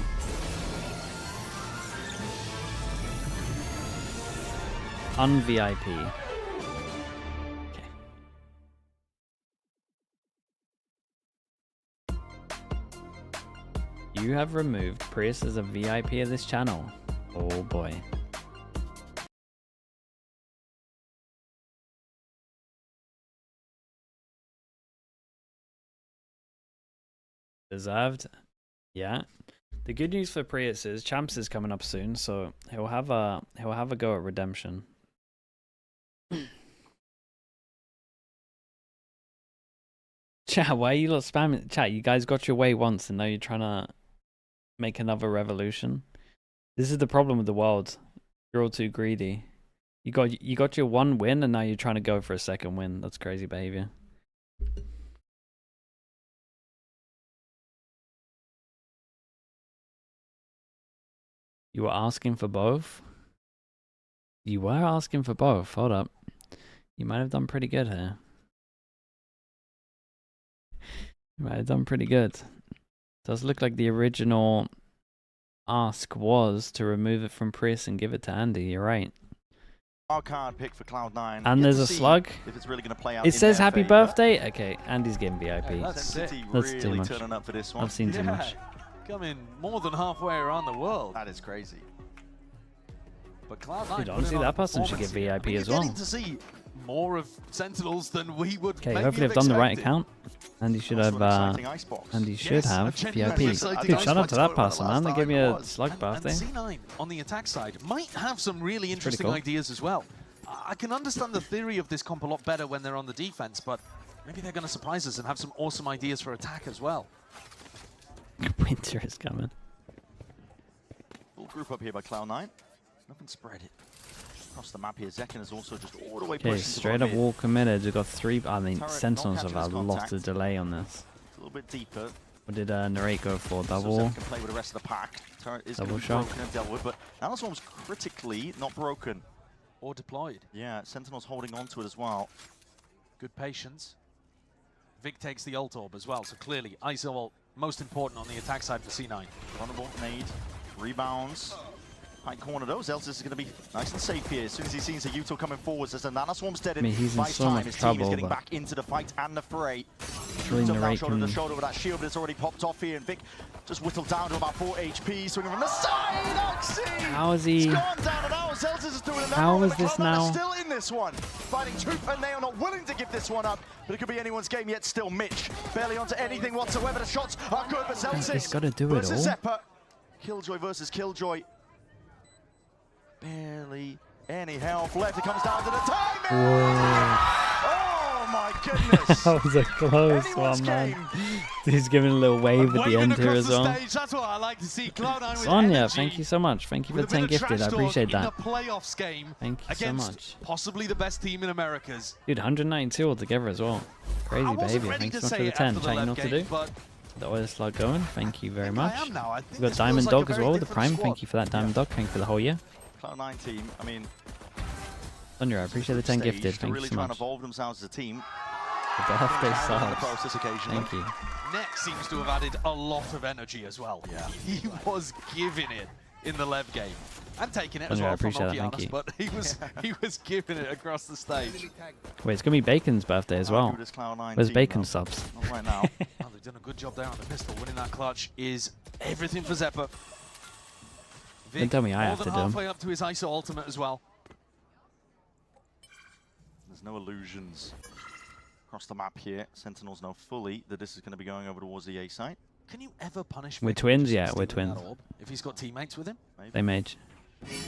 Un-VIP. You have removed Prius as a VIP of this channel. Oh boy. Deserved. Yeah. The good news for Prius is Champs is coming up soon, so he'll have a go at redemption. Chat, why are you lot spamming? Chat, you guys got your way once and now you're trying to make another revolution. This is the problem with the world. You're all too greedy. You got your one win and now you're trying to go for a second win. That's crazy behavior. You were asking for both? You were asking for both. Hold up. You might have done pretty good here. You might have done pretty good. Does look like the original ask was to remove it from Prius and give it to Andy. You're right. Our card pick for Cloud9. And there's a slug. If it's really going to play out It in says their happy favor. birthday. Okay, Andy's getting VIP. That's That's really too much. turning up for this one. I've seen too much. Coming more than halfway around the world. That is crazy. But Cloud9 Dude, honestly, that person should get performance VIP here. as You're well. getting to see more of Sentinels than we would Okay, maybe hopefully have I've done the right expected. account. Andy should Also have. an exciting Icebox. Andy should Yes, have a genuinely VIP. exciting Dude, shout out to that Icebox. person, man. They gave me a slug And birthday. C9 on the attack side might have some really interesting cool. ideas as well. I can understand the theory of this comp a lot better when they're on the defense, but maybe they're going to surprise us and have some awesome ideas for attack as well. Winter is coming. Full group up here by Cloud9. Nothing spread it. Across the map here, Zekken is also just all the way Okay, pushing straight up wall committed. We've got 3. I mean, Sentinels have a lot of delay on this. A little bit deeper. What did Narrate go for? So Double? Zekken can play with the rest of the pack. Turret is going to be shot. broken and dealt with, but Analyst critically not broken. Or deployed. Yeah, Sentinel's holding on to it as well. Good patience. Vic takes the ult orb as well, so clearly ISO ult most important on the attack side for C9. Vulnerable nade, rebounds. High corner though, Zelsis is going to be nice and safe here. As soon as he sees a Yuto coming forwards, as the Nanoswarm's dead in. I mean, he's in so much His trouble, team is getting but back into the fight and the fray. really Shoots up now, Narrate shoulder to can- shoulder with that shield, but it's already popped off here, and Vic just whittled down to about 4 HP. Swinging from the side, Oxy! How is he? It's gone down, and now Zelsis is doing it. How is The this Cloud9 now? are still in this one, fighting tooth and nail, not willing to give this one up. But it could be anyone's game yet. Still, Mitch barely onto anything whatsoever. The shots are good, but Zelsis He's got to do it versus all. Zeppa. Killjoy versus Killjoy. Barely any health left. It comes down to the timing. Whoa. Oh my goodness. That was a close one, man. He's giving a little wave at the end here as well. That's what I like to see. Cloud9 with Sonia, energy, thank you so much. Thank you for with the a 10 bit of gifted. I trash talk appreciate that. In the playoffs game Thank you so against much. possibly the best team in Americas. Dude, 192 altogether as well. Crazy I wasn't behavior. ready Thanks to so much for say the it 10. after the Chat, you know left what to game, do? but The oil slot going. Thank you very much. I am now. I think We've got this Diamond feels like a Dog as very well with the different Prime. squad. Thank you for that, Diamond Dog. Thank you for the whole year. Cloud9 team, I mean, Sonia, I appreciate the 10 gifted. they're Thank really you so trying much. to evolve themselves as a team. The birthday In the subs. process occasionally. Thank you. Next seems to have added a lot of energy as well. Yeah. He was giving it in the Lev game. And taking it as Sonia, I well from appreciate that, thank Okeanos, you. but he was giving it across the stage. Wait, it's going to be Bacon's birthday as well. This Cloud9 Where's team, Bacon though. subs? Not right now. Well, they've done a good job there on the pistol. Winning that clutch is everything for Zeppa. Don't tell me I more have than to do 'em. halfway up to his ISO ultimate as well. There's no illusions across the map here. Sentinels know fully that this is going to be going over towards the A site. Can you ever punish We're Vic twins, just yeah, for we're stealing twins. that orb if he's got teammates with him? They mage.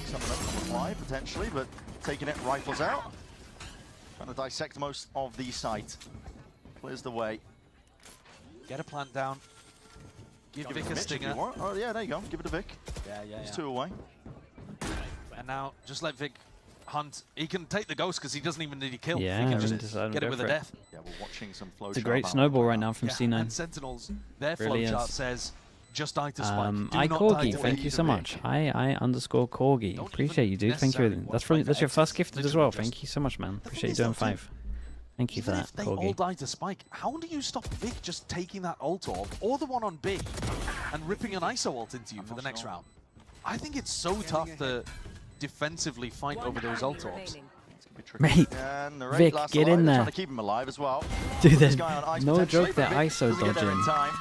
Some of them on the fly, potentially, but taking it, rifles out. Trying to dissect most of the site. Clears the way. Get a plant down. Give Give it Vic to a Mitch if you stinger. want. Oh, yeah, there you go. Give it to Vic. Yeah, yeah, He's yeah. 2 away. And now just let Vic hunt. He can take the ghost because he doesn't even need a kill. Yeah, he I can really just decided to get it go with for a it. death. Yeah, we're watching some flow It's a chart great out snowball right right now from Yeah, C9. and Sentinels, their Really flow chart is. says just die to spike. Do I not die Corgi, to thank Vic. you so much. I underscore Corgi. Don't Appreciate you, dude. Thank necessarily you. watch That's like that's your X, first gifted as literally well. just- Thank you so much, man. The Appreciate thing you is, doing though, too, 5. Thank you for Even that, if they all Corgi. die to spike, how do you stop Vic just taking that ult orb or the one on B and ripping an ISO ult into you for the next round? I think it's so tough to defensively fight over those ult orbs. Mate, And the rate Vic, lasts get alive. in They're there. trying to keep him alive as well. Dude, Put this there's guy on ice no potentially, joke, but they're Vic ISO doesn't get there in dodging. time.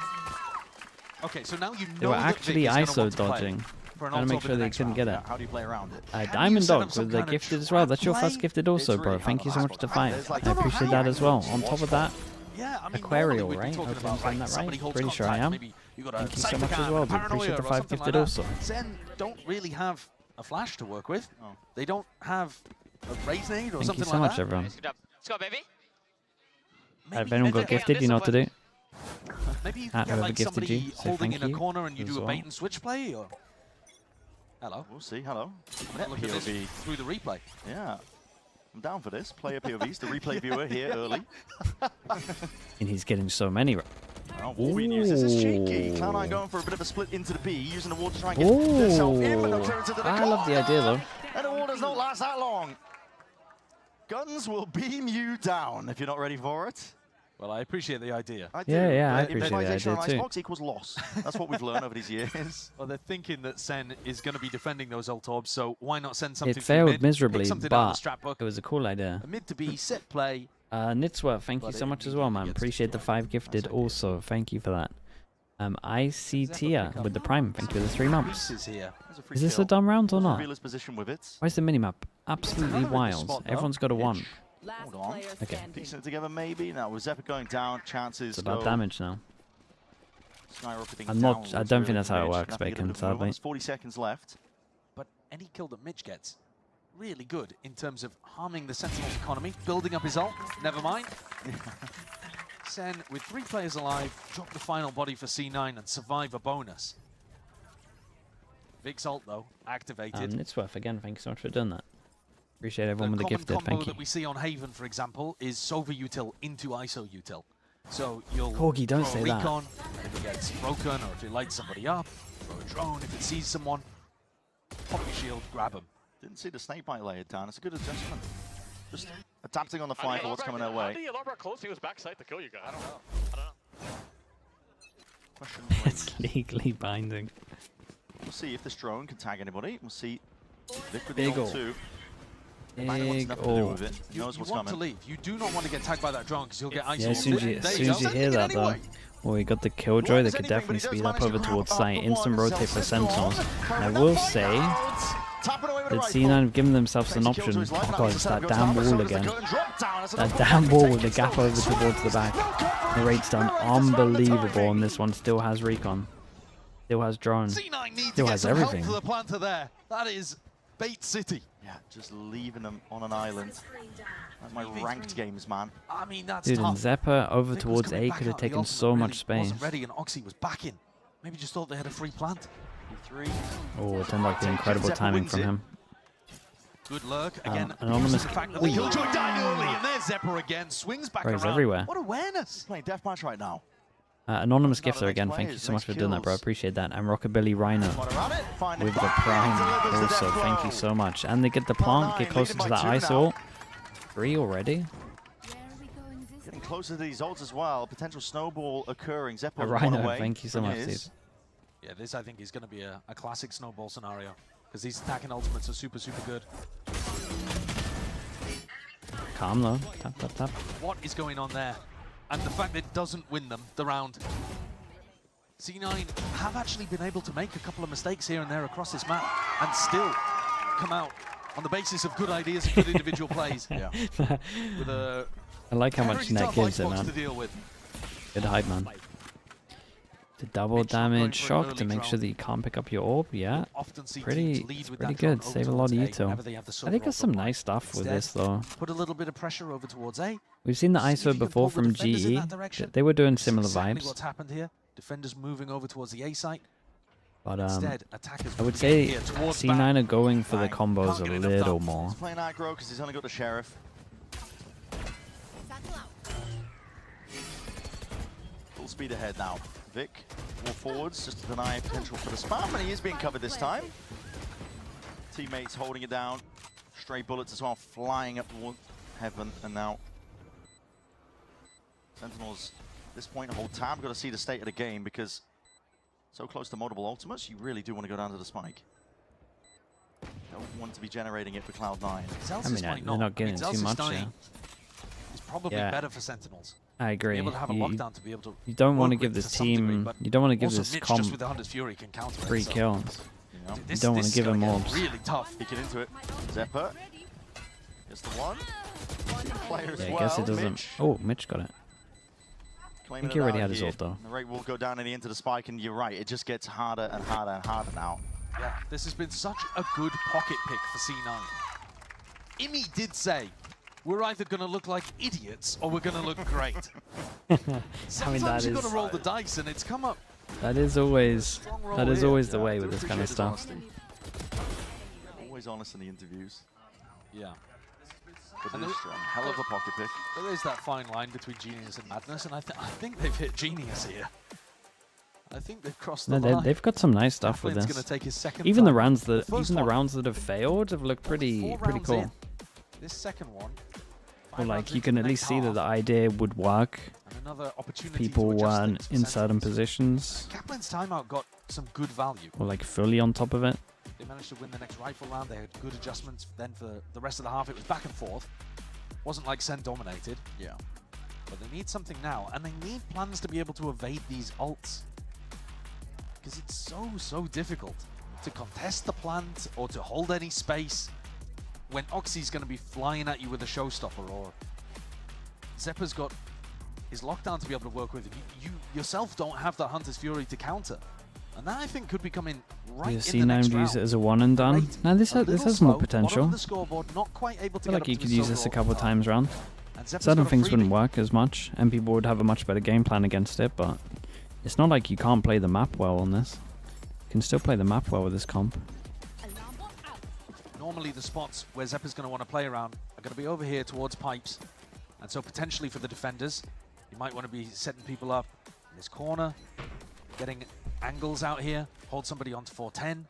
Okay, so now you know They were that actually Vic is gonna ISO want to play dodging. for an Trying to ult make orb in sure the they next couldn't round. get it. How do you play around it? Diamond set up Dog some with the kind of gifted as well. That's your trap first play? gifted also, It's bro. really Thank you so hard. much to There's 5. like I appreciate that as well. On top of that, Yeah, I mean, Aquarial, normally we'd be right? talking Hopefully I'm about, saying that somebody right. holds Pretty sure I contact, am. maybe you got a Thank you so much as cybercam, well, a dude. Appreciate paranoia the or 5 something gifted like also. that. Zen don't really have a flash to work with. They don't have a raise nade or Thank something you so like much, that. everyone. Good job. Let's go, baby. If anyone got gifted, you know what to do. Maybe you At can get whoever like gifted somebody you, say holding thank in a you corner and you as do a well. bait and switch play, or hello. We'll see. Hello. Look at this POV. through the replay. Yeah. I'm down for this. Player POVs. The replay viewer here early. And he's getting so many. Oh, Wolverine uses his cheeky. Cloud9 going for a bit of a split into the B, using the wall to try and get themselves in, but no clearance into the I love the idea though. And the wall does not last that long. Guns will beam you down if you're not ready for it. Well, I appreciate the idea. I do. Yeah, I but appreciate the improvisation idea on too. Icebox equals loss. That's what we've learned over these years. Well, they're thinking that Sen is going to be defending those ult orbs, so why not send something It from failed mid, miserably, pick something out of but the strap book, it was a cool idea. a mid to B, set play. Nitsworth, thank you But so it much as well, man. immediately gets Appreciate the destroyed. 5 gifted also. Thank you for that. ICTia with the Prime. Thank you for the 3 months. Pieces here. Is this a dumb round or not? Reveal his position with it. Why is the minimap absolutely wild? spot, though. Everyone's got a 1. Hold on. Piecing it together maybe. Now with Zephyr going down, chances It's about go damage now. skyrocketing I'm not- downwards I don't really think that's for how it Mitch. works, Nothing he can Bacon, do to move on. sadly. There's 40 seconds left. But any kill that Mitch gets, really good in terms of harming the Sentinel's economy, building up his ult, never mind. Sen, with 3 players alive, drop the final body for C9 and survive a bonus. Vic's ult, though, activated. Nitsworth, again, thank you so much for doing that. Appreciate everyone with the gifted. Combo Thank you. that we see on Haven, for example, is Sova util into ISO util. So you'll Corgi, don't throw say a that. recon, and if it gets broken, or if it lights somebody up, throw a drone, if it sees someone, pop your shield, grab them. Didn't see the snake bite laid down. It's a good adjustment. Just adapting on the fly for what's coming their way. How did he alarm close? He was backside to kill you guys. I don't know. Question It's legally binding. We'll see if this drone can tag anybody. We'll see Vic with Big the ol'. ult too. Big Nothing to do ol'. with it. He knows You what's want coming. to leave. You do not want to get tagged by that drone because you'll get ISO. Yeah, as soon as you hear that though. Well, we got the Killjoy that could definitely speed up over towards site. Instant rotate for Sentinels. And I will say that C9 have given themselves an option. Oh god, it's that damn wall again. That damn wall with the gap over towards the back. The rate's done unbelievable, and this one still has recon. Still has drone. Still has everything. For the planter there. That is Bait City. Yeah, just leaving them on an island. That's my ranked games, man. I mean, that's Dude, and tough. Zeppa over Vic was towards coming A back could have out of the taken ultimate, so really much space. Wasn't ready, and Oxy was backing. Maybe just thought they had a free plant. Oh, it turned out the incredible timing from him. Good lurk again. Anonymous. The fact that the Killjoy died early, and there's Zeppa again. Swings back Bro, he's around. everywhere. What awareness! Playing deathmatch right now. Anonymous Gifter again, thank you so much for doing that, bro. Appreciate that. And Rockabilly Rhino with the prime also, thank you so much. And they get the plant, get closer to that ice ult. 3 already. Getting closer to these ults as well. Potential snowball occurring. Zeppo Rhino, thank you so much, dude. Yeah, this I think is going to be a classic snowball scenario because these attacking ultimates are super, super good. Calm though. Tap, tap, tap. What is going on there? And the fact that it doesn't win them the round. C9 have actually been able to make a couple of mistakes here and there across this map and still come out on the basis of good ideas and good individual plays. Yeah. With a I like how much net gives it, man. to deal with. Good hype, man. The double damage shock to make sure that you can't pick up your orb, yeah. Pretty good. Save a lot of util. I think there's some nice stuff with this, though. Put a little bit of pressure over towards A. We've seen the ISO before from GE. They were doing similar Exactly vibes. what's happened here. Defenders moving over towards the A site. But Instead, attackers I would moving say here towards C9 back. are going for the combos a little more. He's playing aggro because he's only got the Sheriff. Full speed ahead now. Vic, more forwards just to deny potential for the spam, and he is being covered this time. Teammates holding it down. Stray bullets as well flying up towards heaven, and now Sentinels at this point hold tab. Got to see the state of the game because so close to multiple ultimates, you really do want to go down to the spike. Don't want to be generating it for Cloud9. I mean, they're not getting too much, yeah. It's probably better for Sentinels. I agree. Be able to have a lockdown to be able to you don't want to work give with this to some degree, team, but you don't want to give also this Mitch comp just with the Hunter's Fury can counter it, 3 so, kills. you You this- don't want this to give is him gonna orbs. get really tough. He get into it. Zeppa. Gets the one. Player as Yeah, I well. guess it doesn't. Mitch. Oh, Mitch got it. I Claiming think he it already out had his here. ult though. The rate will go down and into the spike, and you're right, it just gets harder and harder and harder now. Yeah, this has been such a good pocket pick for C9. Imi did say, we're either going to look like idiots or we're going to look great. Sometimes you've got to roll the dice, and it's come up. That is always the way with this kind of stuff. Always honest in the interviews. Yeah. But And it is strong. Hell of a pocket pick. There is that fine line between genius and madness, and I think they've hit genius here. I think they've crossed the No, line. they've got some nice stuff with Kaplan's this. gonna take his second Even the time. rounds that First even the one. rounds that have failed have looked pretty 4 rounds cool. in. This second one. Or like you can at least see that the idea would work. And another opportunity People to adjust weren't things in for certain Sentinels. positions, Kaplan's timeout got some good value. or like fully on top of it. They managed to win the next rifle round. They had good adjustments. Then for the rest of the half, it was back and forth. Wasn't like Sen dominated. Yeah. But they need something now, and they need plans to be able to evade these ults. Because it's so difficult to contest the plant or to hold any space when Oxy's going to be flying at you with a showstopper, or Zeppa's got his lockdown to be able to work with. You yourself don't have that Hunter's Fury to counter. And that, I think, could be coming right The in the next C9 round. use it as a one and done. Now this A has little more slow, potential. bottom of the scoreboard, not quite able I to feel get like up you to could the use this a silver couple or- times round. And Zeppa's Certain got a things freebie. wouldn't work as much, and people would have a much better game plan against it, but it's not like you can't play the map well on this. You can still play the map well with this comp. normally the spots where Zeppa's going to want to play around are going to be over here towards pipes. And so potentially for the defenders, you might want to be setting people up in this corner, getting angles out here, hold somebody onto 410.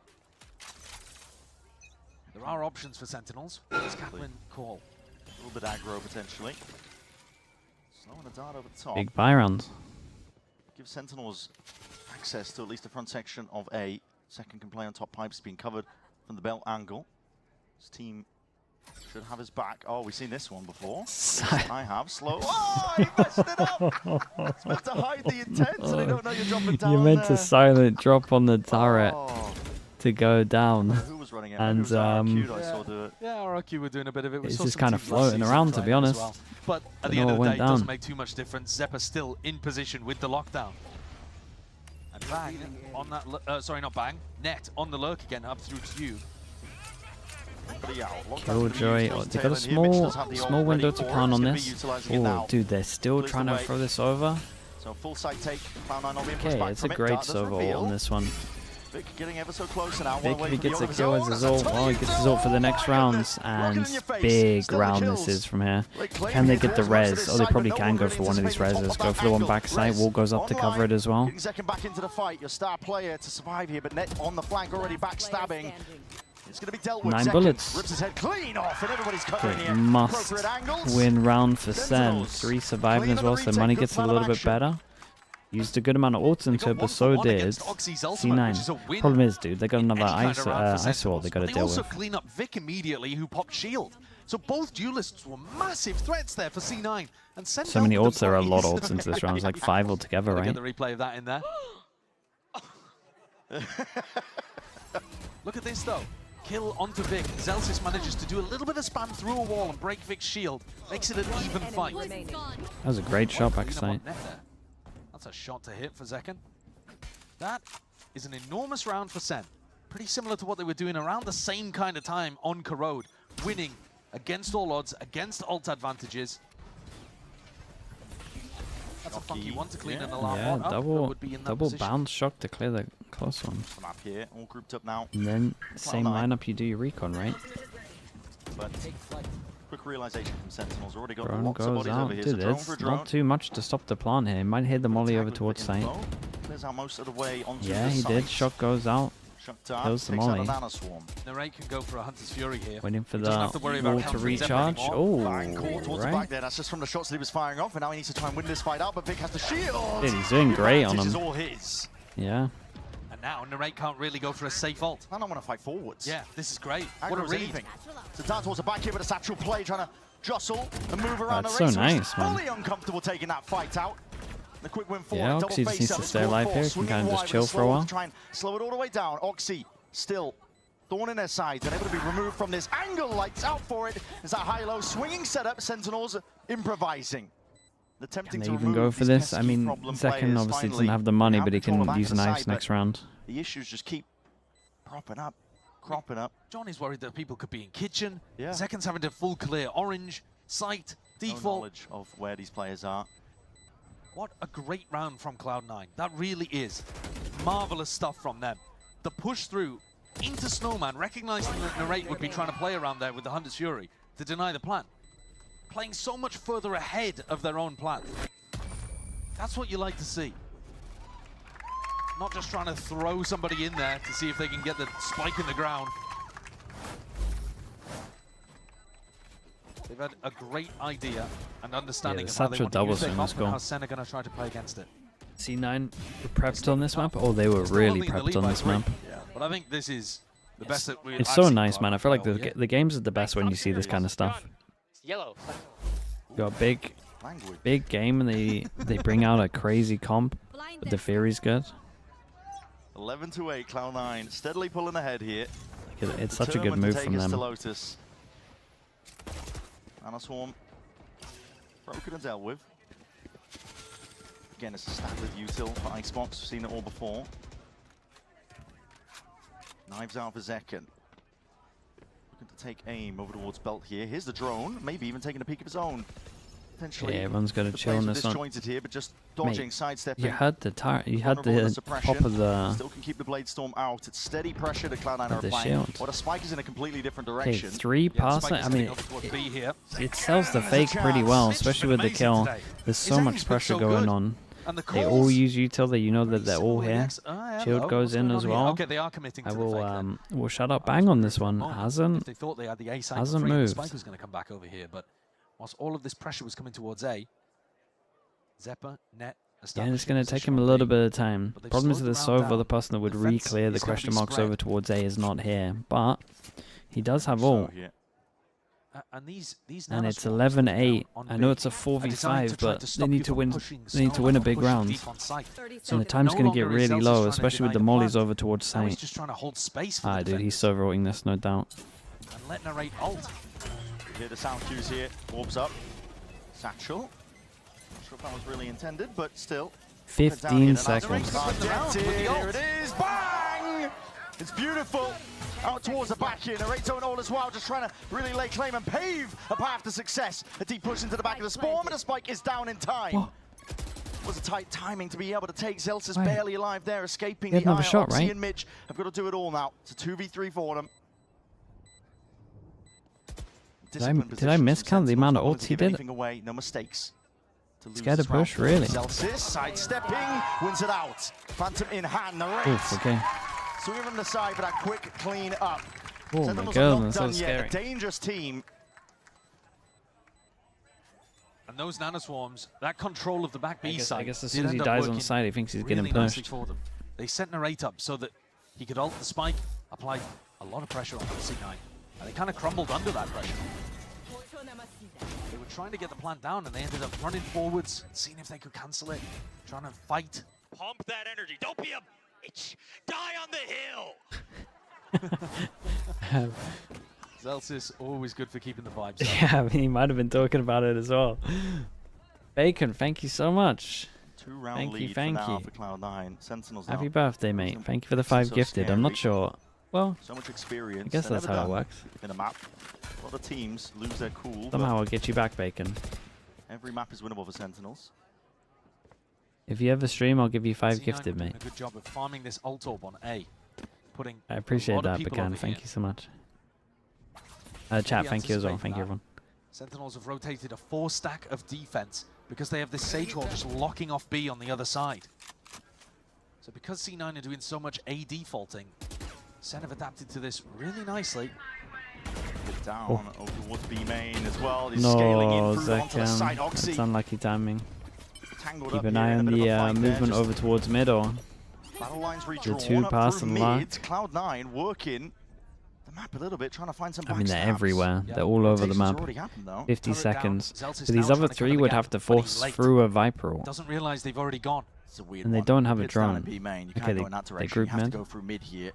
There are options for Sentinels. What does Kaplan call? A little bit aggro potentially. Slowing the dart over the top. Big buy rounds. Give Sentinels access to at least the front section of A. Second can play on top pipes, being covered from the belt angle. This team should have his back. Oh, we've seen this one before. I have. Slow. Oh, he messed it up! It's meant to hide the intent, so they don't know you're dropping down. You meant to silent drop on the turret to go down. Who was running out? And yeah, RRQ were doing a bit of it. It's just kind of floating around, to be honest. Well. But at the end of the day, it doesn't make too much difference. Zeppa's still in position with the lockdown. And Bang on that, sorry, not Bang, Net on the lurk again, up through to you. Killjoy, oh, they got a small window to plan on this. Oh, dude, they're still trying to throw this over. So full side take. Okay, it's a great server ult on this one. Vic getting ever so close now. Vic, if he gets a kill as his ult, oh, he gets his ult for the next rounds, and big round this is from here. Can they get the res? Oh, they probably can go for one of these reses. Go for the one backside. Wall goes up to cover it as well. Getting second back into the fight. Your star player to survive here, but Net on the flank already backstabbing. It's going to be dealt with. 9 bullets. Rips his head clean off, and everybody's covering here. Must win round for Sen. 3 surviving as well, so money gets a little bit better. Used a good amount of ults into it, but so did C9. Problem is, dude, they got another ice wall they got to deal with. They also clean up Vic immediately, who popped shield. So both duelists were massive threats there for C9. And so many ults, there are a lot of ults into this round. It's like 5 altogether, right? Get the replay of that in there. Look at this, though. Kill onto Vic. Zelsis manages to do a little bit of spam through a wall and break Vic's shield. Makes it an even fight. That was a great shot backside. That's a shot to hit for Zekken. That is an enormous round for Sen. Pretty similar to what they were doing around the same kind of time on Corrode. Winning against all odds, against ult advantages. That's a funky one to clean an alarm. Yeah, double bounce shock to clear the close one. Map here, all grouped up now. And then same lineup you do your recon, right? But quick realization from Sentinels. Already got Drone lots of goes bodies out. over here. Dude, there's not too much to stop the plant here. He might hit the molly over towards site. Clears out most of the way onto yeah, he did. Shock goes out. Kills the molly. Narrate can go for a Hunter's Fury here. Waiting for the wall to recharge. Oh, right. That's just from the shots that he was firing off, and now he needs to try and win this fight out, but Vic has the shield. Dude, he's doing great on him. All his. Yeah. And now Narrate can't really go for a safe ult. I don't want to fight forwards. Yeah, this is great. What a read. So down towards the back here with a satchel play, trying to jostle and move around That's the race. so nice, man. Fully uncomfortable taking that fight out. The quick win forward. Yeah, Oxy just needs to stay alive here. Can kind of just chill for a while. Try and slow it all the way down. Oxy still thorn in their sides and able to be removed from this angle. Lights out for it. It's that high-low swinging setup. Sentinels improvising. Can they even go for this? I mean, Zekken obviously doesn't have the money, but he can use an ice next round. The issues just keep cropping up. Johnny's worried that people could be in kitchen. Yeah. Zekken's having to full clear orange, sight, default. No knowledge of where these players are. What a great round from Cloud9. That really is marvelous stuff from them. The push through into Snowman, recognizing that Narrate would be trying to play around there with the Hunter's Fury to deny the plan. Playing so much further ahead of their own plan. That's what you like to see. Not just trying to throw somebody in there to see if they can get the spike in the ground. They've had a great idea and understanding of how they want to use their comp and how Sen are going to try to play against it. C9 were prepped on this map? Oh, they were really prepped on this map. Yeah, but I think this is the best that we've It's so nice, man. I feel like the games are the best when you see this kind of stuff. Yellow. You got a big game, and they bring out a crazy comp, but the Fury's good. 11-8, Cloud9 steadily pulling ahead here. It's such a good move from them. Lotus. Swarm broken and dealt with. Again, it's a standard util for Icebox. We've seen it all before. Knives out for Zekken. Looking to take aim over towards Belt here. Here's the drone, maybe even taking a peek of his own. Potentially everyone's got to chill on this one. disjointed here, but just dodging, sidestepping. You had the pop of the. Still can keep the blade storm out. It's steady pressure to Cloud9 are the applying. shield. What a spike is in a completely different Okay, direction. 3 passing. I mean, it sells the fake pretty well, especially with the kill. There's so much pressure going on. They all use util. You know that they're all here. Shield goes in as well. Okay, they are committing to will shut up bang on this one. Hasn't they thought they had the A side hasn't free, moved. Spike was going to come back over here, but whilst all of this pressure was coming towards A, Zeppa, Net, Yeah, it's going to take him a little bit of time. Problem is that the Sova, the person that would re-clear the question marks over towards A, is not here. But he does have ult. And it's 11-8. I know it's a 4v5, but they need to win. They need to win a big round. And the time's going to get really low, especially with the mollies over towards site. Just trying to hold space for Ah, dude, he's Sova ulting this, no doubt. and let narrate ult. You hear the sound cues here. Orbs up. Satchel. Not sure if that was really intended, but still. 15 seconds. Here it is. Bang! It's beautiful. Out towards the back here. Narrator and all as well, just trying to really lay claim and pave a path to success. A deep push into the back of the spawn, but the spike is down in time. What? Was a tight timing to be able to take. Zelts is barely alive there, escaping He the had another eye. shot, Oxy right? and Mitch have got to do it all now. It's a 2v3 for them. Did I miscount the amount of ults he did? Away, no mistakes. Scared to push, really? Zelsis sidestepping, wins it out. Phantom in hand, Narrate. Oof, okay. Swinging from the side for that quick clean up. Oh my Sentinels goodness, are not that's done yet. scary. A dangerous team. And those nanoswarms, that control of the back B side. I guess as soon as he dies on the side, he thinks he's getting pushed. For them. They set Narrate up so that he could ult the spike, apply a lot of pressure on the C9. And they kind of crumbled under that pressure. They were trying to get the plant down and they ended up running forwards, seeing if they could cancel it, trying to fight. Pump that energy. Don't be a bitch. Die on the hill. Zelsis, always good for keeping the vibes up. Yeah, I mean, he might have been talking about it as well. Bacon, thank you so much. 2-round lead thank for now you. for Cloud9. Sentinels Happy now. birthday, mate. Thank you for the 5 So gifted. I'm not sure. Well, so much experience. I guess They're that's never how it done works. In a map, a lot of teams lose their cool. Somehow I'll get you back, Bacon. Every map is winnable for Sentinels. If you ever stream, I'll give you 5 C9 gifted, were doing mate. a good job of farming this ult orb on A, putting I appreciate a lot of that, people Bacon. over Thank here. you so much. Chat, thank you as well. Thank you, everyone. Sentinels have rotated a 4-stack of defense because they have this Sage Wall just locking off B on the other side. So because C9 are doing so much A defaulting, Sen have adapted to this really nicely. Bit down over towards B main as well. He's scaling in No, through onto the side. Zekam. Oxy It's unlucky timing. tangled Keep up an here eye in on a bit of a the fight there, movement just over towards mid or battle lines the redrawn 2 up pass through and mid. lock. Cloud9 working the map a little bit, trying to find some I mean, they're backstabs. everywhere. They're all over the Rotation's map. already happened, though. 50 Turret down. seconds. Zeltis So these now other trying to 3 cover would the have gap, to but he's force late. through a Viper ult. Doesn't realize they've already gone. It's a weird And they one. don't have a Pits down in drone. B main. You Okay, can't they- go in that they direction. group You have mid. to go through mid here.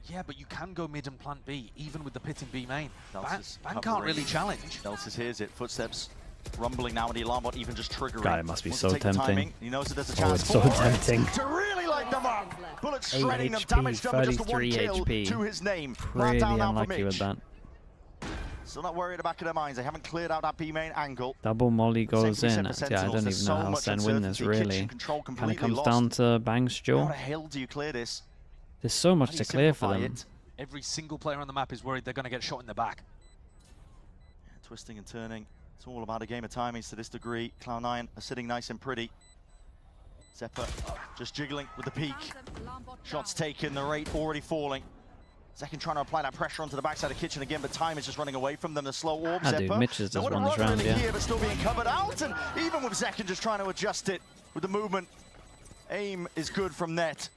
Yeah, but you can go mid and plant B, even with the pit in B main. Zelsis Ban can't covering. really challenge. Zelsis hears it. Footsteps rumbling now, and the alarm bot even just triggering. God, it must be Wants so to take the tempting. timing. He knows that there's a Oh, chance it's so for it tempting. to really light them up. Bullets 8 shredding them, HP, damage done with just the one 33 kill HP. to his name. Really Down now for unlucky with Mitch. that. Still not worried at the back of their minds. They haven't cleared out that B main angle. Double molly goes Same in. for Yeah, I Sentinels. don't There's even know so how much Sen win this, uncertainty. really. Kitchen control Kind of completely comes lost. down to Bang's How jaw. the hell do you clear this? There's so much How do to you clear for simplify them. it? Every single player on the map is worried they're going to get shot in the back. Twisting and turning. It's all about a game of timings to this degree. Cloud9 are sitting nice and pretty. Zeppa just jiggling with the peak. Shots taken, the rate already falling. Zekin trying to apply that pressure onto the backside of Kitchen again, but time is just running away from them. The slow orb, Ah, dude, Zeppa. Mitch has just Nowhere to won this run round, really yeah. here, but still being covered out, and even with Zekin just trying to adjust it with the movement. Aim is good from net.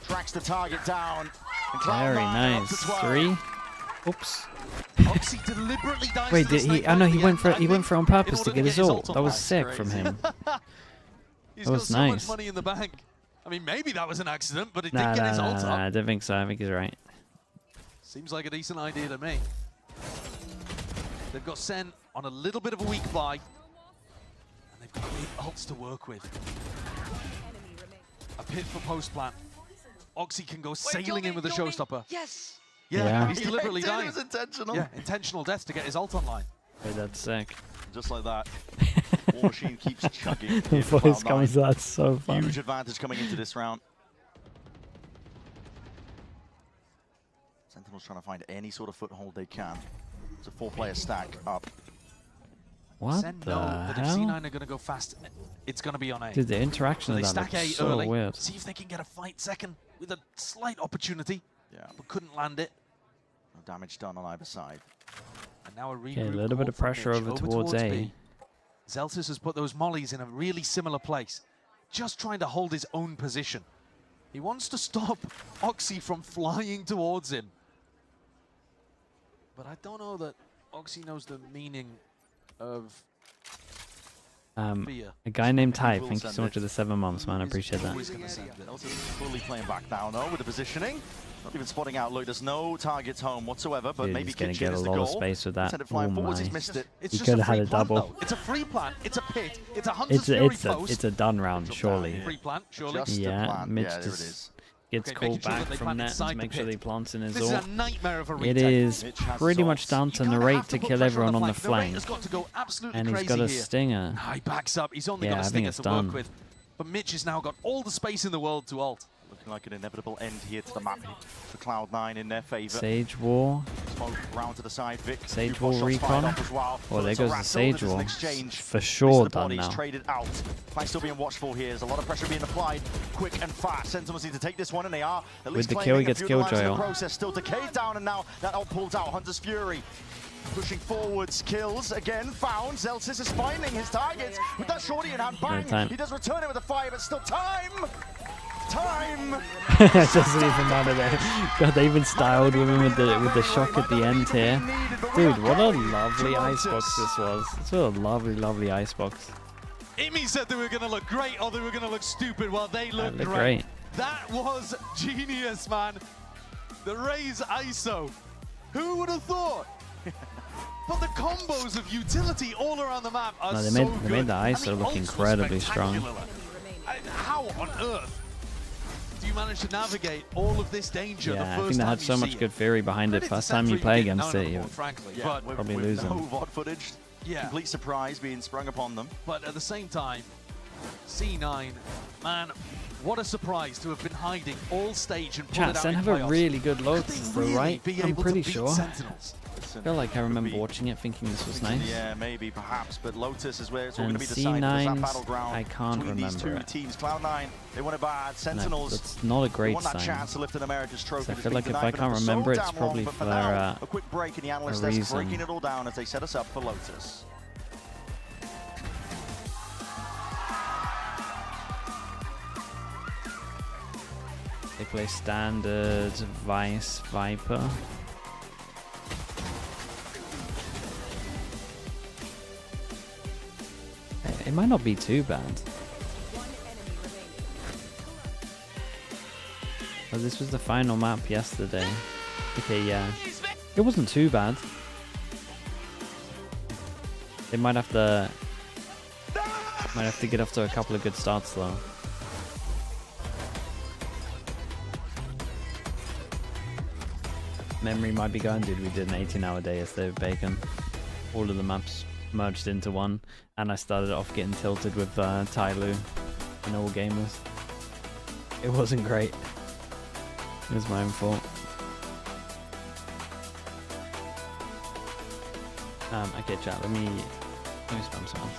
Tracks the target down. And Very Cloud9 up to nice. 12. 3. Oops. Oxy deliberately dies Wait, to the did he? sniper I know at he the went end. for I he went think for it on purpose in to order get his ult. on That was back. sick Crazy. from him. He's That got was so nice. much money in the bank. I mean, maybe that was an accident, but it Nah, did get his nah, ult nah, up. I don't think so. I think he's right. Seems like a decent idea to me. They've got Sen on a little bit of a weak buy. And they've got big ults to work with. A pit for post plant. Oxy can go sailing in with a showstopper. Yes. Yeah. He's deliberately It dying. was intentional. Yeah, intentional death to get his ult online. Wait, that's sick. just like that. War Machine keeps chugging. The voice comes, that's so funny. Huge advantage coming into this round. Sentinels trying to find any sort of foothold they can. It's a 4-player stack up. What Sen the know that if hell? C9 are going to go fast, it's going to be on A. Dude, the interaction So of they that stack looks A so early, weird. see if they can get a fight second with a slight opportunity, but couldn't land it. No damage done on either side. And now a Okay, a regroup little bit call of from pressure Mitch over towards A. B. Zeltis has put those mollies in a really similar place, just trying to hold his own position. He wants to stop Oxy from flying towards him. But I don't know that Oxy knows the meaning of fear. A guy named Ty, thank you so much for the 7 months, man. I appreciate that. Fully playing back now, though, with the positioning. Not even spotting out. Look, there's no targets home whatsoever, but Dude, maybe he's going to Kitchen get a is the lot goal. of space with that. Send it Oh flying forwards, my. he's missed it. He could have had a double. Though. It's a free plant, it's a pit, it's a Hunter's Fury post. It's a done round, surely. Free plant, surely. Yeah, Mitch Yeah, there it just is. gets Okay, called making sure back that they from plant net inside to make the sure pit. he plants in his This is ult. a nightmare of a It retake. is pretty much down to You kinda narrate have to put kill pressure everyone on the Narrate flank. has got to go absolutely And he's crazy got a here. stinger. He backs up. He's only Yeah, got I a think stinger it's to done. work with. But Mitch has now got all the space in the world to ult. Looking like an inevitable end here to the map for Cloud9 in their favor. Sage War. Smoke round to the side. Vic. Sage Few War shots fired recon. off as well. Oh, there Bullets are goes the rattled. Sage There's an War. exchange. For Rest sure of the done bodies now. traded out. Flank still being watchful here. There's a lot of pressure being applied quick and fast. Sentinels need to take this one, and they are. At With least the claiming kill, he a gets few lives in Killjoy the ult. process. Still decayed down, and now that ult pulls out. Hunter's Fury. Pushing forwards, kills again, found. Zelsis is finding his targets with that shorty in hand. Bang! time. He does return it with a fire, but still time! Time! It doesn't even matter there. God, they even styled with him with the shock at the end here. Dude, what a lovely icebox this was. It's a lovely, lovely icebox. Imi said they were going to look great or they were going to look stupid. Well, they looked looked great. great. That was genius, man. The Raze ISO. Who would have thought? But the combos of utility all around the map are No, they so made good. the And ISO look ults were incredibly strong. spectacular. How on earth do you manage to navigate all of this danger the Yeah, first I think they time had so you much see good it? theory behind it. Credit to First time you Sentry play for getting against down it, on you board, frankly. Yeah, But with probably no losing. VOD footage. Yeah. Complete surprise being sprung upon them. But at the same time, C9, man, what a surprise to have been hiding all stage and pull Chat, it out Sen in have a playoffs. really good Lotus, though, really right? be I'm able to pretty beat sure. Sentinels? I feel like I remember watching it thinking this was nice. Yeah, maybe, perhaps, but Lotus is where it's all And going to be decided. There's that C9's, battleground I can't between these two remember it. teams. Cloud9, they want it bad. Sentinels, that's not a they great want that sign. chance to lift an America's trophy. So I It's feel been like if denied I for can't them for so remember, it's damn probably long, but for now, a quick break in the analyst desk, reason. breaking it all down as they set us up for Lotus. They play standard Vice Viper. It might not be too bad. Oh, this was the final map yesterday. Okay, yeah. It wasn't too bad. They might have to get off to a couple of good starts though. Memory might be going, dude. We did an 18-hour day yesterday with Bacon. All of the maps merged into one, and I started off getting tilted with Tyloo and All Gamers. It wasn't great. It was my own fault. Okay, chat. Let me spam some.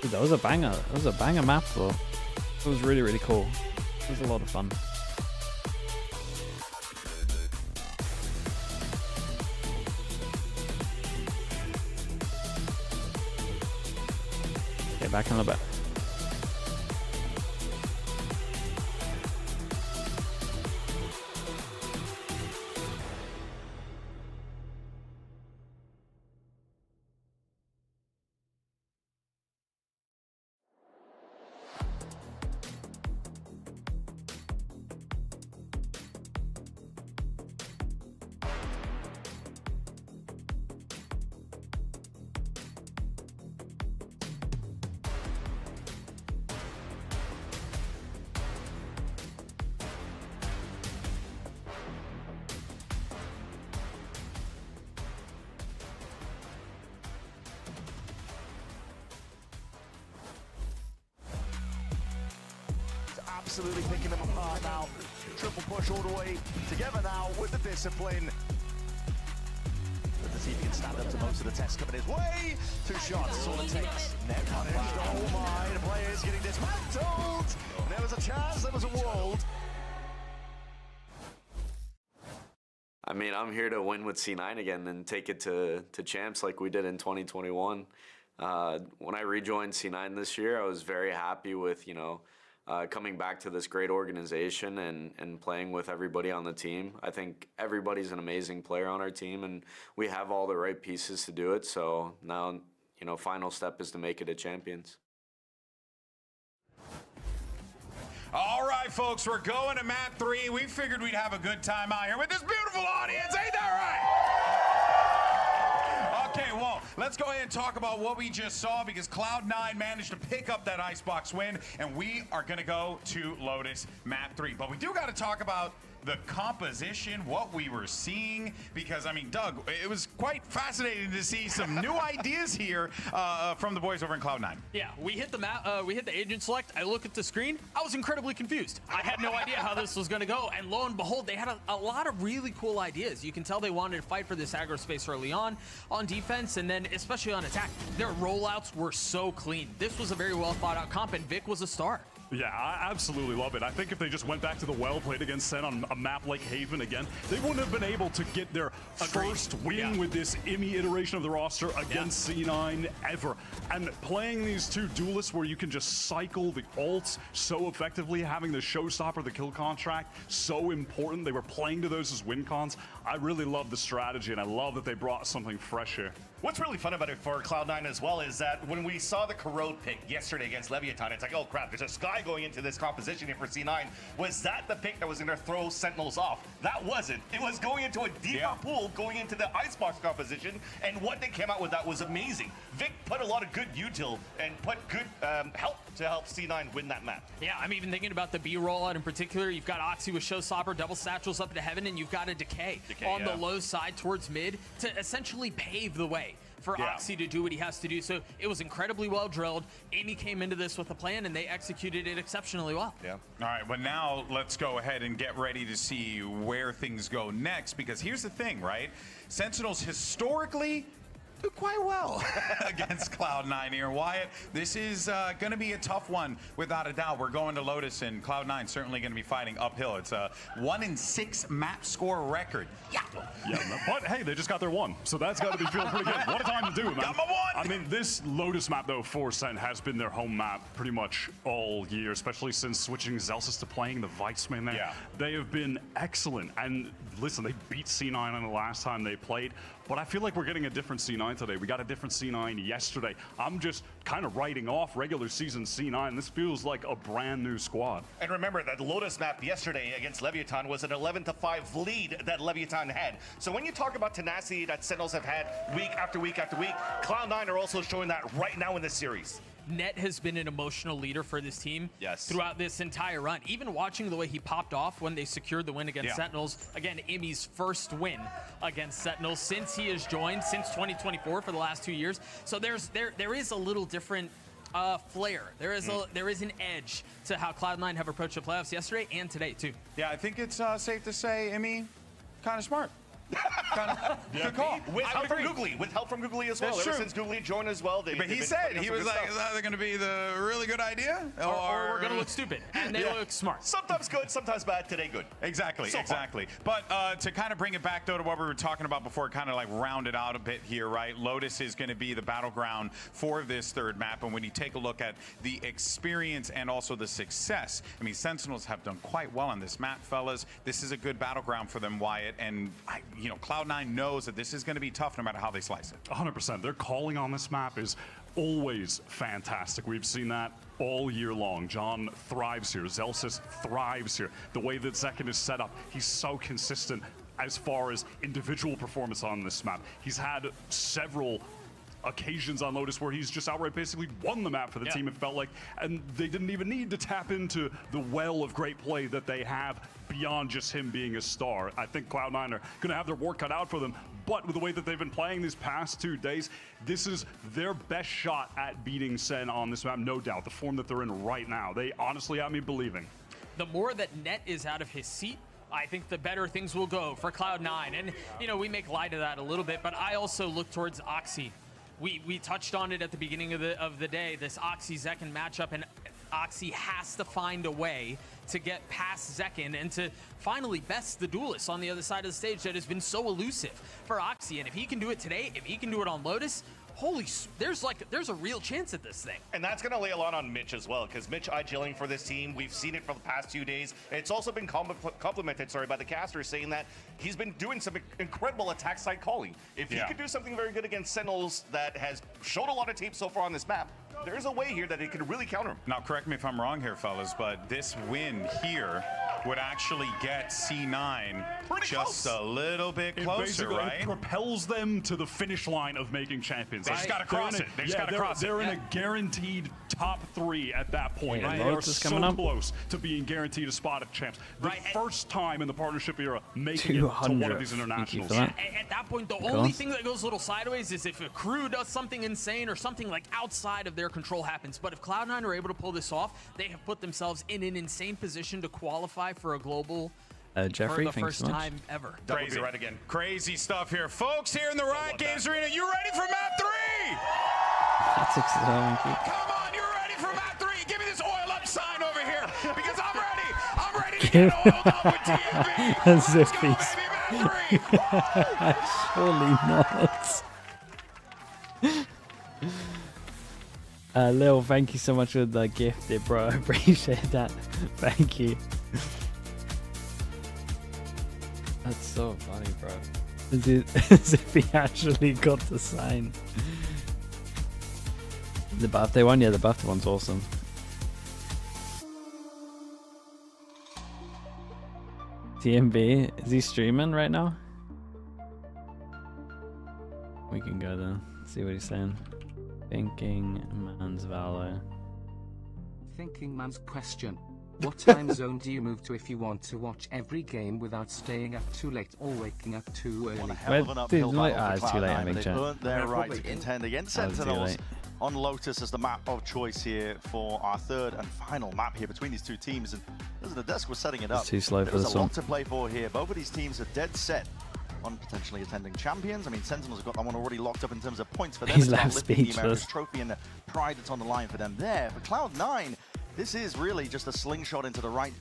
Dude, that was a banger. That was a banger map though. It was really, really cool. It was a lot of fun. Okay, back in a little bit. absolutely picking them apart now. Triple push all the way together now with the discipline. But the team can stand up to most of the tests coming his way. 2 shots, that's all it takes. Net punished. Oh my, the player's getting dismantled. And there was a chance, there was a world. I mean, I'm here to win with C9 again and take it to champs like we did in 2021. When I rejoined C9 this year, I was very happy with, coming back to this great organization and playing with everybody on the team. I think everybody's an amazing player on our team, and we have all the right pieces to do it. So now, final step is to make it a champions. All right, folks, we're going to map 3. We figured we'd have a good time out here with this beautiful audience. Ain't that right? Okay, well, let's go ahead and talk about what we just saw because Cloud9 managed to pick up that Icebox win, and we are going to go to Lotus map 3. But we do got to talk about the composition, what we were seeing, because, I mean, Doug, it was quite fascinating to see some new ideas here from the boys over in Cloud9. Yeah, we hit the map, we hit the agent select. I look at the screen. I was incredibly confused. I had no idea how this was going to go, and lo and behold, they had a lot of really cool ideas. You can tell they wanted to fight for this aggro space early on defense, and then especially on attack. Their rollouts were so clean. This was a very well thought out comp, and Vic was a star. Yeah, I absolutely love it. I think if they just went back to the well, played against SEN on a map like Haven again, they wouldn't have been able to get their first win with this EMEA iteration of the roster against C9 ever. And playing these 2 duelists where you can just cycle the ults so effectively, having the showstopper, the kill contract, so important. They were playing to those as win cons. I really love the strategy, and I love that they brought something fresh here. What's really fun about it for Cloud9 as well is that when we saw the Corrode pick yesterday against Leviathan, it's like, oh crap, there's a Sky going into this composition here for C9. Was that the pick that was going to throw Sentinels off? That wasn't. It was going into a deeper pool, going into the Icebox composition, and what they came out with that was amazing. Vic put a lot of good util and put good help to help C9 win that map. Yeah, I'm even thinking about the B rollout in particular. You've got Oxy with Showstopper, double satchels up to heaven, and you've got a Decay on the low side towards mid to essentially pave the way for Oxy to do what he has to do. So it was incredibly well drilled. Amy came into this with a plan, and they executed it exceptionally well. Yeah. All right, well, now let's go ahead and get ready to see where things go next, because here's the thing, right? Sentinels historically do quite well against Cloud9 here. Wyatt, this is going to be a tough one, without a doubt. We're going to Lotus, and Cloud9 certainly going to be fighting uphill. It's a 1-in-6 map score record. Yeah, but hey, they just got their 1, so that's got to be feeling pretty good. What a time to do, man. Got my 1! I mean, this Lotus map, though, for SEN has been their home map pretty much all year, especially since switching Zelsis to playing the Weissman there. Yeah. They have been excellent, and listen, they beat C9 on the last time they played, but I feel like we're getting a different C9 today. We got a different C9 yesterday. I'm just kind of writing off regular season C9. This feels like a brand new squad. And remember that the Lotus map yesterday against Leviathan was an 11-5 lead that Leviathan had. So when you talk about tenacity that Sentinels have had week after week after week, Cloud9 are also showing that right now in this series. Net has been an emotional leader for this team throughout this entire run. Even watching the way he popped off when they secured the win against Sentinels. Again, EMEA's first win against Sentinels since he has joined, since 2024 for the last 2 years. So there is a little different flair. There is an edge to how Cloud9 have approached the playoffs yesterday and today too. Yeah, I think it's safe to say, EMEA, kind of smart. Good call. With help from Googly. With help from Googly as well. That's Ever true. since Googly joined as well. But he said, he was like, is that going to be the really good idea? Or we're going to look stupid. And they look smart. Sometimes good, sometimes bad. Today good. Exactly, So exactly. But to kind of bring it back, though, to what we were talking about before, kind of like round it out a bit here, right? Lotus is going to be the battleground for this third map. And when you take a look at the experience and also the success, I mean, Sentinels have done quite well on this map, fellas. This is a good battleground for them, Wyatt. And, you know, Cloud9 knows that this is going to be tough no matter how they slice it. 100%. Their calling on this map is always fantastic. We've seen that all year long. John thrives here. Zelsis thrives here. The way that Zekin is set up, he's so consistent as far as individual performance on this map. He's had several occasions on Lotus where he's just outright basically won the map for the team, it felt like, and they didn't even need to tap into the well of great play that they have beyond just him being a star. I think Cloud9 are going to have their work cut out for them, but with the way that they've been playing these past 2 days, this is their best shot at beating SEN on this map, no doubt. The form that they're in right now, they honestly have me believing. the more that Net is out of his seat, I think the better things will go for Cloud9. And, you know, we make light of that a little bit, but I also look towards Oxy. We touched on it at the beginning of the day, this Oxy-Zekken matchup, and Oxy has to find a way to get past Zekken and to finally best the duelist on the other side of the stage that has been so elusive for Oxy. And if he can do it today, if he can do it on Lotus, there's a real chance at this thing. And that's going to lay a lot on Mitch as well, because Mitch IGLing for this team, we've seen it for the past 2 days. It's also been complimented, by the casters, saying that he's been doing some incredible attack side calling. If he could do something very good against Sentinels that has showed a lot of tape so far on this map, there's a way here that it could really counter him. Now, correct me if I'm wrong here, fellas, but this win here would actually get C9 just a little bit closer, right? It propels them to the finish line of making champions. They just got to cross it. They just got to cross it. They're in a guaranteed top 3 at that point. Yeah, and they are so close to being guaranteed a spot at champs. The first time in the partnership era making it to one of these internationals. At that point, the only thing that goes a little sideways is if a crew does something insane or something like outside of their control happens. But if Cloud9 are able to pull this off, they have put themselves in an insane position to qualify for a global Jeffrey, for the first time ever. Crazy, right again. Crazy stuff here. Folks, here in the Riot Games Arena, you ready for map 3? That's exciting. Come on, you're ready for map 3. Give me this oil up sign over here, because I'm ready. I'm ready to get oiled up with TMB. As if he's... Surely not. Lil, thank you so much for the gift, bro. I appreciate that. Thank you. That's so funny, bro. As if he actually got the sign. The birthday one? Yeah, the birthday one's awesome. TMB, is he streaming right now? We can go there, see what he's saying. Thinking man's valor. Thinking man's question. What time zone do you move to if you want to watch every game without staying up too late or waking up too early? What a hell of an uphill battle for Cloud9, but they've earned their right to contend against Sentinels on Lotus as the map of choice here for our third and final map here between these two teams. And as the desk was setting it up, too slow for there's this a lot one to play for here. Both of these teams are dead set on potentially attending champions. I mean, Sentinels have got that one already locked up in terms of points for them. He's It's about left lifting the America's speechless. trophy and the pride that's on the line for them there. For Cloud9, this is really just a slingshot into the right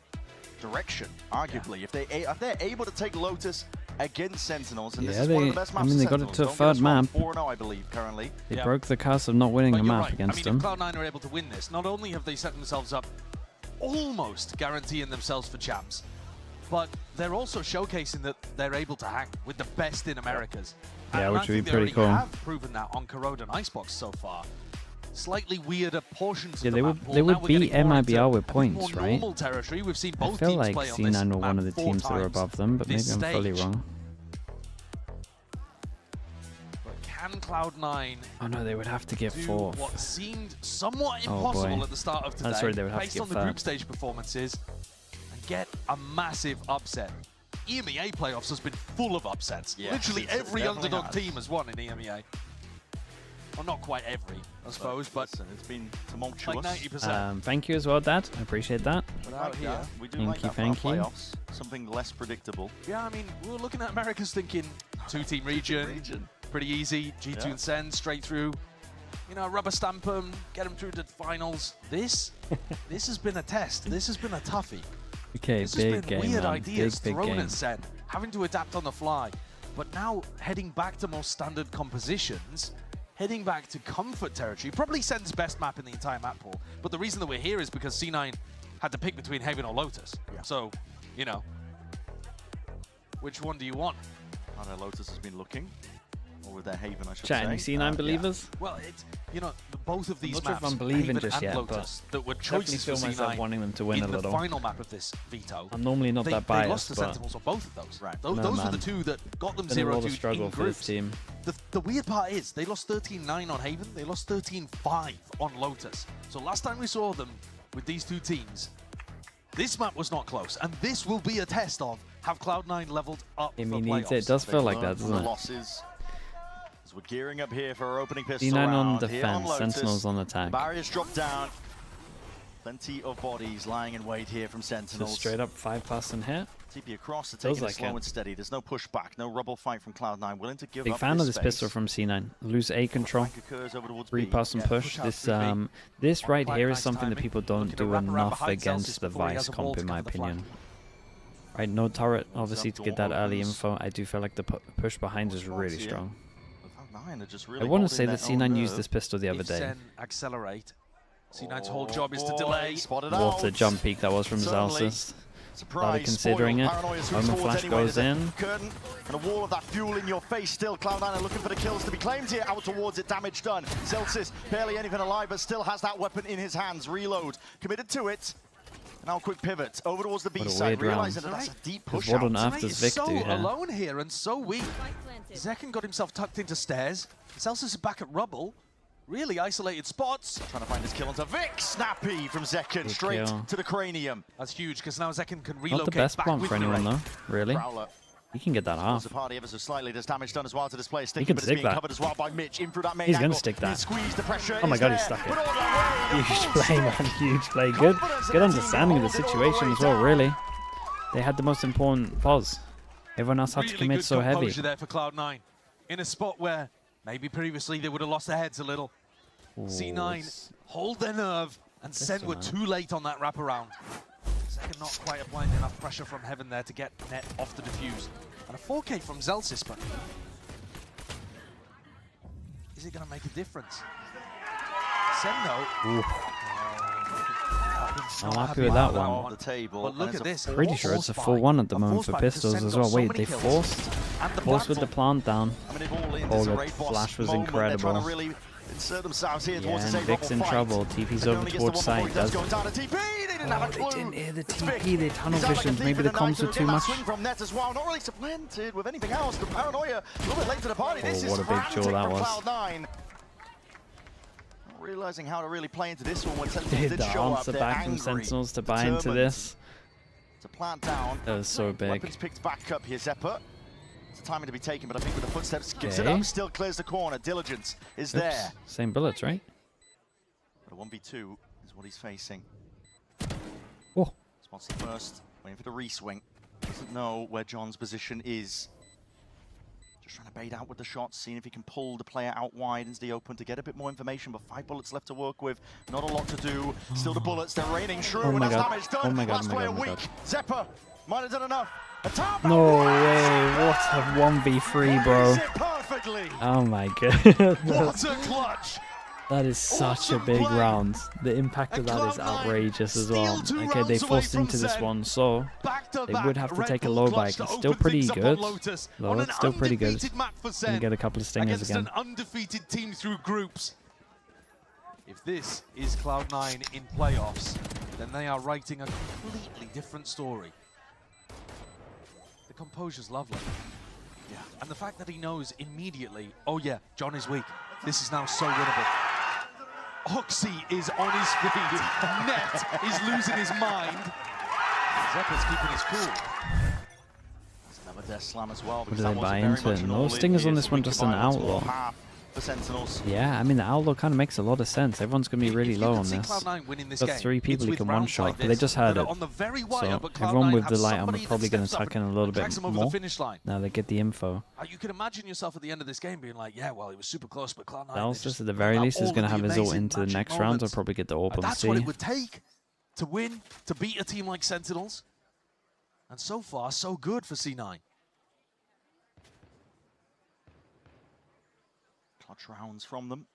direction, arguably. If they're able to take Lotus against Sentinels, and this is one of the best maps. I mean, they got it to a third map. 4-0, I believe, currently. They broke the curse of not winning a map right. against them. them. If Cloud9 are able to win this, not only have they set themselves up almost guaranteeing themselves for champs, but they're also showcasing that they're able to hang with the best in Americas. Yeah, and which would be they pretty cool. have proven that on Corrode and Icebox so far. Slightly weirder portions Yeah, of they the would map pool. they Now would we're beat getting more MIBR into with points, more right? normal territory. We've seen both I feel teams like play on this C9 were one of the map 4 teams that were times above them, but maybe this I'm fully stage. wrong. But can Cloud9 Oh no, they would have to get do fourth. what seemed somewhat Oh, impossible boy. at the start of today, That's right, they would have to based get on the group third. stage performances, and get a massive upset? EMEA playoffs has been full of upsets. Yes, Literally it every definitely underdog has. team has won in EMEA. Well, not quite every, I suppose, but listen, it's been tumultuous. like 90%. Thank you as well, Dad. I appreciate that. We like that. We do Thank like you, that for our thank you. playoffs. Something less predictable. Yeah, I mean, we were looking at Americas thinking two-team region, pretty easy, G2 Yeah. and SEN, straight through. You know, rubber stamp them, get them through the finals. This has been a test. This has been a toughie. Okay, This big has been game, weird man. ideas Big thrown game. at SEN, having to adapt on the fly. But now heading back to more standard compositions, heading back to comfort territory, probably SEN's best map in the entire map pool. But the reason that we're here is because C9 had to pick between Haven or Lotus. Yeah. So, you know, which one do you want? I know Lotus has been looking. Or with their Haven, I should Chat, say. any C9 believers? Well, it's, you know, both of these I'm not sure maps, if I'm believing Haven just and yet, Lotus, but that were definitely choices for feel myself C9 wanting them to win in a the little. final map of this Veto. I'm normally not that They biased, lost to but Sentinels on both of those. Right. Those, No, those were man. the two that got them Been a lot of 0-2 struggle in for this groups. team. The weird part is they lost 13-9 on Haven. They lost 13-5 on Lotus. So last time we saw them with these two teams, this map was not close. And this will be a test of have Cloud9 leveled up I for mean, playoffs. it does feel like that, Learned from doesn't the it? losses. As we're gearing up here for our opening pistol C9 on round. Here on defense, Lotus. Sentinels on attack. Barriers drop down. Plenty of bodies lying in wait here from Sentinels. Just straight up 5-person hit. TP across to taking it like slow it. and steady. There's no pushback, no rubble fight from Cloud9. Willing to give Big up fan of this space. pistol from C9. Lose A control. Over towards B. 3-person push. This right here is something that people don't do enough against the Vice comp, in my opinion. Right, no turret, obviously, to get that early info. I do feel like the push behind is really strong. I want to say that C9 used this pistol the other day. SEN accelerate. C9's whole job is to delay. What a jump peek that was from Zalsis. Started considering it. Omen flash goes in. Curtain and a wall of that fuel in your face still. Cloud9 are looking for the kills to be claimed here. Out towards it, damage done. Zelsis barely anything alive, but still has that weapon in his hands. Reload, committed to it. Now a quick pivot over towards the B side, realizing that that's a deep push What out. on earth does Vic do here? Alone here and so weak. Zekken got himself tucked into stairs. Zelsis is back at rubble. Really isolated spots. Trying to find his kill onto Vic. Snappy from Zekken, straight to the cranium. That's huge, because now Zekken can relocate. Not the best back bomb with for anyone, the though. Really? Prowler. He can get that off. The party ever so slightly. There's damage done as well to this play. He can stick that. Covered as well by Mitch in through that main He's going angle. to stick that. The pressure Oh my god, he stuck it. Huge play, man. Huge play. Good understanding of the situation as well, really. They had the most important pause. Everyone else had to commit so heavy. There for Cloud9. In a spot where maybe previously they would have lost their heads a little. C9 hold their nerve, and SEN were too late on that wraparound. Zekken not quite applying enough pressure from heaven there to get net off the defuse. And a 4K from Zelsis, but is it going to make a difference? SEN though. I'm happy with that one. The table. But look at this. Pretty sure it's a 4-1 at the moment for pistols as well. Wait, they forced with the plant down. Oh, the flash was incredible. Insert themselves here Yeah, and Vic's in trouble. TP's over towards side. They didn't hear the TP. They tunnel visioned. Maybe the comms were too much. From net as well. Not really supplanted with anything else. The paranoia a little bit late to the party. This is what a big jaw that was. Cloud9. Not realizing how to really play into this one when Sentinels Did did the show up. answer They're back from angry, Sentinels to buy into this? To plant down. That was so big. Weapons picked back up here, Zeppa. Timing to be taken, but I think with the footsteps gives it up, still clears the corner. Diligence is there. Same bullets, right? But a 1v2 is what he's facing. Oh. Spots the first, waiting for the re-swing. Doesn't know where John's position is. Just trying to bait out with the shots, seeing if he can pull the player out wide into the open to get a bit more information, but 5 bullets left to work with. Not a lot to do. Still the bullets, they're raining true, and that's damage done. Last player weak. Zeppa might have done enough. No way, what a 1v3, bro. Oh my god. What a clutch! That is such a big round. The impact of that is outrageous as well. Okay, they forced into this one, so they would have to take a low bike. It's still pretty good. Low, it's still pretty good. Gonna get a couple of stingers again. An undefeated team through groups. If this is Cloud9 in playoffs, then they are writing a completely different story. Composure's lovely. Yeah. And the fact that he knows immediately, oh yeah, John is weak. This is now so winnable. Oxy is on his feet. Net is losing his mind. Zeppa's keeping his cool. Another death slam as well. What do they buy into it? No stingers on this one, just an outlaw. Sentinels. Yeah, I mean the outlaw kind of makes a lot of sense. Everyone's gonna be really low on this. Got 3 people who can one-shot, but they just had it. So everyone with the light armor probably gonna tuck in a little bit more. Now they get the info. You can imagine yourself at the end of this game being like, yeah, well, it was super close, but Cloud9. Dalsis at the very least is gonna have his ult into the next round. I'll probably get the orb on That's C. what it would take to win, to beat a team like Sentinels. And so far, so good for C9. Clutch rounds from them.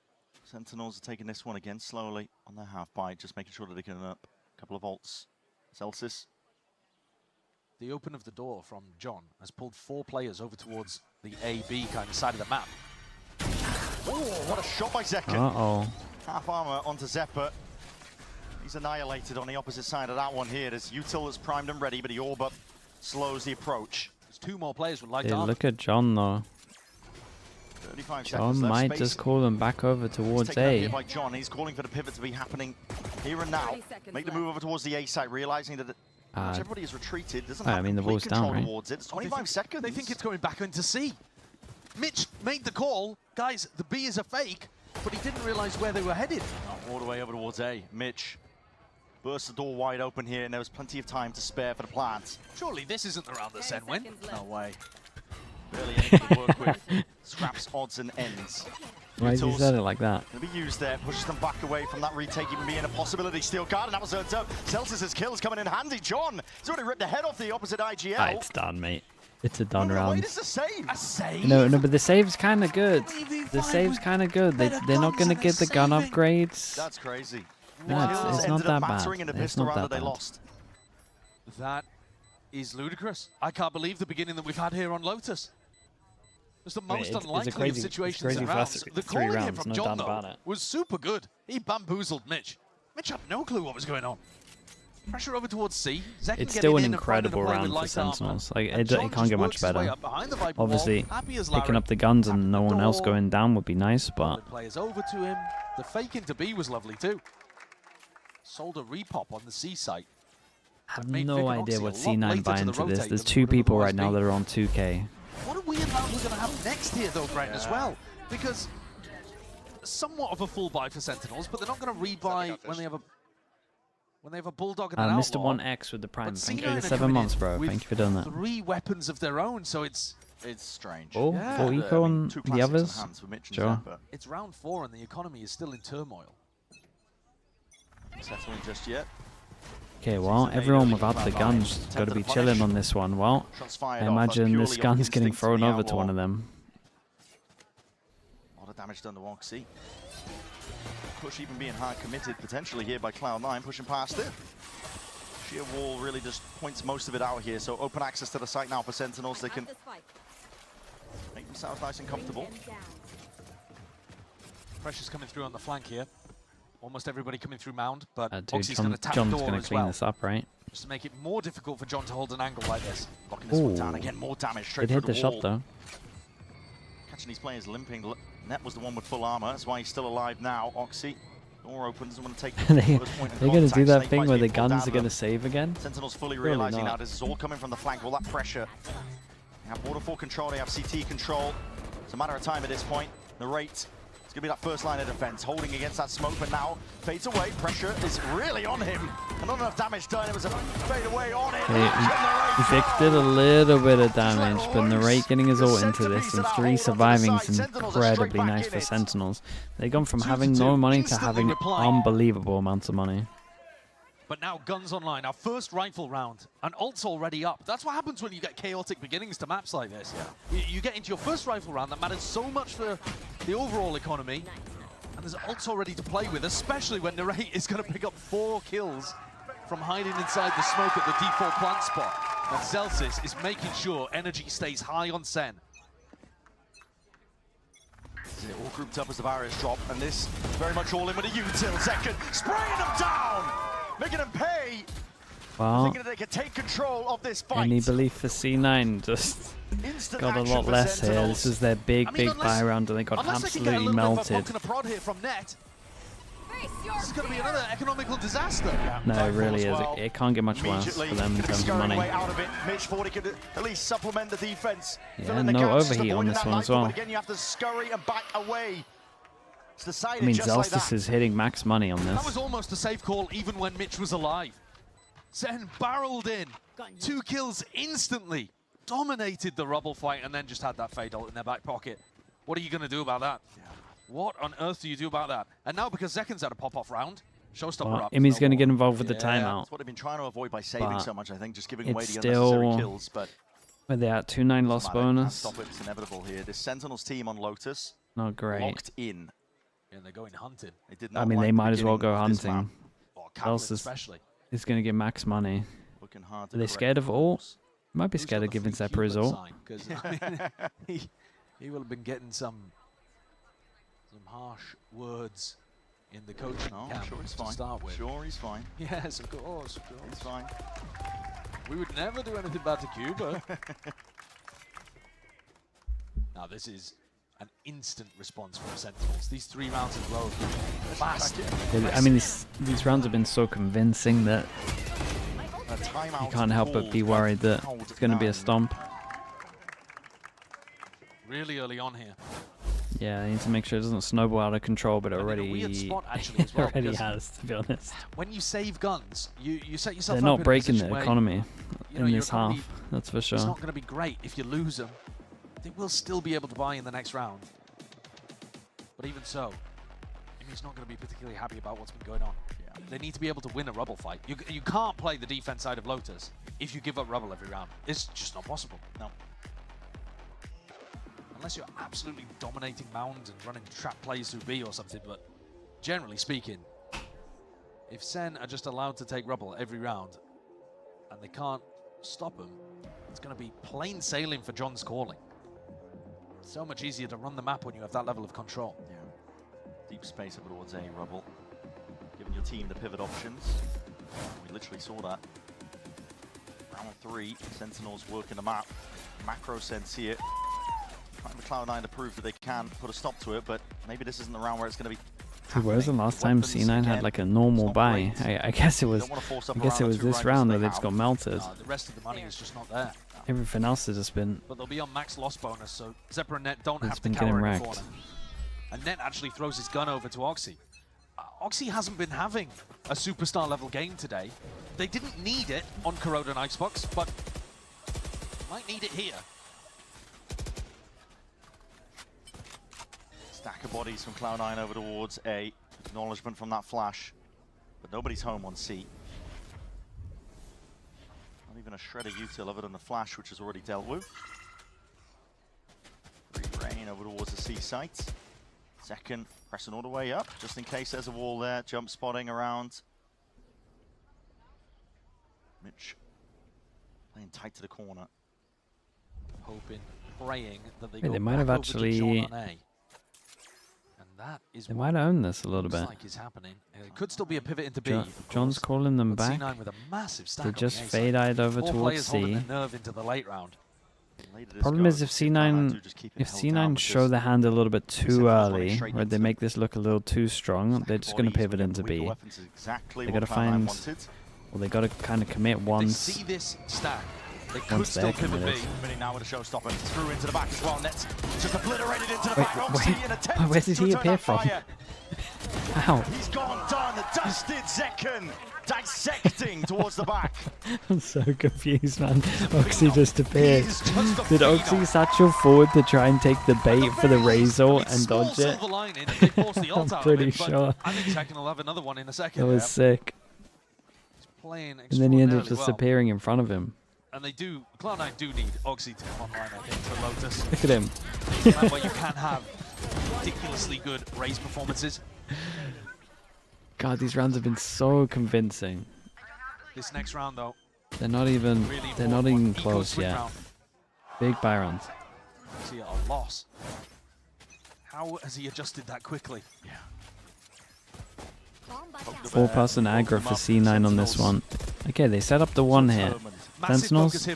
Sentinels are taking this one again slowly on their half bite, just making sure that they can up a couple of ults. Celsius. The open of the door from John has pulled 4 players over towards the A-B kind of side of the map. Oh, what a shot by Zekken. Uh-oh. Half armor onto Zeppa. He's annihilated on the opposite side of that one here. There's Util that's primed and ready, but he all but slows the approach. There's 2 more players with light Dude, armor. look at John though. 35 John might just call them back over towards A. By John. He's calling for the pivot to be happening here and now. Make the move over towards the A side, realizing that everybody is retreated. Doesn't have the ball's down, right? towards it. It's 25 seconds. They think it's going back into C. Mitch made the call. Guys, the B is a fake, but he didn't realize where they were headed. All the way over towards A. Mitch burst the door wide open here, and there was plenty of time to spare for the plant. Surely this isn't the round that Sen win? No way. Barely anything to work with. Scraps, odds, and ends. Why has he said it like that? Gonna be used there, pushes them back away from that retake, even being a possibility. Steel guard, and that was earned up. Celsius's kills coming in handy. John, he's already ripped the head off the opposite IGL. Ah, it's done, mate. It's a done round. Wait, it's a save. A save? No, but the save's kind of good. The save's kind of good. They're not going to get the gun upgrades. That's crazy. No, it's not that bad. It's not that bad. That is ludicrous. I can't believe the beginning that we've had here on Lotus. It's the most unlikely of situations in rounds. The calling here from John, though, was super good. He bamboozled Mitch. Mitch had no clue what was going on. Pressure over towards C. It's still an incredible round for Sentinels. Like, it can't get much better. Obviously, picking up the guns and no one else going down would be nice, but... Players over to him. The fake into B was lovely, too. Sold a repop on the C site. I have no idea what C9 buy into this. There's 2 people right now that are on 2K. What a weird round we're going to have next here, though, Brent, as well. Because somewhat of a full buy for Sentinels, but they're not going to rebuy when they have a Bulldog and an Outlaw. Mr. 1X with the Prime. Thank you for the 7 months, bro. Thank you for doing that. 3 weapons of their own, so it's strange. Oh, yeah. 4 eco on the others? Sure. It's round 4 and the economy is still in turmoil. Settling just yet. Okay, well, everyone without the guns has got to be chilling on this one. Well, I imagine this gun's getting thrown over to one of them. A lot of damage done to Oxy. Push even being hard committed potentially here by Cloud9, pushing past it. Sheer wall really just points most of it out here, so open access to the site now for Sentinels. They can make themselves nice and comfortable. Pressure's coming through on the flank here. Almost everybody coming through Mound, but dude, going to tap John's door going to clean this up, right? Just to make it more difficult for John to hold an angle like this. Locking this one down again, more damage straight It hit through the wall. shot, though. Catching these players limping. Net was the one with full armor, that's why he's still alive now. Oxy, door open, doesn't want to take the first point of They're going to do that Snake thing Bites where the being pulled guns are down, going to save again? Sentinels fully Surely realizing not. now this is all coming from the flank, all that pressure. They have waterfall control, they have CT control. It's a matter of time at this point. The rate. It's going to be that first line of defense, holding against that smoke, but now fades away. Pressure is really on him. And not enough damage done. It was a fade away on it. Vic did a little bit of damage, but Narrate getting his ult into this and 3 surviving is incredibly nice for Sentinels. They've gone from having no money to having unbelievable amounts of money. But now guns online, our first rifle round, and ult's already up. That's what happens when you get chaotic beginnings to maps like this. You get into your first rifle round that matters so much for the overall economy, and there's ults already to play with, especially when Narrate is going to pick up 4 kills from hiding inside the smoke at the default plant spot. And Celsius is making sure energy stays high on Sen. All grouped up as the barriers drop, and this very much all in with a util second, spraying them down! Making them pay. Well, thinking that they could take control of this fight. any belief for C9 just got a lot less here. This is their big buy round, and they got absolutely melted. This is going to be another economical disaster. No, it really is. It can't get much worse for them in terms of money. Out of it. Mitch 40 could at least supplement the defense. Yeah, no overheat on this one as well. Again, you have to scurry and back away. I mean, Zelstis is hitting max money on this. That was almost a safe call even when Mitch was alive. Sen barreled in, 2 kills instantly, dominated the rubble fight, and then just had that fade ult in their back pocket. What are you going to do about that? What on earth do you do about that? And now because Zekin's had a pop-off round, showstopper up. Imi's going to get involved with the timeout. That's what they've been trying to avoid by saving so much, I think, just giving away the still, unnecessary kills. But where they at 2-9 loss bonus. Stop it, it's inevitable here. This Sentinels team on Lotus, not great. Locked in. And they're going hunting. I mean, they might as well go hunting. Else especially. Is going to get max money. Looking hard. Are they scared of ult? Might be scared of giving Zephyr his ult. Because he will have been getting some harsh words in the coaching camp sure he's to fine. start with. Sure, he's fine. Yes, of course. He's fine. We would never do anything bad to Cuba. Now this is an instant response from Sentinels. These 3 rounds in a row fast. I mean, these rounds have been so convincing that you can't help but be worried that it's going to be a stomp. Really early on here. Yeah, they need to make sure it doesn't snowball out of control, but it already, weird spot, actually, as well, already has, to be honest. When you save guns, you set yourself They're up not in a breaking position the where, economy you know, in your this economy, half, that's for sure. It's not going to be great if you lose them. They will still be able to buy in the next round. But even so, he's not going to be particularly happy about what's been going on. Yeah. They need to be able to win a rubble fight. You can't play the defense side of Lotus if you give up rubble every round. It's just not possible. No. Unless you're absolutely dominating Mound and running trap plays through B or something, but generally speaking, if Sen are just allowed to take rubble every round and they can't stop them, it's going to be plain sailing for John's calling. It's so much easier to run the map when you have that level of control. Yeah. Deep space over towards A rubble, giving your team the pivot options. We literally saw that. Round 3, Sentinels working the map. Macro Sen see it. Trying for Cloud9 to prove that they can put a stop to it, but maybe this isn't the round where it's going to be. Dude, where's the last time C9 had like a normal buy? I guess it was. I guess it was this round that it's got melted. The rest of the money is just not there. Everything else has just been. But they'll be on max loss bonus, so Zephyr and Net don't It's have to been cower getting in the wrecked. corner. And Net actually throws his gun over to Oxy. Oxy hasn't been having a superstar level game today. They didn't need it on Corrode and Icebox, but might need it here. Stack of bodies from Cloud9 over towards A. Acknowledgement from that flash, but nobody's home on C. Not even a shred of util other than the flash, which is already dealt with. Free rain over towards the C site. Second, pressing all the way up, just in case there's a wall there. Jump spotting around. Mitch playing tight to the corner. Hoping, praying that Wait, they might have actually. That is They might own this a little bit. like is happening. It could still be a pivot into B. John's calling them back. C9 with a massive stack They on just the A side. fade-eyed over Four towards players holding C. their nerve into the late round. Problem is if C9 show their hand a little bit too early, right, they make this look a little too strong, they're just going to pivot into B. They got to find, well, they got to kind of commit once. See this stack. They could Once still they're pivot B. committed. Now with a showstopper through into the back as well. Nets just obliterated into the Wait, back. Oxy in attempt where did to he return appear that from? fire. How? He's gone done. Dusted Zekken dissecting towards the back. I'm so confused, man. Oxy just appeared. Did Oxy satchel forward to try and take the bait for the Razor and dodge it? I'm pretty sure. I think Zekken will have another one in a second. That was sick. He's playing And then he ended up extraordinarily just well. appearing in front of him. And they do, Cloud9 do need Oxy to come online, I think, for Lotus. Look at him. That way you can have ridiculously good raise performances. God, these rounds have been so convincing. This next round, though, They're not even. really They're not important even one. Eco close split yet. round. Big buy rounds. See a loss. How has he adjusted that quickly? Yeah. 4-person aggro for C9 on this one. Okay, they set up the one here. Sentinels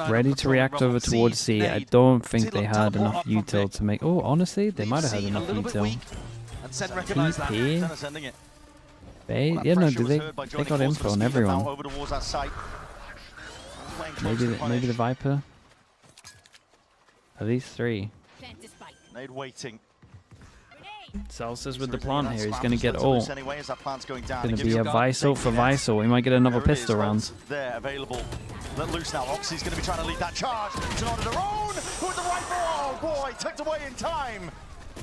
ready to react over towards C. I don't think they had enough util to make. Oh, honestly, they might have had enough util. And Sen recognized that. TP. They, yeah, no, they got info on everyone. Maybe the Viper. At least 3. Nade waiting. Celsius with the plant here. He's going to get all. Anyway, as that plant's going down. Going to be a Visal for Visal. We might get another pistol round. There, available. Let loose now. Oxy's going to be trying to lead that charge. It's not on their own. With the rifle. Oh boy, tucked away in time.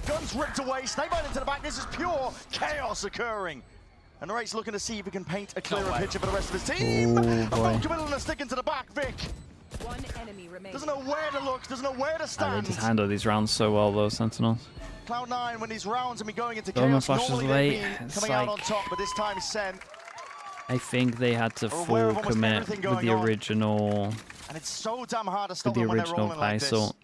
Guns ripped away. Snakebite into the back. This is pure chaos occurring. And Ray's looking to see if he can paint a clearer picture for the rest of his team. Oh boy. And a stick into the back, Vic. One enemy remaining. Doesn't know where to look. Doesn't know where to stand. They just handle these rounds so well, though, Sentinels. Cloud9, when these rounds have been going into Dorman chaos, flashes normally late. they've been It's coming out on like- top, but this time Sen. I think they had to Aware full of almost commit everything with the going on. original. And it's so damn hard to With stop the them when they're original rolling like this. Visal.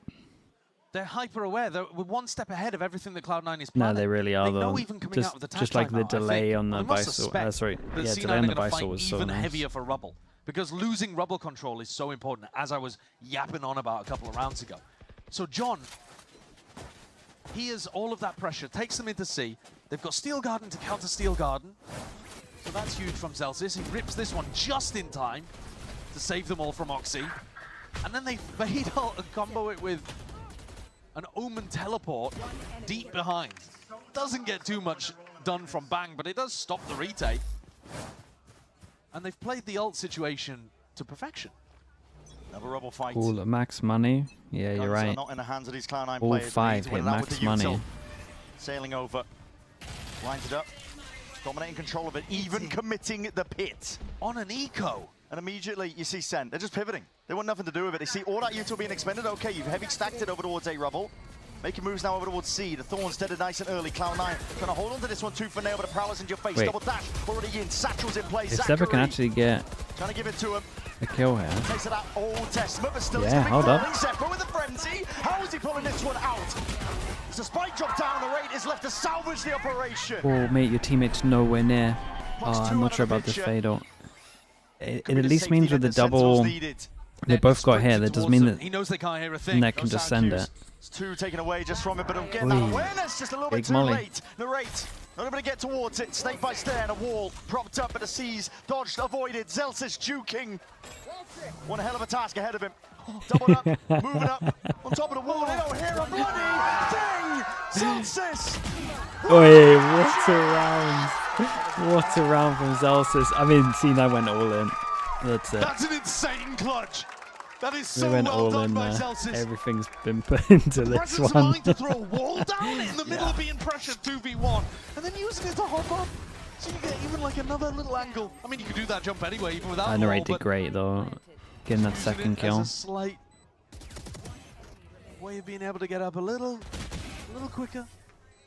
They're hyper aware. They're one step ahead of everything that Cloud9 is No, planning. they really are, They know though. even coming out of the Just like the timeout, I delay think, on the they must Visal. suspect Sorry, that yeah, C9 delay on the are gonna Visal fight was so even nice. heavier for rubble. Because losing rubble control is so important, as I was yapping on about a couple of rounds ago. So John, he has all of that pressure, takes them into C. They've got Steel Garden to counter Steel Garden. So that's huge from Celsius. He rips this one just in time to save them all from Oxy. And then they Veto and combo it with an Omen teleport deep behind. Doesn't get too much done from Bang, but it does stop the retake. And they've played the ult situation to perfection. Another rubble fight. All at max money. Yeah, you're right. Not in the hands of these Cloud9 All players. 5 hit max money. Sailing over. Lines it up. Dominating control of it. Even committing the pit. On an eco. And immediately you see Sen. They're just pivoting. They want nothing to do with it. They see all that util being expended. Okay, you've heavy stacked it over towards A rubble. Making moves now over towards C. The Thorns dead nice and early. Cloud9 trying to hold on to this one tooth and nail, but the Prowler's in your face. Wait. Double dash already in. Satchel's in place. If Zephyr can actually get trying to give it to him. a kill here. Takes it out old testament, but still Yeah, hold up. Zephyr with a frenzy. How is he pulling this one out? It's a spike drop down. The rate is left to salvage the operation. Oh, mate, your teammate's nowhere near. Oh, I'm not sure about this Veto. It at least means with the double, they both got here. That does mean that he knows they can't hear a thing. Neck can just send it. It's 2 taken away just from it, but don't get that awareness just a little bit too late. The rate not able to get towards it. Snake by snare, a wall propped up, but the C's dodged, avoided. Zelsis juking. One hell of a task ahead of him. Doubled up, moving up on top of the wall. They don't hear a bloody thing. Zelsis. Oi, what a round! What a round from Zelsis. I mean, C9 went all in. That's it. That's an insane clutch. That is so We went well all done in by there. Zelsis. Everything's been put into this Presence of one. mind to throw a wall down in the middle of being pressured 2v1, and then using it to hop up, so you get even like another little angle. I mean, you could do that jump anyway, even without the wall, NRG did but great though, getting that second kill. as a slight way of being able to get up a little quicker,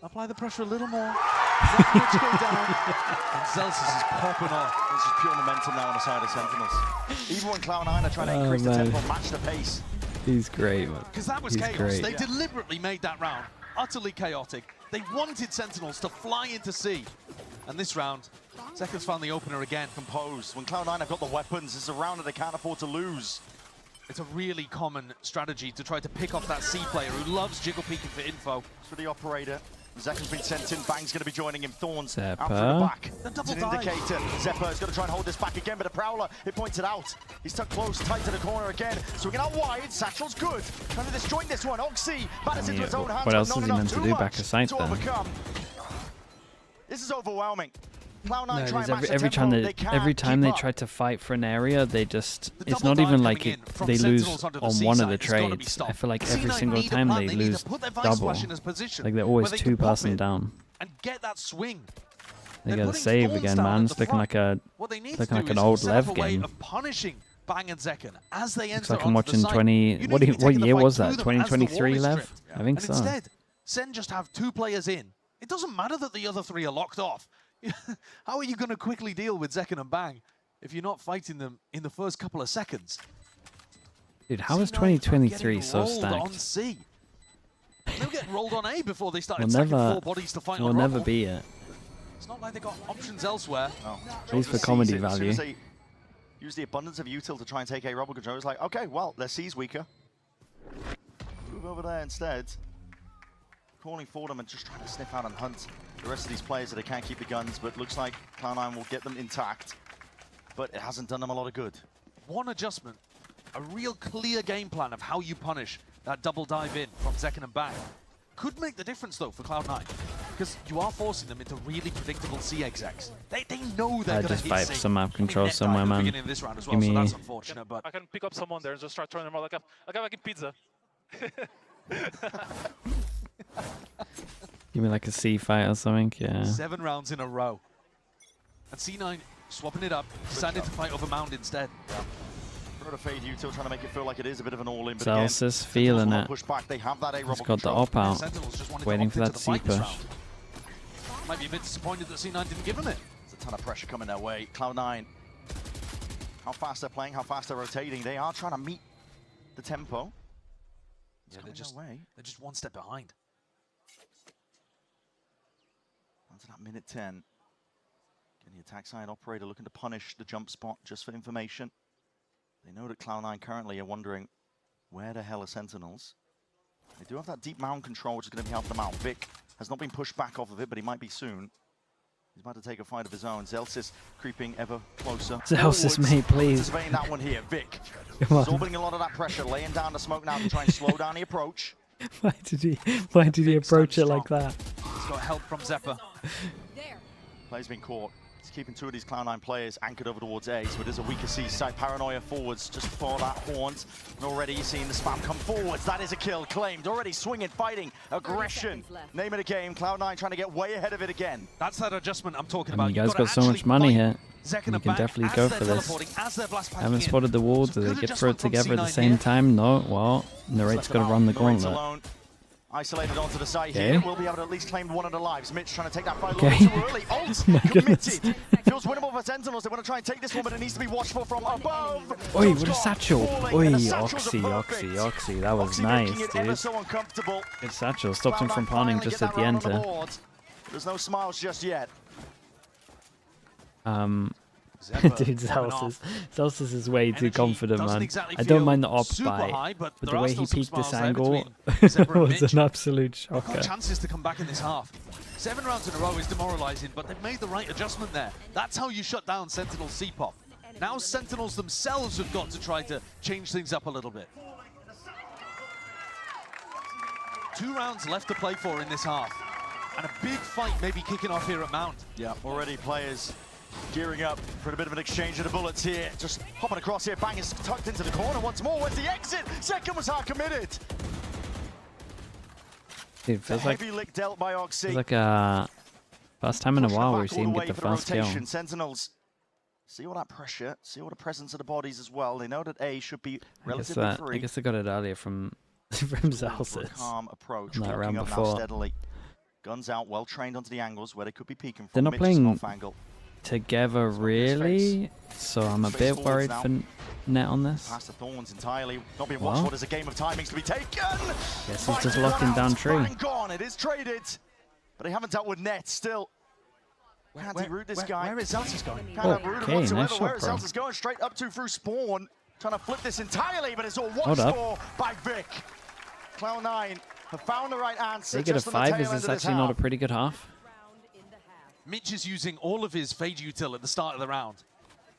apply the pressure a little more. Let the pitch go down, and Zelsis is popping off. This is pure momentum now on the side of Sentinels. Even when Cloud9 are trying to increase the tempo, match the pace. He's great. Because that was He's chaos. great. They deliberately made that round utterly chaotic. They wanted Sentinels to fly into C. And this round, Zeker's found the opener again. Composed. When Cloud9 have got the weapons, it's a round that they can't afford to lose. It's a really common strategy to try to pick off that C player who loves jiggle peeking for info. For the operator. Zeker's been sent in. Bang's going to be joining him. Thorns out Zephyr. through the back. The It's double an dive. indicator. Zephyr's going to try and hold this back again, but the Prowler, it points it out. He's tucked close, tight to the corner again. Swinging out wide. Satchel's good. Trying to disjoint this one. Oxy batters into his own hands. What else but is not he meant enough to do too back much aside to then? overcome. This is overwhelming. Cloud9 No, try and match the every time tempo. they can't every time keep they up. try to fight for an area, they just it's double not even dive like coming it, in from they Sentinels lose onto the on C one of side. the It's gotta be trades. I stopped. feel like every C9 single need a time plan. they They need to lose put their Vice double. Flash in his position Like they're where always they two can pop passing it down. and get that swing. They They're gotta putting save Thorns again, down man. at It's the looking front. like a What they need looking to like do an is old set Lev up a way game. of punishing Bang and Zekken as they Looks enter like I'm onto the watching site. 20. You What need to be what taking the year fight was through that? them as the wall 2023 is Lev? stripped. I think And so. instead, Sen just have 2 players in. It doesn't matter that the other 3 are locked off. How are you going to quickly deal with Zekken and Bang if you're not fighting them in the first couple of seconds? Dude, how is C9 2023 getting so rolled on stacked? C. They'll get rolled on A before they started We'll stacking never, 4 bodies to fight we'll on never Rubble. be it. It's not like they got options elsewhere. At least for comedy value. Use the abundance of util to try and take a rubble control. It's like, okay, well, their C's weaker. Move over there instead. Calling for them and just trying to sniff out and hunt the rest of these players that they can't keep the guns, but looks like Cloud9 will get them intact. But it hasn't done them a lot of good. One adjustment, a real clear game plan of how you punish that double dive in from Zekken and Bang. Could make the difference though for Cloud9, because you are forcing them into really predictable C execs. They know they're going to just hit fight C. for some map control Net dive somewhere, at the man. beginning of this round as well, Give so me, that's unfortunate. But I can pick up someone there and just start throwing them out like I'm making pizza. Give me like a C fight or something, yeah. 7 rounds in a row, and C9 swapping it up, decided to fight over Mound instead. Throw to fade util, trying to make it feel like it is a bit of an all-in. But Celsius again, feeling Sentinels it. push back. They have that A He's rubble got the control. op out, Sentinels just wanted to waiting opt for into that the C fight this push. round. Might be a bit disappointed that C9 didn't give him it. There's a ton of pressure coming their way. Cloud9, how fast they're playing, how fast they're rotating. They are trying to meet the tempo. Yeah, they're just 1 step behind. On to that minute 10. Getting the attack side operator looking to punish the jump spot just for information. They know that Cloud9 currently are wondering where the hell are Sentinels. They do have that deep mound control, which is going to be helping them out. Vic has not been pushed back off of it, but he might be soon. He's about to take a fight of his own. Zelsis creeping ever closer. Zelsis, mate, please. Anticipating that one here. Vic Come on. absorbing a lot of that pressure, laying down the smoke now to try and slow down the approach. Why did he approach it like that? He's got help from Zephyr. Player's been caught. He's keeping two of these Cloud9 players anchored over towards A, so it is a weaker C site. Paranoia forwards just before that Horns. And already you're seeing the spam come forwards. That is a kill claimed. Already swinging, fighting, aggression. Name of the game. Cloud9 trying to get way ahead of it again. That's that adjustment I'm talking I mean, about. you guys got so much money here. You can definitely go for this. I haven't spotted the wall. Do they get throw it together at the same time? No. Well, Narrate's got to run the gauntlet. Isolated onto the site here. We'll be able to at least claim one of the lives. Mitch trying to take that fight a little too early. Ult committed. Feels winnable for Sentinels. They want to try and take this one, but it needs to be watchful from above. Oi, what a satchel. Oi, Oxy. That was nice, dude. So uncomfortable. Good satchel. Stopped him from planning just at the end here. There's no smiles just yet. Dude, Celsius is way too confident, man. I don't mind the op buy, but the way he peaked this angle was an absolute shocker. Chances to come back in this half. 7 rounds in a row is demoralizing, but they've made the right adjustment there. That's how you shut down Sentinel's C-pop. Now Sentinels themselves have got to try to change things up a little bit. 2 rounds left to play for in this half. And a big fight maybe kicking off here at Mount. Yeah, already players gearing up for a bit of an exchange of the bullets here. Just hopping across here. Bang is tucked into the corner once more. Where's the exit? Second was hard committed. Dude, feels like heavy lick dealt by Oxy. It's like first time in a while we see him get the first kill. Sentinels see all that pressure, see all the presence of the bodies as well. They know that A should be relatively free. I guess they got it earlier from Celsius. Calm approach. That round before. Steadily. Guns out, well trained onto the angles where they could be peeking from. They're not playing together really, so I'm a bit worried for Net on this. Past the thorns entirely. Not being watched. What is a game of timings to be taken? Yes, he's just locking down tree. Gone. It is traded, but they haven't dealt with Net still. Can't he root this guy? Where is Celsius going? Okay, nice shot, Where is bro. Celsius going? Straight up to through spawn. Trying to flip this entirely, but it's all one score by Vic. Cloud9 have found the right answer. They get a 5. Is this actually not a pretty good half? Mitch is using all of his Fade util at the start of the round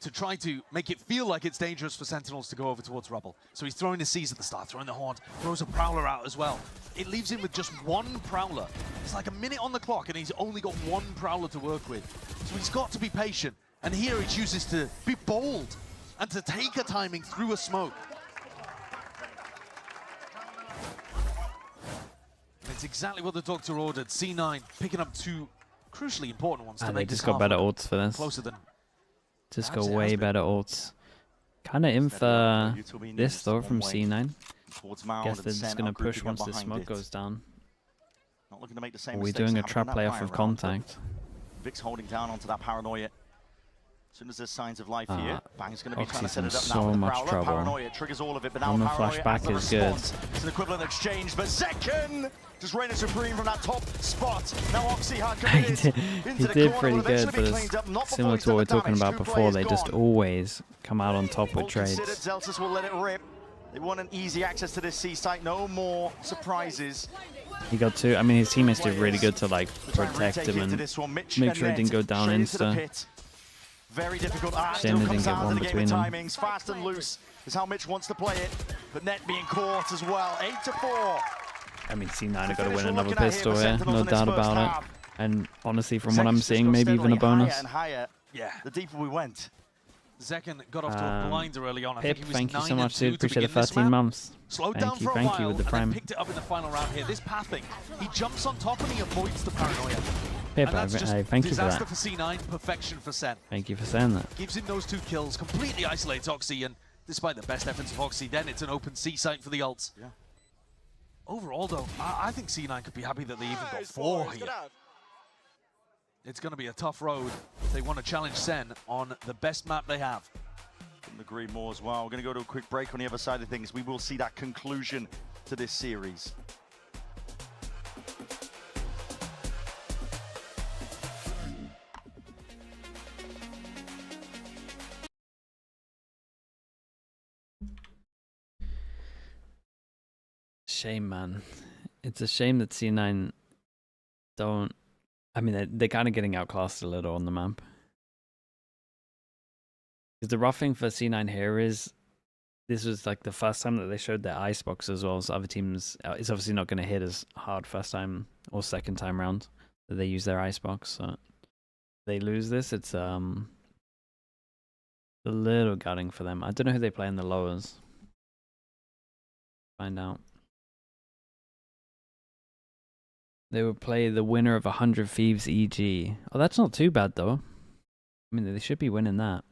to try to make it feel like it's dangerous for Sentinels to go over towards Rubble. So he's throwing the C's at the start, throwing the Horn, throws a Prowler out as well. It leaves him with just 1 Prowler. It's like a minute on the clock and he's only got 1 Prowler to work with. So he's got to be patient. And here he chooses to be bold and to take a timing through a smoke. And it's exactly what the doctor ordered. C9 picking up 2 crucially important ones to They make just this got half better ults for this. closer than Just got way better ults. Kind of in for this though from C9. Guess they're just going to push once the smoke goes down. Not looking to make the same Are we mistakes doing a that trap happened in play that off of prior round. contact? Vic's holding down onto that Paranoia. As soon as there's signs of life here, Bang's going to be trying to Oxy's set in it up so now with the much Prowler. trouble. Paranoia triggers all of it, but now On the Paranoia flashback has the is good. response. It's an equivalent exchange, but second just reigning supreme from that top spot. Now Oxy hard committed He did pretty good, but it's similar to what we were talking about before. They just always come out on top with trades. Zelsus will let it rip. They want an easy access to this C site. No more surprises. He got 2. I mean, his teammates did really good to like protect him and make sure it didn't go down insta. Very difficult. Shame they didn't get one between them. Timings. Fast and loose is how Mitch wants to play it, but Net being caught as well. 8-4. I mean, C9 have got to win another pistol here, no doubt about it. And honestly, from what I'm seeing, maybe even a bonus. Higher and higher, the deeper we went. Zekken got off to a blinder early on. Pip, thank you so much, dude. Appreciate the 13 months. Slowed down for a thank while, you with the and prime. then picked it up in the final round here. This pathing, he jumps on top and he avoids the Paranoia. Pip, And that's just I thank you for disaster that. for C9, perfection for Sen. Thank you for saying that. Gives him those 2 kills, completely isolates Oxy, and despite the best efforts of Oxy, then it's an open C site for the ults. Yeah. Overall, though, I think C9 could be happy that they even got 4 here. It's going to be a tough road if they want to challenge Sen on the best map they have. Couldn't agree more as well. We're going to go to a quick break. On the other side of things, we will see that conclusion to this series. Shame, man. It's a shame that C9 don't... I mean, they're kind of getting outclassed a little on the map. Because the roughing for C9 here is this was like the first time that they showed their Icebox as well. So other teams, it's obviously not going to hit as hard first time or second time round that they use their Icebox. So if they lose this, it's a little gutting for them. I don't know who they play in the lowers. Find out. They would play the winner of 100 Thieves EG. Oh, that's not too bad though. I mean, they should be winning that.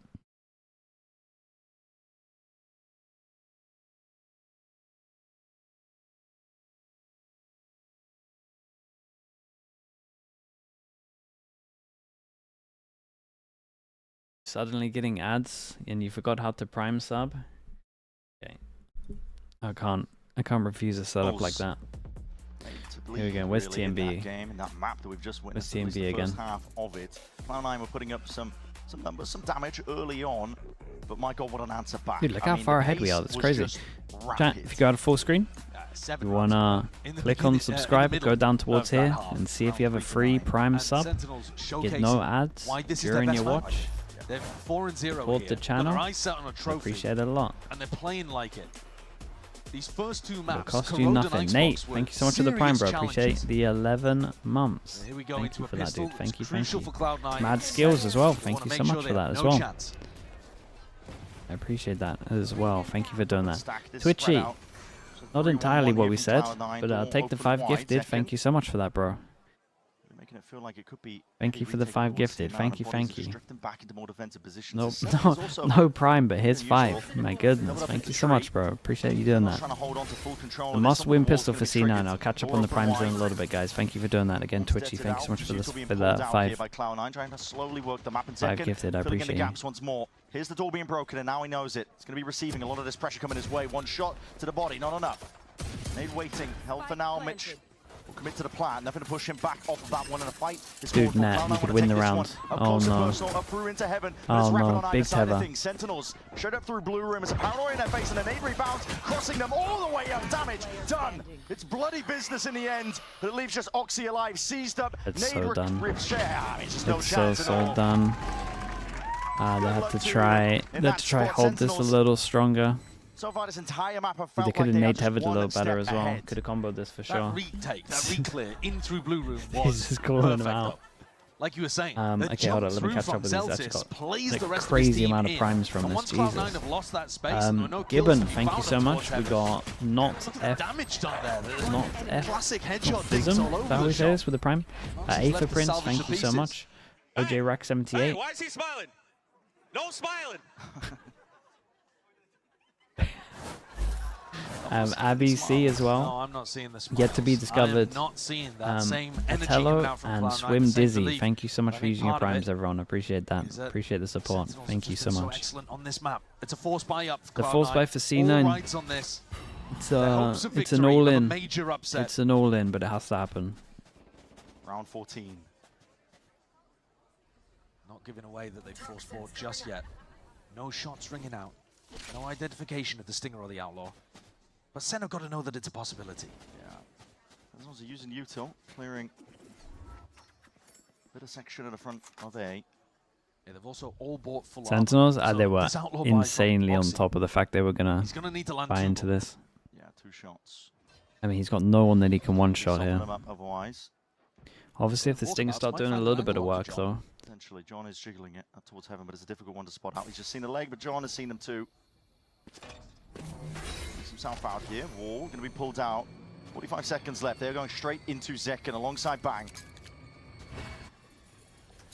Suddenly getting ads and you forgot how to prime sub. Okay. I can't refuse a setup like that. Here we go. Where's TMB? Game in that map that we've just witnessed. Where's TMB again? First half of it. Cloud9 were putting up some numbers, some damage early on, but my God, what an answer back! Dude, look how far ahead we are. That's crazy. Chat, if you go to full screen, you wanna click on subscribe, go down towards here, and see if you have a free prime sub. Get no ads during your watch. They're 4-0 Support the channel. I appreciate it a lot. And they're playing like it. These first two maps, It'll cost you nothing. Nate, thank you so much for the prime, bro. Appreciate the 11 months. Here we go thank you for that, dude. Thank you, thank you. Cloud9. Mad skills as well. Thank you so much for that as well. I appreciate that as well. Thank you for doing that. Twitchy, not entirely what we said, but I'll take the 5 gifted. Thank you so much for that, bro. Making it feel like it could be. Thank you for the 5 gifted. Thank you, thank you. Back into more defensive positions. No prime, but here's 5. My goodness, thank you so much, bro. Appreciate you doing that. The must-win pistol for C9. I'll catch up on the primes in a little bit, guys. Thank you for doing that again, Twitchy. Thank you so much for the 5. 5 gifted. I appreciate it. Once more. Here's the door being broken, and now he knows it. It's going to be receiving a lot of this pressure coming his way. One shot to the body, not enough. Nade waiting. Held for now, Mitch. Will commit to the plan. Nothing to push him back off of that one in a fight. Dude, Nat, you could win the round. Oh no. Oh no, big tether. Sentinels showed up through blue room as a paranoia in their face and a nade rebound, crossing them all the way up. Damage done. It's bloody business in the end, but it leaves just Oxy alive, seized up. It's so done. It's so done. They had to try hold this a little stronger. So far, this entire map have they could have nade tethered a little better as well. Could have comboed this for sure. That retake, that reclear in through blue room was He's just calling them out. Like you were saying, okay, hold on, let me catch up with these. That's got a crazy amount of primes from this. Jesus. Gibbon, thank you so much. We got not F. Not F. Classic headshot Fism. Is that how we say this with the prime? A for Prince, thank you so much. OJ Rack 78. Hey, why is he smiling? No smiling. Abby C as well. No, I'm not seeing this. Yet to be discovered. I'm not seeing that same energy Atello and Swim Dizzy. Thank you so much for using your primes, everyone. Appreciate that. Appreciate the support. Thank you so much. Excellent on this map. It's a force buy up. The force buy for C9. It's an all-in. It's an all-in, but it has to happen. Round 14. Not giving away that they've forced forward just yet. No shots ringing out. No identification of the Stinger or the Outlaw. But Sen have got to know that it's a possibility. Yeah. As long as they're using util, clearing a bit of section at the front of A. Yeah, they've also all bought full Sentinels, they were insanely on top of the fact they were going to buy into this. Yeah, 2 shots. I mean, he's got no one that he can one-shot here. Otherwise. Obviously, if the Stingers start doing a little bit of work, though. Potentially, John is jiggling it up towards heaven, but it's a difficult one to spot out. He's just seen a leg, but John has seen them too. Some south out here. Wall going to be pulled out. 45 seconds left. They're going straight into Zekken alongside Bang.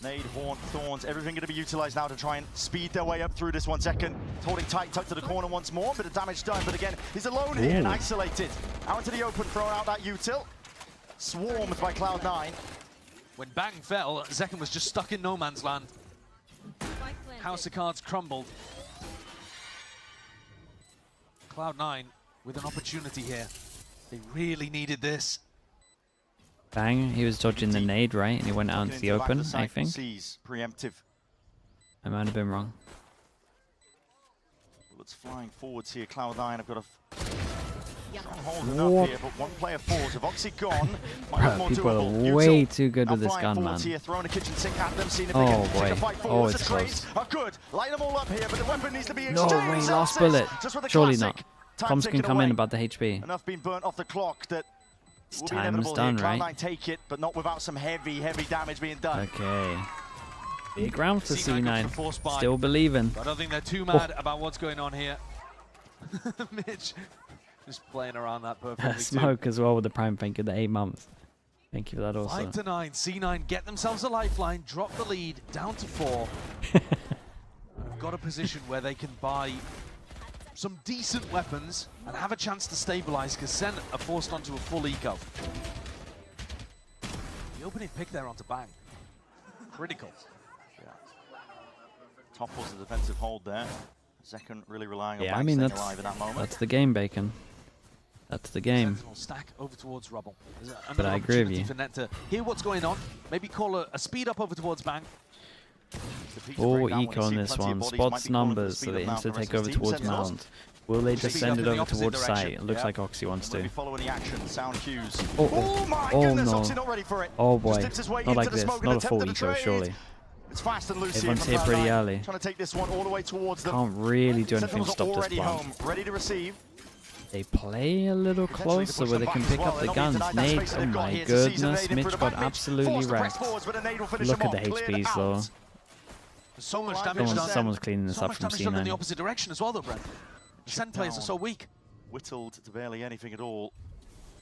Nade, Horn, Thorns, everything going to be utilized now to try and speed their way up through this 1 second. Holding tight, tucked to the corner once more. Bit of damage done, but again, he's alone here and isolated. Out into the open, throwing out that util. Swarmed by Cloud9. When Bang fell, Zekken was just stuck in no man's land. House of Cards crumbled. Cloud9 with an opportunity here. They really needed this. Bang, he was dodging the nade, right? And he went out into the open, I think. Preemptive. I might have been wrong. Bullets flying forwards here. Cloud9 have got a Enough here, but one player falls. If Oxy gone, Bro, people are way too good with this gun, man. Here, throwing a kitchen sink at them, seeing if Oh they can boy. take a fight Oh, forwards. it's The trades close. are good. Light them all up here, but the weapon needs to be No exchanged. way, last Celsius, bullet. just with the Surely classic. not. Time Comms can ticking come in away. about the HP. Enough being burnt off the clock that will be Time's inevitable done, here. right? Cloud9 take it, but not without some heavy damage being done. Okay. Big round for C9 goes for C9. force buy. Still believing. I don't think they're too mad about what's going on here. Mitch just playing around that perfectly. Smoke as well with the prime. Thank you, the 8 months. Thank you for that also. 5-9. C9 get themselves a lifeline, drop the lead down to 4. And have got a position where they can buy some decent weapons and have a chance to stabilize because SEN are forced onto a full eco. The opening pick there onto Bang. Critical. Top was the defensive hold there. Second really relying on Yeah, I Bang mean, staying that's, alive at that moment. that's the game, Bacon. That's the game. Sentinel stack over towards Rubble. There's But I agree with opportunity you. for Net to hear what's going on. Maybe call a speed up over towards Bang. Full eco on this one. Spots numbers, so they insta take over towards Mount. Will they just send it over towards site? It looks like Oxy wants to. Following the action, sound cues. Oh my oh goodness, no. Oxy not ready for it. Oh boy. Just dips his way Not like into the this. smoke Not a and full attempted eco, the trade. surely. It's fast and loose Everyone's here here from pretty Cloud9. early. Trying to take this one all the way towards them. Can't really do anything to Sentinels stop this already plant. home, ready to receive. They play a little closer where they can pick up the guns. Nades, oh my goodness. Mitch got absolutely wrecked. Look at the HPs though. There's so much damage done. Someone's cleaning this so up much from damage done in the C9. opposite direction as well though, Brent. The SEN players are so weak. Whittled to barely anything at all.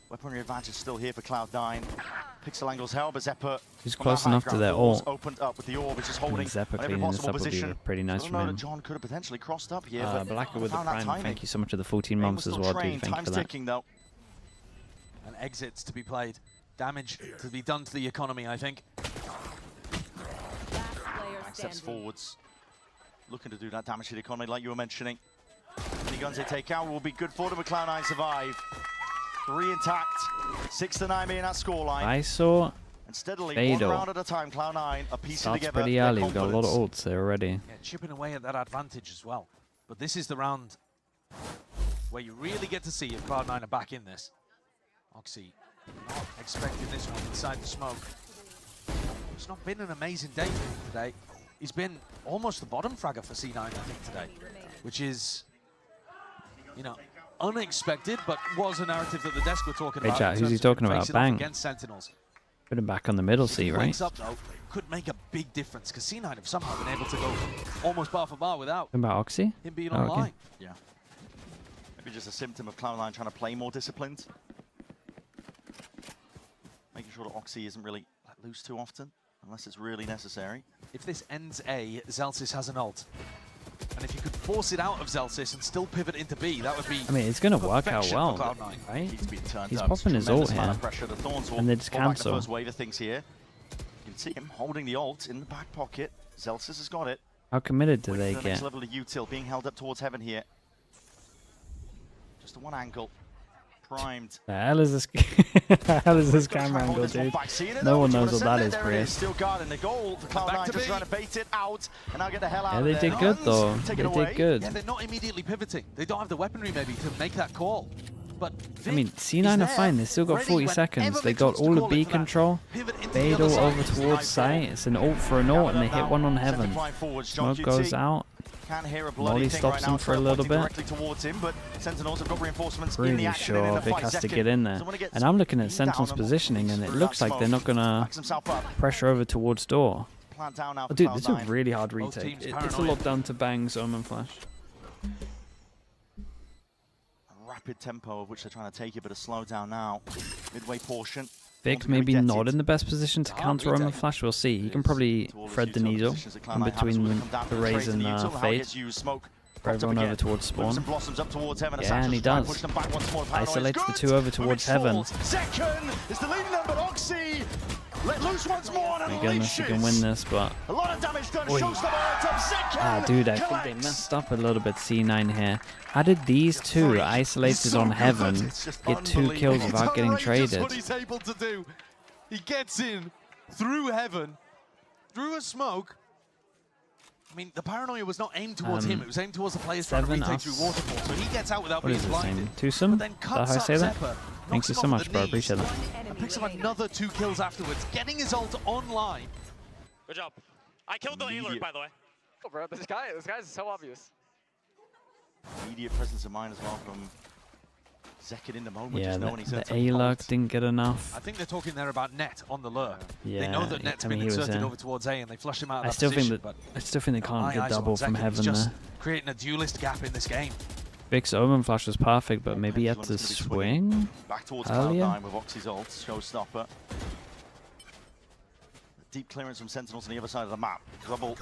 Weaponry advantage still here for Cloud9. Pixel angles hell, but Zephyr. He's close enough to their ult. Opened up with the orb, which is I mean, holding Zephyr on every cleaning this possible up would be position. pretty nice I don't from know him. that John could have potentially crossed up here, but Blacker with the found that prime. timing. Thank you so much for the 14 months as well, dude. Thank you for Time's that. ticking though. And exits to be played. Damage to be done to the economy, I think. Steps forwards. Looking to do that damage to the economy like you were mentioning. Any guns they take out will be good for them, but Cloud9 survive. 3 intact. 6-9 being that scoreline. I saw And steadily, Veto. one round at a time, Cloud9 are piecing Starts together pretty their early. We've got a lot of confidence. ults there already. Yeah, chipping away at that advantage as well. But this is the round where you really get to see if Cloud9 are back in this. Oxy not expecting this one inside the smoke. It's not been an amazing day for him today. He's been almost the bottom fragger for C9, I think, today. Which is, you know, unexpected, but was a narrative that the desk were talking Hey about. chat, in who's he terms of talking about? facing off Bang. against Sentinels. Put him back on the middle seat, right? Wakes up though, could make a big difference because C9 have somehow been able to go almost bar for bar without Talking about Oxy? him being Oh, okay. online. Yeah. Maybe just a symptom of Cloud9 trying to play more disciplined. Making sure that Oxy isn't really let loose too often, unless it's really necessary. If this ends A, Zelsis has an ult. And if you could force it out of Zelsis and still pivot into B, that would be I mean, it's going to work out perfection well, for Cloud9. right? Needs to be turned He's up. popping his ult Tremendous amount here. of pressure. The Thorns will And they just pull back the cancel. first wave of things here. You can see him holding the ult in the back pocket. Zelsis has got it. How committed do they The next get? level of util being held up towards heaven here. Just the one angle. Primed. The hell is this? The hell is this camera angle, dude? No one knows what that is, There it is, Chris. still guarding the goal for Cloud9, just trying to bait it out and now get the hell out Yeah, of they there. did good Guns, though. take They it away. did good. Yeah, they're not immediately pivoting. They don't have the weaponry maybe to make that call. But I mean, C9 are fine. They still got 40 seconds. They got all of B control. Veto over towards site. It's an ult for an ult, and they hit one on heaven. Smoke goes out. Can't hear a bloody Molly thing stops right now, him for a little bit. directly towards him, but Sentinels have got reinforcements in the Pretty action and in sure the Vic fight. has to Zekin get in there. doesn't wanna get And I'm looking at beat down Sentinel's and positioning, and it through looks that like they're not smoke. going to Backs himself up. pressure over towards door. Plant down now Oh, for dude, this is a Cloud9. really hard Both retake. teams It's a paranoid. lot down to Bang's Omen Flash. Rapid tempo of which they're trying to take it, but a slowdown now. Midway portion. Vic maybe not in the best position to counter Omen Flash. We'll see. He can probably thread the needle in between the Raze and Fade. For everyone over towards spawn. Yeah, and he does. Isolates the two over towards heaven. Second is the leading number, Oxy. Let loose once more and My goodness, you can win this, but... a lot of damage done. Oi. Shows the momentum. Second. Ah, dude, I think they messed up a little bit, C9 here. How did these two, isolated on heaven, get 2 kills without getting traded? What he's able to do. He gets in through heaven, through a smoke. I mean, the paranoia was not aimed towards him. It was aimed towards the players trying to 7 retake us. through waterfall. So he gets out without What being is this blinded. name? Twosome? But then Is that how I cuts say up that? Zephyr, Thank knocks you him so off much, the bro. knees, Appreciate that. and picks up another 2 kills afterwards, getting his ult online. Good job. I killed the alert, by the way. Oh, bro, this guy's so obvious. Immediate presence of mind as well from Zekid in the moment. Yeah, just knowing he's the at some A-Lurk fault. didn't get enough. I think they're talking there about Net on the lure. Yeah, they know that Net's I mean, been he was inserted there. over towards A, and they flushed him out of I that still position. think But that they can't my get eyes double on from Zekid. heaven He's just there. creating a duelist gap in this game. Vic's Omen Flash was perfect, but maybe he had to swing Back towards earlier. Cloud9 with Oxy's ult, showstopper. Deep clearance from Sentinels on the other side of the map. Trouble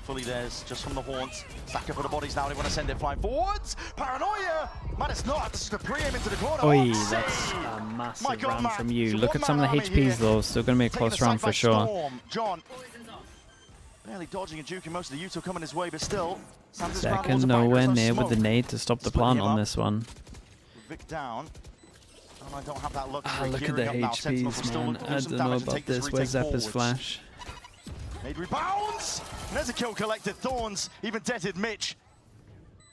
fully theirs, just from the haunts. Stack up for the bodies now, they want to send it flying forwards. Paranoia! Man, it's not. This is the pre-aim into the corner. Oi, Oxy! that's a massive My God, round man. from you. So Look one at some of man the army here. HPs though, still going to be a Taking close the side round by for sure. Storm. John barely dodging and juking most of the Uto coming his way, but still. Sam's Second nowhere near with the nade to stop the plant on this one. Vic down. Oh, I don't have that luxury. Ah, look at the Gearing up now. Sentinels will HPs, still man. look to I do some don't know damage and about take this this. retake Where's Zephyrs forwards. Flash? Nade rebounds. And there's a kill collected. Thorns even deaded Mitch.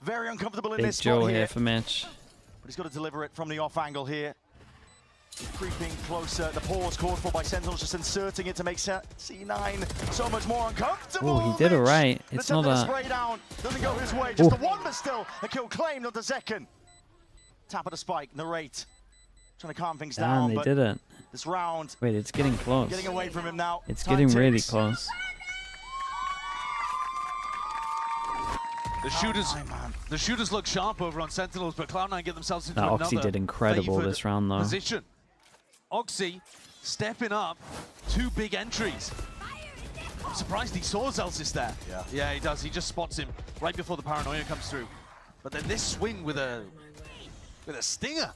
Very uncomfortable in Big this Joe spot here here. for Mitch. But he's got to deliver it from the off angle here. Creeping closer. The pause called for by Sentinels, just inserting it to make C9 so much more uncomfortable. Oh, he did it right. It's not a a... spray down. Doesn't go his way. Just the one, but still a kill claimed on the second. Tap of the spike. Narrate. Trying to calm things down. Damn, they but did it. this round. Wait, it's getting close. Getting away from him now. It's Time getting really ticks. close. The shooters look sharp over on Sentinels, but Cloud9 get themselves into That another Oxy did incredible favored this round though. position. Oxy stepping up, 2 big entries. I'm surprised he saw Zelsis there. Yeah, he does. He just spots him right before the paranoia comes through. But then this swing with a stinger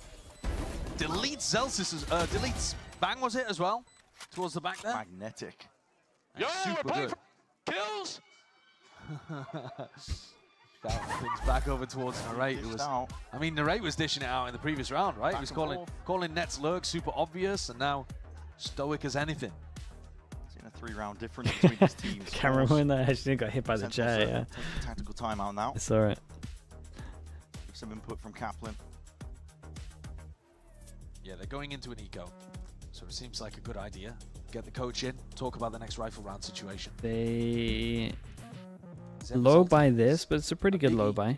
deletes Zelsis, deletes Bang, was it as well? Towards the back there. Magnetic. Yo, Super we're playing good. for kills. That things back over towards Narrate. Who was, I mean, Narrate was dishing it out in the previous round, right? He was calling Net's lurk super obvious, and now stoic as anything. Seen a 3-round difference between these teams. Can't remember when that actually got hit by the chair, yeah. Taking tactical timeout now. It's alright. Some input from Kaplan. Yeah, they're going into an eco, so it seems like a good idea. Get the coach in, talk about the next rifle round situation. They low buy this, but it's a pretty good low buy.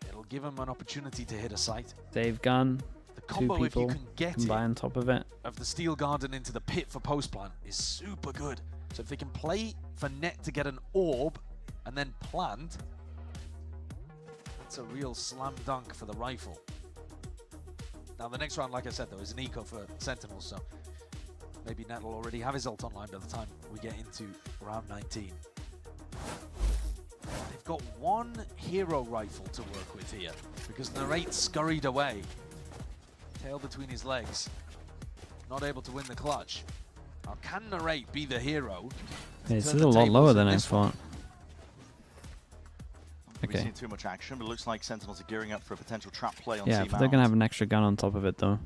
It'll give them an opportunity to hit a site. Save gun, The 2 combo, if you people can get can buy it, on top of it. of the Steel Garden into the pit for post plant is super good. So if they can play for Net to get an orb and then plant, that's a real slam dunk for the rifle. Now the next round, like I said though, is an eco for Sentinels, so maybe Net will already have his ult online by the time we get into round 19. They've got 1 hero rifle to work with here because Narrate scurried away. Tail between his legs. Not able to win the clutch. Now can Narrate be the hero? Yeah, it's a lot lower than I thought. We've Okay. seen too much action, but it looks like Sentinels are gearing up for a potential trap play on Yeah, C but they're going to have an extra gun on top of it though.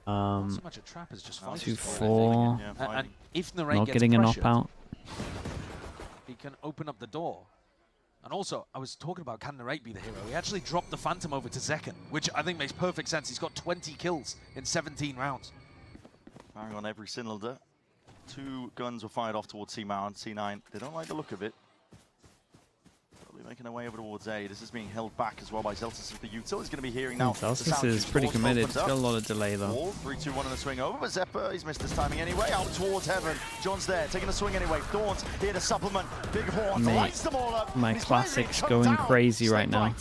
Not so much a trap as just 2-4. And if Narrate Not gets getting an pressured, op out. he can open up the door. And also, I was talking about can Narrate be the hero. He actually dropped the Phantom over to Zekken, which I think makes perfect sense. He's got 20 kills in 17 rounds. Firing on every cylinder. 2 guns were fired off towards C-Mount. C9, they don't like the look of it. Probably making their way over towards A. This is being held back as well by Zelsis. The Util is going to be hearing now. Zelsis is pretty committed. It's got a lot of delay though. 3-2-1 and a swing over, but Zephyr, he's missed his timing anyway. Out towards heaven. John's there, taking a swing anyway. Thorns here to supplement. Big horn, lights them all up. My classic's going crazy right now.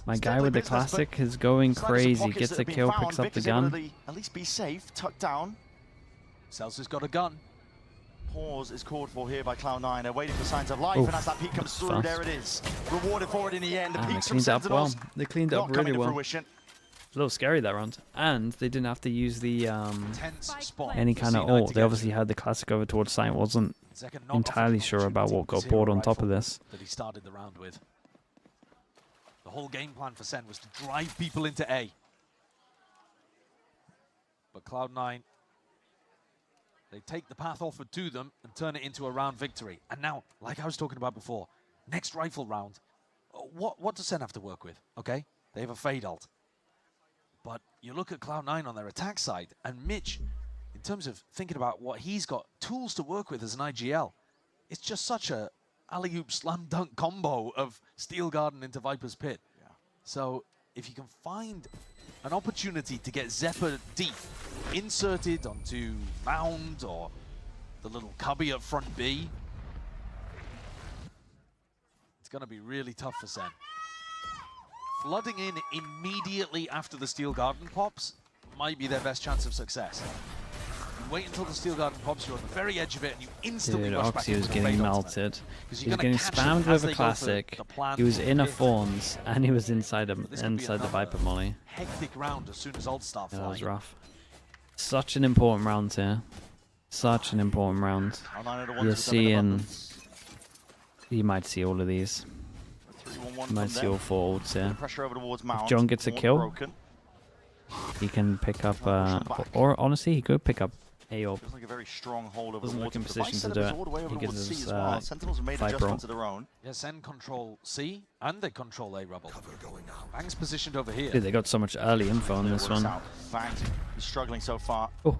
My guy with the classic is going crazy. Gets a kill, picks up the gun. At least be safe, tucked down. Celsius got a gun. Pause is called for here by Cloud9. They're waiting for signs of life, Oof, and as that peak comes through, fast. there it is. Rewarded for it in the end. The They peaks from cleaned it up well. Sentinels They cleaned it up not coming really to well. fruition. A little scary that round. And they didn't have to use the Tense spot any for kind of C9 ult. to They get obviously had the classic over towards site. Wasn't Zekken not entirely offered sure about what got bored on top of this. that he started the round with. The whole game plan for Sen was to drive people into A. But Cloud9, they take the path offered to them and turn it into a round victory. And now, like I was talking about before, next rifle round, what does SEN have to work with? Okay, they have a fade ult. But you look at Cloud9 on their attack side, and Mitch, in terms of thinking about what he's got tools to work with as an IGL, it's just such a alley-oop slam dunk combo of Steel Garden into Viper's Pit. Yeah. So if you can find an opportunity to get Zephyr deep inserted onto Mound or the little cubby up front B, it's going to be really tough for SEN. Flooding in immediately after the Steel Garden pops might be their best chance of success. You wait until the Steel Garden pops, you're on the very edge of it, and you instantly rush back Oxy was into the getting fade melted. ultimate. He was getting spammed with a classic. He was in a Thorns, and he was inside the Viper Molly. Hectic round as soon as ults start flying. That was rough. Such an important round here. Such an important round. You're seeing... You might see all of these. You might see all 4 ults here. If John gets a kill, he can pick up... or honestly, he could pick up AOB. Feels like a very strong hold over Doesn't the look in water. position to do it. He gets his Sentinels have made Viper adjustments of their own. Yeah, SEN control C, and they control A Rebel. Bang's positioned over here. Dude, they got so much early info on this one. Bang, he's struggling so far. Oh.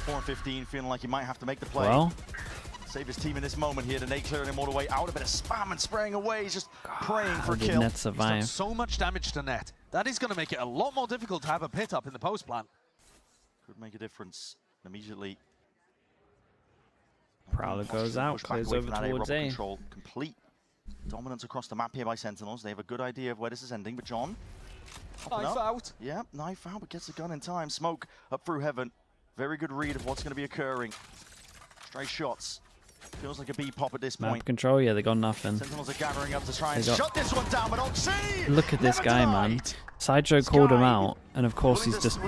4 and 15, feeling like he might have to make the play. Well, save his team in this moment here. The nade clearing him all the way out. A bit of spam and spraying away. He's just praying for a kill. Net survive? He's done so much damage to net. That is going to make it a lot more difficult to have a pit up in the post plant. Could make a difference immediately. Prowler goes out, clears over towards A. Control complete dominance across the map here by Sentinels. They have a good idea of where this is ending, but John. Knife out. Yeah, knife out, but gets the gun in time. Smoke up through heaven. Very good read of what's going to be occurring. Stray shots. Feels like a B pop at this point. Map control, yeah, they got nothing. Sentinels are gathering up to try and shut this one down, but Oxy! Look at this guy, man. Sideshow called him out, and of course he's just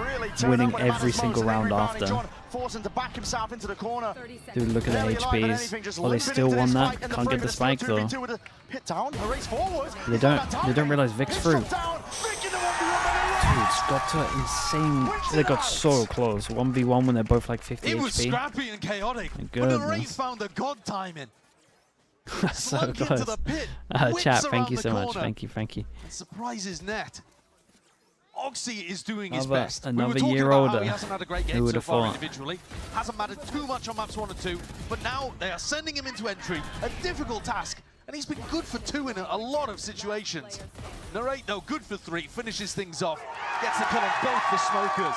winning every single round after. Forcing to back himself into the corner. Dude, look at the HPs. Oh, they still won that. Can't get the spike though. They don't realize Vic's through. Dude, got to insane. They got so close. 1v1 when they're both like 50 HP. It was scrappy and chaotic, but the raid found the god timing. So close. Chat, thank you so much. Thank you. And surprises net. Oxy is doing his best. Another year older. He hasn't had a great game so far individually. Hasn't mattered too much on maps 1 and 2, but now they are sending him into entry. A difficult task, and he's been good for 2 in a lot of situations. Narrate, though, good for 3. Finishes things off. Gets the kill on both the smokers.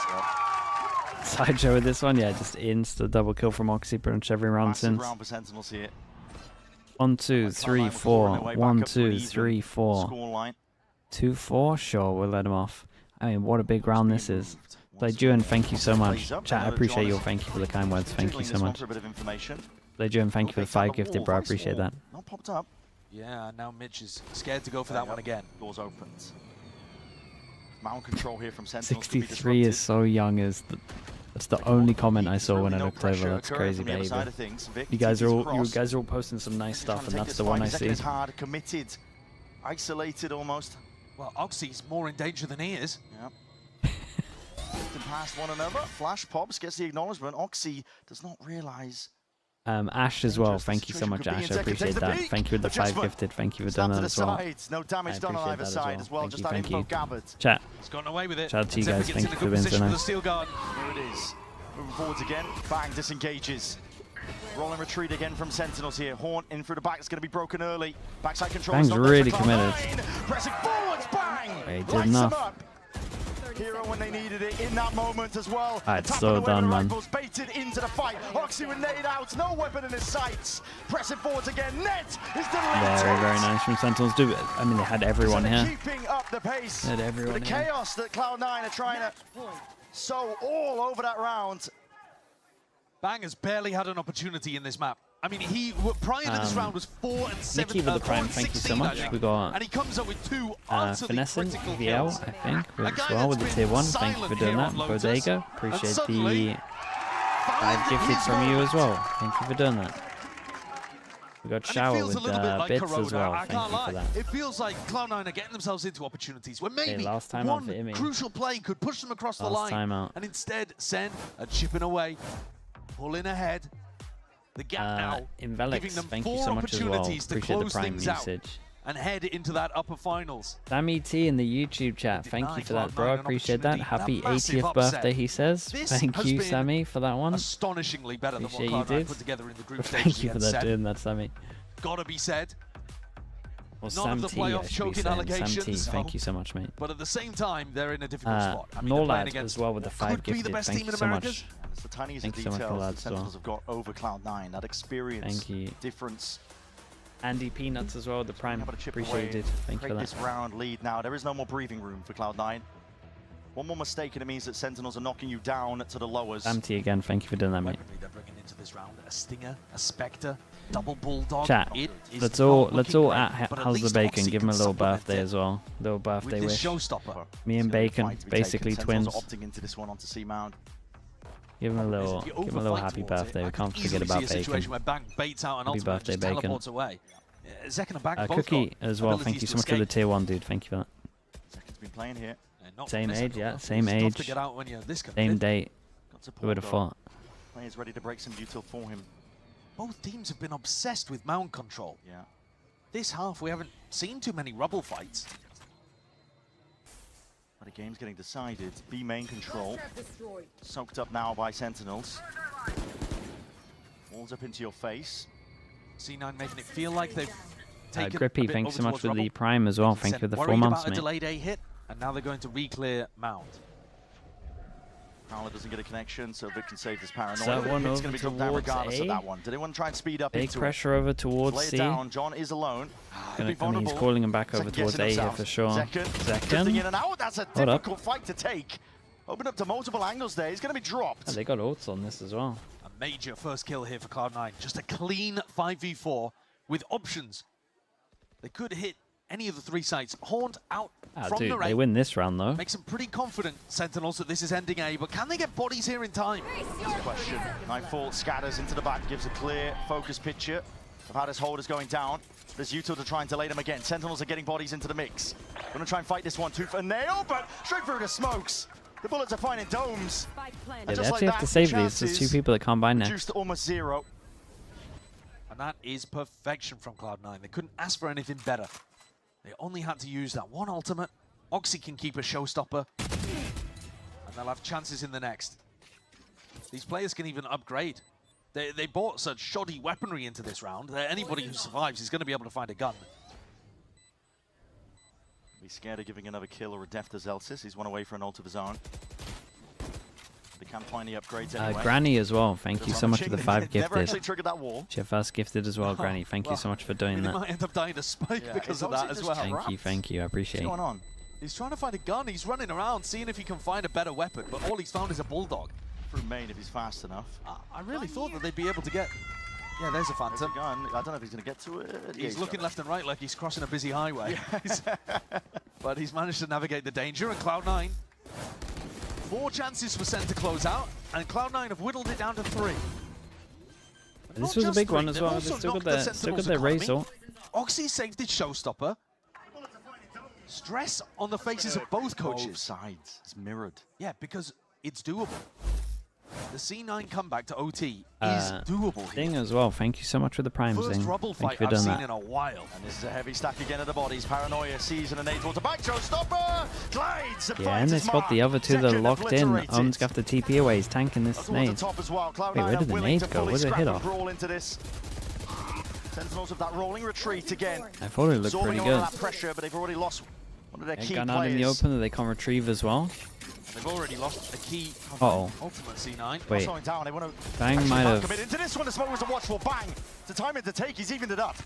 Sideshow with this one, yeah, just insta double kill from Oxy pretty much every round since. Round for Sentinels here. 1, 2, 3, 4. 1, 2, 3, 4. 2, 4. Sure, we'll let him off. I mean, what a big round this is. Playjuan, thank you so much. Chat, I appreciate your thank you for the kind words. Thank you so much. Playjuan, thank you for the 5 gifted, bro. I appreciate that. Not popped up. Yeah, now Mitch is scared to go for that one again. Doors opened. Mount control here from Sentinels. 63 is so young. That's the only comment I saw when I looked over. That's crazy behavior. You guys are all posting some nice stuff, and that's the one I see. Hard, committed, isolated almost. Well, Oxy's more in danger than he is. Yep. Past one another. Flash pops, gets the acknowledgement. Oxy does not realize. Ash as well. Thank you so much, Ash. I appreciate that. Thank you with the 5 gifted. Thank you for doing that as well. No damage done on either side as well. Thank you. Gathered. Chat. He's gotten away with it. Shout out to you guys. Thank you for being so nice. Here it is. Moving forwards again. Bang, disengages. Rolling retreat again from Sentinels here. Haunt in through the back. It's going to be broken early. Backside control. Bang's really committed. Pressing forwards. Bang. He did enough. Hero when they needed it in that moment as well. It's so done, man. Baited into the fight. Oxy with nade out. No weapon in his sights. Pressing forwards again. Net is deleted. Very nice from Sentinels. I mean, they had everyone here. Keeping up the pace. They had everyone with the chaos that Cloud9 are trying to sow all over that round. Bang has barely had an opportunity in this map. I mean, prior to this round was 4 and 7. Nikki with the prime, thank you so much. We got and he comes up with 2 Finessing VL, I think, as well with the tier 1. Thank you for doing that. Bodega, appreciate the 5 gifted from you as well. Thank you for doing that. We got Shower with bits as well. Thank you for that. It feels like Cloud9 are getting themselves into opportunities where maybe one crucial play could push them across the line. And instead, SEN are chipping away, pulling ahead. The gap now, Invelix, giving them thank you so much as well. opportunities to Appreciate the close prime things out. usage. and head into that upper finals. Sammy T in the YouTube chat. Thank you for that, bro. I appreciate that. Happy 80th birthday, he says. Thank you, Sammy, for that one. Astonishingly better than what Appreciate you, Cloud9 dude. put together in the group Thank stages you for against that, SEN. dude. That's Sammy. Gotta be said. Or None Sam of the T, I playoff should be choking saying. allegations. Sam T, thank you so much, mate. But at the same time, they're in a difficult spot. I mean, they're playing Norlad against as well with the what 5 could be the gifted. best Thank team you in so America. much. It's the tiniest Thank of you so much for details that the as well. Sentinels have got over Cloud9. That experience, Thank you. difference. Andy Peanuts as well, the Prime. Appreciated. Thank you for Create that. this round lead now. There is no more breathing room for Cloud9. One more mistake and it means that Sentinels are knocking you down to the lowers. Sam T again, thank you for doing that, mate. They're bringing into this round a Stinger, a Spectre, double Bulldog. Chat, It is let's not all looking at great, but at How's the least Bacon Oxy give him a can little supplement birthday it as well. Little birthday with this wish. showstopper. Me and Bacon, Fight to be basically taken. twins. Sentinels are opting into this one onto C-Mound. Give him a little happy birthday. We can't forget about see a situation Bacon. where Bank baits out an Happy ultimate and birthday, just Bacon. teleports away. Zek and Bank both Cookie got as well, thank abilities you to so much for the escape. tier 1, dude. Thank you for that. Zekin's been playing here. Not Same missing age, yeah, enough. same It's tough to age. get out when you're this Same committed. date. Got support, Who would have though. thought? Players ready to break some util for him. Both teams have been obsessed with mount control. Yeah. This half, we haven't seen too many rubble fights. But the game's getting decided. B main control. Soaked up now by Sentinels. Walls up into your face. C9 making it feel like they've taken a Grippy, bit thanks over so much towards for the rubble. Prime as well. Thank you for the 4 Worried months, about a mate. delayed A hit, and now they're going to re-clear mount. Prowler doesn't get a connection, so Vic can save this paranoia. So The one hit's over going to be dropped down towards regardless A. of that one. Did anyone try and speed up Big into pressure over it? towards Lay C. it down. John is alone. He's calling him back over towards A here for sure. Drifting in and out. That's a Hold up. difficult fight to take. Open up to multiple angles there. He's going to be dropped. Oh, they got ults on this as well. A major first kill here for Cloud9. Just a clean 5v4 with options. They could hit any of the 3 sites. Haunt out from Dude, the they rain. win this round though. Makes them pretty confident, Sentinels, that this is ending A, but can they get bodies here in time? That's the question. Nightfall scatters into the back, gives a clear focus picture of how this hold is going down. There's Yuto to try and delay them again. Sentinels are getting bodies into the mix. Gonna try and fight this one tooth and nail, but straight through the smokes. The bullets are finding domes. Yeah, they actually have to save these. There's 2 people that can't buy next. Reduced to almost 0. And that is perfection from Cloud9. They couldn't ask for anything better. They only had to use that one ultimate. Oxy can keep a showstopper. And they'll have chances in the next. These players can even upgrade. They bought such shoddy weaponry into this round that anybody who survives is going to be able to find a gun. Be scared of giving another kill or a death to Zelsis. He's one away for an ult of his own. They can find the upgrades anyway. Granny as well. Thank you so much for the 5 Never actually gifted. triggered that wall. Chefas gifted as well, Granny. Thank you so much for doing He that. might end up dying to spike because of that as well. Thank you. I appreciate it. What's going on? He's trying to find a gun. He's running around, seeing if he can find a better weapon, but all he's found is a Bulldog. Through main if he's fast enough. I really thought that they'd be able to get... Yeah, there's a Phantom. There's a gun. I don't know if he's going to get to it. He's looking left and right like he's crossing a busy highway. But he's managed to navigate the danger, and Cloud9, 4 chances for Sen to close out, and Cloud9 have whittled it down to 3. And this was a big one as well. They still got their race ult. Oxy saved its showstopper. Stress on the faces of both coaches. Both sides. It's mirrored. Yeah, because it's doable. The C9 comeback to OT is doable here. Zing as well. Thank you so much for the Prime, First Zing. rubble Thank fight you for I've doing seen that. in a while. And this is a heavy stack again at the bodies. Paranoia sees an innate to back showstopper. Glides. Yeah, and they spot the other 2 that are locked in. Owen's got the TP away. He's tanking this nade. Wait, where did the nade go? Where did it hit off? Into this. Sentinels of that rolling retreat again. I thought it looked pretty good. That pressure, but they've already lost one of their key Gun players. out in the open that they can't retrieve as well. They've already lost a key Uh-oh. ultimate C9. Wait. Slowing down. They want to Bang might have... commit into this one. The smoke was a watchful bang. To time it to take, he's evened it up.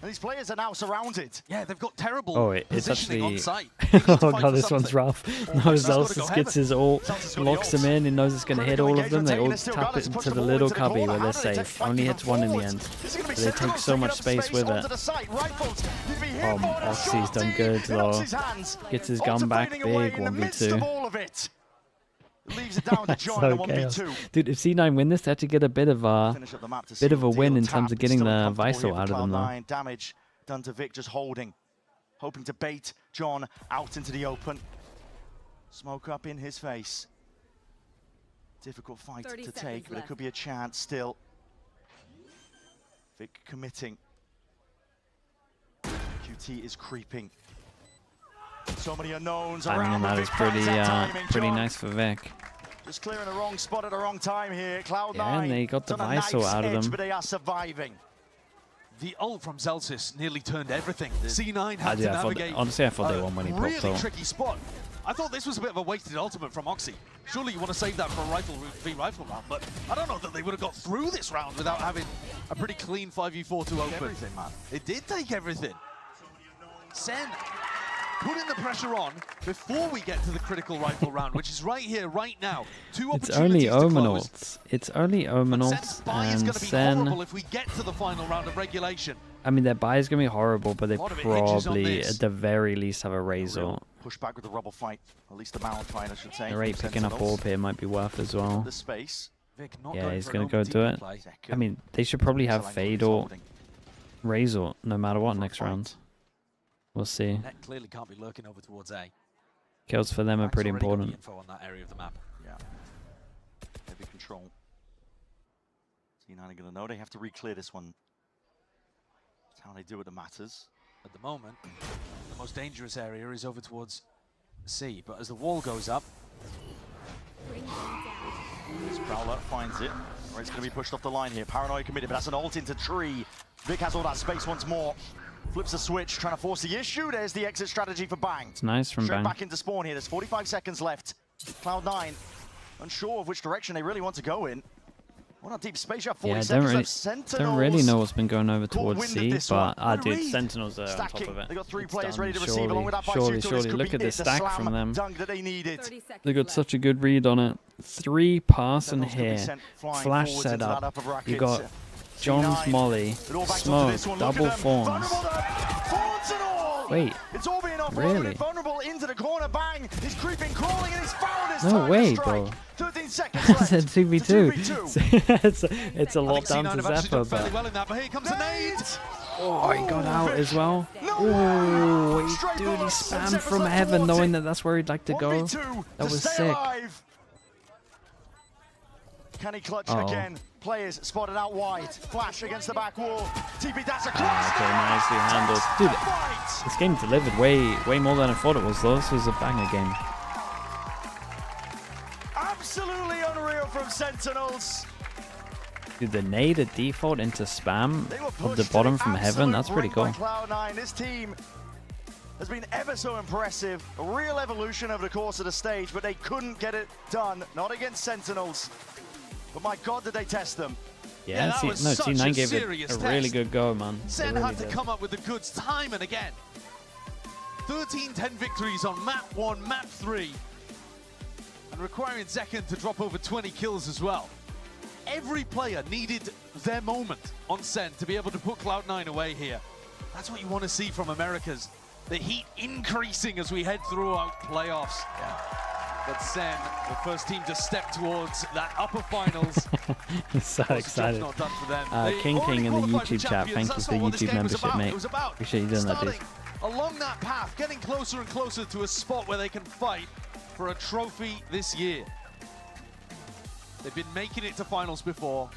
And these players are now surrounded. Yeah, they've got terrible Oh, it's positioning actually... on site. Oh god, this one's rough. No, Zelsis gets his ult, locks him in, he knows it's going to hit all of them. They all tap it into the little cubby where they're safe. Only hits one in the end. But they take so much space with it. Oxy's done good though. Gets his gun back big, 1v2. Leaves it down to John in the 1v2. Dude, if C9 win this, they actually get a bit of a win in terms of getting the Visal out of them though. Damage done to Vic, just holding. Hoping to bait John out into the open. Smoke up in his face. Difficult fight to take, but it could be a chance still. Vic committing. QT is creeping. So many unknowns Timing around. on that is pretty nice for Vic. Just clearing the wrong spot at the wrong time here. Cloud9. Yeah, and they got the Visor out of them. But they are surviving. The ult from Zelsis nearly turned everything. C9 had to navigate. Honestly, I thought they won when he popped really up. tricky spot. I thought this was a bit of a wasted ultimate from Oxy. Surely you want to save that for a rifle round, but I don't know that they would have got through this round without having a pretty clean 5v4 to open. Everything, man. It did take everything. Sen putting the pressure on before we get to the critical rifle round, which is right here, right now. It's only Omenals. It's only Omenals, and Sen. If we get to the final round of regulation. I mean, their buy is going to be horrible, but they probably, at the very least, have a Razor. Push back with the rubble fight, at least the mount fight, I should say. The rate picking up orb here might be worth as well. The space. Yeah, he's going to go do it. I mean, they should probably have Fade or Razor no matter what next round. We'll see. Net clearly can't be lurking over towards A. Kills for them are pretty important. Info on that area of the map. Yeah. Heavy control. C9 are going to know they have to re-clear this one. That's how they do it that matters. At the moment, the most dangerous area is over towards C, but as the wall goes up... This Prowler finds it. Or it's going to be pushed off the line here. Paranoia committed, but that's an ult into tree. Vic has all that space once more. Flips the switch, trying to force the issue. There's the exit strategy for Bang. It's nice from Bang. Back into spawn here. There's 45 seconds left. Cloud9, unsure of which direction they really want to go in. What a deep space. You have 40 seconds left. Sentinels. Don't really know what's been going over towards C, but dude, Sentinels are on top of it. They got 3 It's players done. ready to receive along with that Surely. Look at the stack from them. Dunk that they needed. They got such a good read on it. 3 passing here. Flash setup. You got John's Molly, Smoke, double Fawns. Wait, it's all being really? Vulnerable into the corner. Bang! He's creeping, crawling, and he's found his No way, bro. 13 seconds left. It's a 2v2. it's a lot down to Zephyr, but... Oh, he got out as well. Oh, dude, he spammed from heaven, knowing that that's where he'd like to go. That was sick. Can he clutch again? Players spotted out wide. Flash against the back wall. TP dash across. Okay, nicely handled. Dude, this game delivered way more than I thought it was, though. This was a banger game. Absolutely unreal from Sentinels. Dude, the nade at default into spam of the bottom from heaven, that's pretty cool. Cloud9, this team has been ever so impressive. A real evolution over the course of the stage, but they couldn't get it done. Not against Sentinels. But my God, did they test them? Yeah, C9 gave it a really good go, man. Sen had to come up with the goods time and again. 13-10 victories on map 1, map 3. And requiring Zekken to drop over 20 kills as well. Every player needed their moment on Sen to be able to put Cloud9 away here. That's what you want to see from Americas. The heat increasing as we head throughout playoffs. Yeah. But Sen, the first team to step towards that upper finals. So excited. Not done for them. King in the YouTube chat, thank you for the YouTube membership, mate. Appreciate you doing that, dude. Along that path, getting closer and closer to a spot where they can fight for a trophy this year. They've been making it to finals before.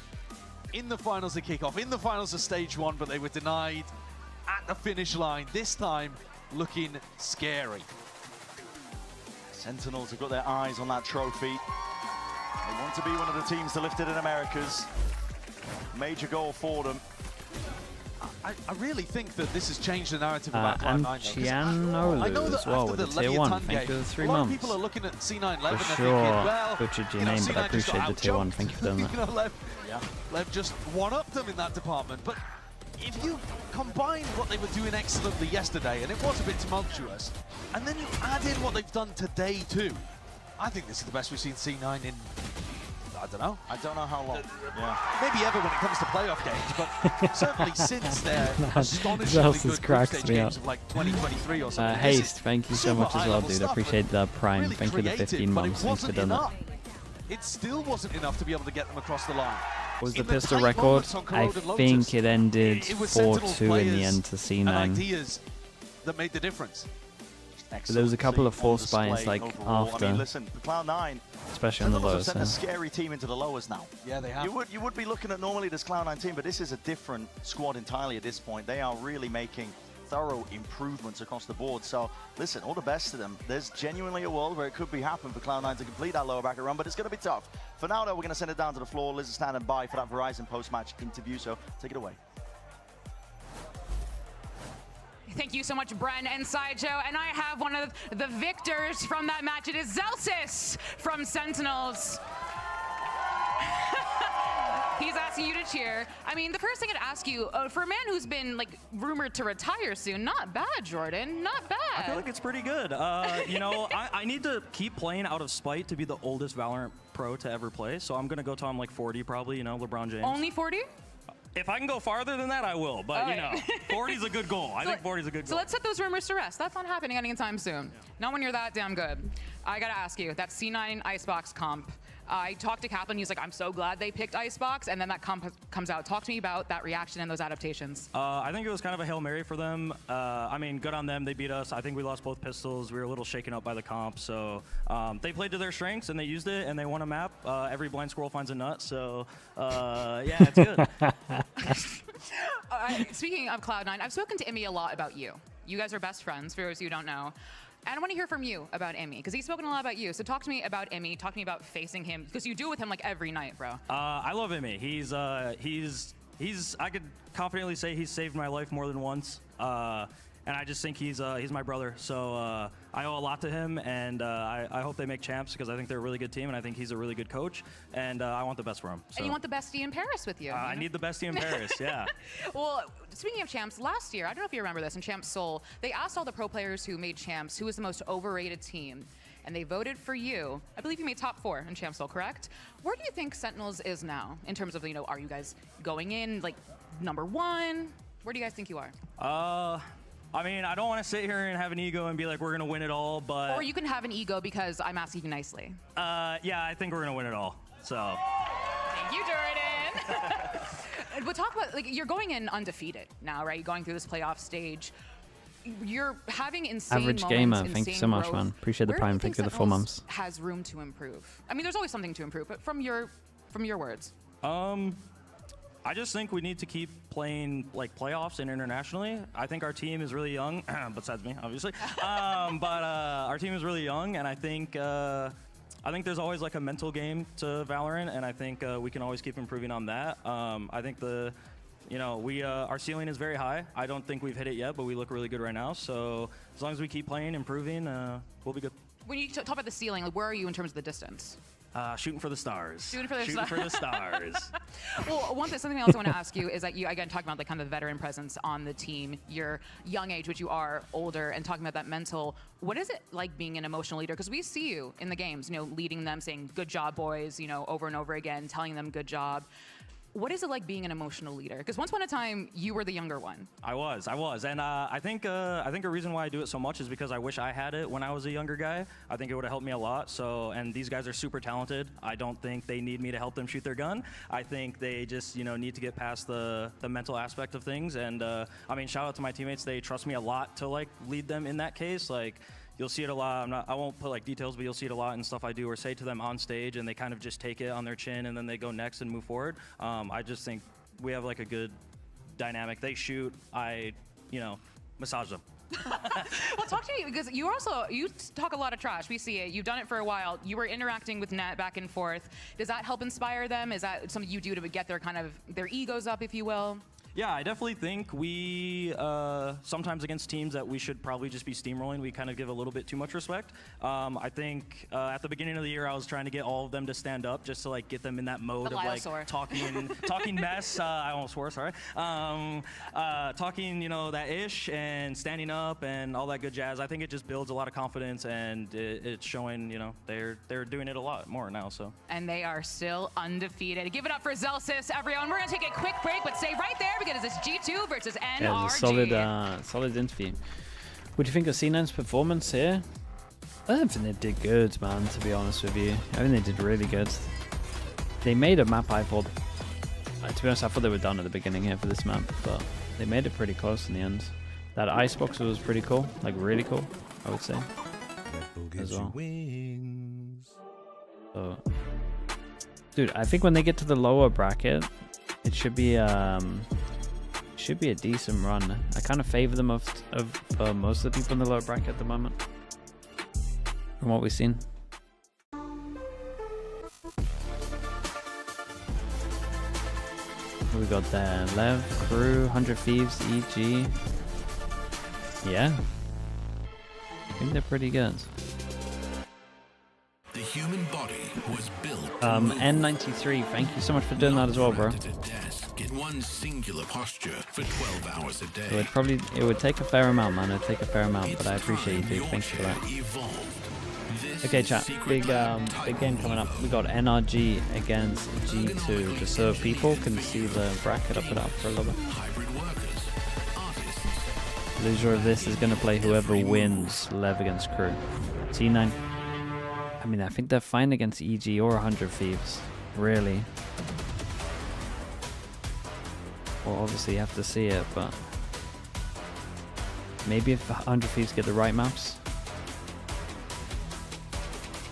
In the finals of kickoff, in the finals of stage 1, but they were denied at the finish line. This time, looking scary. Sentinels have got their eyes on that trophy. They want to be one of the teams to lift it in Americas. Major goal for them. I really think that this has changed the narrative about and Cloud9. Chianolu as well with the tier 1. Thank you for the 3 months. People are looking at C9 For Lev and sure, thinking, well, butchered your name, but I appreciate the tier 1. Thank you for doing that. Lev just one-upped them in that department. But if you combine what they were doing excellently yesterday, and it was a bit tumultuous, and then you add in what they've done today too, I think this is the best we've seen C9 in, I don't know. I don't know how long. Maybe ever when it comes to playoff games, but certainly since their astonishingly good group stage games of like 2023 or something. Haste, thank you so much as well, dude. I appreciate the Prime. Really thank you for the 15 months. Thanks for doing that. It still wasn't enough to be able to get them across the line. What was the pistol record? I think it ended 4-2 in the end to C9. Ideas that made the difference. But there was a couple of force buys like after. I mean, listen, Cloud9, especially on the lowers. Sent a scary team into the lowers now. Yeah, they have. You would be looking at normally this Cloud9 team, but this is a different squad entirely at this point. They are really making thorough improvements across the board. So listen, all the best to them. There's genuinely a world where it could be happening for Cloud9 to complete that lower bracket run, but it's going to be tough. For now, though, we're going to send it down to the floor. Liz is standing by for that Verizon post-match interview, so take it away. Thank you so much, Bren and Sideshow. And I have one of the victors from that match. It is Zelsis from Sentinels. He's asking you to cheer. I mean, the first thing I'd ask you, for a man who's been like rumored to retire soon, not bad, Jordan, not bad. I feel like it's pretty good. You know, I need to keep playing out of spite to be the oldest Valorant pro to ever play. So I'm gonna go to like 40 probably, you know, LeBron James. Only 40? If I can go farther than that, I will. But, you know, 40 is a good goal. I think 40 is a good goal. So let's set those rumors to rest. That's not happening anytime soon. Not when you're that damn good. I got to ask you, that C9 Icebox comp, I talked to Kaplan. He's like, I'm so glad they picked Icebox. And then that comp comes out. Talk to me about that reaction and those adaptations. I think it was kind of a Hail Mary for them. I mean, good on them. They beat us. I think we lost both pistols. We were a little shaken up by the comp. So they played to their strengths, and they used it, and they won a map. Every blind squirrel finds a nut. So, yeah, it's good. Speaking of Cloud9, I've spoken to EMEA a lot about you. You guys are best friends, for those who don't know. And I want to hear from you about EMEA, because he's spoken a lot about you. So talk to me about EMEA. Talk to me about facing him, because you do it with him like every night, bro. I love EMEA. I could confidently say he's saved my life more than once. And I just think he's my brother. So I owe a lot to him, and I hope they make champs, because I think they're a really good team, and I think he's a really good coach, and I want the best for him. So. And you want the bestie in Paris with you. I need the bestie in Paris, yeah. Well, speaking of champs, last year, I don't know if you remember this, in Champs Seoul, they asked all the pro players who made champs who was the most overrated team, and they voted for you. I believe you made top 4 in Champs Seoul, correct? Where do you think Sentinels is now, in terms of, you know, are you guys going in, like, #1? Where do you guys think you are? I mean, I don't want to sit here and have an ego and be like, we're going to win it all, but... Or you can have an ego because I'm asking you nicely. Yeah, I think we're going to win it all, so... Thank you, Jordan. But talk about, like, you're going in undefeated now, right? You're going through this playoff stage. You're having insane Average moments, gamer, thank you so much, growth. man. Appreciate the prime, thank you for the 4 months. Has room to improve? I mean, there's always something to improve, but from your words. I just think we need to keep playing like playoffs and internationally. I think our team is really young, besides me, obviously. But our team is really young, and I think there's always like a mental game to Valorant, and I think we can always keep improving on that. I think our ceiling is very high. I don't think we've hit it yet, but we look really good right now. So as long as we keep playing, improving, we'll be good. When you talk about the ceiling, like, where are you in terms of the distance? Shooting for the stars. Shooting for the stars. Well, something else I want to ask you is that you, again, talking about like kind of the veteran presence on the team, your young age, which you are older, and talking about that mental, what is it like being an emotional leader? Because we see you in the games, you know, leading them, saying, good job, boys, you know, over and over again, telling them good job. What is it like being an emotional leader? Because once upon a time, you were the younger one. I was, and I think a reason why I do it so much is because I wish I had it when I was a younger guy. I think it would have helped me a lot. So, and these guys are super talented. I don't think they need me to help them shoot their gun. I think they just, you know, need to get past the mental aspect of things. And I mean, shout out to my teammates. They trust me a lot to like lead them in that case. Like, you'll see it a lot. I won't put like details, but you'll see it a lot in stuff I do or say to them on stage, and they kind of just take it on their chin, and then they go next and move forward. I just think we have like a good dynamic. They shoot, I, you know, massage them. Well, talk to me, because you talk a lot of trash. We see it. You've done it for a while. You were interacting with Nat back and forth. Does that help inspire them? Is that something you do to get their their egos up, if you will? Yeah, I definitely think we, sometimes against teams that we should probably just be steamrolling, we kind of give a little bit too much respect. I think at the beginning of the year, I was trying to get all of them to stand up just to like get them in that mode of like talking mess. I almost swore, sorry. Talking, you know, that ish and standing up and all that good jazz. I think it just builds a lot of confidence, and it's showing, you know, they're doing it a lot more now, so. And they are still undefeated. Give it up for Zelsis, everyone. We're gonna take a quick break, but stay right there, because it's G2 versus NRG. Yeah, it was a solid interview. What do you think of C9's performance here? I don't think they did good, man, to be honest with you. I think they did really good. They made a map, I thought. To be honest, I thought they were done at the beginning here for this map, but they made it pretty close in the end. That Icebox was pretty cool, like really cool, I would say, as well. So, dude, I think when they get to the lower bracket, it should be should be a decent run. I kind of favor them of most of the people in the lower bracket at the moment, from what we've seen. What we got there? Lev, Crew, 100 Thieves, EG. Yeah. I think they're pretty good. The human body was built N93, thank you so much for doing that as well, bro. in one singular posture for 12 hours a day. It would take a fair amount, man. It would take a fair amount, but I appreciate you, dude. Thanks for that. Okay, chat. Big game coming up. We got NRG against G2, just so people can see the bracket. I'll put it up for a little bit. Loser of this is going to play whoever wins Lev against Crew. T9. I mean, I think they're fine against EG or 100 Thieves. Really. Well, obviously you have to see it, but maybe if 100 Thieves get the right maps.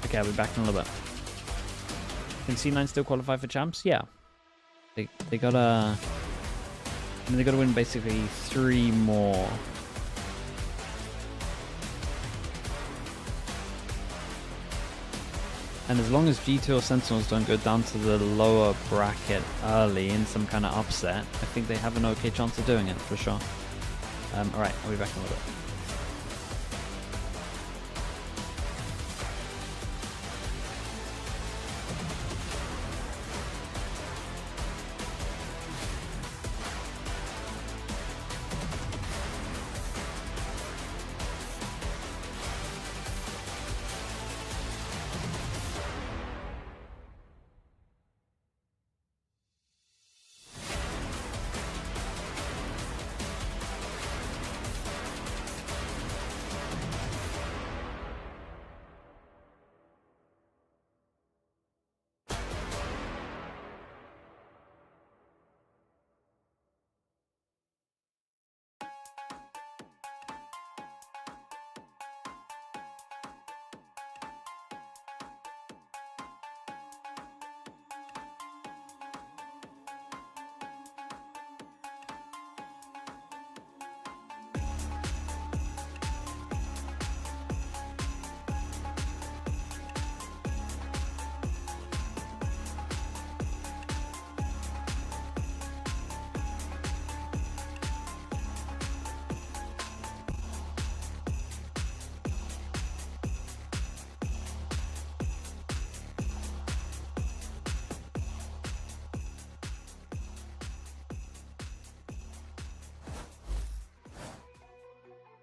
Okay, I'll be back in a little bit. Can C9 still qualify for champs? Yeah. They gotta win basically 3 more. And as long as G2 or Sentinels don't go down to the lower bracket early in some kind of upset, I think they have an okay chance of doing it, for sure. Alright, I'll be back in a little bit.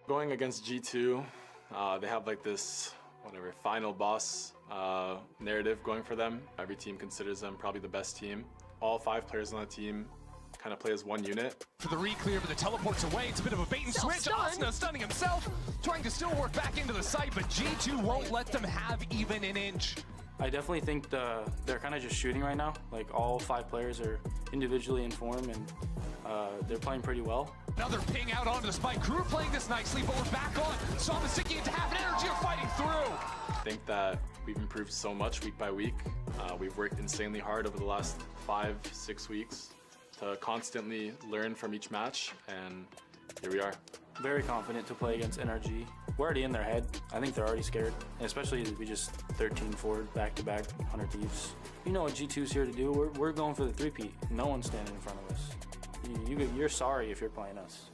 Going against G2, they have like this, whatever, final boss narrative going for them. Every team considers them probably the best team. All 5 players on the team kind of play as one unit. For the re-clear, but the teleport's away. It's a bit of a bait and switch. Asna stunning himself, trying to still work back into the site, but G2 won't let them have even an inch. I definitely think they're kind of just shooting right now. Like all 5 players are individually in form and they're playing pretty well. Another ping out onto the spike. Crew playing this nicely, but we're back on. Saw the Sliggy into half an energy are fighting through. I think that we've improved so much week by week. We've worked insanely hard over the last 5-6 weeks to constantly learn from each match, and here we are. Very confident to play against NRG. We're already in their head. I think they're already scared, and especially we just 13 forward back-to-back 100 Thieves. You know what G2's here to do. We're going for the 3-peat. No one's standing in front of us. You're sorry if you're playing us.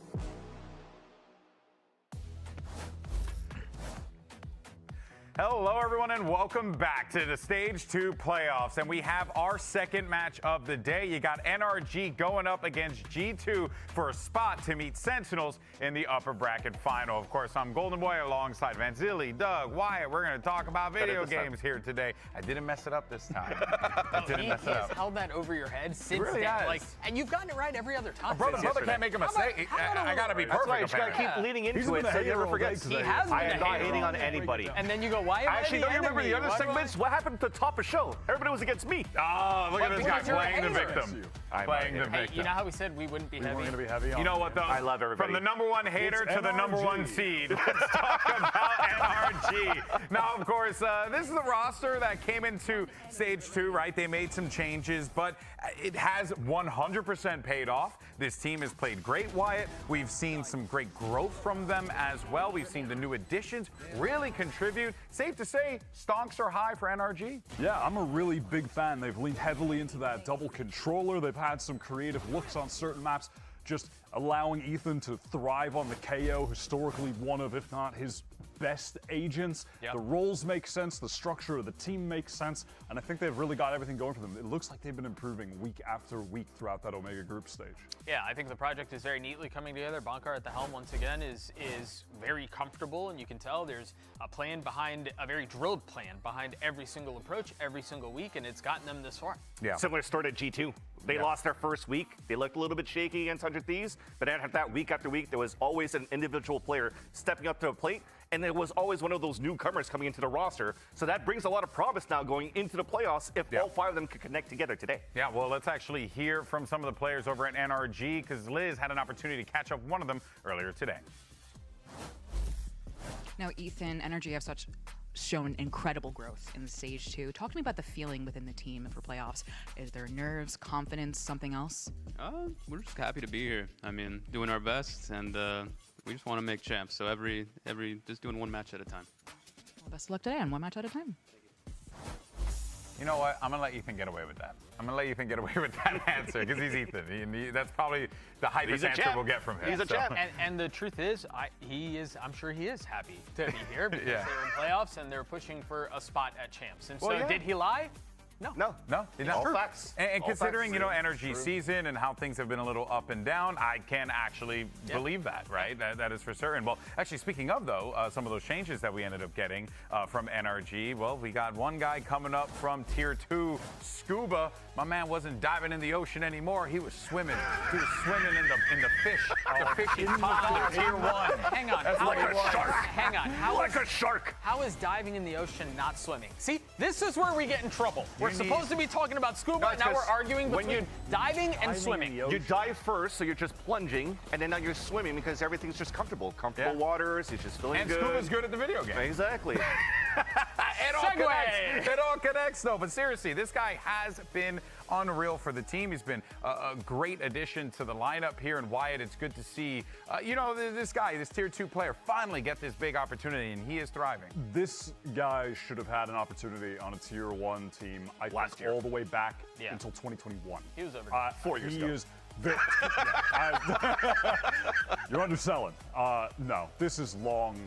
Hello everyone and welcome back to the Stage 2 playoffs, and we have our second match of the day. You got NRG going up against G2 for a spot to meet Sentinels in the upper bracket final. Of course, I'm Golden Boy alongside Vanzilli, Doug, Wyatt. We're going to talk about video games here today. I didn't mess it up this time. I didn't mess it up. He's held that over your head since really then. Like, and you've gotten it right every other time. Brother can't make a mistake. I got to be perfect. That's right. You got to keep leading into it so you never forget. He has I am not hating on anybody. And then you go, why am I actually, don't you remember the other segments? What happened to the top of show? Everybody was against me. Oh, look at this guy playing the victim. playing the victim. You know how we said we wouldn't be heavy? We weren't going to be heavy on You know what, though? I love everybody. From the #1 hater It's to the NRG. #1 seed, let's talk about NRG. Now, of course, this is the roster that came into Stage 2, right? They made some changes, but it has 100% paid off. This team has played great, Wyatt. We've seen some great growth from them as well. We've seen the new additions really contribute. Safe to say, stonks are high for NRG. Yeah, I'm a really big fan. They've leaned heavily into that double controller. They've had some creative looks on certain maps, just allowing Ethan to thrive on the KO, historically one of, if not his best agents. Yep. The roles make sense, the structure of the team makes sense, and I think they've really got everything going for them. It looks like they've been improving week after week throughout that Omega group stage. Yeah, I think the project is very neatly coming together. Bankar at the helm once again is very comfortable, and you can tell there's a plan behind, a very drilled plan behind every single approach, every single week, and it's gotten them this far. Yeah. Similar story to G2. They lost their first week. They looked a little bit shaky against 100 Thieves, but after that, week after week, there was always an individual player stepping up to the plate, and there was always one of those newcomers coming into the roster. So that brings a lot of promise now going into the playoffs if all 5 of them could connect together today. Yeah, well, let's actually hear from some of the players over at NRG, because Liz had an opportunity to catch up with one of them earlier today. Now, Ethan, NRG have shown incredible growth in Stage 2. Talk to me about the feeling within the team for playoffs. Is there nerves, confidence, something else? We're just happy to be here. I mean, doing our best, and we just want to make champs. So just doing one match at a time. Well, best of luck today, and one match at a time. You know what? I'm going to let Ethan get away with that. I'm going to let Ethan get away with that answer because he's Ethan. That's probably the hypest answer we'll get from him. He's a champ. And the truth is, I'm sure he is happy to be here because they're in playoffs and they're pushing for a spot at champs. And so did he lie? No. No. All facts. And All considering, facts. NRG season and how things have been a little up and down, I can actually believe that, right? That is for certain. Well, actually, speaking of, though, some of those changes that we ended up getting from NRG, well, we got one guy coming up from Tier 2, Scuba. My man wasn't diving in the ocean anymore. He was swimming. He was swimming in the fish. The fishy pond, Tier 1. Hang on. That's like a shark. Hang on. Like a shark. How is diving in the ocean not swimming? See, this is where we get in trouble. We're supposed to be talking about scuba, and now we're arguing between diving and swimming. You dive first, so you're just plunging, and then now you're swimming because everything's just comfortable. Comfortable waters, he's just feeling good. And Scuba's good at the video game. Exactly. It all connects, though. But seriously, this guy has been unreal for the team. He's been a great addition to the lineup here in Wyatt. It's good to see, this guy, this Tier 2 player, finally get this big opportunity, and he is thriving. This guy should have had an opportunity on a Tier 1 team, I think, all the way back until 2021. He was over 4 years ago. You're underselling. No, this is long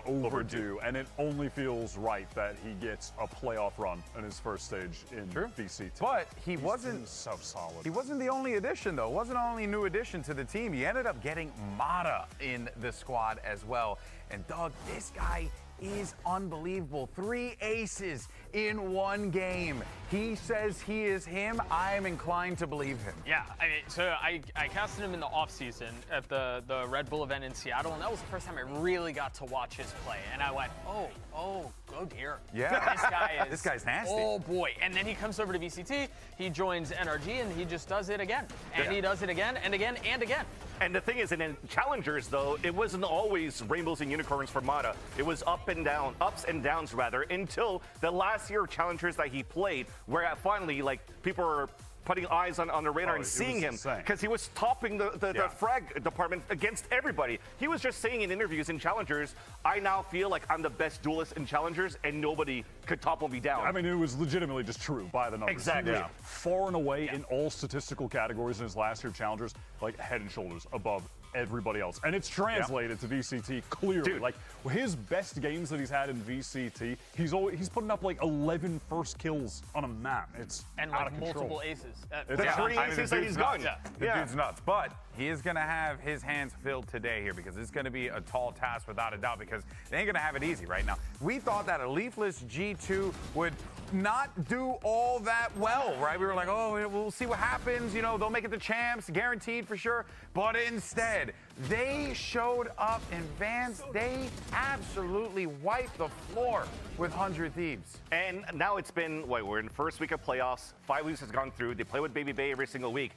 overdue, and it only feels right that he gets a playoff run in his first stage in VCT. But he wasn't so solid. He wasn't the only addition, though. Wasn't only new addition to the team. He ended up getting Mata in the squad as well. And Doug, this guy is unbelievable. 3 aces in one game. He says he is him. I am inclined to believe him. Yeah, I casted him in the offseason at the Red Bull event in Seattle, and that was the first time I really got to watch his play. And I went, oh dear. Yeah. This guy's nasty. Oh boy. And then he comes over to VCT, he joins NRG, and he just does it again. And he does it again and again and again. And the thing is, in Challengers, though, it wasn't always rainbows and unicorns for Mata. It was ups and downs, until the last year of Challengers that he played, where finally, people were putting eyes on the radar and seeing him because he was topping the frag department against everybody. He was just saying in interviews in Challengers, I now feel like I'm the best duelist in Challengers and nobody could topple me down. I mean, it was legitimately just true by the numbers. Exactly. Yeah. Far and away in all statistical categories in his last year of Challengers, head and shoulders above everybody else. And it's translated to VCT clearly. Dude. His best games that he's had in VCT, he's putting up 11 first kills on a map. It's and out of control. multiple aces. The 3 aces that he's gone. The dude's nuts. But he is going to have his hands filled today here because it's going to be a tall task without a doubt because they ain't going to have it easy right now. We thought that a leafless G2 would not do all that well, right? We were like, we'll see what happens. They'll make it to champs, guaranteed for sure. But instead, said, they showed up in Vans. They absolutely wiped the floor with 100 Thieves. And now it's been, we're in the first week of playoffs. 5 weeks has gone through. They play with Baby Bay every single week.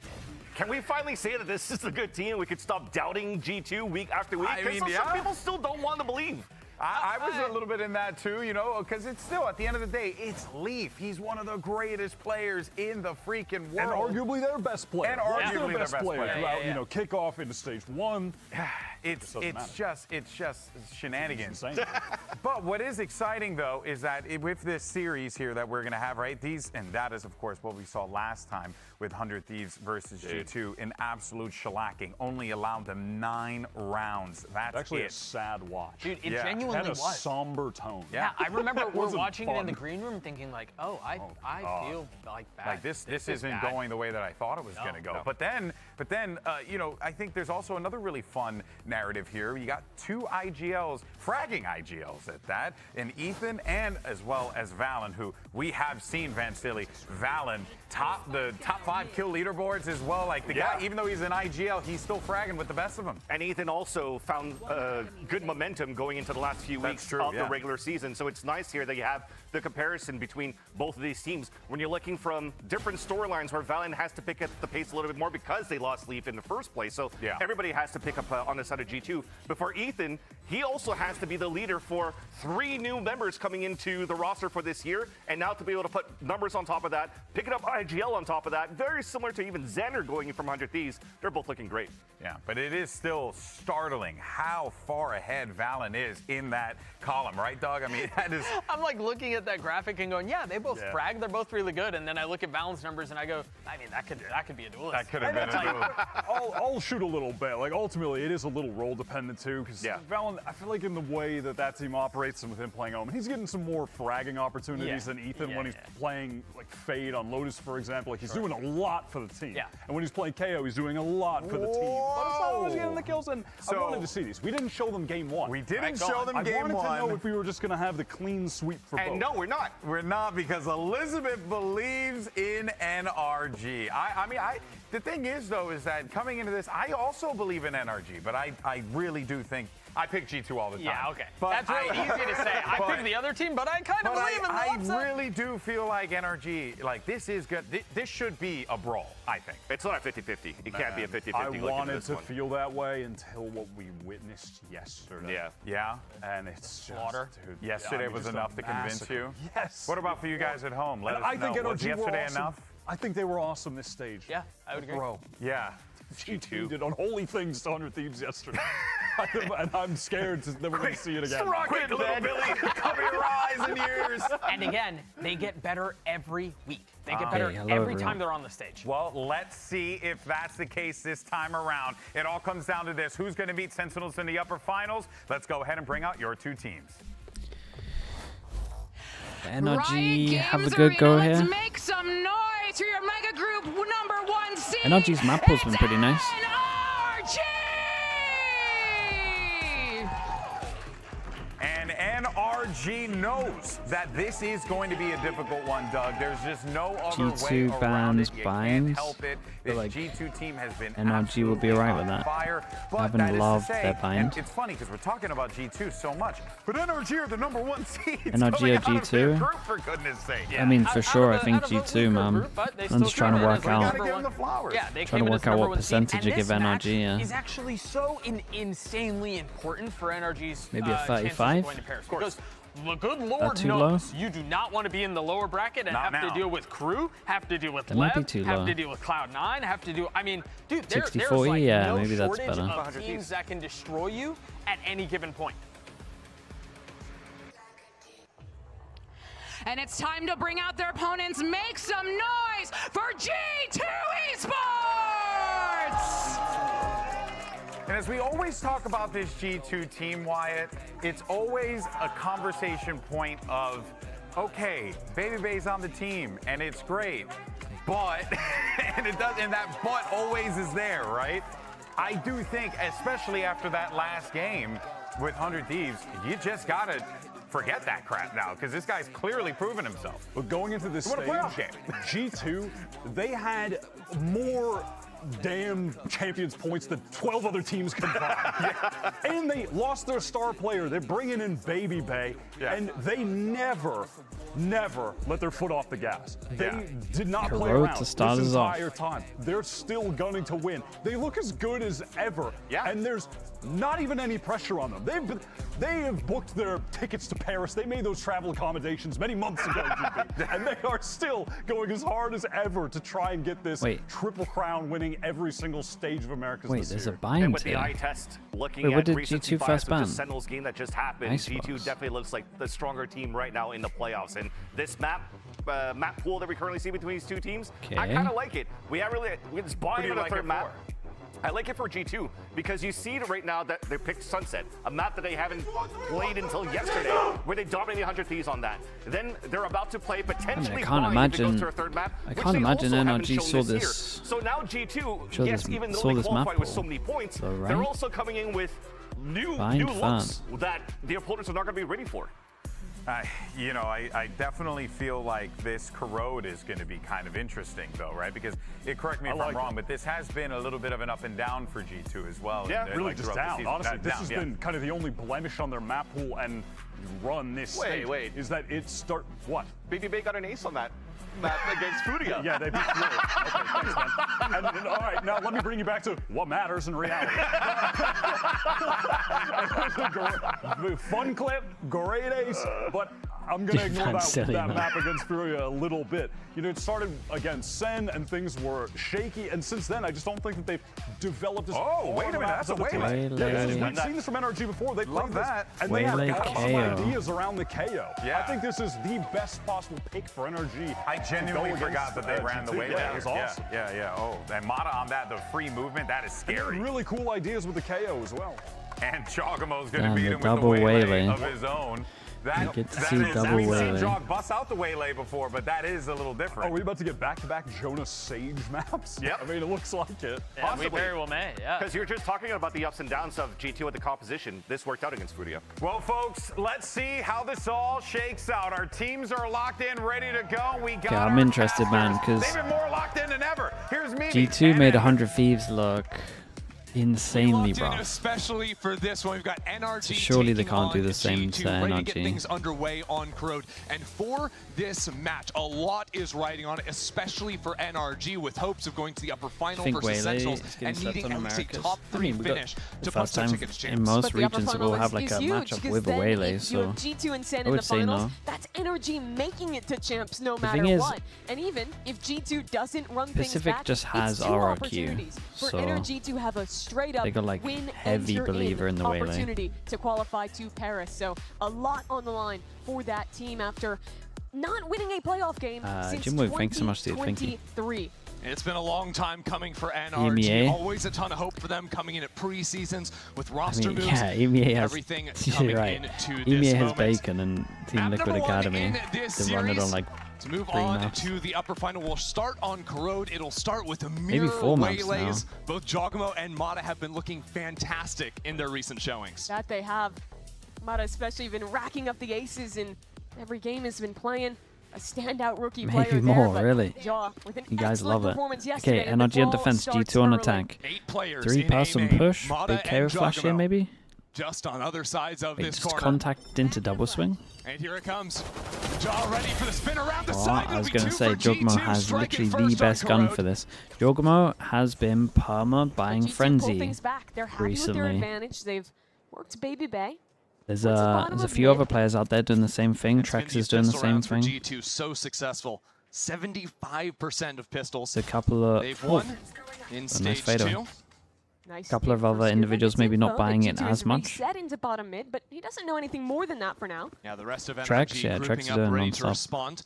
Can we finally say that this is a good team? We could stop doubting G2 week after week? I mean, some people still don't want to believe. I was a little bit in that too, you know, because it's still, at the end of the day, it's Leaf. He's one of the greatest players in the freaking world. And arguably their best player. And arguably their best player. Throughout, you know, kickoff into stage 1. It's just shenanigans. But what is exciting though is that with this series here that we're gonna have, right? And that is of course what we saw last time with 100 Thieves versus G2, an absolute shellacking. Only allowed them 9 rounds. That's actually a sad watch. Dude, it genuinely had a was. somber tone. Yeah, I remember we're watching fun. it in the green room thinking like, I feel like bad. Like this isn't going the way that I thought it was going to go. No. But then, you know, I think there's also another really fun narrative here. You got 2 IGLs, fragging IGLs at that, and Ethan and as well as Valen, who we have seen Van Silly. Valen the top 5 kill leaderboards as well. Like the guy, even though he's an IGL, he's still fragging with the best of them. And Ethan also found good momentum going into the last few weeks of the regular season. So it's nice here that you have the comparison between both of these teams. When you're looking from different storylines where Valen has to pick up the pace a little bit more because they lost Leaf in the first place. So everybody has to pick up on the side of G2. But for Ethan, he also has to be the leader for 3 new members coming into the roster for this year. And now to be able to put numbers on top of that, picking up IGL on top of that, very similar to even Xander going from 100 Thieves. They're both looking great. Yeah, but it is still startling how far ahead Valen is in that column, right, Doug? I mean, that is... I'm like looking at that graphic and going, yeah, they both frag. They're both really good. And then I look at Valen's numbers and I go, I mean, that could be a duelist. That could have been a duelist. I'll shoot a little bit. Like, ultimately, it is a little role dependent, too, because Valen, I feel like in the way that team operates and with him playing Omen, he's getting some more fragging opportunities than Ethan when he's playing, like, Fade on Lotus, for example. Like, he's doing a lot for the team. Yeah. And when he's playing KO, he's doing a lot for the team. But it's not always getting the kills, and I wanted to see these. We didn't show them game 1. We didn't show them game 1. I wanted to know if we were just going to have the clean sweep for both. And no, we're not. We're not, because Elizabeth believes in NRG. The thing is, though, is that coming into this, I also believe in NRG, but I really do think I pick G2 all the time. Yeah, okay. But that's really easy to say. I pick the other team, but I kind of believe in the upset. I really do feel like NRG, like, this is good. This should be a brawl, I think. It's not a 50-50. It can't be a 50-50. I wanted to feel that way until what we witnessed yesterday. Yeah. And it's slaughter. Dude, yesterday was enough to convince you? Yes. What about for you guys at home? Let us I think know. NRG Was yesterday awesome. enough? I think they were awesome this stage. Yeah, I would agree. Bro. Yeah. G2 did unholy things to 100 Thieves yesterday. And I'm scared that we're going to see it again. Quick, little Billy. Cover your eyes and ears. And again, they get better every week. They get better every time they're on the stage. Well, let's see if that's the case this time around. It all comes down to this. Who's going to beat Sentinels in the upper finals? Let's go ahead and bring out your 2 teams. NRG have a good go here. Let's make some noise for your mega group #1 seed. NRG's map has been pretty nice. NRG! And NRG knows that this is going to be a difficult one, Doug. There's just no other way around it. You can't help it. This G2 team has been NRG will be alright with that. I haven't loved their bind. It's funny because we're talking about G2 so much, but NRG are the #1 seed. NRG or G2? Group, for goodness sake. I mean, for sure, I think G2, man. I'm just trying to work out. Trying to work out what percentage to give NRG. Yeah. Is actually so insanely important for NRG's maybe a 35. Because the good Lord knows you do not want to be in the lower bracket and have to deal with Crew, have to deal with Lev, have to deal with Cloud9, have to do. I mean, dude, there's like no maybe that's shortage better. of teams that can destroy you at any given point. And it's time to bring out their opponents. Make some noise for G2 ESPORTS! And as we always talk about this G2 team, Wyatt, it's always a conversation point of, okay, Baby Bay's on the team, and it's great, but, and that but always is there, right? I do think, especially after that last game with 100 Thieves, you just gotta forget that crap now, because this guy's clearly proven himself. But going into this stage, G2, they had more damn champions points that 12 other teams combined. And they lost their star player. They're bringing in Baby Bay, and they never let their foot off the gas. They did not play around this entire time. They're still gunning to win. They look as good as ever, and there's not even any pressure on them. They have booked their tickets to Paris. They made those travel accommodations many months ago, GB, and they are still going as hard as ever to try and get this triple crown, winning every single stage of America's this there's year. a bind And with here. the eye test, looking Wait, what at did recency G2 bias first with the ban? Sentinels game that just happened, Icebox. G2 definitely looks like the stronger team right now in the playoffs. And this map pool that we currently see between these two teams, I kind of like it. We it's buying on a third map. I like it for G2 because you see right now that they picked Sunset, a map that they haven't played until yesterday, where they dominated 100 Thieves on that. Then they're about to play potentially can't Bind if they go imagine- to a third map, I which can't they imagine also haven't NRG shown saw this year. this- So now G2, saw yes, this- even though saw they this map qualified with so pool. many points, So, they're right? also coming in with new Bind looks that the opponents are not going to be ready for. You know, I definitely feel like this corrode is going to be kind of interesting, though, right? Because, correct me if I'm wrong, but this has been a little bit of an up and down for G2 as well. Yeah, and, really like, just throughout the down. season. Honestly, this has been kind of the only blemish on their map pool and run this stage. Wait. Is that what? Baby Bay got an ace on that map against Furia. Yeah, they beat Furia. Okay, thanks, man. And all right, now let me bring you back to what matters in reality. Fun clip, great ace, but I'm going to ignore that map against Furia a little bit. You know, it started against Sen and things were shaky, and since then, I just don't think that they've developed as wait a minute, that's a waylay. We've seen this from NRG before. They played that. And they have awesome KO. ideas around the KO. Yeah. I think this is the best possible pick for NRG. I genuinely forgot that they ran the waylay. Yeah, it was awesome. Yeah. Oh, and Mata on that, the free movement, that is scary. And really cool ideas with the KO as well. And Chogamo's going to Damn, beat the him with the double waylay waylay. of his own. You get to see is, double we've seen waylay. Jog bust out the waylay before, but that is a little different. Are we about to get back-to-back Jonas Sage maps? Yep. I mean, it looks like it. Yeah, we very well may, yeah. Because you're just talking about the ups and downs of G2 with the composition. This worked out against Furia. Well, folks, let's see how this all shakes out. Our teams are locked in, ready to go. We got Okay, I'm interested, man, because they've been more locked in than ever. Here's me. G2 made 100 Thieves look insanely rough. Especially for this one, we've got NRG. So surely they taking can't do on the same to G2, ready to get NRG. things underway on Corrode. And for this match, a lot is riding on it, especially for NRG, with hopes of going to the upper final think versus Waylay Sentinels is getting and set needing on at least a Americas. top I 3 mean, we got finish the to first punch their time tickets in champs. most But the upper regions final we'll have like is a huge, matchup because with a then Waylay, if you so have G2 and Sen I in the would say finals, no. that's NRG making it to champs no The matter thing is, what. And even if G2 doesn't run Pacific things back, just has it's two RRQ, opportunities for so NRG to have a straight up they got, like, win, heavy enter believer in the Waylay. opportunity to qualify to Paris. So a lot on the line for that team after not winning a playoff game since Jim Wood, thanks so much, dude. Thank you. 2023. It's been a long time coming for NRG. EMEA. Always a ton of hope for them coming in at pre-seasons with roster moves. Yeah, EMEA has. everything You're coming right. into EMEA this has moment. Bacon and Team Map Liquid number one Academy. in this They run it on series. like To move 3 on maps. to the upper final, we'll start on Corrode. It'll start with a Maybe mirror 4 maps waylays. now. Both Jogamo and Mata have been looking fantastic in their recent showings. That they have. Mata especially been racking up the aces, and every game has been playing a standout rookie Maybe player more, there, but really. Jaw with an You guys excellent love it. performance Okay, yesterday, and the NRG on ball defense, starts G2 on early. attack. 8 players 3 in pass and AMER, push. Mata Big KO and flash here, Jogamo. maybe? Just on other sides of Wait, this just corner. contact into double swing? And here it comes. Jaw ready for the spin around the Oh, side. I was It'll be going to 2 say, for Jogamo G2, has striking literally the first on best gun Corrode. for this. Jogamo has been perma buying G2 pull Frenzy things back. They're happy with their recently. advantage. They've worked Baby Bay. There's bottom a of few mid. other players out there doing the same thing. Trex is doing the Pistol same rounds for thing. G2 so successful. 75% of pistols. There's a couple of They've won in nice stage fadeaway. 2. Nice Couple of pick for other Stupa. individuals Gets maybe not info that buying it G2 as is much. reset into bottom mid, but he doesn't know anything more than that for now. Yeah, the rest of Trex, NRG yeah, Trex grouping is up, doing ready non-stop. to respond.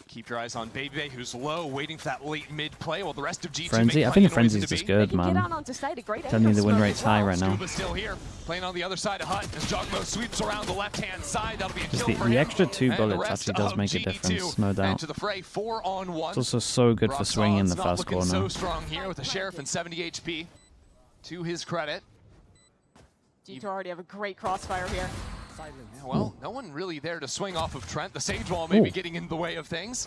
Keep your eyes on Baby, who's low, waiting for that late mid play, while the rest of G2 Frenzy, make I plenty think of noise Frenzy's to just beat. good, They can get man. out onto site, a great Telling you aerial the win smoke rate's as well. high right now. Scuba's still here, playing on the other side of Hut as Jogmo sweeps around the left-hand side. That'll be a Just kill the, for the him. extra 2 And the bullets rest actually does of make a G2 difference, no doubt. Into the fray, 4-on-1. It's also so good for swinging in the Roxon's not first looking corner. so strong here with the Sheriff and 70 HP. To his credit. G2 already have a great crossfire here. Yeah, well, no one really there to swing off of Trent. The Sage Wall maybe Ooh. getting in the way of things.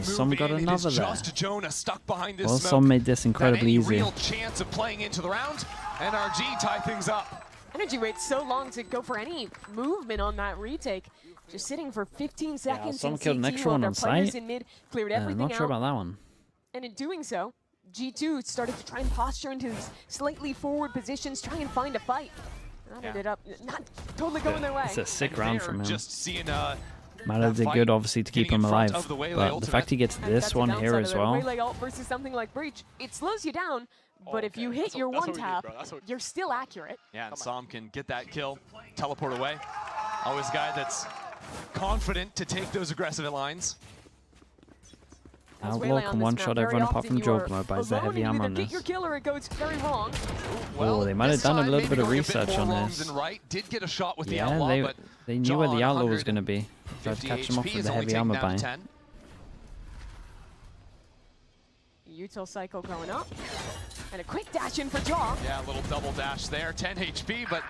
Som got another there. Just Jonah stuck behind this Well, smoke. Som made this incredibly Any easy. real chance of playing into the round. NRG tie things up. NRG waits so long to go for any movement on that retake. Just sitting for 15 seconds. Some in killed an CT extra while one their on players site. in mid cleared I'm everything not sure out. about that one. And in doing so, G2 started to try and posture into these slightly forward positions, try and find a fight. That ended up not totally going their way. It's a sick round from him. Just seeing Mala did good, obviously, to keep him alive. But the fact he gets this one here as well. Waylay ult versus something like Breach, it slows you down, but if you hit your one tap, you're still accurate. Yeah, and Som can get that kill, teleport away. Always a guy that's confident to take those aggressive lines. Outlaw can one-shot everyone apart from Jogma, but is there heavy ammo on this? Your killer, it goes very wrong. Oh, they might have done a little bit of research on this. Did get a shot with the Yeah, outlaw, but they knew where the John, outlaw was going to be. Tried to catch him off with the heavy armor buy. Util cycle going up. And a quick dash in for Jaw. Yeah, a little double dash there, 10 HP, but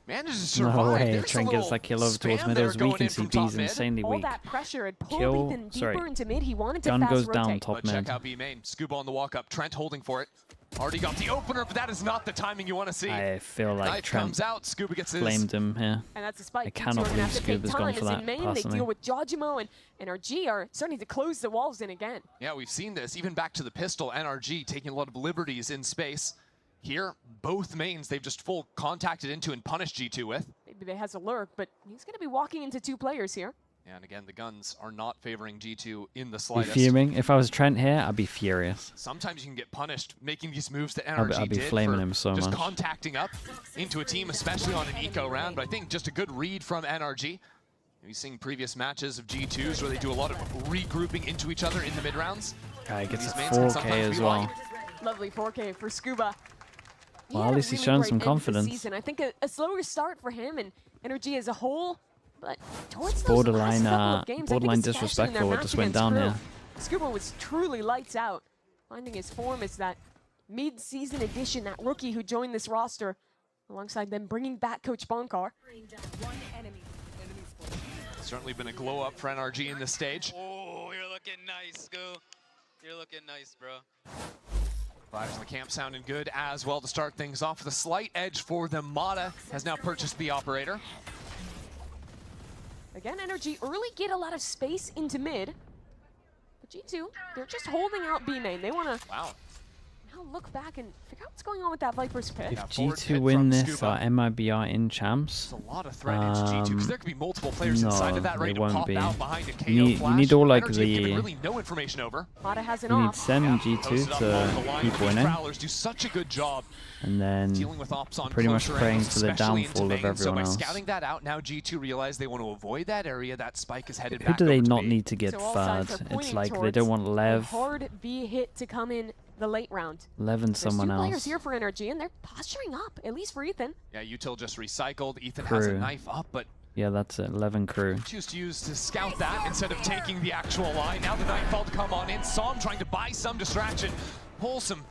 manages to No survive. way, There's Trent gets that kill over towards mid. As we can see, B's insanely All weak. that pressure had pulled Ethan deeper into mid. He wanted to Gun fast goes rotate. down top But mid. check out B main. Scuba on the walk up. Trent holding for it. Already got the opener, but that is not the timing you want to see. I feel like Knife Trent comes out. Scuba gets his. blamed him here. And that's a spike. I cannot believe Scuba's gone for that, in main, they personally. deal with Jojimo and NRG are starting to close the walls in again. Yeah, we've seen this. Even back to the pistol, NRG taking a lot of liberties in space. Here, both mains they've just full contacted into and punished G2 with. Maybe they has a lurk, but he's going to be walking into two players here. And again, the guns are not favoring G2 in the Be slightest. fuming. If I was Trent here, I'd be furious. Sometimes you can get punished making these moves that NRG I'd be did flaming for him so just much. contacting up into a team, especially on an eco round. But I think just a good read from NRG. We've seen previous matches of G2s where they do a lot of regrouping into each other in the mid rounds. Guy gets a These mains can 4K sometimes as be well. like- Lovely 4K for Scuba. Well, at least he's showing some confidence. Season. I think a slower start for him and NRG as a whole, but towards Borderline, those last couple of games, borderline I think especially in their disrespectful. It match just went against down Crew, here. Scuba was truly lights out, finding his form as that mid-season addition, that rookie who joined this roster, alongside them bringing back Coach Bonkar. Certainly been a glow up for NRG in this stage. Oh, you're looking nice, Scoo. You're looking nice, bro. Vibes in the camp sounding good as well to start things off with a slight edge for them. Mata has now purchased the operator. Again, NRG early get a lot of space into mid. But G2, they're just holding out B main. They want to now look back and figure out what's going on with that Viper's pit. If G2 win this, MIBR in champs. A lot of threat into G2 because there could be multiple players inside of that ready to won't pop be. out behind a KO You flash. need all like NRG have the. given really no information over. Mata has an You need off. SEN and G2 to keep winning, Prowlers do such a good job and then dealing with ops on pretty much closer praying angles, for the especially into downfall of main. So everyone by else. scouting that out, now G2 realize they want to avoid that area. That spike is headed Who back do they over to not B. need to get So all third? signs are It's pointing like they towards don't want a Lev. hard B hit to come in the late round. Lev and There's someone two players else. here for NRG, and they're posturing up, at least for Ethan. Yeah, Util just recycled. Ethan has a Crew. knife up, but Yeah, that's it. 11 crew. choose to use to scout that instead of taking the actual line. Now the knife fault come on in. Som trying to buy some distraction, pull some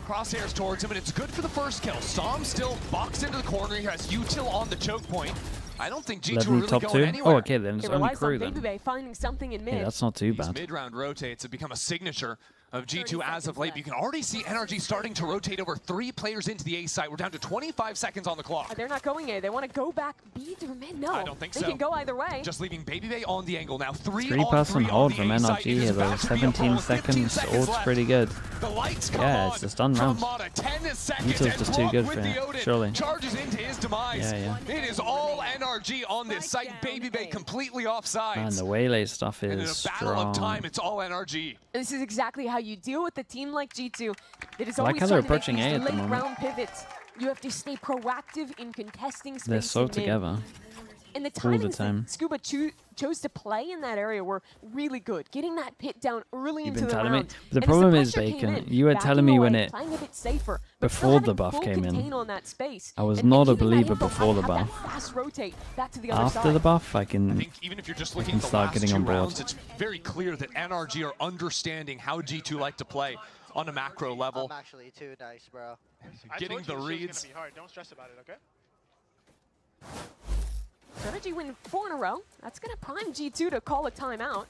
crosshairs towards him, and it's good for the first kill. Som still boxed into the corner. He has Util on the choke point. I don't think G2 are 11 really top going 2. anywhere. Oh, okay, then it's It only relies crew on then. BBL finding something in mid. Yeah, that's not too These bad. mid-round rotates have become a signature of G2 as of late. You can already see NRG starting to rotate over 3 players into the A site. We're down to 25 seconds on the clock. They're not going A. They want to go back B to mid. No, I don't think they so. can go either way. Just leaving Baby Bay on the angle now. 3-person hold from NRG here though. 17 seconds. Ult's pretty good. The lights come Yeah, on it's just done from round. Mata. 10 seconds. Util's just too good for it, surely. Charges into his demise. Yeah, It is all NRG on this site. Baby Bay completely offsides. Man, the Waylay stuff And in is a battle of time, strong. it's all NRG. This is exactly how you deal with a team like G2. It is I like always how they're trying to approaching make these A at the late moment. round pivots. You have to stay proactive in contesting space. They're so in mid. together. And the all the timings time. that Scuba chose to play in that area were really good. Getting that pit down early You've into been the telling me. round. The And as problem is, pressure came Bacon, in, you were backing telling me when away, it playing a bit safer, but still before the having buff full came contain in. on that space. I was And not a keeping that believer info, before the have that buff. fast rotate back to the other After side. the buff, I can Even if you're just I looking can at the start last getting 2 on board. rounds, it's very clear that NRG are understanding how G2 like to play on a macro level. I'm actually too nice, bro. Getting the reads. Gonna be hard. Don't stress about it, okay? NRG win 4 in a row. That's going to prime G2 to call a timeout.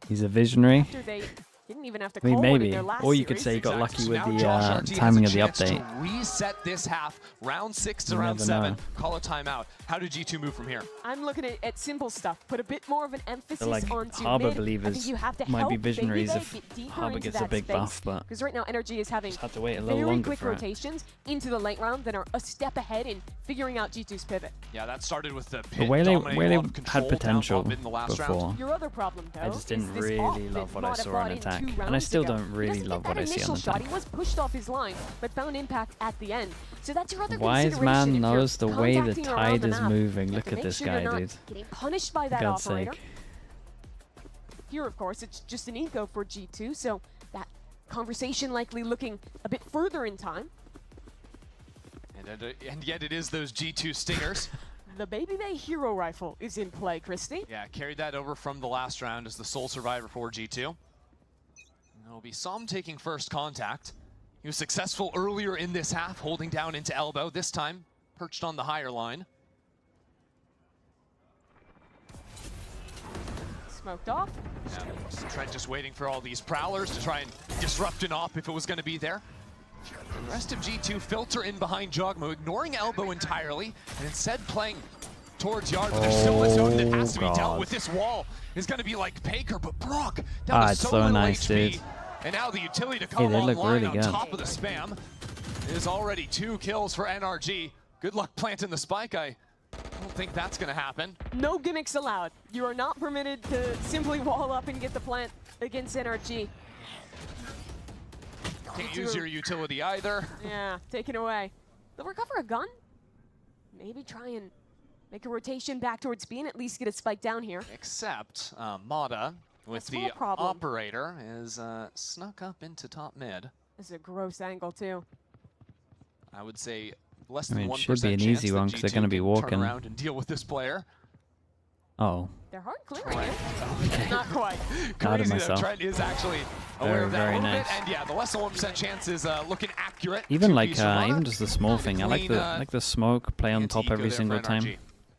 He's a visionary. After they Didn't even have to I mean, call one in maybe. their last Or you could series. say he got lucky with Now the Josh RT timing of has the a chance update. to reset this half, round 6 to You round never 7. know. Call a timeout. How did G2 move from here? I'm looking at simple stuff. Put a bit more of an emphasis like onto Harbor mid. I believers think you have to might be help visionaries Baby if get deeper Harbor into gets a that big space. buff, but Because right now NRG is having just have to wait a little very longer quick for it. rotations into the late round that are a step ahead in figuring out G2's pivot. Yeah, that started with the But pit Whaley dominating a lot of control had down potential top mid in the last before. round. Your other problem, though, I just is didn't this really off love that what I Mata saw brought on in attack. 2 And I rounds still ago. don't He really doesn't love get what that I see initial on shot. attack. He was pushed off his line, but found impact at the end. So that's your other Wise consideration. man If you're knows the way the contacting around tide the is map, moving. you have Look to at make this sure guy, you're not dude. getting punished by For that God's operator. sake. Here, of course, it's just an eco for G2, so that conversation likely looking a bit further in time. And yet it is those G2 stingers. The Baby Bay Hero Rifle is in play, Christy. Yeah, carried that over from the last round as the sole survivor for G2. And it'll be Som taking first contact. He was successful earlier in this half, holding down into elbow. This time, perched on the higher line. Smoked off. Yeah, Trent just waiting for all these prowlers to try and disrupt an op if it was going to be there. And the rest of G2 filter in behind Jogmo, ignoring elbow entirely, and instead playing towards yard. But there's still a zone that has to be dealt with. This wall is going to be like Baker, but Brock down to it's so so little nice, HP. dude. And now the utility to come they look online really on good. top of the spam is already 2 kills for NRG. Good luck planting the spike. I don't think that's going to happen. No gimmicks allowed. You are not permitted to simply wall up and get the plant against NRG. Can't use your utility either. Yeah, taken away. They'll recover a gun. Maybe try and make a rotation back towards B and at least get a spike down here. Except Mata, with the operator, is snuck up into top mid. This is a gross angle, too. I would say less I than mean, 1% it should be an easy one because they're going to be Turn walking. around and deal with this player. Oh. They're hard clearing it. Not quite. Proud of Crazy that myself. Trent is actually aware of that a Very little nice. bit, and yeah, the less than 1% chance is looking accurate. Even 2v like Shamana. even just the small thing. I like the smoke play on top every single time.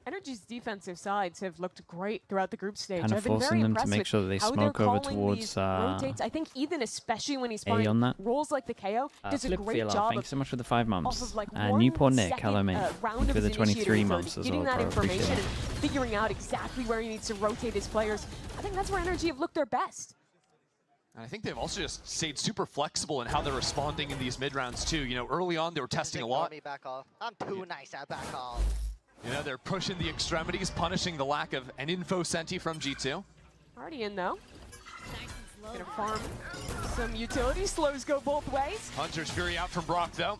NRG's defensive sides have looked great throughout the group stage. Kind of I've been very forcing them to impressed make with sure that they how they're smoke over calling towards these rotates. I think Ethan, especially when he's playing on that. roles like the KO, does a Flip great Fila, job thanks of so much for the 5 months. of like And 1 Newport Nick, second, hello mate. round For of the his 23 initiative months third, as well, getting that bro. Appreciate information it. and figuring out exactly where he needs to rotate his players. I think that's where NRG have looked their best. And I think they've also just stayed super flexible in how they're responding in these mid rounds too. You know, early on they were testing a lot. Me back off. I'm too nice at back off. You know, they're pushing the extremities, punishing the lack of an info senti from G2. Already in though. Gonna farm some utility. Slows go both ways. Hunter's Fury out from Brock though.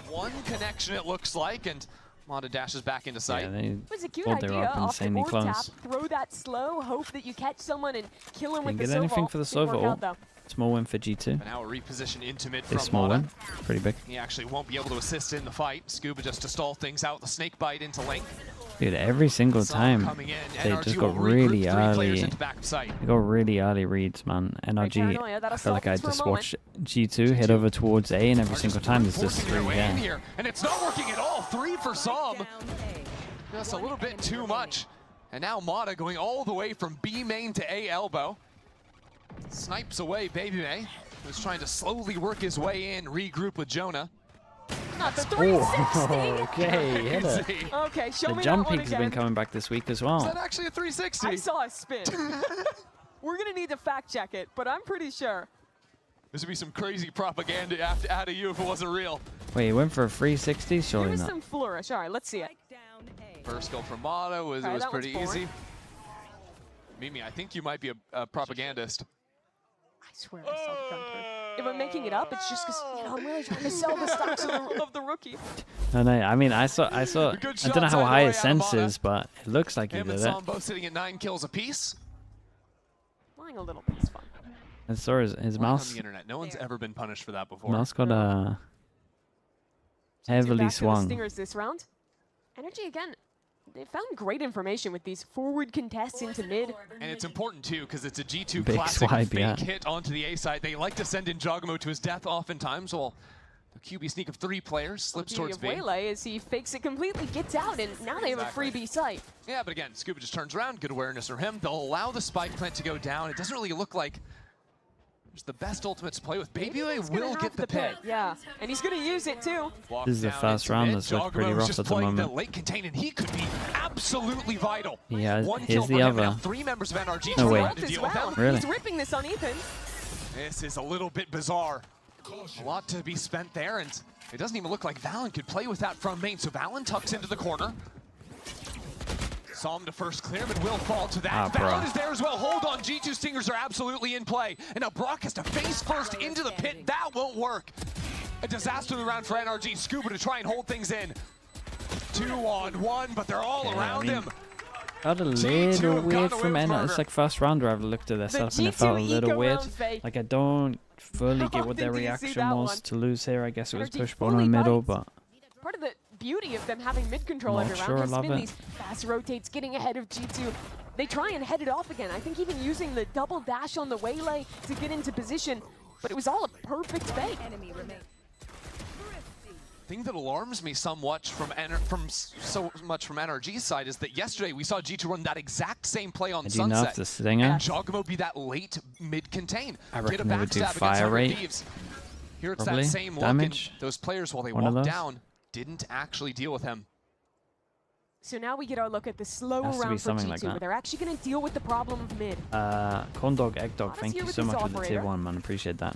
1 connection it looks like, and Mata dashes back into sight. Yeah, they It was a cute pulled their idea up off the insanely board tap. close. Throw that slow, hope that you catch someone and kill him with Didn't the get anything Sovol. for the Didn't work Sovol. out, though. Small win for G2. But now a reposition into mid A from small Mata. win. Pretty big. He actually won't be able to assist in the fight. Scuba just to stall things out, the snake bite into Link. Dude, every single time coming in. they NRG just will got regroup really 3 players early. into back of sight. They got really early reads, man. NRG, paranoia, that I feel like I assault for a just moment. watched G2 head over towards A, and every single time there's just 3 Way in there. here, and it's not working at all. 3 for Som. Just a little bit too much. And now Mata going all the way from B main to A elbow. Snipes away Baby May, who's trying to slowly work his way in, regroup with Jonah. Not the 360. Okay, hit it. Okay, show The me jump that one peaks have been again. coming back this week as Is well. that actually a 360? I saw a spin. We're gonna need to fact check it, but I'm pretty sure. This would be some crazy propaganda out of you if it wasn't real. Wait, he went for a 360? There Surely was not. some flourish. All right, let's see it. First goal from Mata was Okay, it was that one's pretty boring. easy. Mimi, I think you might be a propagandist. I swear I saw the gun turn. If I'm making it up, it's just because I'm really trying to sell the stocks of the rookie. No, I mean, I saw. I Good don't know shots how either high way his out of sense Mata. is, but it looks like he Him did and it. Som both sitting at 9 kills apiece. Lying a little bit is fun. I saw his Lying on mouse. the internet. No one's ever been punished for that before. Mouse got Two heavily back to the swung. Stingers this round. NRG again. They found great information with these forward contests into mid. And it's important too because it's a G2 Big classic swipe, fake yeah. hit onto the A side. They like to send in Jogamo to his death oftentimes. Well, the QB sneak of 3 players slips The beauty towards of B. Waylay is he fakes it completely, gets out, and now they have a free B site. Yeah, but again, Scuba just turns around. Good awareness from him. They'll allow the spike plant to go down. It doesn't really look like There's the best ultimate to play with. BBL will get the pit. Yeah, and he's going to use it too. This is the first round that's looked pretty rough at the moment. Late contain, and he could be absolutely vital. Yeah, One here's kill the for him. Now other. 3 members of NRG No way. trying to deal with him. Really? He's ripping this on Ethan. This is a little bit bizarre. A lot to be spent there, and it doesn't even look like Valen could play with that from main. So Valen tucks into the corner. Saw him to first clear, but will fall to that. Valen is there as well. Hold on, G2 Stingers are absolutely in play. And now Brock has to face first into the pit. That won't work. A disaster round for NRG. Scuba to try and hold things in. 2-on-1, but they're all around him. Felt a little weird from NRG. It's like first rounder I've looked at this up and it felt a little weird. Like I don't fully get what their reaction was to lose here. I guess it was push ball in the middle, but part of the beauty of them having mid control every round has been these fast rotates, getting ahead of G2. They try and head it off again. I think even using the double dash on the waylay to get into position, but it was all a perfect fake. The thing that alarms me somewhat from NRG's side is that yesterday we saw G2 run that exact same play on Sunset. The Stinger? And Jogamo be that late mid-contain. I reckon they would do fire rate. Here it's Probably. that same Damage. look, and those players, while they One of walked those. down, didn't actually deal with him. So now we get our look at the slow Has to be round for something G2, like that. where they're actually going to deal with the problem of mid. Corn Dog, Egg Dog, Lotus thank here you with so his much for the tier operator. 1, man. Appreciate that.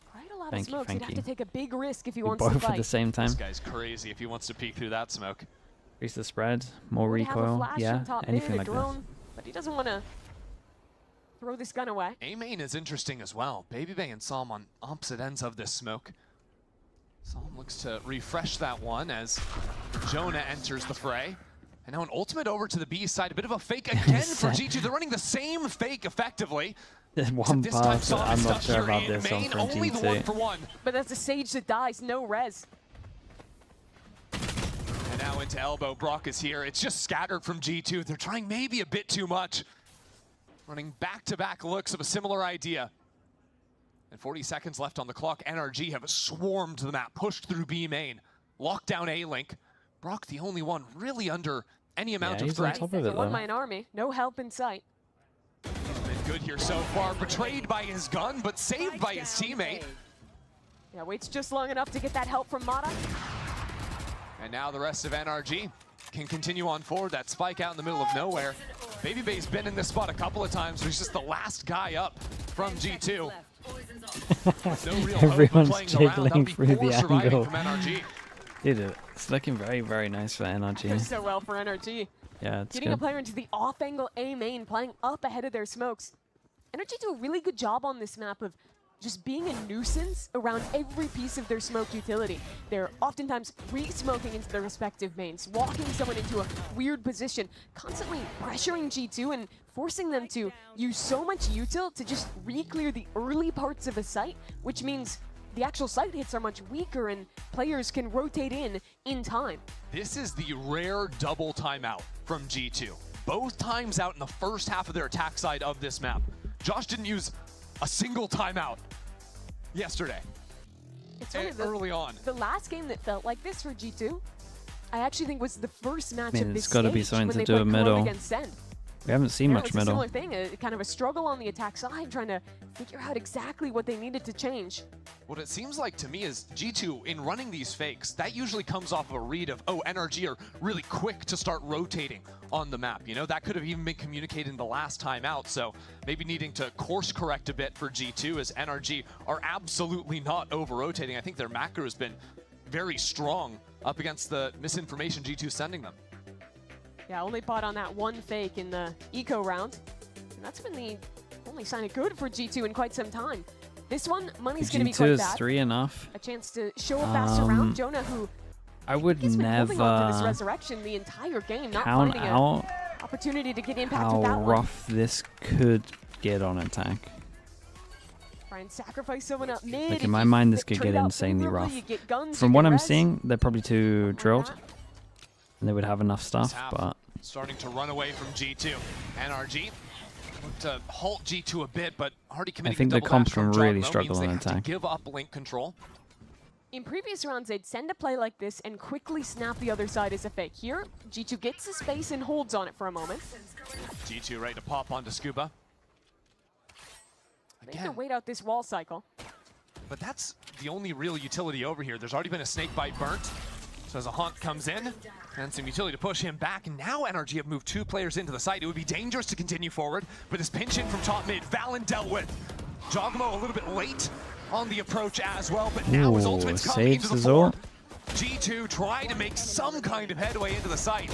Quite a lot of Thank you, smokes. thank He'd have you. to take a big risk if he We wants to both fight. at the same time. This guy's crazy if he wants to peek through that smoke. Increase the spread, more Would have a recoil, flash yeah, on top anything mid, like a that. drone, but he doesn't want to throw this gun away. A-main is interesting as well. BabyBay and Psalm on opposite ends of this smoke. Psalm looks to refresh that one as Jonah enters the fray. And now an ultimate over to the B side. A bit of a fake again for G2. They're running the same fake effectively. There's one this part time that I'm not sure about in this on main, from only the G2. 1-for-1. But that's a Sage that dies, no res. And now into elbow. Brock is here. It's just scattered from G2. They're trying maybe a bit too much. Running back-to-back looks of a similar idea. And 40 seconds left on the clock. NRG have swarmed the map, pushed through B main, locked down A-Link. Brock the only one really under any amount of threat. It's a one-man army, no help in sight. He's been good here so far. Betrayed by his gun, but saved by his teammate. Yeah, waits just long enough to get that help from Mata. And now the rest of NRG can continue on forward. That spike out in the middle of nowhere. BabyBay's been in this spot a couple of times. He's just the last guy up from G2. No real Everyone's hope of playing around. jiggling That'll be through 4 the surviving angle. from NRG. Dude, it's looking very, very nice for NRG. Does so well for NRG. Yeah, it's Getting good. a player into the off-angle A main, playing up ahead of their smokes. NRG do a really good job on this map of just being a nuisance around every piece of their smoke utility. They're oftentimes re-smoking into their respective mains, walking someone into a weird position, constantly pressuring G2 and forcing them to use so much util to just re-clear the early parts of a site, which means the actual site hits are much weaker and players can rotate in time. This is the rare double timeout from G2. Both times out in the first half of their attack side of this map. Josh didn't use a single timeout yesterday. It's funny, early on. The last game that felt like this for G2, I actually think was the first match of this it's got to be stage something when to they do played with Corona middle. against SEN. We haven't seen much It's a middle. similar thing, kind of a struggle on the attack side, trying to figure out exactly what they needed to change. What it seems like to me is G2, in running these fakes, that usually comes off of a read of, oh, NRG are really quick to start rotating on the map. You know, that could have even been communicated in the last time out, so maybe needing to course correct a bit for G2 as NRG are absolutely not over-rotating. I think their macro has been very strong up against the misinformation G2 sending them. Yeah, only bought on that one fake in the eco round. And that's been the only sign of good for G2 in quite some time. This one, money's going to be G2 quite is bad. 3 enough. A chance to show a faster round. Jonah, who I would has been holding on to this never resurrection the entire game, not count finding out an opportunity to get impact how with that one. rough this could get on attack. Try and sacrifice someone up mid. Like If in my you mind, this could trade get out insanely favorably, rough. you get guns, From you what get I'm res. seeing, they're probably too drilled, and they would have enough stuff. But Starting to run away from G2. NRG looked to halt G2 a bit, but already committing think to the double comp dash from can really Jogamo struggle means they on have to attack. give up link control. In previous rounds, they'd send a play like this and quickly snap the other side as a fake. Here, G2 gets the space and holds on it for a moment. G2 ready to pop onto Scuba. Make their wait out this wall cycle. But that's the only real utility over here. There's already been a snake bite burnt. So as a Haunt comes in, and some utility to push him back, and now NRG have moved 2 players into the site. It would be dangerous to continue forward, but this pinch in from top mid, Valen dealt with. Jogmo a little bit late on the approach as well, but now his ultimate's coming into the fore. G2 trying to make some kind of headway into the site.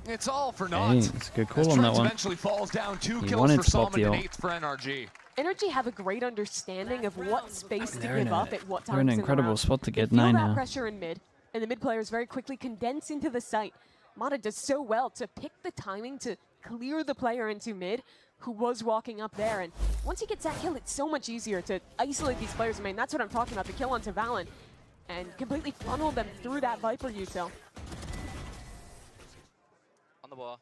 It's all for naught. Hey, it's a good call on that one. Eventually falls down. 2 He kills wanted for to pop Salmon the and ult. 8th for NRG. NRG have a great understanding of what space to give up at what times They're in an in the incredible round. spot to get They feel 9 that now. pressure in mid, and the mid players very quickly condense into the site. Mata does so well to pick the timing to clear the player into mid who was walking up there, and once he gets that kill, it's so much easier to isolate these players in main. That's what I'm talking about, the kill onto Valen, and completely funnel them through that Viper util. On the wall.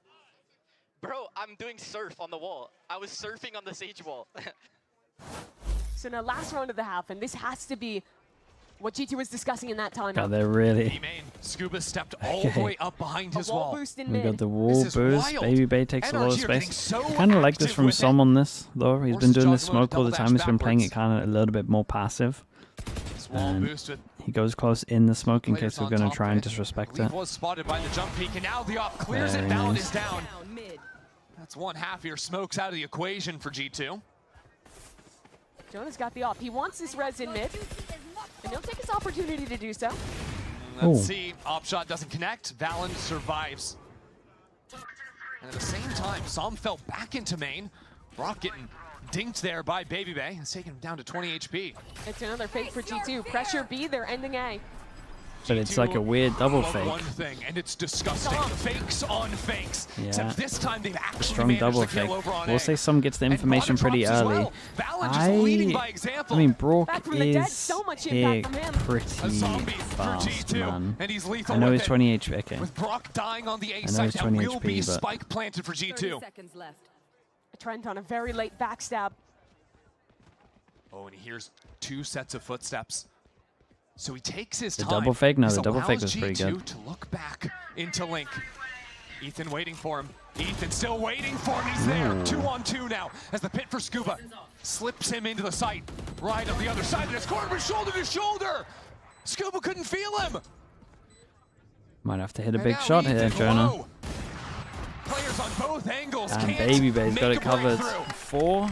Bro, I'm doing surf on the wall. I was surfing on the Sage wall. So now last round of the half, and this has to be what G2 was discussing in that timeout. God, they're really... Scuba stepped all the way up behind his wall. Boost in We mid. got the wall boost. Baby Bay takes a lot of NRG are getting space. so I kind of like this active from with Som it. on this, though. He's been Forces doing this Jogmo to smoke all the double time. He's been playing it backwards. kind of a little bit more passive. Wall And boosted. he goes close in the smoke in Players case we're on going top to try of and it. disrespect Leaf it. was spotted by the jump peak, and now the op clears Very it. Valen nice. is down. That's one half your smokes out of the equation for G2. Jonah's got the op. He wants this res in mid, and he'll take his opportunity to do so. Let's see. Op shot doesn't connect. Valen survives. And at the same time, Som fell back into main. Brock getting dinked there by Baby Bay. It's taking him down to 20 HP. It's another fake for G2. Pressure B, they're ending A. But it's like a weird double Love fake. one thing, and it's disgusting. Fakes on fakes. Yeah. Except this time they've actually Strong managed double to kill fake. over on We'll A. say Som gets the information Bottom pretty drops as early. well. Valen just leading by example. I mean, Brock Back from the dead, is so much hit impact from him. pretty zombie for fast, G2, man. and he's lethal I know with he's it. 20 HP. Okay. With Brock dying on the A I know side, he's that 20 will be HP, but spike planted for G2. Seconds left. Trent on a very late backstab. Oh, and he hears 2 sets of footsteps. So he takes his The time. double fake? No, This the double fake allows was pretty G2 good. to look back into Link. Ethan waiting for him. Ethan still waiting for him. He's there. Ooh. 2-on-2 now as the pit for Scuba slips him into the sight. Right on the other side, and it's corner shoulder to shoulder. Scuba couldn't feel him. Might have to hit a And big now shot here, Ethan Jonah. low. Players on both angles And can't Baby Bay's got make it a covered. breakthrough. 4.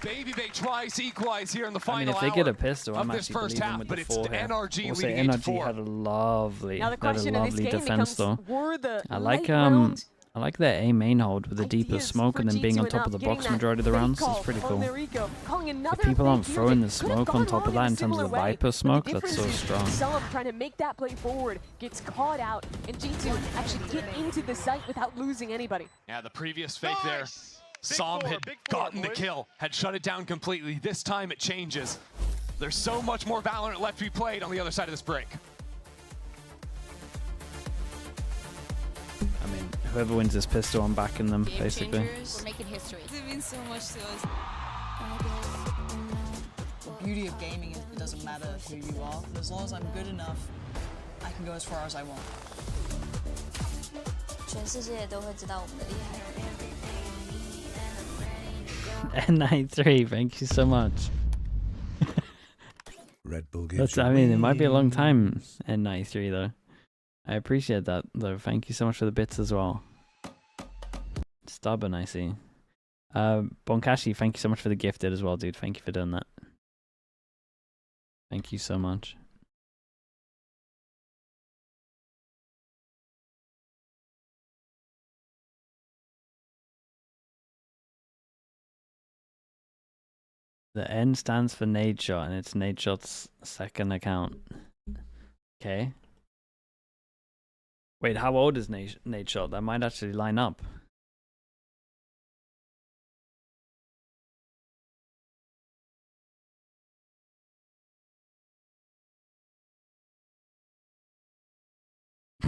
Baby Bay tries to equalize here in the I final mean, if they get hour a pistol, I'm of this actually first believing half, with but the it's 4 here. NRG We'll say leading NRG had a lovely, Now the question in this game defense becomes, though. were the I like late round I like their A main hold with the deeper ideas smoke for and then being G2 on top enough, of the getting box that majority of the fake rounds. call That's pretty on cool. their eco, calling another If people aren't fake throwing here the that could've smoke on gone top of wrong that in in a terms of similar the way, Viper but the smoke, that's so difference is strong. Some trying to make that play forward gets caught out, and G2 actually get into the site without losing anybody. Yeah, the previous fake there. Som had gotten the kill, had shut it down completely. This time it changes. There's so much more Valorant left to be played on the other side of this break. I mean, whoever wins this pistol, I'm backing them, Game basically. changers. We're making history. It means so much to us. The beauty of gaming is it doesn't matter who you are, but as long as I'm good enough, I can go as far as I want. 全世界都会知道我们的厉害。 N93, thank you so much. Red Bull That's, I mean, it might be a long time, N93 though. I appreciate that though. Thank you so much for the bits as well. Stubborn, I see. Bonkashi, thank you so much for the gifted as well, dude. Thank you for doing that. Thank you so much. The N stands for Nade Shot, and it's Nade Shot's second account. Okay. Wait, how old is Nade Shot? That might actually line up.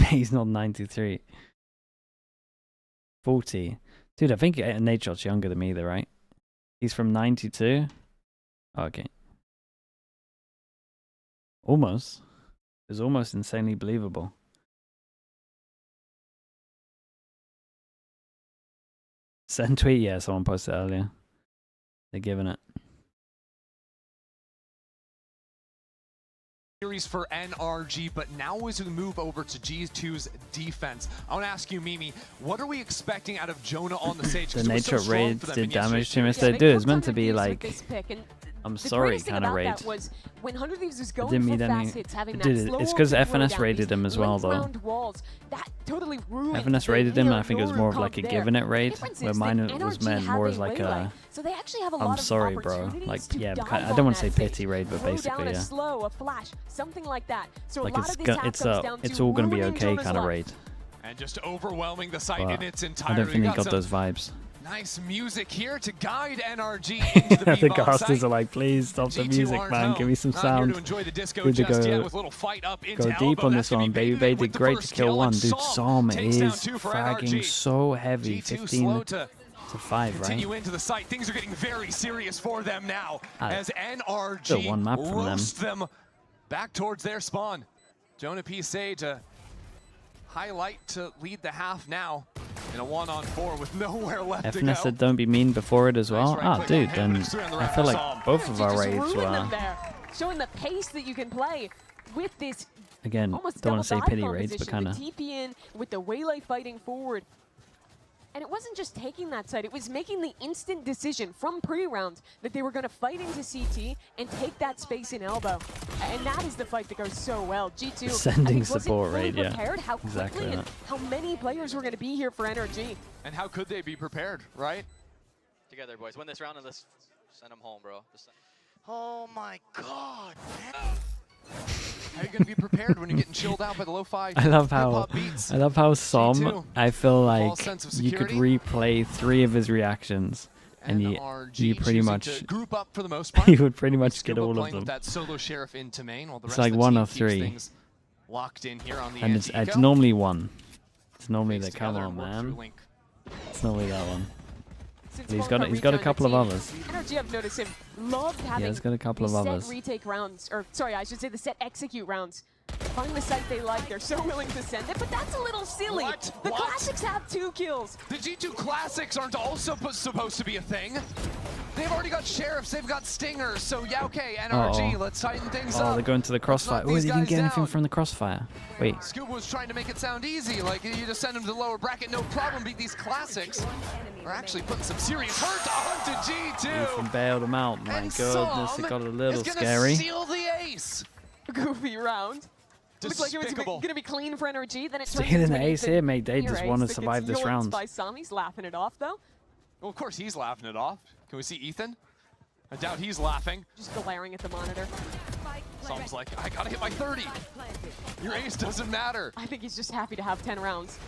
He's not 93. 40. Dude, I think Nade Shot's younger than me though, right? He's from 92? Okay. Almost. It's almost insanely believable. Send tweet, yeah, someone posted earlier. They're giving it. series for NRG, but now as we move over to G2's defense, I want to ask you, Mimi, what are we expecting out of Jonah on the stage? The nature of raids did damage to him. Yes, they do. It's meant to be like, I'm sorry kind of raid. When 100 Thieves was going Didn't mean for fast any. hits, having Dude, that it's slow because throw FNS down, raided these him as well, though. length-bound walls, that totally ruined FNS the raided him, and I think it was Hero more of like a there. giving it raid, Difference where is mine that was NRG meant have more a as like waylay, a, so they actually have a I'm lot sorry, of bro. opportunities Like, to yeah, dive I don't want to say on that pity raid, but throw basically, down yeah. a slow, a flash, something like that. So Like a lot of this app it's comes down it's to all gonna be ruining okay Jonah's kind of life. raid. And just overwhelming the site But in its I entirety. don't think he Got got some those vibes. nice music here to guide NRG into the The B-bomb casters site. are like, please stop the G2 music, aren't man. home. Give me some Not here sound. to enjoy the disco Good to just yet go, with a little fight up into go deep elbow. on That's this gonna one. be Baby did with the great to first kill kill, one. and Dude, Psalm takes down is two for fragging NRG. so heavy. G2 15 slow to to 5, right? continue into the site. Things are getting very serious for them now as Still NRG one map from them. roast them back towards their spawn. Jonah P. Sage highlight to lead the half now in a 1-on-4 with nowhere left to go. FNS said don't be mean before it as well. right Ah, click dude, on him, then but it's through on the I right feel for like Psalm. both of our Just raids ruined them were, there, showing the pace that you can play with this. again, Almost don't want to say double pity dive raids, but composition, kind of. the TP in with the waylay fighting forward. And it wasn't just taking that side, it was making the instant decision from pre-round that they were going to fight into CT and take that space in elbow. And that is the fight that goes so well. G2 Sending I think, support wasn't fully raid, yeah. prepared how Exactly quickly and that. how many players were going to be here for NRG. And how could they be prepared, right? Together, boys. Win this round and let's send them home, bro. Oh my god, man. How are you going to be prepared when you're getting chilled out by the lo-fi I love hip-hop beats? how Som, G2, I feel like sense of you could security. replay 3 of his reactions, and you NRG pretty choosing much to group up for the most part. you would pretty much get Scuba all of playing them. with that solo sheriff into main, while the It's rest like of the 1 team of keeps 3. things locked in here on the And it's anti-eco. normally 1. It's normally the Face come together on, and work through man. Link. It's normally that one. Since He's Volcom got a rejoined couple of the team, others. NRG, I've noticed him loved having he's got a couple the of set others. retake rounds, or sorry, I should say the set execute rounds. Find the site they like, they're so willing to send it, but that's a little silly. What? The What? Classics have 2 kills. The G2 Classics aren't also supposed to be a thing. They've already got sheriffs, they've got stingers, so yeah, okay, NRG, Uh-oh. let's tighten things Oh, up. they're going to the crossfire. knock Oh, they these didn't guys get anything down. from the crossfire. Wait. Scuba was trying to make it sound easy, like you just send them to the lower bracket, no problem, beat these Classics. They're actually putting some serious hurt onto G2. Ethan bailed him out. My And goodness, Som it got a is little gonna scary. steal the ace. Goofy round. Looked like it was Despicable. going to be clean for NRG, then it turns Stealing into the an ace Ethan here, mate. They near just ace want to that survive gets this yoinked round. by Sam. He's laughing it off, though. Well, of course he's laughing it off. Can we see Ethan? I doubt he's laughing. Just glaring at the monitor. Som's like, I gotta hit my 30. Your ace doesn't matter. I think he's just happy to have 10 rounds.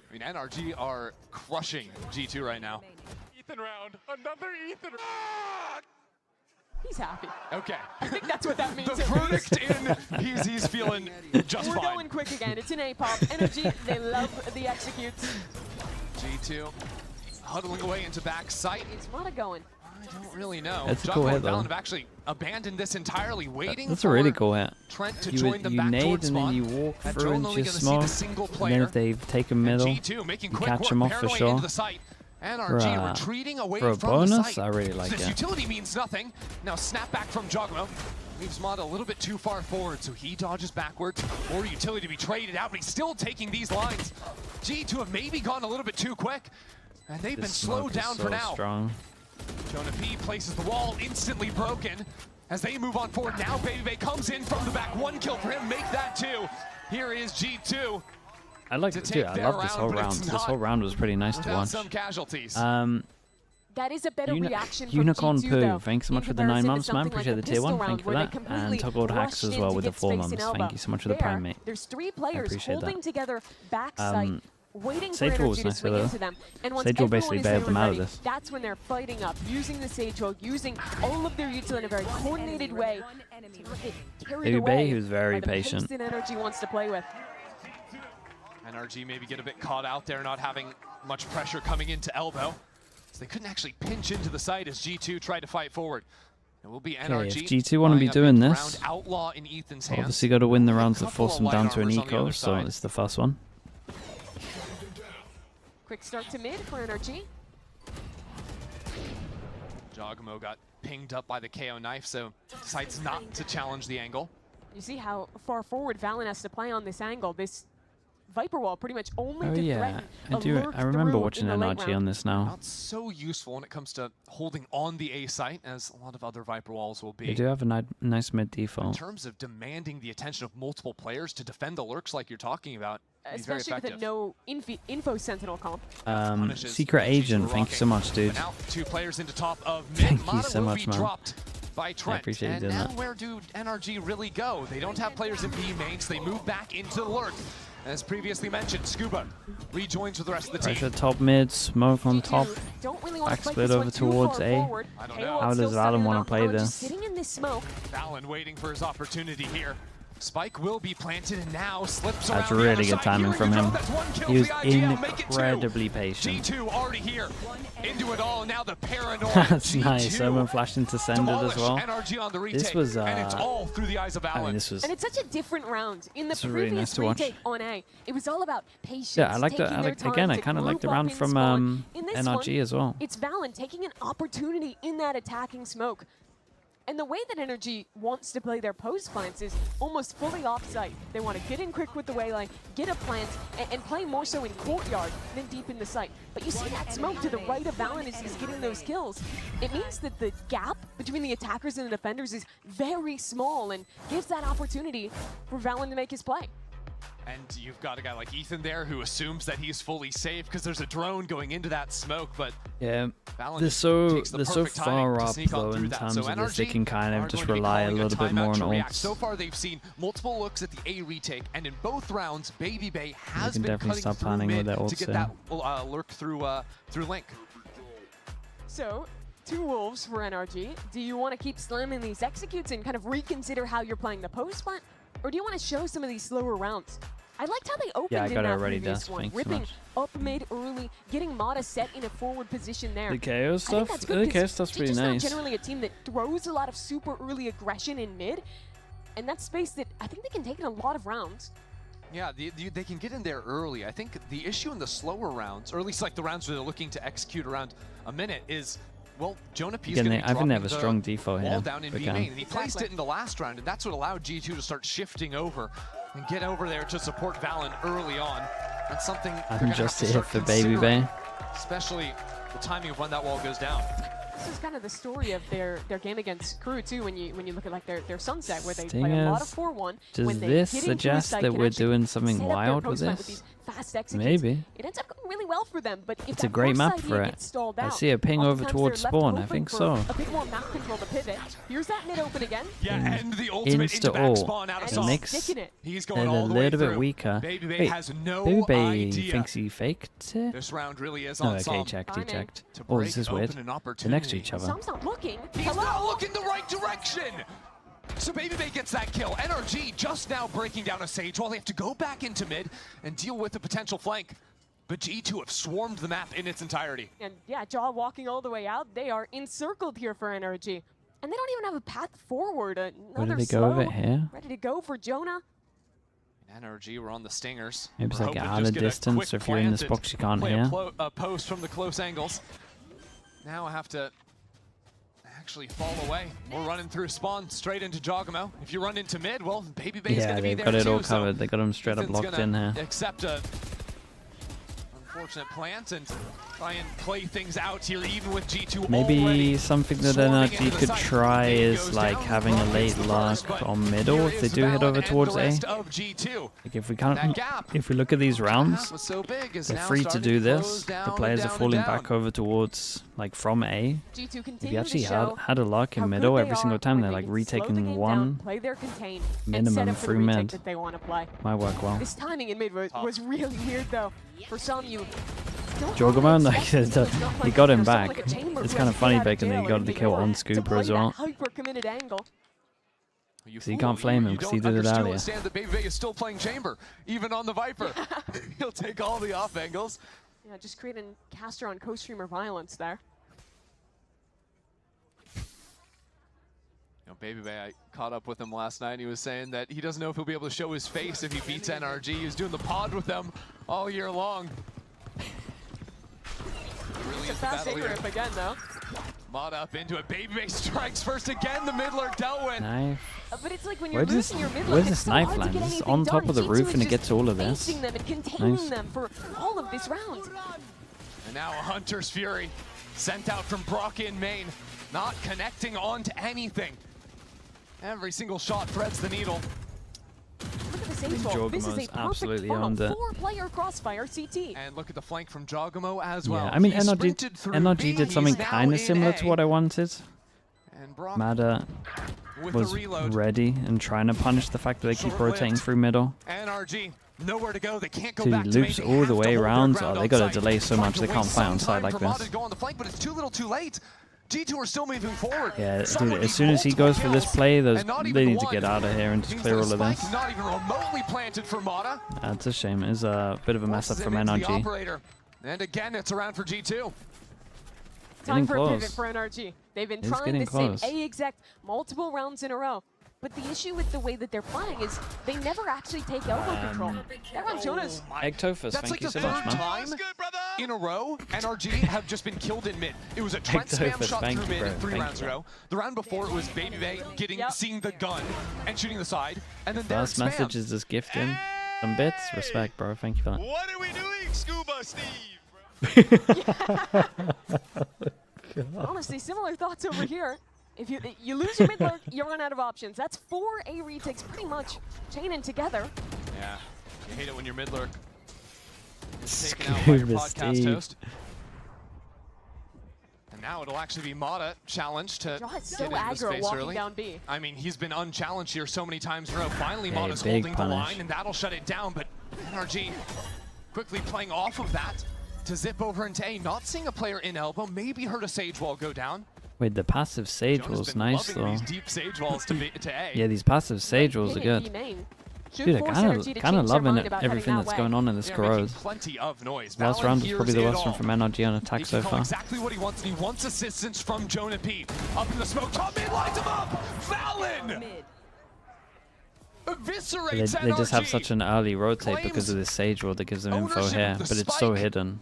I mean, NRG are crushing G2 right now. Ethan round. Another Ethan round. He's happy. Okay. I think that's what that means. The verdict in, he's feeling just We're fine. going quick again. It's an A-pop. NRG, they love the executes. G2 huddling away into back sight. Is Mata going? I don't really know. That's a Juggle cool hit, and though. Valen have actually abandoned this entirely, waiting That's for a really cool hit. Trent to You, join them you back nade towards and then spawn. you walk And through Drone and only just gonna see the smoke. single And player. then if they take a middle, G2 making you quick catch work, them off for paranoid sure. into the site. NRG retreating away for a from bonus, the site. I really like so this it. utility means nothing. Now snap back from Jogmo. Leaves Mata a little bit too far forward, so he dodges backwards. Or utility to be traded out, but he's still taking these lines. G2 have maybe gone a little bit too quick, and they've been This smoke slowed is down so for now. strong. Jonah P places the wall, instantly broken. As they move on forward, now Baby Bay comes in from the back. 1 kill for him, make that 2. Here is G2. I like it too. I love this whole round. This whole round was pretty nice to without watch. some casualties. That is a better reaction from Unicorn G2, Poo, though, thanks so in much for the 9 comparison to months, man. something Appreciate like the a tier 1. pistol Thank you for round that. where they And completely Toggled Hacks rushed as in well to with the get 4 space months. in Thank elbow. you so much for the There, prime, mate. There's 3 players appreciate holding that. together backside, waiting for Sage Wall was energy to nice swing though. into them. And once Sage Wall everyone basically is bailed there them and out of ready, this. that's when they're fighting up, using the Sage Wall, using all of their utility in a very coordinated way to not get carried Baby away Bay, he was very by the pace patient. that energy wants to play with. NRG maybe get a bit caught out there, not having much pressure coming into elbow. So they couldn't actually pinch into the site as G2 tried to fight forward. It will be Okay, NRG. if G2 want to be lining up doing into this, round outlaw in Ethan's hands. obviously got to win the rounds that Couple force of them light down to an armors on the eco, other so side. it's the first one. Quick start to mid for energy. Jogmo got banged up by the KO knife, so decides not to challenge the angle. You see how far forward Valen has to play on this angle. This Viper wall pretty much only Oh to yeah, threaten I remember watching NRG on this now. Not so useful when it comes to holding on the A site, as a lot of other Viper walls will be. They do have a nice mid In default. terms of demanding the attention of multiple players to defend the lurks like you're talking about, he's very especially effective. with a no info sentinel comp. Secret Agent, thank you so much, dude. But now 2 players into top of mid. Thank you Mana so will much, be man. dropped by Trent. I appreciate you and doing now that. where do NRG really go? They don't have players in B main, so they move back into the lurk. As previously mentioned, Scuba rejoins with the rest of the team. Pressure top mid, smoke on top. Back split over towards A. I don't know. How does Valen want to play this? Sitting in this smoke. Valen waiting for his opportunity here. Spike will be planted and now slips That's around the really other good side. timing Here from we go. him. That's 1 kill He was for the IGL. Make it 2. incredibly patient. G2 already here. Into it all. Now the paranoid. That's G2 nice. Someone flashed into send it as well. NRG on the retake, This was and it's all through the eyes of Valen. I mean, this was. And it's such a different round. In the It's really nice previous to watch. retake on A, it was all about patience. Yeah, I like the. taking I their like time again. I to kind of like the group up round in from spawn. In this NRG one, as well. It's Valen taking an opportunity in that attacking smoke. And the way that NRG wants to play their post plants is almost fully off-site. They want to get in quick with the waylay, get a plant, and play more so in courtyard than deep in the site. But you see that smoke to the right of Valen is getting those kills. It means that the gap between the attackers and the defenders is very small and gives that opportunity for Valen to make his play. And you've got a guy like Ethan there who assumes that he's fully safe because there's a drone going into that smoke, but Yeah, Valen they're so takes the they're so perfect timing far to up sneak on though through in that. terms So of this. They NRG can kind are of just going to be rely a calling little bit timeout more on to react. ults. So far they've seen multiple looks at the A retake, and in both rounds, Baby Bay has can been definitely cutting start through planning with mid their to ults get there. that lurk through Link. So, 2 wolves for NRG. Do you want to keep slamming these executes and kind of reconsider how you're playing the post plant? Or do you want to show some of these slower rounds? I liked how they opened Yeah, I in got it that already, previous Dust. one, Thanks so ripping much. up mid early, getting Mata set in a forward position there. The KO I stuff. think that's good The 'cause KO stuff's pretty G2's not nice. generally a team that throws a lot of super early aggression in mid, and that's space that I think they can take in a lot of rounds. Yeah, they can get in there early. I think the issue in the slower rounds, or at least like the rounds where they're looking to execute around a minute, is, well, Jonah P's Again, going to be I think they have dropping a the strong default wall here. down in They B can. main, and he placed it in the last round, and that's what allowed G2 to start shifting over and get over there to support Valen early on. That's something they're I'm going to have just to here start for Baby considering, Bay. especially the timing of when that wall goes down. This is kind of the story of their game against Crew too. When you look at like their Sunset, where they play a lot of 4-1. Does when they this get into a suggest site, that can we're actually doing something set up their wild with post plant this? these fast executes. Maybe. It ends up going really well for them, but if It's that a great first map idea for it. gets stalled I out, see a ping over oftentimes towards they're left spawn. I open think for so. A bit more map control to pivot. Here's that mid open again. Yeah, and the ultimate into back spawn out of It Salt. makes Sticking it. He's they're going a all the way little bit through. weaker. Baby Bay Wait, has no Baby Bay idea. thinks he faked it? This round really is Oh, on okay, Psalm. checked, he checked. To Oh, break this is open weird. an They're next to opportunity. each other. Sam's not looking. He's not looking the right direction. So Baby Bay gets that kill. NRG just now breaking down a Sage while they have to go back into mid and deal with the potential flank. But G2 have swarmed the map in its entirety. And yeah, Jaw walking all the way out. They are encircled here for NRG. And they don't even have a path forward. Where Another did they go slow, with it here? ready to go for Jonah. NRG were on the stingers. Maybe it's We're like hoping out just of get a distance, quick so if you're in this plant box, you can't play hear. a post from the close angles. Now I have to actually fall away. We're running through spawn straight into Jogamo. If you run into mid, well, Baby Bay's Yeah, going to be they've there got it too, all so covered. They got them straight up Ethan's locked gonna in here. accept a unfortunate plant and try and play things out here, even with G2 Maybe already something that swarming NRG into the could site. try Main is goes like down, having a Rob late hits the lurk first, but on middle here if they is do head Valen over and towards the A. rest of G2. Like if we That can't, gap. if we look at these rounds, was so big is they're now free to starting do to this. close down The and players are down and falling down. back over towards like from A. G2 If continue you actually to show had a lurk in how middle good every they single are time, when they're they like can slow the retaking game one down, play their contain, and set minimum up for the through retake mid. that they want to play. Might work well. This timing in mid was really weird though. For some, you don't Joggerman, really like, expect it. It's not he like, got you him know, someone back. like a Chamber It's who kind has of to get funny out of back, and then jail he got and the be kill able on to Scooper play as that well. hyper-committed angle. So you can't flame him because he did it Understand earlier. that Baby Bay is still playing Chamber, even on the Viper. He'll take all the off angles. Yeah, just creating caster on co-streamer violence there. You know, Baby Bay, I caught up with him last night. He was saying that he doesn't know if he'll be able to show his face if he beats NRG. He was doing the pod with them all year long. Really It's a is the fast battle A here. rip again though. Mata up into it. Baby strikes first again. The mid lurk dealt with. Knife. But it's like when you're losing your mid lurk, Where's this knife land? It's on top of the roof and it gets all of this. Facing them and containing them for all of this round. And now a Hunter's Fury sent out from Brock in main, not connecting onto anything. Every single shot threads the needle. Look at the sage wall. This is a perfect funnel. 4-player crossfire CT. And look at the flank from Jogamo as well. Yeah, I mean, He sprinted through NRG B, did something he's now kind of in similar A. to what I wanted. And Brock Mada with was the reload. ready and trying to punish the fact that they keep rotating through middle. NRG, nowhere to go. They can't go Dude, back he to loops main. all Have the to way hold their around. ground Oh, they on got to site. delay so Trying much to they waste can't fight some on side time like for Mata this. to go on the flank, but it's too little too late. G2 are still moving forward. Yeah, Someone dude, needs as soon as he goes for this kills, play, and not they even need to one. get out of here and just Means clear the all of spike this. not even remotely planted for Mata. That's a shame. It's a bit of a mess up Forces from it into the NRG. operator. And again, it's around for G2. Time for a close. pivot for NRG. They've been It's trying getting the same close. A exec multiple rounds in a row. But the issue with the way that they're playing is they never actually take elbow control. They're on Jonas. Eggtofus, That's thank like you the so much, third man. time in a row NRG have just been killed in mid. It was a Trent spam Eggtofus, shot thank through you, mid bro. 3 Thank rounds you, bro. ago. The round before it was Baby seeing the gun and shooting the side, and then First Derek message spam. is just gifting some bits. Respect, bro. Thank you for that. What are we doing, Scuba Steve? Honestly, similar thoughts over here. If you lose your mid lurk, you run out of options. That's 4 A retakes pretty much chaining together. Yeah, you hate it when your mid lurk is taken out by your podcast Steve. host. And now it'll actually be Mata challenged to Draw is get so into the aggro space walking early. down B. I mean, he's been unchallenged here so many times in a row. Finally, Hey, Mata's big holding the punish. line, and that'll shut it down. But NRG quickly playing off of that to zip over into A. Not seeing a player in elbow. Maybe heard a Sage Wall go down. Wait, the passive Sage Jonah's Wall's been nice, loving though. these deep Sage Walls to A. Yeah, these passive Sage Walls are good. Dude, I kind of loving everything that's going on in this corrode. Plenty of noise. Last Valorant round was probably the hears it worst one all. from NRG on attack He so can call far. exactly what he wants, and he wants assistance from Jonah P. Up in the smoke, top mid, lines him up! Valen! Eviscerates They just have NRG. such an early rotate because Claims of this Sage Wall that gives them info ownership here, of the but it's so spike. hidden.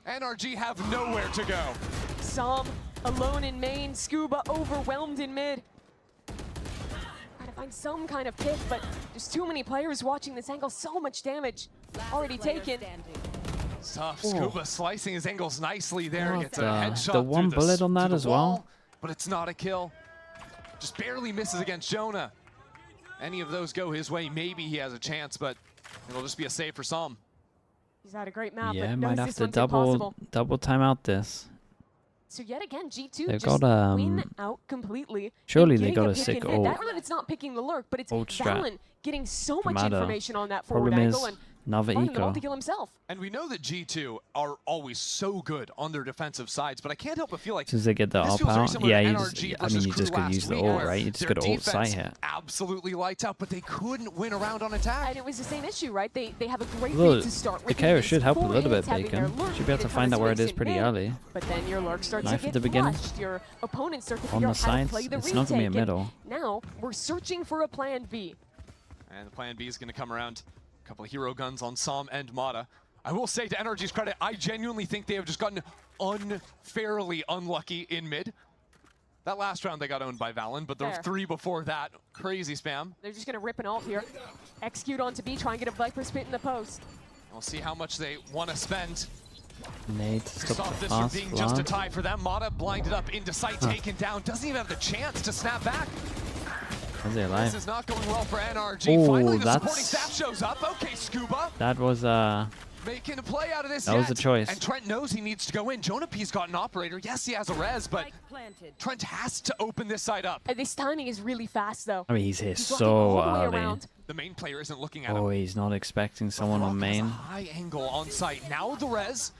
NRG have nowhere to go. Som alone in main, Scuba overwhelmed in mid. Trying to find some kind of pick, but there's too many players watching this angle. So much damage already taken. Tough. Scuba slicing his angles nicely there. What Gets a the- headshot the one through bullet on that to the as well? wall, but it's not a kill. Just barely misses against Jonah. Any of those go his way, maybe he has a chance, but it'll just be a save for some. He's had a great map, Yeah, but might knows have this to one's impossible. double time out this. So yet again, G2 They've just got, win out completely. surely and they getting got a a pick sick in mid. That ult. round it's not picking the lurk, but it's Ult strat Valen getting so for much Mada. information on that forward Problem angle is, and another finding the eco. ult to kill himself. And we know that G2 are always so good on their defensive sides, but I can't help but feel like As soon as they get the this up feels very out, similar yeah, to you NRG just, I versus mean, you Crew just could last use the week, ult, where right? You just their got to ult sight defense here. absolutely lights out, but they couldn't win a round on attack. And it was the same issue, right? They have a great Although lead to start the with. KO these should help a 4 little bit, hits, having their Bacon. lurk Should be able to get find out where it swings is in pretty mid, early. But then your lurk starts Knife to at get the beginning. flushed. Your opponents start to On figure the out how to sides, play the it's not gonna be a retake. middle. And now we're searching for a plan B. And the plan B is going to come around. A couple of hero guns on Som and Mata. I will say to NRG's credit, I genuinely think they have just gotten unfairly unlucky in mid. That last round they got owned by Valen, but the Fair. 3 before that, crazy spam. They're just going to rip an ult here. Execute onto B, try and get a Viper spit in the post. We'll see how much they want to spend. Nate, stop Stop the this from fast being just a flag. tie for them. Mata blinded up into sight, taken down. Doesn't even have the chance to snap back. How's it This alive? is not going well for NRG. Oh, Finally, the supporting that's- staff shows up. Okay, Scuba. That was Making a play out of this That was yet. a choice. And Trent knows he needs to go in. Jonah P's got an operator. Yes, he has a res, but Trent has to open this side up. This timing is really fast, though. I mean, he's here He's walking so all the way early. around. The main player isn't looking at him. Oh, he's not expecting someone on main. High angle on site. Now the res.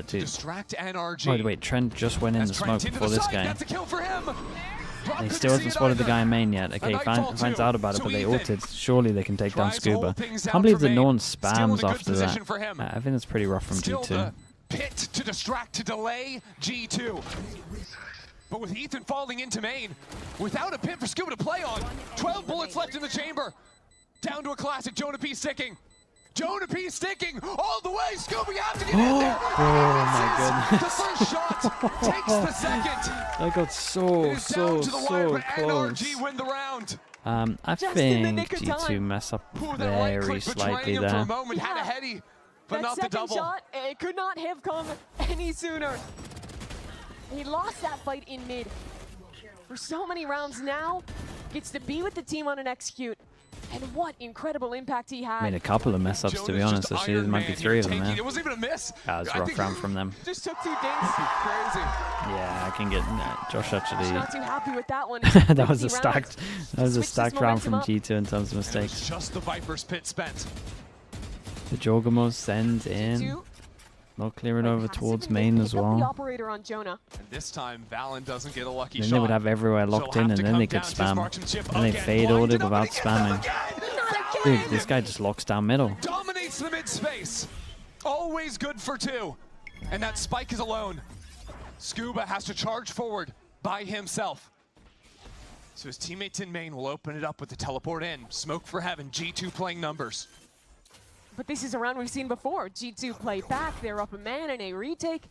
Dude. Distract NRG. Oh, wait, Trent just went in the smoke Trent into before the this side. guy. That's a kill for him. Brock He couldn't still see hasn't it spotted the either. guy in main yet. Okay, Nightfall finds too. out about it, So but they Ethan ulted. Surely they can take down tries to hold Scuba. things Can't down believe for that no main. one Still in a spams good after position that. for him. I think that's pretty rough from Still G2. the pit to distract, to delay G2. But with Ethan falling into main, without a pit for Scuba to play on, 12 bullets left in the chamber. Down to a classic, Jonah P sticking. Jonah P sticking all the way. Scooby, you have to get in there. Oh my goodness. The first shot takes the second. That got so close. NRG win the round. I think G2 mess up very slightly there. For a moment, had a heady, but that not the second double. shot, it could not have come any sooner. He lost that fight in mid. For so many rounds now, gets to be with the team on an execute. And what incredible impact he had. Made a couple of mess ups, to be honest. Actually, there might be 3 of them there. It wasn't even a miss. That was a rough round from them. Just took 2 dings. Crazy. Yeah, I can get Josh actually. Not too happy with that one. that was a stacked round from G2 in terms of mistakes. Just the Viper's pit spent. The Jogamo sends in. They'll clear it over towards main as The well. operator on Jonah. And this time, Valen doesn't get a lucky Then shot. they would have everywhere locked in, and then they could spam. And they fade ordered without spamming. Dude, this guy just locks down middle. Dominates the mid space. Always good for 2. And that spike is alone. Scuba has to charge forward by himself. So his teammates in main will open it up with the teleport in. Smoke for heaven. G2 playing numbers. But this is a round we've seen before. G2 play back, they're up a man in a retake.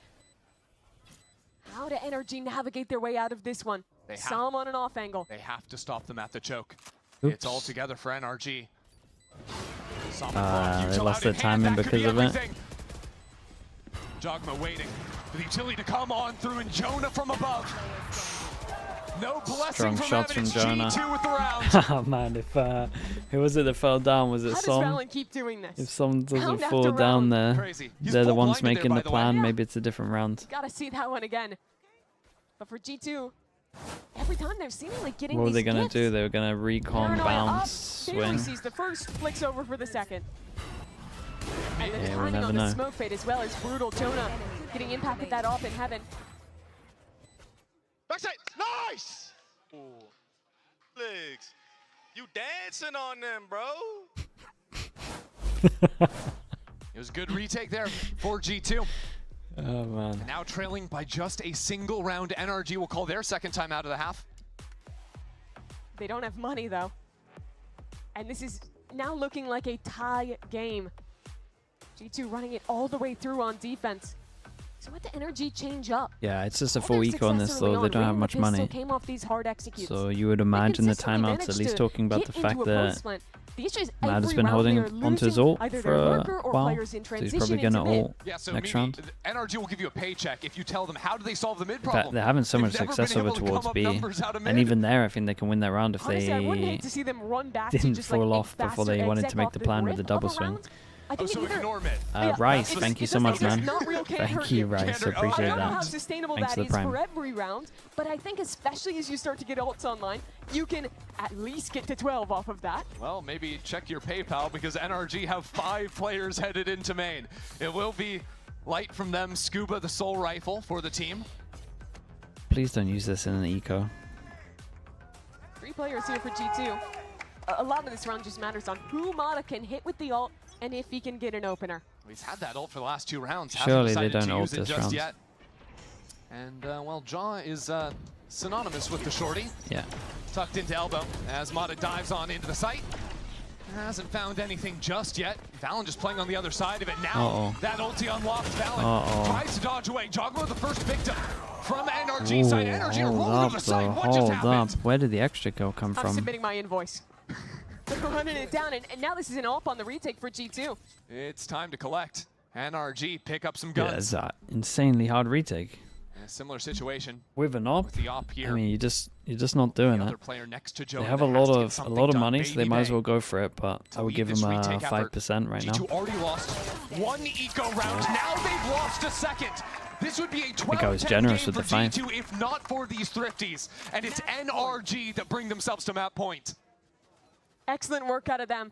How do NRG navigate their way out of this one? Some on an off angle. They have to stop them at the choke. Oops. It's all together for NRG. They lost their timing because of it. Jogma waiting for the utility to come on through, and Jonah from above. No blessing Strong from shots Evan. from Jonah. G2 with the round. Oh man, if who was it that fell down? Was it How Som? does Valen keep doing this? If Som doesn't Round fall after down round. there, Crazy. He's they're the full ones blinded making there, the by the way. plan. Maybe it's a different round. Gotta see that one again. But for G2, every time they're seemingly getting What were these they gonna gifts. do? They were gonna recon, Paranoia bounce, up. Barely swing. sees the first, flicks over for the second. And the Yeah, we'll timing never on the know. smoke fade as well is brutal. Jonah getting impact with that off in heaven. Backside, nice! Ooh. Legs, you dancing on them, bro. It was a good retake there for G2. Oh man. And now trailing by just a single round. NRG will call their second time out of the half. They don't have money though. And this is now looking like a tie game. G2 running it all the way through on defense. So what the NRG change up? Yeah, it's just a All full their eco on this success early though. They on, don't have winning much the pistol money. Came off these hard executes. So you would imagine the timeouts at least talking about the fact that Mad has been holding onto his ult for a while, so he's probably going to ult next round. NRG will give you a paycheck if you tell them how do they solve the mid In problem. fact, they're having so much success over towards B, and even there I think they can win that round if Honestly, I wouldn't they hate to see them run back to didn't just, fall like, off before they wanted to make the plan with the double swing. I think so ignore mid. Rice, thank you so much, man. Thank you, Rice. Appreciate I don't know how that. sustainable Thanks that for the is prime. for every round, but I think especially as you start to get ults online, you can at least get to 12 off of that. Well, maybe check your PayPal because NRG have 5 players headed into main. It will be light from them. Scuba, the sole rifle for the team. Please don't use this in an eco. 3 players here for G2. A lot of this round just matters on who Mata can hit with the ult and if he can get an opener. He's had that ult for the last 2 rounds. Surely they Hasn't decided don't to ult use it this just round. yet. And, well, Jaw is synonymous with the shorty. Yeah. Tucked into elbow as Mata dives on into the site. Hasn't found anything just yet. Valen just playing on the other side of it now. That ulti unlocks. Valen tries to dodge away. Jogmo the first victim from NRG side. NRG rolling Hold to the side. up, What just hold happened? up. Where did the extra kill come I'm from? submitting my invoice. They're running it down, and now this is an AWP on the retake for G2. It's time to collect. NRG pick up some Yeah, guns. it's an insanely hard retake. A similar situation With an op, with the op here. I mean, you're just not doing the it. other player next to Joe They have a lot of money, so they might as well go for it. But I would give them 5% right now. G2 already lost 1 eco round. Now they've lost a second. This would be a 12-10 I was generous game with for the G2 if not for these thrifties. And it's NRG that bring themselves to map point. Excellent work out of them.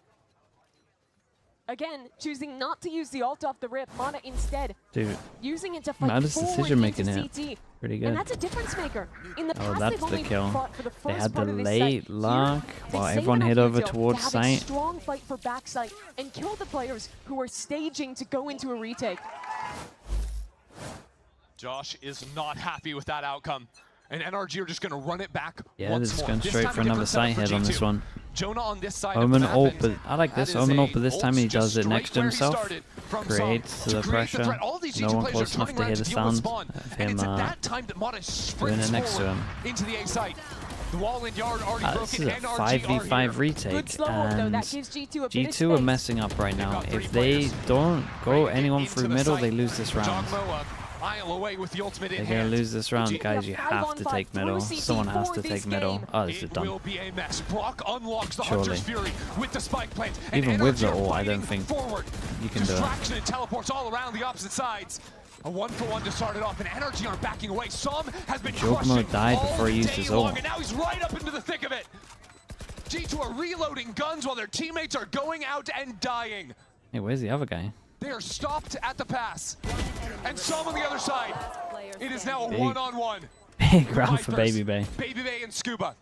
Again, choosing not to use the ult off the rip, Mana instead Dude, using it to fight Mada's forward decision making into here, CT. pretty good. And that's a difference maker. In the past, that's they've the only kill. fought for the They first had the part of this late site. lock Here, while they save everyone enough hit over util towards to have site. a strong fight for backside and kill the players who are staging to go into a retake. Josh is not happy with that outcome. And NRG are just going to run it back Yeah, once they're just more. going This straight time for a another different setup site for hit on this G2. one. Jonah on this side Omen of the ult, map, but I like this. Omen ult, but this time he does it next to himself. Creates the pressure. No one close enough to hear the sound of him doing it next to him. Into the A site. The wall in yard already This is broken. a NRG 5v5 retake, and That gives G2 a bit of G2 are space. messing up right now. If they don't go anyone through middle, they lose this round. Away with the ultimate They're in gonna hand. lose this round, guys. You have to take middle. Someone has to take middle. Oh, this is It done. will be a mess. Brock unlocks the Surely. Hunter's Fury with the spike plant. And Even with the NRG ult, I fighting don't think forward. you can do it. Distraction and teleports all around the opposite sides. A 1-for-1 to start it off, and NRG aren't backing away. Som has been Jogmo crushing died all before he used day his long, ult. and now he's right up into the thick of it. G2 are reloading guns while their teammates are going out and dying. Hey, where's the other guy? They are stopped at the pass. And Som on the other side. It is now a Big. one-on-one. Big round for Vipers, Baby Bay. Baby Bay and Scuba.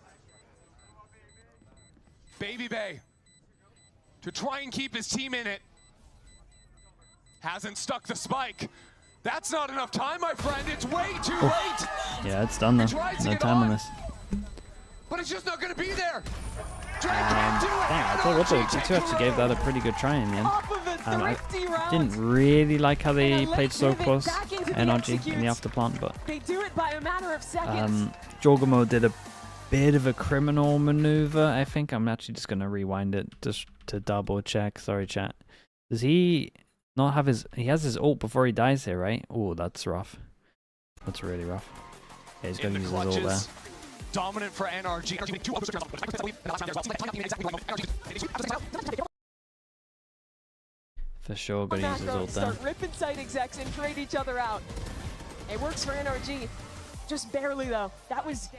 Baby Bay to try and keep his team in it. Hasn't stuck the spike. That's not enough time, my friend. It's way too late. Yeah, it's done though. tries to No get time on on. this. But it's just not going to be there. Dang, I tell you what, though, G2 actually gave that a pretty good try in the end. I didn't really like how they played so close, NRG, in the afterplant, but They do it by a matter of seconds. Jorgamo did a bit of a criminal maneuver, I think. I'm actually just going to rewind it just to double check. Sorry, chat. Does he not have his... He has his ult before he dies here, right? Oh, that's rough. That's really rough. Yeah, he's going to use his ult there. Dominant for NRG. For sure, going to use his ult there. Start ripping site execs and trade each other out. It works for NRG. Just barely, though. That was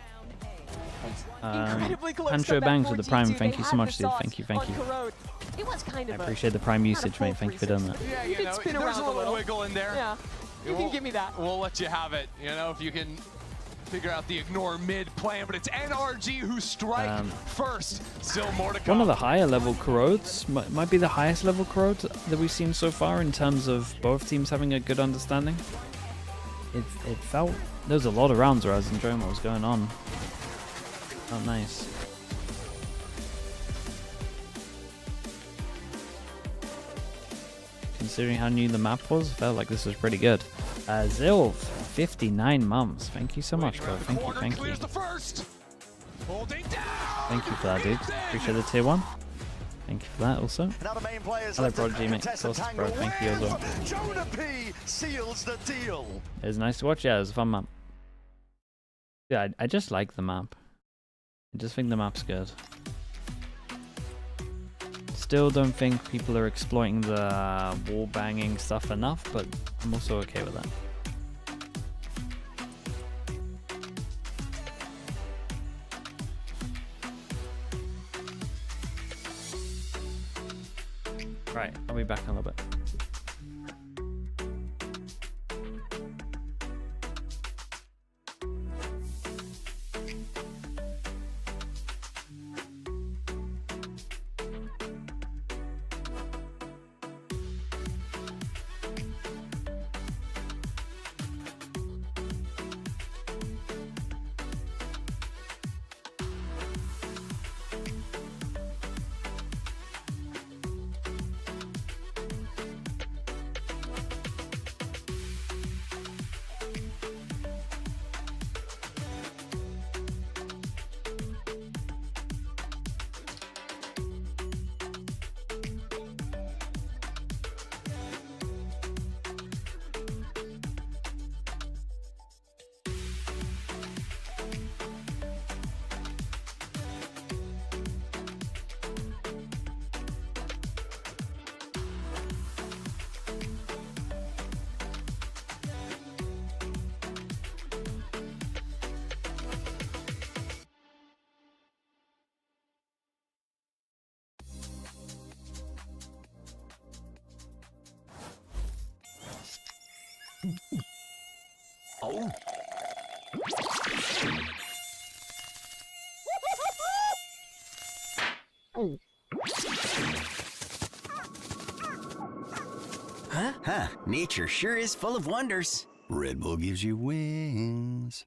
incredibly close. Pancho comeback Bangs for with the Prime. G2. Thank They you so had much, the dude. sauce Thank you, thank on you. Corrode. It was kind I of appreciate the Prime usage, full mate. Thank you for doing that. Yeah, You you did know, spin there's around a a little little. wiggle in there. Yeah, you can give me that. We'll let you have it. You know, if you can figure out the ignore mid plan, but it's NRG who strike first. Still more to come. One of the higher level Corrodes, might be the highest level Corrode that we've seen so far in terms of both teams having a good understanding. It felt... There was a lot of rounds where I was enjoying what was going on. Felt nice. Considering how new the map was, felt like this was pretty good. Zilv, 59 months. Thank you so much, bro. Thank you, thank you. Thank you for that, dude. Appreciate the tier 1. Thank you for that also. Hello, Prodigy, mate. Sauce, bro. Thank you as well. Jonah P seals the deal. It was nice to watch. Yeah, it was a fun map. Yeah, I just like the map. I just think the map's good. Still don't think people are exploiting the wall banging stuff enough, but I'm also okay with that. Right, I'll be back in a little bit. Oh. Huh. Nature sure is full of wonders. Red Bull gives you wings.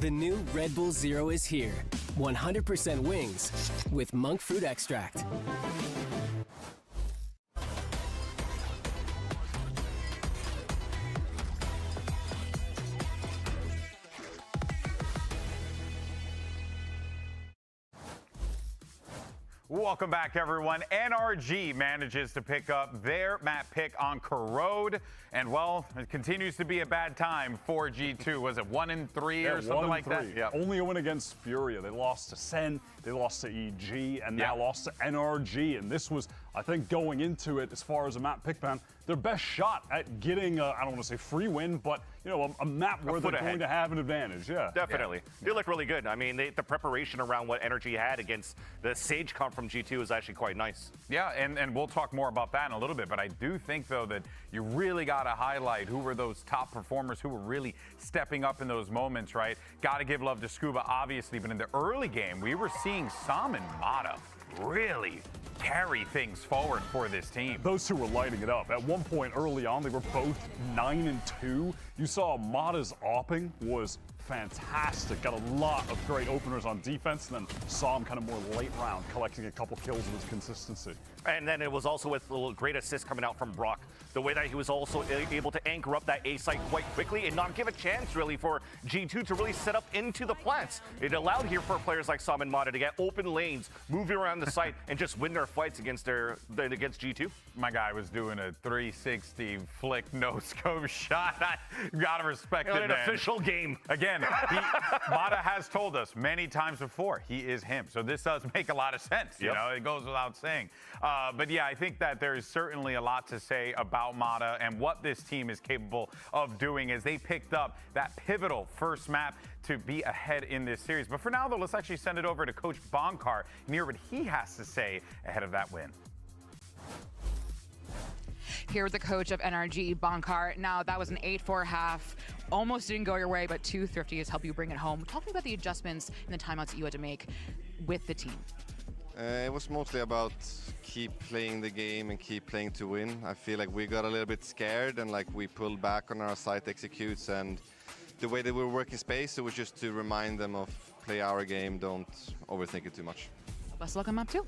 The new Red Bull Zero is here. 100% wings with monk fruit extract. Welcome back, everyone. NRG manages to pick up their map pick on Corrode, and well, it continues to be a bad time for G2. Was it 1-3 or something like that? Yeah. Only a win against Furia. They lost to SEN, they lost to EG, and now lost to NRG. And this was, I think, going into it, as far as a map pick ban, their best shot at getting I don't want to say free win, but a map where they're going to have an advantage. Yeah, definitely. They look really good. I mean, the preparation around what NRG had against the Sage comp from G2 is actually quite nice. Yeah, and we'll talk more about that in a little bit. But I do think, though, that you really got to highlight who were those top performers who were really stepping up in those moments, right? Got to give love to Scuba, obviously, but in the early game, we were seeing Sam and Mata really carry things forward for this team. Those two were lighting it up. At one point early on, they were both 9-2. You saw Mata's opping was fantastic. Got a lot of great openers on defense, and then saw him kind of more late round, collecting a couple kills with his consistency. And then it was also with a little great assist coming out from Brock. The way that he was also able to anchor up that A site quite quickly and not give a chance really for G2 to really set up into the plants. It allowed here for players like Sam and Mata to get open lanes, moving around the site, and just win their fights against G2. My guy was doing a 360 flick no scope shot. I gotta respect it, man. An official game. Again, Mata has told us many times before he is him. So this does make a lot of sense. You know, it goes without saying. But yeah, I think that there is certainly a lot to say about Mata and what this team is capable of doing as they picked up that pivotal first map to be ahead in this series. But for now, though, let's actually send it over to Coach Bonkar and hear what he has to say ahead of that win. Here with the coach of NRG, Bonkar. Now, that was an 8-4 half. Almost didn't go your way, but 2 thrifties help you bring it home. Talk to me about the adjustments and the timeouts that you had to make with the team. It was mostly about keep playing the game and keep playing to win. I feel like we got a little bit scared and like we pulled back on our site executes, and the way that we were working space, it was just to remind them of play our game, don't overthink it too much. Best of luck on map 2.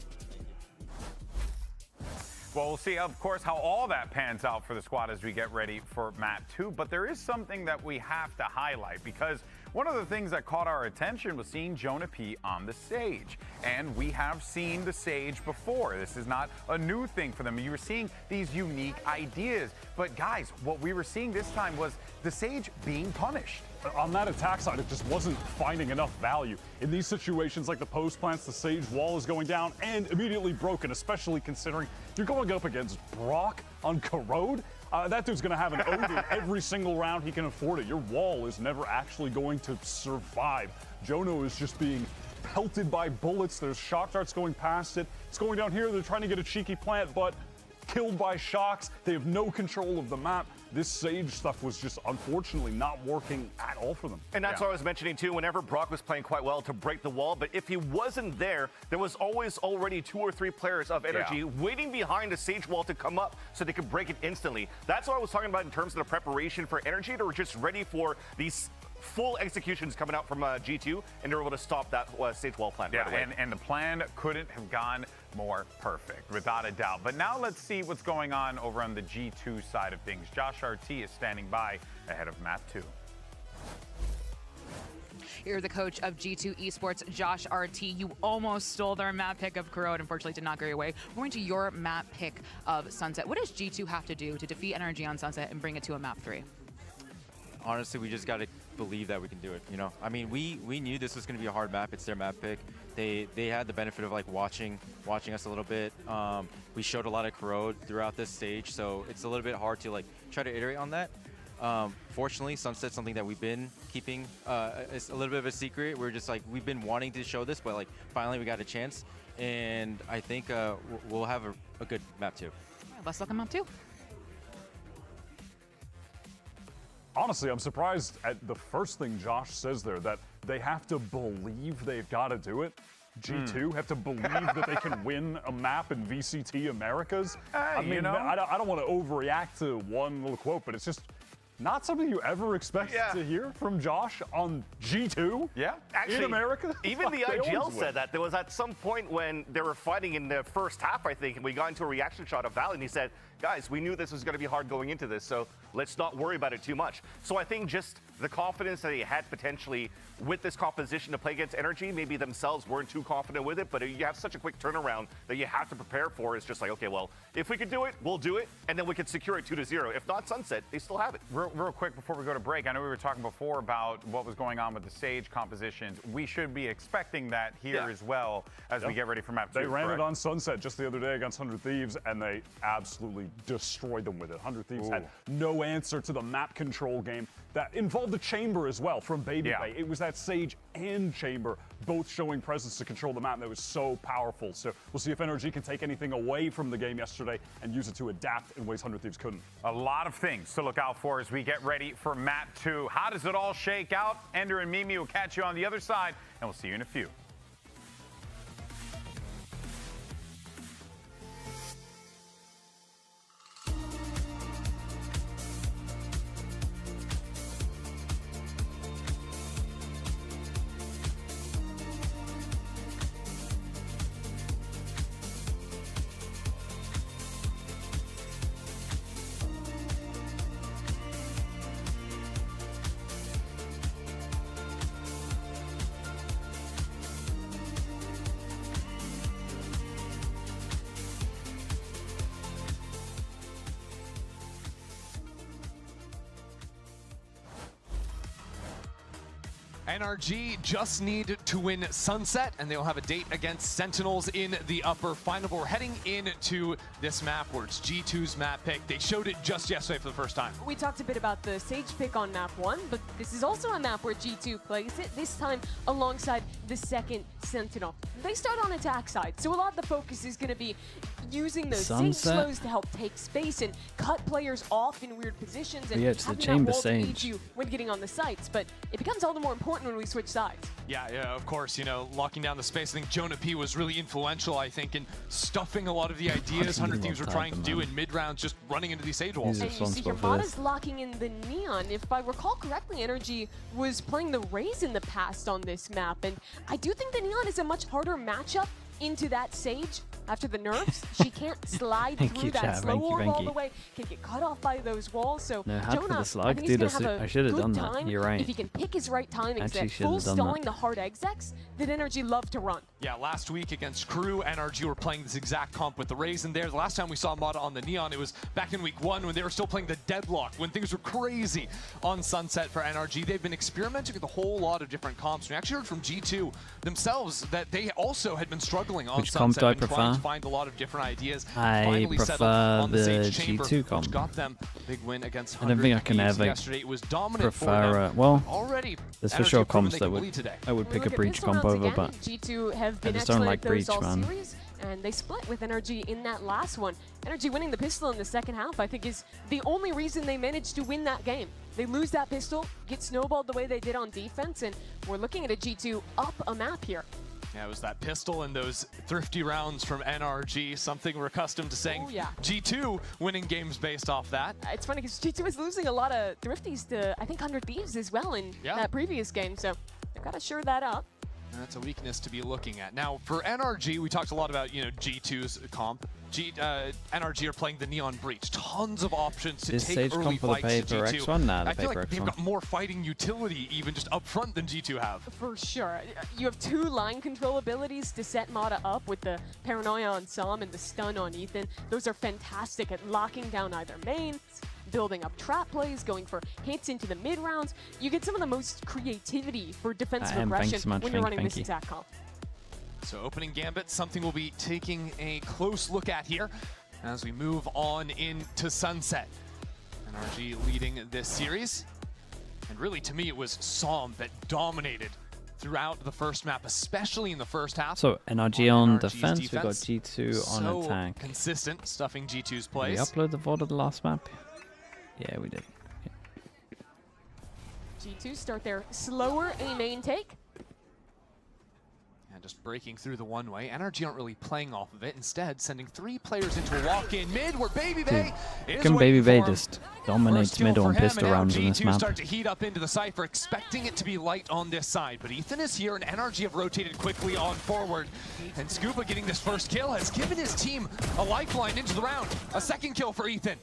Well, we'll see, of course, how all that pans out for the squad as we get ready for map 2. But there is something that we have to highlight, because one of the things that caught our attention was seeing Jonah P on the Sage. And we have seen the Sage before. This is not a new thing for them. You were seeing these unique ideas. But guys, what we were seeing this time was the Sage being punished. On that attack side, it just wasn't finding enough value. In these situations like the post plants, the Sage wall is going down and immediately broken, especially considering you're going up against Brock on Corrode. That dude's going to have an Odin every single round he can afford it. Your wall is never actually going to survive. Jono is just being pelted by bullets. There's shock darts going past it. It's going down here. They're trying to get a cheeky plant, but killed by shocks. They have no control of the map. This Sage stuff was just unfortunately not working at all for them. And that's what I was mentioning too, whenever Brock was playing quite well to break the wall, but if he wasn't there, there was always already 2 or 3 players of NRG waiting behind the Sage wall to come up so they could break it instantly. That's what I was talking about in terms of the preparation for NRG. They were just ready for these full executions coming out from G2, and they were able to stop that Sage wall plan right away. And the plan couldn't have gone more perfect, without a doubt. But now let's see what's going on over on the G2 side of things. Josh RT is standing by ahead of map 2. You're the coach of G2 Esports, Josh RT. You almost stole their map pick of Corrode. Unfortunately, did not go your way. We're going to your map pick of Sunset. What does G2 have to do to defeat NRG on Sunset and bring it to a map 3? Honestly, we just got to believe that we can do it, you know? I mean, we knew this was going to be a hard map. It's their map pick. They had the benefit of like watching us a little bit. We showed a lot of Corrode throughout this stage, so it's a little bit hard to like try to iterate on that. Fortunately, Sunset's something that we've been keeping it's a little bit of a secret. We're just like, we've been wanting to show this, but like finally we got a chance, and I think we'll have a good map 2. Best luck on map 2. Honestly, I'm surprised at the first thing Josh says there, that they have to believe they've got to do it. G2 have to believe that they can win a map in VCT Americas. I mean, you know, I don't want to overreact to one little quote, but it's just, Not something you ever expect to hear from Josh on G2. Yeah, actually, in America. Even the They IGL always win. said that. There was at some point when they were fighting in the first half, I think, and we got into a reaction shot of Val, and he said, guys, we knew this was going to be hard going into this, so let's not worry about it too much. So I think just the confidence that he had potentially with this composition to play against NRG, maybe themselves weren't too confident with it, but you have such a quick turnaround that you have to prepare for. It's just like, okay, well, if we could do it, we'll do it, and then we could secure it 2-0. If not Sunset, they still have it. Real quick before we go to break, I know we were talking before about what was going on with the Sage compositions. We should be expecting that here as well as we get ready for map 2. They ran it on Sunset just the other day against 100 Thieves, and they absolutely destroyed them with it. 100 Thieves had no answer to the map control game that involved the chamber as well from Baby Bay. It was that Sage and chamber both showing presence to control the map that was so powerful. So we'll see if NRG can take anything away from the game yesterday and use it to adapt in ways 100 Thieves couldn't. A lot of things to look out for as we get ready for map 2. How does it all shake out? Ender and Mimi will catch you on the other side, and we'll see you in a few. NRG just need to win Sunset, and they'll have a date against Sentinels in the upper final. But we're heading into this map where it's G2's map pick. They showed it just yesterday for the first time. We talked a bit about the Sage pick on map 1, but this is also a map where G2 plays it, this time alongside the second Sentinel. They start on attack side, so a lot of the focus is going to be using those Sage slows to help take space and cut players off in weird positions and it's the having chamber that wall to aid Sage. you when getting on the sites. But it becomes all the more important when we switch sides. Yeah, of course, you know, locking down the space. I think Jonah P was really influential, I think, in stuffing a lot of the ideas 100 Thieves were trying to do in mid-rounds, just running into these Sage walls. And you see Hermata's locking in the Neon. If I recall correctly, NRG was playing the Raze in the past on this map, and I do think the Neon is a much harder matchup into that Sage after the nerfs. She can't slide through that slow orb all the way, can get cut off by those walls. So No, hack for Jonah, the slug. I think he's Dude, gonna have a I should have good done time that. You're right. if he can pick his right timings, Actually that should have full done stalling that. the hard execs that NRG love to run. Yeah, last week against Crew, NRG were playing this exact comp with the Raze in there. The last time we saw Mata on the Neon, it was back in week 1 when they were still playing the Deadlock, when things were crazy on Sunset for NRG. They've been experimenting with a whole lot of different comps. We actually heard from G2 themselves that they also had been struggling on Which comp Sunset do I and trying prefer? to find a lot of different ideas. I Finally settled prefer on the the Sage Chamber, G2 comp. which got them a big win against I don't think I 100 can Thieves ever yesterday. It was dominant for them. prefer. Well, Already, there's for NRG sure proven comps they that can would bleed today. I would pick a Look at breach pistol comp rounds over, again. but G2 have I been just don't excellent like at those breach, all man. series, and they split with NRG in that last one. NRG winning the pistol in the second half, I think, is the only reason they managed to win that game. They lose that pistol, get snowballed the way they did on defense, and we're looking at a G2 up a map here. Yeah, it was that pistol and those thrifty rounds from NRG, something we're accustomed to saying. Oh, yeah. G2 winning games based off that. It's funny because G2 is losing a lot of thrifties to, I think, 100 Thieves as well in that previous game, so they've got to shore that up. And that's a weakness to be looking at. Now, for NRG, we talked a lot about, G2's comp. NRG are playing the Neon Breach. Tons of options to Is take Sage early comp for the fights to Paper G2. X1? Nah, the I feel Paper like they've X1. got more fighting utility even just up front than G2 have. For sure. You have 2 line control abilities to set Mata up with the Paranoia on Sam and the Stun on Ethan. Those are fantastic at locking down either main, building up trap plays, going for hits into the mid rounds. You get some of the most creativity for defensive aggression when you're running this exact comp. So opening gambit, something we'll be taking a close look at here as we move on into Sunset. NRG leading this series. And really, to me, it was Som that dominated throughout the first map, especially in the first half. So NRG on NRG's defense, we got G2 on so attack. consistent, stuffing G2's Did we plays. upload the VOD of the last map? Yeah, we did. G2 start their slower A main take. And just breaking through the one-way. NRG aren't really playing off of it. Instead, sending 3 players into a walk-in mid where Baby Bay is Can Baby waiting Bay for him. just dominates middle and pistol rounds in this G2 map? start to heat up into the Cypher, expecting it to be light on this side. But Ethan is here, and NRG have rotated quickly on forward. And Scuba getting this first kill has given his team a lifeline into the round. A second kill for Ethan.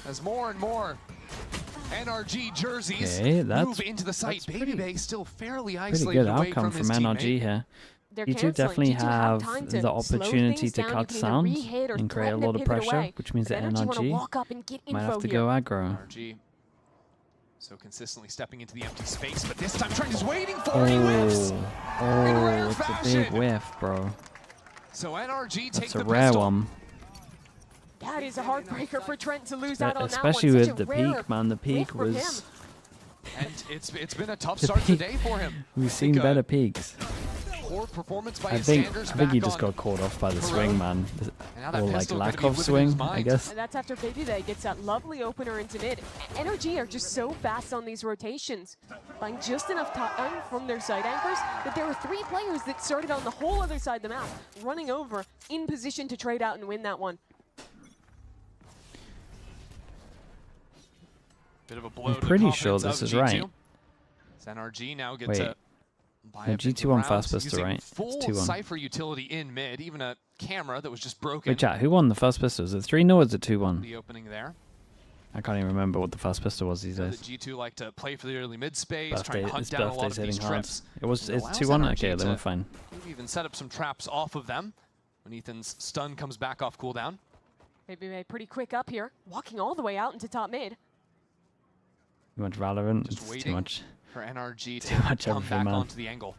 As more and more NRG jerseys move into the site. Baby Bay still fairly isolated Pretty good outcome from NRG here. You two definitely have the opportunity to cut sound and create a lot of pressure, which means that NRG might have to go aggro. NRG so consistently stepping into the empty space, but this time Trent is waiting for it. He whiffs. Oh, it's a big whiff, bro. So NRG take That's the a rare pistol. one. That is a heartbreaker for Trent to lose out on Especially that one. with the peak, man. The peak was... And it's been a tough start today for him. We've seen better peaks. Poor performance by I think he just got caught off by the swing, man. Or like lack of swing, I guess. And that's after Baby Bay gets that lovely opener into mid. NRG are just so fast on these rotations, buying just enough time from their side anchors that there were 3 players that started on the whole other side of the map, running over in position to trade out and win that one. Bit of a blow I'm to pretty confidence sure this of is G2. right. So NRG now gets Wait. a buy No, up into G2 on rounds fast pistol, using right? Full It's 2-1. Cypher utility in mid, even a camera that was just broken. Wait, chat, who won the first pistol? Is it 3-0 or is it 2-1? The opening there. I can't even remember what the first pistol was these The days. G2 like to play for the early mid space, try and His hunt down a lot birthday's of these hitting hard. trips. It's And allows 2-1? NRG Okay, then we're to fine. maybe even set up some traps off of them when Ethan's stun comes back off cooldown. Baby Bay pretty quick up here, walking all the way out into top mid. Too much Valorant. Just It's waiting too much. for NRG Too to much come everything, back man. onto the angle.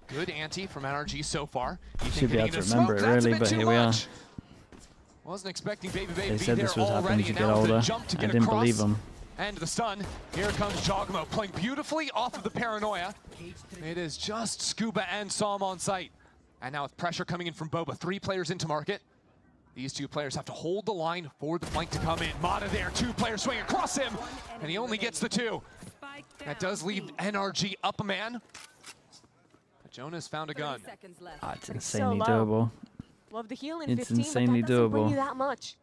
Good ante from NRG so far. Ethan Should be getting able to into remember smoke, it that's a really, bit but too here we are. much. Wasn't expecting Baby Bay to They be said there this was happening already, as you and get now with the older. jump to I get didn't across. believe them. And the stun. Here comes Jogmo playing beautifully off of the paranoia. It is just Scuba and Psalm on site. And now with pressure coming in from Boba, 3 players into market. These 2 players have to hold the line for the flank to come in. Mata there, 2 players swing across him, and he only gets the 2. That does leave NRG up a man. But Jonas found a gun. Ah, it's So insanely low. doable. Love the heal in It's 15, insanely but that doesn't bring doable. you that much.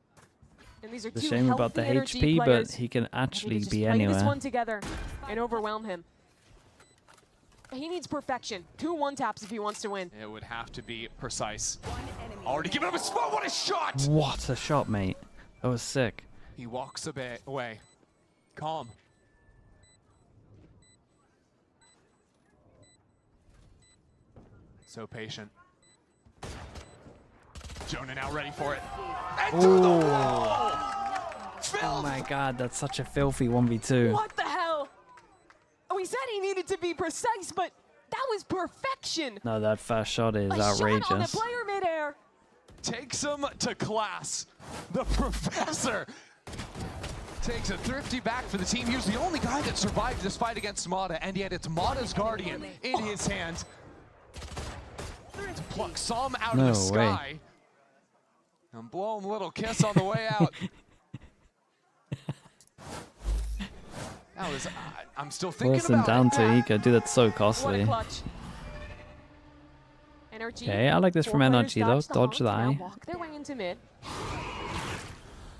And these are The 2 shame about the healthy HP, players. but he can actually Just be play this anywhere. one together and overwhelm him. He needs perfection. 2 one-taps if he wants to win. It would have to be precise. Already giving up a spot. What a shot! What a shot, mate. That was sick. He walks away. Calm. So patient. Jonah now ready for it. And through the wall! Oh my god, that's such a filthy 1v2. What the hell? Oh, he said he needed to be precise, but that was perfection. No, that first shot is A shot on a outrageous. player midair. Takes him to class. The professor takes a thrifty back for the team. He was the only guy that survived this fight against Mata, and yet it's Mata's Guardian in his hand. To pluck Psalm out of the sky. And blow him a little kiss on the way out. That was, I'm still thinking Wilson about down it. to Ika, dude, that's so What a costly. clutch. NRG. Okay, I like this 4 from players NRG though. Dodge the now eye. walk their way into mid.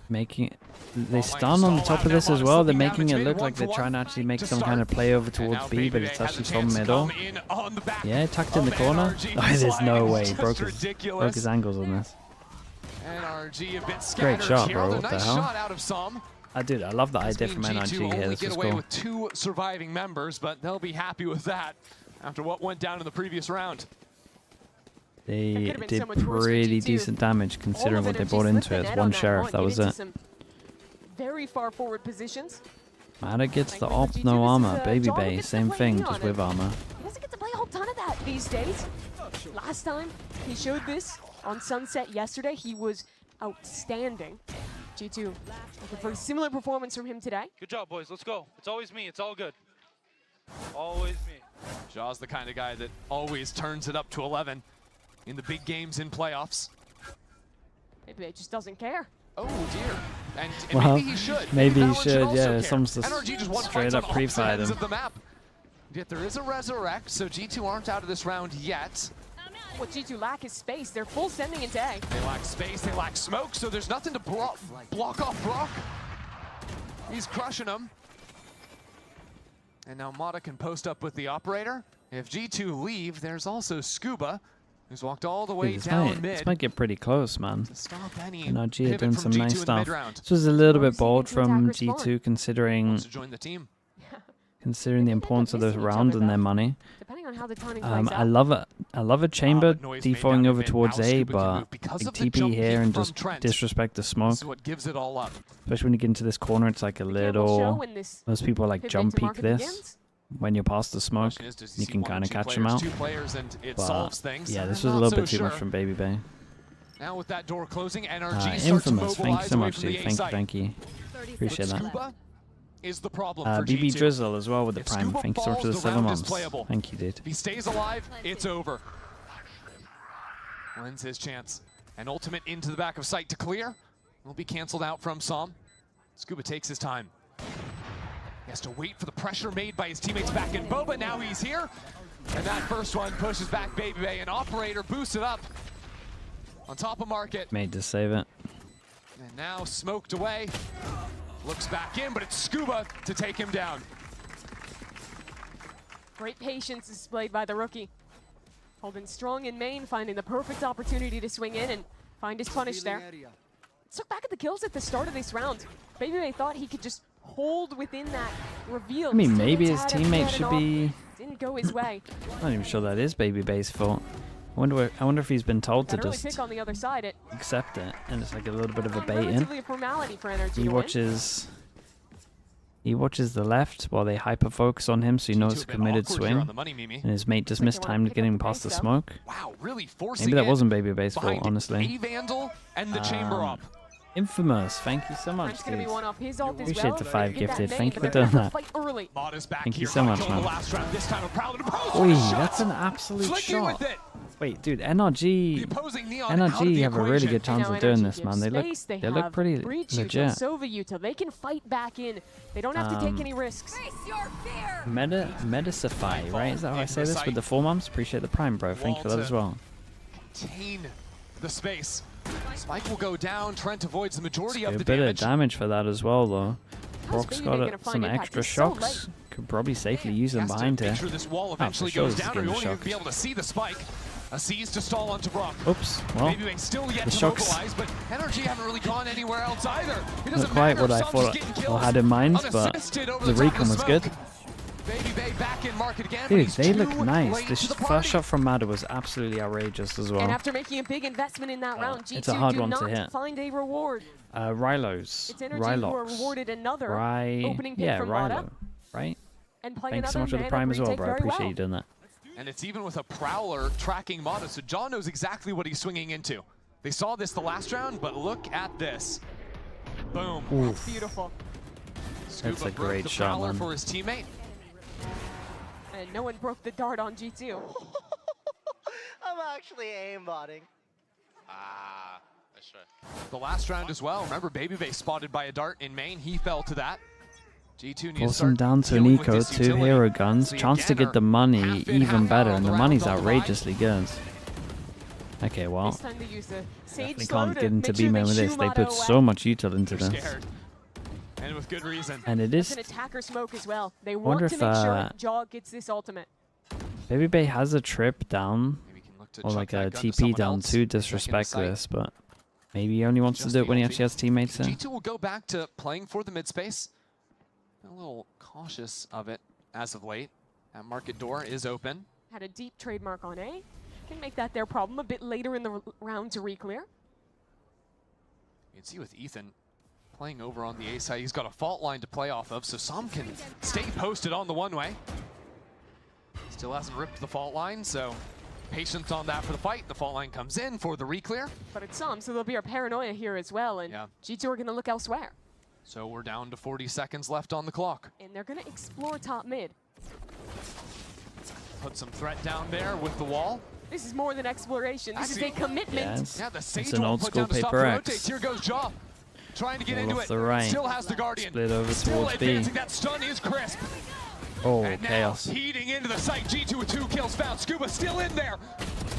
Making they stun on the top of this as well. They're making it look like they're trying to actually make some kind of play over towards B, but it's actually from middle. Yeah, tucked in the corner. Oh, there's no way. Broke his angles on this. NRG a bit Great scattered shot, here. bro. A What the nice hell? shot out of Psalm. Dude, I love the idea from G2 NRG here. only This get was away cool. with 2 surviving members, but they'll be happy with that after what went down in the previous round. They been did so much worse for pretty G2. decent damage considering what they NRG brought slipped into the it. net It's on one that sheriff, one, that get was into it. some very far forward positions. Mata gets the Like op, with G2, no this is, armor. Baby John Bay, gets to same play thing, Neon, just with and armor. He doesn't get to play a whole ton of that these days. Last time he showed this on Sunset yesterday, he was outstanding. G2 looking for a similar performance from him today. Good job, boys. Let's go. It's always me. It's all good. Always me. Jaw's the kind of guy that always turns it up to 11 in the big games in playoffs. Maybe he just doesn't care. Oh dear. And Well, maybe he should. maybe he Valorant should, also yeah, care. some just NRG just won straight fights up on opposite pre-fired ends him. of the map. Yet there is a resurrect, so G2 aren't out of this round yet. What G2 lack is space. They're full sending into A. They lack space, they lack smoke, so there's nothing to block off Brock. He's crushing him. And now Mata can post up with the operator. If G2 leave, there's also Scuba, who's walked all the way down mid. This might get pretty close, man. NRG are doing some G2 nice stuff. mid-round. This was a little bit bold from G2 considering Wants to join the team. the importance of the round and their money. Depending on how the timing plays I out. love a chamber defaulting over towards A, but big TP here and just disrespect the smoke. This is what gives it all up. Especially when you get into this corner, it's like a little. Most people like jump peek this when you're past the smoke. You can kind of catch them out. But yeah, this was a little bit too much from Baby Bay. Now with that door closing, NRG Infamous, starts to thank you so mobilize away much, from the dude. A Thank you, site. thank you. Appreciate that. Scuba is the problem for BB G2. Drizzle as well with the If prime. Scuba Thank you so much for the falls, 7 round is months. playable. Thank you, dude. If he stays alive, it's over. Wins his chance. An ultimate into the back of sight to clear. Will be canceled out from Som. Scuba takes his time. He has to wait for the pressure made by his teammates back in Boba. Now he's here. And that first one pushes back Baby Bay. An operator boosts it up on top of Market. Made to save it. And now smoked away. Looks back in, but it's Scuba to take him down. Great patience displayed by the rookie. Holding strong in main, finding the perfect opportunity to swing in and find his punish there. Let's look back at the kills at the start of this round. Baby Bay thought he could just hold within that reveal. I mean, maybe his teammate should be. Didn't go his way. I'm not even sure that is Baby Bay's fault. I wonder if he's been told to That early just pick on the other side. It accept it, and it's like a little bit of a bait in. relatively a formality for NRG. He watches the left while they hyper focus on him, so you know it's a committed swing. And his mate just missed time getting past the smoke. Wow, really forcing Maybe that it wasn't Baby Bay's fault, behind honestly. A Vandal and the chamber up. Infamous, thank you so much, It's gonna dude. be one off his ult as Appreciate well. the 5 Get that gifted. main, Thank you but for they're doing gonna that. fight early. Thank you so much, man. Oi, that's an absolute shot. Wait, dude, NRG have a really good chance of doing this, man. They look pretty legit. They can fight back in. They don't have to take any risks. Medicify, right? Is that how I say this with the 4 months? Appreciate the prime, bro. Thank you for that as well. Contain the space. Spike will go down. Trent avoids the majority of A the bit damage. of damage for that as well, though. Brock's Baby Bay gonna got find some impact? extra He's so shocks. Could probably safely use them behind here. Make sure this wall Oh, eventually for sure goes this is down, or getting you won't even shocked. be able to see the spike. A seize to stall onto Brock. Oops, well, Baby Bay still yet the to shocks mobilize, but NRG haven't really gone anywhere else either. It doesn't not quite matter what if I Som's thought getting or kills had in mind, but unassisted over the top of recon was smoke. good. Baby Bay back in market again. but Dude, he's they too look nice. late This to the first party. shot from Mada was absolutely outrageous as well. And after making a big investment in that round, G2 it's a hard do one to not hit. find a reward. Rylos. It's NRG who are rewarded another opening pick from Mata. Rylo, right? And playing Thanks so another much for the man prime up as well, retake bro. I very appreciate well. you doing that. And it's even with a Prowler tracking Mata, so John knows exactly what he's swinging into. They saw this the last round, but look at this. Boom. Oof. Beautiful. That's a broke great the shot, Prowler man. for his teammate. And no one broke the dart on G2. I'm actually aimbotting. Ah, that's right. The last round as well. Remember, Baby Bay spotted by a dart in main. He fell to that. G2 needs to Force him start down to an dealing with eco, this 2 utility. hero guns. So Chance to again, get the money half in, even half better, out on and the the money's round on the line. outrageously good. Okay, well, This time they use the Sage definitely slow can't to get into make sure B-man with they this. shoo They Mata put away. so much util into They're this. scared. And with good reason. And it That's is. an attacker smoke as well. They Wonder want to if, make sure Jaw gets this ultimate. Baby Bay has a trip down, to or chuck like that a gun to TP someone down else. to Second disrespect sight. this, but maybe he only wants to do it when he actually has teammates there. G2 will go back to playing for the mid space. A little cautious of it as of late. That market door is open. Had a deep trademark on A. Can make that their problem a bit later in the round to reclear. You can see with Ethan playing over on the A side, he's got a fault line to play off of, so Som can stay posted on the one-way. Still hasn't ripped the fault line, so patience on that for the fight. The fault line comes in for the reclear. But it's some, so there'll be a paranoia here as well, and G2 are going to look elsewhere. So we're down to 40 seconds left on the clock. And they're going to explore top mid. Put some threat down there with the wall. This is more than exploration. This is a commitment. Yes. Yeah, the Sage It's an wall old put school down to stop paper the X. rotates. Here goes Jaw. Trying to get Ball into off it. the right. Still has the Guardian. Split over Still towards B. advancing. That stun is crisp. Oh, and chaos. Now, heating into the site. G2 with 2 kills found. Scuba still in there.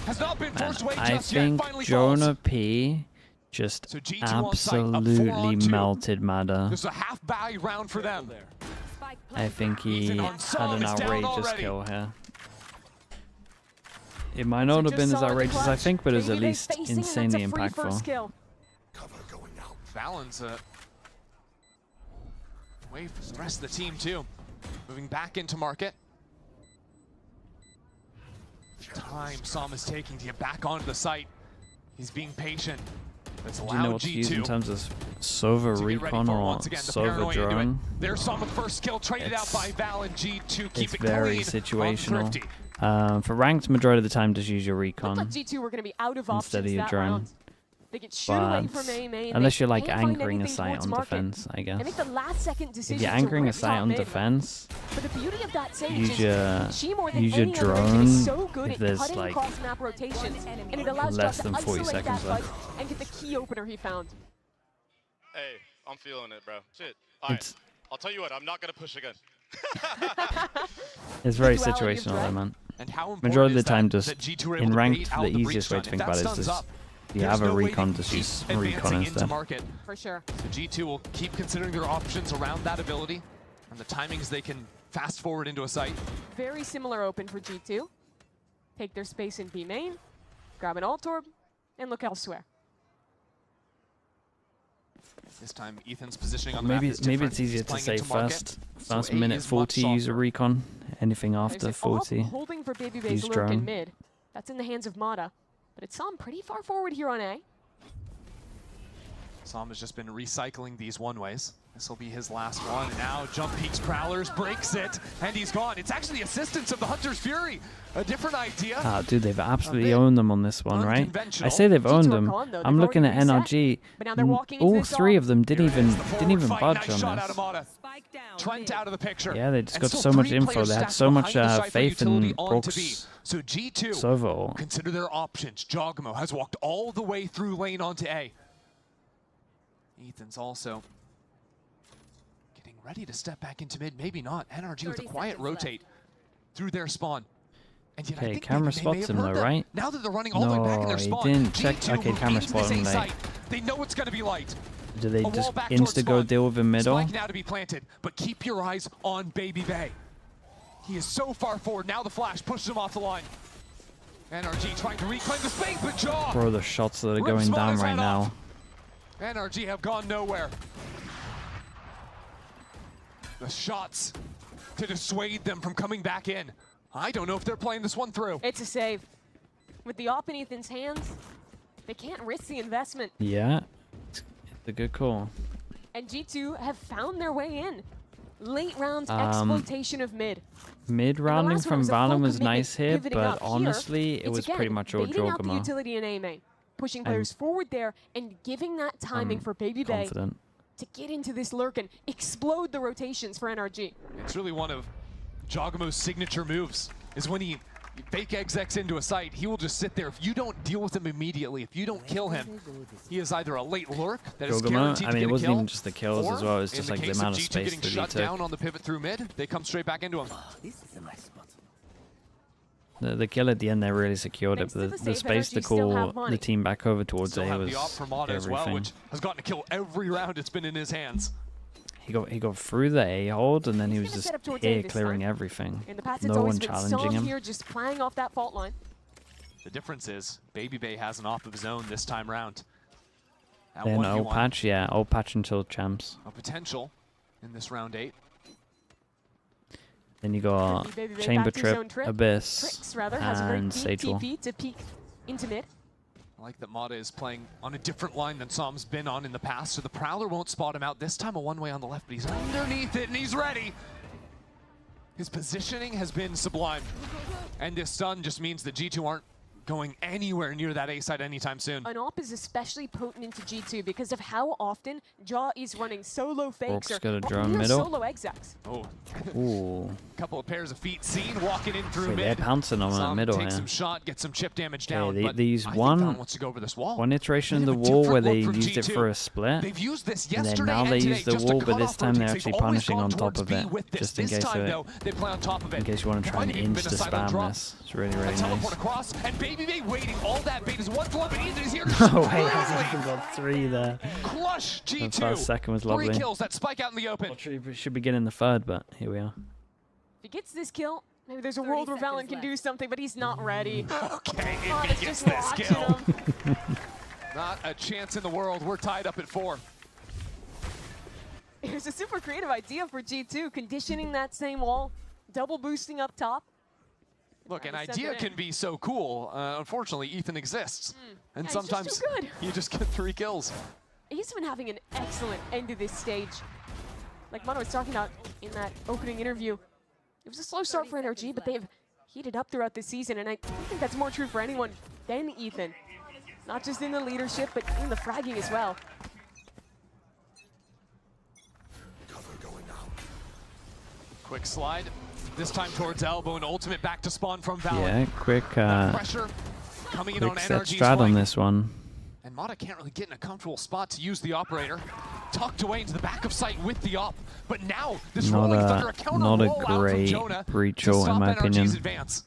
Has not been forced away just yet. I think Finally Jonah falls. P just So G2 on site, up absolutely 4-on-2. melted Mada. There's a half value round for them. I think he had an outrageous kill here. It might not have been as outrageous as I think, but it was at least insanely impactful. Valon's way for the rest of the team too. Moving back into market. Time Som is taking to get back onto the site. He's being patient. That's Do you know what to use in terms of Sova recon or Sova drone? There's Som with first kill traded out by Val and G2. Keep It's it very clean situational. For ranked, majority of the time, just use your recon Looked like G2 were going to be out of instead of your that drone. round. They get shoot away from AMER. Unless you're like can't find anchoring a anything site towards on market. defense, I guess. They make the last second decision If you're to anchoring a rip site top on mid. defense, But the beauty of that Sage use is your she more than use your any other agent drone is so good if at there's cutting like across map rotations, and it allows less Josh than to 40 isolate seconds that left. fight and get the key opener he found. Hey, I'm feeling it, bro. Shit. All right. I'll tell you what, I'm not going to push again. It's very situational, though, man. And how Majority of the time, that just G2 were able in to ranked, bait out the the easiest way breach to think run. about If it that is stun's just up, you there's have a no way recon, to just keep use recon advancing into instead. market. For sure. So G2 will keep considering their options around that ability and the timings they can fast forward into a site. Very similar open for G2. Take their space in B main, grab an alt orb, and look elsewhere. This time, Ethan's positioning on the Maybe map is maybe different. it's easier He's to playing say into market. first So A minute is 40 much use a softer. recon. Anything after There's 40, holding for Baby Bay's use lurk drone. in mid. That's in the hands of Mata. But it's Som pretty far forward here on A. Som has just been recycling these one-ways. This will be his last one. And now Jump Peaks Prowlers breaks it, and he's gone. It's actually the assistance of the Hunter's Fury. A different idea. Ah, dude, they've absolutely owned them on this one, right? I unconventional. say they've owned them. gone, though. I'm They've looking at already reset, NRG. but now they're walking All into this three off. of them didn't even Fight. budge Nice on shot out this. of Mata. Trent out of the picture. Yeah, they just And got still so much 3 info. players They had stacked so much behind the Cypher faith in utility onto B. Brooks. So G2 Sovo. consider their options. Jogamo has walked all the way through lane onto A. Ethan's also getting ready to step back into mid. Maybe not. NRG with a quiet rotate through their spawn. And yet I Okay, think camera they may spots have him heard though, them. right? Now that they're running all the way back in their No, he spawn, didn't check. G2 Okay, camera moves into spot this him A late. site. They know it's going to be light. Do they A just wall back towards insta go spawn. deal with him middle? Spike now to be planted, but keep your eyes on Baby Bay. He is so far forward. Now the flash pushes him off the line. NRG trying to reclaim the space, but Jaw. Bro, the shots that are rips going down Mata's right head now. off. NRG have gone nowhere. The shots to dissuade them from coming back in. I don't know if they're playing this one through. It's a save. With the op in Ethan's hands, they can't risk the investment. Yeah, it's a good call. And G2 have found their way in. Late round exploitation of mid. Mid rounding last one from was a full Valorant was commitment nice here, pivoting but up. Here, honestly, it it's was again pretty much all baiting out the Jogama. utility in AMA, pushing players forward there and giving that timing for Baby Bay Confident. to get into this lurk and explode the rotations for NRG. It's really one of Jogamo's signature moves, is when he fake execs into a site, he will just sit there. If you don't deal with him immediately, if you don't kill him, he is either a late lurk that is Jogama, guaranteed I to mean, get it a wasn't kill, even just the kills as or well, it was in just the like the case of amount of G2 space getting that he shut took. down on the pivot through mid, they come straight back into him. The kill at the end, they really secured it, but the space to call the team back over towards Still A have was the op for Mata as well, everything. which has gotten a kill every round it's been in his hands. He got through the A hold, and then he was just set up towards here A this clearing time. everything. In the past, No it's always one been challenging Som him. here just playing off that fault line. The difference is Baby Bay has an off of his own this time round. At Then 1v1, old patch, yeah, old patch until champs. a potential in this round 8. Then you got Baby Bay Chamber back to his own Trip, trip. Abyss, Tricks, rather, has a very and deep Sagewell. TP to peek into mid. I like that Mata is playing on a different line than Som's been on in the past, so the Prowler won't spot him out. This time a one-way on the left, but he's underneath it, and he's ready. His positioning has been sublime. And this stun just means that G2 aren't going anywhere near that A side anytime soon. An op is especially potent into G2 because of how often Jaw is running solo fakes or solo execs. Oh, ooh. Couple of pairs of feet seen walking in through So mid. they're pouncing on that middle take here. some shot, get some chip damage Yeah, down. but they use I think Valorant wants to go over this one iteration of the wall where they used it for a split. They've used this And then yesterday now and they today use the just to wall, cut but this off time they're rotates. actually They've always punishing gone on top towards of B it, with this. just in This case time, of it. though, they play on top of it. In case you want to try and Might even been a insta silent spam drop. this. It's really, A really teleport nice. across, and Baby waiting. All that bait is one flip, and Ethan is here to Oh, wait, really I got 3 there. crush G2. The first second was lovely. 3 kills, that spike out in the open. Should be getting the third, but here we are. If he gets this kill, maybe there's a world where Valorant can do something, but he's not ready. Okay, Mod if is he gets just this watching kill. him. Not a chance in the world. We're tied up at 4. Here's a super creative idea for G2, conditioning that same wall, double boosting up top. Look, an Send idea it in. can be so cool. Unfortunately, Ethan exists. And Yeah, he's just sometimes too good. you just get 3 kills. He's been having an excellent end to this stage. Like Mono was talking about in that opening interview, it was a slow start for NRG, but they've heated up throughout the season, and I think that's more true for anyone than Ethan. Not just in the leadership, but in the fragging as well. Quick slide. This time towards elbow and ultimate back to spawn from Valorant. Yeah, quick Pressure coming in on quick set NRG's strat on flank. this one. And Mata can't really get in a comfortable spot to use the operator. Tucked away into the back of sight with the op. But now this Rolling Thunder, a counter Not roll a out from great Jonah breach to ult, stop in my NRG's opinion. advance.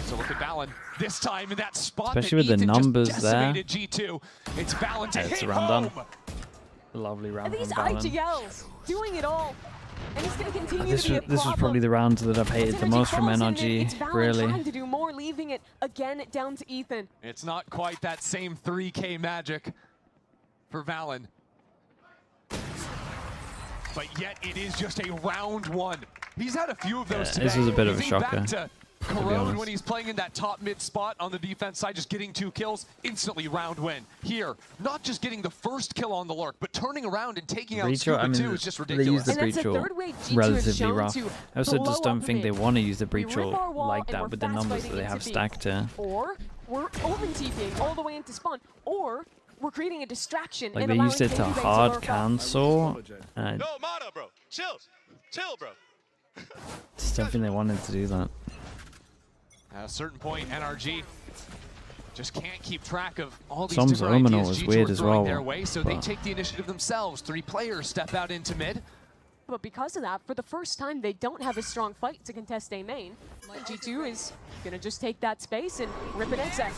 So look at Valen this time in that spot Especially that with the Ethan numbers just there. decimated G2. It's Valen to Yeah, it's hit a round home. done. Lovely round And these from Valen. IGLs doing it all. And he's going to continue This to be was, a this was problem. probably the round that I've hated the most from It's NRG, Valorant really. trying to do more, leaving it again down to Ethan. It's not quite that same 3K magic for Valen. But yet it is just a round 1. He's had a few of those today. This was a bit of a Think back shocker, to be Corone honest. when he's playing in that top mid spot on the defense side, just getting 2 kills, instantly round win. Here, not just getting the first kill on the lurk, but turning around and taking out Breach ult, Scuba I mean, 2 is just they ridiculous. use the breach ult relatively rough. I also just don't think they want to use the breach ult like that with the numbers that they have stacked here. Or we're open TPing all the way into spawn, or we're creating a distraction. Like and they allowing used it to Baby Bay hard lurk up. cancel. No, Mata, bro. Chill. Chill, bro. Just don't think they wanted to do that. At a certain point, NRG just can't keep track of all these Som's different Omenal ideas was G2 weird are as throwing well, their way, so they but- take the initiative themselves. 3 players step out into mid. But because of that, for the first time, they don't have a strong fight to contest A main. G2 is going to just take that space and rip an exec.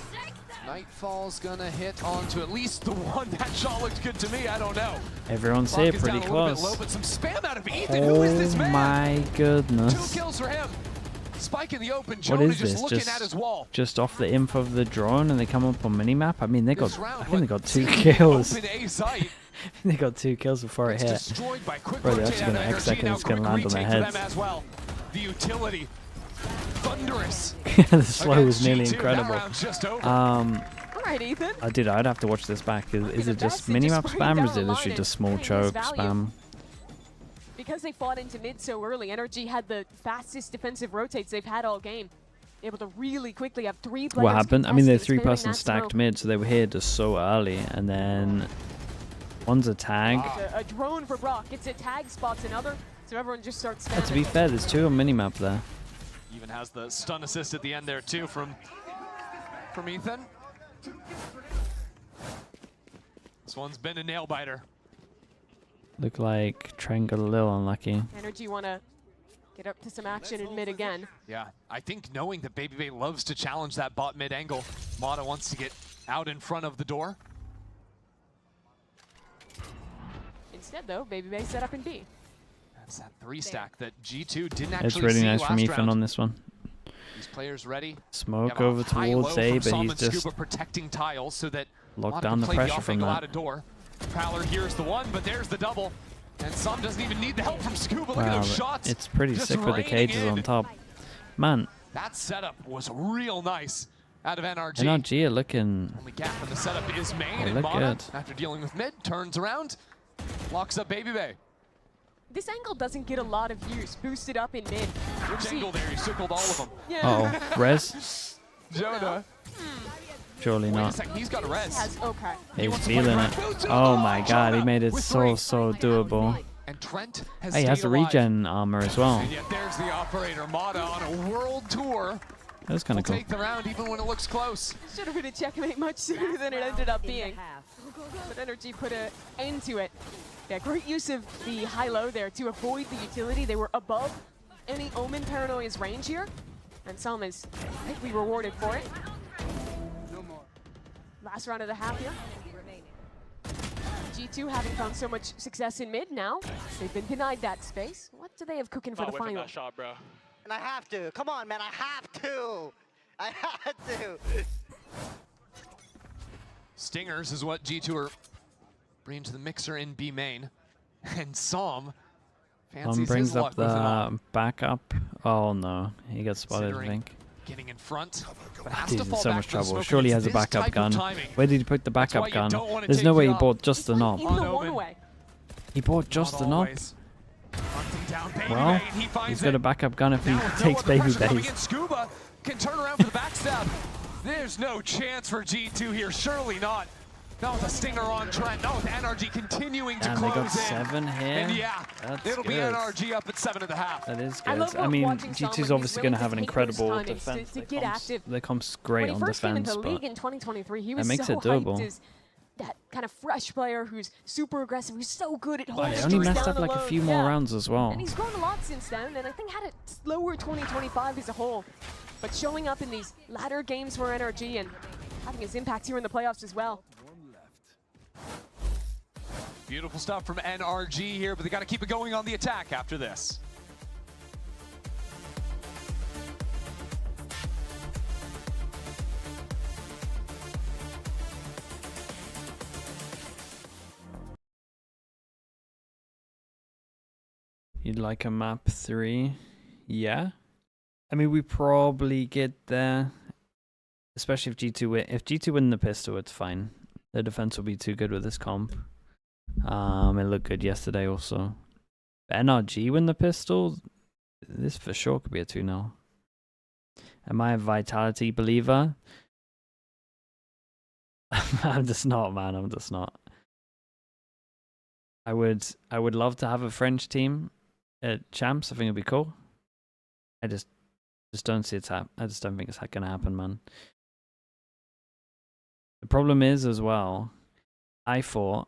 Nightfall's gonna hit onto at least the one. That shot looked good to me. I don't know. Everyone's Clock here is pretty down a little bit close. low, but some spam out of Ethan. Who is this Oh man? my 2 goodness. kills for him. Spike in the open. What Jonah is just this? looking at his wall. Just off the info of the drone and they come up on minimap? I mean, they got, This round I think they got went 2 deep kills. Open A site. They got 2 kills before it hit. Destroyed by quick Bro, they're rotate actually out going of to NRG. X and Now it's going to quick land on their retake for heads. them as well. The utility. Thunderous. The slow was Against nearly G2. That incredible. round's just over. All right, Ethan. I'd have to watch this back. Is it just best and just minimap bring spam or down is it the literally line just small and his choke value. spam? Because they fought into mid so early, NRG had the fastest defensive rotates they've had all game. Able to really quickly have 3 players. What happened? I mean, they're contesting, 3-person spamming that stacked smoke. mid, so they were here just so early, and then one's a tag. It's a drone for Brock. It's a tag, spots another, so everyone just starts And to be spamming. fair, there's 2 on minimap there. Even has the stun assist at the end there too from Ethan. This one's been a nail biter. Look like Trent got a little unlucky. NRG want to get up to some action in mid again. Yeah, I think knowing that Baby Bay loves to challenge that bot mid angle, Mata wants to get out in front of the door. Instead, though, Baby Bay set up in B. That's that 3 stack that G2 didn't It's actually really see nice last from Ethan round. on this one. These players ready. Smoke We have a over high towards low A, from but Som he's and just Scuba protecting tiles so that locked Mata down can the play pressure off from angle that. out of door. Prowler here's the one, but there's the double. And Som doesn't even need the help from Scuba. Look at Wow, those shots. it's pretty just sick with the raining cages in. on top. Man, That setup was real nice out of NRG. NRG are looking... Only gap in the setup is main, They and look Mata, good. after dealing with mid, turns around, locks up Baby Bay. This angle doesn't get a lot of use. Boosted up in mid. Which angle there? He circled all of them. Yeah. Uh-oh. Res? Jonah. Surely Wait a not. second, he's got a res. Okay. He's feeling it. Oh my god, he made it so doable. And Trent has Hey, he has the alive. regen armor as well. And yet there's the operator, Mata, on a world tour. That was kind of cool. Take the round even when it looks close. Should have been a checkmate much sooner than it ended up being. But NRG put an end to it. Yeah, great use of the high-low there to avoid the utility. They were above any Omen Paranoia's range here. And Sam is, I think, we rewarded for it. Last round of the half here. G2 having found so much success in mid now. They've been denied that space. What do they have cooking for the final? That shot, bro. And I have to. Come on, man. I have to. I had to. Stingers is what G2 are bringing to the mixer in B main. And Som fancies brings his up luck with an the backup. Oh no, he got spotted, I think. Getting in front, but has He's to in fall so back much to the trouble. smoke. Surely he It's has a this backup type of gun. timing. Where did he put the That's why backup you gun? don't wanna There's take no way the he op. bought just the knob. In the one-way. He bought just the knob. Always. Hunting down Baby Well, Bane, he finds he's got it. a backup gun if he Now with no takes other Baby pressure coming Base. in, Scuba can turn around for the backstab. There's no chance for G2 here, surely not. Not with a stinger on Trent, not with NRG continuing to Damn, close they got in. 7 here. And yeah, That's it'll be good. NRG up at 7.5. That is I good. love I mean, watching Sam when G2's he's obviously going to willing have an to take incredible those timings defense. to get active. They comps great When he on first came defense, into the league but in 2023, he it was makes so it doable. hyped as that kind of fresh player who's super aggressive, who's so good at Oh, holding he only things messed down up like a alone. few more Yeah. rounds as well. And he's grown a lot since then, and I think had a slower 2025 as a whole. But showing up in these latter games for NRG and having his impact here in the playoffs as well. Beautiful stuff from NRG here, but they got to keep it going on the attack after this. You'd like a map 3? Yeah. I mean, we probably get there. Especially if G2 win. If G2 win the pistol, it's fine. The defense will be too good with this comp. It looked good yesterday also. NRG win the pistol? This for sure could be a 2-0. Am I a Vitality believer? I'm just not, man. I'm just not. I would love to have a French team at Champs. I think it'd be cool. I just don't see I just don't think it's gonna happen, man. The problem is as well, I thought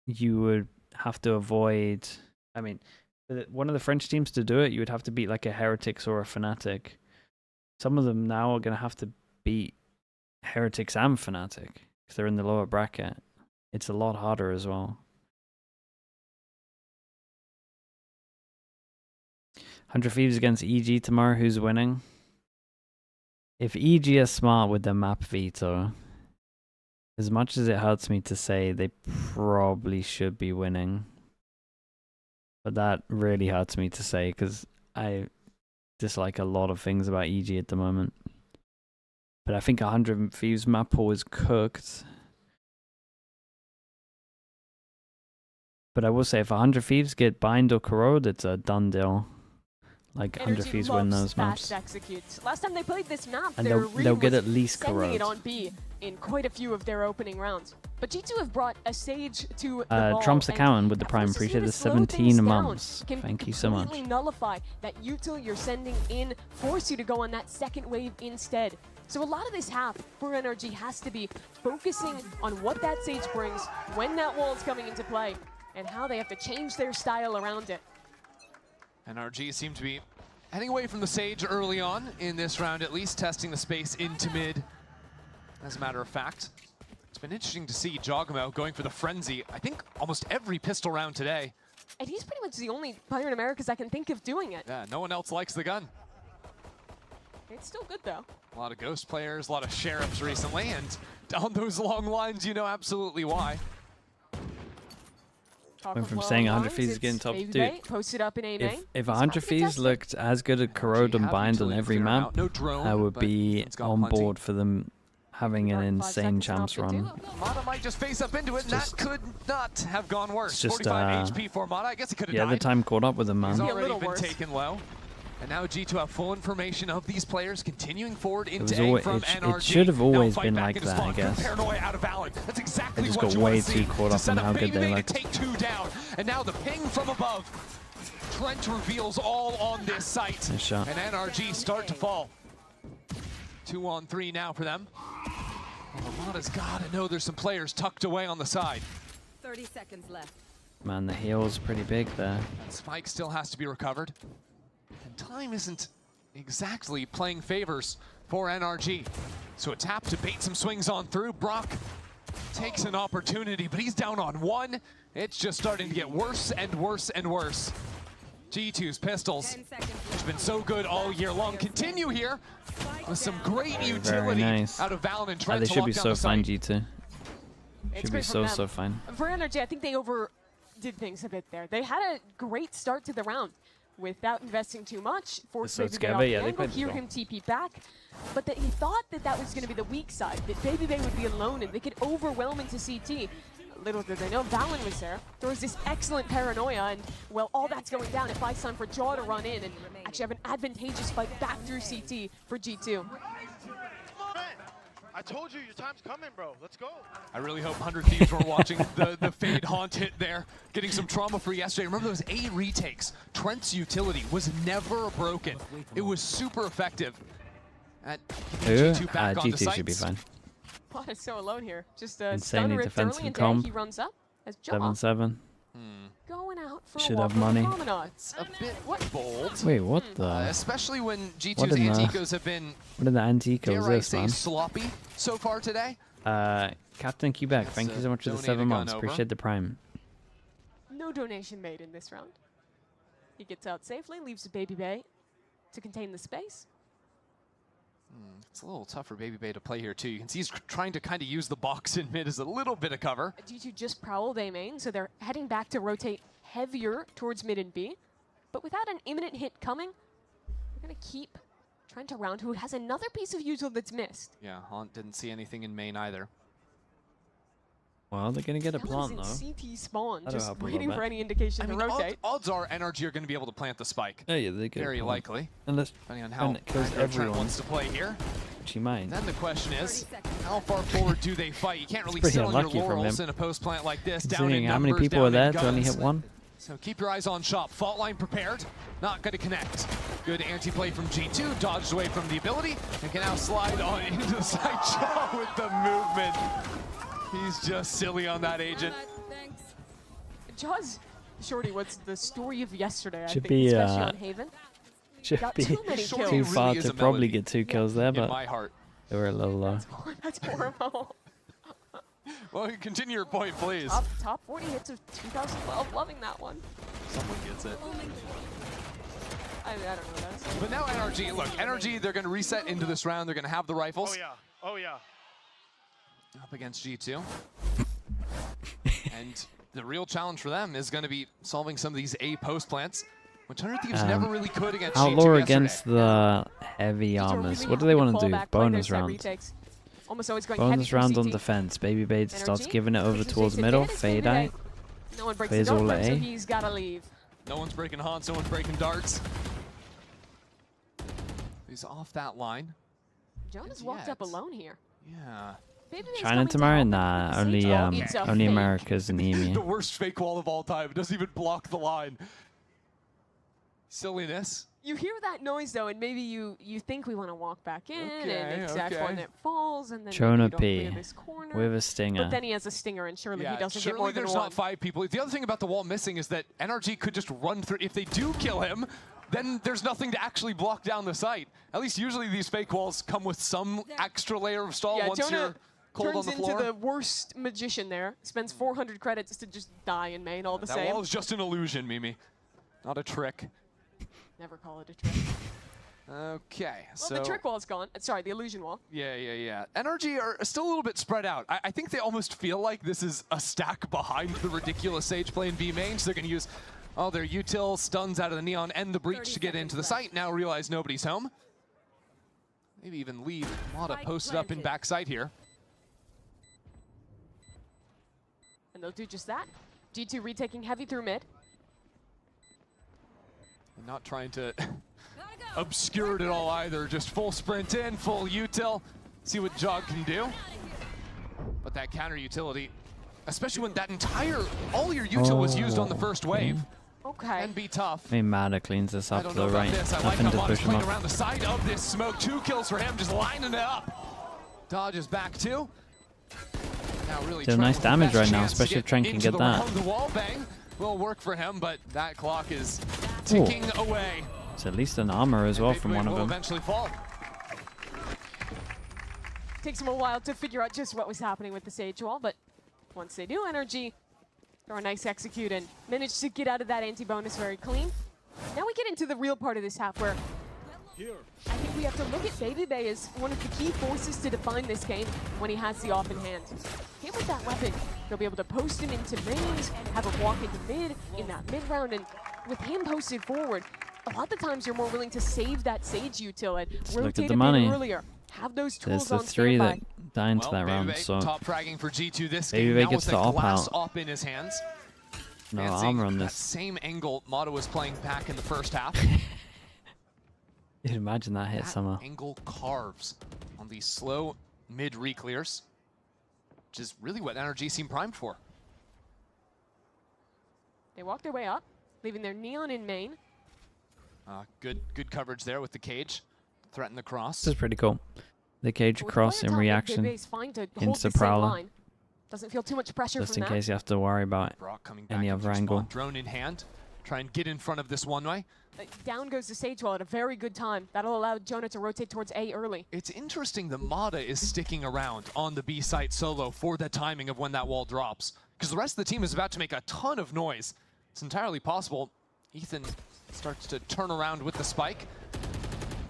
you would have to avoid. I mean, one of the French teams to do it, you would have to beat like a Heretics or a Fnatic. Some of them now are gonna have to beat Heretics and Fnatic because they're in the lower bracket. It's a lot harder as well. 100 Thieves against EG tomorrow. Who's winning? If EG are smart with their map veto, as much as it hurts me to say, they probably should be winning. But that really hurts me to say because I dislike a lot of things about EG at the moment. But I think 100 Thieves map pool is cooked. But I will say, if 100 Thieves get bind or corrode, it's a done deal. Like 100 Thieves win those maps. Executes. Last time they played this map, And their they'll get at least sending it corrode. on B in quite a few of their opening rounds. But G2 have brought a Sage to the ball, Trump's and accountant with the that Prime. forces you Appreciate to the slow 17 things down. months. Can Thank you so much. completely nullify that util you're sending in, force you to go on that second wave instead. So a lot of this half for NRG has to be focusing on what that Sage brings when that wall is coming into play and how they have to change their style around it. NRG seem to be heading away from the Sage early on in this round, at least testing the space into mid. As a matter of fact, it's been interesting to see Jogamo going for the Frenzy, I think almost every pistol round today. And he's pretty much the only player in Americas I can think of doing it. Yeah, no one else likes the gun. It's still good though. A lot of Ghost players, a lot of Sheriffs recently, and down those long lines, you know absolutely why. Went from saying 100 Thieves getting top, dude. Posted up in AMER. If 100 Thieves looked as good at corrode and bind on every map, I would be on board for them having an insane champs run. Mata might just face up into it, and that could not have gone worse. It's just, 45 HP for Mata. I guess he could have yeah, died. the time caught up with him, man. He's already been taken low. And now G2 have full information of these players continuing forward into A from NRG. It should have always now been back like in that, spawn. I guess. Paranoia out of Valorant. That's exactly They just what got you want way to see. too caught up in how good they looked. To take 2 down. And now the ping from above. Trent reveals all on this site. Nice shot. And NRG start to fall. 2 on 3 now for them. Armada's got to know there's some players tucked away on the side. 30 seconds left. Man, the heal's pretty big there. Spike still has to be recovered. And time isn't exactly playing favors for NRG. So a tap to bait some swings on through. Brock takes an opportunity, but he's down on 1. It's just starting to get worse and worse and worse. G2's pistols, which have been so good all year long, continue here with some great utility nice. out of Valen and Trent. They should be so fine, G2. It's Should be so fine. For NRG, I think they overdid things a bit there. They had a great start to the round without investing too much. Forced So Baby Bay together, off the yeah, they angle, played hear well. him TP back. But that he thought that that was going to be the weak side, that Baby Bay would be alone and they could overwhelm into CT. Little did they know, Valen was there. There was this excellent paranoia, and well, all that's going down. It buys time for Jaw to run in and actually have an advantageous fight back through CT for G2. I told you, your time's coming, bro. Let's go. I really hope 100 Thieves were watching the Fade Haunt hit there, getting some trauma for yesterday. Remember those A retakes? Trent's utility was never broken. It was super effective. At G2 back on the G2 should be sites. fine. Pod is so alone here. Just stun Insanely ripped early defensive and comp. he runs up as Jaw 7-7. going out for Should a walk have money. on the promenade. It's a bit bold. Wait, what the? Especially when What G2's in the- Anticos have been, What in the Antico dare is I this, say, man? sloppy so far today. Captain Quebec, That's thank you so much for the donated 7 gun months. over. Appreciate the prime. No donation made in this round. He gets out safely, leaves the Baby Bay to contain the space. It's a little tough for Baby Bay to play here, too. You can see he's trying to kind of use the box in mid as a little bit of cover. G2 just prowled A main, so they're heading back to rotate heavier towards mid and B. But without an imminent hit coming, they're going to keep trying to round who has another piece of util that's missed. Yeah, Haunt didn't see anything in main either. Well, they're going to get a Dylan's plant, in though. CT spawn, That'll just help a little waiting bit. for any indication I to mean, rotate. odds are NRG are going to be able to plant the spike. Yeah, they get a Very plant. likely. Unless, Depending on how and it kills aggro Trent everyone. wants to play here. Which he might. Then the question is, how far forward do they fight? You can't really pretty sit on your unlucky from laurels him. in a post plant like this. Down Considering in how many numbers, people are down in there to only guns. hit one. So keep your eyes on shop. Fault line prepared. Not going to connect. Good anti-play from G2. Dodged away from the ability. And can now slide on into the side jaw with the movement. He's just silly on that agent. Jaws, Shorty, what's the story of yesterday, I Should think, be, especially on Haven? Should Got be too many too kills. far really is to a probably melody get 2 kills there, but my heart. they were a little low. That's horrible. Well, you continue your point, please. Top 40 hits of 2012, loving that one. Someone gets it. I don't know what that's. But now NRG, look, NRG, they're going to reset into this round. They're going to have the rifles. Oh, yeah. Oh, yeah. Up against G2. And the real challenge for them is going to be solving some of these A post plants, which 100 Thieves never really could against G2 Outlaw yesterday. against the heavy armors. What do they want to do? Bonus round. Almost always going Bonus heavy round through on CT. defense. Baby Bait starts NRG giving it over pushes towards into middle. Dennis, Fade Baby out. Bay. No one breaks Plays the door all for him, at so A. he's got to leave. No one's breaking haunts, no one's breaking darts. He's off that line. Jonas walked up alone here. Yeah. Baby Bay's China coming to tomorrow? help. Nah, only It's a only fake. Americas and The EMEA. worst fake wall of all time. It doesn't even block the line. Silliness. You hear that noise though, and maybe you think we want to walk back in, Okay, and exact okay. one that falls, and then maybe Chona you don't P clear this corner. with a stinger. But then he has a stinger, and surely Yeah, he doesn't surely get more than there's one. not 5 people. The other thing about the wall missing is that NRG could just run through. If they do kill him, then there's nothing to actually block down the site. At least usually these fake walls come with some extra layer of stall Yeah, once Jonah you're cold on turns the into floor. the worst magician there. Spends 400 credits to just die in main all the That same. wall is just an illusion, Mimi. Not a trick. Never call it a trick. Okay, Well, so the trick wall's gone. Sorry, the illusion wall. Yeah. NRG are still a little bit spread out. I think they almost feel like this is a stack behind the ridiculous Sage play in B main, so they're going to use all their util, stuns out of the Neon, and the Breach to get into the site. Now realize nobody's home. Maybe even leave Mata posted up in backside here. And they'll do just that. G2 retaking heavy through mid. And not trying to obscured at all either. Just full sprint in, full util. See what Jog can do. But that counter utility, especially when that all your util was used on the first wave, can be tough. I mean, Mada cleans this up to the right. Nothing to push him up. Around the side of this smoke. 2 kills for him, just lining it up. Dodges back 2. Now really doing nice damage right now, especially if Trent can get that. The wall bang will work for him, but that clock is ticking away. It's at least an armor as well from one of them. Eventually fall. Takes them a while to figure out just what was happening with the Sage wall, but once they do, NRG throw a nice execute and manage to get out of that anti-bonus very clean. Now we get into the real part of this half where I think we have to look at BBL as one of the key forces to define this game when he has the off in hand. Him with that weapon, they'll be able to post him into mains, have him walk into mid in that mid round, and with him posted forward, a lot of the times you're more willing to save that Sage util and rotate a bit earlier. Have those tools There's the 3 that die into that round, so top fragging for G2 this game. BBL gets the op out. Op in his hands. No armor on that this. Same angle Mata was playing back in the first half. You'd imagine that hit somehow. Angle carves on these slow mid re-clears, which is really what NRG seem primed for. They walk their way up, leaving their Neon in main. Good coverage there with the cage. Threaten the cross. This is pretty cool. The cage across in reaction into Prowler. Doesn't feel too much pressure just from in case you have to worry about any other angle. Drone in hand. Try and get in front of this one way. Down goes the Sage wall at a very good time. That'll allow Jonah to rotate towards A early. It's interesting that Mata is sticking around on the B site solo for the timing of when that wall drops. Because the rest of the team is about to make a ton of noise. It's entirely possible Ethan starts to turn around with the spike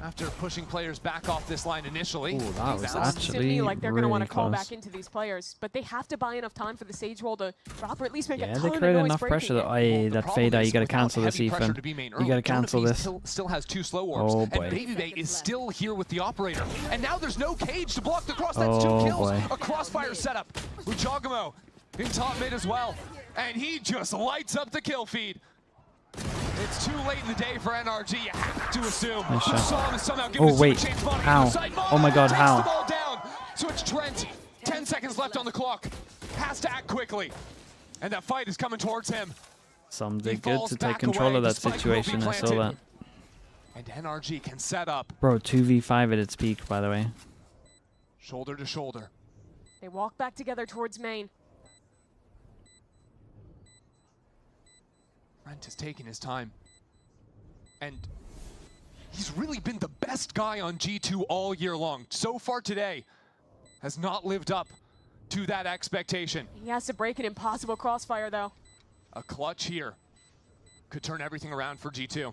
after pushing players back off this line initially. Ooh, that was actually to me like they're going to want to call close. back into these players, but they have to buy enough time for the Sage wall to drop or at least make a ton they of create noise enough pressure that that fader. You got to cancel this, Ethan. You got to cancel this. Still has 2 slow orbs, oh boy. and BBL is still here with the operator. And now there's no cage to block the cross. That's 2 kills. A crossfire setup with Jogamo in top mid as well, and he just lights up the kill feed. It's too late in the day for NRG, you have to assume. Oh wait, how? Oh my god, how? Switch Trent, 10 seconds left on the clock. Has to act quickly. And that fight is coming towards him. Some did good to take control of that situation, I saw that. And NRG can set up. Bro, 2v5 at its peak, by the way. Shoulder to shoulder. They walk back together towards main. Trent has taken his time, and he's really been the best guy on G2 all year long. So far today, has not lived up to that expectation. He has to break an impossible crossfire, though. A clutch here could turn everything around for G2.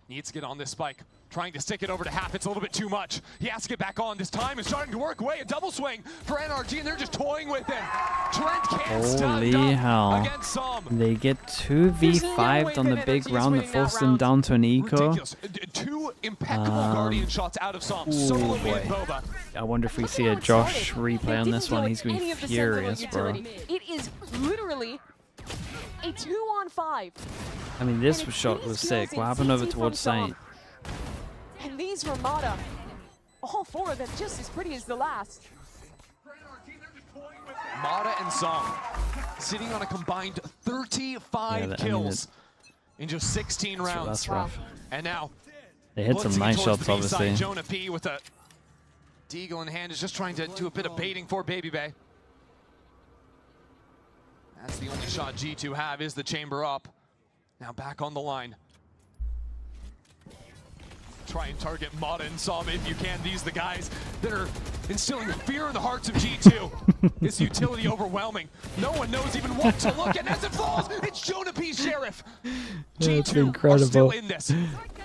Needs to get on this spike. Trying to stick it over to half, it's a little bit too much. He has to get back on this time. It's starting to work away, a double swing for NRG, and they're just toying with him. Trent can't Holy hell. They get 2v5'd on the big round that forced them down to an eco. Ridiculous. 2 impeccable Guardian shots out of Som. Solo and Boba. I wonder if we see a Josh replay on this one. He's going to be furious, bro. It is literally a 2-on-5. I mean, this shot was sick. What happened over towards site? And these were Mata. All 4 of them just as pretty as the last. Mata and Som sitting on a combined 35 kills in just 16 rounds. That's rough. And now they hit some nice shots, obviously. Jonah P with a deagle in hand is just trying to do a bit of baiting for BBL. That's the only shot G2 have, is the chamber up. Now back on the line. Try and target Mata and Som if you can. These are the guys that are instilling fear in the hearts of G2. This utility overwhelming. No one knows even what to look at as it falls. It's Jonah P. Sheriff. G2 are still in this.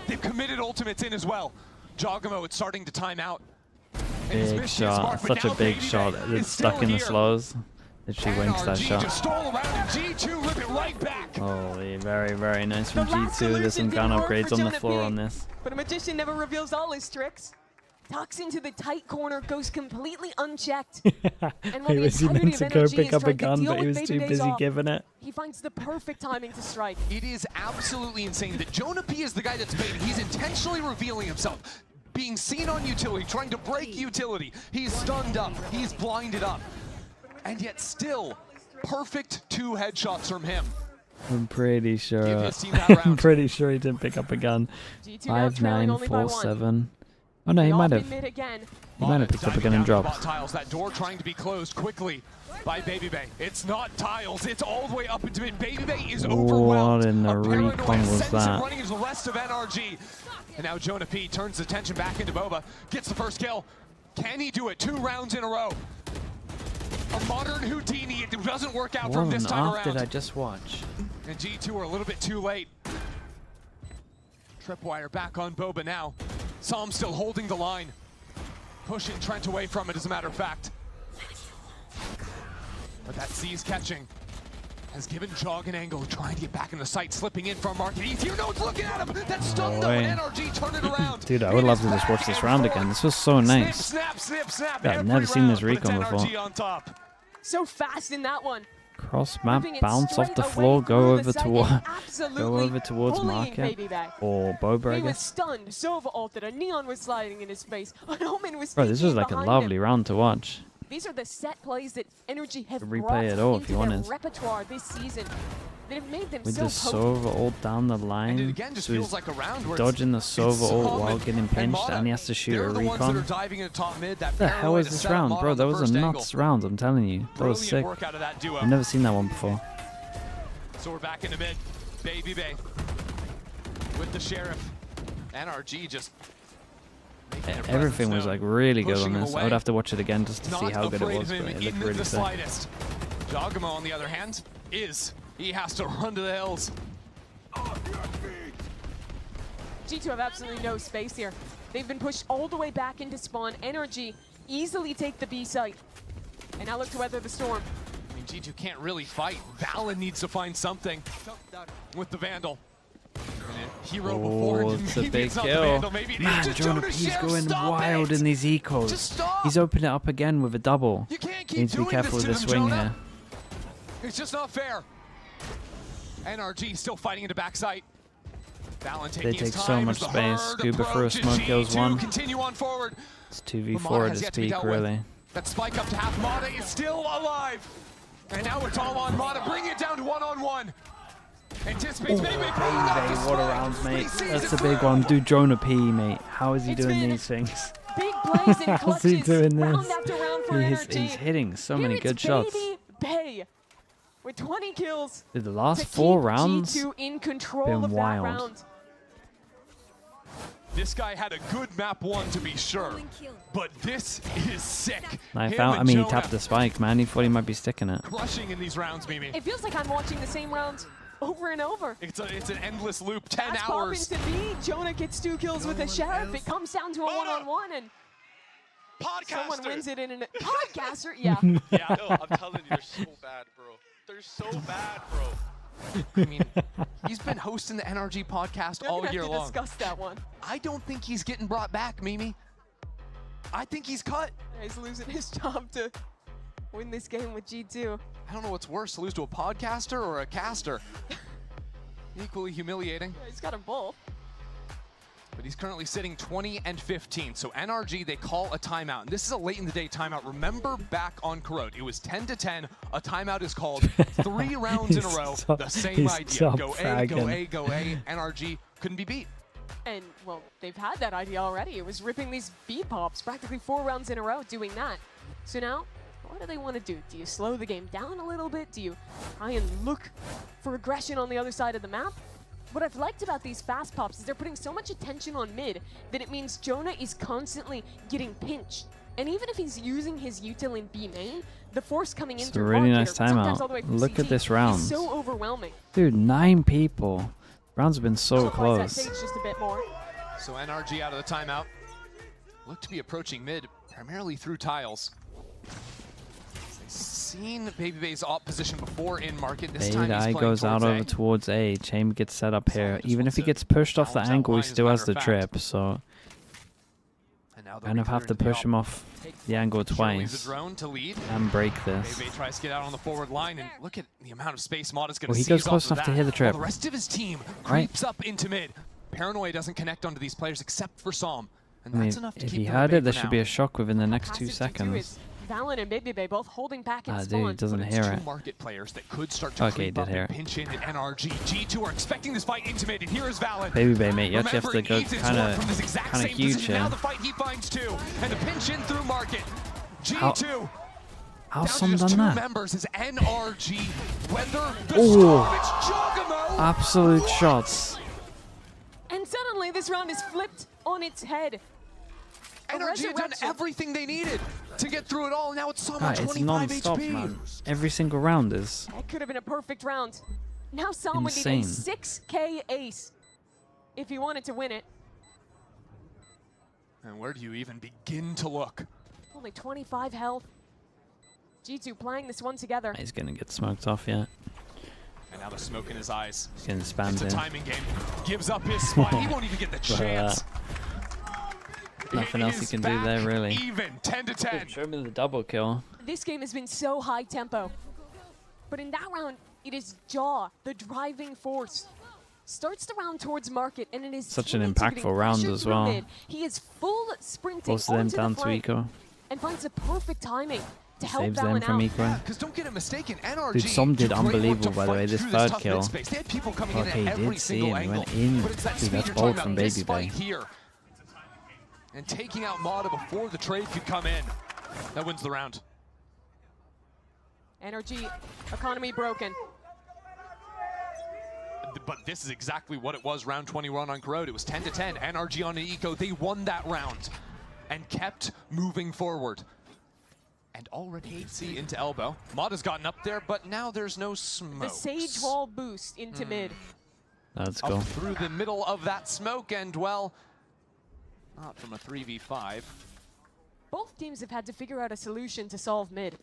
They've committed ultimates in as well. Jogamo, it's starting to time out. Big shot. Such a big shot. It's stuck in the slows. Literally winks that shot. Just stole around and G2 rip it right back. Holy, very, very nice from G2. There's some gun upgrades on the floor on this. But a magician never reveals all his tricks. tucks into the tight corner, goes completely unchecked. And He was meant to go pick up a gun, but he was too busy giving it. He finds the perfect timing to strike. It is absolutely insane that Jonah P is the guy that's baiting. He's intentionally revealing himself, being seen on utility, trying to break utility. He's stunned up, he's blinded up, and yet still perfect 2 headshots from him. I'm pretty sure. his team that I'm pretty sure he didn't pick up a gun. 5-9-4-7. Oh no, he might have. He might have picked up a gun and dropped. Tiles, that door trying to be closed quickly by Baby Bay. It's not Tiles, it's all the way up into mid. Baby Bay is overwhelmed. What in the recon was that? Running into the rest of NRG. And now Jonah P turns his attention back into Boba, gets the first kill. Can he do it? 2 rounds in a row. A modern Houdini. It doesn't work out from this time around. What did I just watch? And G2 are a little bit too late. Tripwire back on Boba now. Psalm still holding the line. Pushing Trent away from it, as a matter of fact. But that Z's catching has given Jog an angle, trying to get back in the sight, slipping in from Market. You know, it's looking at him. That's stunned though, and NRG turn it around. Dude, I would love to just watch this round again. This was so nice. Snap, snap, snap. Yeah, I've never seen this recon before. on top. So fast in that one. Cross map, bounce off the floor, go over towards Market or Boba, I He was guess. stunned. Sova ulted. A Neon was sliding in his face. An Omen was Bro, this was like a behind lovely him. round to watch. These are the set plays that NRG have Replay brought it all if into you their wanted. repertoire this season that have made them With so the potent. Sova ult down the line, again just so he's feels like a round where dodging the it's Sova ult Psalm while getting pinched, Mata. and he has to shoot They're a the ones that are recon. diving into top mid. That What the hell paranoia is to this set up round? Mata Bro, on the that was a first angle. nuts round, I'm telling you. That was Brilliant sick. work out of that duo. I've never seen that one before. So we're back into mid. Baby Bay with the Sheriff. NRG just making their Everything presence was known, like really good pushing on him this. I away. would have to watch it again just to see Not how good it afraid was, of but him it in looked really the sick. slightest. Jogamo, on the other hand, he has to run to the hills. G2 have absolutely no space here. They've been pushed all the way back into spawn. NRG easily take the B site. And now look to weather the storm. I mean, G2 can't really fight. Valen needs to find something with the Vandal. Hero before, Oh, and it's a maybe big it's not the kill. Vandal, maybe it is Man, just Jonah Jonah P's Sheriff. going Stop wild it! in these Just ecos. stop! He's opening it up again with a double. You can't keep Need to be doing careful this with to the them, swing Jonah. here. It's just not fair. NRG still fighting into backside. Valen taking They his take so time much as the space. herd Scuba for a approaches. smoke kills G2 one. Continue on forward. It's But 2v4 Mata at has his yet to be peak, dealt with. really. That spike up to half. Mata is still alive. And now it's all on Mata. Bring it down to one-on-one. Anticipates maybe pulling out the What a spike, round, but he mate. sees That's it a big through. one. Dude, Jonah P, mate. How is he doing these things? Big plays and How's he clutches doing round this? after round for NRG. He's hitting so Here many it's good shots. Baby Bay with 20 kills. Dude, the last to 4 keep rounds G2 in control been of that wild. round. This guy had a good map 1 to be sure, but this is sick. I Him found. I and mean, he Jonah tapped the spike, man. He thought he might be sticking it. crushing in these rounds, Mimi. It feels like I'm watching the same round over and over. It's an endless loop, 10 That's hours. popping to B. Jonah gets 2 kills with the Sheriff. It comes down to a one-on-one, and someone wins it in a podcaster. Yeah. Yeah, no, I'm telling you, they're so bad, bro. They're so bad, bro. I mean, he's been hosting the NRG podcast all year long. Discuss that one. I don't think he's getting brought back, Mimi. I think he's cut. He's losing his job to win this game with G2. I don't know what's worse, to lose to a podcaster or a caster. Equally humiliating. He's got them both. But he's currently sitting 20 and 15. So NRG, they call a timeout. And this is a late in the day timeout. Remember back on Corrode, it was 10 to 10. A timeout is called 3 rounds in a row. The same idea. Go A, go A, go A. NRG couldn't be beat. And, well, they've had that idea already. It was ripping these B pops practically 4 rounds in a row doing that. So now, what do they want to do? Do you slow the game down a little bit? Do you try and look for aggression on the other side of the map? What I've liked about these fast pops is they're putting so much attention on mid that it means Jonah is constantly getting pinched. And even if he's using his util in B main, the force coming in It's a through really market, nice or sometimes timeout. all the way from Look CT, at this round. is so overwhelming. Dude, 9 people. Rounds have been so Otherwise, that close. stage just a bit more. So NRG out of the timeout. Look to be approaching mid, primarily through tiles. They've seen Baby Bay's op position before in market. This time he's Eye playing goes out towards over A. towards A. Chamber gets set up here. Even if he gets pushed off the balance that angle, he line, as a still has matter the of fact. trip, so... And kind of have to push him off the angle twice and break this. BBL tries to get out on the forward line, and look at the amount of space Mod is going to Well, he goes close enough to hit the trip. The rest of his team creeps up into mid. Paranoia doesn't connect onto these players except for Psalm. And that's enough to if keep he them had at it, there bay for should be now. a shock within the next 2 seconds. Valen and BBL both holding back in Dude, spawn. he doesn't But it's hear two it. market players that could start to Okay, creep he did up hear and it. pinch in at NRG. G2 are expecting this fight intimate, and here is Valen. BBL, mate, you actually have to go Remembering Ethan's kind work from this of exact same huge position. Now here. the fight he finds two, and the pinch in through market. G2 How's down Som to just done two that? members is NRG. Weather the Ooh. storm. It's Jogamo. Absolute shots. And suddenly this round is flipped on its head. A NRG had done resurrection. everything they needed to get through it all. Now it's Som on Right, it's 25 non-stop, HP. man. Every single round is That could have been a perfect round. Now Sam would need a insane. 6K ace if he wanted to win it. And where do you even begin to look? Only 25 health. G2 playing this one together. He's gonna get smoked off yet. And now the smoke in his eyes. He's getting spammed It's a in. timing game. Gives up his spot. He won't even get the chance. Nothing else he can do there, really. Even 10 to 10. Show me the double kill. This game has been so high tempo. But in that round, it is Jaw, the driving force. Starts the round towards market, and it is Such an teammates are getting impactful round pressured as through well. mid. He is full sprinting Forces them onto down the to flank Eco. and finds the perfect timing to help Saves them Valen from out. Eco. Because don't get it mistaken, NRG Dude, Som did do great work unbelievable, to by the way, fight this through third tough kill. mid space. They had people coming Okay, in he at every did see single him. He angle. went in. But it's that Dude, speed that's you're bold talking from about. This BBL. fight here. And taking out Mada before the trade could come in. That wins the round. NRG economy broken. But this is exactly what it was round 21 on Corrode. It was 10 to 10. NRG on an Eco. They won that round and kept moving forward. And already see into elbow. Mada's gotten up there, but now there's no smoke. The Sage Wall boost into mid. Let's Up go. through the middle of that smoke, and well, not from a 3v5. Both teams have had to figure out a solution to solve mid.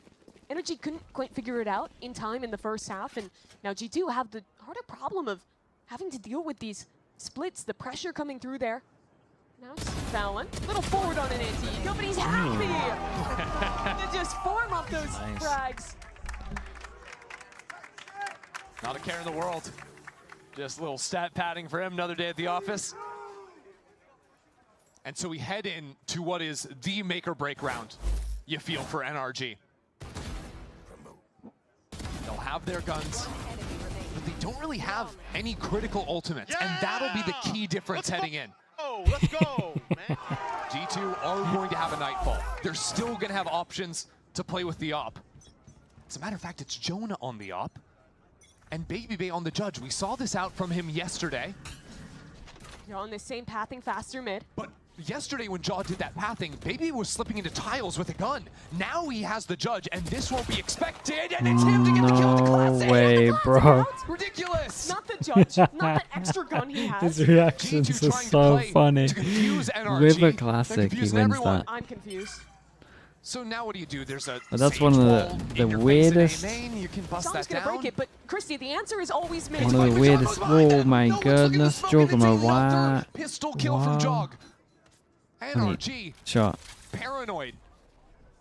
NRG couldn't quite figure it out in time in the first half, and now G2 have the harder problem of having to deal with these splits, the pressure coming through there. Now it's Valen, little forward on an anti-eco, but he's happy to just form up those frags. Not a care in the world. Just a little stat padding for him, another day at the office. And so we head in to what is the make or break round, you feel, for NRG. They'll have their guns, but they don't really have any critical ultimates, and that'll be the key difference heading in. Oh, let's go, man. G2 are going to have a Nightfall. They're still going to have options to play with the op. As a matter of fact, it's Jonah on the op and BBL on the judge. We saw this out from him yesterday. You're on the same pathing faster mid. But yesterday when Jaw did that pathing, BBL was slipping into tiles with a gun. Now he has the judge, and this won't be expected, and it's him to get the kill with the classic. No way, bro. Ridiculous. Not the judge, not the extra gun he has. His reactions are so funny. With a classic, he wins that. I'm confused. So now what do you do? There's a But that's Sage one of wall the in your face in weirdest. A main. You can bust Sam's that gonna down. break it, but Christy, the answer is always mid. One of the weirdest. Oh my goodness, Jogamo, why? Pistol kill from Jog. NRG Neat shot. paranoid,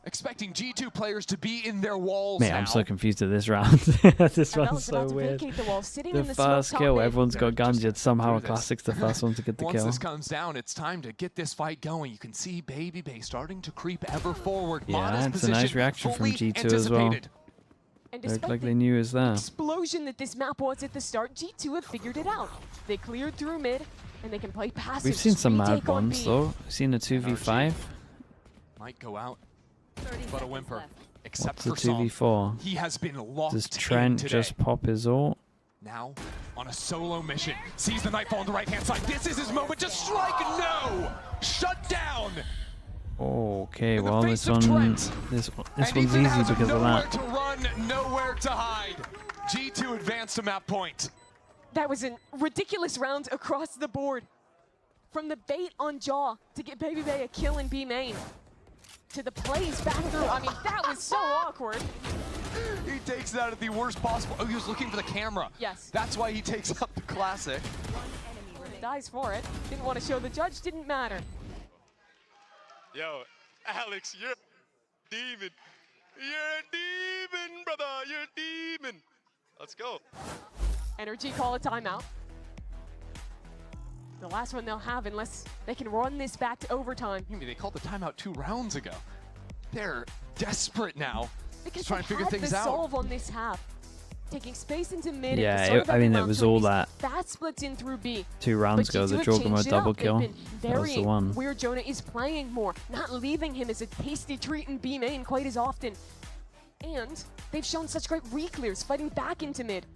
expecting G2 players to be in their walls Mate, now. I'm so confused at this round. This And one's Valen's so about to weird. vacate the wall, sitting The in the smoke first top kill, mid. everyone's got guns, yet somehow a this. classic's the first one to get the Once kill. this comes down, it's time to get this fight going. You can see BBL starting to creep ever forward. Yeah, Mada's it's a nice position reaction from fully G2 as well. anticipated. And Looked despite like the they knew it was there. explosion that this map was at the start, G2 have figured it out. They cleared through mid, and they can play passive. We've seen some mad retake on ones B. though. We've seen a 2v5. Might go out, but a whimper. Except What's for a Som. 2v4? He has been locked Does in Trent today. just pop his ult? Now, on a solo mission, sees the Nightfall on the right-hand side. This is his moment to strike. No! Shut down! Okay, In the well face this of one, Trent. this And one's Ethan easy has because of nowhere that. to run, nowhere to hide. G2 advanced to map point. That was a ridiculous round across the board. From the bait on Jaw to get BBL a kill in B main, to the plays back through. I mean, that was so awkward. He takes it out at the worst possible. Oh, he was looking for the camera. Yes. That's why he takes up the classic. Dies for it. Didn't want to show the judge, didn't matter. Yo, Alex, you're a demon. You're a demon, brother. You're a demon. Let's go. NRG call a timeout. The last one they'll have unless they can run this back to overtime. I mean, they called the timeout 2 rounds ago. They're desperate now. Because trying to figure things the out. solve on this half. Taking space into mid. Yeah, I mean, it was all that. Fast splits in through B. 2 rounds ago, the Jorgamo double kill. That was the one. Where Jonah is playing more, not leaving him as a tasty treat in B main quite as often. And they've shown such great re-clears fighting back into mid.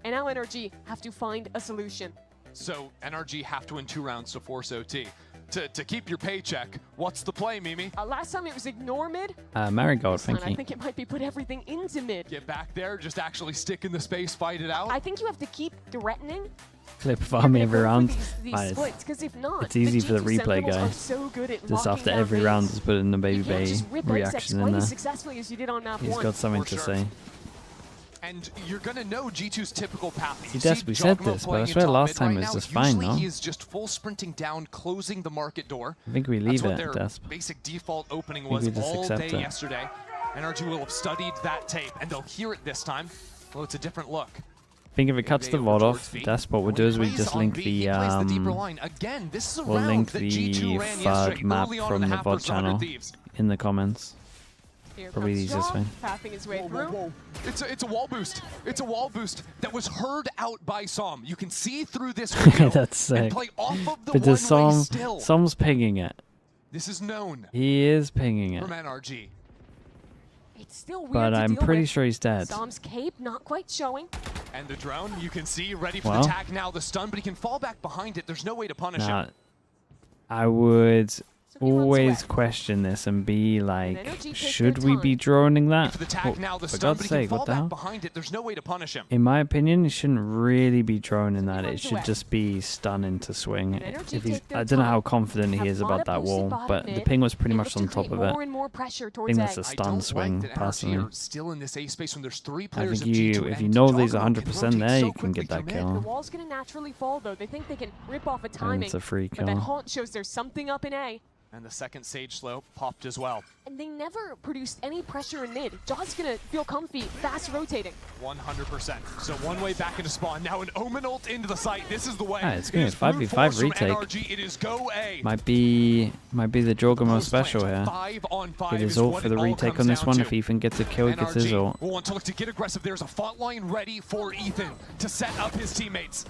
And now NRG have to find a solution. So NRG have to win 2 rounds to force OT. To keep your paycheck, what's the play, Mimi? Last time it was ignore mid. Marigold, thank I you. think it might be put everything into mid. Get back there, just actually stick in the space, fight it out. I think you have to keep threatening. Clip farm me every round. These splits, because if not, it's easy for the G2 replay Sentinels guy. are so good at Just locking after down every base. round, just put in the baby You can't bay just rip reaction X in quite as there. successfully as you did on map He's 1. got something to say. And you're gonna know G2's typical path. He desperately said this, but I swear last time it was just fine, Usually no? he is just full sprinting down, closing the market door. I think we leave That's what it, their Desp. basic default opening I think was we just all accept day it. yesterday. NRG will have studied that tape, and they'll hear it this time. Well, it's a different look. I think if it cuts the VOD off, Desp, what we'll do is we just link the we'll link the third map from the VOD channel in the comments. Probably the easiest way. Pathing his way through. It's a wall boost. It's a wall boost that was heard out by Som. You can see through this window That's sick. and play off of the But does one-way Som, still. Som's pinging it. This is known He is pinging it. from NRG. It's still weird But to I'm deal pretty with. sure he's dead. Som's cape not quite showing. And the drone, you can see, ready for Well. the tag now, the stun, but he can fall back behind it. There's no way to punish Now, him. I would always question this and be like, should we be droning that? For the tag Oh, now, the for stun, God's but he can sake, fall what the back hell? behind it. There's no way to punish him. In my opinion, you shouldn't really be droning that. It should just be stun into swing. If he's, I don't know how confident he is about that wall, but the ping was pretty much on top of it. More and more pressure I towards think that's a A. stun swing, personally. Still in this A space when there's 3 I players think of you, G2 if you and know these Joggo 100% rotate there, so you can get that The kill. wall's going to naturally fall, though. They think they can rip off a And timing. it's a free But that kill. haunt shows there's something up in A. And the second Sage slope popped as well. And they never produced any pressure in mid. Jaw's going to feel comfy, fast rotating. 100%. So one way back into spawn. Now an Omen ult into the site. This is the way. Ah, it's gonna be It is a 5v5 brute force from retake. NRG. It is go A. Might be the Jorgamo special here. 5-on-5 Get his is ult what for it the all retake comes on this down one. to. If Ethan gets a kill, he gets his NRG ult. will want to look to get aggressive. There's a fault line ready for Ethan to set up his teammates.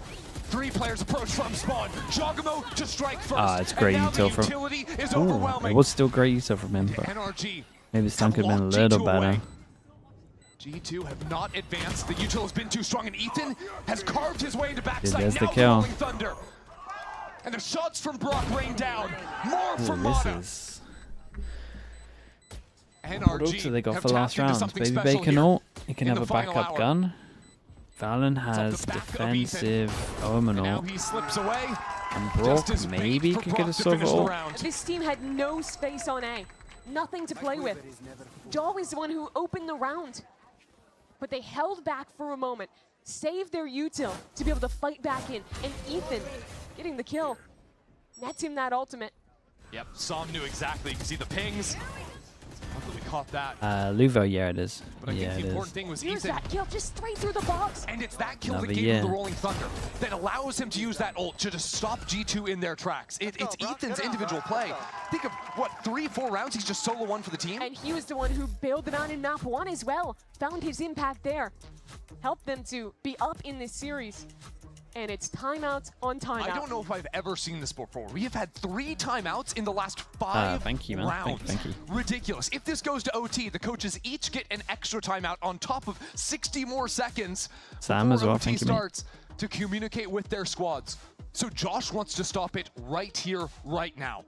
3 players approach from spawn. Jogamo to strike first. Ah, it's great and now util the from. utility is Ooh, overwhelming. it was still great util from him, but NRG maybe this time could have been a locked little G2 better. away. G2 have not advanced. The util has been too strong, and Ethan has carved his way into backside. There's the Now kill. Rolling Thunder. And the shots from Brock rain down. More from Mata. Misses. NRG What ult do they got have for last tapped into round? something Baby special Bacon here ult. He can in have the a final backup hour. gun. Valen off has the back of Ethan. defensive Omen Now ult. he slips away. And Just Brock as bait maybe for could get Brock a to silver finish the ult. round. This team had no space on A. Nothing to play with. Jaw was the one who opened the round. But they held back for a moment, saved their util to be able to fight back in. And Ethan getting the kill. Nets him that ultimate. Yep, Som knew exactly. You can see the pings. Luckily we caught that. Luvo, yeah, it is. But I Yeah, think it the is. important thing was Here's Ethan. that kill just straight through the box. And it's that kill Another that gave him the year. Rolling Thunder that allows him to use that ult to just stop G2 in their tracks. It's Ethan's individual play. Think of, what, 3-4 rounds he's just solo won for the team? And he was the one who bailed them out in map 1 as well. Found his impact there. Helped them to be up in this series. And it's timeout on timeout. I don't know if I've ever seen this before. We have had 3 timeouts in the last 5 thank you, man. rounds. Thank you. Ridiculous. If this goes to OT, the coaches each get an extra timeout on top of 60 more seconds Sam before as well, OT thank you, mate. starts to communicate with their squads. So Josh wants to stop it right here, right now.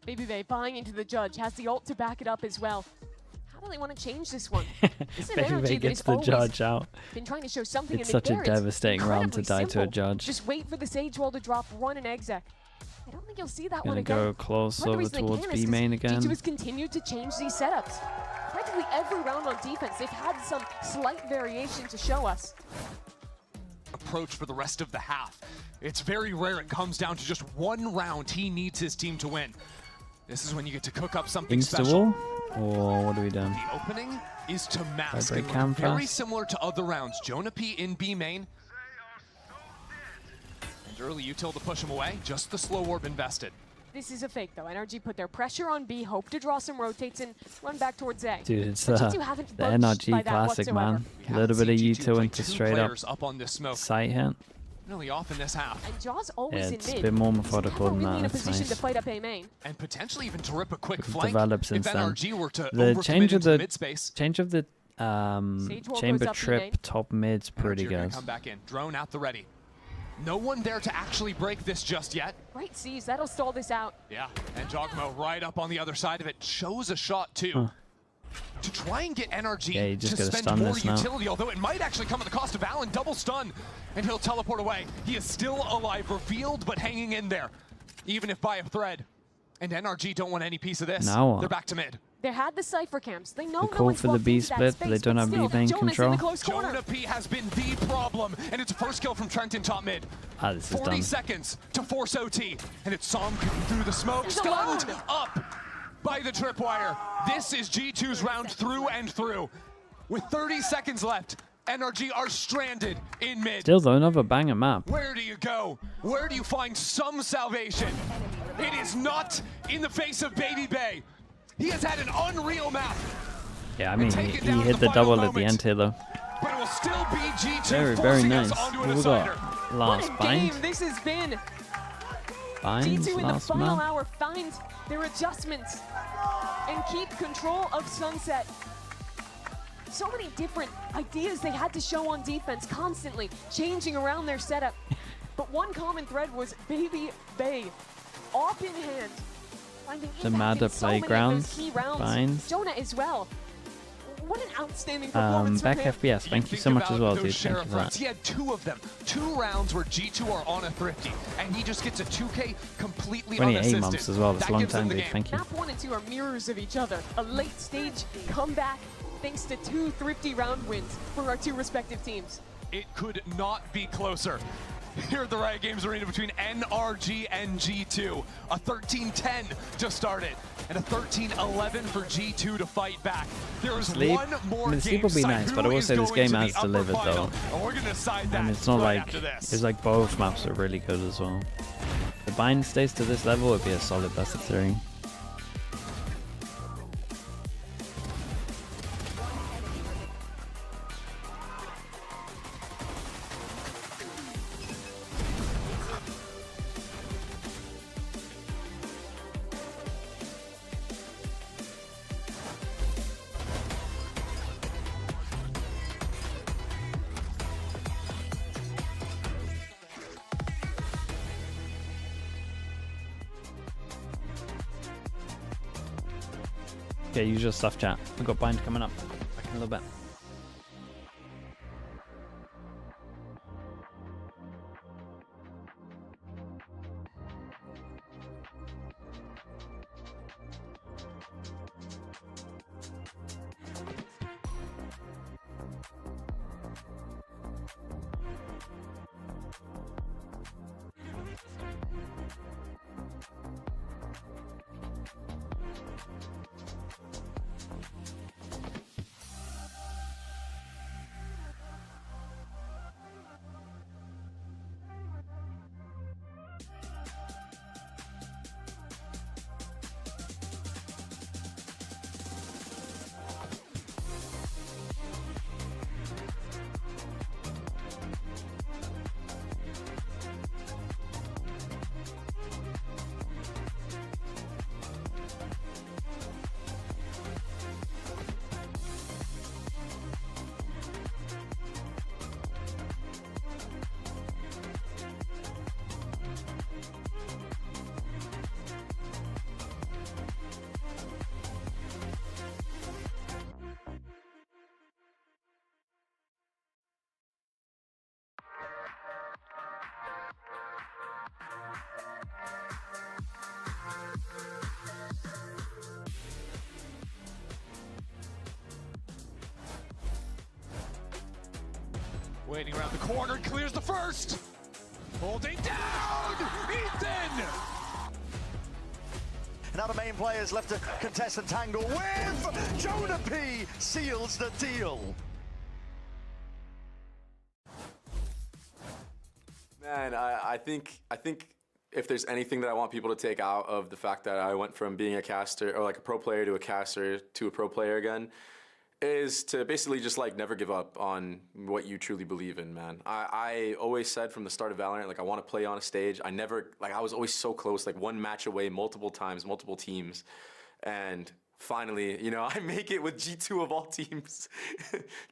Baby Bay buying into the judge, has the ult to back it up as well. How do they want to change this one? This is an Baby energy Bay that gets has the always judge out. been trying to show something It's in the such a Garrett. devastating round to Incredibly die to a simple. judge. Just wait for the Sage Wall to drop, run an exec. I don't think you'll see that one Gonna again. go close Part of the over reason they towards can is B 'cause main again. G2 has continued to change these setups. Practically every round on defense, they've had some slight variation to show us. Approach for the rest of the half. It's very rare it comes down to just 1 round he needs his team to win. This is when you get to cook up something Insta special. wall? Or what are we doing? The opening is to mask. Break And cam very fast. similar to other rounds. Jonah P in B main. And early util to push him away. Just the slow orb invested. This is a fake, though. NRG put their pressure on B, hope to draw some rotates, and run back towards A. Dude, it's But the G2 haven't budged NRG by that classic, whatsoever. man. A little bit of U2 into two straight up players up on this smoke. sight hit. Really off in this half. And Jaw's Yeah, always it's in a mid. bit more He's methodical never than really in that. a That's position to nice. fight up A main. And potentially even to rip a quick We've flank developed if since then. NRG were to The overcommit change of into the mid space. change of the Wall chamber goes up trip main. top mid's pretty NRG are gonna good. come back in. Drone at the ready. No one there to actually break this just yet. Right sees, that'll stall this out. Yeah, and Jogmo right up on the other side of it. Shows a shot too. Huh. To try and get NRG Yeah, you just to gotta spend stun more this now. utility, although it might actually come at the cost of Alan. Double stun, and he'll teleport away. He is still alive, revealed, but hanging in there, even if by a thread. And NRG don't want any piece of this. Now what? They're back to mid. They had the Cypher camps. They know They no call one's for the walked B into that split, but they space, don't have B still, main Jonah's control. in the close corner. Jonah P has been the problem, and it's a first kill from Trent in top mid. Ah, this is 40 done. seconds to force OT, and it's Som creeping through the smoke, stunned up by the tripwire. This is G2's round through and through. With 30 seconds left, NRG are stranded in mid. Still though, another banger map. Where do you go? Where do you find some salvation? It is not in the face of Baby Bay. He has had an unreal map, Yeah, I mean, take he it down to hit the the final double at the moment. end here though. but it will still be G2 Very, very forcing nice. us onto What an we decider. got? Last What a game bind. this has been. Binds, G2 in the last final map. hour find their adjustments and keep control of Sunset. So many different ideas they had to show on defense, constantly changing around their setup. But one common thread was Baby Bay, off in hand, finding The impact Mada in so many of playgrounds, those key rounds. Binds. Jonah as well. What an outstanding performance Back from him. FPS, thank you so much as well, dude. Thank you for that. He had 2 of them. 2 rounds where G2 are on a thrifty, and he just gets a 2K completely 28 unassisted. months as well. That's a That long gives them time, the dude. game. Thank you. Map 1 and 2 are mirrors of each other. A late stage comeback thanks to 2 thrifty round wins for our 2 respective teams. It could not be closer. Here at the Riot Games Arena between NRG and G2. A 13-10 to start it, and a 13-11 for G2 to fight back. There is Sleep. one more I mean, the sleep game. will be nice, but I will say this game has upper delivered final, though. and we're gonna decide that And it's not right like after this. it's like both maps are really good as well. If the bind stays to this level, it'd be a solid best of 3. Okay, use your stuff, chat. We've got bind coming up. Back in a little bit. Waiting around the corner, clears the first. Holding down, Ethan! Now the main players left to contest and tangle with Jonah P seals the deal. Man, I think if there's anything that I want people to take out of the fact that I went from being a caster or like a pro player to a caster to a pro player again, is to basically just like never give up on what you truly believe in, man. I always said from the start of Valorant, like I want to play on a stage. I was always so close, like one match away multiple times, multiple teams. And finally, you know, I make it with G2 of all teams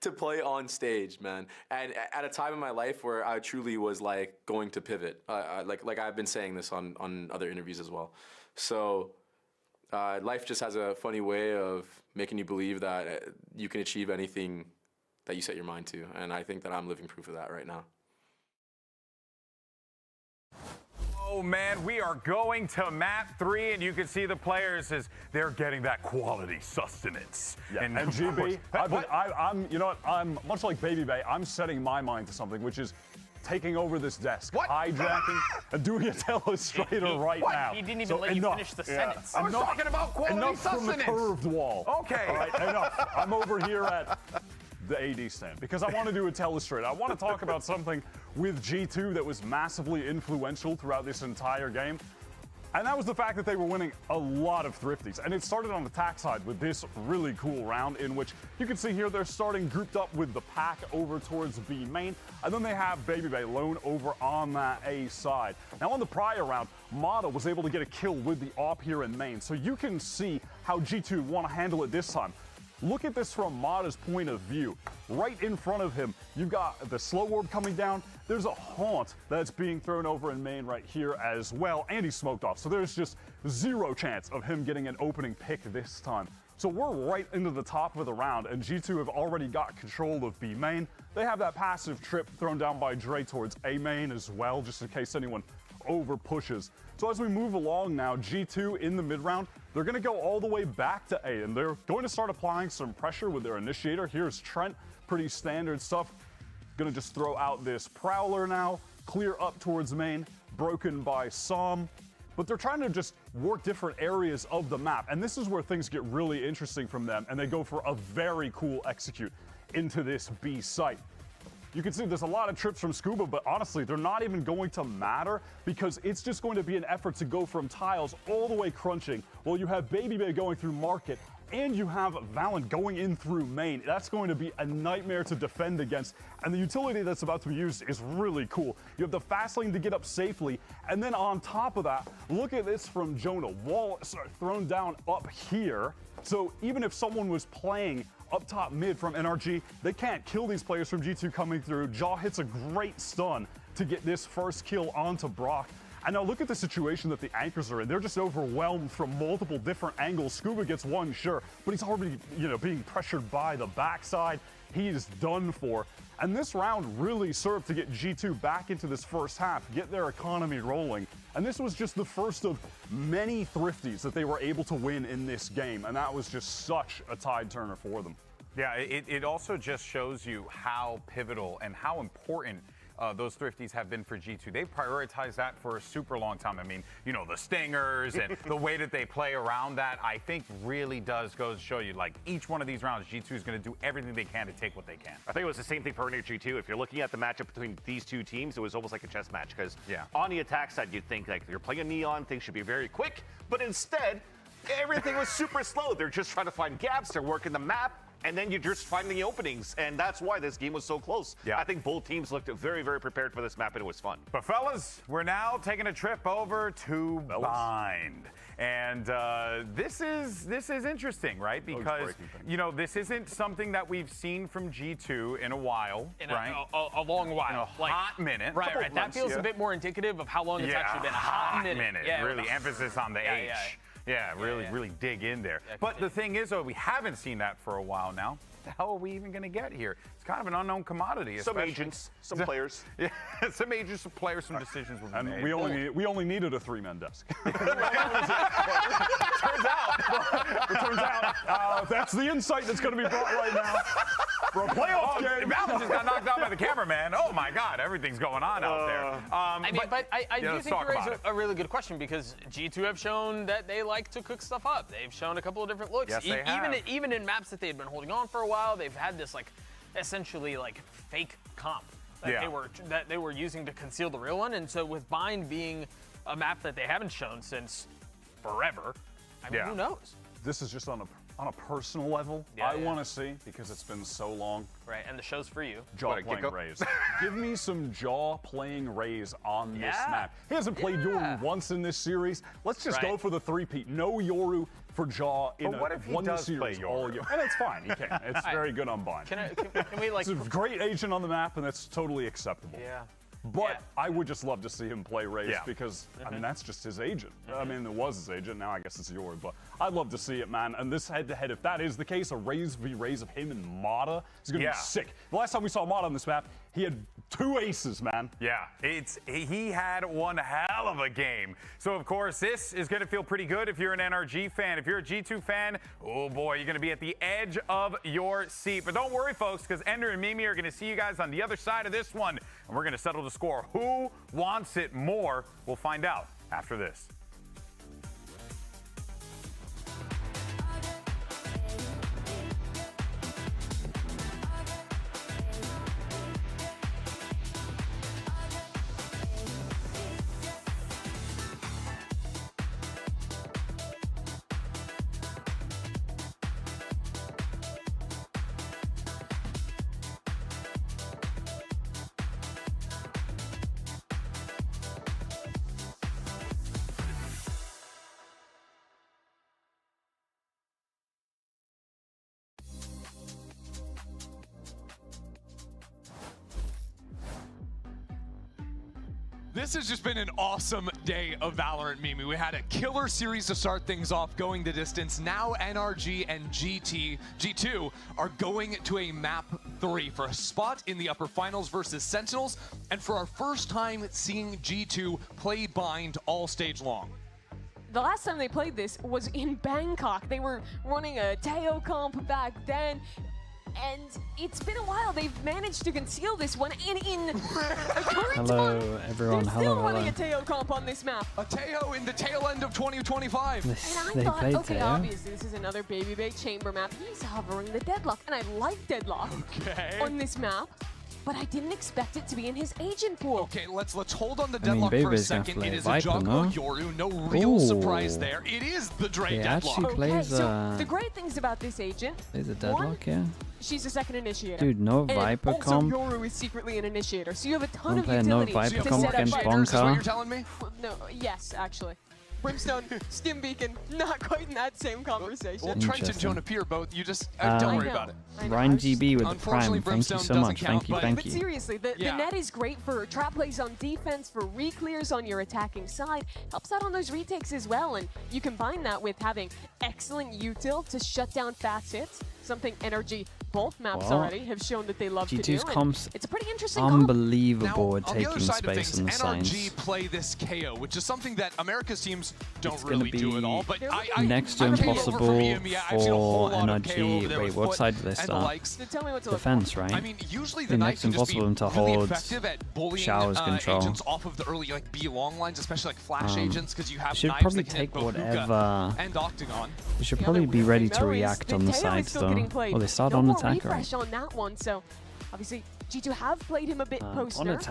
to play on stage, man. And at a time in my life where I truly was like going to pivot, like I've been saying this on other interviews as well. So life just has a funny way of making you believe that you can achieve anything that you set your mind to. And I think that I'm living proof of that right now. Oh man, we are going to map 3, and you can see the players as they're getting that quality sustenance. Yeah. And GB, I'm, you know what, I'm much like Baby Bay, I'm setting my mind to something, which is taking over this desk, hijacking, and doing a telestrator right now. He didn't even let you finish the sentence. I was talking about quality From sustenance. the curved wall. Okay. All right, enough. I'm over here at the AD stand because I want to do a telestrator. I want to talk about something with G2 that was massively influential throughout this entire game. And that was the fact that they were winning a lot of thrifties. And it started on the attack side with this really cool round in which you can see here they're starting grouped up with the pack over towards B main. And then they have Baby Bay lone over on that A side. Now on the prior round, Mata was able to get a kill with the AWP here in main. So you can see how G2 want to handle it this time. Look at this from Mata's point of view. Right in front of him, you've got the slow orb coming down. There's a haunt that's being thrown over in main right here as well, and he's smoked off. So there's just zero chance of him getting an opening pick this time. So we're right into the top of the round, and G2 have already got control of B main. They have that passive trip thrown down by Dre towards A main as well, just in case anyone over pushes. So as we move along now, G2 in the mid round, they're going to go all the way back to A, and they're going to start applying some pressure with their initiator. Here's Trent, pretty standard stuff. Going to just throw out this Prowler now, clear up towards main, broken by Som. But they're trying to just work different areas of the map, and this is where things get really interesting from them, and they go for a very cool execute into this B site. You can see there's a lot of trips from Scuba, but honestly, they're not even going to matter because it's just going to be an effort to go from tiles all the way crunching while you have Baby Bay going through market and you have Valorant going in through main. That's going to be a nightmare to defend against, and the utility that's about to be used is really cool. You have the fast lane to get up safely, and then on top of that, look at this from Jonah. Wall thrown down up here, so even if someone was playing up top mid from NRG, they can't kill these players from G2 coming through. Jaw hits a great stun to get this first kill onto Brock. And now look at the situation that the anchors are in. They're just overwhelmed from multiple different angles. Scuba gets one, sure, but he's already, being pressured by the backside. He is done for. And this round really served to get G2 back into this first half, get their economy rolling. And this was just the first of many thrifties that they were able to win in this game. And that was just such a tide turner for them. Yeah, it also just shows you how pivotal and how important those thrifties have been for G2. They've prioritized that for a super long time. I mean, the stingers and the way that they play around that, I think really does go to show you, like, each one of these rounds, G2 is going to do everything they can to take what they can. I think it was the same thing for NRG too. If you're looking at the matchup between these two teams, it was almost like a chess match because on the attack side, you'd think like you're playing a Neon, things should be very quick, but instead, everything was super slow. They're just trying to find gaps, they're working the map, and then you're just finding the openings, and that's why this game was so close. Yeah. I think both teams looked very, very prepared for this map, and it was fun. But fellas, we're now taking a trip over to Bind. And this is interesting, right? Because, this isn't something that we've seen from G2 in a while, right? A long while. In a hot minute. Right. That feels a bit more indicative of how long it's actually been. A hot minute. Yeah, really emphasis on the H. Yeah, really dig in there. But the thing is, though, we haven't seen that for a while now. What the hell are we even going to get here? It's kind of an unknown commodity. Some agents, some players. Yeah, some agents, some players, some decisions were made. And we only needed a 3-man desk. Turns out, that's the insight that's going to be brought right now for a playoff game. Valorant just got knocked out by the cameraman. Oh my God, everything's going on out there. I mean, but I do think you raise a really good question because G2 have shown that they like to cook stuff up. They've shown a couple of different looks. Yes, they have. Even in maps that they had been holding on for a while, they've had this like essentially like fake comp that they were using to conceal the real one. And so with Bind being a map that they haven't shown since forever, I mean, who knows? This is just on a personal level. I want to see, because it's been so long. Right, and the show's for you. Jaw playing Raze. Give me some Jaw playing Raze on this map. He hasn't played Yoru once in this series. Let's just go for the three-peat. No Yoru for Jaw in what if he does play Yoru? And it's fine, he can. It's very good on Bind. Can we like... It's a great agent on the map, and that's totally acceptable. Yeah. But I would just love to see him play Raze because, I mean, that's just his agent. I mean, it was his agent. Now I guess it's yours. But I'd love to see it, man. And this head-to-head, if that is the case, a Raze v Raze of him and Mata is going to be sick. The last time we saw Mata on this map, he had 2 aces, man. Yeah, he had one hell of a game. So, of course, this is going to feel pretty good if you're an NRG fan. If you're a G2 fan, oh boy, you're going to be at the edge of your seat. But don't worry, folks, because Ender and Mimi are going to see you guys on the other side of this one. And we're going to settle the score. Who wants it more? We'll find out after this. This has just been an awesome day of Valorant, Mimi. We had a killer series to start things off, going the distance. Now NRG and G2 are going to a map 3 for a spot in the upper finals versus Sentinels, and for our first time seeing G2 play Bind all stage long. The last time they played this was in Bangkok. They were running a Teo comp back then. And it's been a while. They've managed to conceal this one, and in the current Hello, everyone. they're still running a Teo comp on this map. A Teo in the tail end of 2025. And I thought, okay, obviously this is another Baby Bay chamber map. He's hovering the Deadlock, and I like Deadlock on this map. But I didn't expect it to be in his agent pool. Okay, let's hold on the Deadlock for a second. It is a Jocko Yoru. No real surprise there. It is the Dre Deadlock. Okay, so the great things about this agent. Is a Deadlock, yeah? She's a second initiator. Dude, no Viper and comp. also Yoru is secretly an initiator, so you have a ton of no utility Viper to comp set up against fighters. Is what you're telling me? No, yes, actually. Brimstone, Stim Beacon, not quite in that same conversation. Well, Trent and Jonah Peer both, you just, don't worry about it. Ryan GB with the Prime, thank you so much, thank you. But seriously, the net is great for trap plays on defense, for re-clears on your attacking side, helps out on those retakes as well, and you combine that with having excellent util to shut down fast hits, something NRG both maps already have shown that they love to do. G2's comps it's a pretty interesting unbelievable at now, taking on the other side space of in the things, signs. NRG play this KO, which is something that America's teams don't really do at all. But next to impossible for NRG. Wait, what side do they start? Defense, right? I mean, usually the next impossible to really hold effective at bullying Showers control. agents off of the early like B long lines, especially like flash agents, because you have should knives probably that can hit take both whatever. hookah and octagon. We should probably be ready to react on the sides though. Well, they start on attack, right? On that one, so obviously G2 have played him a bit post-nerf.